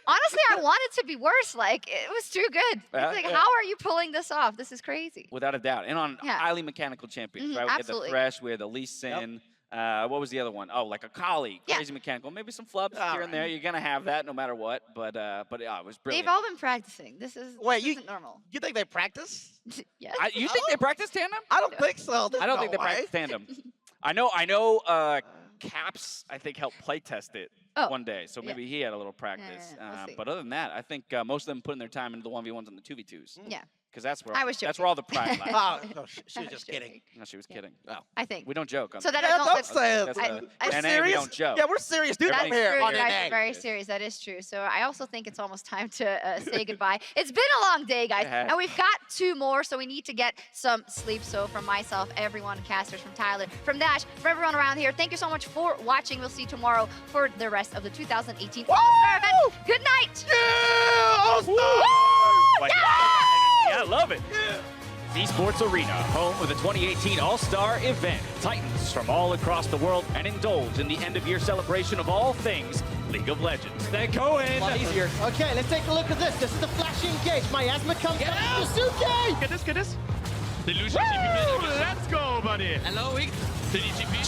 Honestly, I want it to be worse. Like, it was too good. Yeah, It's like, yeah. how are you pulling this off? This is crazy. Without a doubt. And on Yeah. highly mechanical champions, Mhm, right? We had the absolutely. Thresh, we had the Lee Sin. What was the other one? Oh, like a Kali, crazy mechanical. Maybe some flubs here and there. You're gonna have that no matter what. But yeah, it was brilliant. They've all been practicing. This isn't normal. You think they practice? Yes. You think they practice tandem? I don't think so. I don't think they practice tandem. I know. Caps, I think, helped play test it one day, so maybe he had a little practice. we'll see. But other than that, I think most of them putting their time into the 1v1s and the 2v2s. Yeah. Because that's where I was that's where all the pride lies. Oh, no, she was just kidding. No, she was kidding. Oh. I think. We don't joke. On So this. that I don't Don't say it. That's We're NA, we serious. don't joke. Yeah, we're serious dudes That's up here true. on You guys NA. are very serious. That is true. So I also think it's almost time to say goodbye. It's been a long day, guys, and we've got 2 more, so we need to get some sleep. So from myself, everyone, casters, from Tyler, from Dash, from everyone around here, thank you so much for watching. We'll see you tomorrow for the rest of the 2018 All-Star event. Good night. Yeah, All-Star! Like, yeah, I love it. Esports Arena, home of the 2018 All-Star event. Titans from all across the world and indulge in the end-of-year celebration of all things League of Legends. They're going. A lot easier. Okay, let's take a look at this. This is the flashy engage. Miasma comes out. Suzuki! Get this. The Luxor Let's go, buddy. Hello, the DGP.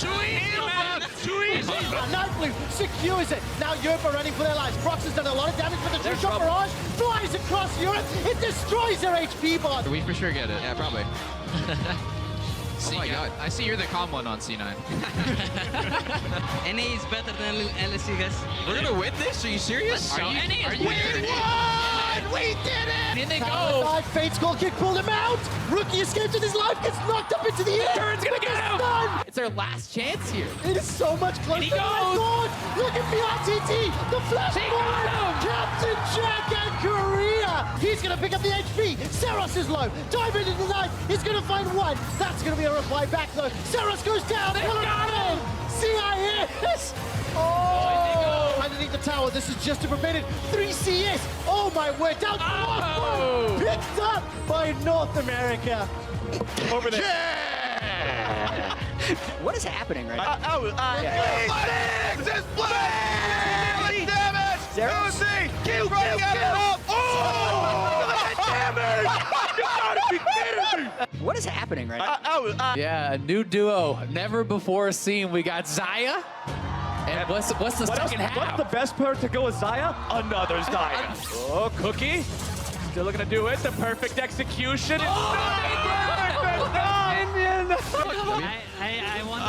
Too easy. Night Blue secures it. Now Europe are running for their lives. Brox has done a lot of damage, but the two-shot barrage flies across Europe. It destroys their HP bar. We for sure get it. Yeah, probably. Oh my god. I see you're the calm one on C9. NA is better than LSC, guys. We're gonna win this? Are you serious? Are you We did it! In they go! Fate Skull Kick pulled him out! Rookie escapes with his life, gets knocked up into the air! Turn's gonna get him! Done. It's our last chance here. It is so much closer he than I goes. thought! Look at BRTT! The flash forward! Captain Jack and Korea! He's gonna pick up the HP! Saros is low! Diamond in the knife! He's gonna find one! That's gonna be a reply back though! Saros goes down! They got him! CIS! Oh! Underneath the tower, this is just a prevented 3 CS! Oh my word! Down to Oh! picked up by North America! Over there. Yeah! What is happening right now? Nexus Blitz! Damage! Uzi! Keep running at it up! Oh! Damage! You gotta be kidding me! What is happening right now? Yeah, a new duo, never before seen. We got Zaya. And what's the second half? What's the best part to go with Zaya? Another Zaya. Oh, Cookie. Still looking to do it. The perfect execution. It's I want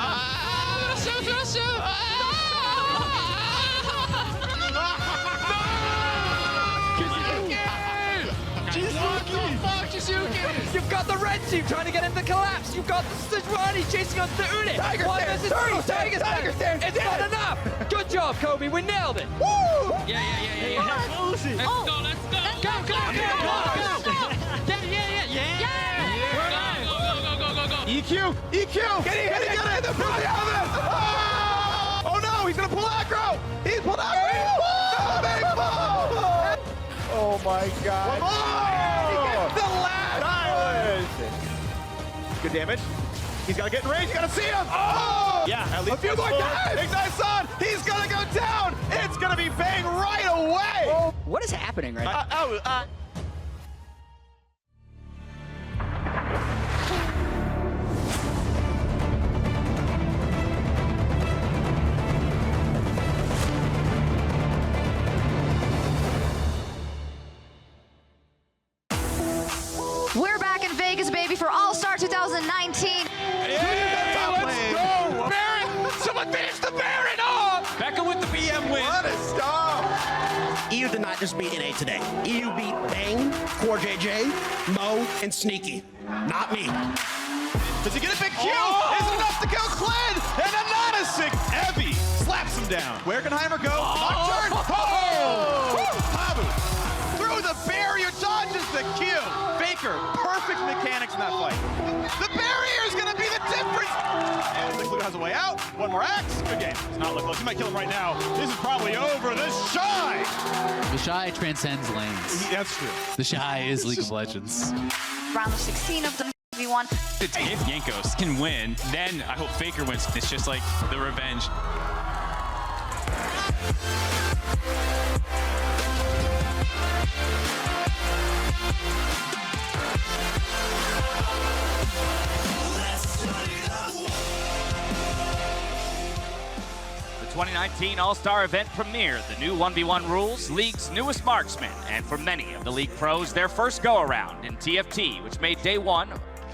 You've got the red team trying to get into collapse. You've got the Sejuani chasing on the Uni. Tiger Stance! Tiger Stance! It's not enough. Good job, Kobe. We nailed it. Woo! Yeah. Uzi! Let's go. Go. EQ! Get it! The Brilliant Oven! Oh no, he's gonna pull aggro! He's pulled aggro! Oh my god! Oh! The last island! Good damage. He's gotta get in range, you gotta see him! Oh! Yeah, at least a few more times! Ignite Sun! He's gonna go down! It's gonna be bang right away! Oh. What is happening right now? We're back in Vegas, baby, for All-Star 2019. Let's go! Baron! Someone finish the Baron off! Becca with the BM win. What a stop! EU did not just beat NA today. EU beat Bang, Core JJ, Mo, and Sneaky. Not me. Does he get a big Q? Is it enough to kill Kled? And Anonysig Evie slaps him down. Where can Heimer go? Nocturne! Oh! Habu through the barrier, dodges the Q. Faker, perfect mechanics in that fight. The barrier is gonna be the difference. And Luke has a way out. One more axe. Good game. It's not look close. You might kill him right now. This is probably over. The Shy. The Shy transcends lanes. That's true. The Shy is League of Legends. Round of 16 of the 1v1. If Jankos can win, then I hope Faker wins. It's just like the revenge. The 2019 All-Star event premiere, the new 1v1 rules, League's newest marksman, and for many of the League pros, their first go-around in TFT, which made day one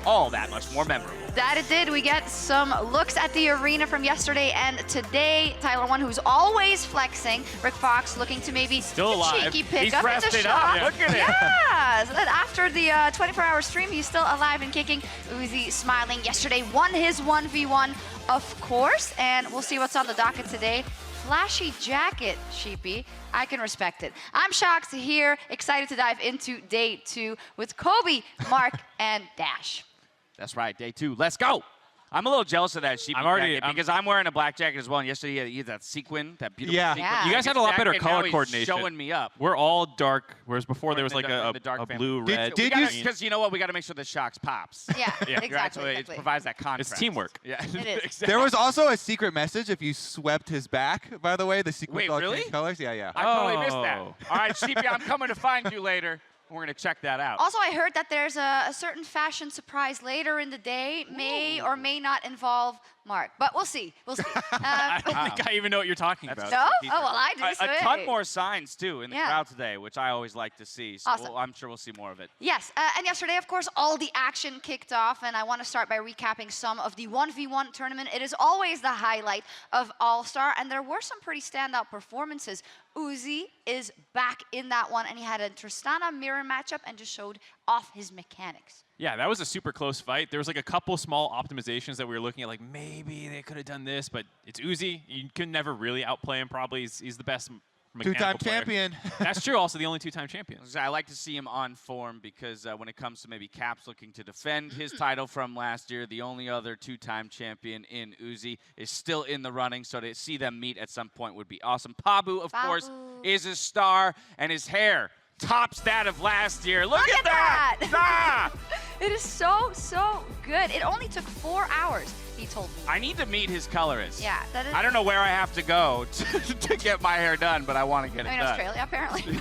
all that much more memorable. That it did. We get some looks at the arena from yesterday and today. Tyler One, who's always flexing. Rick Fox looking to maybe Still alive. cheeky pick He's up in the rested shot. up. Look at it. Yeah. So that after the 24-hour stream, he's still alive and kicking. Uzi smiling. Yesterday won his 1v1, of course, and we'll see what's on the docket today. Flashy jacket, Sheepy. I can respect it. I'm shocked here. Excited to dive into day two with Kobe, Mark, and Dash. That's right, day two. Let's go. I'm a little jealous of that sheepy jacket because I'm wearing a black jacket as well. And yesterday he had that sequin, that beautiful sequin. You guys had a lot better jacket, now color he's coordination. showing me up. We're all dark, whereas before there was like a blue, red. Because you know what? We got to make sure the shocks pops. Yeah, exactly. So it provides that contrast. It's teamwork. Yeah, it is. Exactly. There was also a secret message if you swept his back, by the way. The sequence all really? changed colors. Yeah, yeah. I totally missed that. All right, Sheepy, I'm coming to find you later. We're going to check that out. Also, I heard that there's a certain fashion surprise later in the day, may or may not involve Mark, but we'll see. We'll see. I don't think I even know what you're talking about. No? Oh, well, I do. So A ton more signs, too, in the Yeah. crowd today, which I always like to see. So Awesome. I'm sure we'll see more of it. Yes, and yesterday, of course, all the action kicked off, and I want to start by recapping some of the 1v1 tournament. It is always the highlight of All-Star, and there were some pretty standout performances. Uzi is back in that one, and he had a Tristana mirror matchup and just showed off his mechanics. Yeah, that was a super close fight. There was like a couple small optimizations that we were looking at, like maybe they could have done this, but it's Uzi. You can never really outplay him. Probably he's the best Two-time champion. That's true. Also, the only two-time champion. I like to see him on form because when it comes to maybe Caps looking to defend his title from last year, the only other two-time champion in Uzi is still in the running, so to see them meet at some point would be awesome. Pabu, of course, is a star, and his hair tops that of last year. Look at that! Ah! It is so, so good. It only took 4 hours, he told me. I need to meet his colorist. Yeah, that is. I don't know where I have to go to get my hair done, but I want to get it done. Australia, apparently.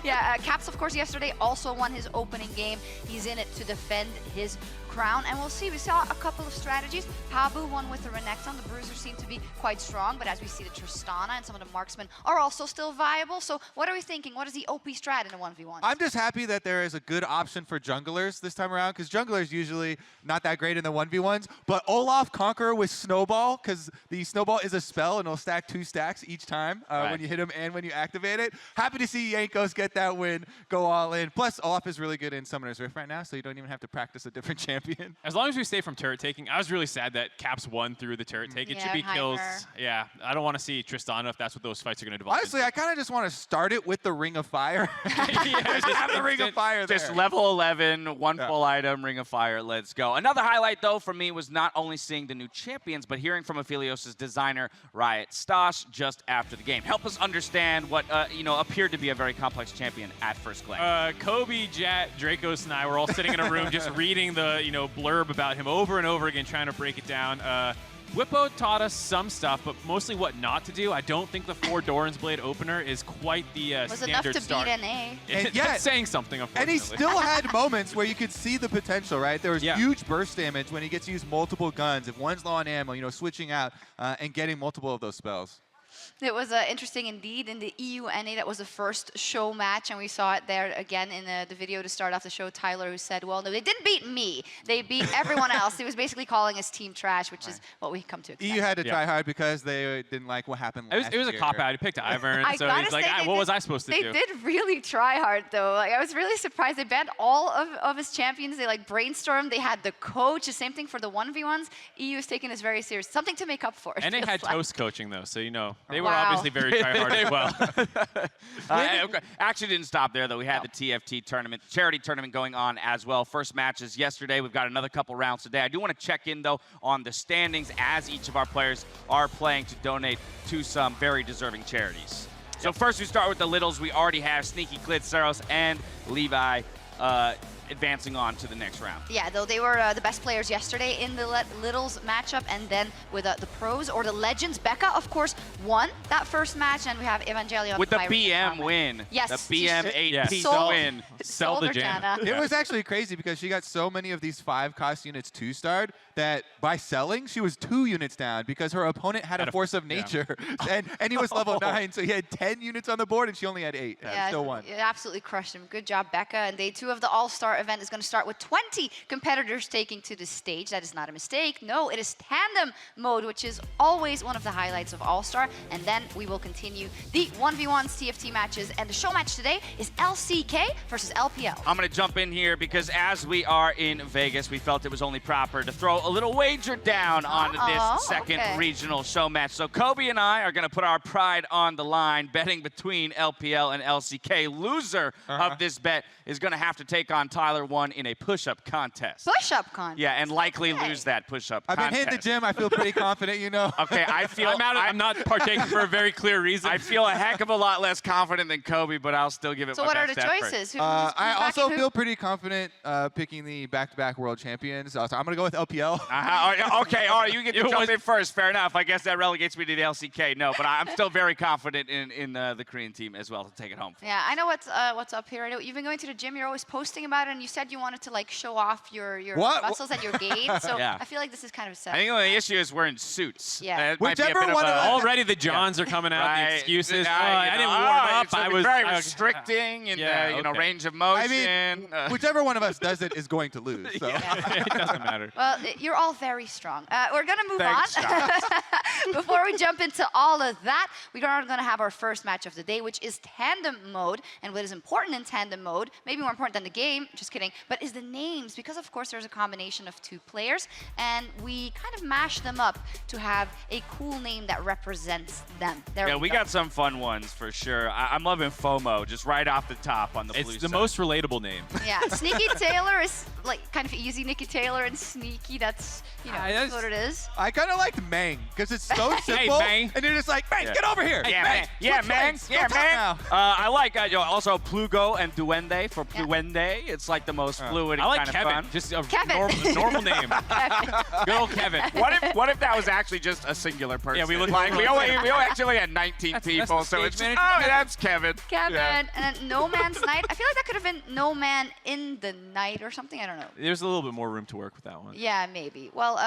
Yeah, Caps, of course, yesterday also won his opening game. He's in it to defend his crown, and we'll see. We saw a couple of strategies. Pabu won with the Renekton. The Bruisers seem to be quite strong, but as we see, the Tristana and some of the marksmen are also still viable. So what are we thinking? What is the OP strat in a 1v1? I'm just happy that there is a good option for junglers this time around, because junglers usually not that great in the 1v1s, but Olaf Conqueror with Snowball, because the Snowball is a spell and it'll stack 2 stacks each time when you hit him and when you activate it. Happy to see Jankos get that win, go all in. Plus, Olaf is really good in Summoner's Rift right now, so you don't even have to practice a different champion. As long as we stay from turret taking, I was really sad that Caps won through the turret take. It should be kills. Yeah, I don't want to see Tristana if that's what those fights are going to develop. Honestly, I kind of just want to start it with the Ring of Fire. Just have the Ring of Fire there. Just level 11, one full item, Ring of Fire, let's go. Another highlight, though, for me was not only seeing the new champions, but hearing from Aphelios' designer, Riot Stosh, just after the game. Help us understand what, appeared to be a very complex champion at first glance. Kobe, Jat, Dracos, and I were all sitting in a room just reading the, blurb about him over and over again, trying to break it down. Whippo taught us some stuff, but mostly what not to do. I don't think the 4 Doran's Blade opener is quite the was standard enough to start. beat NA. And That's saying something, And unfortunately. he still had moments where you could see the potential, right? There was huge burst damage when he gets to use multiple guns. If one's low on ammo, switching out and getting multiple of those spells. It was interesting indeed. In the EU-NA, that was the first show match, and we saw it there again in the video to start off the show. Tyler, who said, well, no, they didn't beat me. They beat everyone else. He was basically calling his team trash, which is what we come to expect. EU had to try hard because they didn't like what happened last year. It was a cop-out. He picked Ivern, so he's like, say what was I supposed to do? They did really try hard, though. Like, I was really surprised. They banned all of his champions. They brainstormed. They had the coach. The same thing for the 1v1s. EU is taking this very serious. Something to make up for. And they had like. Toast coaching, though, so they were obviously very try-hard as well. Actually didn't stop there, though. We had the TFT tournament, charity tournament going on as well. First matches yesterday. We've got another couple rounds today. I do want to check in, though, on the standings as each of our players are playing to donate to some very deserving charities. So first we start with the littles. We already have Sneaky Glitzeros and Levi advancing on to the next round. Yeah, though they were the best players yesterday in the Littles matchup, and then with the pros or the legends, Becca, of course, won that first match, and we have Evangelion with the BM win. Yes, the BM 8-piece win. Sold her Jana. It was actually crazy because she got so many of these 5 cost units 2-starred that by selling, she was 2 units down because her opponent had a Force of Nature, and he was level 9, so he had 10 units on the board, and she only had 8. Yeah, still won. It absolutely crushed him. Good job, Becca. And day 2 of the All-Star event is going to start with 20 competitors taking to the stage. That is not a mistake. No, it is Tandem Mode, which is always one of the highlights of All-Star. And then we will continue the 1v1s, TFT matches. And the show match today is LCK versus LPL. I'm going to jump in here because as we are in Vegas, we felt it was only proper to throw a little wager down on this second regional show match. So Kobe and I are going to put our pride on the line, betting between LPL and LCK. Loser of this bet is going to have to take on Tyler 1 in a push-up contest. Push-up contest? Yeah, and likely lose that push-up contest. I've been hitting the gym. I feel pretty confident, you know. Okay, I feel... I'm not partaking for a very clear reason. I feel a heck of a lot less confident than Kobe, but I'll still give it so my best effort. So what are the choices? I also feel pretty confident picking the back-to-back world champions. So I'm going to go with LPL. Okay, all right, you get to jump in first. Fair enough. I guess that relegates me to the LCK. No, but I'm still very confident in the Korean team as well to take it home. Yeah, I know what's up here. I know you've been going to the gym. You're always posting about it, and you said you wanted to like show off your muscles that you're gained. So Yeah. I feel like this is kind of set. I think the only issue is we're in suits. Yeah. It might be a bit of already the Johns are coming out. The excuses. I didn't warm up. I was very restricting in the range of motion. I mean, whichever one of us does it is going to lose. So. It doesn't matter. Well, you're all very strong. We're going to move Thanks, on. Before we jump into all of that, we are going to have our first match of the day, which is Tandem Mode. And what is important in Tandem Mode, maybe more important than the game, just kidding, but is the names. Because, of course, there's a combination of 2 players, and we kind of mash them up to have a cool name that represents them. There we got some fun ones for sure. I'm loving FOMO, just right off the top on the blue side. It's the most relatable name. Yeah, Sneaky Taylor is like kind of easy. Nikki Taylor and Sneaky, that's, you know, that's what it is. I kind of liked Mang because it's so simple. Mang. And you're just like, Mang, get over here. Yeah, Mang. Yeah, Mang. Yeah, Mang. Now. I like also Plugo and Duende for Pluende. It's like the most fluid I like kind Kevin. of fun. Just a normal name. Good old Kevin. What if that was actually just a singular person? Yeah, we look like we actually had 19 people, so it's that's Kevin. Kevin, Yeah. and then No Man's Night. I feel like that could have been No Man in the Night or something. I don't know. There's a little bit more room to work with that one. Yeah, maybe. Well,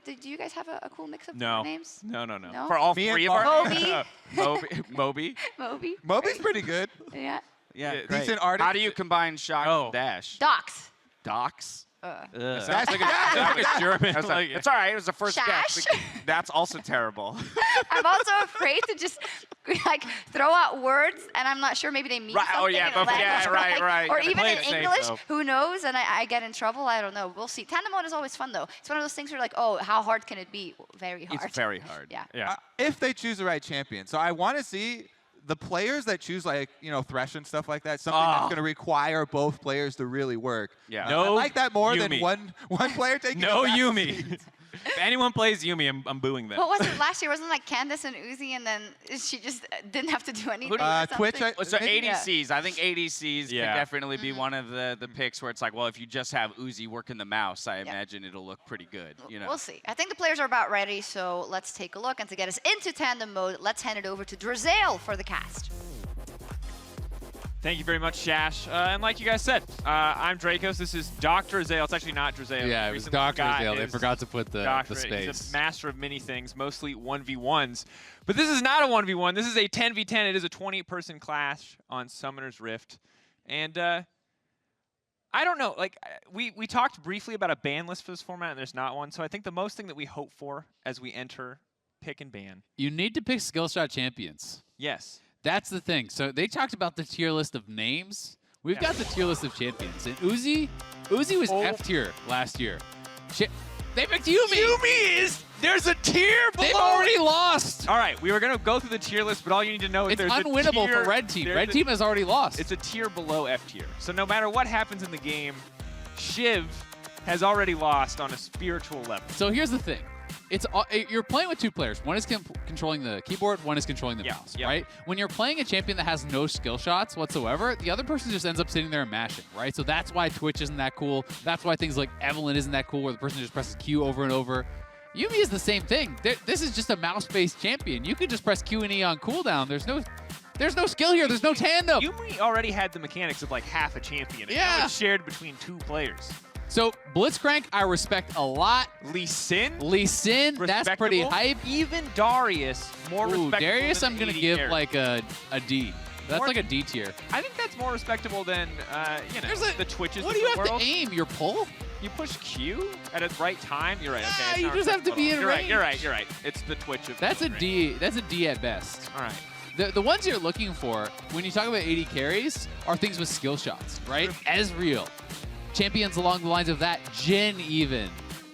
do you guys have a cool mix of names? No. For all 3 of our Moby. Moby's pretty good. Yeah. Yeah, decent artist. How do you combine shock and dash? Docs. Docs? Sounds like a German. It's all right. It was the first guess. Shash? That's also terrible. I'm also afraid to just like throw out words, and I'm not sure. Maybe they mean something. Right. Or Gotta even play in it safe, English, though. who knows? And I get in trouble. I don't know. We'll see. Tandem Mode is always fun, though. It's one of those things where like, oh, how hard can it be? Very hard. It's very hard. Yeah. If they choose the right champion. So I want to see the players that choose like, Thresh and stuff like that, something that's going to require both players to really work. Yeah. I like that more than one player taking No a back Yumi. seat. If anyone plays Yumi, I'm booing them. What was it last year? Wasn't it like Candace and Uzi, and then she just didn't have to do anything? Twitch. So ADCs, I think ADCs could Yeah. definitely be one of the picks where it's like, well, if you just have Uzi working the mouse, I imagine it'll look pretty good. We'll see. I think the players are about ready, so let's take a look. And to get us into Tandem Mode, let's hand it over to Drizail for the cast. Thank you very much, Shash. And like you guys said, I'm Dracos. This is Dr. Zale. It's actually not Drizail. Yeah, it was Dr. Zale. They forgot to put the space. He's a master of many things, mostly 1v1s. But this is not a 1v1. This is a 10v10. It is a 20-person clash on Summoner's Rift. And I don't know. Like we talked briefly about a ban list for this format, and there's not one. So I think the most thing that we hope for as we enter pick and ban. You need to pick skill shot champions. Yes. That's the thing. So they talked about the tier list of names. We've got the tier list of champions. And Uzi was F tier last year. They picked Yumi. Yumi is... There's a tier below. They've already lost. All right, we were going to go through the tier list, but all you need to know is it's there's unwinnable a tier, for Red Team. Red Team has already lost. It's a tier below F tier. So no matter what happens in the game, Shiv has already lost on a spiritual level. So here's the thing. you're playing with two players. One is controlling the keyboard, one is controlling the mouse, right? When you're playing a champion that has no skill shots whatsoever, the other person just ends up sitting there and mashing, right? So that's why Twitch isn't that cool. That's why things like Evelyn isn't that cool, where the person just presses Q over and over. Yuumi is the same thing. This is just a mouse-based champion. You could just press Q and E on cooldown. There's no skill here. There's no tandem. Yuumi already had the mechanics of like half a champion. And now it's shared between two players. So Blitzcrank, I respect a lot. Lee Sin, that's pretty hype. Even Darius, more respectable. Darius, than I'm gonna AD give character. like a D. That's like a D tier. I think that's more respectable than the Twitches. What do you have to aim? Your pull? You push Q at the right time. You're right. Okay. You just have to be in range. You're right. It's the Twitch of. That's a D. That's a D at best. All right. The ones you're looking for when you talk about AD carries are things with skill shots, right? Ezreal. Champions along the lines of that. Jhin even.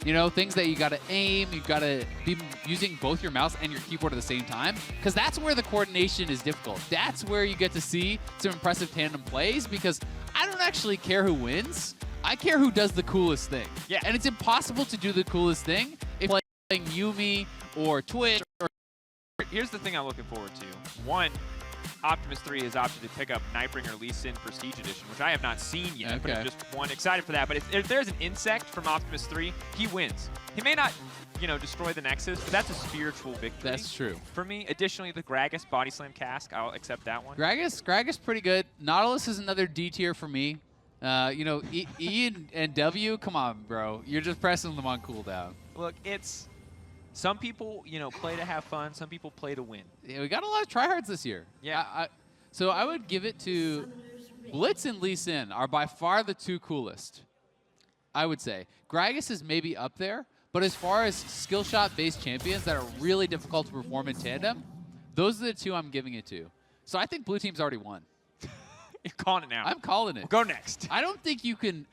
You know, things that you got to aim, you got to be using both your mouse and your keyboard at the same time, because that's where the coordination is difficult. That's where you get to see some impressive tandem plays, because I don't actually care who wins. I care who does the coolest thing. Yeah. And it's impossible to do the coolest thing if playing Yuumi or Twitch. Here's the thing I'm looking forward to. One, Optimus 3 has opted to pick up Nightbringer Lee Sin Prestige Edition, which I have not seen yet, but I'm just excited for that. But if there's an insect from Optimus 3, he wins. He may not, destroy the Nexus, but that's a spiritual victory. That's true. For me, additionally, the Gragas Body Slam Cask, I'll accept that one. Gragas pretty good. Nautilus is another D tier for me. E and W, come on, bro. You're just pressing them on cooldown. Look, it's... Some people, play to have fun. Some people play to win. Yeah, we got a lot of tryhards this year. Yeah. So I would give it to Blitz and Lee Sin are by far the two coolest, I would say. Gragas is maybe up there, but as far as skill shot-based champions that are really difficult to perform in tandem, those are the two I'm giving it to. So I think blue team's already won. You're calling it now. I'm calling it. We'll go next. I don't think you can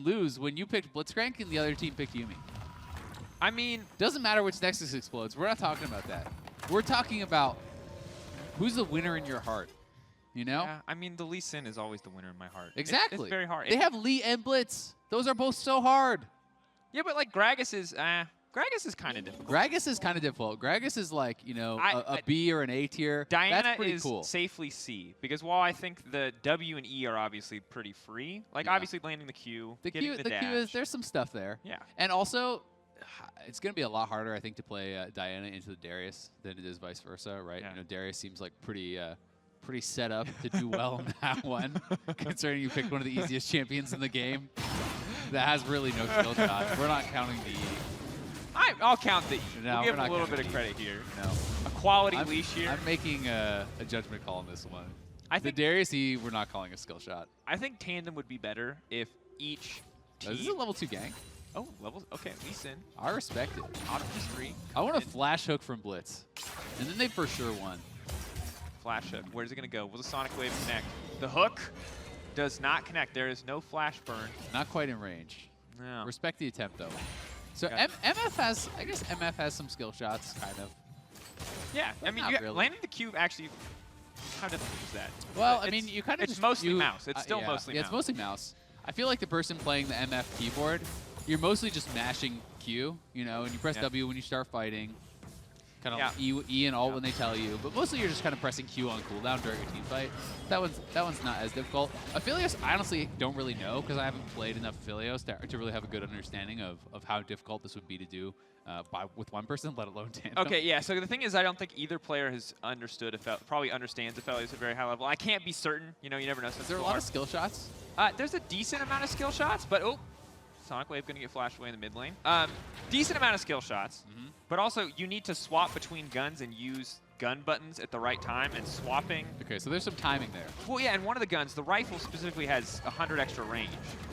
lose when you picked Blitzcrank and the other team picked Yuumi. I mean, doesn't matter which Nexus explodes. We're not talking about that. We're talking about who's the winner in your heart. You know? Yeah, I mean, the Lee Sin is always the winner in my heart. Exactly. It's very hard. They have Lee and Blitz. Those are both so hard. Yeah, but like Gragas is kind of difficult. Gragas is kind of difficult. Gragas is like, a B or an A tier. Diana That's pretty is cool. safely C, because while I think the W and E are obviously pretty free, like obviously landing the Q, getting the dash. Q is, there's some stuff there. Yeah. And also, it's going to be a lot harder, I think, to play Diana into the Darius than it is vice versa, right? Yeah. Darius seems like pretty set up to do well in that one, considering you picked one of the easiest champions in the game that has really no skill shots. We're not counting the E. I'll count the E. No, we'll give we're him a not little bit of counting credit here. No. A quality leash here. I'm making a judgment call on this one. I think the Darius E, we're not calling a skill shot. I think Tandem would be better if each team... This is a level 2 gang. Oh, levels. Okay, Lee Sin. I respect it. Optimus 3. I want a flash hook from Blitz. And then they for sure won. Flash hook. Where's it going to go? Will the Sonic Wave connect? The hook does not connect. There is no flash burn. Not quite in range. No. Respect the attempt, though. So MF has, I guess MF has some skill shots, kind of. Yeah, I mean, not really. landing the cube actually, how difficult is that? Well, I mean, you kind of It's mostly mouse. It's still yeah. mostly mouse. Yeah, it's mostly mouse. I feel like the person playing the MF keyboard, you're mostly just mashing Q, and you press W when you start fighting. Kind of E and alt when they tell you, but mostly you're just kind of pressing Q on cooldown during a team fight. That one's not as difficult. Aphelios, I honestly don't really know because I haven't played enough Aphelios to really have a good understanding of how difficult this would be to do with one person, let alone tandem. Okay, yeah. So the thing is, I don't think either player has understood probably understands Aphelios at a very high level. I can't be certain. You never know. Is there a lot of skill shots? There's a decent amount of skill shots, but Sonic Wave going to get flashed away in the mid lane. Decent amount of skill shots, but also you need to swap between guns and use gun buttons at the right time, and swapping. Okay, so there's some timing there. Well, yeah, and one of the guns, the rifle specifically has 100 extra range.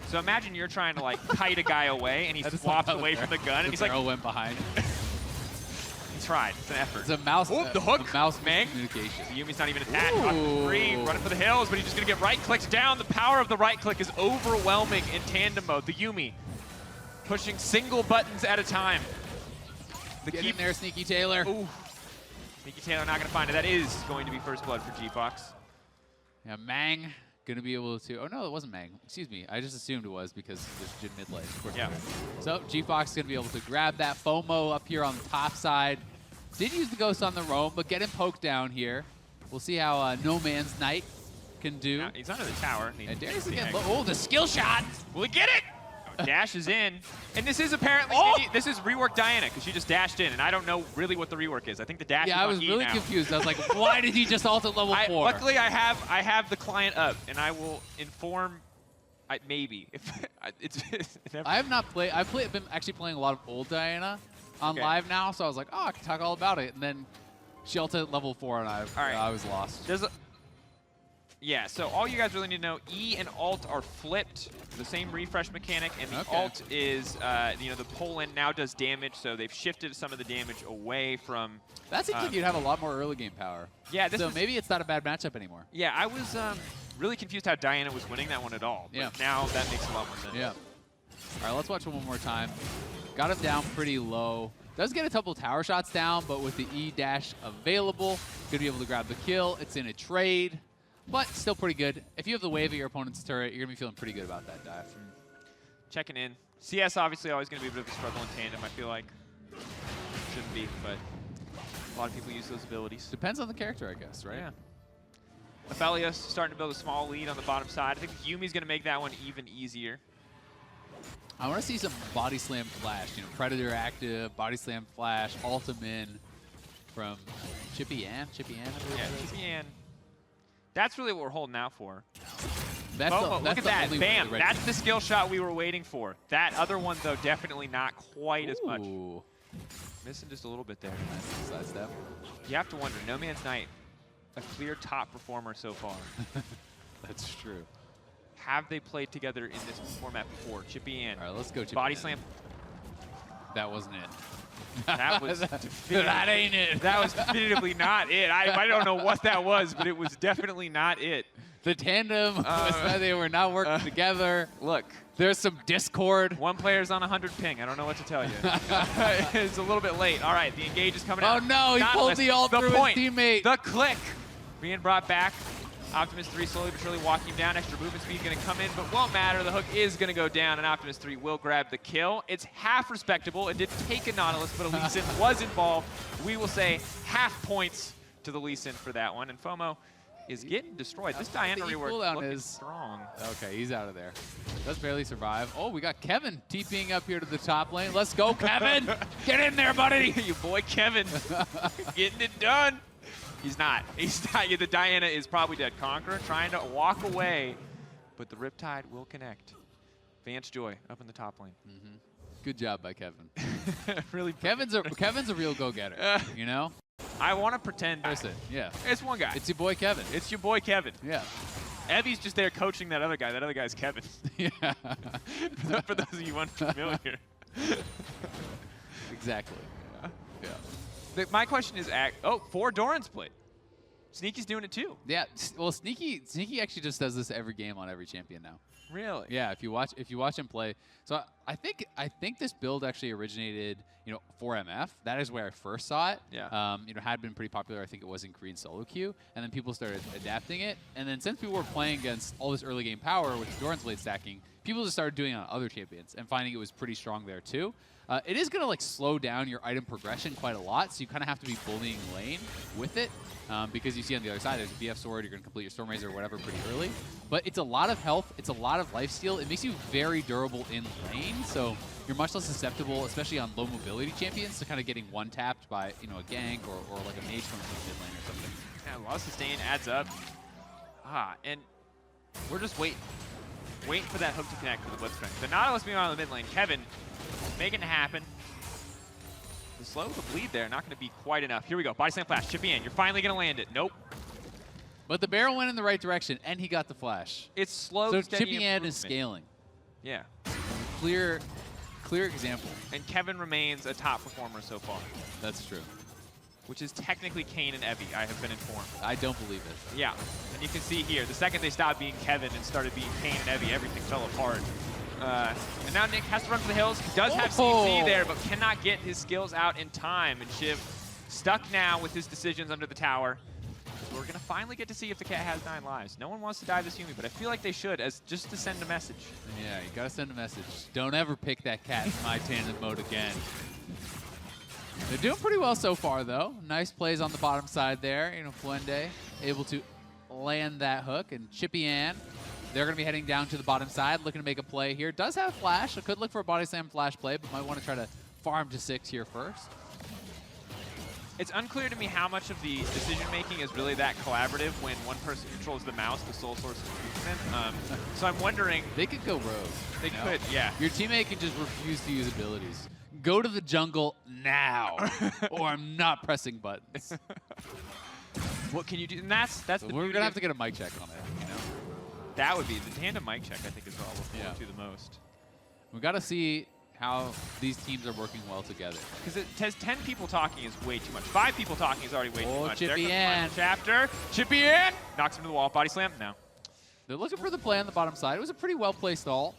So imagine you're trying to kite a guy away, and he swaps away from the gun, and he's like, barrel went behind. He tried. It's an effort. It's a mouse. The hook. A mouse Mang. communication. Yumi's not even attached. Free, running for the hills, but he's just going to get right-clicked down. The power of the right-click is overwhelming in tandem mode. The Yuumi pushing single buttons at a time. Get in there, Sneaky Taylor. Ooh. Sneaky Taylor not going to find it. That is going to be first blood for G-Fox. Yeah, Mang going to be able to... Oh, no, it wasn't Mag. Excuse me. I just assumed it was because there's Jin mid lane. Of course. Yeah. So G-Fox is going to be able to grab that FOMO up here on the top side. Did use the Ghost on the roam, but get him poked down here. We'll see how No Man's Knight can do. Now, he's under the tower. And Darius again. Oh, the skill shot! Will he get it? Dash is in. And this is apparently, this is rework Diana, because she just dashed in, and I don't know really what the rework is. I think the dash is I on was E really now. confused. I was like, why did he just ult at level 4? Luckily, I have the client up, and I will inform, maybe. If I have not played. I've been actually playing a lot of old Diana on live now, so I was like, oh, I can talk all about it. And then she ulted at level 4, and I was lost. Yeah, so all you guys really need to know, E and Alt are flipped, the same refresh mechanic, and the Alt is, the pull-in now does damage, so they've shifted some of the damage away from... That seems like you'd have a lot more early game power. Yeah, so maybe it's not a bad matchup anymore. Yeah, I was really confused how Diana was winning that one at all, but now that makes a lot more sense. Yeah. All right, let's watch it one more time. Got him down pretty low. Does get a couple tower shots down, but with the E dash available, gonna be able to grab the kill. It's in a trade. But still pretty good. If you have the wave of your opponent's turret, you're going to be feeling pretty good about that dive. Checking in. CS obviously always going to be a bit of a struggle in tandem, I feel like. Shouldn't be, but a lot of people use those abilities. Depends on the character, I guess, right? Yeah. Aphelios starting to build a small lead on the bottom side. I think Yumi's going to make that one even easier. I want to see some body slam flash. Predator active, body slam flash, ultimate from Chippy Ann. Chippy Ann? Yeah, Chippy Ann. That's really what we're holding out for. Look at that. Bam. That's the skill shot we were waiting for. That other one, though, definitely not quite as much. Missing just a little bit there. Nice side step. You have to wonder, No Man's Knight, a clear top performer so far. That's true. Have they played together in this format before? Chippy Ann. All right, let's go Chippy Body Ann. slam. That wasn't it. That was that ain't it. That was definitively not it. I don't know what that was, but it was definitely not it. The tandem, they were not working together. Look. There's some discord. One player's on 100 ping. I don't know what to tell you. It's a little bit late. All right, the engage is coming out. Oh no, he pulled the ult through his teammate. The click being brought back. Optimus 3 slowly but surely walking down. Extra movement speed going to come in, but won't matter. The hook is going to go down, and Optimus 3 will grab the kill. It's half respectable. It did take a Nautilus, but a Lee Sin was involved. We will say half points to the Lee Sin for that one, and FOMO is getting destroyed. This Diana rework looking strong. Okay, he's out of there. Does barely survive. Oh, we got Kevin TPing up here to the top lane. Let's go, Kevin. Get in there, buddy. Your boy Kevin getting it done. He's not. He's not. The Diana is probably dead. Conqueror trying to walk away, but the Riptide will connect. Vance Joy up in the top lane. Good job by Kevin. Really. Kevin's a real go-getter, you know? I want to pretend. Yeah. It's one guy. It's your boy Kevin. It's your boy Kevin. Yeah. Evie's just there coaching that other guy. That other guy's Kevin. Yeah. For those of you unfamiliar. Exactly. Yeah. My question is, 4 Doran split. Sneaky's doing it too. Yeah. Well, Sneaky actually just does this every game on every champion now. Really? Yeah. If you watch him play, so I think this build actually originated, for MF. That is where I first saw it. Yeah. Had been pretty popular. I think it was in Korean solo queue, and then people started adapting it. And then since people were playing against all this early game power with Doran's blade stacking, people just started doing it on other champions and finding it was pretty strong there too. It is going to slow down your item progression quite a lot, so you kind of have to be bullying lane with it because you see on the other side there's a BF sword, you're going to complete your Stormrazor or whatever pretty early. But it's a lot of health, it's a lot of lifesteal, it makes you very durable in lane, so you're much less susceptible, especially on low mobility champions, to kind of getting one-tapped by a gank or like a mage coming from mid lane or something. Yeah, a lot of sustain adds up. And we're just waiting for that hook to connect for the Blitzcrank. The Nautilus being on the mid lane, Kevin making it happen. The slow with the bleed there, not going to be quite enough. Here we go, body slam flash, Chippy in. You're finally going to land it. Nope. But the barrel went in the right direction, and he got the flash. It's slow, so steady Chippy in is scaling. Yeah. Clear example. And Kevin remains a top performer so far. That's true. Which is technically Kane and Evie, I have been informed. I don't believe it. Yeah, and you can see here, the second they stopped being Kevin and started being Kane and Evie, everything fell apart. And now Nick has to run for the hills. He does have CC there, but cannot get his skills out in time. And Shiv stuck now with his decisions under the tower. we're going to finally get to see if the cat has 9 lives. No one wants to die this Yumi, but I feel like they should, as just to send a message. Yeah, you gotta send a message. Don't ever pick that cat in my tandem mode again. They're doing pretty well so far, though. Nice plays on the bottom side there. You know, Fuende able to land that hook, and Chippy Ann, they're going to be heading down to the bottom side, looking to make a play here. Does have flash. I could look for a body slam flash play, but might want to try to farm to 6 here first. It's unclear to me how much of the decision-making is really that collaborative when one person controls the mouse, the sole source of movement. So I'm wondering... They could go rogue. They could, yeah. Your teammate could just refuse to use abilities. Go to the jungle now, or I'm not pressing buttons. What can you do? And that's so the we're going to have to get a mic check on it, you know? That would be the tandem mic check, I think, is what I'll look forward to the most. We got to see how these teams are working well together. Because 10 people talking is way too much. 5 people talking is already way too much. Chippy Ann. Chapter. Chippy Ann knocks him to the wall. Body slam. No. They're looking for the play on the bottom side. It was a pretty well-placed ult.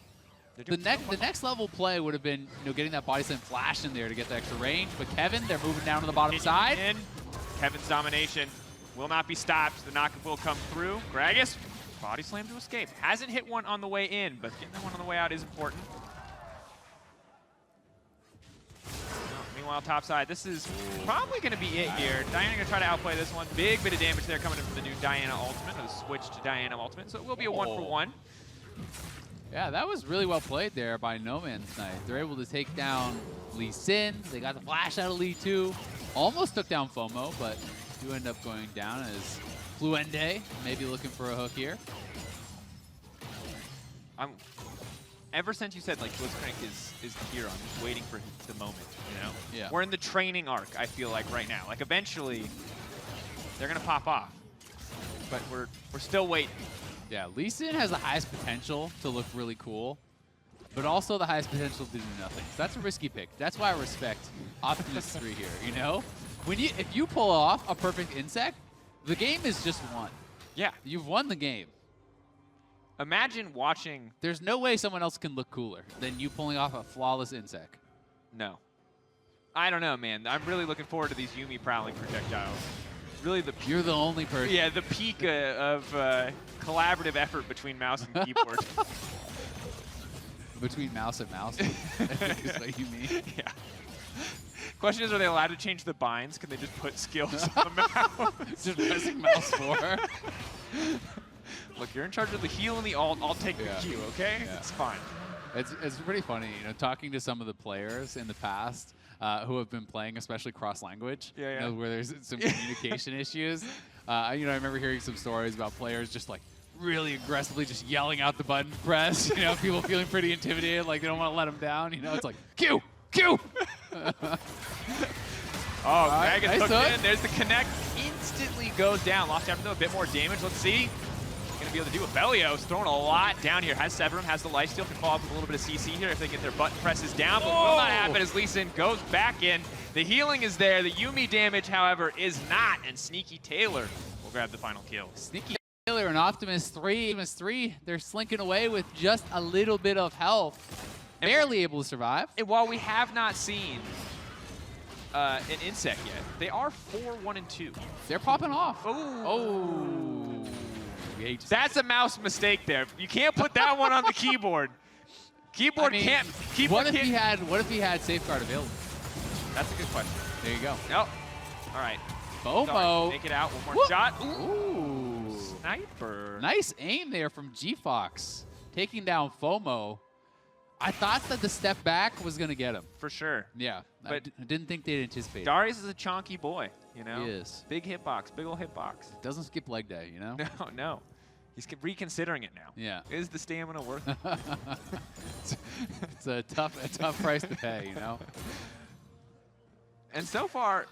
The next level play would have been, you know, getting that body slam flash in there to get the extra range. But Kevin, they're moving down to the bottom side. Kevin's domination will not be stopped. The knock will come through. Gragas, body slam to escape. Hasn't hit one on the way in, but getting that one on the way out is important. Meanwhile, top side, this is probably going to be it here. Diana going to try to outplay this one. Big bit of damage there coming in from the new Diana ultimate, or the switch to Diana ultimate. So it will be a 1-for-1. Yeah, that was really well played there by No Man's Night. They're able to take down Lee Sin. They got the flash out of Lee too. Almost took down FOMO, but do end up going down as Fluende maybe looking for a hook here. Ever since you said like Blitzcrank is here, I'm just waiting for the moment, you know? Yeah. We're in the training arc, I feel like, right now. Like eventually they're gonna pop off. But we're still waiting. Yeah, Lee Sin has the highest potential to look really cool, but also the highest potential to do nothing. So that's a risky pick. That's why I respect Optimus 3 here, you know? If you pull off a perfect insect, the game is just won. Yeah. You've won the game. Imagine watching... There's no way someone else can look cooler than you pulling off a flawless insect. No. I don't know, man. I'm really looking forward to these Yumi prowling projectiles. Really You're the only person. Yeah, the peak of collaborative effort between mouse and keyboard. Between mouse and mouse, I think is what you mean. Yeah. Question is, are they allowed to change the binds? Can they just put skills on the mouse? Just pressing mouse 4. Look, you're in charge of the heal and the ult. I'll take the Q, okay? Yeah. It's fine. It's pretty funny, you know, talking to some of the players in the past who have been playing, especially cross-language, you know, where there's some communication issues. You know, I remember hearing some stories about players just like really aggressively just yelling out the button press. You know, people feeling pretty intimidated, like they don't want to let them down. You know, it's like Q, Q. Oh, Greg nice hooked hook. in. There's the connect. Instantly goes down. Lost after though a bit more damage. Let's see. Going to be able to do it. Belios throwing a lot down here. Has Severum, has the lifesteal. Can follow up with a little bit of CC here if they get their button presses down. But will not happen as Lee Sin goes back in. The healing is there. The Yumi damage, however, is not. And Sneaky Taylor will grab the final kill. Sneaky Taylor and Optimus 3, they're slinking away with just a little bit of health. Barely able to survive. And while we have not seen an insect yet, they are 4-1-2. They're popping off. Oh. That's a mouse mistake there. You can't put that one on the keyboard. Keyboard can't. What if he had safeguard available? That's a good question. There you go. Nope. All right. FOMO. Make it out. One more shot. Ooh. Sniper. Nice aim there from G-Fox. Taking down FOMO. I thought that the step back was going to get him. For sure. Yeah. But I didn't think they'd anticipate. Darius is a chonky boy, you know? He is. Big hitbox. Big ol' hitbox. Doesn't skip leg day, you know? No, no. He's reconsidering it now. Yeah. Is the stamina worth it? It's a tough price to pay, you know? And so far,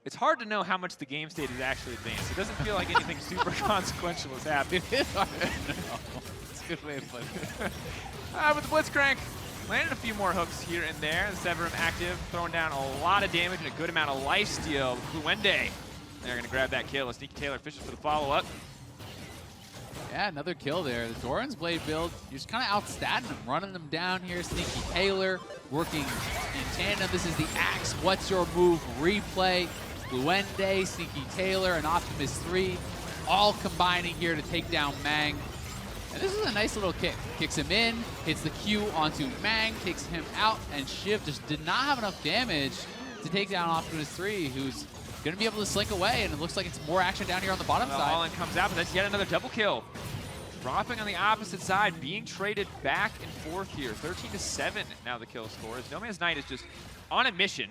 it's hard to know how much the game state is actually advanced. It doesn't feel like anything super consequential has happened. It is hard to know. It's a good way of putting it. But the Blitzcrank landed a few more hooks here and there. The Severum active, throwing down a lot of damage and a good amount of lifesteal. Fluende, they're going to grab that kill. Sneaky Taylor fishes for the follow-up. Yeah, another kill there. The Doran's Blade build, you're just kind of outstatting them, running them down here. Sneaky Taylor working in tandem. This is the Axe What's Your Move replay. Fluende, Sneaky Taylor, and Optimus 3 all combining here to take down Mang. And this is a nice little kick. Kicks him in, hits the Q onto Mang, takes him out, and Shiv just did not have enough damage to take down Optimus 3, who's going to be able to slink away, and it looks like it's more action down here on the bottom side. All-in comes out, but that's yet another double kill. Dropping on the opposite side, being traded back and forth here. 13-7 now the kill score, as No Man's Knight is just on a mission.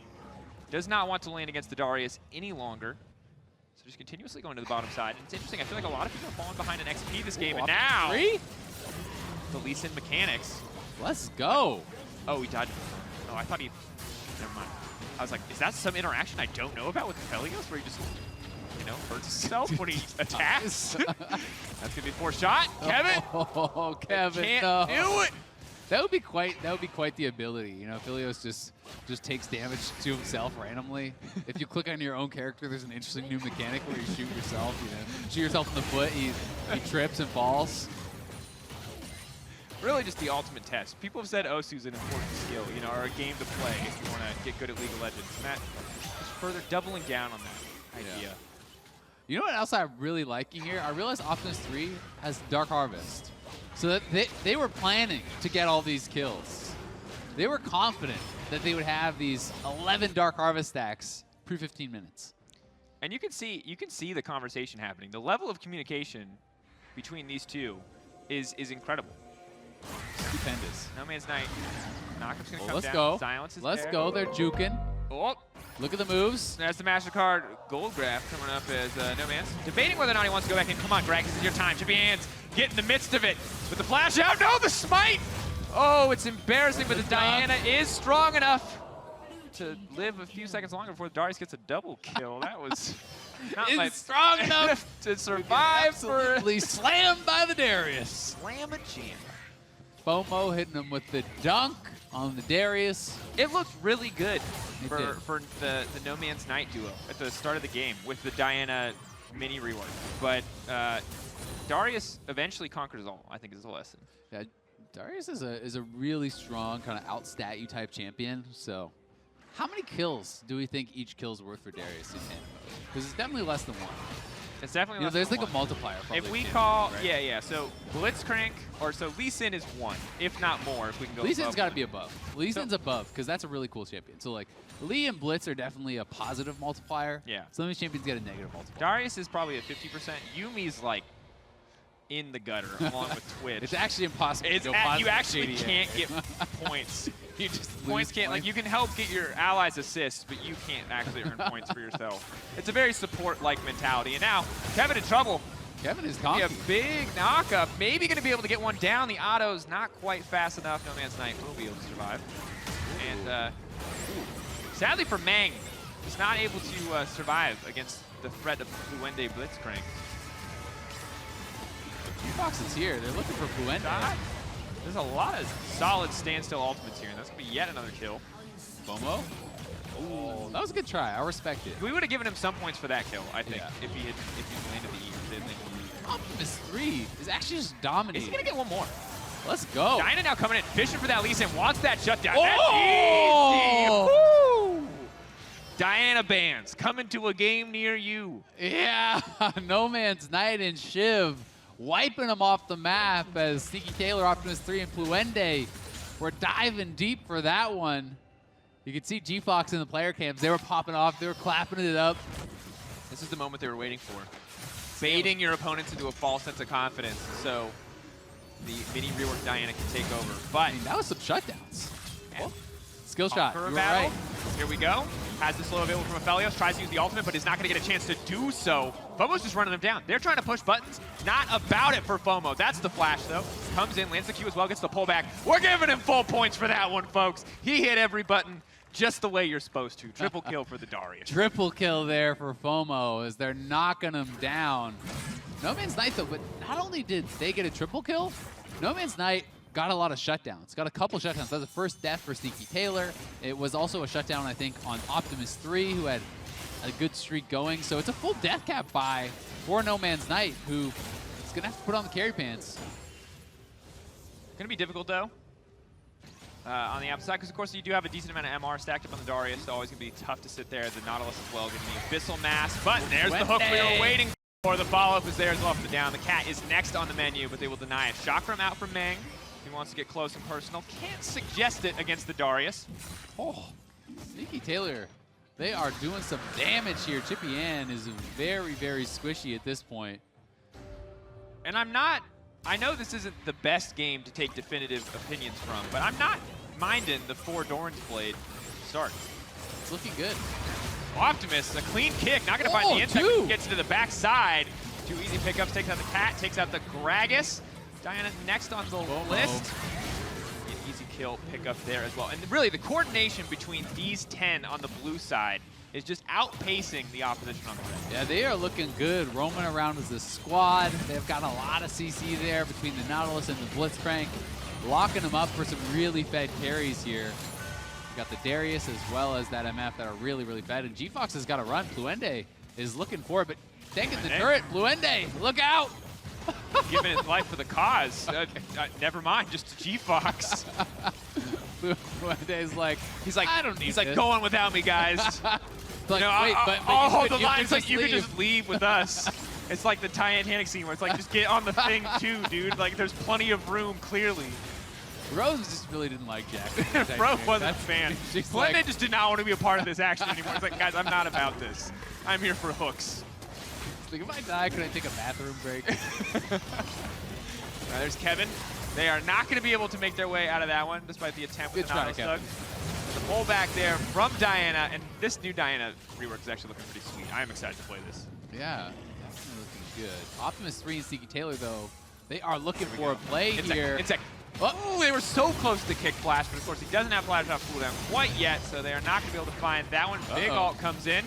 Does not want to land against the Darius any longer. So just continuously going to the bottom side. And it's interesting, I feel like a lot of people are falling behind an XP this game, and now the Lee Sin mechanics. Let's go. Oh, he died. Oh, I thought he, never mind. I was like, is that some interaction I don't know about with Pelios, where he just, you know, hurts himself when he attacks? That's gonna be a 4th shot. Kevin! Oh, Kevin, Can't do it! That would be quite the ability. You know, Philios just takes damage to himself randomly. If you click on your own character, there's an interesting new mechanic where you shoot yourself. You know, shoot yourself in the foot. He trips and falls. Really just the ultimate test. People have said Osu's an important skill, you know, or a game to play if you want to get good at League of Legends. And that is further doubling down on that idea. You know what else I'm really liking here? I realized Optimus 3 has Dark Harvest. So that they were planning to get all these kills. They were confident that they would have these 11 Dark Harvest stacks pre-15 minutes. And you can see the conversation happening. The level of communication between these two is incredible. Stupendous. No Man's Knight. Knockup's gonna come Let's down. go. Silence is Let's there. go. They're juking. Oh. Look at the moves. There's the MasterCard gold graph coming up as No Man's debating whether or not he wants to go back in. Come on, Greg, this is your time. Chip your hands. Get in the midst of it. With the flash out. No, the smite. Oh, it's embarrassing, but the Diana is strong enough to live a few seconds longer before Darius gets a double kill. That was not Is strong enough to survive. Absolutely slammed by the Darius. Slam a jam. FOMO hitting him with the dunk on the Darius. It looked really good for the No Man's Knight duo at the start of the game with the Diana mini rework. But Darius eventually conquers all, I think is the lesson. Yeah, Darius is a really strong kind of outstat you type champion. So how many kills do we think each kill's worth for Darius in Tandem Mode? Because it's definitely less than 1. It's definitely less there's than like 1. a multiplier. If we too, call, right? yeah, so Blitzcrank, or so Lee Sin is 1, if not more, if we can go Lee Sin's got to 1. be above. Lee Sin's above, because that's a really cool champion. So like, Lee and Blitz are definitely a positive multiplier. Yeah. Some of these champions get a negative multiplier. Darius is probably at 50%. Yumi's like in the gutter along with Twitch. It's actually impossible to go You positive actually JDA. can't get points. You just points can't, like points. you can help get your allies assists, but you can't actually earn points for yourself. It's a very support-like mentality. And now, Kevin in trouble. Kevin is A conky. big knockup. Maybe going to be able to get one down. The auto's not quite fast enough. No Man's Knight will be able to survive. And sadly for Mang, he's not able to survive against the threat of Fluende Blitzcrank. G-Fox is here. They're looking for Fluende. There's a lot of solid standstill ultimates here, and that's going to be yet another kill. FOMO? Oh, that was a good try. I respect it. We would have given him some points for that kill, I think, if he landed the E. Optimus 3 is actually just dominating. Is he going to get one more? Let's go. Diana now coming in, fishing for that Lee Sin, wants that shutdown. Oh! That's easy. Woo! Diana bans coming to a game near you. Yeah, No Man's Knight and Shiv wiping them off the map as Sneaky Taylor, Optimus 3, and Fluende were diving deep for that one. You can see G-Fox in the player cams. They were popping off. They were clapping it up. This is the moment they were waiting for. Baiting your opponents into a false sense of confidence so the mini rework Diana can take over. But I mean, that was some shutdowns. Skill shot. For You a were battle. right. Here we go. Has the slow available from Aphelios, tries to use the ultimate, but is not going to get a chance to do so. FOMO's just running them down. They're trying to push buttons. Not about it for FOMO. That's the flash, though. Comes in, lands the Q as well, gets the pullback. We're giving him full points for that one, folks. He hit every button just the way you're supposed to. Triple kill for the Darius. Triple kill there for FOMO as they're knocking him down. No Man's Knight, though, but not only did they get a triple kill, No Man's Knight got a lot of shutdowns. Got a couple shutdowns. That was the first death for Sneaky Taylor. It was also a shutdown, I think, on Optimus 3, who had a good streak going. So it's a full death cap buy for No Man's Knight, who is going to have to put on the carry pants. Going to be difficult, though. on the outside, because of course you do have a decent amount of MR stacked up on the Darius, so always going to be tough to sit there. The Nautilus as well, getting the Abyssal Mass, but there's the hook we were waiting for. The follow-up is there as well for the down. The Cat is next on the menu, but they will deny it. Chakram out from Meng. He wants to get close and personal. Can't suggest it against the Darius. Oh, Sneaky Taylor. They are doing some damage here. Chippy Ann is very, very squishy at this point. And I know this isn't the best game to take definitive opinions from, but I'm not minding the 4 Doran's Blade start. It's looking good. Optimus, a clean kick, not gonna find the insect, gets to the backside. 2 easy pickups, takes out the Cat, takes out the Gragas. Diana next on the list. An easy kill pickup there as well. And really, the coordination between these 10 on the blue side is just outpacing the opposition on the red. Yeah, they are looking good, roaming around as a squad. They've got a lot of CC there between the Nautilus and the Blitzcrank, locking them up for some really fed carries here. We got the Darius as well as that MF that are really, really fed. And G-Fox has got to run. Fluende is looking for it, but taking the turret. Fluende, look out! Giving his life for the cause. Never mind, just G-Fox. Fluende's like, he's like, I don't need he's like, this. go on without me, guys. Like, you know, wait, but I'll you hold could- the line. It's like, just you can leave. just leave with us. It's like the Titanic scene where it's like, just get on the thing too, dude. Like, there's plenty of room, clearly. Rose just really didn't like Jack. Bro wasn't a That's- fan. she's Fluende like- just did not want to be a part of this action anymore. It's like, guys, I'm not about this. I'm here for hooks. Like, if I die, could I take a bathroom break? There's Kevin. They are not going to be able to make their way out of that one, despite the attempt with Good the try, Nautilus Kevin. Tug. The pullback there from Diana, and this new Diana rework is actually looking pretty sweet. I am excited to play this. Yeah, definitely looking good. Optimus 3 and Sneaky Taylor, though, they are looking for a play here. Insect. Oh, they were so close to kick Flash, but of course he doesn't have Flash off cooldown quite yet, so they are not going to be able to find that one. Big ult comes in.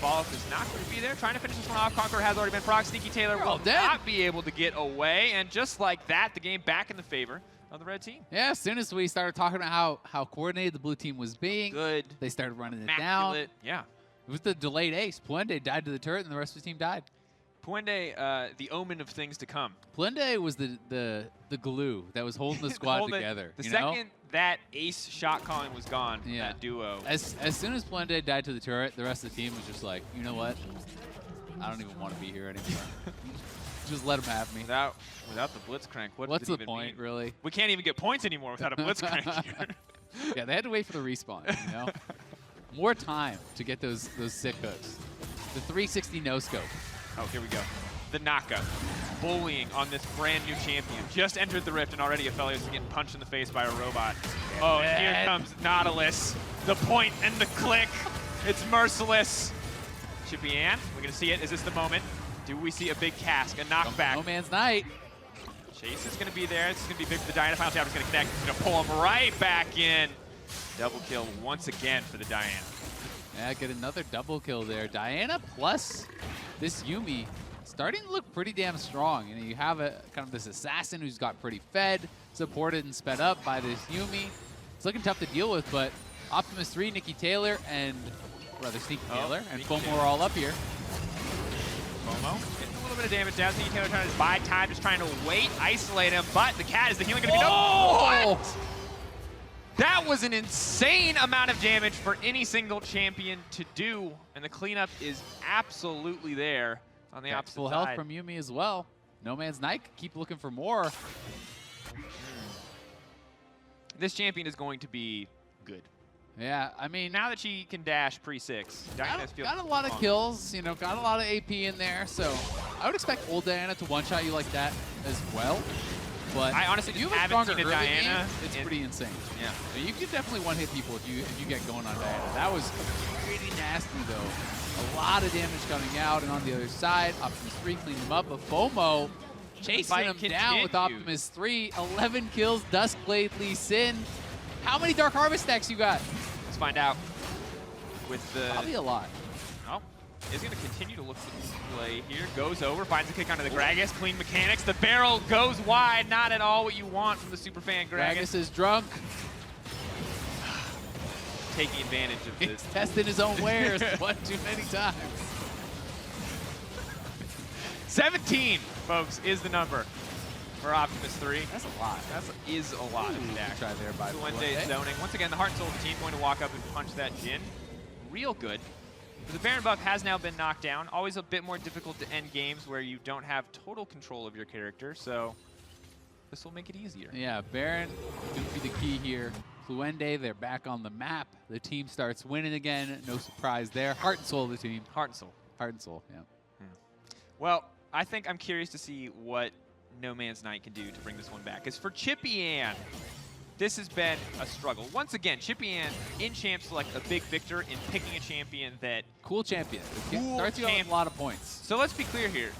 Follow-up is not going to be there. Trying to finish this one off. Conqueror has already been proc. Sneaky Taylor will not be able to get away, and just like that, the game back in the favor of the red team. Yeah, as soon as we started talking about how coordinated the blue team was being, they started running it down. Yeah. It was the delayed ace. Puende died to the turret, and the rest of the team died. Puende, the omen of things to come. Puende was the glue that was holding the squad together. The you second know? that ace shot calling was gone from that duo. As soon as Puende died to the turret, the rest of the team was just like, you know what? I don't even want to be here anymore. Just let them have me. Without the Blitzcrank, What's does it the even point, mean? really? We can't even get points anymore without a Blitzcrank here. Yeah, they had to wait for the respawn, you know? More time to get those sick hooks. The 360 no-scope. Oh, here we go. The Naka, bullying on this brand new champion. Just entered the Rift and already Aphelios is getting punched in the face by a robot. Oh, and here comes Nautilus. The point and the click. It's merciless. Chippy Ann, we're going to see it. Is this the moment? Do we see a big cask, a knockback? No man's night. Chase is going to be there. This is going to be big for the Diana. Final Tower is going to connect. It's going to pull him right back in. Double kill once again for the Diana. Yeah, get another double kill there. Diana plus this Yuumi starting to look pretty damn strong. You know, you have a kind of this assassin who's got pretty fed, supported and sped up by this Yuumi. It's looking tough to deal with, but Optimus 3, Nikki Taylor, and rather Sneaky Taylor, and FOMO are all up here. FOMO getting a little bit of damage down. Sneaky Taylor trying to buy time, just trying to wait, isolate him, but the Cat is the healing going to be done. What? That was an insane amount of damage for any single champion to do, and the cleanup is absolutely there on the opposite full side. health from Yuumi as well. No Man's Night, keep looking for more. This champion is going to be good. Yeah, I mean, now that she can dash pre-6, Diana's got a lot of kills, you know, got a lot of AP in there, so I would expect old Diana to one-shot you like that as well. But I honestly if you just have haven't stronger seen a early Diana. game, it's pretty insane. Yeah. So you can definitely one-hit people if you get going on Diana. That was pretty nasty, though. A lot of damage coming out, and on the other side, Optimus 3 cleaned him up, but FOMO chasing him down with Optimus 3. 11 kills, Duskblade, Lee Sin. How many Dark Harvest stacks you got? Let's find out. With the Probably a lot. Oh, is going to continue to look for the play here. Goes over, finds a kick onto the Gragas. Clean mechanics. The barrel goes wide. Not at all what you want from the superfan Gragas. Gragas is drunk. Taking advantage of this. He's testing his own wares one too many times. 17, folks, is the number. for Optimus 3. That's a lot. That is a lot of stack. Try there by Fluente zoning. Once again, the Heart and Soul of the team going to walk up and punch that Jin. Real good. The Baron buff has now been knocked down. Always a bit more difficult to end games where you don't have total control of your character, so this will make it easier. Yeah, Baron going to be the key here. Fluende, they're back on the map. The team starts winning again. No surprise there. Heart and Soul of the team. Heart and Soul. Heart and Soul, yeah. Well, I think I'm curious to see what No Man's Night can do to bring this one back. Because for Chippy-Ann, this has been a struggle. Once again, Chippy-Ann in Champ Select, a big victor in picking a champion that... Cool champion. Starts you out with a lot of points. So let's be clear here.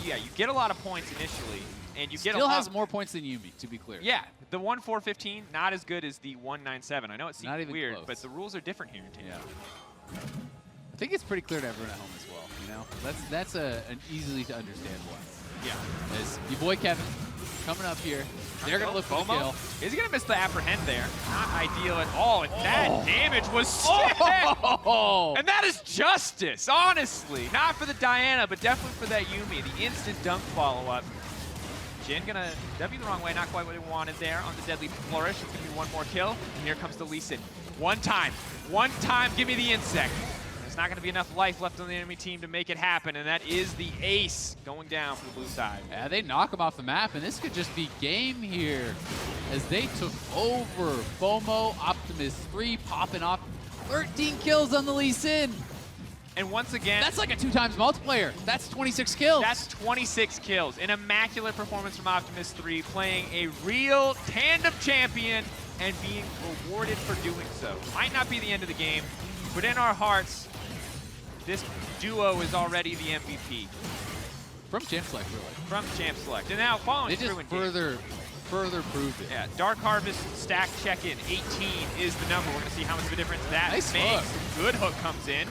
Yeah, you get a lot of points initially, and you get Still a lot... has more points than Yumi, to be clear. Yeah, the 1-4-15, not as good as the 1-9-7. I know it seems weird, close. but the rules are different here in Tandem. Yeah. I think it's pretty clear to everyone at home as well, you know? That's an easily to understand one. Yeah. As your boy Kevin coming up here. They're going to look for the kill. Is he going to miss the apprehend there? Not ideal at all. And that damage was sick. And that is justice, honestly. Not for the Diana, but definitely for that Yumi. The instant dunk follow-up. Jin going to W the wrong way. Not quite what he wanted there on the deadly flourish. It's going to be one more kill. And here comes the Lee Sin. One time, give me the insect. There's not going to be enough life left on the enemy team to make it happen, and that is the ace going down for the blue side. Yeah, they knock him off the map, and this could just be game here as they took over. FOMO, Optimus 3 popping off 13 kills on the Lee Sin. And once again... That's like a 2x multiplayer. That's 26 kills. That's 26 kills. An immaculate performance from Optimus 3, playing a real tandem champion and being rewarded for doing so. Might not be the end of the game, but in our hearts, this duo is already the MVP. From Champ Select, really. From Champ Select. And now following they through just further proved it. Yeah, Dark Harvest stack check-in, 18 is the number. We're going to see how much of a difference that nice makes. Hook. Good hook comes in.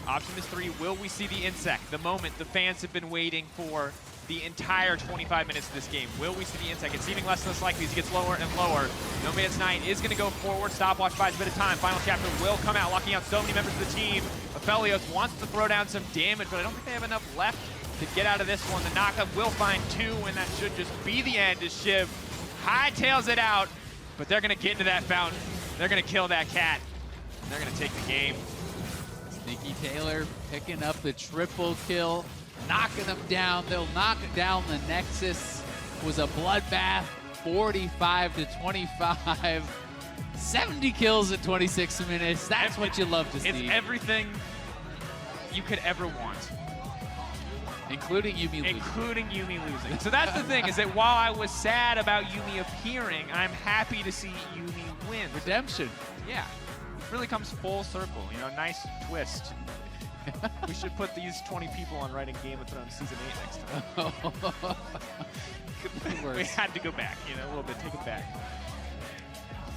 Optimus 3, will we see the insect? The moment the fans have been waiting for the entire 25 minutes of this game. Will we see the insect? It's seeming less and less likely as he gets lower and lower. No Man's Night is going to go forward. Stopwatch buys a bit of time. Final chapter will come out, locking out so many members of the team. Aphelios wants to throw down some damage, but I don't think they have enough left to get out of this one. The knockup will find 2, and that should just be the end as Shiv hightails it out, but they're going to get into that fountain. They're going to kill that cat. And they're going to take the game. Sneaky Taylor picking up the triple kill, knocking them down. They'll knock down the Nexus. It was a bloodbath, 45 to 25. 70 kills in 26 minutes. That's what you love to see. It's everything you could ever want. Including Yumi losing. Including Yumi losing. So that's the thing, is that while I was sad about Yumi appearing, I'm happy to see Yumi win. Redemption. Yeah. It really comes full circle, you know, nice twist. We should put these 20 people on writing Game of Thrones Season 8 next time. We had to go back, you know, a little bit, take it back.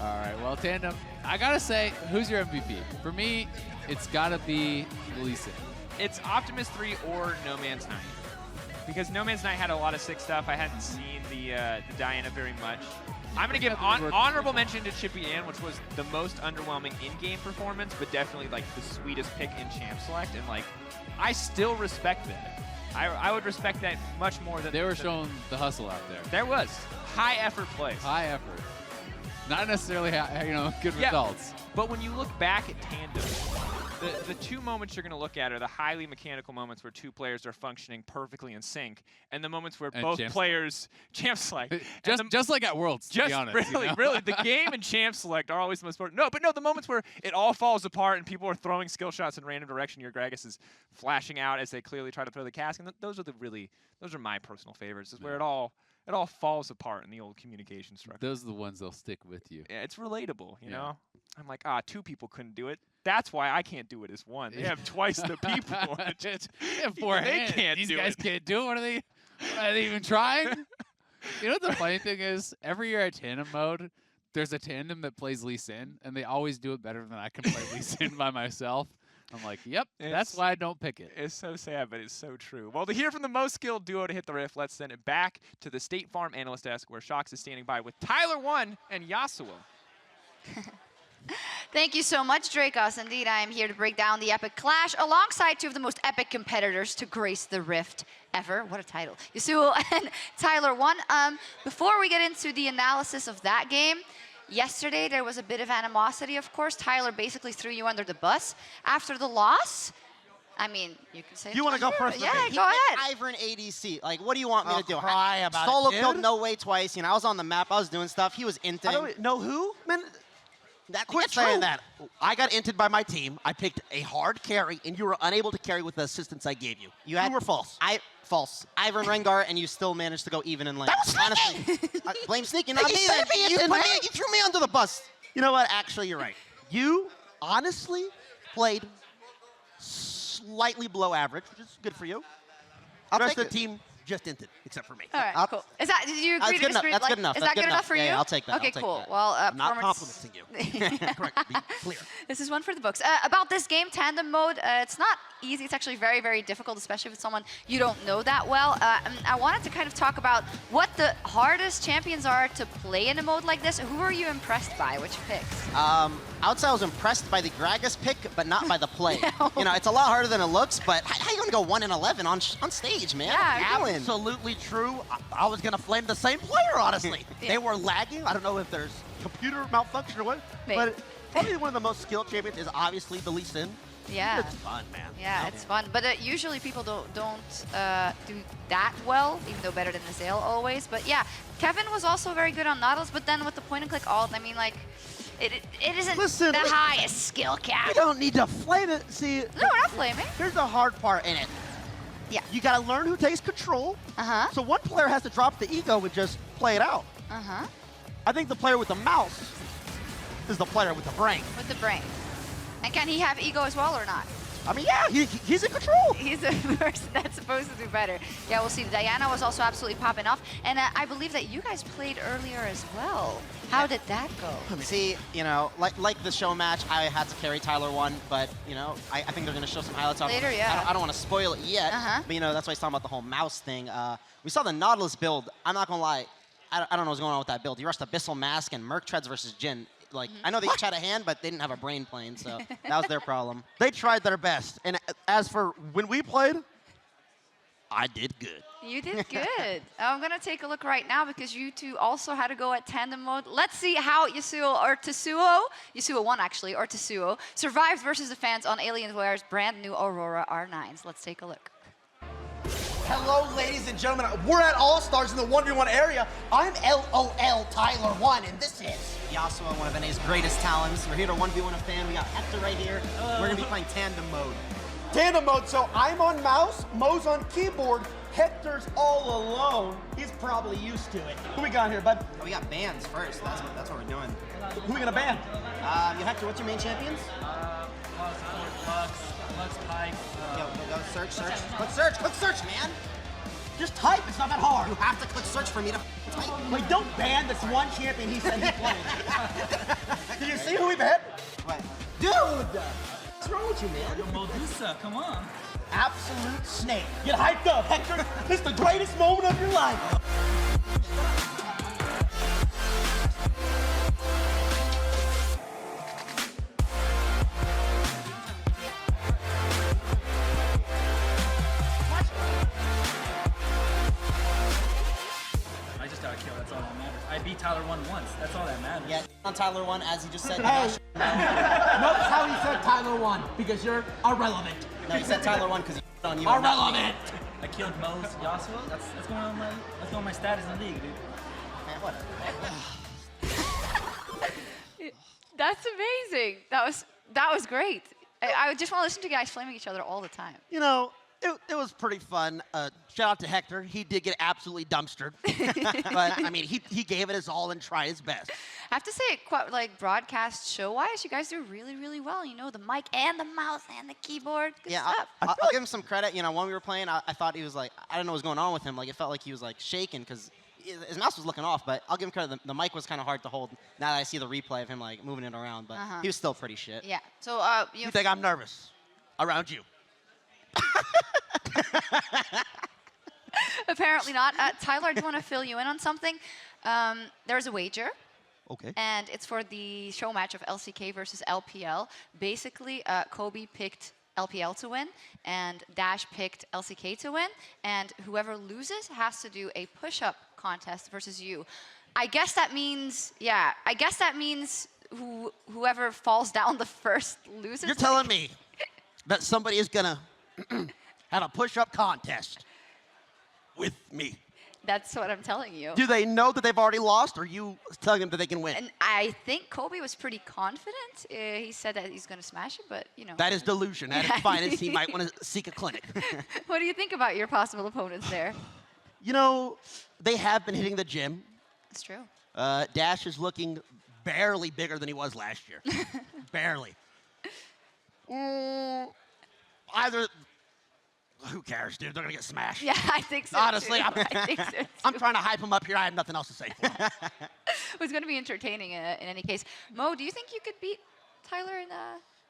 All right, well, Tandem, I gotta say, who's your MVP? For me, it's gotta be Lee Sin. It's Optimus 3 or No Man's Night. Because No Man's Night had a lot of sick stuff. I hadn't seen the Diana very much. I'm going to give honorable mention to Chippy-Ann, which was the most underwhelming in-game performance, but definitely like the sweetest pick in Champ Select. And like, I still respect that. I would respect that much more than... They were showing the hustle out there. There was. High effort plays. High effort. Not necessarily, you know, good results. But when you look back at Tandem, the two moments you're going to look at are the highly mechanical moments where two players are functioning perfectly in sync, and the moments where both players... Champ Select. Just like at Worlds, to be honest. Really, you know? Really, the game and Champ Select are always the most important. No, the moments where it all falls apart and people are throwing skill shots in random direction, your Gragas is flashing out as they clearly try to throw the cask, and those are my personal favorites. Is where it all falls apart in the old communication structure. Those are the ones that'll stick with you. Yeah, it's relatable, you know? I'm like, two people couldn't do it. That's why I can't do it as one. They have twice the people. They have 4 hands. These guys can't do it. What are they even trying? You know what the funny thing is? Every year at Tandem Mode, there's a tandem that plays Lee Sin, and they always do it better than I can play Lee Sin by myself. I'm like, yep, that's why I don't pick it. It's so sad, but it's so true. Well, to hear from the most skilled duo to hit the riff, let's send it back to the State Farm analyst desk where Shox is standing by with Tyler1 and Yasuo. Thank you so much, Dracos. Indeed, I am here to break down the epic clash alongside two of the most epic competitors to grace the Rift ever. What a title. Yasuo and Tyler1. Before we get into the analysis of that game, yesterday there was a bit of animosity, of course. Tyler basically threw you under the bus. After the loss, I mean, you can say You want to go first? Yeah, Okay. go ahead. Ivern ADC. Like, what do you want me to do? cry about Solo it, killed dude. No Way twice. You know, I was on the map. I was doing stuff. He was inting. I don't know who? Man, Quit saying that. I got inted by my team. I picked a hard carry, and you were unable to carry with the assistance I gave you. You were false. False. Ivern Rengar, and you still managed to go even in lane. That was honestly. Blame sneaking, not me. You said me, You man. threw me under the bus. You know what? Actually, you're right. You honestly played slightly below average, which is good for you. The rest of the team just inted, except for me. All right, cool. Is that, did you agree to disagree? That's good enough. Is That's that good enough for you? Yeah, I'll take that. Okay, I'll take cool. that. Well, I'm not performance- complimenting you. Correct. Be clear. This is one for the books. About this game, Tandem Mode, it's not easy. It's actually very, very difficult, especially with someone you don't know that well. I wanted to kind of talk about what the hardest champions are to play in a mode like this. Who are you impressed by? Which picks? I would say I was impressed by the Gragas pick, but not by the play. You know, it's a lot harder than it looks, but how you gonna go 1-11 on stage, man? Yeah, absolutely true. I was gonna flame the same player, honestly. Yeah. They were lagging. I don't know if there's computer malfunction or what, Maybe. but probably one of the most skilled champions is obviously the Lee Sin. Yeah. It's fun, man. Yeah, it's fun. But usually people don't do that well, even though better than the Zale always. But yeah, Kevin was also very good on Nautilus, but then with the point and click alt, I mean, like, it isn't the highest skill cap. We don't need to flame it. See, No, we're not flaming. Here's the hard part in it. Yeah. You gotta learn who takes control. So one player has to drop the ego and just play it out. I think the player with the mouse is the player with the brain. With the brain. And can he have ego as well or not? I mean, yeah, he's in control. He's the person that's supposed to do better. Yeah, we'll see. Diana was also absolutely popping off. And I believe that you guys played earlier as well. How did that go? See, you know, like the show match, I had to carry Tyler1, but, you know, I think they're going to show some highlights of Later, yeah. I don't want to spoil it yet, but, you know, that's why he's talking about the whole mouse thing. We saw the Nautilus build. I'm not going to lie. I don't know what's going on with that build. He rushed Abyssal Mask and Merc Treads versus Jhin. Like, I know they each had a hand, but they didn't have a brain plane, so that was their problem. They tried their best. And as for when we played, I did good. You did good. I'm going to take a look right now because you two also had to go at Tandem Mode. Let's see how Yasuo 1 actually, or Tetsuo, survived versus the fans on Alienware's brand new Aurora R9s. Let's take a look. Hello, ladies and gentlemen. We're at All-Stars in the 1v1 area. I'm LOL Tyler1, and this is Yasuo, one of NA's greatest talents. We're here to 1v1 a fan. We got Hector right here. We're going to be playing Tandem Mode. Tandem Mode. So I'm on mouse, Mo's on keyboard, Hector's all alone. He's probably used to it. Who we got here, bud? We got bans first. That's what we're doing. Who we gonna ban? Hector, what's your main champions? Lux, Pike. Go search. Click search, man. Just type. It's not that hard. You have to click search for me to type. Wait, don't ban this one champion he said he played. Did you see who we banned? What? Dude! What's wrong with you, man? Medusa, come on. Absolute snake. Get hyped up, Hector. This is the greatest moment of your life. I just got a kill, that's all that matters. I beat Tyler1 once, that's all that matters. Yeah, on Tyler1, as he just said. Hey, notice how he said Tyler1, because you're irrelevant. No, he said Tyler1 because he's on you. Irrelevant. I killed Mo's Yasuo. That's going on my status in the league, dude. Man, whatever. That's amazing. That was great. I just want to listen to guys flaming each other all the time. You know, it was pretty fun. Shout out to Hector. He did get absolutely dumpstered. But, I mean, he gave it his all and tried his best. I have to say, quite, like broadcast show-wise, you guys do really, really well. You know, the mic and the mouse and the keyboard. Good stuff. I'll give him some credit. You know, when we were playing, I thought he was like, I don't know what's going on with him. Like, it felt like he was like shaking because his mouse was looking off. But I'll give him credit. The mic was kind of hard to hold. Now that I see the replay of him like moving it around, but he was still pretty shit. Yeah. So You think I'm nervous around you? apparently not. Tyler, I do want to fill you in on something. There's a wager Okay. And it's for the show match of LCK versus LPL. Basically, Kobe picked LPL to win, and Dash picked LCK to win, and whoever loses has to do a push-up contest versus you. I guess that means, whoever falls down the first loses. You're telling me that somebody is gonna have a push-up contest with me? That's what I'm telling you. Do they know that they've already lost, or are you telling them that they can win? And I think Kobe was pretty confident. He said that he's going to smash it, but, you know. That is delusion. At his finest, he might want to seek a clinic. What do you think about your possible opponents there? You know, they have been hitting the gym. It's true. Dash is looking barely bigger than he was last year. Barely. Either... Who cares, dude? They're going to get smashed. Yeah, I think so, Honestly, too. I think so, too. I'm trying to hype him up here. I have nothing else to say for him. It was going to be entertaining in any case. Mo, do you think you could beat Tyler in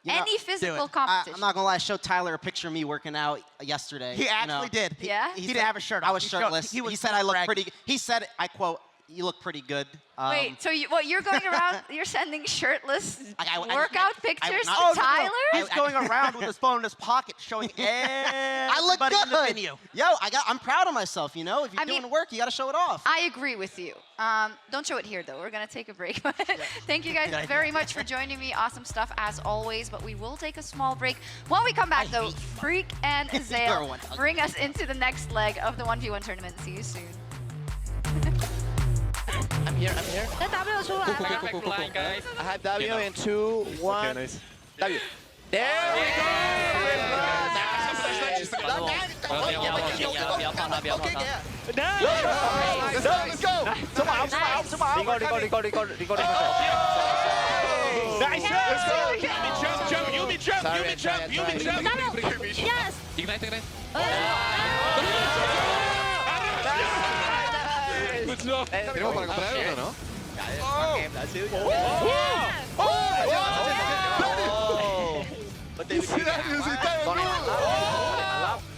You know, any physical competition? I'm not gonna lie. I showed Tyler a picture of me working out yesterday. He actually did. Yeah? He didn't have a shirt on. I was He showed- shirtless. he was He said I look bragging. pretty. He said, I quote, "You look pretty good." Wait, so you're going around, you're sending shirtless workout pictures to no, Tyler? He's going around with his phone in his pocket, showing I look everybody in the good. venue. Yo, I'm proud of myself. You know, if you're doing work, you gotta show it off. I agree with you. Don't show it here, though. We're going to take a break. Thank you guys Good idea. very much for joining me. Awesome stuff, as always. But we will take a small break. When we come back, though, Freak and Zale Everyone. bring us into the next leg of the 1v1 tournament. See you soon. I'm here. The W 出来了。 I have W in 2, 1. Okay, nice. W. There we go. 不要放他，不要放他。 Let's go. Come on. Nice. Let's go. Yumi jump. Yes. Ignite. Tenemos para comprar uno, ¿no?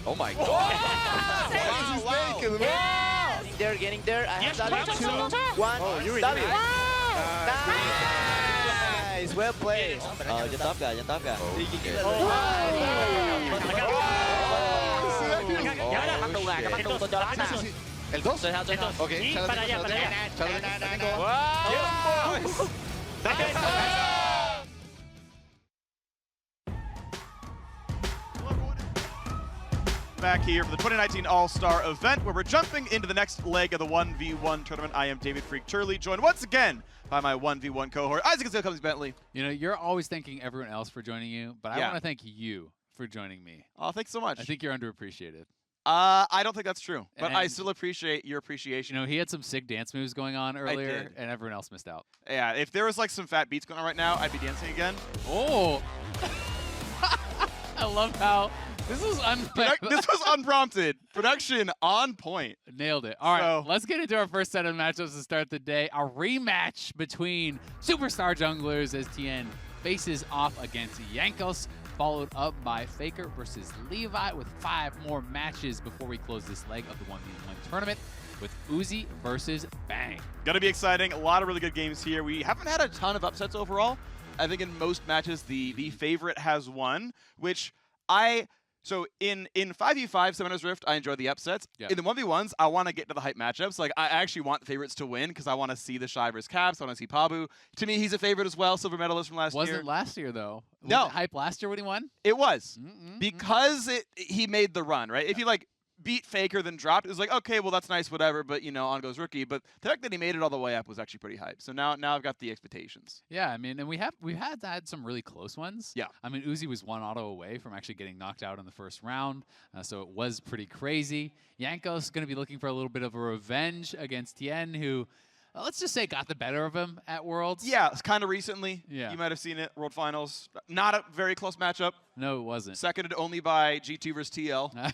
Oh my god. Getting there. I have W. 2, 1. W. Nice. Well played. You're top guy. El 2. Ok, Back here for the 2019 All-Star event, where we're jumping into the next leg of the 1v1 tournament. I am David Freak Turley, joined once again by my 1v1 cohort, Isaac Azale Cummings Bentley. You know, you're always thanking everyone else for joining you, but I Yeah. want to thank you for joining me. Oh, thanks so much. I think you're underappreciated. I don't think that's true, but I And- still appreciate your appreciation. You know, he had some sick dance moves going on earlier, did. and everyone else missed out. Yeah, if there was like some fat beats going on right now, I'd be dancing again. Oh! I love how this is This was unprompted. Production on point. Nailed it. All right, So- let's get into our first set of matchups to start the day. A rematch between superstar junglers as TN faces off against Yankos, followed up by Faker versus Levi with 5 more matches before we close this leg of the 1v1 tournament with Uzi versus Bang. Gonna be exciting. A lot of really good games here. We haven't had a ton of upsets overall. I think in most matches, the favorite has won, which so in 5v5 Summoner's Rift, I enjoy the upsets. Yeah. In the 1v1s, I want to get to the hype matchups. Like, I actually want the favorites to win because I want to see the Shy versus Caps. I want to see Pabu. To me, he's a favorite as well, silver medalist from last year. Wasn't last year, though. Was No. it hype last year when he won? It was. Because he made the run, right? If he, like, beat Faker, then dropped, it was like, okay, well, that's nice, whatever, but, you know, on goes Rookie. But the fact that he made it all the way up was actually pretty hype. So now I've got the expectations. Yeah, I mean, and we've had some really close ones. Yeah. I mean, Uzi was 1 auto away from actually getting knocked out in the first round, so it was pretty crazy. Yanko's going to be looking for a little bit of a revenge against Tien, who, let's just say, got the better of him at Worlds. Yeah, it's kind of recently. Yeah. You might have seen it, World Finals. Not a very close matchup. No, it wasn't. Seconded only by G2 versus TL.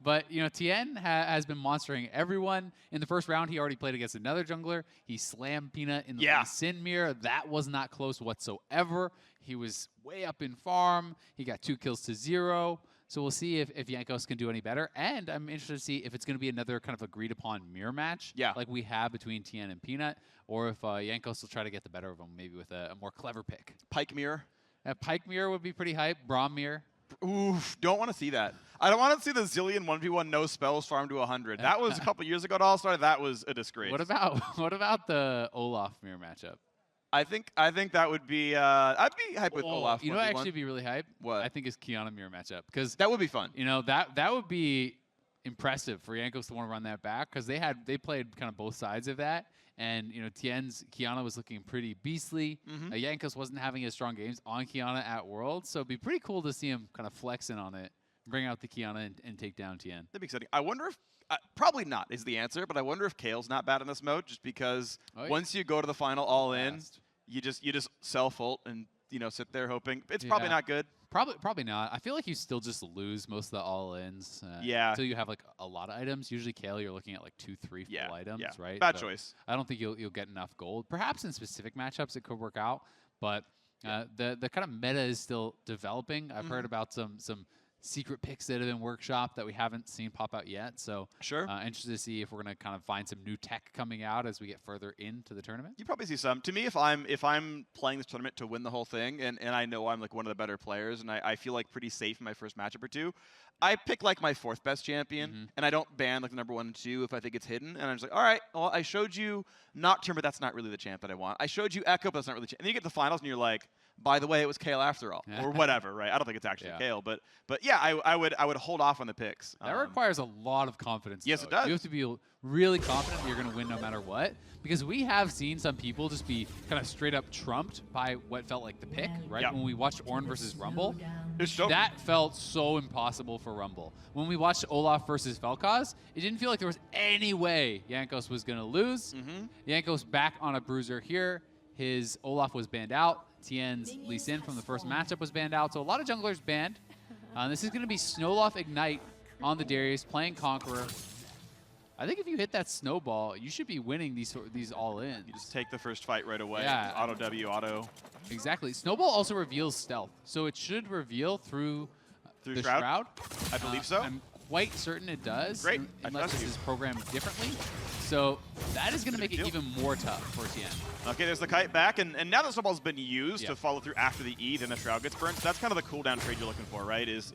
But, you know, Tien has been monstering everyone. In the first round, he already played against another jungler. He slammed Peanut in the Sin mirror. That was not close whatsoever. He was way up in farm. He got 2 kills to 0. So we'll see if Jankos can do any better. And I'm interested to see if it's going to be another kind of agreed upon mirror match like we have between Tien and Peanut, or if Jankos will try to get the better of him, maybe with a more clever pick. Pike mirror? Pike mirror would be pretty hype. Braum mirror. Oof, don't want to see that. I don't want to see the zillion 1v1 no spells farm to 100. That was a couple years ago at All-Star. That was a disgrace. What about the Olaf mirror matchup? I think that would be. I'd be hype with Olaf. You know, 1v1. actually be really hype. What? I think is Kiana mirror matchup, because that would be fun. You know, that would be impressive for Jankos to want to run that back, because they played kind of both sides of that. And, you know, Tien's Kiana was looking pretty beastly. Jankos wasn't having as strong games on Kiana at Worlds, so it'd be pretty cool to see him kind of flexing on it, bring out the Kiana and take down Tien. That'd be exciting. I wonder if, probably not is the answer, but I wonder if Kale's not bad in this mode, just because once you go to the final all in, you just self-ult and, you know, sit there hoping. It's probably not good. Probably not. I feel like you still just lose most of the all-ins. Until you have like a lot of items. Usually Kale, you're looking at like 2, 3 full items, right? Bad choice. I don't think you'll get enough gold. Perhaps in specific matchups it could work out, but the kind of meta is still developing. I've heard about some secret picks that have been workshopped that we haven't seen pop out yet. So interested to see if we're going to kind of find some new tech coming out as we get further into the tournament. You probably see some. To me, if I'm playing this tournament to win the whole thing, and I know I'm like one of the better players, and I feel like pretty safe in my first matchup or two, I pick like my 4th best champion, and I don't ban like the number 1 and 2 if I think it's hidden. And I'm just like, all right, well, I showed you Nocturne, but that's not really the champ that I want. I showed you Echo, but that's not really the champ. And then you get to the finals, and you're like, by the way, it was Kale after all, or whatever, right? I don't think it's actually Kale, but yeah, I would hold off on the picks. That requires a lot of confidence. Yes, though. it does. You have to be really confident that you're going to win no matter what, because we have seen some people just be kind of straight up trumped by what felt like the pick, right? When we watched Ornn versus Rumble, that felt so impossible for Rumble. When we watched Olaf versus Vel'Koz, it didn't feel like there was any way Jankos was going to lose. Jankos back on a bruiser here. His Olaf was banned out. Tien's Lee Sin from the first matchup was banned out. So a lot of junglers banned. This is going to be Snowloft Ignite on the Darius, playing Conqueror. I think if you hit that snowball, you should be winning these all-ins. You just take the first fight right away. Yeah. Auto W, auto. Exactly. Snowball also reveals stealth. So it should reveal through the Shroud. I believe so. I'm quite certain it does. Great. Unless this is programmed differently. So that is going to make it even more tough for Tien. Okay, there's the kite back, and now that snowball's been used to follow through after the E, then the Shroud gets burned. So that's kind of the cooldown trade you're looking for, right? Is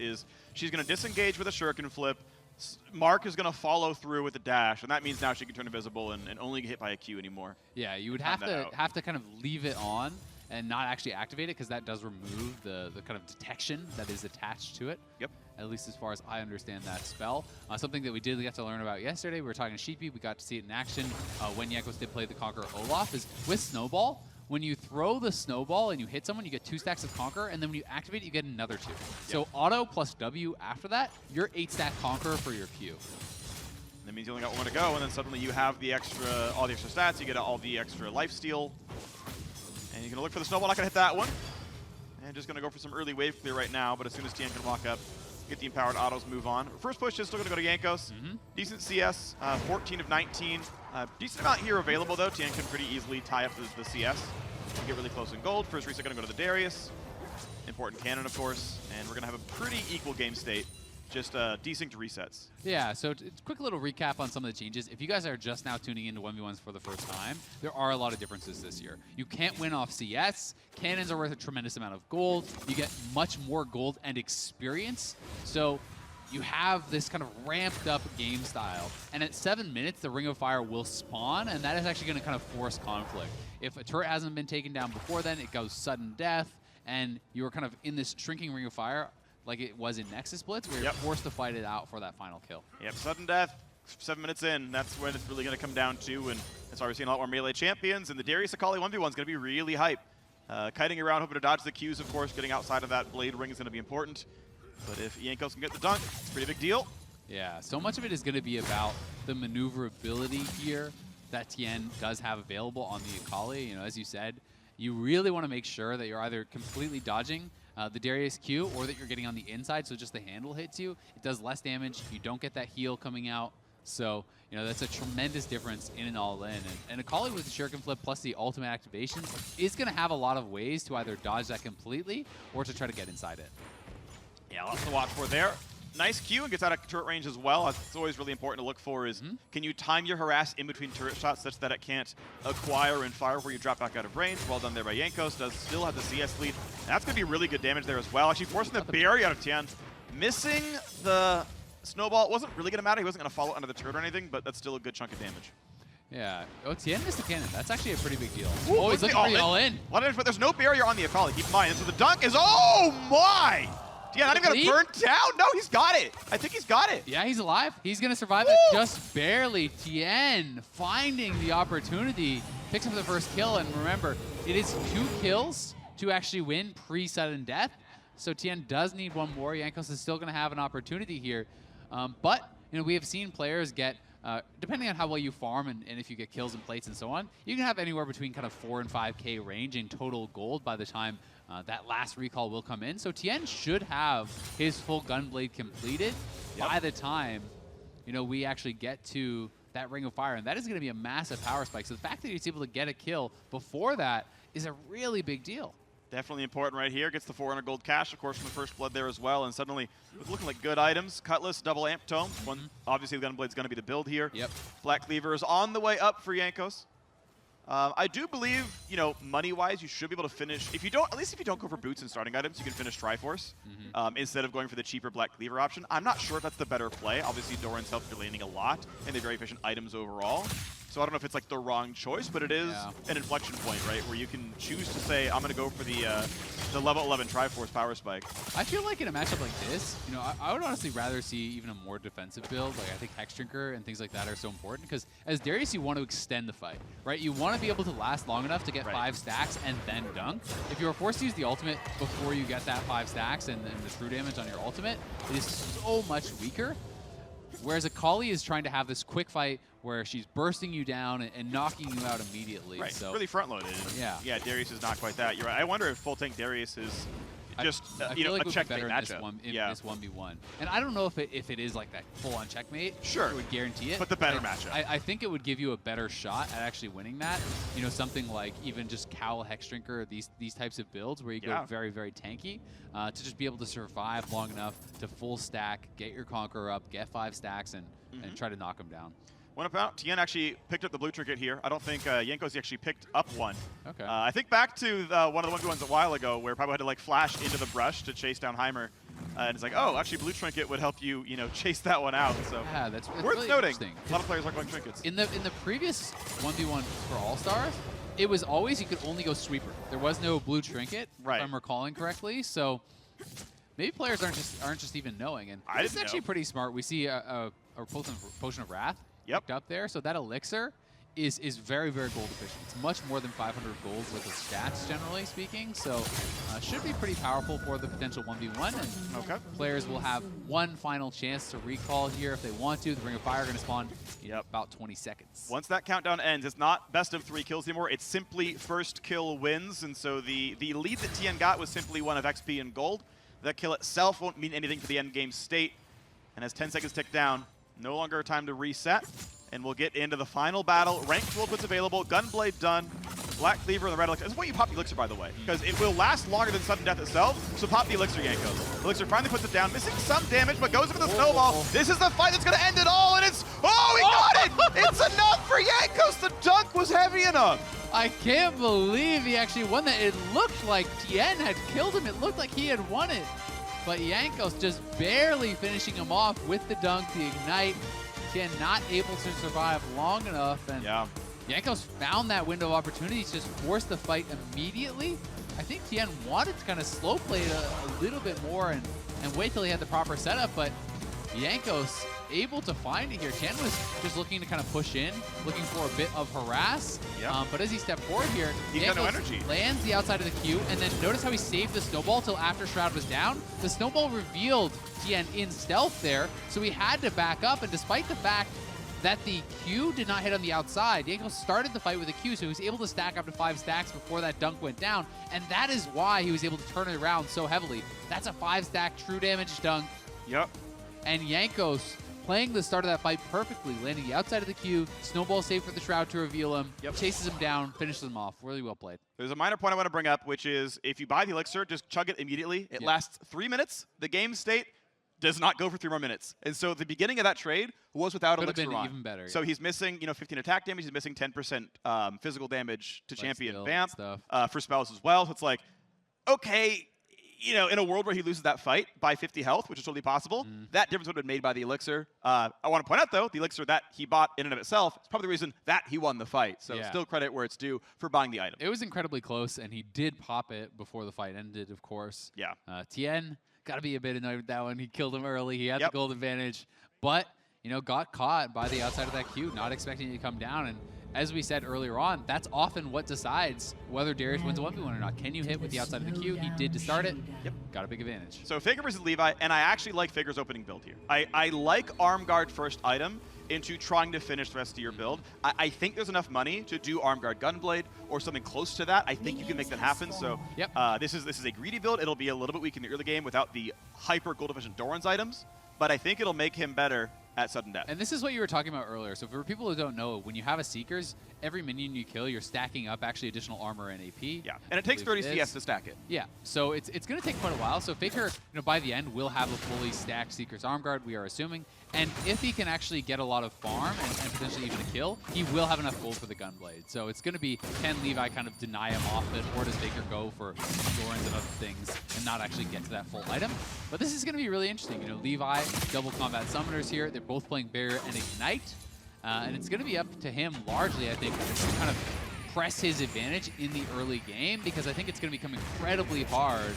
she's going to disengage with a shuriken flip. Mark is going to follow through with the dash, and that means now she can turn invisible and only get hit by a Q anymore. Yeah, you would have to kind of leave it on and not actually activate it, because that does remove the kind of detection that is attached to it. Yep. At least as far as I understand that spell. Something that we did get to learn about yesterday, we were talking to Sheepy, we got to see it in action when Jankos did play the Conqueror Olaf, is with Snowball, when you throw the Snowball and you hit someone, you get 2 stacks of Conqueror, and then when you activate it, you get another 2. So auto plus W after that, you're 8-stack Conqueror for your Q. That means you only got 1 to go, and then suddenly you have all the extra stats, you get all the extra lifesteal. And you're going to look for the Snowball, not going to hit that one. And just going to go for some early wave clear right now, but as soon as Tien can walk up, get the empowered autos, move on. First push is still going to go to Jankos. Decent CS, 14 of 19. Decent amount here available, though. Tien can pretty easily tie up the CS. We get really close in gold. First reset going to go to the Darius. Important cannon, of course. And we're going to have a pretty equal game state. Just decent resets. Yeah, so quick little recap on some of the changes. If you guys are just now tuning into 1v1s for the first time, there are a lot of differences this year. You can't win off CS. Cannons are worth a tremendous amount of gold. You get much more gold and experience. So you have this kind of ramped up game style. And at 7 minutes, the Ring of Fire will spawn, and that is actually going to kind of force conflict. If a turret hasn't been taken down before then, it goes sudden death, and you're kind of in this shrinking Ring of Fire, like it was in Nexus Blitz, where you're forced to fight it out for that final kill. Yep, sudden death, 7 minutes in, that's when it's really going to come down to, and that's why we're seeing a lot more melee champions, and the Darius Akali 1v1 is going to be really hype. Kiting around, hoping to dodge the Qs, of course, getting outside of that blade ring is going to be important. But if Jankos can get the dunk, it's a pretty big deal. Yeah, so much of it is going to be about the maneuverability here that Tien does have available on the Akali. You know, as you said, you really want to make sure that you're either completely dodging the Darius Q, or that you're getting on the inside, so just the handle hits you. It does less damage. You don't get that heal coming out. So, you know, that's a tremendous difference in an all-in. And Akali with the Shuriken Flip plus the ultimate activation is going to have a lot of ways to either dodge that completely or to try to get inside it. Yeah, lots to watch for there. Nice Q and gets out of turret range as well. It's always really important to look for is, can you time your harass in between turret shots such that it can't acquire and fire where you drop back out of range? Well done there by Jankos. Does still have the CS lead. And that's going to be really good damage there as well. Actually forcing the barrier out of Tian. Missing the snowball. It wasn't really going to matter. He wasn't going to follow under the turret or anything, but that's still a good chunk of damage. Yeah. Oh, Tian missed the cannon. That's actually a pretty big deal. Ooh, oh, he's looking pretty all in. A lot of damage, but there's no barrier on the Akali. Keep in mind. And so the dunk is, oh my! Yeah, not even gonna burn down. No, he's got it. I think he's got it. Yeah, he's alive. He's gonna survive it just barely. Tien finding the opportunity, picks up the first kill, and remember, it is 2 kills to actually win pre-sudden death. So Tien does need one more. Jankos is still gonna have an opportunity here, but we have seen players get. Depending on how well you farm and if you get kills and plates and so on, you can have anywhere between kind of 4 and 5K range in total gold by the time that last recall will come in. So Tien should have his full Gunblade completed by the time we actually get to that Ring of Fire, and that is going to be a massive power spike. So the fact that he's able to get a kill before that is a really big deal. Definitely important right here. Gets the 400 gold cash, of course, from the first blood there as well. And suddenly, it was looking like good items. Cutlass, double amp tome. Obviously, the Gunblade's going to be the build here. Yep. Black Cleaver is on the way up for Jankos. I do believe, money-wise, you should be able to finish. At least if you don't go for boots and starting items, you can finish Triforce instead of going for the cheaper Black Cleaver option. I'm not sure if that's the better play. Obviously, Doran's helped your laning a lot, and they're very efficient items overall. So I don't know if it's like the wrong choice, but it is an inflection point, right, where you can choose to say, I'm going to go for the level 11 Triforce power spike. I feel like in a matchup like this, I would honestly rather see even a more defensive build. Like I think Hexdrinker and things like that are so important because as Darius, you want to extend the fight, right? You want to be able to last long enough to get 5 stacks and then dunk. If you are forced to use the ultimate before you get that 5 stacks and the true damage on your ultimate, it is so much weaker. Whereas Akali is trying to have this quick fight where she's bursting you down and knocking you out immediately. Right, so really front-loaded. Yeah, Darius is not quite that. You're right. I wonder if full tank Darius is just I feel like a checkmate matchup. In this 1v1. And I don't know if it is like that full-on checkmate. Sure. It would guarantee it. But the better matchup. I think it would give you a better shot at actually winning that. Something like even just Cowl, Hexdrinker, these types of builds where you go very, very tanky to just be able to survive long enough to full stack, get your Conqueror up, get 5 stacks, and try to knock him down. One about Tien actually picked up the blue trinket here. I don't think Jankos actually picked up one. Okay. I think back to one of the 1v1s a while ago where Pablo had to flash into the brush to chase down Heimer. And it's like, oh, actually blue trinket would help you, chase that one out. So yeah, that's worth really noting. Interesting. A lot of players are going trinkets. In the previous 1v1 for All-Stars, it was always you could only go sweeper. There was no blue trinket, if I'm recalling correctly. So maybe players aren't just even knowing. And it's actually pretty smart. We see a Potion of Wrath up there. So that elixir is very, very gold efficient. It's much more than 500 gold with the stats, generally speaking. So should be pretty powerful for the potential 1v1. And players will have one final chance to recall here if they want to. The Ring of Fire going to spawn in about 20 seconds. Once that countdown ends, it's not best of 3 kills anymore. It's simply first kill wins. And so the lead that Tien got was simply one of XP and gold. That kill itself won't mean anything for the end game state. And as 10 seconds tick down, no longer time to reset. And we'll get into the final battle. Ranked world what's available. Gunblade done. Black Cleaver and the red elixir. This is why you pop the elixir, by the way, because it will last longer than sudden death itself. So pop the elixir, Jankos. Elixir finally puts it down, missing some damage, but goes for the snowball. This is the fight that's going to end it all, and it's... Oh, he got it! It's enough for Jankos. The dunk was heavy enough. I can't believe he actually won that. It looked like Tien had killed him. It looked like he had won it. But Jankos just barely finishing him off with the dunk, the ignite. Tien not able to survive long enough. And Jankos found that window of opportunity to just force the fight immediately. I think Tien wanted to kind of slow play it a little bit more and wait till he had the proper setup, but Jankos able to find it here. Tien was just looking to kind of push in, looking for a bit of harass. But as he stepped forward here, Jankos lands the outside of the Q, and then notice how he saved the snowball till after Shroud was down. The snowball revealed Tien in stealth there, so he had to back up, and despite the fact that the Q did not hit on the outside, Jankos started the fight with a Q, so he was able to stack up to 5 stacks before that dunk went down, and that is why he was able to turn it around so heavily. That's a 5-stack true damage dunk. And Jankos playing the start of that fight perfectly, landing the outside of the queue, snowball save for the Shroud to reveal him, chases him down, finishes him off. Really well played. There's a minor point I want to bring up, which is if you buy the Elixir, just chug it immediately. It lasts 3 minutes. The game state does not go for 3 more minutes. And so the beginning of that trade was without Could've Elixir been on. even better, So he's missing 15 attack damage. He's missing 10% physical damage to champion Vamp for spells as well. So it's like, okay, in a world where he loses that fight by 50 health, which is totally possible, that difference would have been made by the Elixir. I want to point out, though, the Elixir that he bought in and of itself is probably the reason that he won the fight. So still credit where it's due for buying the item. It was incredibly close, and he did pop it before the fight ended, of course. Yeah. Tien, got to be a bit annoyed with that one. He killed him early. He had the gold advantage, but, got caught by the outside of that queue, not expecting it to come down. And as we said earlier on, that's often what decides whether Darius wins a 1v1 or not. Can you hit with the outside of the queue? He did to start it. Got a big advantage. So Faker versus Levi, and I actually like Faker's opening build here. I like Arm Guard first item into trying to finish the rest of your build. I think there's enough money to do Arm Guard Gunblade or something close to that. I think you can make that happen. So this is a greedy build. It'll be a little bit weak in the early game without the hyper gold efficient Doran's items, but I think it'll make him better at sudden death. And this is what you were talking about earlier. So for people who don't know, when you have a Seekers, every minion you kill, you're stacking up actually additional armor and AP. Yeah, and it takes 30 CS to stack it. Yeah, so it's going to take quite a while. So Faker, by the end, will have a fully stacked Seekers Arm Guard, we are assuming. And if he can actually get a lot of farm and potentially even a kill, he will have enough gold for the Gunblade. So it's going to be, can Levi kind of deny him off it, or does Faker go for Dorans and other things and not actually get to that full item? But this is going to be really interesting. Levi, double combat summoners here. They're both playing Barrier and Ignite. And it's going to be up to him largely, I think, to kind of press his advantage in the early game, because I think it's going to become incredibly hard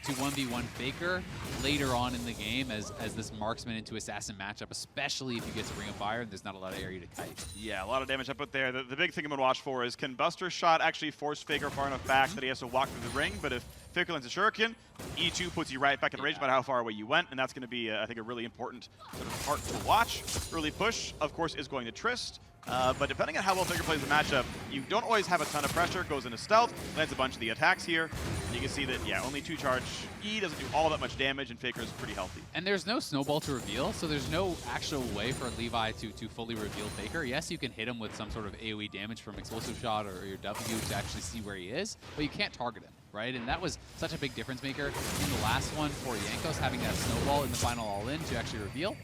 to 1v1 Faker later on in the game as this marksman into assassin matchup, especially if you get to Ring of Fire and there's not a lot of area to kite. Yeah, a lot of damage up there. The big thing I'm going to watch for is, can Buster's shot actually force Faker far enough back that he has to walk through the ring? But if Faker lands a Shuriken, E2 puts you right back in range no matter how far away you went, and that's going to be, I think, a really important sort of part to watch. Early push, of course, is going to Trist. But depending on how well Faker plays the matchup, you don't always have a ton of pressure. Goes into stealth, lands a bunch of the attacks here. And you can see that, only 2 charge E doesn't do all that much damage, and Faker is pretty healthy. And there's no snowball to reveal, so there's no actual way for Levi to fully reveal Faker. Yes, you can hit him with some sort of AoE damage from Explosive Shot or your W to actually see where he is, but you can't target him, right? And that was such a big difference maker in the last one for Jankos, having that snowball in the final all-in to actually reveal.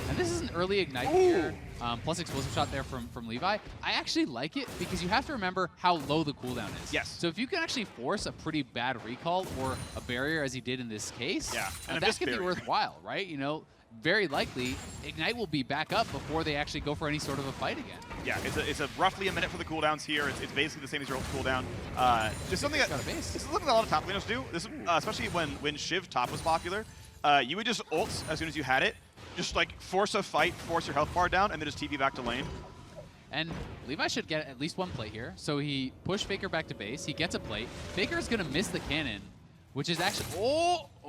And this is an early Ignite here, plus Explosive Shot there from Levi. I actually like it because you have to remember how low the cooldown is. Yes. So if you can actually force a pretty bad recall or a barrier as he did in this case, and that can be worthwhile, right? Very likely, Ignite will be back up before they actually go for any sort of a fight again. Yeah, it's a roughly a minute for the cooldowns here. It's basically the same as your old cooldown. Just something that this is something that a lot of top laners do. This, especially when Shiv top was popular, you would just ult as soon as you had it. Just like force a fight, force your health bar down, and then just TP back to lane. And Levi should get at least one plate here. So he pushed Faker back to base. He gets a plate. Faker is going to miss the cannon, which is actually...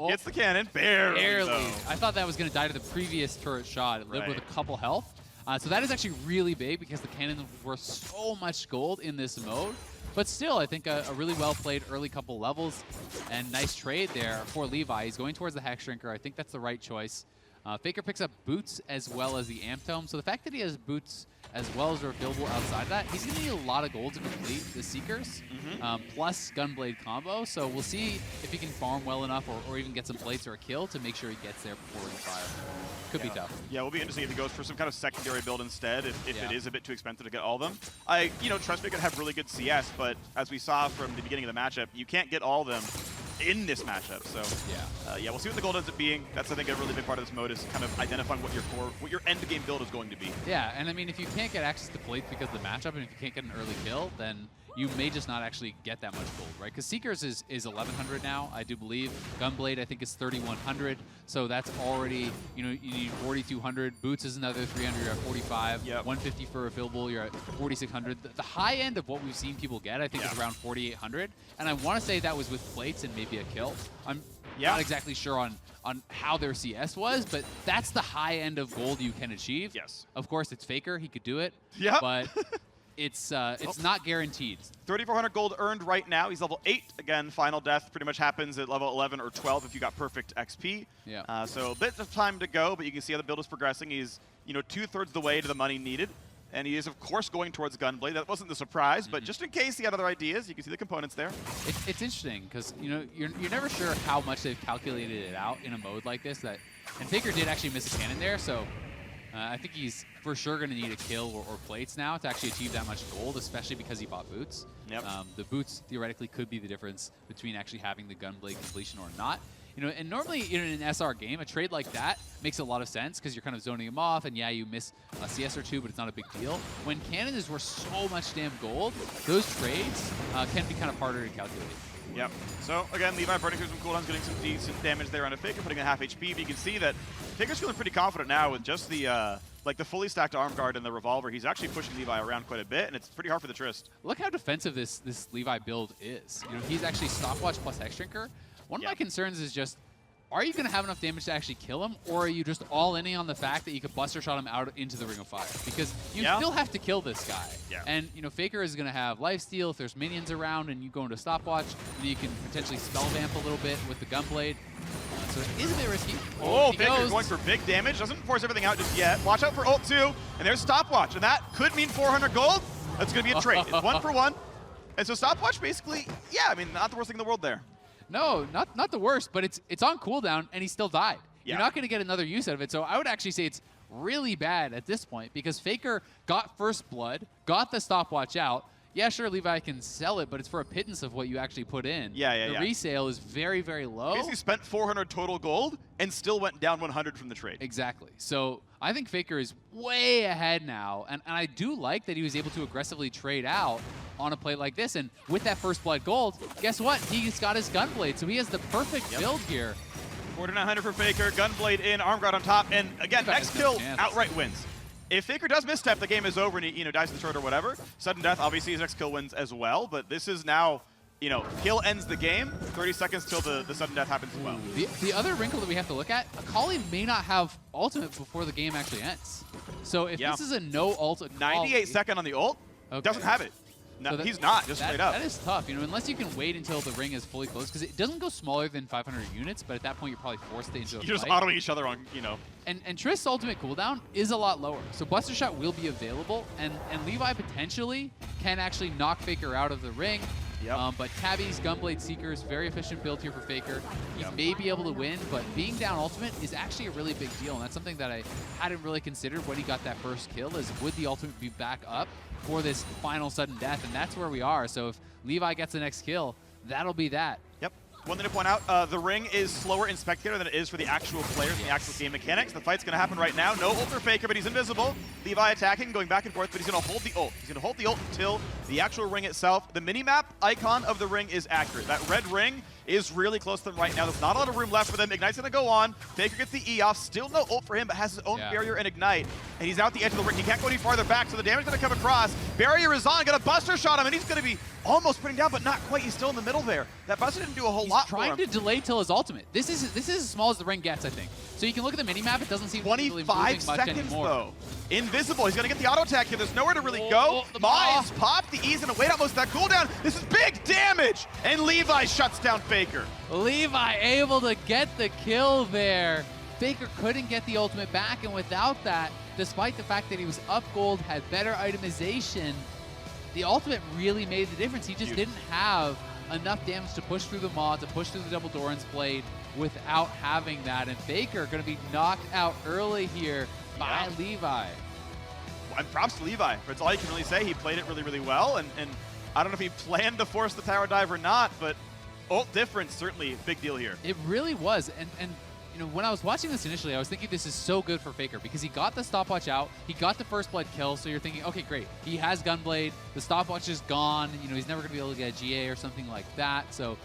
Gets the cannon, barely. Though. I thought that was going to die to the previous turret shot. It lived with a couple health. So that is actually really big because the cannon was worth so much gold in this mode. But still, I think a really well-played early couple levels and nice trade there for Levi. He's going towards the Hex Shrinker. I think that's the right choice. Faker picks up Boots as well as the Amp Tome. So the fact that he has Boots as well as are available outside of that, he's going to need a lot of gold to complete the Seekers, plus Gunblade combo. So we'll see if he can farm well enough or even get some plates or a kill to make sure he gets there before Ring of Fire. Could be tough. Yeah, it'll be interesting if he goes for some kind of secondary build instead, if it is a bit too expensive to get all of them. Trust me, could have really good CS, but as we saw from the beginning of the matchup, you can't get all of them in this matchup. So we'll see what the gold ends up being. That's, I think, a really big part of this mode is kind of identifying what your end game build is going to be. Yeah, and I mean, if you can't get access to plates because of the matchup, and if you can't get an early kill, then you may just not actually get that much gold, right? Because Seekers is 1,100 now, I do believe. Gunblade, I think, is 3,100. So that's already, you need 4,200. Boots is another 300, you're at 45. 150 for a fillable, you're at 4,600. The high end of what we've seen people get, I think, is around 4,800. And I want to say that was with plates and maybe a kill. I'm not exactly sure on how their CS was, but that's the high end of gold you can achieve. Yes. Of course, it's Faker. He could do it. Yeah. But it's not guaranteed. 3,400 gold earned right now. He's level 8. Again, final death pretty much happens at level 11 or 12 if you got perfect XP. Yeah. So a bit of time to go, but you can see how the build is progressing. He's 2/3 the way to the money needed. And he is, of course, going towards Gunblade. That wasn't the surprise, but just in case he had other ideas, you can see the components there. It's interesting because you're never sure how much they've calculated it out in a mode like this. And Faker did actually miss a cannon there, so I think he's for sure going to need a kill or plates now to actually achieve that much gold, especially because he bought boots. Yep. The boots theoretically could be the difference between actually having the Gunblade completion or not. And normally in an SR game, a trade like that makes a lot of sense because you're kind of zoning him off, and yeah, you miss a CS or two, but it's not a big deal. When cannon is worth so much damn gold, those trades can be kind of harder to calculate. Yep. So again, Levi burning through some cooldowns, getting some decent damage there on a Faker, putting a half HP. But you can see that Faker's feeling pretty confident now with just the the fully stacked arm guard and the revolver. He's actually pushing Levi around quite a bit, and it's pretty hard for the Trist. Look how defensive this Levi build is. He's actually stopwatch plus Hex Drinker. One of my concerns is just, are you going to have enough damage to actually kill him, or are you just all in on the fact that you could Buster Shot him out into the Ring of Fire? Because you still have to kill this guy. Yeah. And Faker is going to have lifesteal if there's minions around and you go into stopwatch, and you can potentially spell vamp a little bit with the Gunblade. So it is a bit risky. Oh, Faker going for big damage. Doesn't force everything out just yet. Watch out for ult 2, and there's stopwatch, and that could mean 400 gold. That's going to be a trade. It's 1 for 1. And so stopwatch basically, yeah, I mean, not the worst thing in the world there. No, not the worst, but it's on cooldown, and he still died. Yeah. You're not going to get another use out of it, so I would actually say it's really bad at this point because Faker got first blood, got the stopwatch out. Yeah, sure, Levi can sell it, but it's for a pittance of what you actually put in. The resale is very, very low. Basically spent 400 total gold and still went down 100 from the trade. Exactly. So I think Faker is way ahead now, and I do like that he was able to aggressively trade out on a play like this. And with that first blood gold, guess what? He's got his Gunblade, so he has the perfect build here. 4,900 for Faker, Gunblade in, arm guard on top, and again, next kill outright wins. If Faker does misstep, the game is over and he dies in the short or whatever. Sudden death, obviously his next kill wins as well, but this is now, kill ends the game, 30 seconds till the sudden death happens as well. The other wrinkle that we have to look at, Akali may not have ultimate before the game actually ends. So if this is a no ult Akali, 98 second on the ult, doesn't have it. No, so he's not, just straight up. That is tough, unless you can wait until the ring is fully closed, because it doesn't go smaller than 500 units, but at that point you're probably forced to into a You're fight. just autoing each other on, And Trist's ultimate cooldown is a lot lower, so Buster Shot will be available, and Levi potentially can actually knock Faker out of the ring. But Tabby's Gunblade Seeker is very efficient build here for Faker. He may be able to win, but being down ultimate is actually a really big deal, and that's something that I hadn't really considered when he got that first kill, is would the ultimate be back up for this final sudden death, and that's where we are. So if Levi gets the next kill, that'll be that. Yep. One thing to point out, the ring is slower in Spectator than it is for the actual players and the actual game mechanics. The fight's going to happen right now. No ult for Faker, but he's invisible. Levi attacking, going back and forth, but he's going to hold the ult. He's going to hold the ult until the actual ring itself. The minimap icon of the ring is accurate. That red ring is really close to them right now. There's not a lot of room left for them. Ignite's going to go on. Faker gets the E off. Still no ult for him, but has his own barrier and Ignite. And he's out the edge of the ring. He can't go any farther back, so the damage is going to come across. Barrier is on. Going to Buster Shot him, and he's going to be almost putting down, but not quite. He's still in the middle there. That Buster didn't do a whole lot for him. Trying to delay till his ultimate. This is as small as the ring gets, I think. So you can look at the minimap. It doesn't seem to be really moving much anymore. Though. Invisible. He's going to get the auto attack here. There's nowhere to really go. Mine's popped. The E's going to wait out most of that cooldown. This is big damage. And Levi shuts down Faker. Levi able to get the kill there. Faker couldn't get the ultimate back, and without that, despite the fact that he was up gold, had better itemization, the ultimate really made the difference. He just didn't have enough damage to push through the mod, to push through the double Doran's blade without having that. And Faker going to be knocked out early here by Levi. And props to Levi. That's all you can really say. He played it really, really well. And I don't know if he planned to force the tower dive or not, but ult difference, certainly a big deal here. It really was. And when I was watching this initially, I was thinking this is so good for Faker because he got the stopwatch out, he got the first blood kill, so you're thinking, okay, great. He has Gunblade, the stopwatch is gone, he's never going to be able to get a GA or something like that, so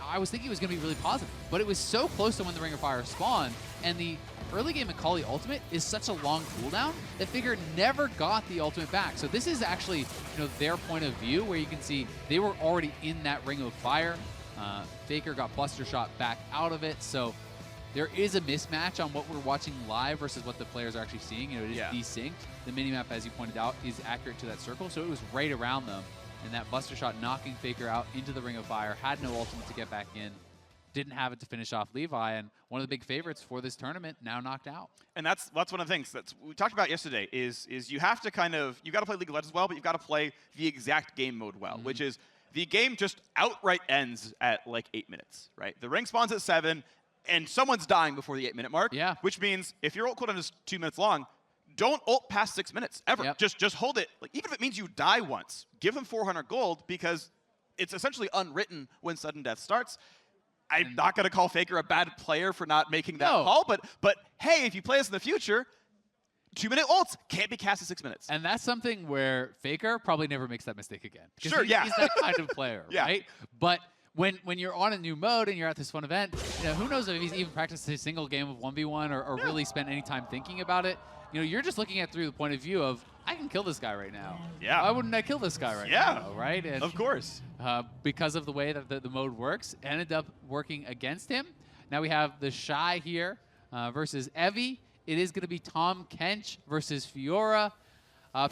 I was thinking it was going to be really positive. But it was so close to when the Ring of Fire spawned, and the early game Akali ultimate is such a long cooldown that Faker never got the ultimate back. So this is actually, their point of view where you can see they were already in that Ring of Fire. Faker got Buster Shot back out of it, so there is a mismatch on what we're watching live versus what the players are actually seeing. You know, it is desynced. The minimap, as you pointed out, is accurate to that circle, so it was right around them. And that Buster Shot knocking Faker out into the Ring of Fire, had no ultimate to get back in, didn't have it to finish off Levi, and one of the big favorites for this tournament now knocked out. And that's one of the things that we talked about yesterday is you have to you got to play League of Legends well, but you've got to play the exact game mode well, which is the game just outright ends at like 8 minutes, right? The ring spawns at 7, and someone's dying before the 8-minute mark. Yeah. Which means if your ult cooldown is 2 minutes long, don't ult past 6 minutes ever. Yep. Just hold it. Like, even if it means you die once, give them 400 gold because it's essentially unwritten when sudden death starts. I'm not going to call Faker a bad player for not making that call, but hey, if you play this in the future, 2-minute ults can't be cast in 6 minutes. And that's something where Faker probably never makes that mistake again. Sure, he's that kind of player, right? But when you're on a new mode and you're at this fun event, you know, who knows if he's even practiced a single game of 1v1 or really spent any time thinking about it. You know, you're just looking at it through the point of view of, I can kill this guy right now. Yeah. Why wouldn't I kill this guy right now, right? And, of course. Because of the way that the mode works, ended up working against him. Now we have the Shy here versus Evie. It is going to be Tom Kench versus Fiora.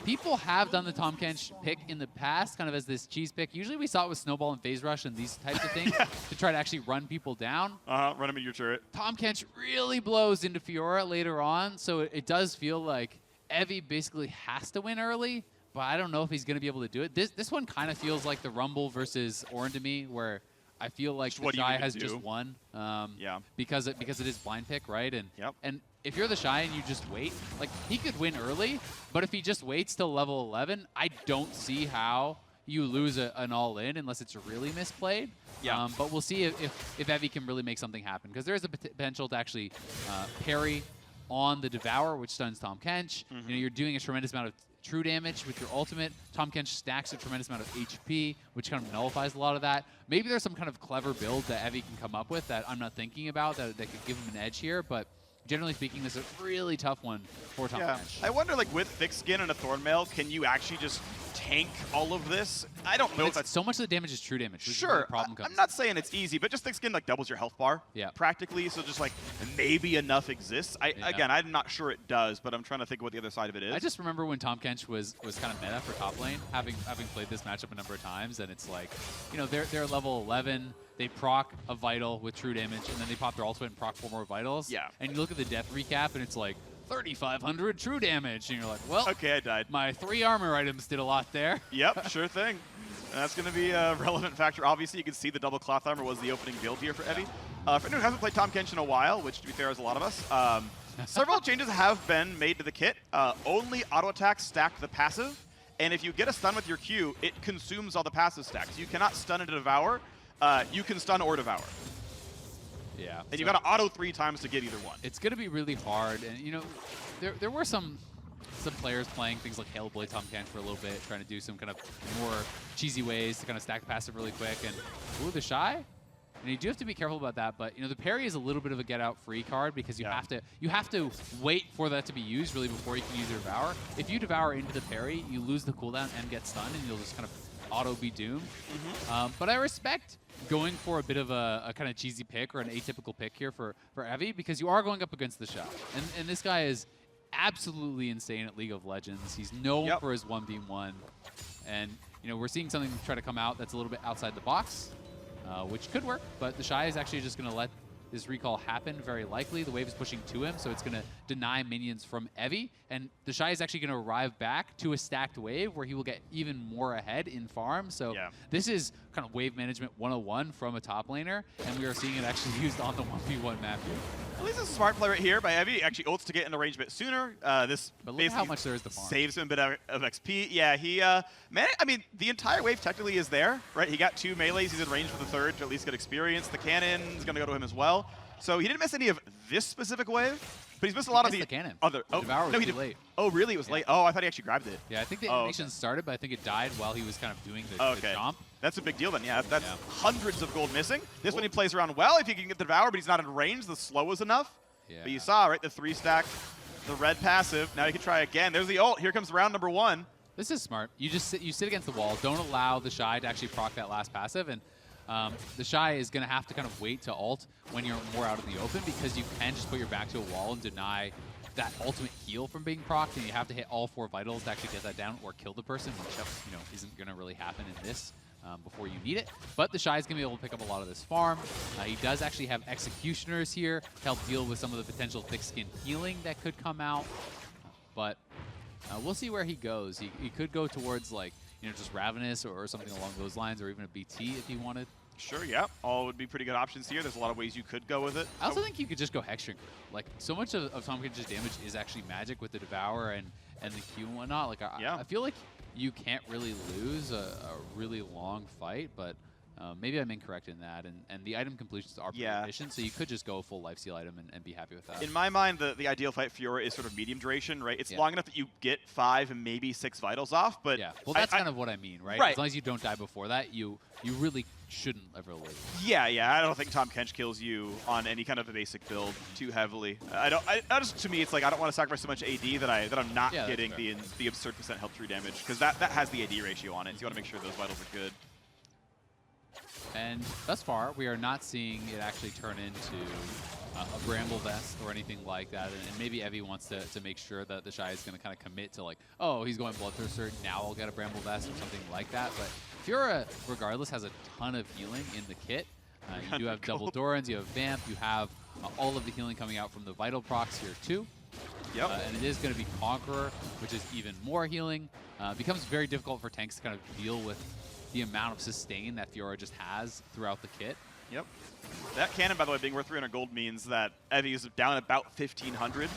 People have done the Tom Kench pick in the past, kind of as this cheese pick. Usually we saw it with Snowball and Phase Rush and these types of things to try to actually run people down. Run him in your turret. Tom Kench really blows into Fiora later on, so it does feel like Evie basically has to win early, but I don't know if he's going to be able to do it. This one kind of feels like the Rumble versus Orin to me, where I feel like the Shy has just won. Because it is blind pick, right? And if you're the Shy and you just wait, like, he could win early, but if he just waits till level 11, I don't see how you lose an all-in unless it's really misplayed. But we'll see if Evie can really make something happen, because there's a potential to actually parry on the Devour, which stuns Tom Kench. You know, you're doing a tremendous amount of true damage with your ultimate. Tom Kench stacks a tremendous amount of HP, which kind of nullifies a lot of that. Maybe there's some kind of clever build that Evie can come up with that I'm not thinking about that could give him an edge here, but generally speaking, this is a really tough one for Tom Kench. I wonder, like, with Thick Skin and a Thornmail, can you actually just tank all of this? I don't know if that's... So much of the damage is true damage. Sure. I'm not saying it's easy, but just Thick Skin, like, doubles your health bar practically, so just, like, maybe enough exists. Again, I'm not sure it does, but I'm trying to think what the other side of it is. I just remember when Tom Kench was kind of meta for top lane, having played this matchup a number of times, and it's like, you know, they're level 11, they proc a Vital with true damage, and then they pop their ultimate and proc 4 more Vitals. And you look at the death recap, and it's like, 3,500 true damage, and you're like, well, okay, I died. My 3 armor items did a lot there. Yep, sure thing. And that's going to be a relevant factor. Obviously, you can see the double cloth armor was the opening build here for Evie. For anyone who hasn't played Tom Kench in a while, which to be fair is a lot of us, several changes have been made to the kit. Only auto attacks stack the passive, and if you get a stun with your Q, it consumes all the passive stacks. You cannot stun and devour. You can stun or devour. Yeah. And you got to auto 3 times to get either one. It's going to be really hard. And, you know, there were some players playing things like Hellblade Tom Kench for a little bit, trying to do some kind of more cheesy ways to kind of stack the passive really quick. And, ooh, the Shy? And you do have to be careful about that. But, you know, the parry is a little bit of a get-out-free card because you have to wait for that to be used really before you can use your Devour. If you Devour into the parry, you lose the cooldown and get stunned, and you'll just kind of auto be doomed. But I respect going for a bit of a kind of cheesy pick or an atypical pick here for Evie, because you are going up against the Shy. And this guy is absolutely insane at League of Legends. He's known for his 1v1. And, you know, we're seeing something try to come out that's a little bit outside the box, which could work. But the Shy is actually just going to let this recall happen, very likely. The wave is pushing to him, so it's going to deny minions from Evie. And the Shy is actually going to arrive back to a stacked wave where he will get even more ahead in farm. So this is kind of wave management 101 from a top laner, and we are seeing it actually used on the 1v1 map here. At least it's a smart play right here by Evie. Actually ults to get into range a bit sooner. This but look at how much there is to farm. Saves him a bit of XP. Yeah, he, man, I mean, the entire wave technically is there, right? He got 2 melees. He's in range for the 3rd to at least get experience. The cannon is going to go to him as well. So he didn't miss any of this specific wave, but he's missed a lot of the cannon. Other. Oh, Devour was too late. Oh, really? It was late. Oh, I thought he actually grabbed it. Yeah, I think the animation started, but I think it died while he was kind of doing the chomp. That's a big deal then. Yeah, that's hundreds of gold missing. This one he plays around well if he can get the Devour, but he's not in range. The slow is enough. Yeah. But you saw, right, the 3-stack, the red passive. Now he can try again. There's the ult. Here comes round number 1. This is smart. You just sit against the wall. Don't allow the Shy to actually proc that last passive. And the Shy is going to have to kind of wait to ult when you're more out in the open, because you can just put your back to a wall and deny that ultimate heal from being procced, and you have to hit all 4 vitals to actually get that down or kill the person, which isn't going to really happen in this before you need it. But the Shy is going to be able to pick up a lot of this farm. He does actually have Executioners here to help deal with some of the potential thick skin healing that could come out. But we'll see where he goes. He could go towards just Ravenous or something along those lines, or even a BT if he wanted. Sure, yeah. All would be pretty good options here. There's a lot of ways you could go with it. I also think you could just go Hex Shrink. So much of Tahm Kench's damage is actually magic with the Devour and the Q and whatnot. I feel like you can't really lose a really long fight, but maybe I'm incorrect in that. And the item completions are pretty efficient, so you could just go full lifesteal item and be happy with that. In my mind, the ideal fight for Fiora is sort of medium duration, right? It's long enough that you get 5 and maybe 6 vitals off, but well, that's kind of what I mean, right? As long as you don't die before that, you really shouldn't ever lose. Yeah, I don't think Tahm Kench kills you on any kind of a basic build too heavily. To me, it's like I don't want to sacrifice so much AD that I'm not getting the absurd % health tree damage, because that has the AD ratio on it. So you want to make sure those vitals are good. And thus far, we are not seeing it actually turn into a Bramble Vest or anything like that. And maybe Evie wants to make sure that the Shy is going to kind of commit to oh, he's going Bloodthirster, now I'll get a Bramble Vest or something like that. But Fiora, regardless, has a ton of healing in the kit. You do have double Dorans, you have Vamp, you have all of the healing coming out from the Vital procs here too. Yep. And it is going to be Conqueror, which is even more healing. It becomes very difficult for tanks to kind of deal with the amount of sustain that Fiora just has throughout the kit. Yep. That cannon, by the way, being worth 300 gold means that Evie is down about 1,500.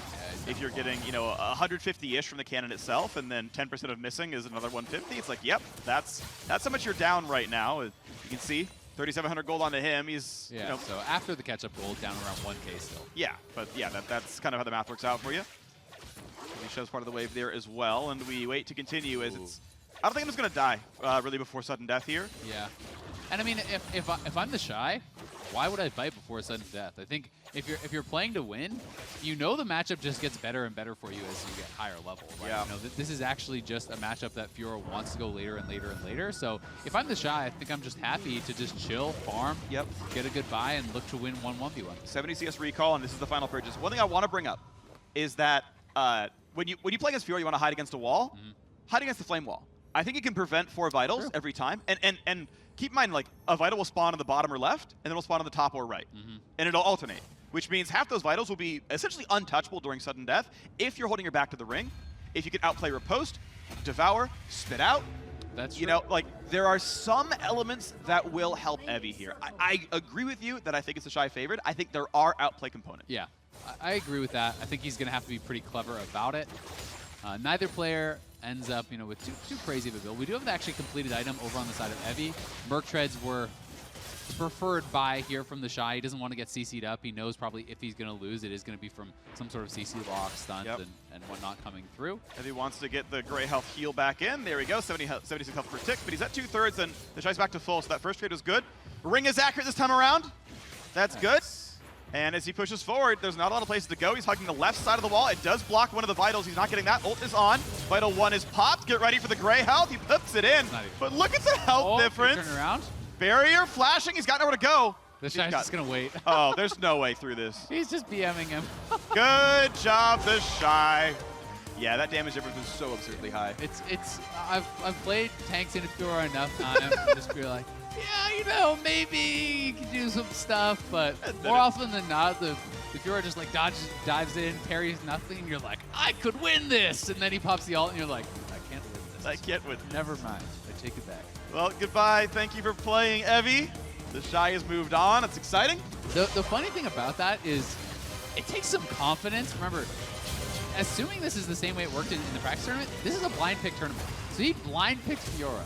If you're getting, 150-ish from the cannon itself, and then 10% of missing is another 150, it's like, yep, that's how much you're down right now. You can see 3,700 gold onto him. He's, so after the catch-up gold, down around 1K still. Yeah, but that's kind of how the math works out for you. He shows part of the wave there as well, and we wait to continue as it's. I don't think I'm just gonna die really before sudden death here. Yeah, and I mean, if I'm the Shy, why would I fight before sudden death? I think if you're playing to win, the matchup just gets better and better for you as you get higher level. Right? Yeah. This is actually just a matchup that Fiora wants to go later and later and later. So if I'm the Shy, I think I'm just happy to just chill, farm, get a good buy, and look to win 1-1v1. 70 CS recall, and this is the final purchase. One thing I want to bring up is that when you play against Fiora, you want to hide against a wall. Hide against the flame wall. I think it can prevent 4 vitals every time. And keep in mind, a vital will spawn on the bottom or left, and then it'll spawn on the top or right. And it'll alternate, which means half those vitals will be essentially untouchable during sudden death if you're holding your back to the ring. If you can outplay Riposte, Devour, Spit Out. That's true. There are some elements that will help Evie here. I agree with you that I think it's a Shy favorite. I think there are outplay components. Yeah, I agree with that. I think he's going to have to be pretty clever about it. Neither player ends up, with too crazy of a build. We do have the actually completed item over on the side of Evie. Merc Treads were preferred buy here from the Shy. He doesn't want to get CC'd up. He knows probably if he's going to lose, it is going to be from some sort of CC lock, stunt, and whatnot coming through. Evie wants to get the gray health heal back in. There we go, 76 health per tick, but he's at 2/3, and the Shy's back to full, so that first trade was good. Ring is accurate this time around. That's good. And as he pushes forward, there's not a lot of places to go. He's hugging the left side of the wall. It does block one of the vitals. He's not getting that. Ult is on. Vital 1 is popped. Get ready for the gray health. He puts it in. But look at the health difference. Turn around. Barrier flashing. He's got nowhere to go. The Shy's just going to wait. Oh, there's no way through this. He's just BMing him. Good job, the Shy. Yeah, that damage difference is so absurdly high. I've played tanks in Fiora enough times to just be like, yeah, maybe you can do some stuff, but more often than not, the Fiora just dives in, parries nothing, and you're like, I could win this! And then he pops the ult, and you're like, I can't win this. I can't win. Never mind. I take it back. Well, goodbye. Thank you for playing, Evie. The Shy has moved on. It's exciting. The funny thing about that is it takes some confidence. Remember, assuming this is the same way it worked in the practice tournament, this is a blind pick tournament. So he blind picked Fiora.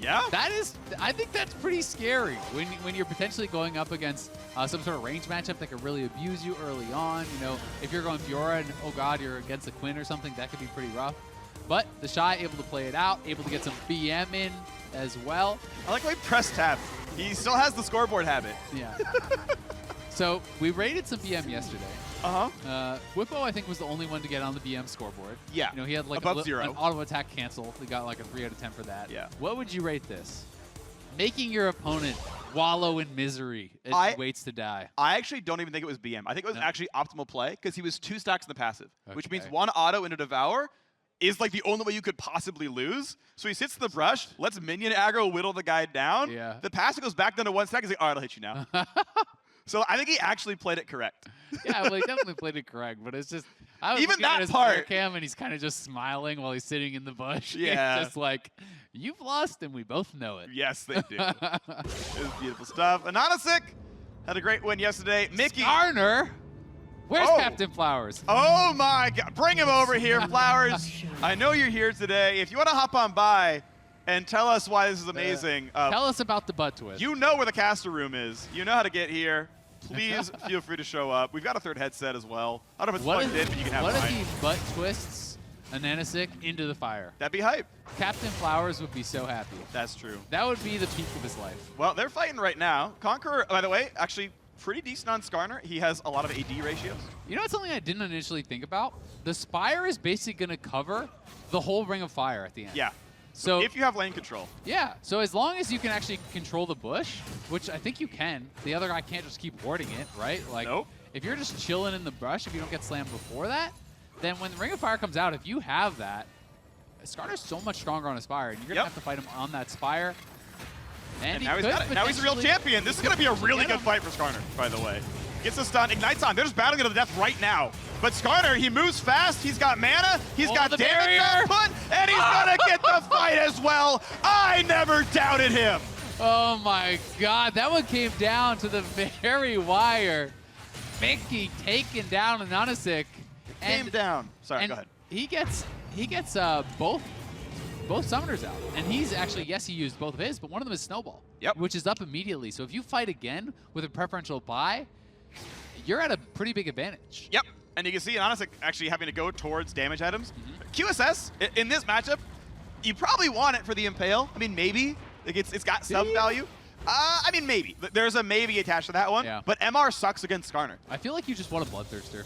Yeah. I think that's pretty scary when you're potentially going up against some sort of range matchup that could really abuse you early on. If you're going Fiora and, oh God, you're against a Quinn or something, that could be pretty rough. But the Shy able to play it out, able to get some BM in as well. I like how he pressed tab. He still has the scoreboard habit. Yeah. So we rated some BM yesterday. Whippo, I think, was the only one to get on the BM scoreboard. Yeah. He had above 0. An auto attack cancel. He got like a 3 out of 10 for that. Yeah. What would you rate this? making your opponent wallow in misery as he waits to die. I actually don't even think it was BM. I think it was actually optimal play because he was 2 stacks in the passive, which means 1 auto into Devour is like the only way you could possibly lose. So he sits to the brush, lets minion aggro whittle the guy down. Yeah. The passive goes back down to 1 stack. He's like, all right, I'll hit you now. So I think he actually played it correct. Yeah, well, he definitely played it correct, but it's just I was even looking at that his part. cam and he's kind of just smiling while he's sitting in the bush. Yeah. It's just like, you've lost and we both know it. Yes, they do. It was beautiful stuff. Anonasik had a great win yesterday. Mickey. Garner. Where's Captain Flowers? Oh my God. Bring him over here, Flowers. I know you're here today. If you want to hop on by and tell us why this is amazing. Tell us about the butt twist. You know where the caster room is. You know how to get here. Please feel free to show up. We've got a 3rd headset as well. I don't know if it's plugged in, but you can have What mine. if he butt twists Ananasik into the fire? That'd be hype. Captain Flowers would be so happy. That's true. That would be the peak of his life. Well, they're fighting right now. Conqueror, by the way, actually pretty decent on Skarner. He has a lot of AD ratios. You know what's something I didn't initially think about? The Spire is basically going to cover the whole Ring of Fire at the end. Yeah. So if you have lane control. Yeah. So as long as you can actually control the bush, which I think you can, the other guy can't just keep warding it, right? Like, nope. If you're just chilling in the brush, if you don't get slammed before that, then when the Ring of Fire comes out, if you have that, Skarner's so much stronger on a Spire, and you're going to have to fight him on that Spire. And now he's a real champion. This is going to be a really good fight for Skarner, by the way. Gets the stun, ignites on. They're just battling to the death right now. But Skarner, he moves fast. He's got mana. He's got damage output, and he's going to get the fight as well. I never doubted him. Oh my God, that one came down to the very wire. Mickey taking down Ananasik. Came down. Sorry, go ahead. He gets both summoners out. And he's actually, yes, he used both of his, but one of them is Snowball, which is up immediately. So if you fight again with a preferential buy, you're at a pretty big advantage. Yep. And you can see Ananasik actually having to go towards damage items. QSS, in this matchup, you probably want it for the Impale. I mean, maybe. Like it's got some value. I mean, maybe. There's a maybe attached to that one. Yeah. But MR sucks against Skarner. I feel like you just want a Bloodthirster.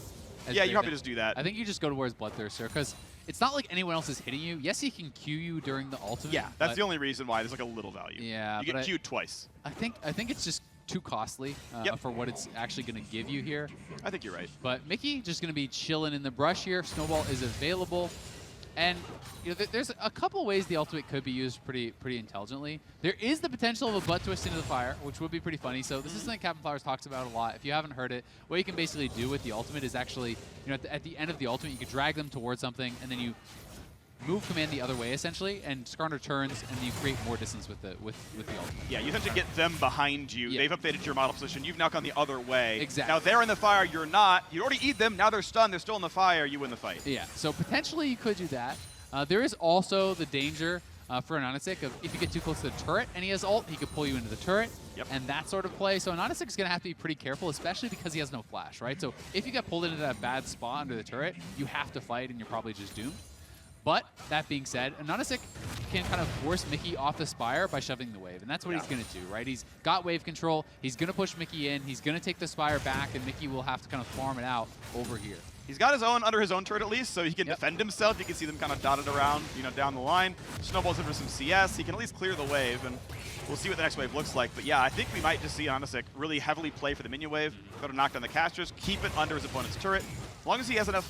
Yeah, you probably just do that. I think you just go towards Bloodthirster because it's not like anyone else is hitting you. Yes, he can Q you during the ultimate. Yeah, that's the only reason why there's like a little value. Yeah, you get Q'd twice. I think it's just too costly for what it's actually going to give you here. I think you're right. But Mickey just going to be chilling in the brush here. Snowball is available. And you know, there's a couple ways the ultimate could be used pretty intelligently. There is the potential of a butt twist into the fire, which would be pretty funny. So this is something Captain Flowers talks about a lot. If you haven't heard it, what you can basically do with the ultimate is actually, you know, at the end of the ultimate, you could drag them towards something, and then you move command the other way essentially, and Skarner turns, and you create more distance with the ultimate. Yeah, you have to get them behind you. Yeah. They've updated your model position. You've now gone the other way. Exactly. Now they're in the fire. You're not. You already eat them. Now they're stunned. They're still in the fire. You win the fight. Yeah. So potentially you could do that. There is also the danger for Ananasik of if you get too close to the turret and he has ult, he could pull you into the turret and that sort of play. So Ananasik is going to have to be pretty careful, especially because he has no flash, right? So if you get pulled into that bad spot under the turret, you have to fight and you're probably just doomed. But that being said, Ananasik can kind of force Mickey off the Spire by shoving the wave, and that's what he's going to do, right? He's got wave control. He's going to push Mickey in. He's going to take the Spire back, and Mickey will have to kind of farm it out over here. He's got his own under his own turret at least, so he can defend himself. You can see them kind of dotted around, you know, down the line. Snowballs in for some CS. He can at least clear the wave, and we'll see what the next wave looks like. But yeah, I think we might just see Ananasik really heavily play for the minion wave, go to knock down the casters, keep it under his opponent's turret. As long as he has enough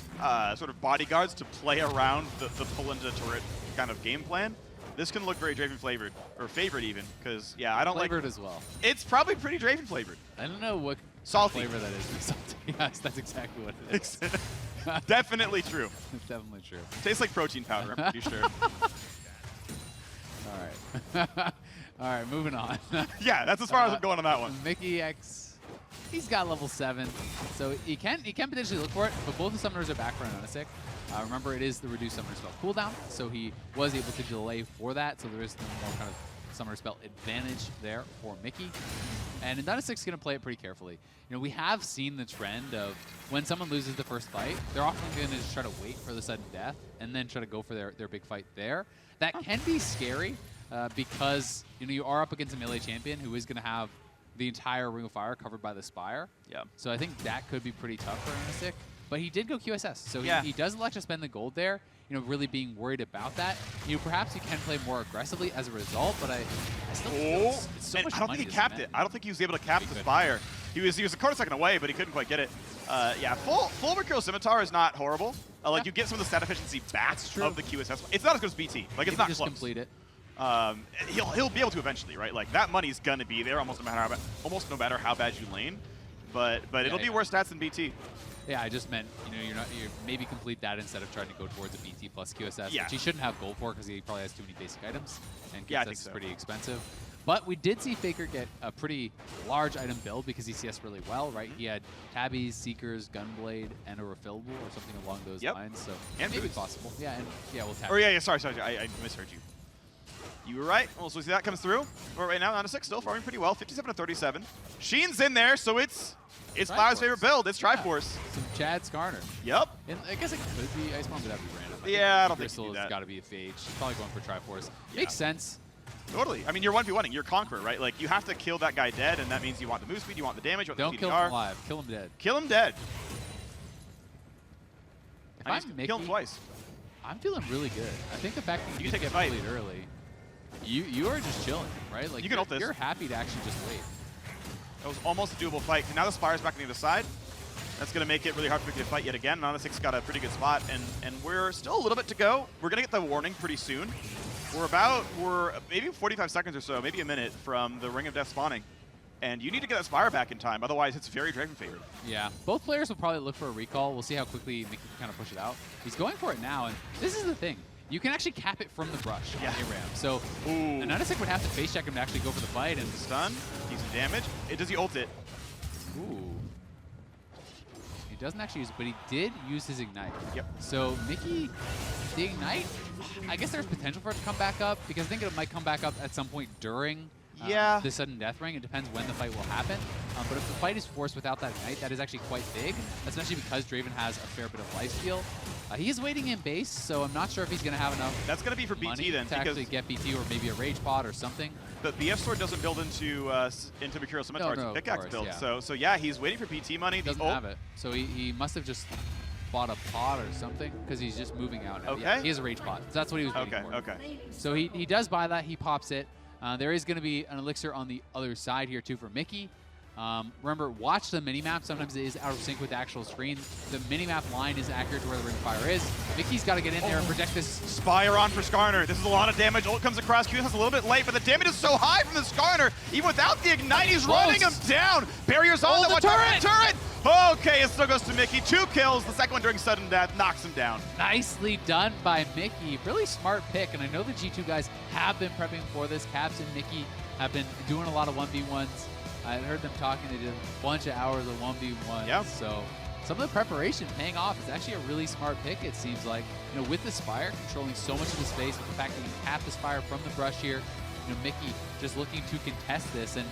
sort of bodyguards to play around the pull into the turret kind of game plan, this can look very Draven flavored, or favored even, because yeah, I don't like flavored as well. It's probably pretty Draven flavored. I don't know what salty flavor that is. Salty. Yes, that's exactly what it is. Definitely true. It's definitely true. Tastes like protein powder, I'm pretty sure. All right. All right, moving on. Yeah, that's as far as I'm going on that one. Mickey X, he's got level 7, so he can potentially look for it, but both the summoners are back for Ananasik. Remember, it is the reduced summoner spell cooldown, so he was able to delay for that, so there is no more kind of summoner spell advantage there for Mickey. And Ananasik's going to play it pretty carefully. You know, we have seen the trend of when someone loses the first fight, they're often going to just try to wait for the sudden death and then try to go for their big fight there. That can be scary because, you know, you are up against a melee champion who is going to have the entire Ring of Fire covered by the Spire. Yeah. So I think that could be pretty tough for Ananasik. But he did go QSS, so yeah. he does elect to spend the gold there. really being worried about that. Perhaps you can play more aggressively as a result, but I still feel it's so much I don't money think he to capped spend. it. I don't think he was able to cap the Spire. He was a quarter second away, but he couldn't quite get it. Yeah, full Overkill Scimitar is not horrible. Like, you get some of the stat efficiency back of the QSS. It's not as good as BT. Like, it's not just close. Complete it. He'll be able to eventually, right? Like, that money's gonna be there almost no matter how bad you lane. But it'll be worse stats than BT. Yeah, I just meant, you maybe complete that instead of trying to go towards a BT plus QSS, Yeah. which he shouldn't have gold for because he probably has too many basic items, and Yeah, I QSS think is so. pretty expensive. But we did see Faker get a pretty large item build because he CS really well, right? He had Tabbies, Seekers, Gunblade, and a refillable or something along those lines. So And maybe boots. possible. Yeah, and we'll tap. Or yeah, sorry, I misheard you. You were right. Well, so see that comes through. But right now, on a 6 still farming pretty well, 57 to 37. Sheen's in there, so it's Flower's favorite build. It's Triforce. Some Chad Skarner. Yep. And I guess it could be Ice Bomb, but that'd be random. Yeah, I don't think Crystal you do has that. got to be a Phage. He's probably going for Triforce. Makes sense. Totally. I mean, you're 1v1ing. You're Conqueror, right? Like, you have to kill that guy dead, and that means you want the move speed, you want the damage, you want Don't the kill CDR. him alive. Kill him dead. Kill him dead. If I I'm just Mickey, kill him twice. I'm feeling really good. I think the fact that You you can get take the fight. bullied early, you are just chilling, right? Like You can ult this. You're happy to actually just wait. That was almost a doable fight. Now the Spire's back on the other side. That's going to make it really hard for Mickey to fight yet again. Nana6 got a pretty good spot, and we're still a little bit to go. We're going to get the warning pretty soon. We're maybe 45 seconds or so, maybe a minute from the Ring of Death spawning. And you need to get that Spire back in time, otherwise it's very Draven favored. Yeah, both players will probably look for a recall. We'll see how quickly Mickey can kind of push it out. He's going for it now, and this is the thing. You can actually cap it from the brush on ARAM. So Nanatic would have to face check him to actually go for the fight. And stun, decent damage. Does he ult it? Ooh. He doesn't actually use it, but he did use his Ignite. Yep. So Mickey, the Ignite, I guess there's potential for it to come back up, because I think it might come back up at some point during the sudden death ring. It depends when the fight will happen. But if the fight is forced without that Ignite, that is actually quite big, especially because Draven has a fair bit of lifesteal. He is waiting in base, so I'm not sure if he's going to have enough. That's going to be for BT then, to actually get BT or maybe a Rage Pod or something. But BF Sword doesn't build into Mercurial Scimitar. No, It's a pickaxe build. yeah. So yeah, he's waiting for PT money. He doesn't have it, so he must have just bought a pod or something, because he's just moving out now. Okay. Yeah, he has a Rage Pod. So that's what he was waiting for. Okay. So he does buy that. He pops it. There is going to be an elixir on the other side here too for Mickey. Remember, watch the minimap. Sometimes it is out of sync with the actual screen. The minimap line is accurate to where the ring of fire is. Mickey's got to get in there and protect this. Spire on for Skarner. This is a lot of damage. Ult comes across. Q has a little bit late, but the damage is so high from the Skarner. Even without the Ignite, he's running him down. Barriers on the turret. Okay, it still goes to Mickey. 2 kills. The second one during sudden death knocks him down. Nicely done by Mickey. Really smart pick. And I know the G2 guys have been prepping for this. Caps and Mickey have been doing a lot of 1v1s. I heard them talking. They did a bunch of hours of 1v1. Yep. So some of the preparation paying off. Is actually a really smart pick, it seems like. With the Spire controlling so much of the space, with the fact that you cap the Spire from the brush here, Mickey just looking to contest this. And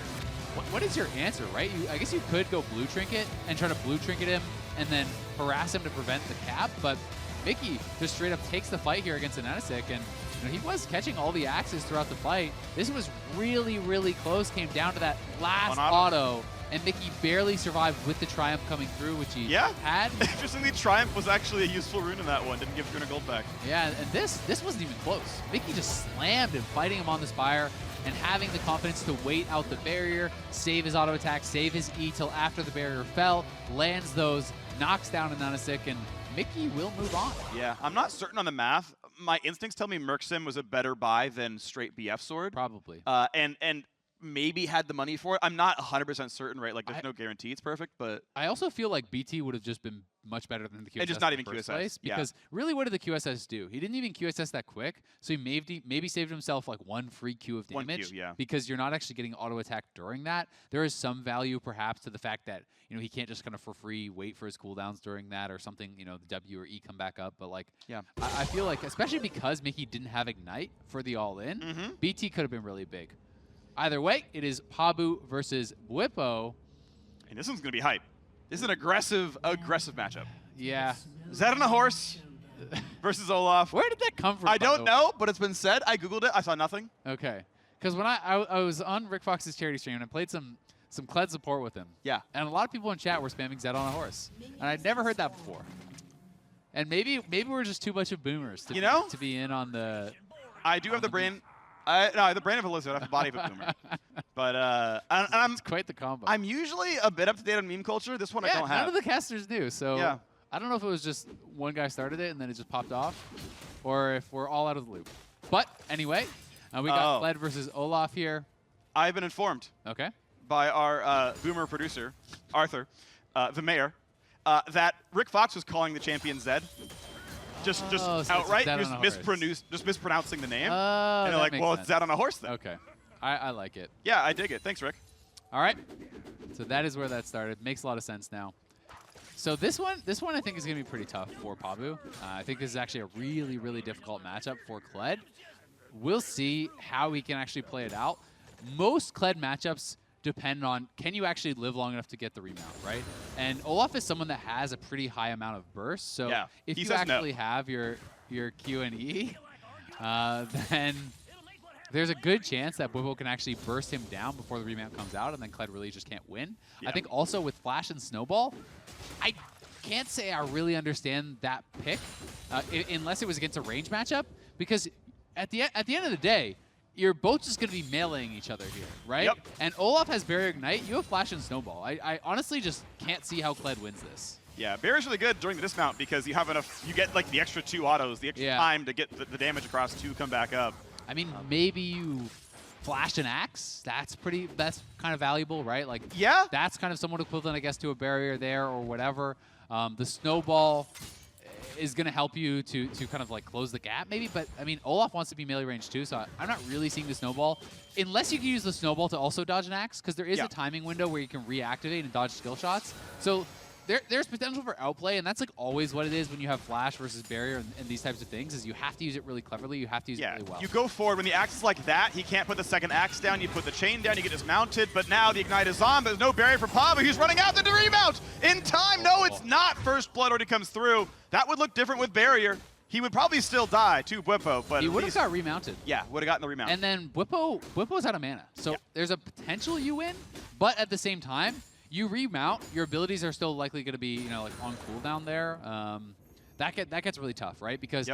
what is your answer, right? I guess you could go Blue Trinket and try to Blue Trinket him and then harass him to prevent the cap, but Mickey just straight up takes the fight here against Ananasik, and he was catching all the axes throughout the fight. This was really, really close. Came down to that last auto, and Mickey barely survived with the Triumph coming through, which he had. Interestingly, Triumph was actually a useful rune in that one. Didn't give Gruna gold back. Yeah, and this wasn't even close. Mickey just slammed him, fighting him on the Spire, and having the confidence to wait out the barrier, save his auto attack, save his E till after the barrier fell, lands those, knocks down Ananasik, and Mickey will move on. Yeah, I'm not certain on the math. My instincts tell me Mercsim was a better buy than straight BF Sword. Probably. And maybe had the money for it. I'm not 100% certain, right? Like, there's no guarantee it's perfect, but... I also feel like BT would have just been much better than the QSS. And just not in even the first QSS, place, because really, what did the QSS do? He didn't even QSS that quick, so he maybe saved himself like 1 free Q of damage. 1 Q, yeah. Because you're not actually getting auto attack during that. There is some value perhaps to the fact that he can't just kind of for free wait for his cooldowns during that or something. The W or E come back up, but like I feel like, especially because Mickey didn't have Ignite for the all-in, BT could have been really big. Either way, it is Pabu versus Whippo. And this one's going to be hype. This is an aggressive matchup. Yeah. Zed on a horse versus Olaf. Where did that come from? I don't know, but it's been said. I Googled it. I saw nothing. Okay. Because when I was on Rick Fox's charity stream and I played some Kled support with him. Yeah. And a lot of people in chat were spamming Zed on a horse. And I'd never heard that before. And maybe we're just too much of boomers to, to be in on the. I do have the brain. No, the brain of a lizard. I have the body of a boomer. But I'm it's quite the combo. I'm usually a bit up to date on meme culture. This one I don't have. None of the casters do. So yeah. I don't know if it was just one guy started it and then it just popped off, or if we're all out of the loop. But anyway, we got Kled versus Olaf here. I've been informed. Okay. By our boomer producer, Arthur, the mayor, that Rick Fox was calling the champion Zed. Just outright, just mispronouncing the name. And they're like, well, it's Zed on a horse then. Okay. I like it. Yeah, I dig it. Thanks, Rick. All right. So that is where that started. Makes a lot of sense now. So this one I think is going to be pretty tough for Pabu. I think this is actually a really, really difficult matchup for Kled. We'll see how he can actually play it out. Most Kled matchups depend on, can you actually live long enough to get the remount, right? And Olaf is someone that has a pretty high amount of burst. So if you actually have your Q and E, then there's a good chance that Voyboy can actually burst him down before the remount comes out, and then Kled really just can't win. Yeah. I think also with Flash and Snowball, I can't say I really understand that pick unless it was against a range matchup, because at the end of the day, you're both just going to be meleeing each other here, right? Yep. And Olaf has Barrier Ignite, you have Flash and Snowball. I honestly just can't see how Kled wins this. Yeah, Barrier's really good during the dismount because you have enough, you get like the extra 2 autos, the extra time to get the damage across to come back up. I mean, maybe you Flash an Axe. That's kind of valuable, right? Like, yeah, that's kind of somewhat equivalent, I guess, to a barrier there or whatever. The Snowball is going to help you to kind of like close the gap maybe, but I mean, Olaf wants to be melee range too, so I'm not really seeing the Snowball, unless you can use the Snowball to also dodge an Axe, because there is a timing window where you can reactivate and dodge skill shots. So there's potential for outplay, and that's like always what it is when you have Flash versus Barrier and these types of things, is you have to use it really cleverly, you have to use it really well. You go forward, when the Axe is like that, he can't put the second Axe down, you put the chain down, you get dismounted, but now the Ignite is on, but there's no Barrier for Pabu, he's running out the remount! In time, no, it's not! First Blood already comes through. That would look different with Barrier. He would probably still die to Voyboy, but he would have got remounted. Yeah, would have gotten the remount. And then Voyboy's out of mana, so there's a potential you win, but at the same time, you remount, your abilities are still likely going to be, like on cooldown there. That gets really tough, right? Because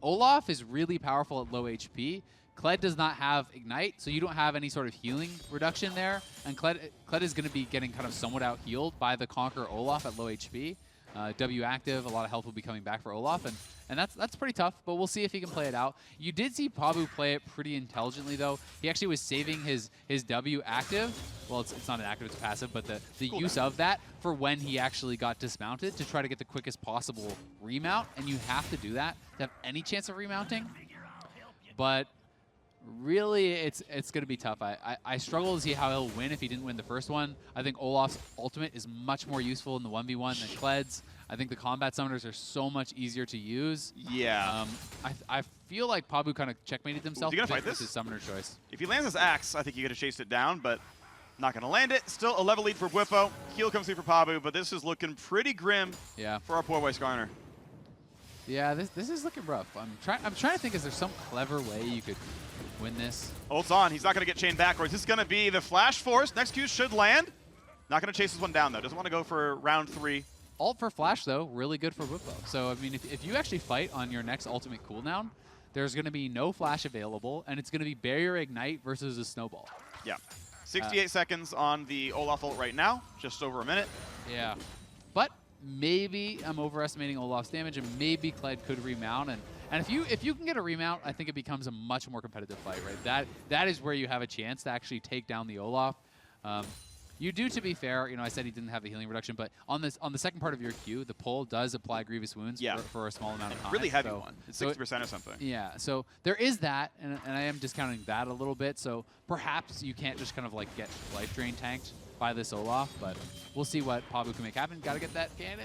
Olaf is really powerful at low HP. Kled does not have Ignite, so you don't have any sort of healing reduction there. And Kled is going to be getting kind of somewhat out-healed by the Conqueror Olaf at low HP. W active, a lot of health will be coming back for Olaf, and that's pretty tough, but we'll see if he can play it out. You did see Pabu play it pretty intelligently, though. He actually was saving his W active. Well, it's not an active, it's passive, but the use of that for when he actually got dismounted to try to get the quickest possible remount, and you have to do that to have any chance of remounting. But really, it's going to be tough. I struggle to see how he'll win if he didn't win the first one. I think Olaf's ultimate is much more useful in the 1v1 than Kled's. I think the combat summoners are so much easier to use. Yeah. I feel like Pabu kind of checkmated himself. Is he gonna fight this? His summoner choice. If he lands his Axe, I think he could have chased it down, but not going to land it. Still a level lead for Voyboy. Heal comes through for Pabu, but this is looking pretty grim for our poor Weiss Garner. Yeah, this is looking rough. I'm trying to think, is there some clever way you could win this? Ult's on. He's not going to get chained backwards. This is going to be the Flash Force. Next Q should land. Not going to chase this one down, though. Doesn't want to go for round 3. Ult for Flash, though, really good for Voyboy. So, I mean, if you actually fight on your next ultimate cooldown, there's going to be no Flash available, and it's going to be Barrier Ignite versus a Snowball. Yeah. 68 seconds on the Olaf ult right now. Just over a minute. Yeah. But maybe I'm overestimating Olaf's damage, and maybe Kled could remount. And if you can get a remount, I think it becomes a much more competitive fight, right? That is where you have a chance to actually take down the Olaf. You do, to be fair, I said he didn't have the healing reduction, but on the second part of your Q, the pull does apply grievous wounds for a small amount of time. Really heavy one. It's 60% or something. Yeah, so there is that, and I am discounting that a little bit. So perhaps you can't just kind of like get life drain tanked by this Olaf, but we'll see what Pabu can make happen. Got to get that cannon.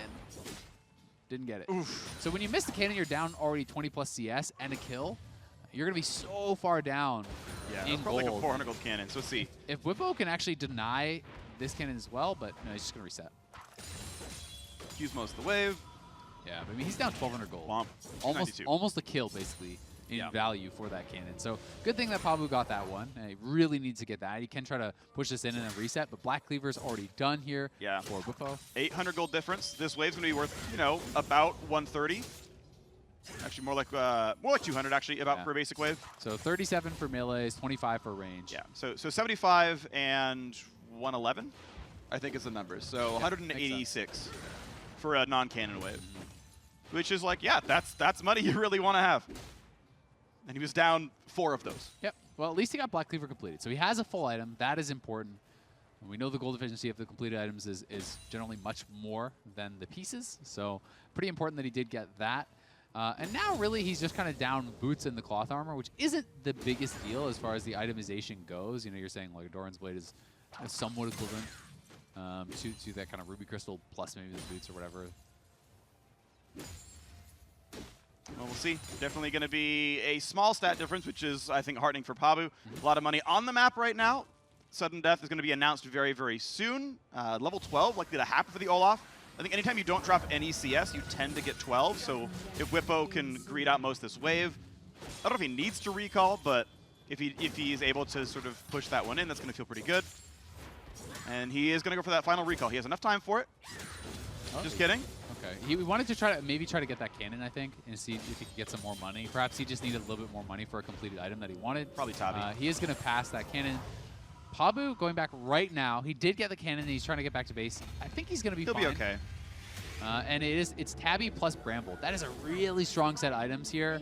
Didn't get it. Oof. So when you miss the cannon, you're down already 20 plus CS and a kill. You're going to be so far down. Yeah, that's probably like a 400 gold cannon, so let's see. If Voyboy can actually deny this cannon as well, but no, he's just going to reset. Q's most of the wave. Yeah, but I mean, he's down 1,200 gold. Womp. Almost a kill, basically, in value for that cannon. So good thing that Pabu got that one. And he really needs to get that. He can try to push this in and reset, but Black Cleaver's already done here for Bwipo. 800 gold difference. This wave's going to be worth, you know, about 130. Actually, more like 200 actually, about for a basic wave. So 37 for melees, 25 for range. Yeah, so 75 and 111, I think is the numbers. So 186 for a non-cannon wave, which is like, yeah, that's money you really want to have. And he was down 4 of those. Yep. Well, at least he got Black Cleaver completed. So he has a full item. That is important. And we know the gold efficiency of the completed items is generally much more than the pieces. So pretty important that he did get that. And now really he's just kind of down boots and the cloth armor, which isn't the biggest deal as far as the itemization goes. You know, you're saying like Doran's Blade is somewhat equivalent to that kind of Ruby Crystal plus maybe the boots or whatever. Well, we'll see. Definitely going to be a small stat difference, which is, I think, heartening for Pabu. A lot of money on the map right now. Sudden Death is going to be announced very, very soon. Level 12, likely to happen for the Olaf. I think anytime you don't drop any CS, you tend to get 12. So if Bwipo can greed out most this wave, I don't know if he needs to recall, but if he's able to sort of push that one in, that's going to feel pretty good. And he is going to go for that final recall. He has enough time for it. Oh. Just kidding. Okay. He wanted to maybe try to get that cannon, I think, and see if he could get some more money. Perhaps he just needed a little bit more money for a completed item that he wanted. Probably Tabi. He is going to pass that cannon. Pabu going back right now. He did get the cannon, and he's trying to get back to base. I think he's going to be fine. He'll be okay. And it's Tabby plus Bramble. That is a really strong set of items here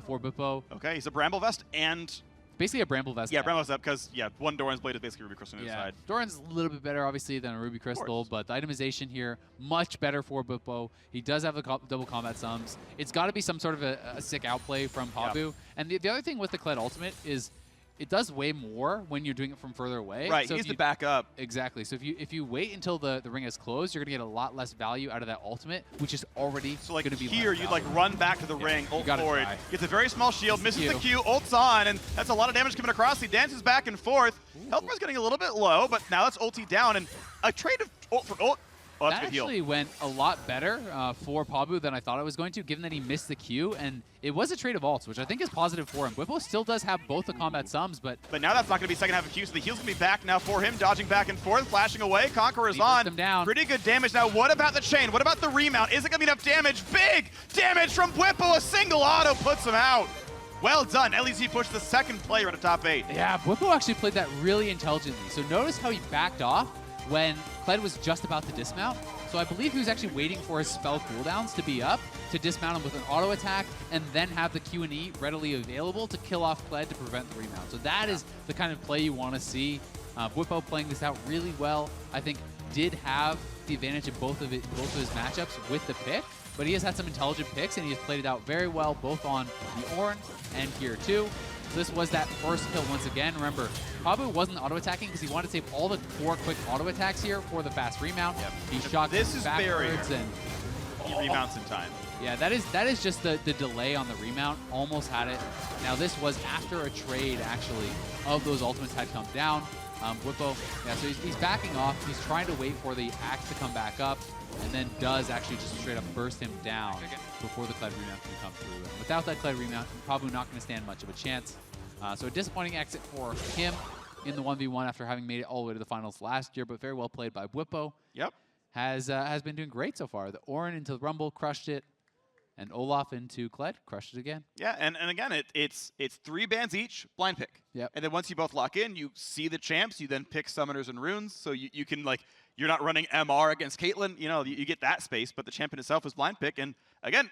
for Bwipo. Okay, he's a Bramble Vest and... Basically a Bramble Vest. Yeah, Bramble Vest up because, one Doran's Blade is basically Ruby Crystal on the other side. Doran's a little bit better, obviously, than a Ruby Crystal, but the itemization here, much better for Bwipo. He does have the double combat sums. It's got to be some sort of a sick outplay from Pabu. And the other thing with the Kled Ultimate is it does way more when you're doing it from further away. Right, so he needs to back up. Exactly. So if you wait until the ring is closed, you're going to get a lot less value out of that ultimate, which is already going to be here, you'd like run back to the ring, ult forward. Gets a very small shield, misses the Q, ults on, and that's a lot of damage coming across. He dances back and forth. Health bar's getting a little bit low, but now that's ulti down, and a trade of ult for ult. Oh, that's that a good heal. actually went a lot better for Pabu than I thought it was going to, given that he missed the Q, and it was a trade of ults, which I think is positive for him. Bwipo still does have both the combat sums, but now that's not going to be second half of Q, so the heal's going to be back now for him, dodging back and forth, flashing away. Conqueror's on. Him down. Pretty good damage. Now, what about the chain? What about the remount? Is it going to be enough damage? Big damage from Bwipo. A single auto puts him out. Well done. At least he pushed the second player at a top 8. Yeah, Bwipo actually played that really intelligently. So notice how he backed off when Kled was just about to dismount. So I believe he was actually waiting for his spell cooldowns to be up to dismount him with an auto attack and then have the Q and E readily available to kill off Kled to prevent the remount. So that is the kind of play you want to see. Bwipo playing this out really well. I think did have the advantage in both of his matchups with the pick, but he has had some intelligent picks and he has played it out very well both on the Ornn and here too. So this was that first kill once again. Remember, Pabu wasn't auto-attacking because he wanted to save all the 4 quick auto-attacks here for the fast remount. He shot backwards and he remounts in time. Yeah, that is just the delay on the remount. Almost had it. Now this was after a trade, actually, of those ultimates had come down. Bwipo, so he's backing off. He's trying to wait for the axe to come back up, and then does actually just straight up burst him down before the Kled remount can come through. And without that Kled remount, probably not going to stand much of a chance. So a disappointing exit for him in the 1v1 after having made it all the way to the finals last year, but very well played by Bwipo. Yep. Has been doing great so far. The Ornn into the Rumble crushed it, and Olaf into Kled crushed it again. Yeah, and again, it's 3 bans each, blind pick. Yep. And then once you both lock in, you see the champs, you then pick summoners and runes, so you can, like, you're not running MR against Caitlyn, you get that space, but the champion itself is blind pick, and again,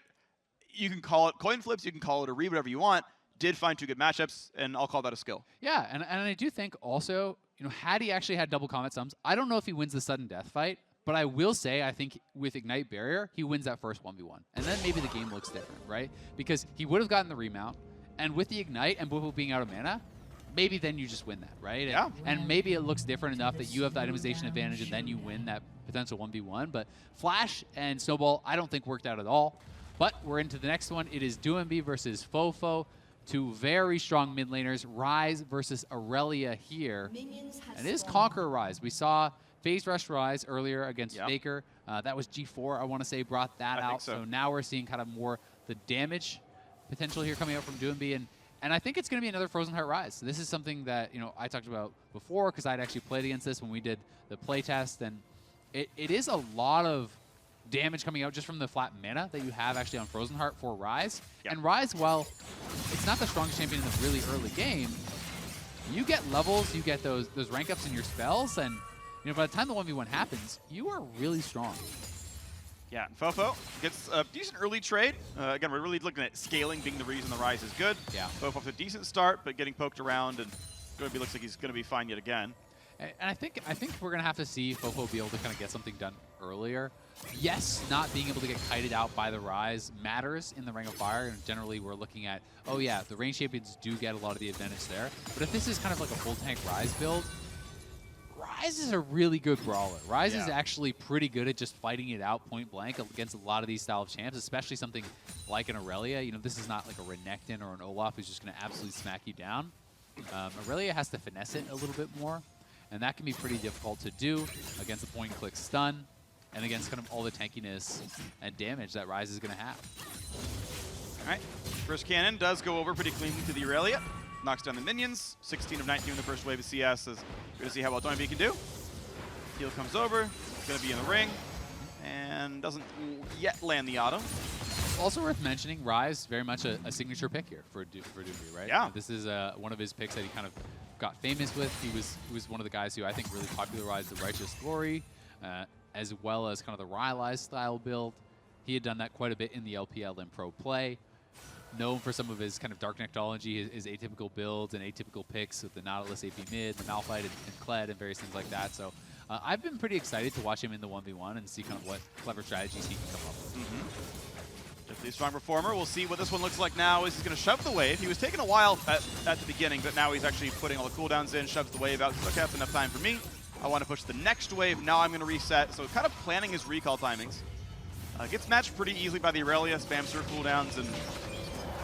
you can call it coin flips, you can call it a read, whatever you want. Did find 2 good matchups, and I'll call that a skill. Yeah, and I do think also, had he actually had double combat sums, I don't know if he wins the sudden death fight, but I will say I think with Ignite Barrier, he wins that first 1v1. And then maybe the game looks different, right? Because he would have gotten the remount, and with the Ignite and Bwipo being out of mana, maybe then you just win that, right? Yeah. And maybe it looks different enough that you have the itemization advantage and then you win that potential 1v1. But Flash and Snowball, I don't think worked out at all. But we're into the next one. It is Duembi versus Fofo. 2 very strong mid laners. Ryze versus Aurelia here. And it is Conqueror Ryze. We saw Phase Rush Ryze earlier against Faker. That was G4, I want to say, brought that out. So now we're seeing kind of more the damage potential here coming out from Doomby, and I think it's going to be another Frozen Heart Rise. This is something that I talked about before because I'd actually played against this when we did the playtest, and it is a lot of damage coming out just from the flat mana that you have actually on Frozen Heart for Rise. Yep. And Rise, while it's not the strongest champion in the really early game, you get levels, you get those rank ups in your spells, and by the time the 1v1 happens, you are really strong. Yeah, and Fofo gets a decent early trade. Again, we're really looking at scaling being the reason the Rise is good. Yeah. Fofo with a decent start, but getting poked around, and Doomby looks like he's going to be fine yet again. And I think we're going to have to see Fofo be able to kind of get something done earlier. Yes, not being able to get kited out by the Rise matters in the Ring of Fire, and generally we're looking at, oh yeah, the range champions do get a lot of the advantage there. But if this is kind of like a full tank Rise build, Rise is a really good brawler. Rise is actually pretty good at just fighting it out point blank against a lot of these style of champs, especially something like an Aurelia. This is not like a Renekton or an Olaf who's just going to absolutely smack you down. Aurelia has to finesse it a little bit more, and that can be pretty difficult to do against the point-and-click stun and against kind of all the tankiness and damage that Rise is going to have. All right, first cannon does go over pretty cleanly to the Aurelia. Knocks down the minions. 16 of 19 in the first wave of CS. We're going to see how well Doomby can do. Heal comes over. Going to be in the ring. And doesn't yet land the auto. Also worth mentioning, Rise, very much a signature pick here for Doomby, right? Yeah. This is one of his picks that he kind of got famous with. He was one of the guys who I think really popularized the Righteous Glory, as well as kind of the Rylai's style build. He had done that quite a bit in the LPL and pro play. Known for some of his kind of dark technology, his atypical builds and atypical picks with the Nautilus AP mid, the Malphite and Kled and various things like that. So I've been pretty excited to watch him in the 1v1 and see kind of what clever strategies he can come up with. Definitely a strong performer. We'll see what this one looks like now. He's going to shove the wave. He was taking a while at the beginning, but now he's actually putting all the cooldowns in, shoves the wave out. He's like, okay, that's enough time for me. I want to push the next wave. Now I'm going to reset. So kind of planning his recall timings. Gets matched pretty easily by the Aurelia, spams her cooldowns, and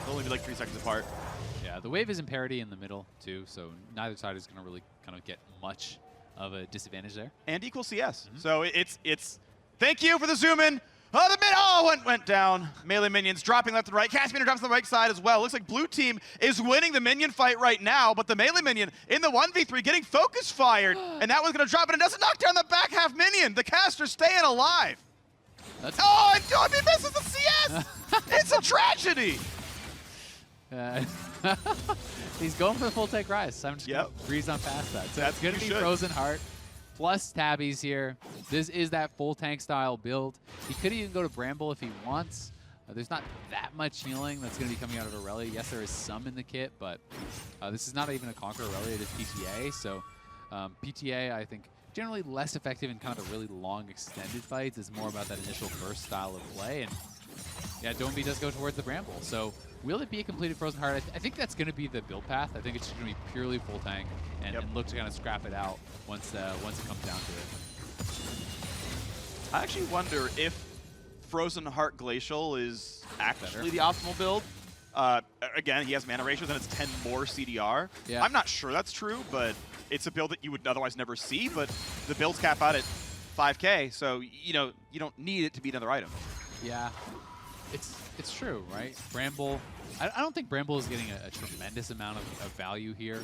they'll only be like 3 seconds apart. Yeah, the wave is in parity in the middle, too, so neither side is going to really kind of get much of a disadvantage there. And equal CS. So it's thank you for the zoom in. Oh, the mid, oh, went down. Melee minions dropping left and right. Caspian drops on the right side as well. Looks like blue team is winning the minion fight right now, but the melee minion in the 1v3 getting focus fired, and that one's going to drop it and doesn't knock down the back half minion. The caster staying alive. Oh, and Doomby misses the CS. It's a tragedy. He's going for the full take Rise. I'm just going to breeze on past that. So it's going to be Frozen Heart plus Tabbies here. This is that full tank style build. He could even go to Bramble if he wants. There's not that much healing that's going to be coming out of Aurelia. Yes, there is some in the kit, but this is not even a Conquer Aurelia. It is PTA. So PTA, I think, generally less effective in kind of the really long extended fights. It's more about that initial burst style of play. And yeah, Doomby does go towards the Bramble. So will it be a completed Frozen Heart? I think that's going to be the build path. I think it's going to be purely full tank and look to kind of scrap it out once it comes down to it. I actually wonder if Frozen Heart Glacial is actually the optimal build. Again, he has mana ratios and it's 10 more CDR. Yeah. I'm not sure that's true, but it's a build that you would otherwise never see, but the builds cap out at 5K, so you don't need it to be another item. Yeah, it's true, right? Bramble, I don't think Bramble is getting a tremendous amount of value here.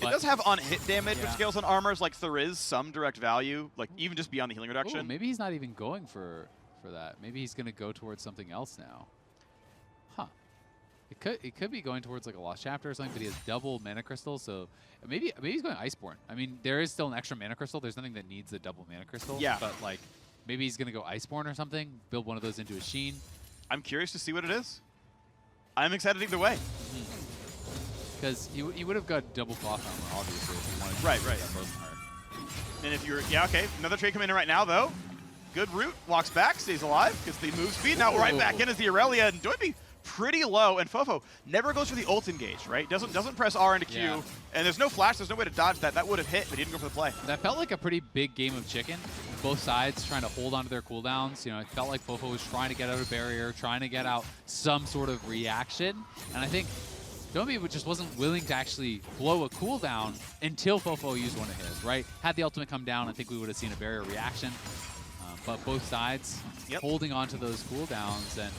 It does have on-hit damage, which scales on armors, like there is some direct value, like even just beyond the healing reduction. Ooh, maybe he's not even going for that. Maybe he's going to go towards something else now. Huh. It could be going towards like a Lost Chapter or something, but he has double mana crystal, so maybe he's going Iceborne. I mean, there is still an extra mana crystal. There's nothing that needs a double mana crystal. Yeah. But like, maybe he's going to go Iceborne or something, build one of those into a Sheen. I'm curious to see what it is. I'm excited either way. Because he would have got double cloth armor, obviously, if he wanted to. Right. And if you're, okay, another trade coming in right now, though. Good route, walks back, stays alive, gets the move speed. Now right back in is the Aurelia, and Doomby pretty low, and Fofo never goes for the ult engage, right? Doesn't press R into Q, and there's no flash, there's no way to dodge that. That would have hit, but he didn't go for the play. That felt like a pretty big game of chicken. Both sides trying to hold onto their cooldowns. It felt like Fofo was trying to get out a barrier, trying to get out some sort of reaction, and I think Doomby just wasn't willing to actually blow a cooldown until Fofo used one of his, right? Had the ultimate come down, I think we would have seen a barrier reaction. But both sides holding on to those cooldowns, and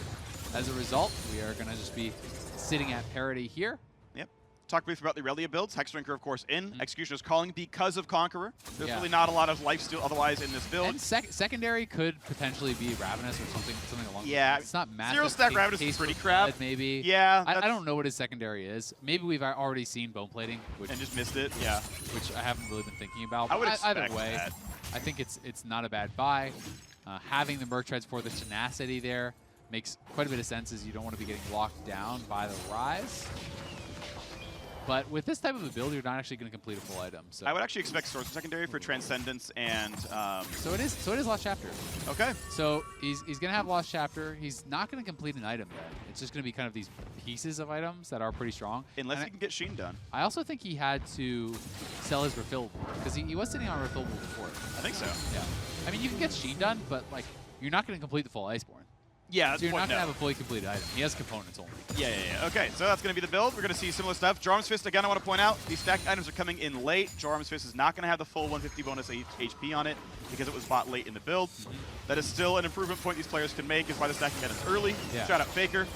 as a result, we are going to just be sitting at parity here. Yep. Talk briefly about the Aurelia builds. Hexdrinker, of course, in. Executioner's calling because of Conqueror. There's really not a lot of lifesteal otherwise in this build. And secondary could potentially be Ravenous or something along those lines. It's not massive. Zero stack Ravenous is pretty crap. Maybe. Yeah. I don't know what his secondary is. Maybe we've already seen bone plating. And just missed it, yeah. Which I haven't really been thinking about. I would expect either way, that. I think it's not a bad buy. Having the Merc Treads for the tenacity there makes quite a bit of sense, as you don't want to be getting locked down by the Rise. But with this type of a build, you're not actually going to complete a full item. So I would actually expect Source Secondary for Transcendence and... So it is Lost Chapter. Okay. So he's going to have Lost Chapter. He's not going to complete an item yet. It's just going to be kind of these pieces of items that are pretty strong. Unless he can get Sheen done. I also think he had to sell his refillable, because he was sitting on a refillable before. I think so. Yeah. I mean, you can get Sheen done, but like you're not going to complete the full Iceborne. Yeah, so you're not going to have a fully completed item. He has components only. Yeah. Okay, so that's going to be the build. We're going to see similar stuff. Jorm's Fist, again, I want to point out, these stacked items are coming in late. Jorm's Fist is not going to have the full 150 bonus HP on it because it was bought late in the build. That is still an improvement point these players can make, is why the stacking items early. Yeah. Shout out Faker.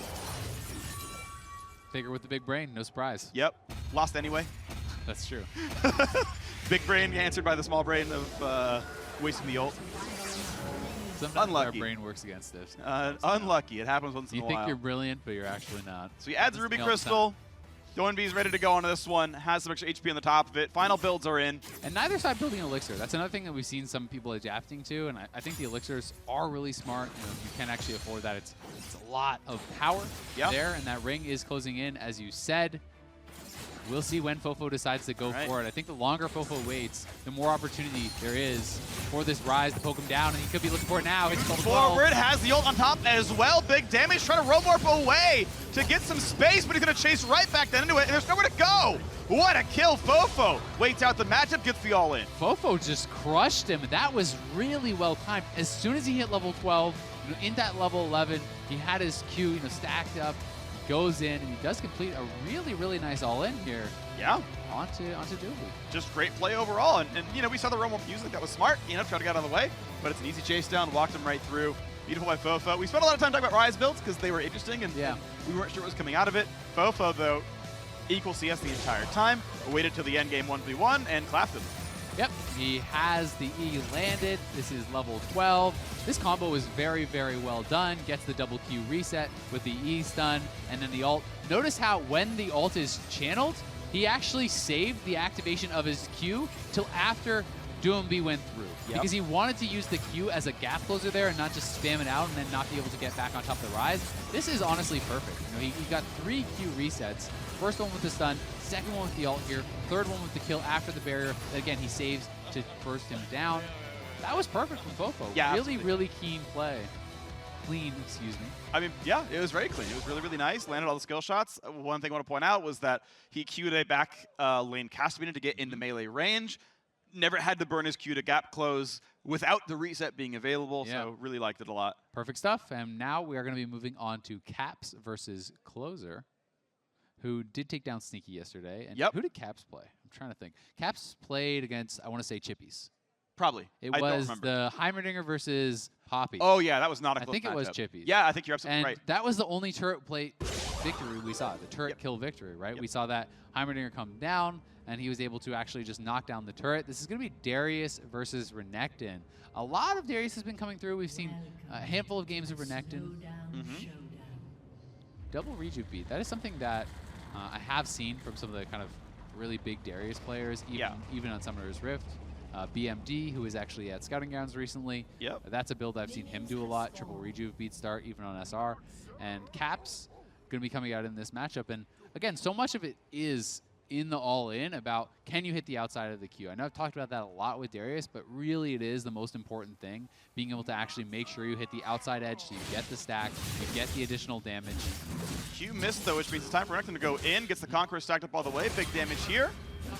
Faker with the big brain, no surprise. Yep, lost anyway. That's true. Big brain answered by the small brain of wasting the ult. Sometimes unlucky. our brain works against this. Unlucky. It happens once in a while. You think you're brilliant, but you're actually not. So he adds Ruby Crystal. Doinby's ready to go on this one. Has some extra HP on the top of it. Final builds are in. And neither side building Elixir. That's another thing that we've seen some people adapting to, and I think the Elixirs are really smart. You can actually afford that. It's a lot of power there, and that ring is closing in, as you said. We'll see when Fofo decides to go for it. I think the longer Fofo waits, the more opportunity there is for this Rise to poke him down, and he could be looking for it now. It's forward, has the ult on top as well. Big damage, trying to roam warp away to get some space, but he's going to chase right back then into it, and there's nowhere to go. What a kill, Fofo. Waits out the matchup, gets the all-in. Fofo just crushed him. That was really well timed. As soon as he hit level 12, in that level 11, he had his Q stacked up. Goes in, and he does complete a really, really nice all-in here. Yeah. Onto Doobie. Just great play overall, and we saw the Romo music. That was smart, try to get out of the way, but it's an easy chase down, walked him right through. Beautiful by Fofo. We spent a lot of time talking about Rise builds because they were interesting, and we weren't sure what was coming out of it. Fofo, though, equal CS the entire time, waited till the end game 1v1, and clapped him. Yep, he has the E landed. This is level 12. This combo is very, very well done. Gets the double Q reset with the E stun and then the ult. Notice how when the ult is channeled, he actually saved the activation of his Q till after Doomby went through. Because he wanted to use the Q as a gap closer there and not just spam it out and then not be able to get back on top of the Rise. This is honestly perfect. He got 3 Q resets. First one with the stun, second one with the ult here, third one with the kill after the barrier. Again, he saves to burst him down. That was perfect from Fofo. Yeah, really, really keen play. Clean, excuse me. I mean, yeah, it was very clean. It was really, really nice. Landed all the skill shots. One thing I want to point out was that he Q'd a back lane Castamina to get into melee range. Never had to burn his Q to gap close without the reset being available, so really liked it a lot. Perfect stuff. And now we are going to be moving on to Caps versus Closer, who did take down Sneaky yesterday. And who did Caps play? I'm trying to think. Caps played against, I want to say, Chippies. Probably. It was the Heimerdinger versus Poppy. Oh, yeah, that was not a close I think it was matchup. Chippies. Yeah, I think you're absolutely and right. That was the only turret play victory we saw, the turret kill victory, right? We saw that Heimerdinger come down, and he was able to actually just knock down the turret. This is going to be Darius versus Renekton. A lot of Darius has been coming through. We've seen a handful of games of Renekton. Double rejuve beat. That is something that I have seen from some of the kind of really big Darius players, even on Summoner's Rift. BMD, who was actually at Scouting Grounds recently. That's a build I've seen him do a lot. Triple rejuve beat start, even on SR. And Caps going to be coming out in this matchup. And again, so much of it is in the all-in about, can you hit the outside of the Q? I know I've talked about that a lot with Darius, but really it is the most important thing, being able to actually make sure you hit the outside edge so you get the stack, you get the additional damage. Q missed, though, which means it's time for Renekton to go in. Gets the Conqueror stacked up all the way. Big damage here.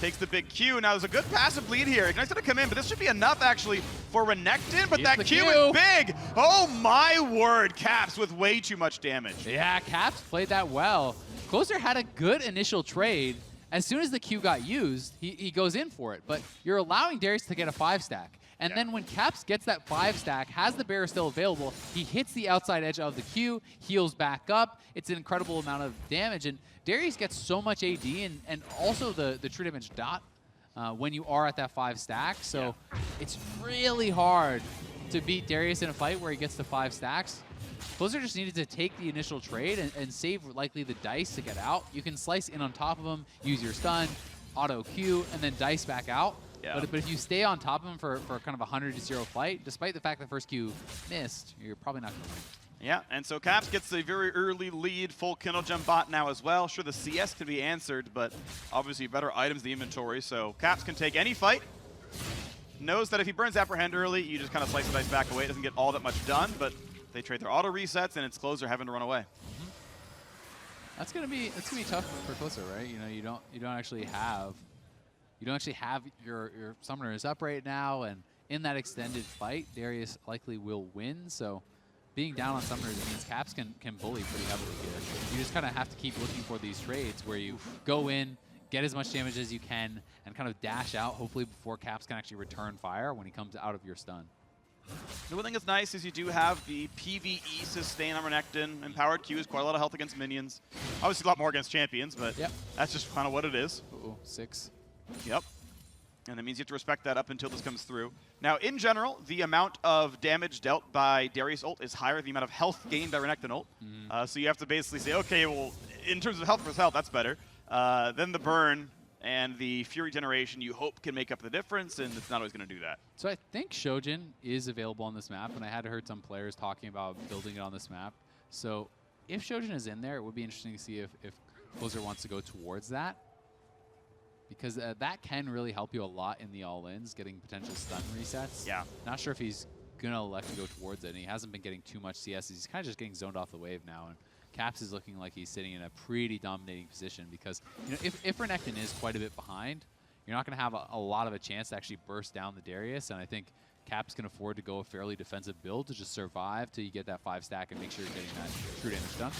Takes the big Q. Now, there's a good passive lead here. Ignite's going to come in, but this should be enough, actually, for Renekton. But that Q is big. Oh, my word. Caps with way too much damage. Yeah, Caps played that well. Closer had a good initial trade, as soon as the Q got used, he goes in for it. But you're allowing Darius to get a 5-stack. And then when Caps gets that 5-stack, has the barrier still available, he hits the outside edge of the Q, heals back up. It's an incredible amount of damage. And Darius gets so much AD and also the true damage dot when you are at that 5-stack. So it's really hard to beat Darius in a fight where he gets the 5 stacks. Closer just needed to take the initial trade and save likely the dice to get out. You can slice in on top of him, use your stun, auto Q, and then dice back out. Yeah. But if you stay on top of him for kind of a 100-0 fight, despite the fact the first Q missed, you're probably not going to win. Yeah, and so Caps gets a very early lead, full Kindle Gem bot now as well. Sure, the CS can be answered, but obviously better items in the inventory, so Caps can take any fight. Knows that if he burns Apprehend early, you just kind of slice the dice back away. It doesn't get all that much done, but they trade their auto resets, and it's Closer having to run away. That's gonna be tough for Closer, right? You know, you don't actually have your summoners up right now, and in that extended fight, Darius likely will win. So being down on summoners means Caps can bully pretty heavily here. You just kind of have to keep looking for these trades where you go in, get as much damage as you can, and kind of dash out, hopefully before Caps can actually return fire when he comes out of your stun. The one thing that's nice is you do have the PvE sustain on Renekton. Empowered Q is quite a lot of health against minions. Obviously a lot more against champions, but that's just kind of what it is. Uh-oh, 6. Yep. And that means you have to respect that up until this comes through. Now, in general, the amount of damage dealt by Darius ult is higher than the amount of health gained by Renekton ult. So you have to basically say, okay, well, in terms of health versus health, that's better. Then the burn and the Fury generation you hope can make up the difference, and it's not always going to do that. So I think Shojin is available on this map, and I had heard some players talking about building it on this map. So if Shojin is in there, it would be interesting to see if Closer wants to go towards that, because that can really help you a lot in the all-ins, getting potential stun resets. Yeah. Not sure if he's going to elect to go towards it, and he hasn't been getting too much CS. He's kind of just getting zoned off the wave now, and Caps is looking like he's sitting in a pretty dominating position because, you know, if Renekton is quite a bit behind, you're not going to have a lot of a chance to actually burst down the Darius, and I think Caps can afford to go a fairly defensive build to just survive till you get that 5-stack and make sure you're getting that true damage done.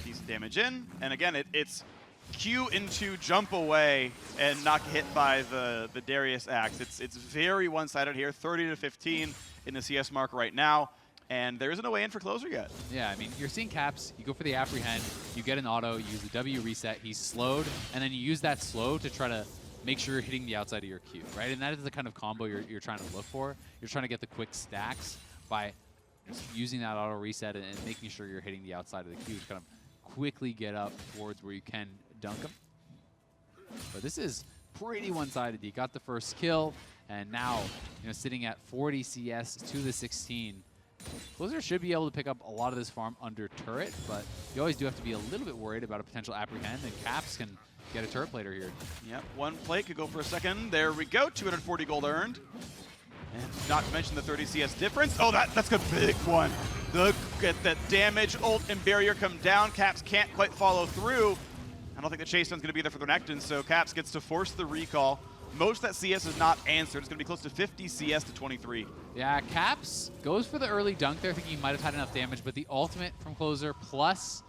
Decent damage in, and again, it's Q into jump away and not get hit by the Darius axe. It's very one-sided here, 30-15 in the CS mark right now. And there isn't a way in for Closer yet. Yeah, I mean, you're seeing Caps, you go for the Apprehend, you get an auto, you use the W reset, he's slowed, and then you use that slow to try to make sure you're hitting the outside of your Q, right? And that is the kind of combo you're trying to look for. You're trying to get the quick stacks by just using that auto reset and making sure you're hitting the outside of the Q to kind of quickly get up towards where you can dunk him. But this is pretty one-sided. He got the first kill, and now, you know, sitting at 40 CS to the 16. Closer should be able to pick up a lot of this farm under turret, but you always do have to be a little bit worried about a potential Apprehend, and Caps can get a turret plater here. Yep, one plate could go for a second. There we go, 240 gold earned. And not to mention the 30 CS difference. Oh, that's a big one. Get that damage, ult and barrier come down. Caps can't quite follow through. I don't think the chase stun's going to be there for the Renekton, so Caps gets to force the recall. Most of that CS is not answered. It's going to be close to 50 CS to 23. Yeah, Caps goes for the early dunk there, thinking he might have had enough damage, but the ultimate from Closer plus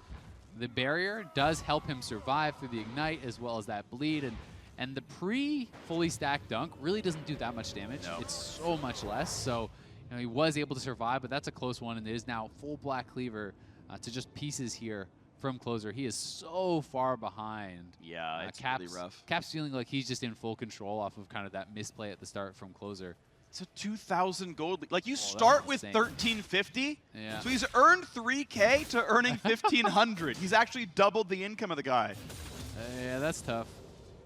the barrier does help him survive through the ignite as well as that bleed. And the pre-fully stacked dunk really doesn't do that much damage. No. It's so much less. So, you know, he was able to survive, but that's a close one, and it is now full Black Cleaver to just pieces here from Closer. He is so far behind. Yeah, it's Caps, really rough. Caps feeling like he's just in full control off of kind of that misplay at the start from Closer. It's a 2,000 gold. Like, you start with 1,350. Yeah. So he's earned 3K to earning 1,500. He's actually doubled the income of the guy. Yeah, that's tough.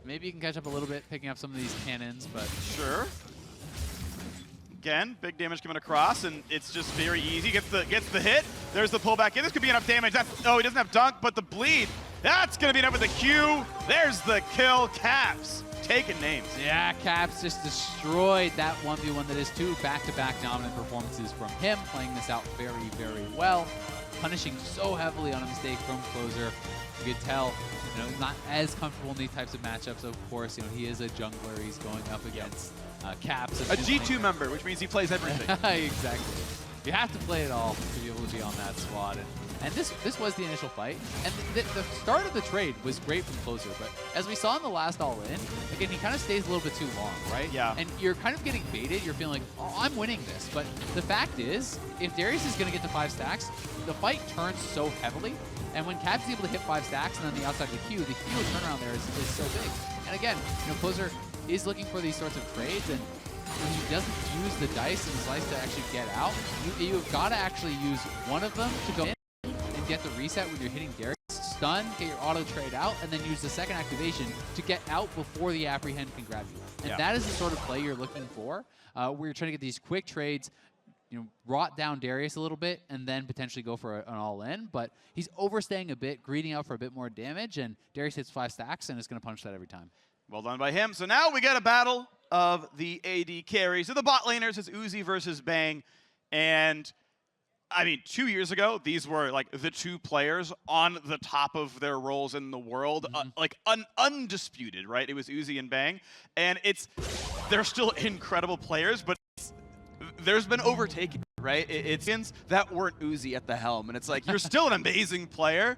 Maybe you can catch up a little bit picking up some of these cannons, but... Sure. Again, big damage coming across, and it's just very easy. Gets the hit. There's the pullback in. This could be enough damage. Oh, he doesn't have dunk, but the bleed. That's going to be enough with the Q. There's the kill. Caps taking names. Yeah, Caps just destroyed that 1v1. That is 2 back-to-back dominant performances from him, playing this out very, very well, punishing so heavily on a mistake from Closer. You could tell, you know, he's not as comfortable in these types of matchups. Of course, you know, he is a jungler. He's going up against Caps. A G2 member, which means he plays everything. Exactly. You have to play it all to be able to be on that squad. And this was the initial fight. And the start of the trade was great from Closer, but as we saw in the last all-in, again, he kind of stays a little bit too long, right? Yeah. And you're kind of getting baited. You're feeling like, oh, I'm winning this. But the fact is, if Darius is going to get to 5 stacks, the fight turns so heavily. And when Caps is able to hit 5 stacks and then the outside of the queue turnaround there is so big. And again, Closer is looking for these sorts of trades, and when he doesn't use the dice and slice to actually get out, you've got to actually use one of them to go in and get the reset when you're hitting Darius, stun, get your auto trade out, and then use the second activation to get out before the apprehend can grab you. And that is the sort of play you're looking for, where you're trying to get these quick trades, rot down Darius a little bit, and then potentially go for an all-in. But he's overstaying a bit, greeding out for a bit more damage, and Darius hits 5 stacks, and it's going to punish that every time. Well done by him. So now we get a battle of the AD carries. So the bot laners is Uzi versus Bang. And I mean, 2 years ago, these were like the 2 players on the top of their roles in the world, like undisputed, right? It was Uzi and Bang. And they're still incredible players, but there's been overtaking, right? It's that weren't Uzi at the helm. And it's like, you're still an amazing player.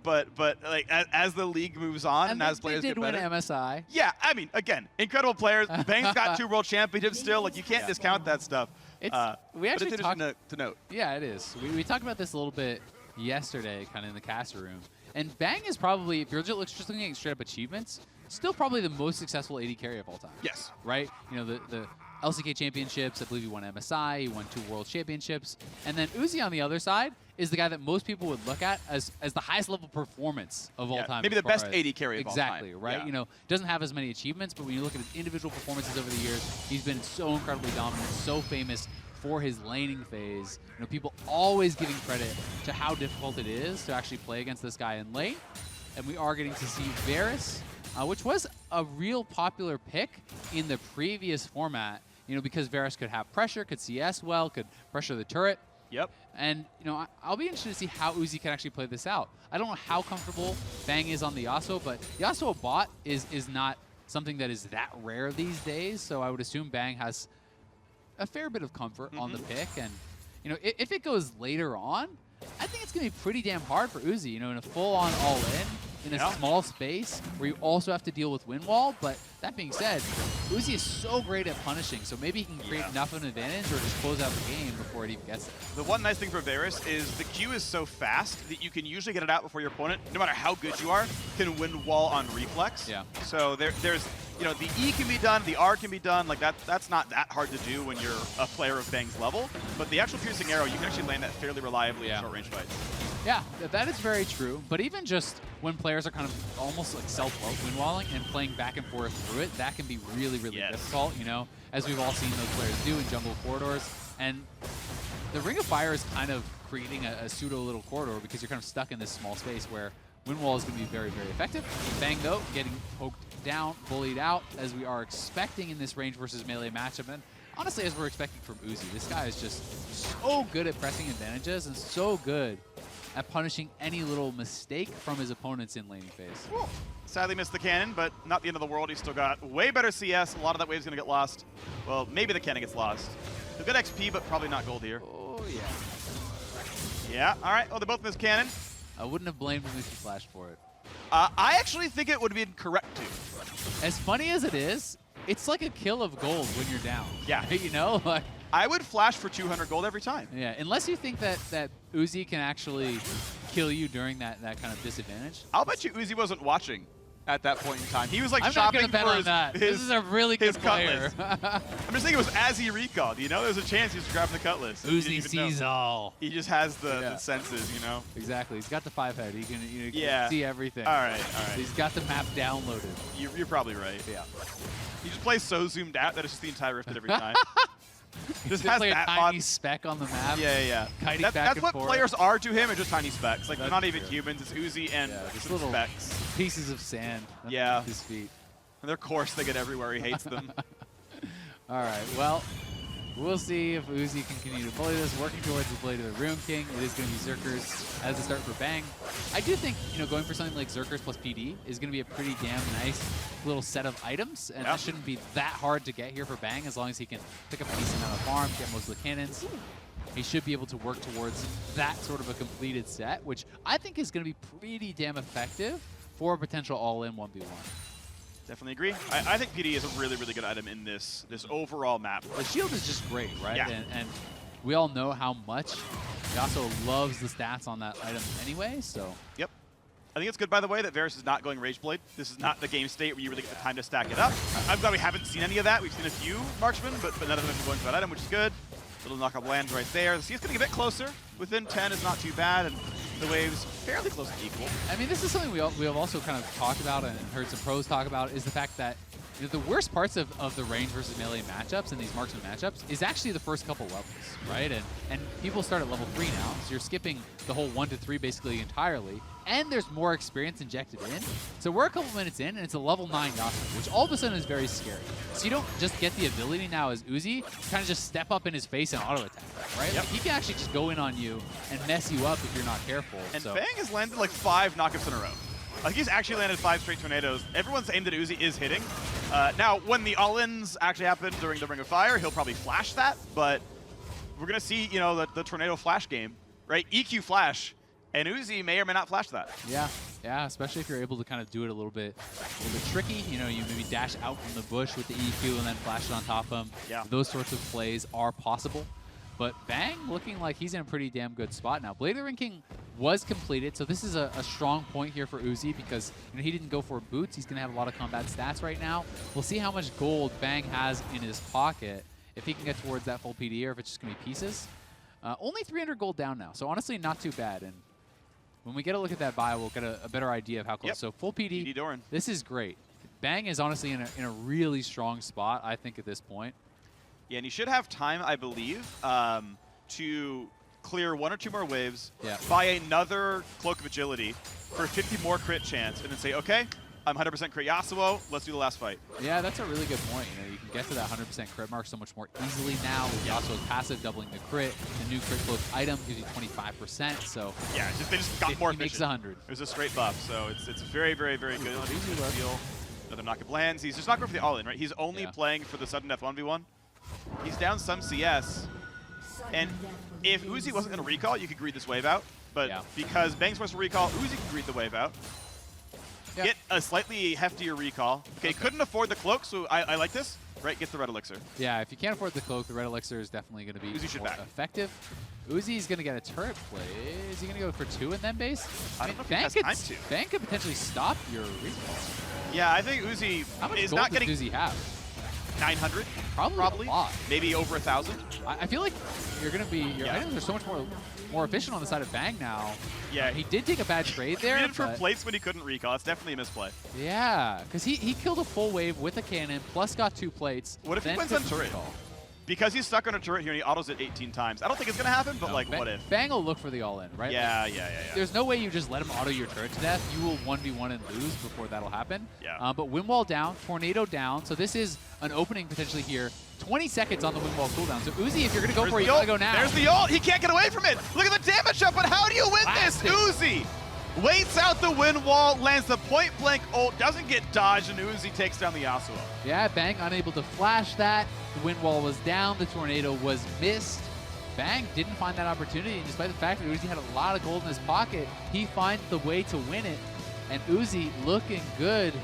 But like as the league moves on and as players get better, win MSI. Yeah, I mean, again, incredible players. Bang's got 2 world championships still. Like you can't discount that stuff. We actually but it's interesting to note. Yeah, it is. We talked about this a little bit yesterday, kind of in the caster room. And Bang is probably, if you're just looking at straight up achievements, still probably the most successful AD carry of all time. Yes. Right? The LCK championships, I believe he won MSI, he won 2 world championships. And then Uzi on the other side is the guy that most people would look at as the highest level performance of all time. Maybe the best AD carry of all time. Exactly, right? Yeah. Doesn't have as many achievements, but when you look at his individual performances over the years, he's been so incredibly dominant, so famous for his laning phase. People always giving credit to how difficult it is to actually play against this guy in lane. And we are getting to see Varus, which was a real popular pick in the previous format, because Varus could have pressure, could CS well, could pressure the turret. Yep. And, I'll be interested to see how Uzi can actually play this out. I don't know how comfortable Bang is on the Yasuo, but Yasuo bot is not something that is that rare these days, so I would assume Bang has a fair bit of comfort on the pick. And, if it goes later on, I think it's going to be pretty damn hard for Uzi, in a full-on all-in, in a small space where you also have to deal with wind wall. But that being said, Uzi is so great at punishing, so maybe he can create enough of an advantage or just close out the game before it even gets there. The one nice thing for Varus is the Q is so fast that you can usually get it out before your opponent, no matter how good you are, can wind wall on reflex. Yeah. So there's, the E can be done, the R can be done. Like that's not that hard to do when you're a player of Bang's level. But the actual piercing arrow, you can actually land that fairly reliably in short range fights. Yeah, that is very true. But even just when players are kind of almost like self-windwalling and playing back and forth through it, that can be really, really difficult, as we've all seen those players do in jungle corridors. And the Ring of Fire is kind of creating a pseudo little corridor because you're kind of stuck in this small space where wind wall is going to be very, very effective. Bang, though, getting poked down, bullied out, as we are expecting in this range versus melee matchup. And honestly, as we're expecting from Uzi, this guy is just so good at pressing advantages and so good at punishing any little mistake from his opponents in laning phase. Sadly missed the cannon, but not the end of the world. He's still got way better CS. A lot of that wave's going to get lost. Well, maybe the cannon gets lost. He'll get XP, but probably not gold here. Oh, yeah. Yeah, all right. Oh, they both missed cannon. I wouldn't have blamed him if he flashed for it. I actually think it would have been correct to. As funny as it is, it's like a kill of gold when you're down. Yeah. Like, I would flash for 200 gold every time. Yeah, unless you think that Uzi can actually kill you during that kind of disadvantage. I'll bet you Uzi wasn't watching at that point in time. He was like I'm shopping not gonna bet for on that. This is a really good player. I'm just thinking it was as he recalled. There's a chance he's grabbing the cutlass. Uzi sees all. He just has the senses, Exactly. He's got the 5-head. He can see everything. All right. He's got the map downloaded. You're probably right. Yeah. He just plays so zoomed out that it's just the entire Rifted every time. Just has like that a tiny speck on the map. Yeah. Kiting That's what forth. players are to him, and just tiny specks. Like, they're not even humans. It's Uzi and just some little specks. Pieces of sand. Yeah. His feet. And they're coarse. They get everywhere. He hates them. All right. Well, we'll see if Uzi can continue to bully this. Working towards the Blade of the Rune King. It is going to be Zerkers as the start for Bang. I do think, going for something like Zerkers plus PD is going to be a pretty damn nice little set of items. And that shouldn't be that hard to get here for Bang as long as he can pick up a decent amount of farm, get most of the cannons. he should be able to work towards that sort of a completed set, which I think is going to be pretty damn effective for a potential all-in 1v1. Definitely agree. I think PD is a really, really good item in this overall map. The shield is just great, right? Yeah. And we all know how much Yasuo loves the stats on that item anyway, so. Yep. I think it's good, by the way, that Varus is not going Rage Blade. This is not the game state where you really get the time to stack it up. I'm glad we haven't seen any of that. We've seen a few marksmen, but none of them have been going for that item, which is good. Little knock-up lands right there. The C is getting a bit closer. Within 10 is not too bad, and the wave's fairly close to equal. I mean, this is something we have also kind of talked about and heard some pros talk about, is the fact that the worst parts of the range versus melee matchups and these marksman matchups is actually the first couple levels, right? And people start at level 3 now, so you're skipping the whole 1 to 3 basically entirely, and there's more experience injected in. So we're a couple minutes in, and it's a level 9 Yasuo, which all of a sudden is very scary. So you don't just get the ability now as Uzi, kind of just step up in his face and auto attack, right? Yep. Like, he can actually just go in on you and mess you up if you're not careful. And so. Fang has landed like 5 knockups in a row. Like, he's actually landed 5 straight tornadoes. Everyone's aimed at Uzi is hitting. Now, when the all-ins actually happen during the Ring of Fire, he'll probably flash that, but we're going to see, you know, the tornado flash game, right? EQ flash, and Uzi may or may not flash that. Yeah, especially if you're able to kind of do it a little bit tricky. You know, you maybe dash out from the bush with the EQ and then flash it on top of him. Yeah. Those sorts of plays are possible. But Bang looking like he's in a pretty damn good spot now. Blade of the Ring King was completed, so this is a strong point here for Uzi because he didn't go for boots. He's going to have a lot of combat stats right now. We'll see how much gold Bang has in his pocket, if he can get towards that full PD or if it's just going to be pieces. Only 300 gold down now, so honestly not too bad. And when we get a look at that buy, we'll get a better idea of how close. Yep. So full PD, Doran. This is great. Bang is honestly in a really strong spot, I think, at this point. Yeah, and he should have time, I believe, to clear 1 or 2 more waves, buy another Cloak of Agility for 50 more crit chance, and then say, okay, I'm 100% crit Yasuo, let's do the last fight. Yeah, that's a really good point. You know, you can get to that 100% crit mark so much more easily now with Yasuo's passive doubling the crit. The new crit cloak item gives you 25%, so yeah, they just got more makes efficient. 100. It was a straight buff, so it's very, very, very good. Another knock-up lands. He's just not going for the all-in, right? He's only playing for the sudden death 1v1. He's down some CS, and if Uzi wasn't going to recall, you could greed this wave out. But because Bang's supposed to recall, Uzi can greed the wave out. Get a slightly heftier recall. Okay, couldn't afford the cloak, so I like this. Right, get the red elixir. Yeah, if you can't afford the cloak, the red elixir is definitely going to be more effective. Uzi's going to get a turret play. Is he going to go for 2 and then base? I don't know if he has time to. Bang could potentially stop your recall. Yeah, I think Uzi is not getting... How much gold does Uzi have? 900, probably. A lot. Maybe over 1,000. I feel like you're gonna be your items are so much more efficient on the side of Bang now. Yeah, he did take a bad trade there. He did for plates when he couldn't recall. It's definitely a misplay. Yeah, because he killed a full wave with a cannon, plus got 2 plates. What if he wins on turret? Because he's stuck on a turret here and he autos it 18 times. I don't think it's gonna happen, but like, what if? Bang will look for the all-in, right? Yeah, like, yeah. There's no way you just let him auto your turret to death. You will 1v1 and lose before that'll happen. Yeah. But wind wall down, tornado down. So this is an opening potentially here. 20 seconds on the wind wall cooldown. So Uzi, if you're gonna go for it, you gotta go now. There's the ult. He can't get away from it. Look at the damage up. But how do you win this? Uzi waits out the wind wall, lands the point blank ult, doesn't get dodged, and Uzi takes down the Yasuo. Yeah, Bang unable to flash that. The wind wall was down. The tornado was missed. Bang didn't find that opportunity, and despite the fact that Uzi had a lot of gold in his pocket, he finds the way to win it. And Uzi looking good,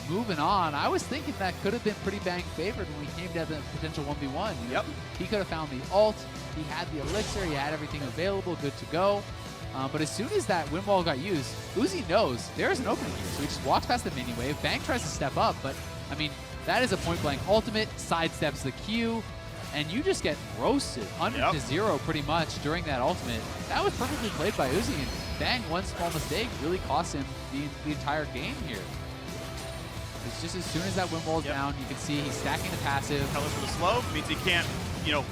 moving on. I was thinking that could have been pretty Bang favored when we came to the potential 1v1. Yep. He could have found the ult. He had the elixir. He had everything available, good to go. But as soon as that wind wall got used, Uzi knows there's an opening here. So he just walks past the mini wave. Bang tries to step up, but I mean, that is a point blank ultimate, sidesteps the Q, and you just get roasted 100 to 0 pretty much during that ultimate. That was perfectly played by Uzi, and Bang, one small mistake really cost him the entire game here. It's just as soon as that wind wall is down, you can see he's stacking the passive. Color for the slow means he can't,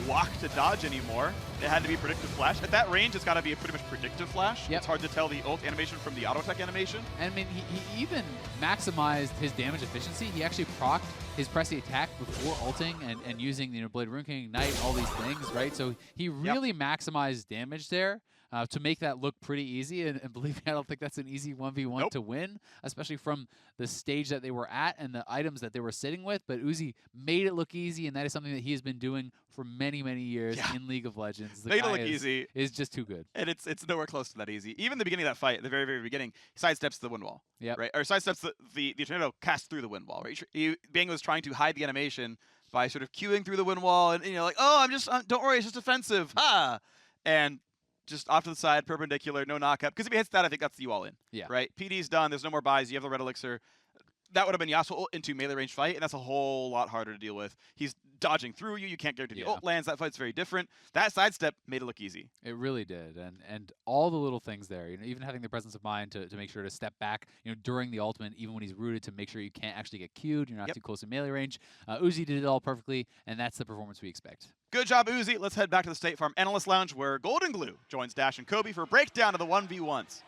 walk to dodge anymore. It had to be predictive flash. At that range, it's got to be a pretty much predictive flash. It's hard to tell the ult animation from the auto tech animation. And I mean, he even maximized his damage efficiency. He actually procced his pressy attack before ulting and using Blade Rune King, Ignite, all these things, right? So he really maximized damage there. to make that look pretty easy. And believe me, I don't think that's an easy 1v1 to win, especially from the stage that they were at and the items that they were sitting with. But Uzi made it look easy, and that is something that he has been doing for many, many years in League of Legends. The Made it guy look easy. Is just too good. And it's nowhere close to that easy. Even the beginning of that fight, at the very, very beginning, he sidesteps the wind wall. Right? Or sidesteps the tornado cast through the wind wall. Right? Bang was trying to hide the animation by sort of queuing through the wind wall and, like, oh, don't worry, it's just offensive. Ha! And just off to the side, perpendicular, no knockup. Because if he hits that, I think that's you all in. Right? PD's done. There's no more buys. You have the red elixir. That would have been Yasuo ult into melee range fight, and that's a whole lot harder to deal with. He's dodging through you. You can't guarantee the ult lands. That fight's very different. That sidestep made it look easy. It really did, and all the little things there. Even having the presence of mind to make sure to step back. During the ultimate, even when he's rooted, to make sure you can't actually get queued. You're not too close in melee range. Uzi did it all perfectly, and that's the performance we expect. Good job, Uzi. Let's head back to the State Farm Analyst Lounge, where Golden Glue joins Dash and Kobe for a breakdown of the 1v1s.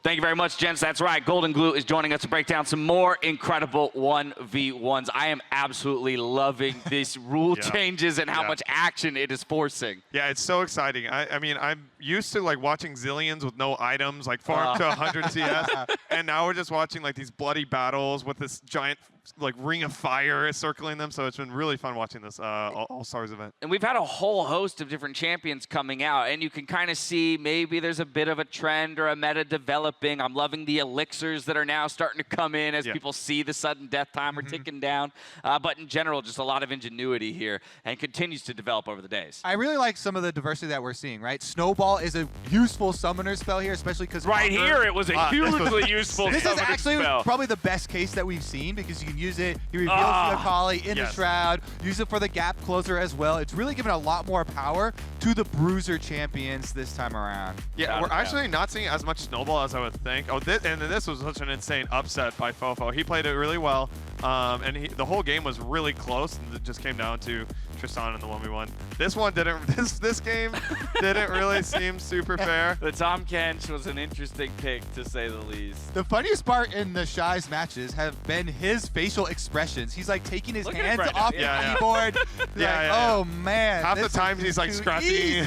Thank you very much, gents. That's right. Golden Glue is joining us to break down some more incredible 1v1s. I am absolutely loving these rule changes and how much action it is forcing. Yeah, it's so exciting. I mean, I'm used to like watching Zillions with no items, like farm to 100 CS, and now we're just watching like these bloody battles with this giant like ring of fire circling them. So it's been really fun watching this All-Stars event. And we've had a whole host of different champions coming out, and you can kind of see maybe there's a bit of a trend or a meta developing. I'm loving the elixirs that are now starting to come in as people see the sudden death timer ticking down. But in general, just a lot of ingenuity here, and continues to develop over the days. I really like some of the diversity that we're seeing, right? Snowball is a useful summoner spell here, especially because here it was a hugely useful This is summoner actually spell. probably the best case that we've seen, because you can use it. He reveals the Akali in the Shroud. Use it for the gap closer as well. It's really given a lot more power to the Bruiser champions this time around. Yeah, we're actually not seeing as much Snowball as I would think. And this was such an insane upset by Fofo. He played it really well, and the whole game was really close, and it just came down to Tristan in the 1v1. This one didn't. This game didn't really seem super fair. The Tom Kench was an interesting pick, to say the least. The funniest part in the Shy's matches have been his facial expressions. He's like taking his hands off the keyboard. Oh man! Half the times he's like scratching.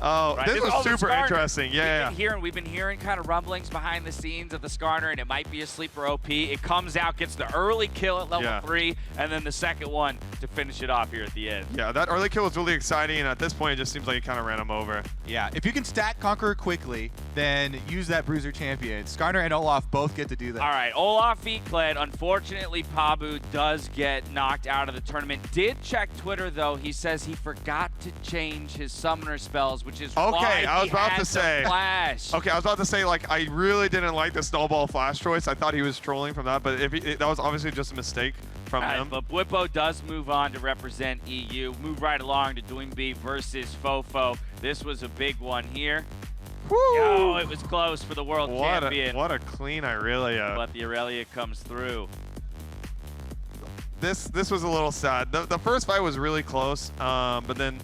Oh, this was super interesting. We've been hearing kind of rumblings behind the scenes of the Skarner, and it might be a sleeper OP. It comes out, gets the early kill at level 3, and then the second one to finish it off here at the end. Yeah, that early kill was really exciting, and at this point, it just seems like it kind of ran him over. Yeah, if you can stack Conqueror quickly, then use that Bruiser champion. Skarner and Olaf both get to do that. All right, Olaf Feetkled. Unfortunately, Pabu does get knocked out of the tournament. Did check Twitter, though. He says he forgot to change his summoner spells, which is why I was he about had to say. Flash. Okay, I was about to say, like, I really didn't like the Snowball Flash choice. I thought he was trolling from that, but that was obviously just a mistake from him. But Bwipo does move on to represent EU. Move right along to Doingby versus Fofo. This was a big one here. Woo! Oh, it was close for the world champion. What a clean Irelia. But the Irelia comes through. This was a little sad. The first fight was really close, but then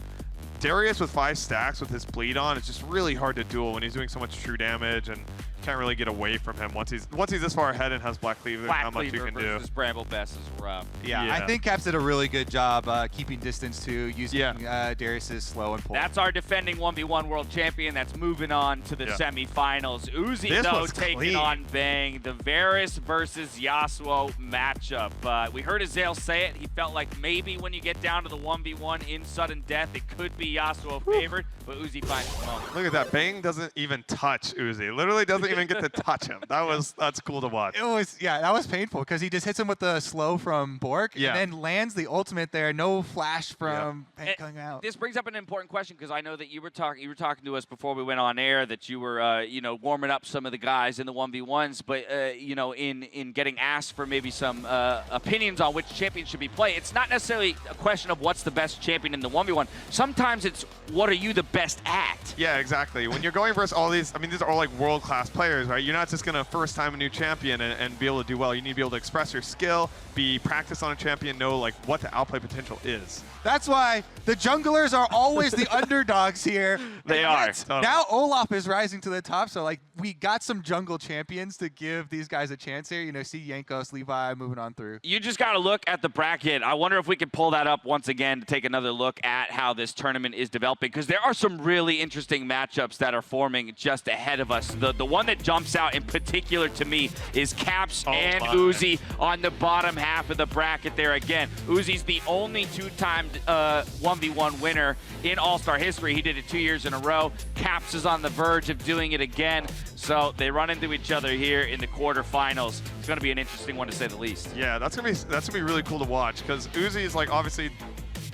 Darius with 5 stacks with his bleed on, it's just really hard to duel when he's doing so much true damage, and can't really get away from him once he's this far ahead and has Black Cleaver. How much you can do. Versus Bramble Best is rough. Yeah, I think Caps did a really good job keeping distance too, using Darius's slow and pull. That's our defending 1v1 world champion. That's moving on to the semifinals. Uzi, though, taking on Bang. The Varus versus Yasuo matchup. We heard Azael say it. He felt like maybe when you get down to the 1v1 in sudden death, it could be Yasuo favored, but Uzi finds the moment. Look at that. Bang doesn't even touch Uzi. Literally doesn't even get to touch him. That's cool to watch. It was, that was painful because he just hits him with the slow from Bork and then lands the ultimate there. No flash from Bang coming out. This brings up an important question, because I know that you were talking to us before we went on air that you were warming up some of the guys in the 1v1s, but in getting asked for maybe some opinions on which champion should be played, it's not necessarily a question of what's the best champion in the 1v1. Sometimes it's what are you the best at? Yeah, exactly. When you're going versus all these, I mean, these are all like world-class players, right? You're not just going to first time a new champion and be able to do well. You need to be able to express your skill, be practice on a champion, know like what the outplay potential is. That's why the junglers are always the underdogs here. They are. Now Olaf is rising to the top, so like we got some jungle champions to give these guys a chance here. You know, see Yankos, Levi moving on through. You just got to look at the bracket. I wonder if we could pull that up once again to take another look at how this tournament is developing, because there are some really interesting matchups that are forming just ahead of us. The one that jumps out in particular to me is Caps and Uzi on the bottom half of the bracket there again. Uzi's the only two-time 1v1 winner in All-Star history. He did it 2 years in a row. Caps is on the verge of doing it again. So they run into each other here in the quarterfinals. It's going to be an interesting one to say the least. Yeah, that's gonna be really cool to watch, because Uzi is like obviously,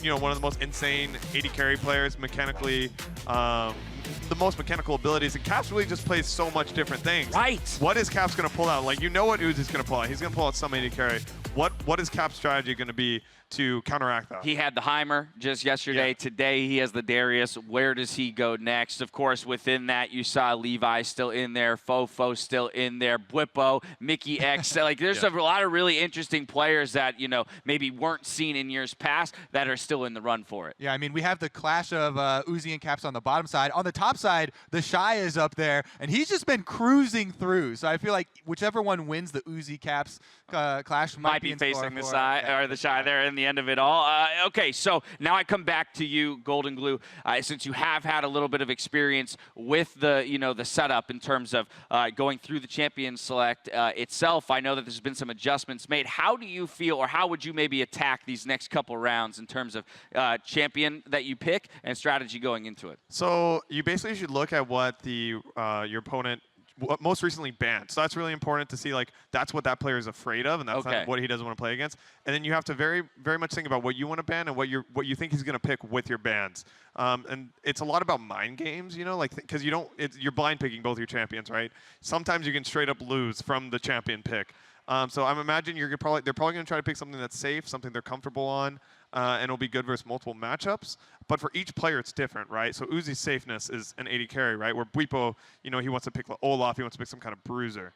you know, one of the most insane AD carry players mechanically. The most mechanical abilities, and Caps really just plays so much different things. Right. What is Caps going to pull out? Like, you know what Uzi's going to pull out. He's going to pull out some AD carry. What is Caps' strategy going to be to counteract that? He had the Heimer just yesterday. Yeah. Today he has the Darius. Where does he go next? Of course, within that, you saw Levi still in there, Fofo still in there, Bwipo, Mickey X. Like, there's a lot of really interesting players that, you know, maybe weren't seen in years past that are still in the run for it. Yeah, I mean, we have the clash of Uzi and Caps on the bottom side. On the top side, the Shy is up there, and he's just been cruising through. So I feel like whichever one wins the Uzi Caps clash might be facing the side or the Shy there in the end of it all. Okay, so now I come back to you, Golden Glue, since you have had a little bit of experience with the, you know, the setup in terms of going through the champion select itself. I know that there's been some adjustments made. How do you feel, or how would you maybe attack these next couple rounds in terms of champion that you pick and strategy going into it? So you basically should look at what the your opponent most recently banned. So that's really important to see, like, that's what that player is afraid of, and that's not what he doesn't want to play against. And then you have to very, very much think about what you want to ban and what you think he's going to pick with your bans. And it's a lot about mind games, you know, like, because you're blind picking both your champions, right? Sometimes you can straight up lose from the champion pick. So I'm imagining they're probably going to try to pick something that's safe, something they're comfortable on, and it'll be good versus multiple matchups. But for each player, it's different, right? So Uzi's safeness is an AD carry, right? Where Bwipo, you know, he wants to pick Olaf, he wants to pick some kind of bruiser.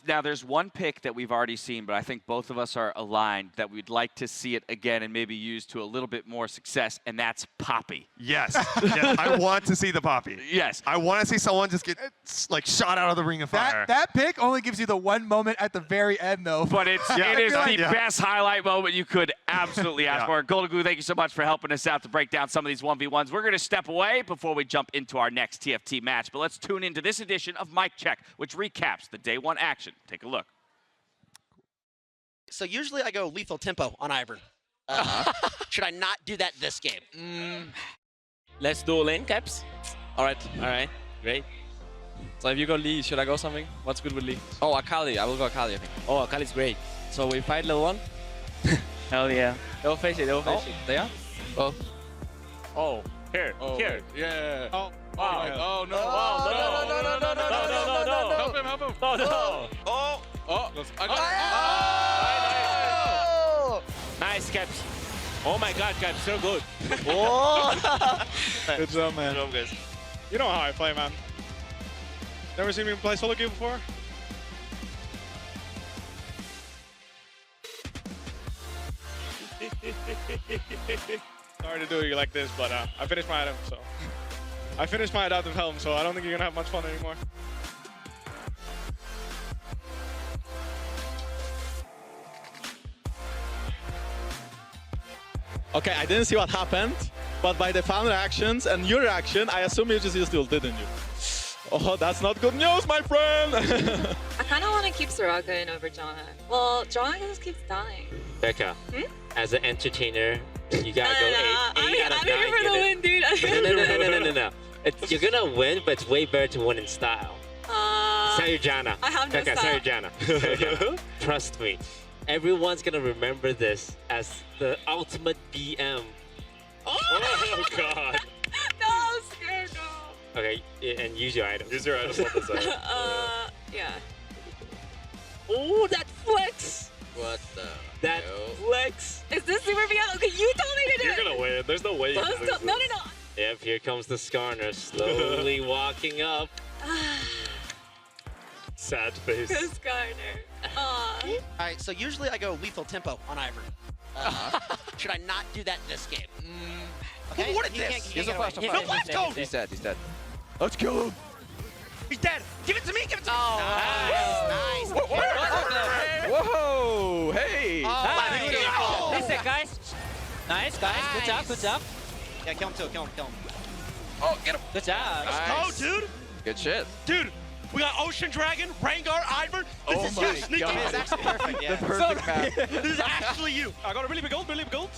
Now, there's one pick that we've already seen, but I think both of us are aligned that we'd like to see it again and maybe use to a little bit more success, and that's Poppy. Yes. Yes. I want to see the Poppy. Yes. I want to see someone just get, like, shot out of the ring of fire. That pick only gives you the one moment at the very end, though. But it is the best highlight moment you could absolutely ask for. Golden Glue, thank you so much for helping us out to break down some of these 1v1s. We're going to step away before we jump into our next TFT match, but let's tune into this edition of Mic Check, which recaps the day one action. Take a look. So usually I go lethal tempo on Ivern. Should I not do that this game? Let's do lane caps. All right, great. So if you go Lee, should I go something? What's good with Lee? Oh, Akali. I will go Akali, I think. Oh, Akali's great. So we fight level 1? Hell yeah. They'll face it, they'll face it. They are? Oh. Oh, here, here. Yeah. Oh. Oh, no. No. Help him. Oh, no. Nice, Caps. Oh my God, Caps, so good. Good job, man. Good job, guys. You know how I play, man. Never seen me play solo queue before? Sorry to do you like this, but I finished my item, so. I finished my adaptive helm, so I don't think you're gonna have much fun anymore. Okay, I didn't see what happened, but by the fan reactions and your reaction, I assume you just used ult, didn't you? Oh, that's not good news, my friend! I kind of want to keep Soraka in over Jonna. Well, Jonna just keeps dying. Becca, as an entertainer, you gotta go 8 out of 9. I'm here for the win, dude. No. You're gonna win, but it's way better to win in style. Sayujana. I have no Becca, style. Sayujana. Trust me. Everyone's gonna remember this as the ultimate BM. Oh God. No, I'm scared, no. Okay, and use your items. Use your items on the side. Yeah. Oh, that flex! What the? That flex! Is this super BM? Okay, you told me to do it. You're gonna win. There's no way you can lose this. No. Yep, here comes the Skarner, slowly walking up. Sad face. Go Skarner. All right, so usually I go lethal tempo on Ivern. Should I not do that this game? Okay. What is this? He's a flash. No, let's go. He's dead. Let's kill him. He's dead. Give it to me. Give it to me. Nice. Whoa! Hey! Listen, guys. Nice, guys. Good job. Good job. Yeah, kill him too. Kill him. Kill him. Oh, get him. Good job. Let's go, dude. Good shit. Dude, we got Ocean Dragon, Rengar, Ivern. This is you, Sneaky. It's actually perfect. Yeah. The perfect map. This is actually you. I got a really big ult, really big ult.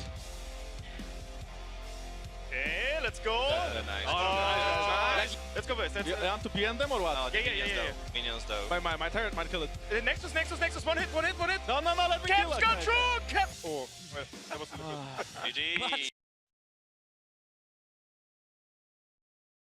Okay, let's go. Nice. Let's go first. You want to BN them or what? Yeah. Minions though. My turret might kill it. Nexus. One hit. No, let me kill Caps it. control. Caps. Oh, well, that wasn't good. GG.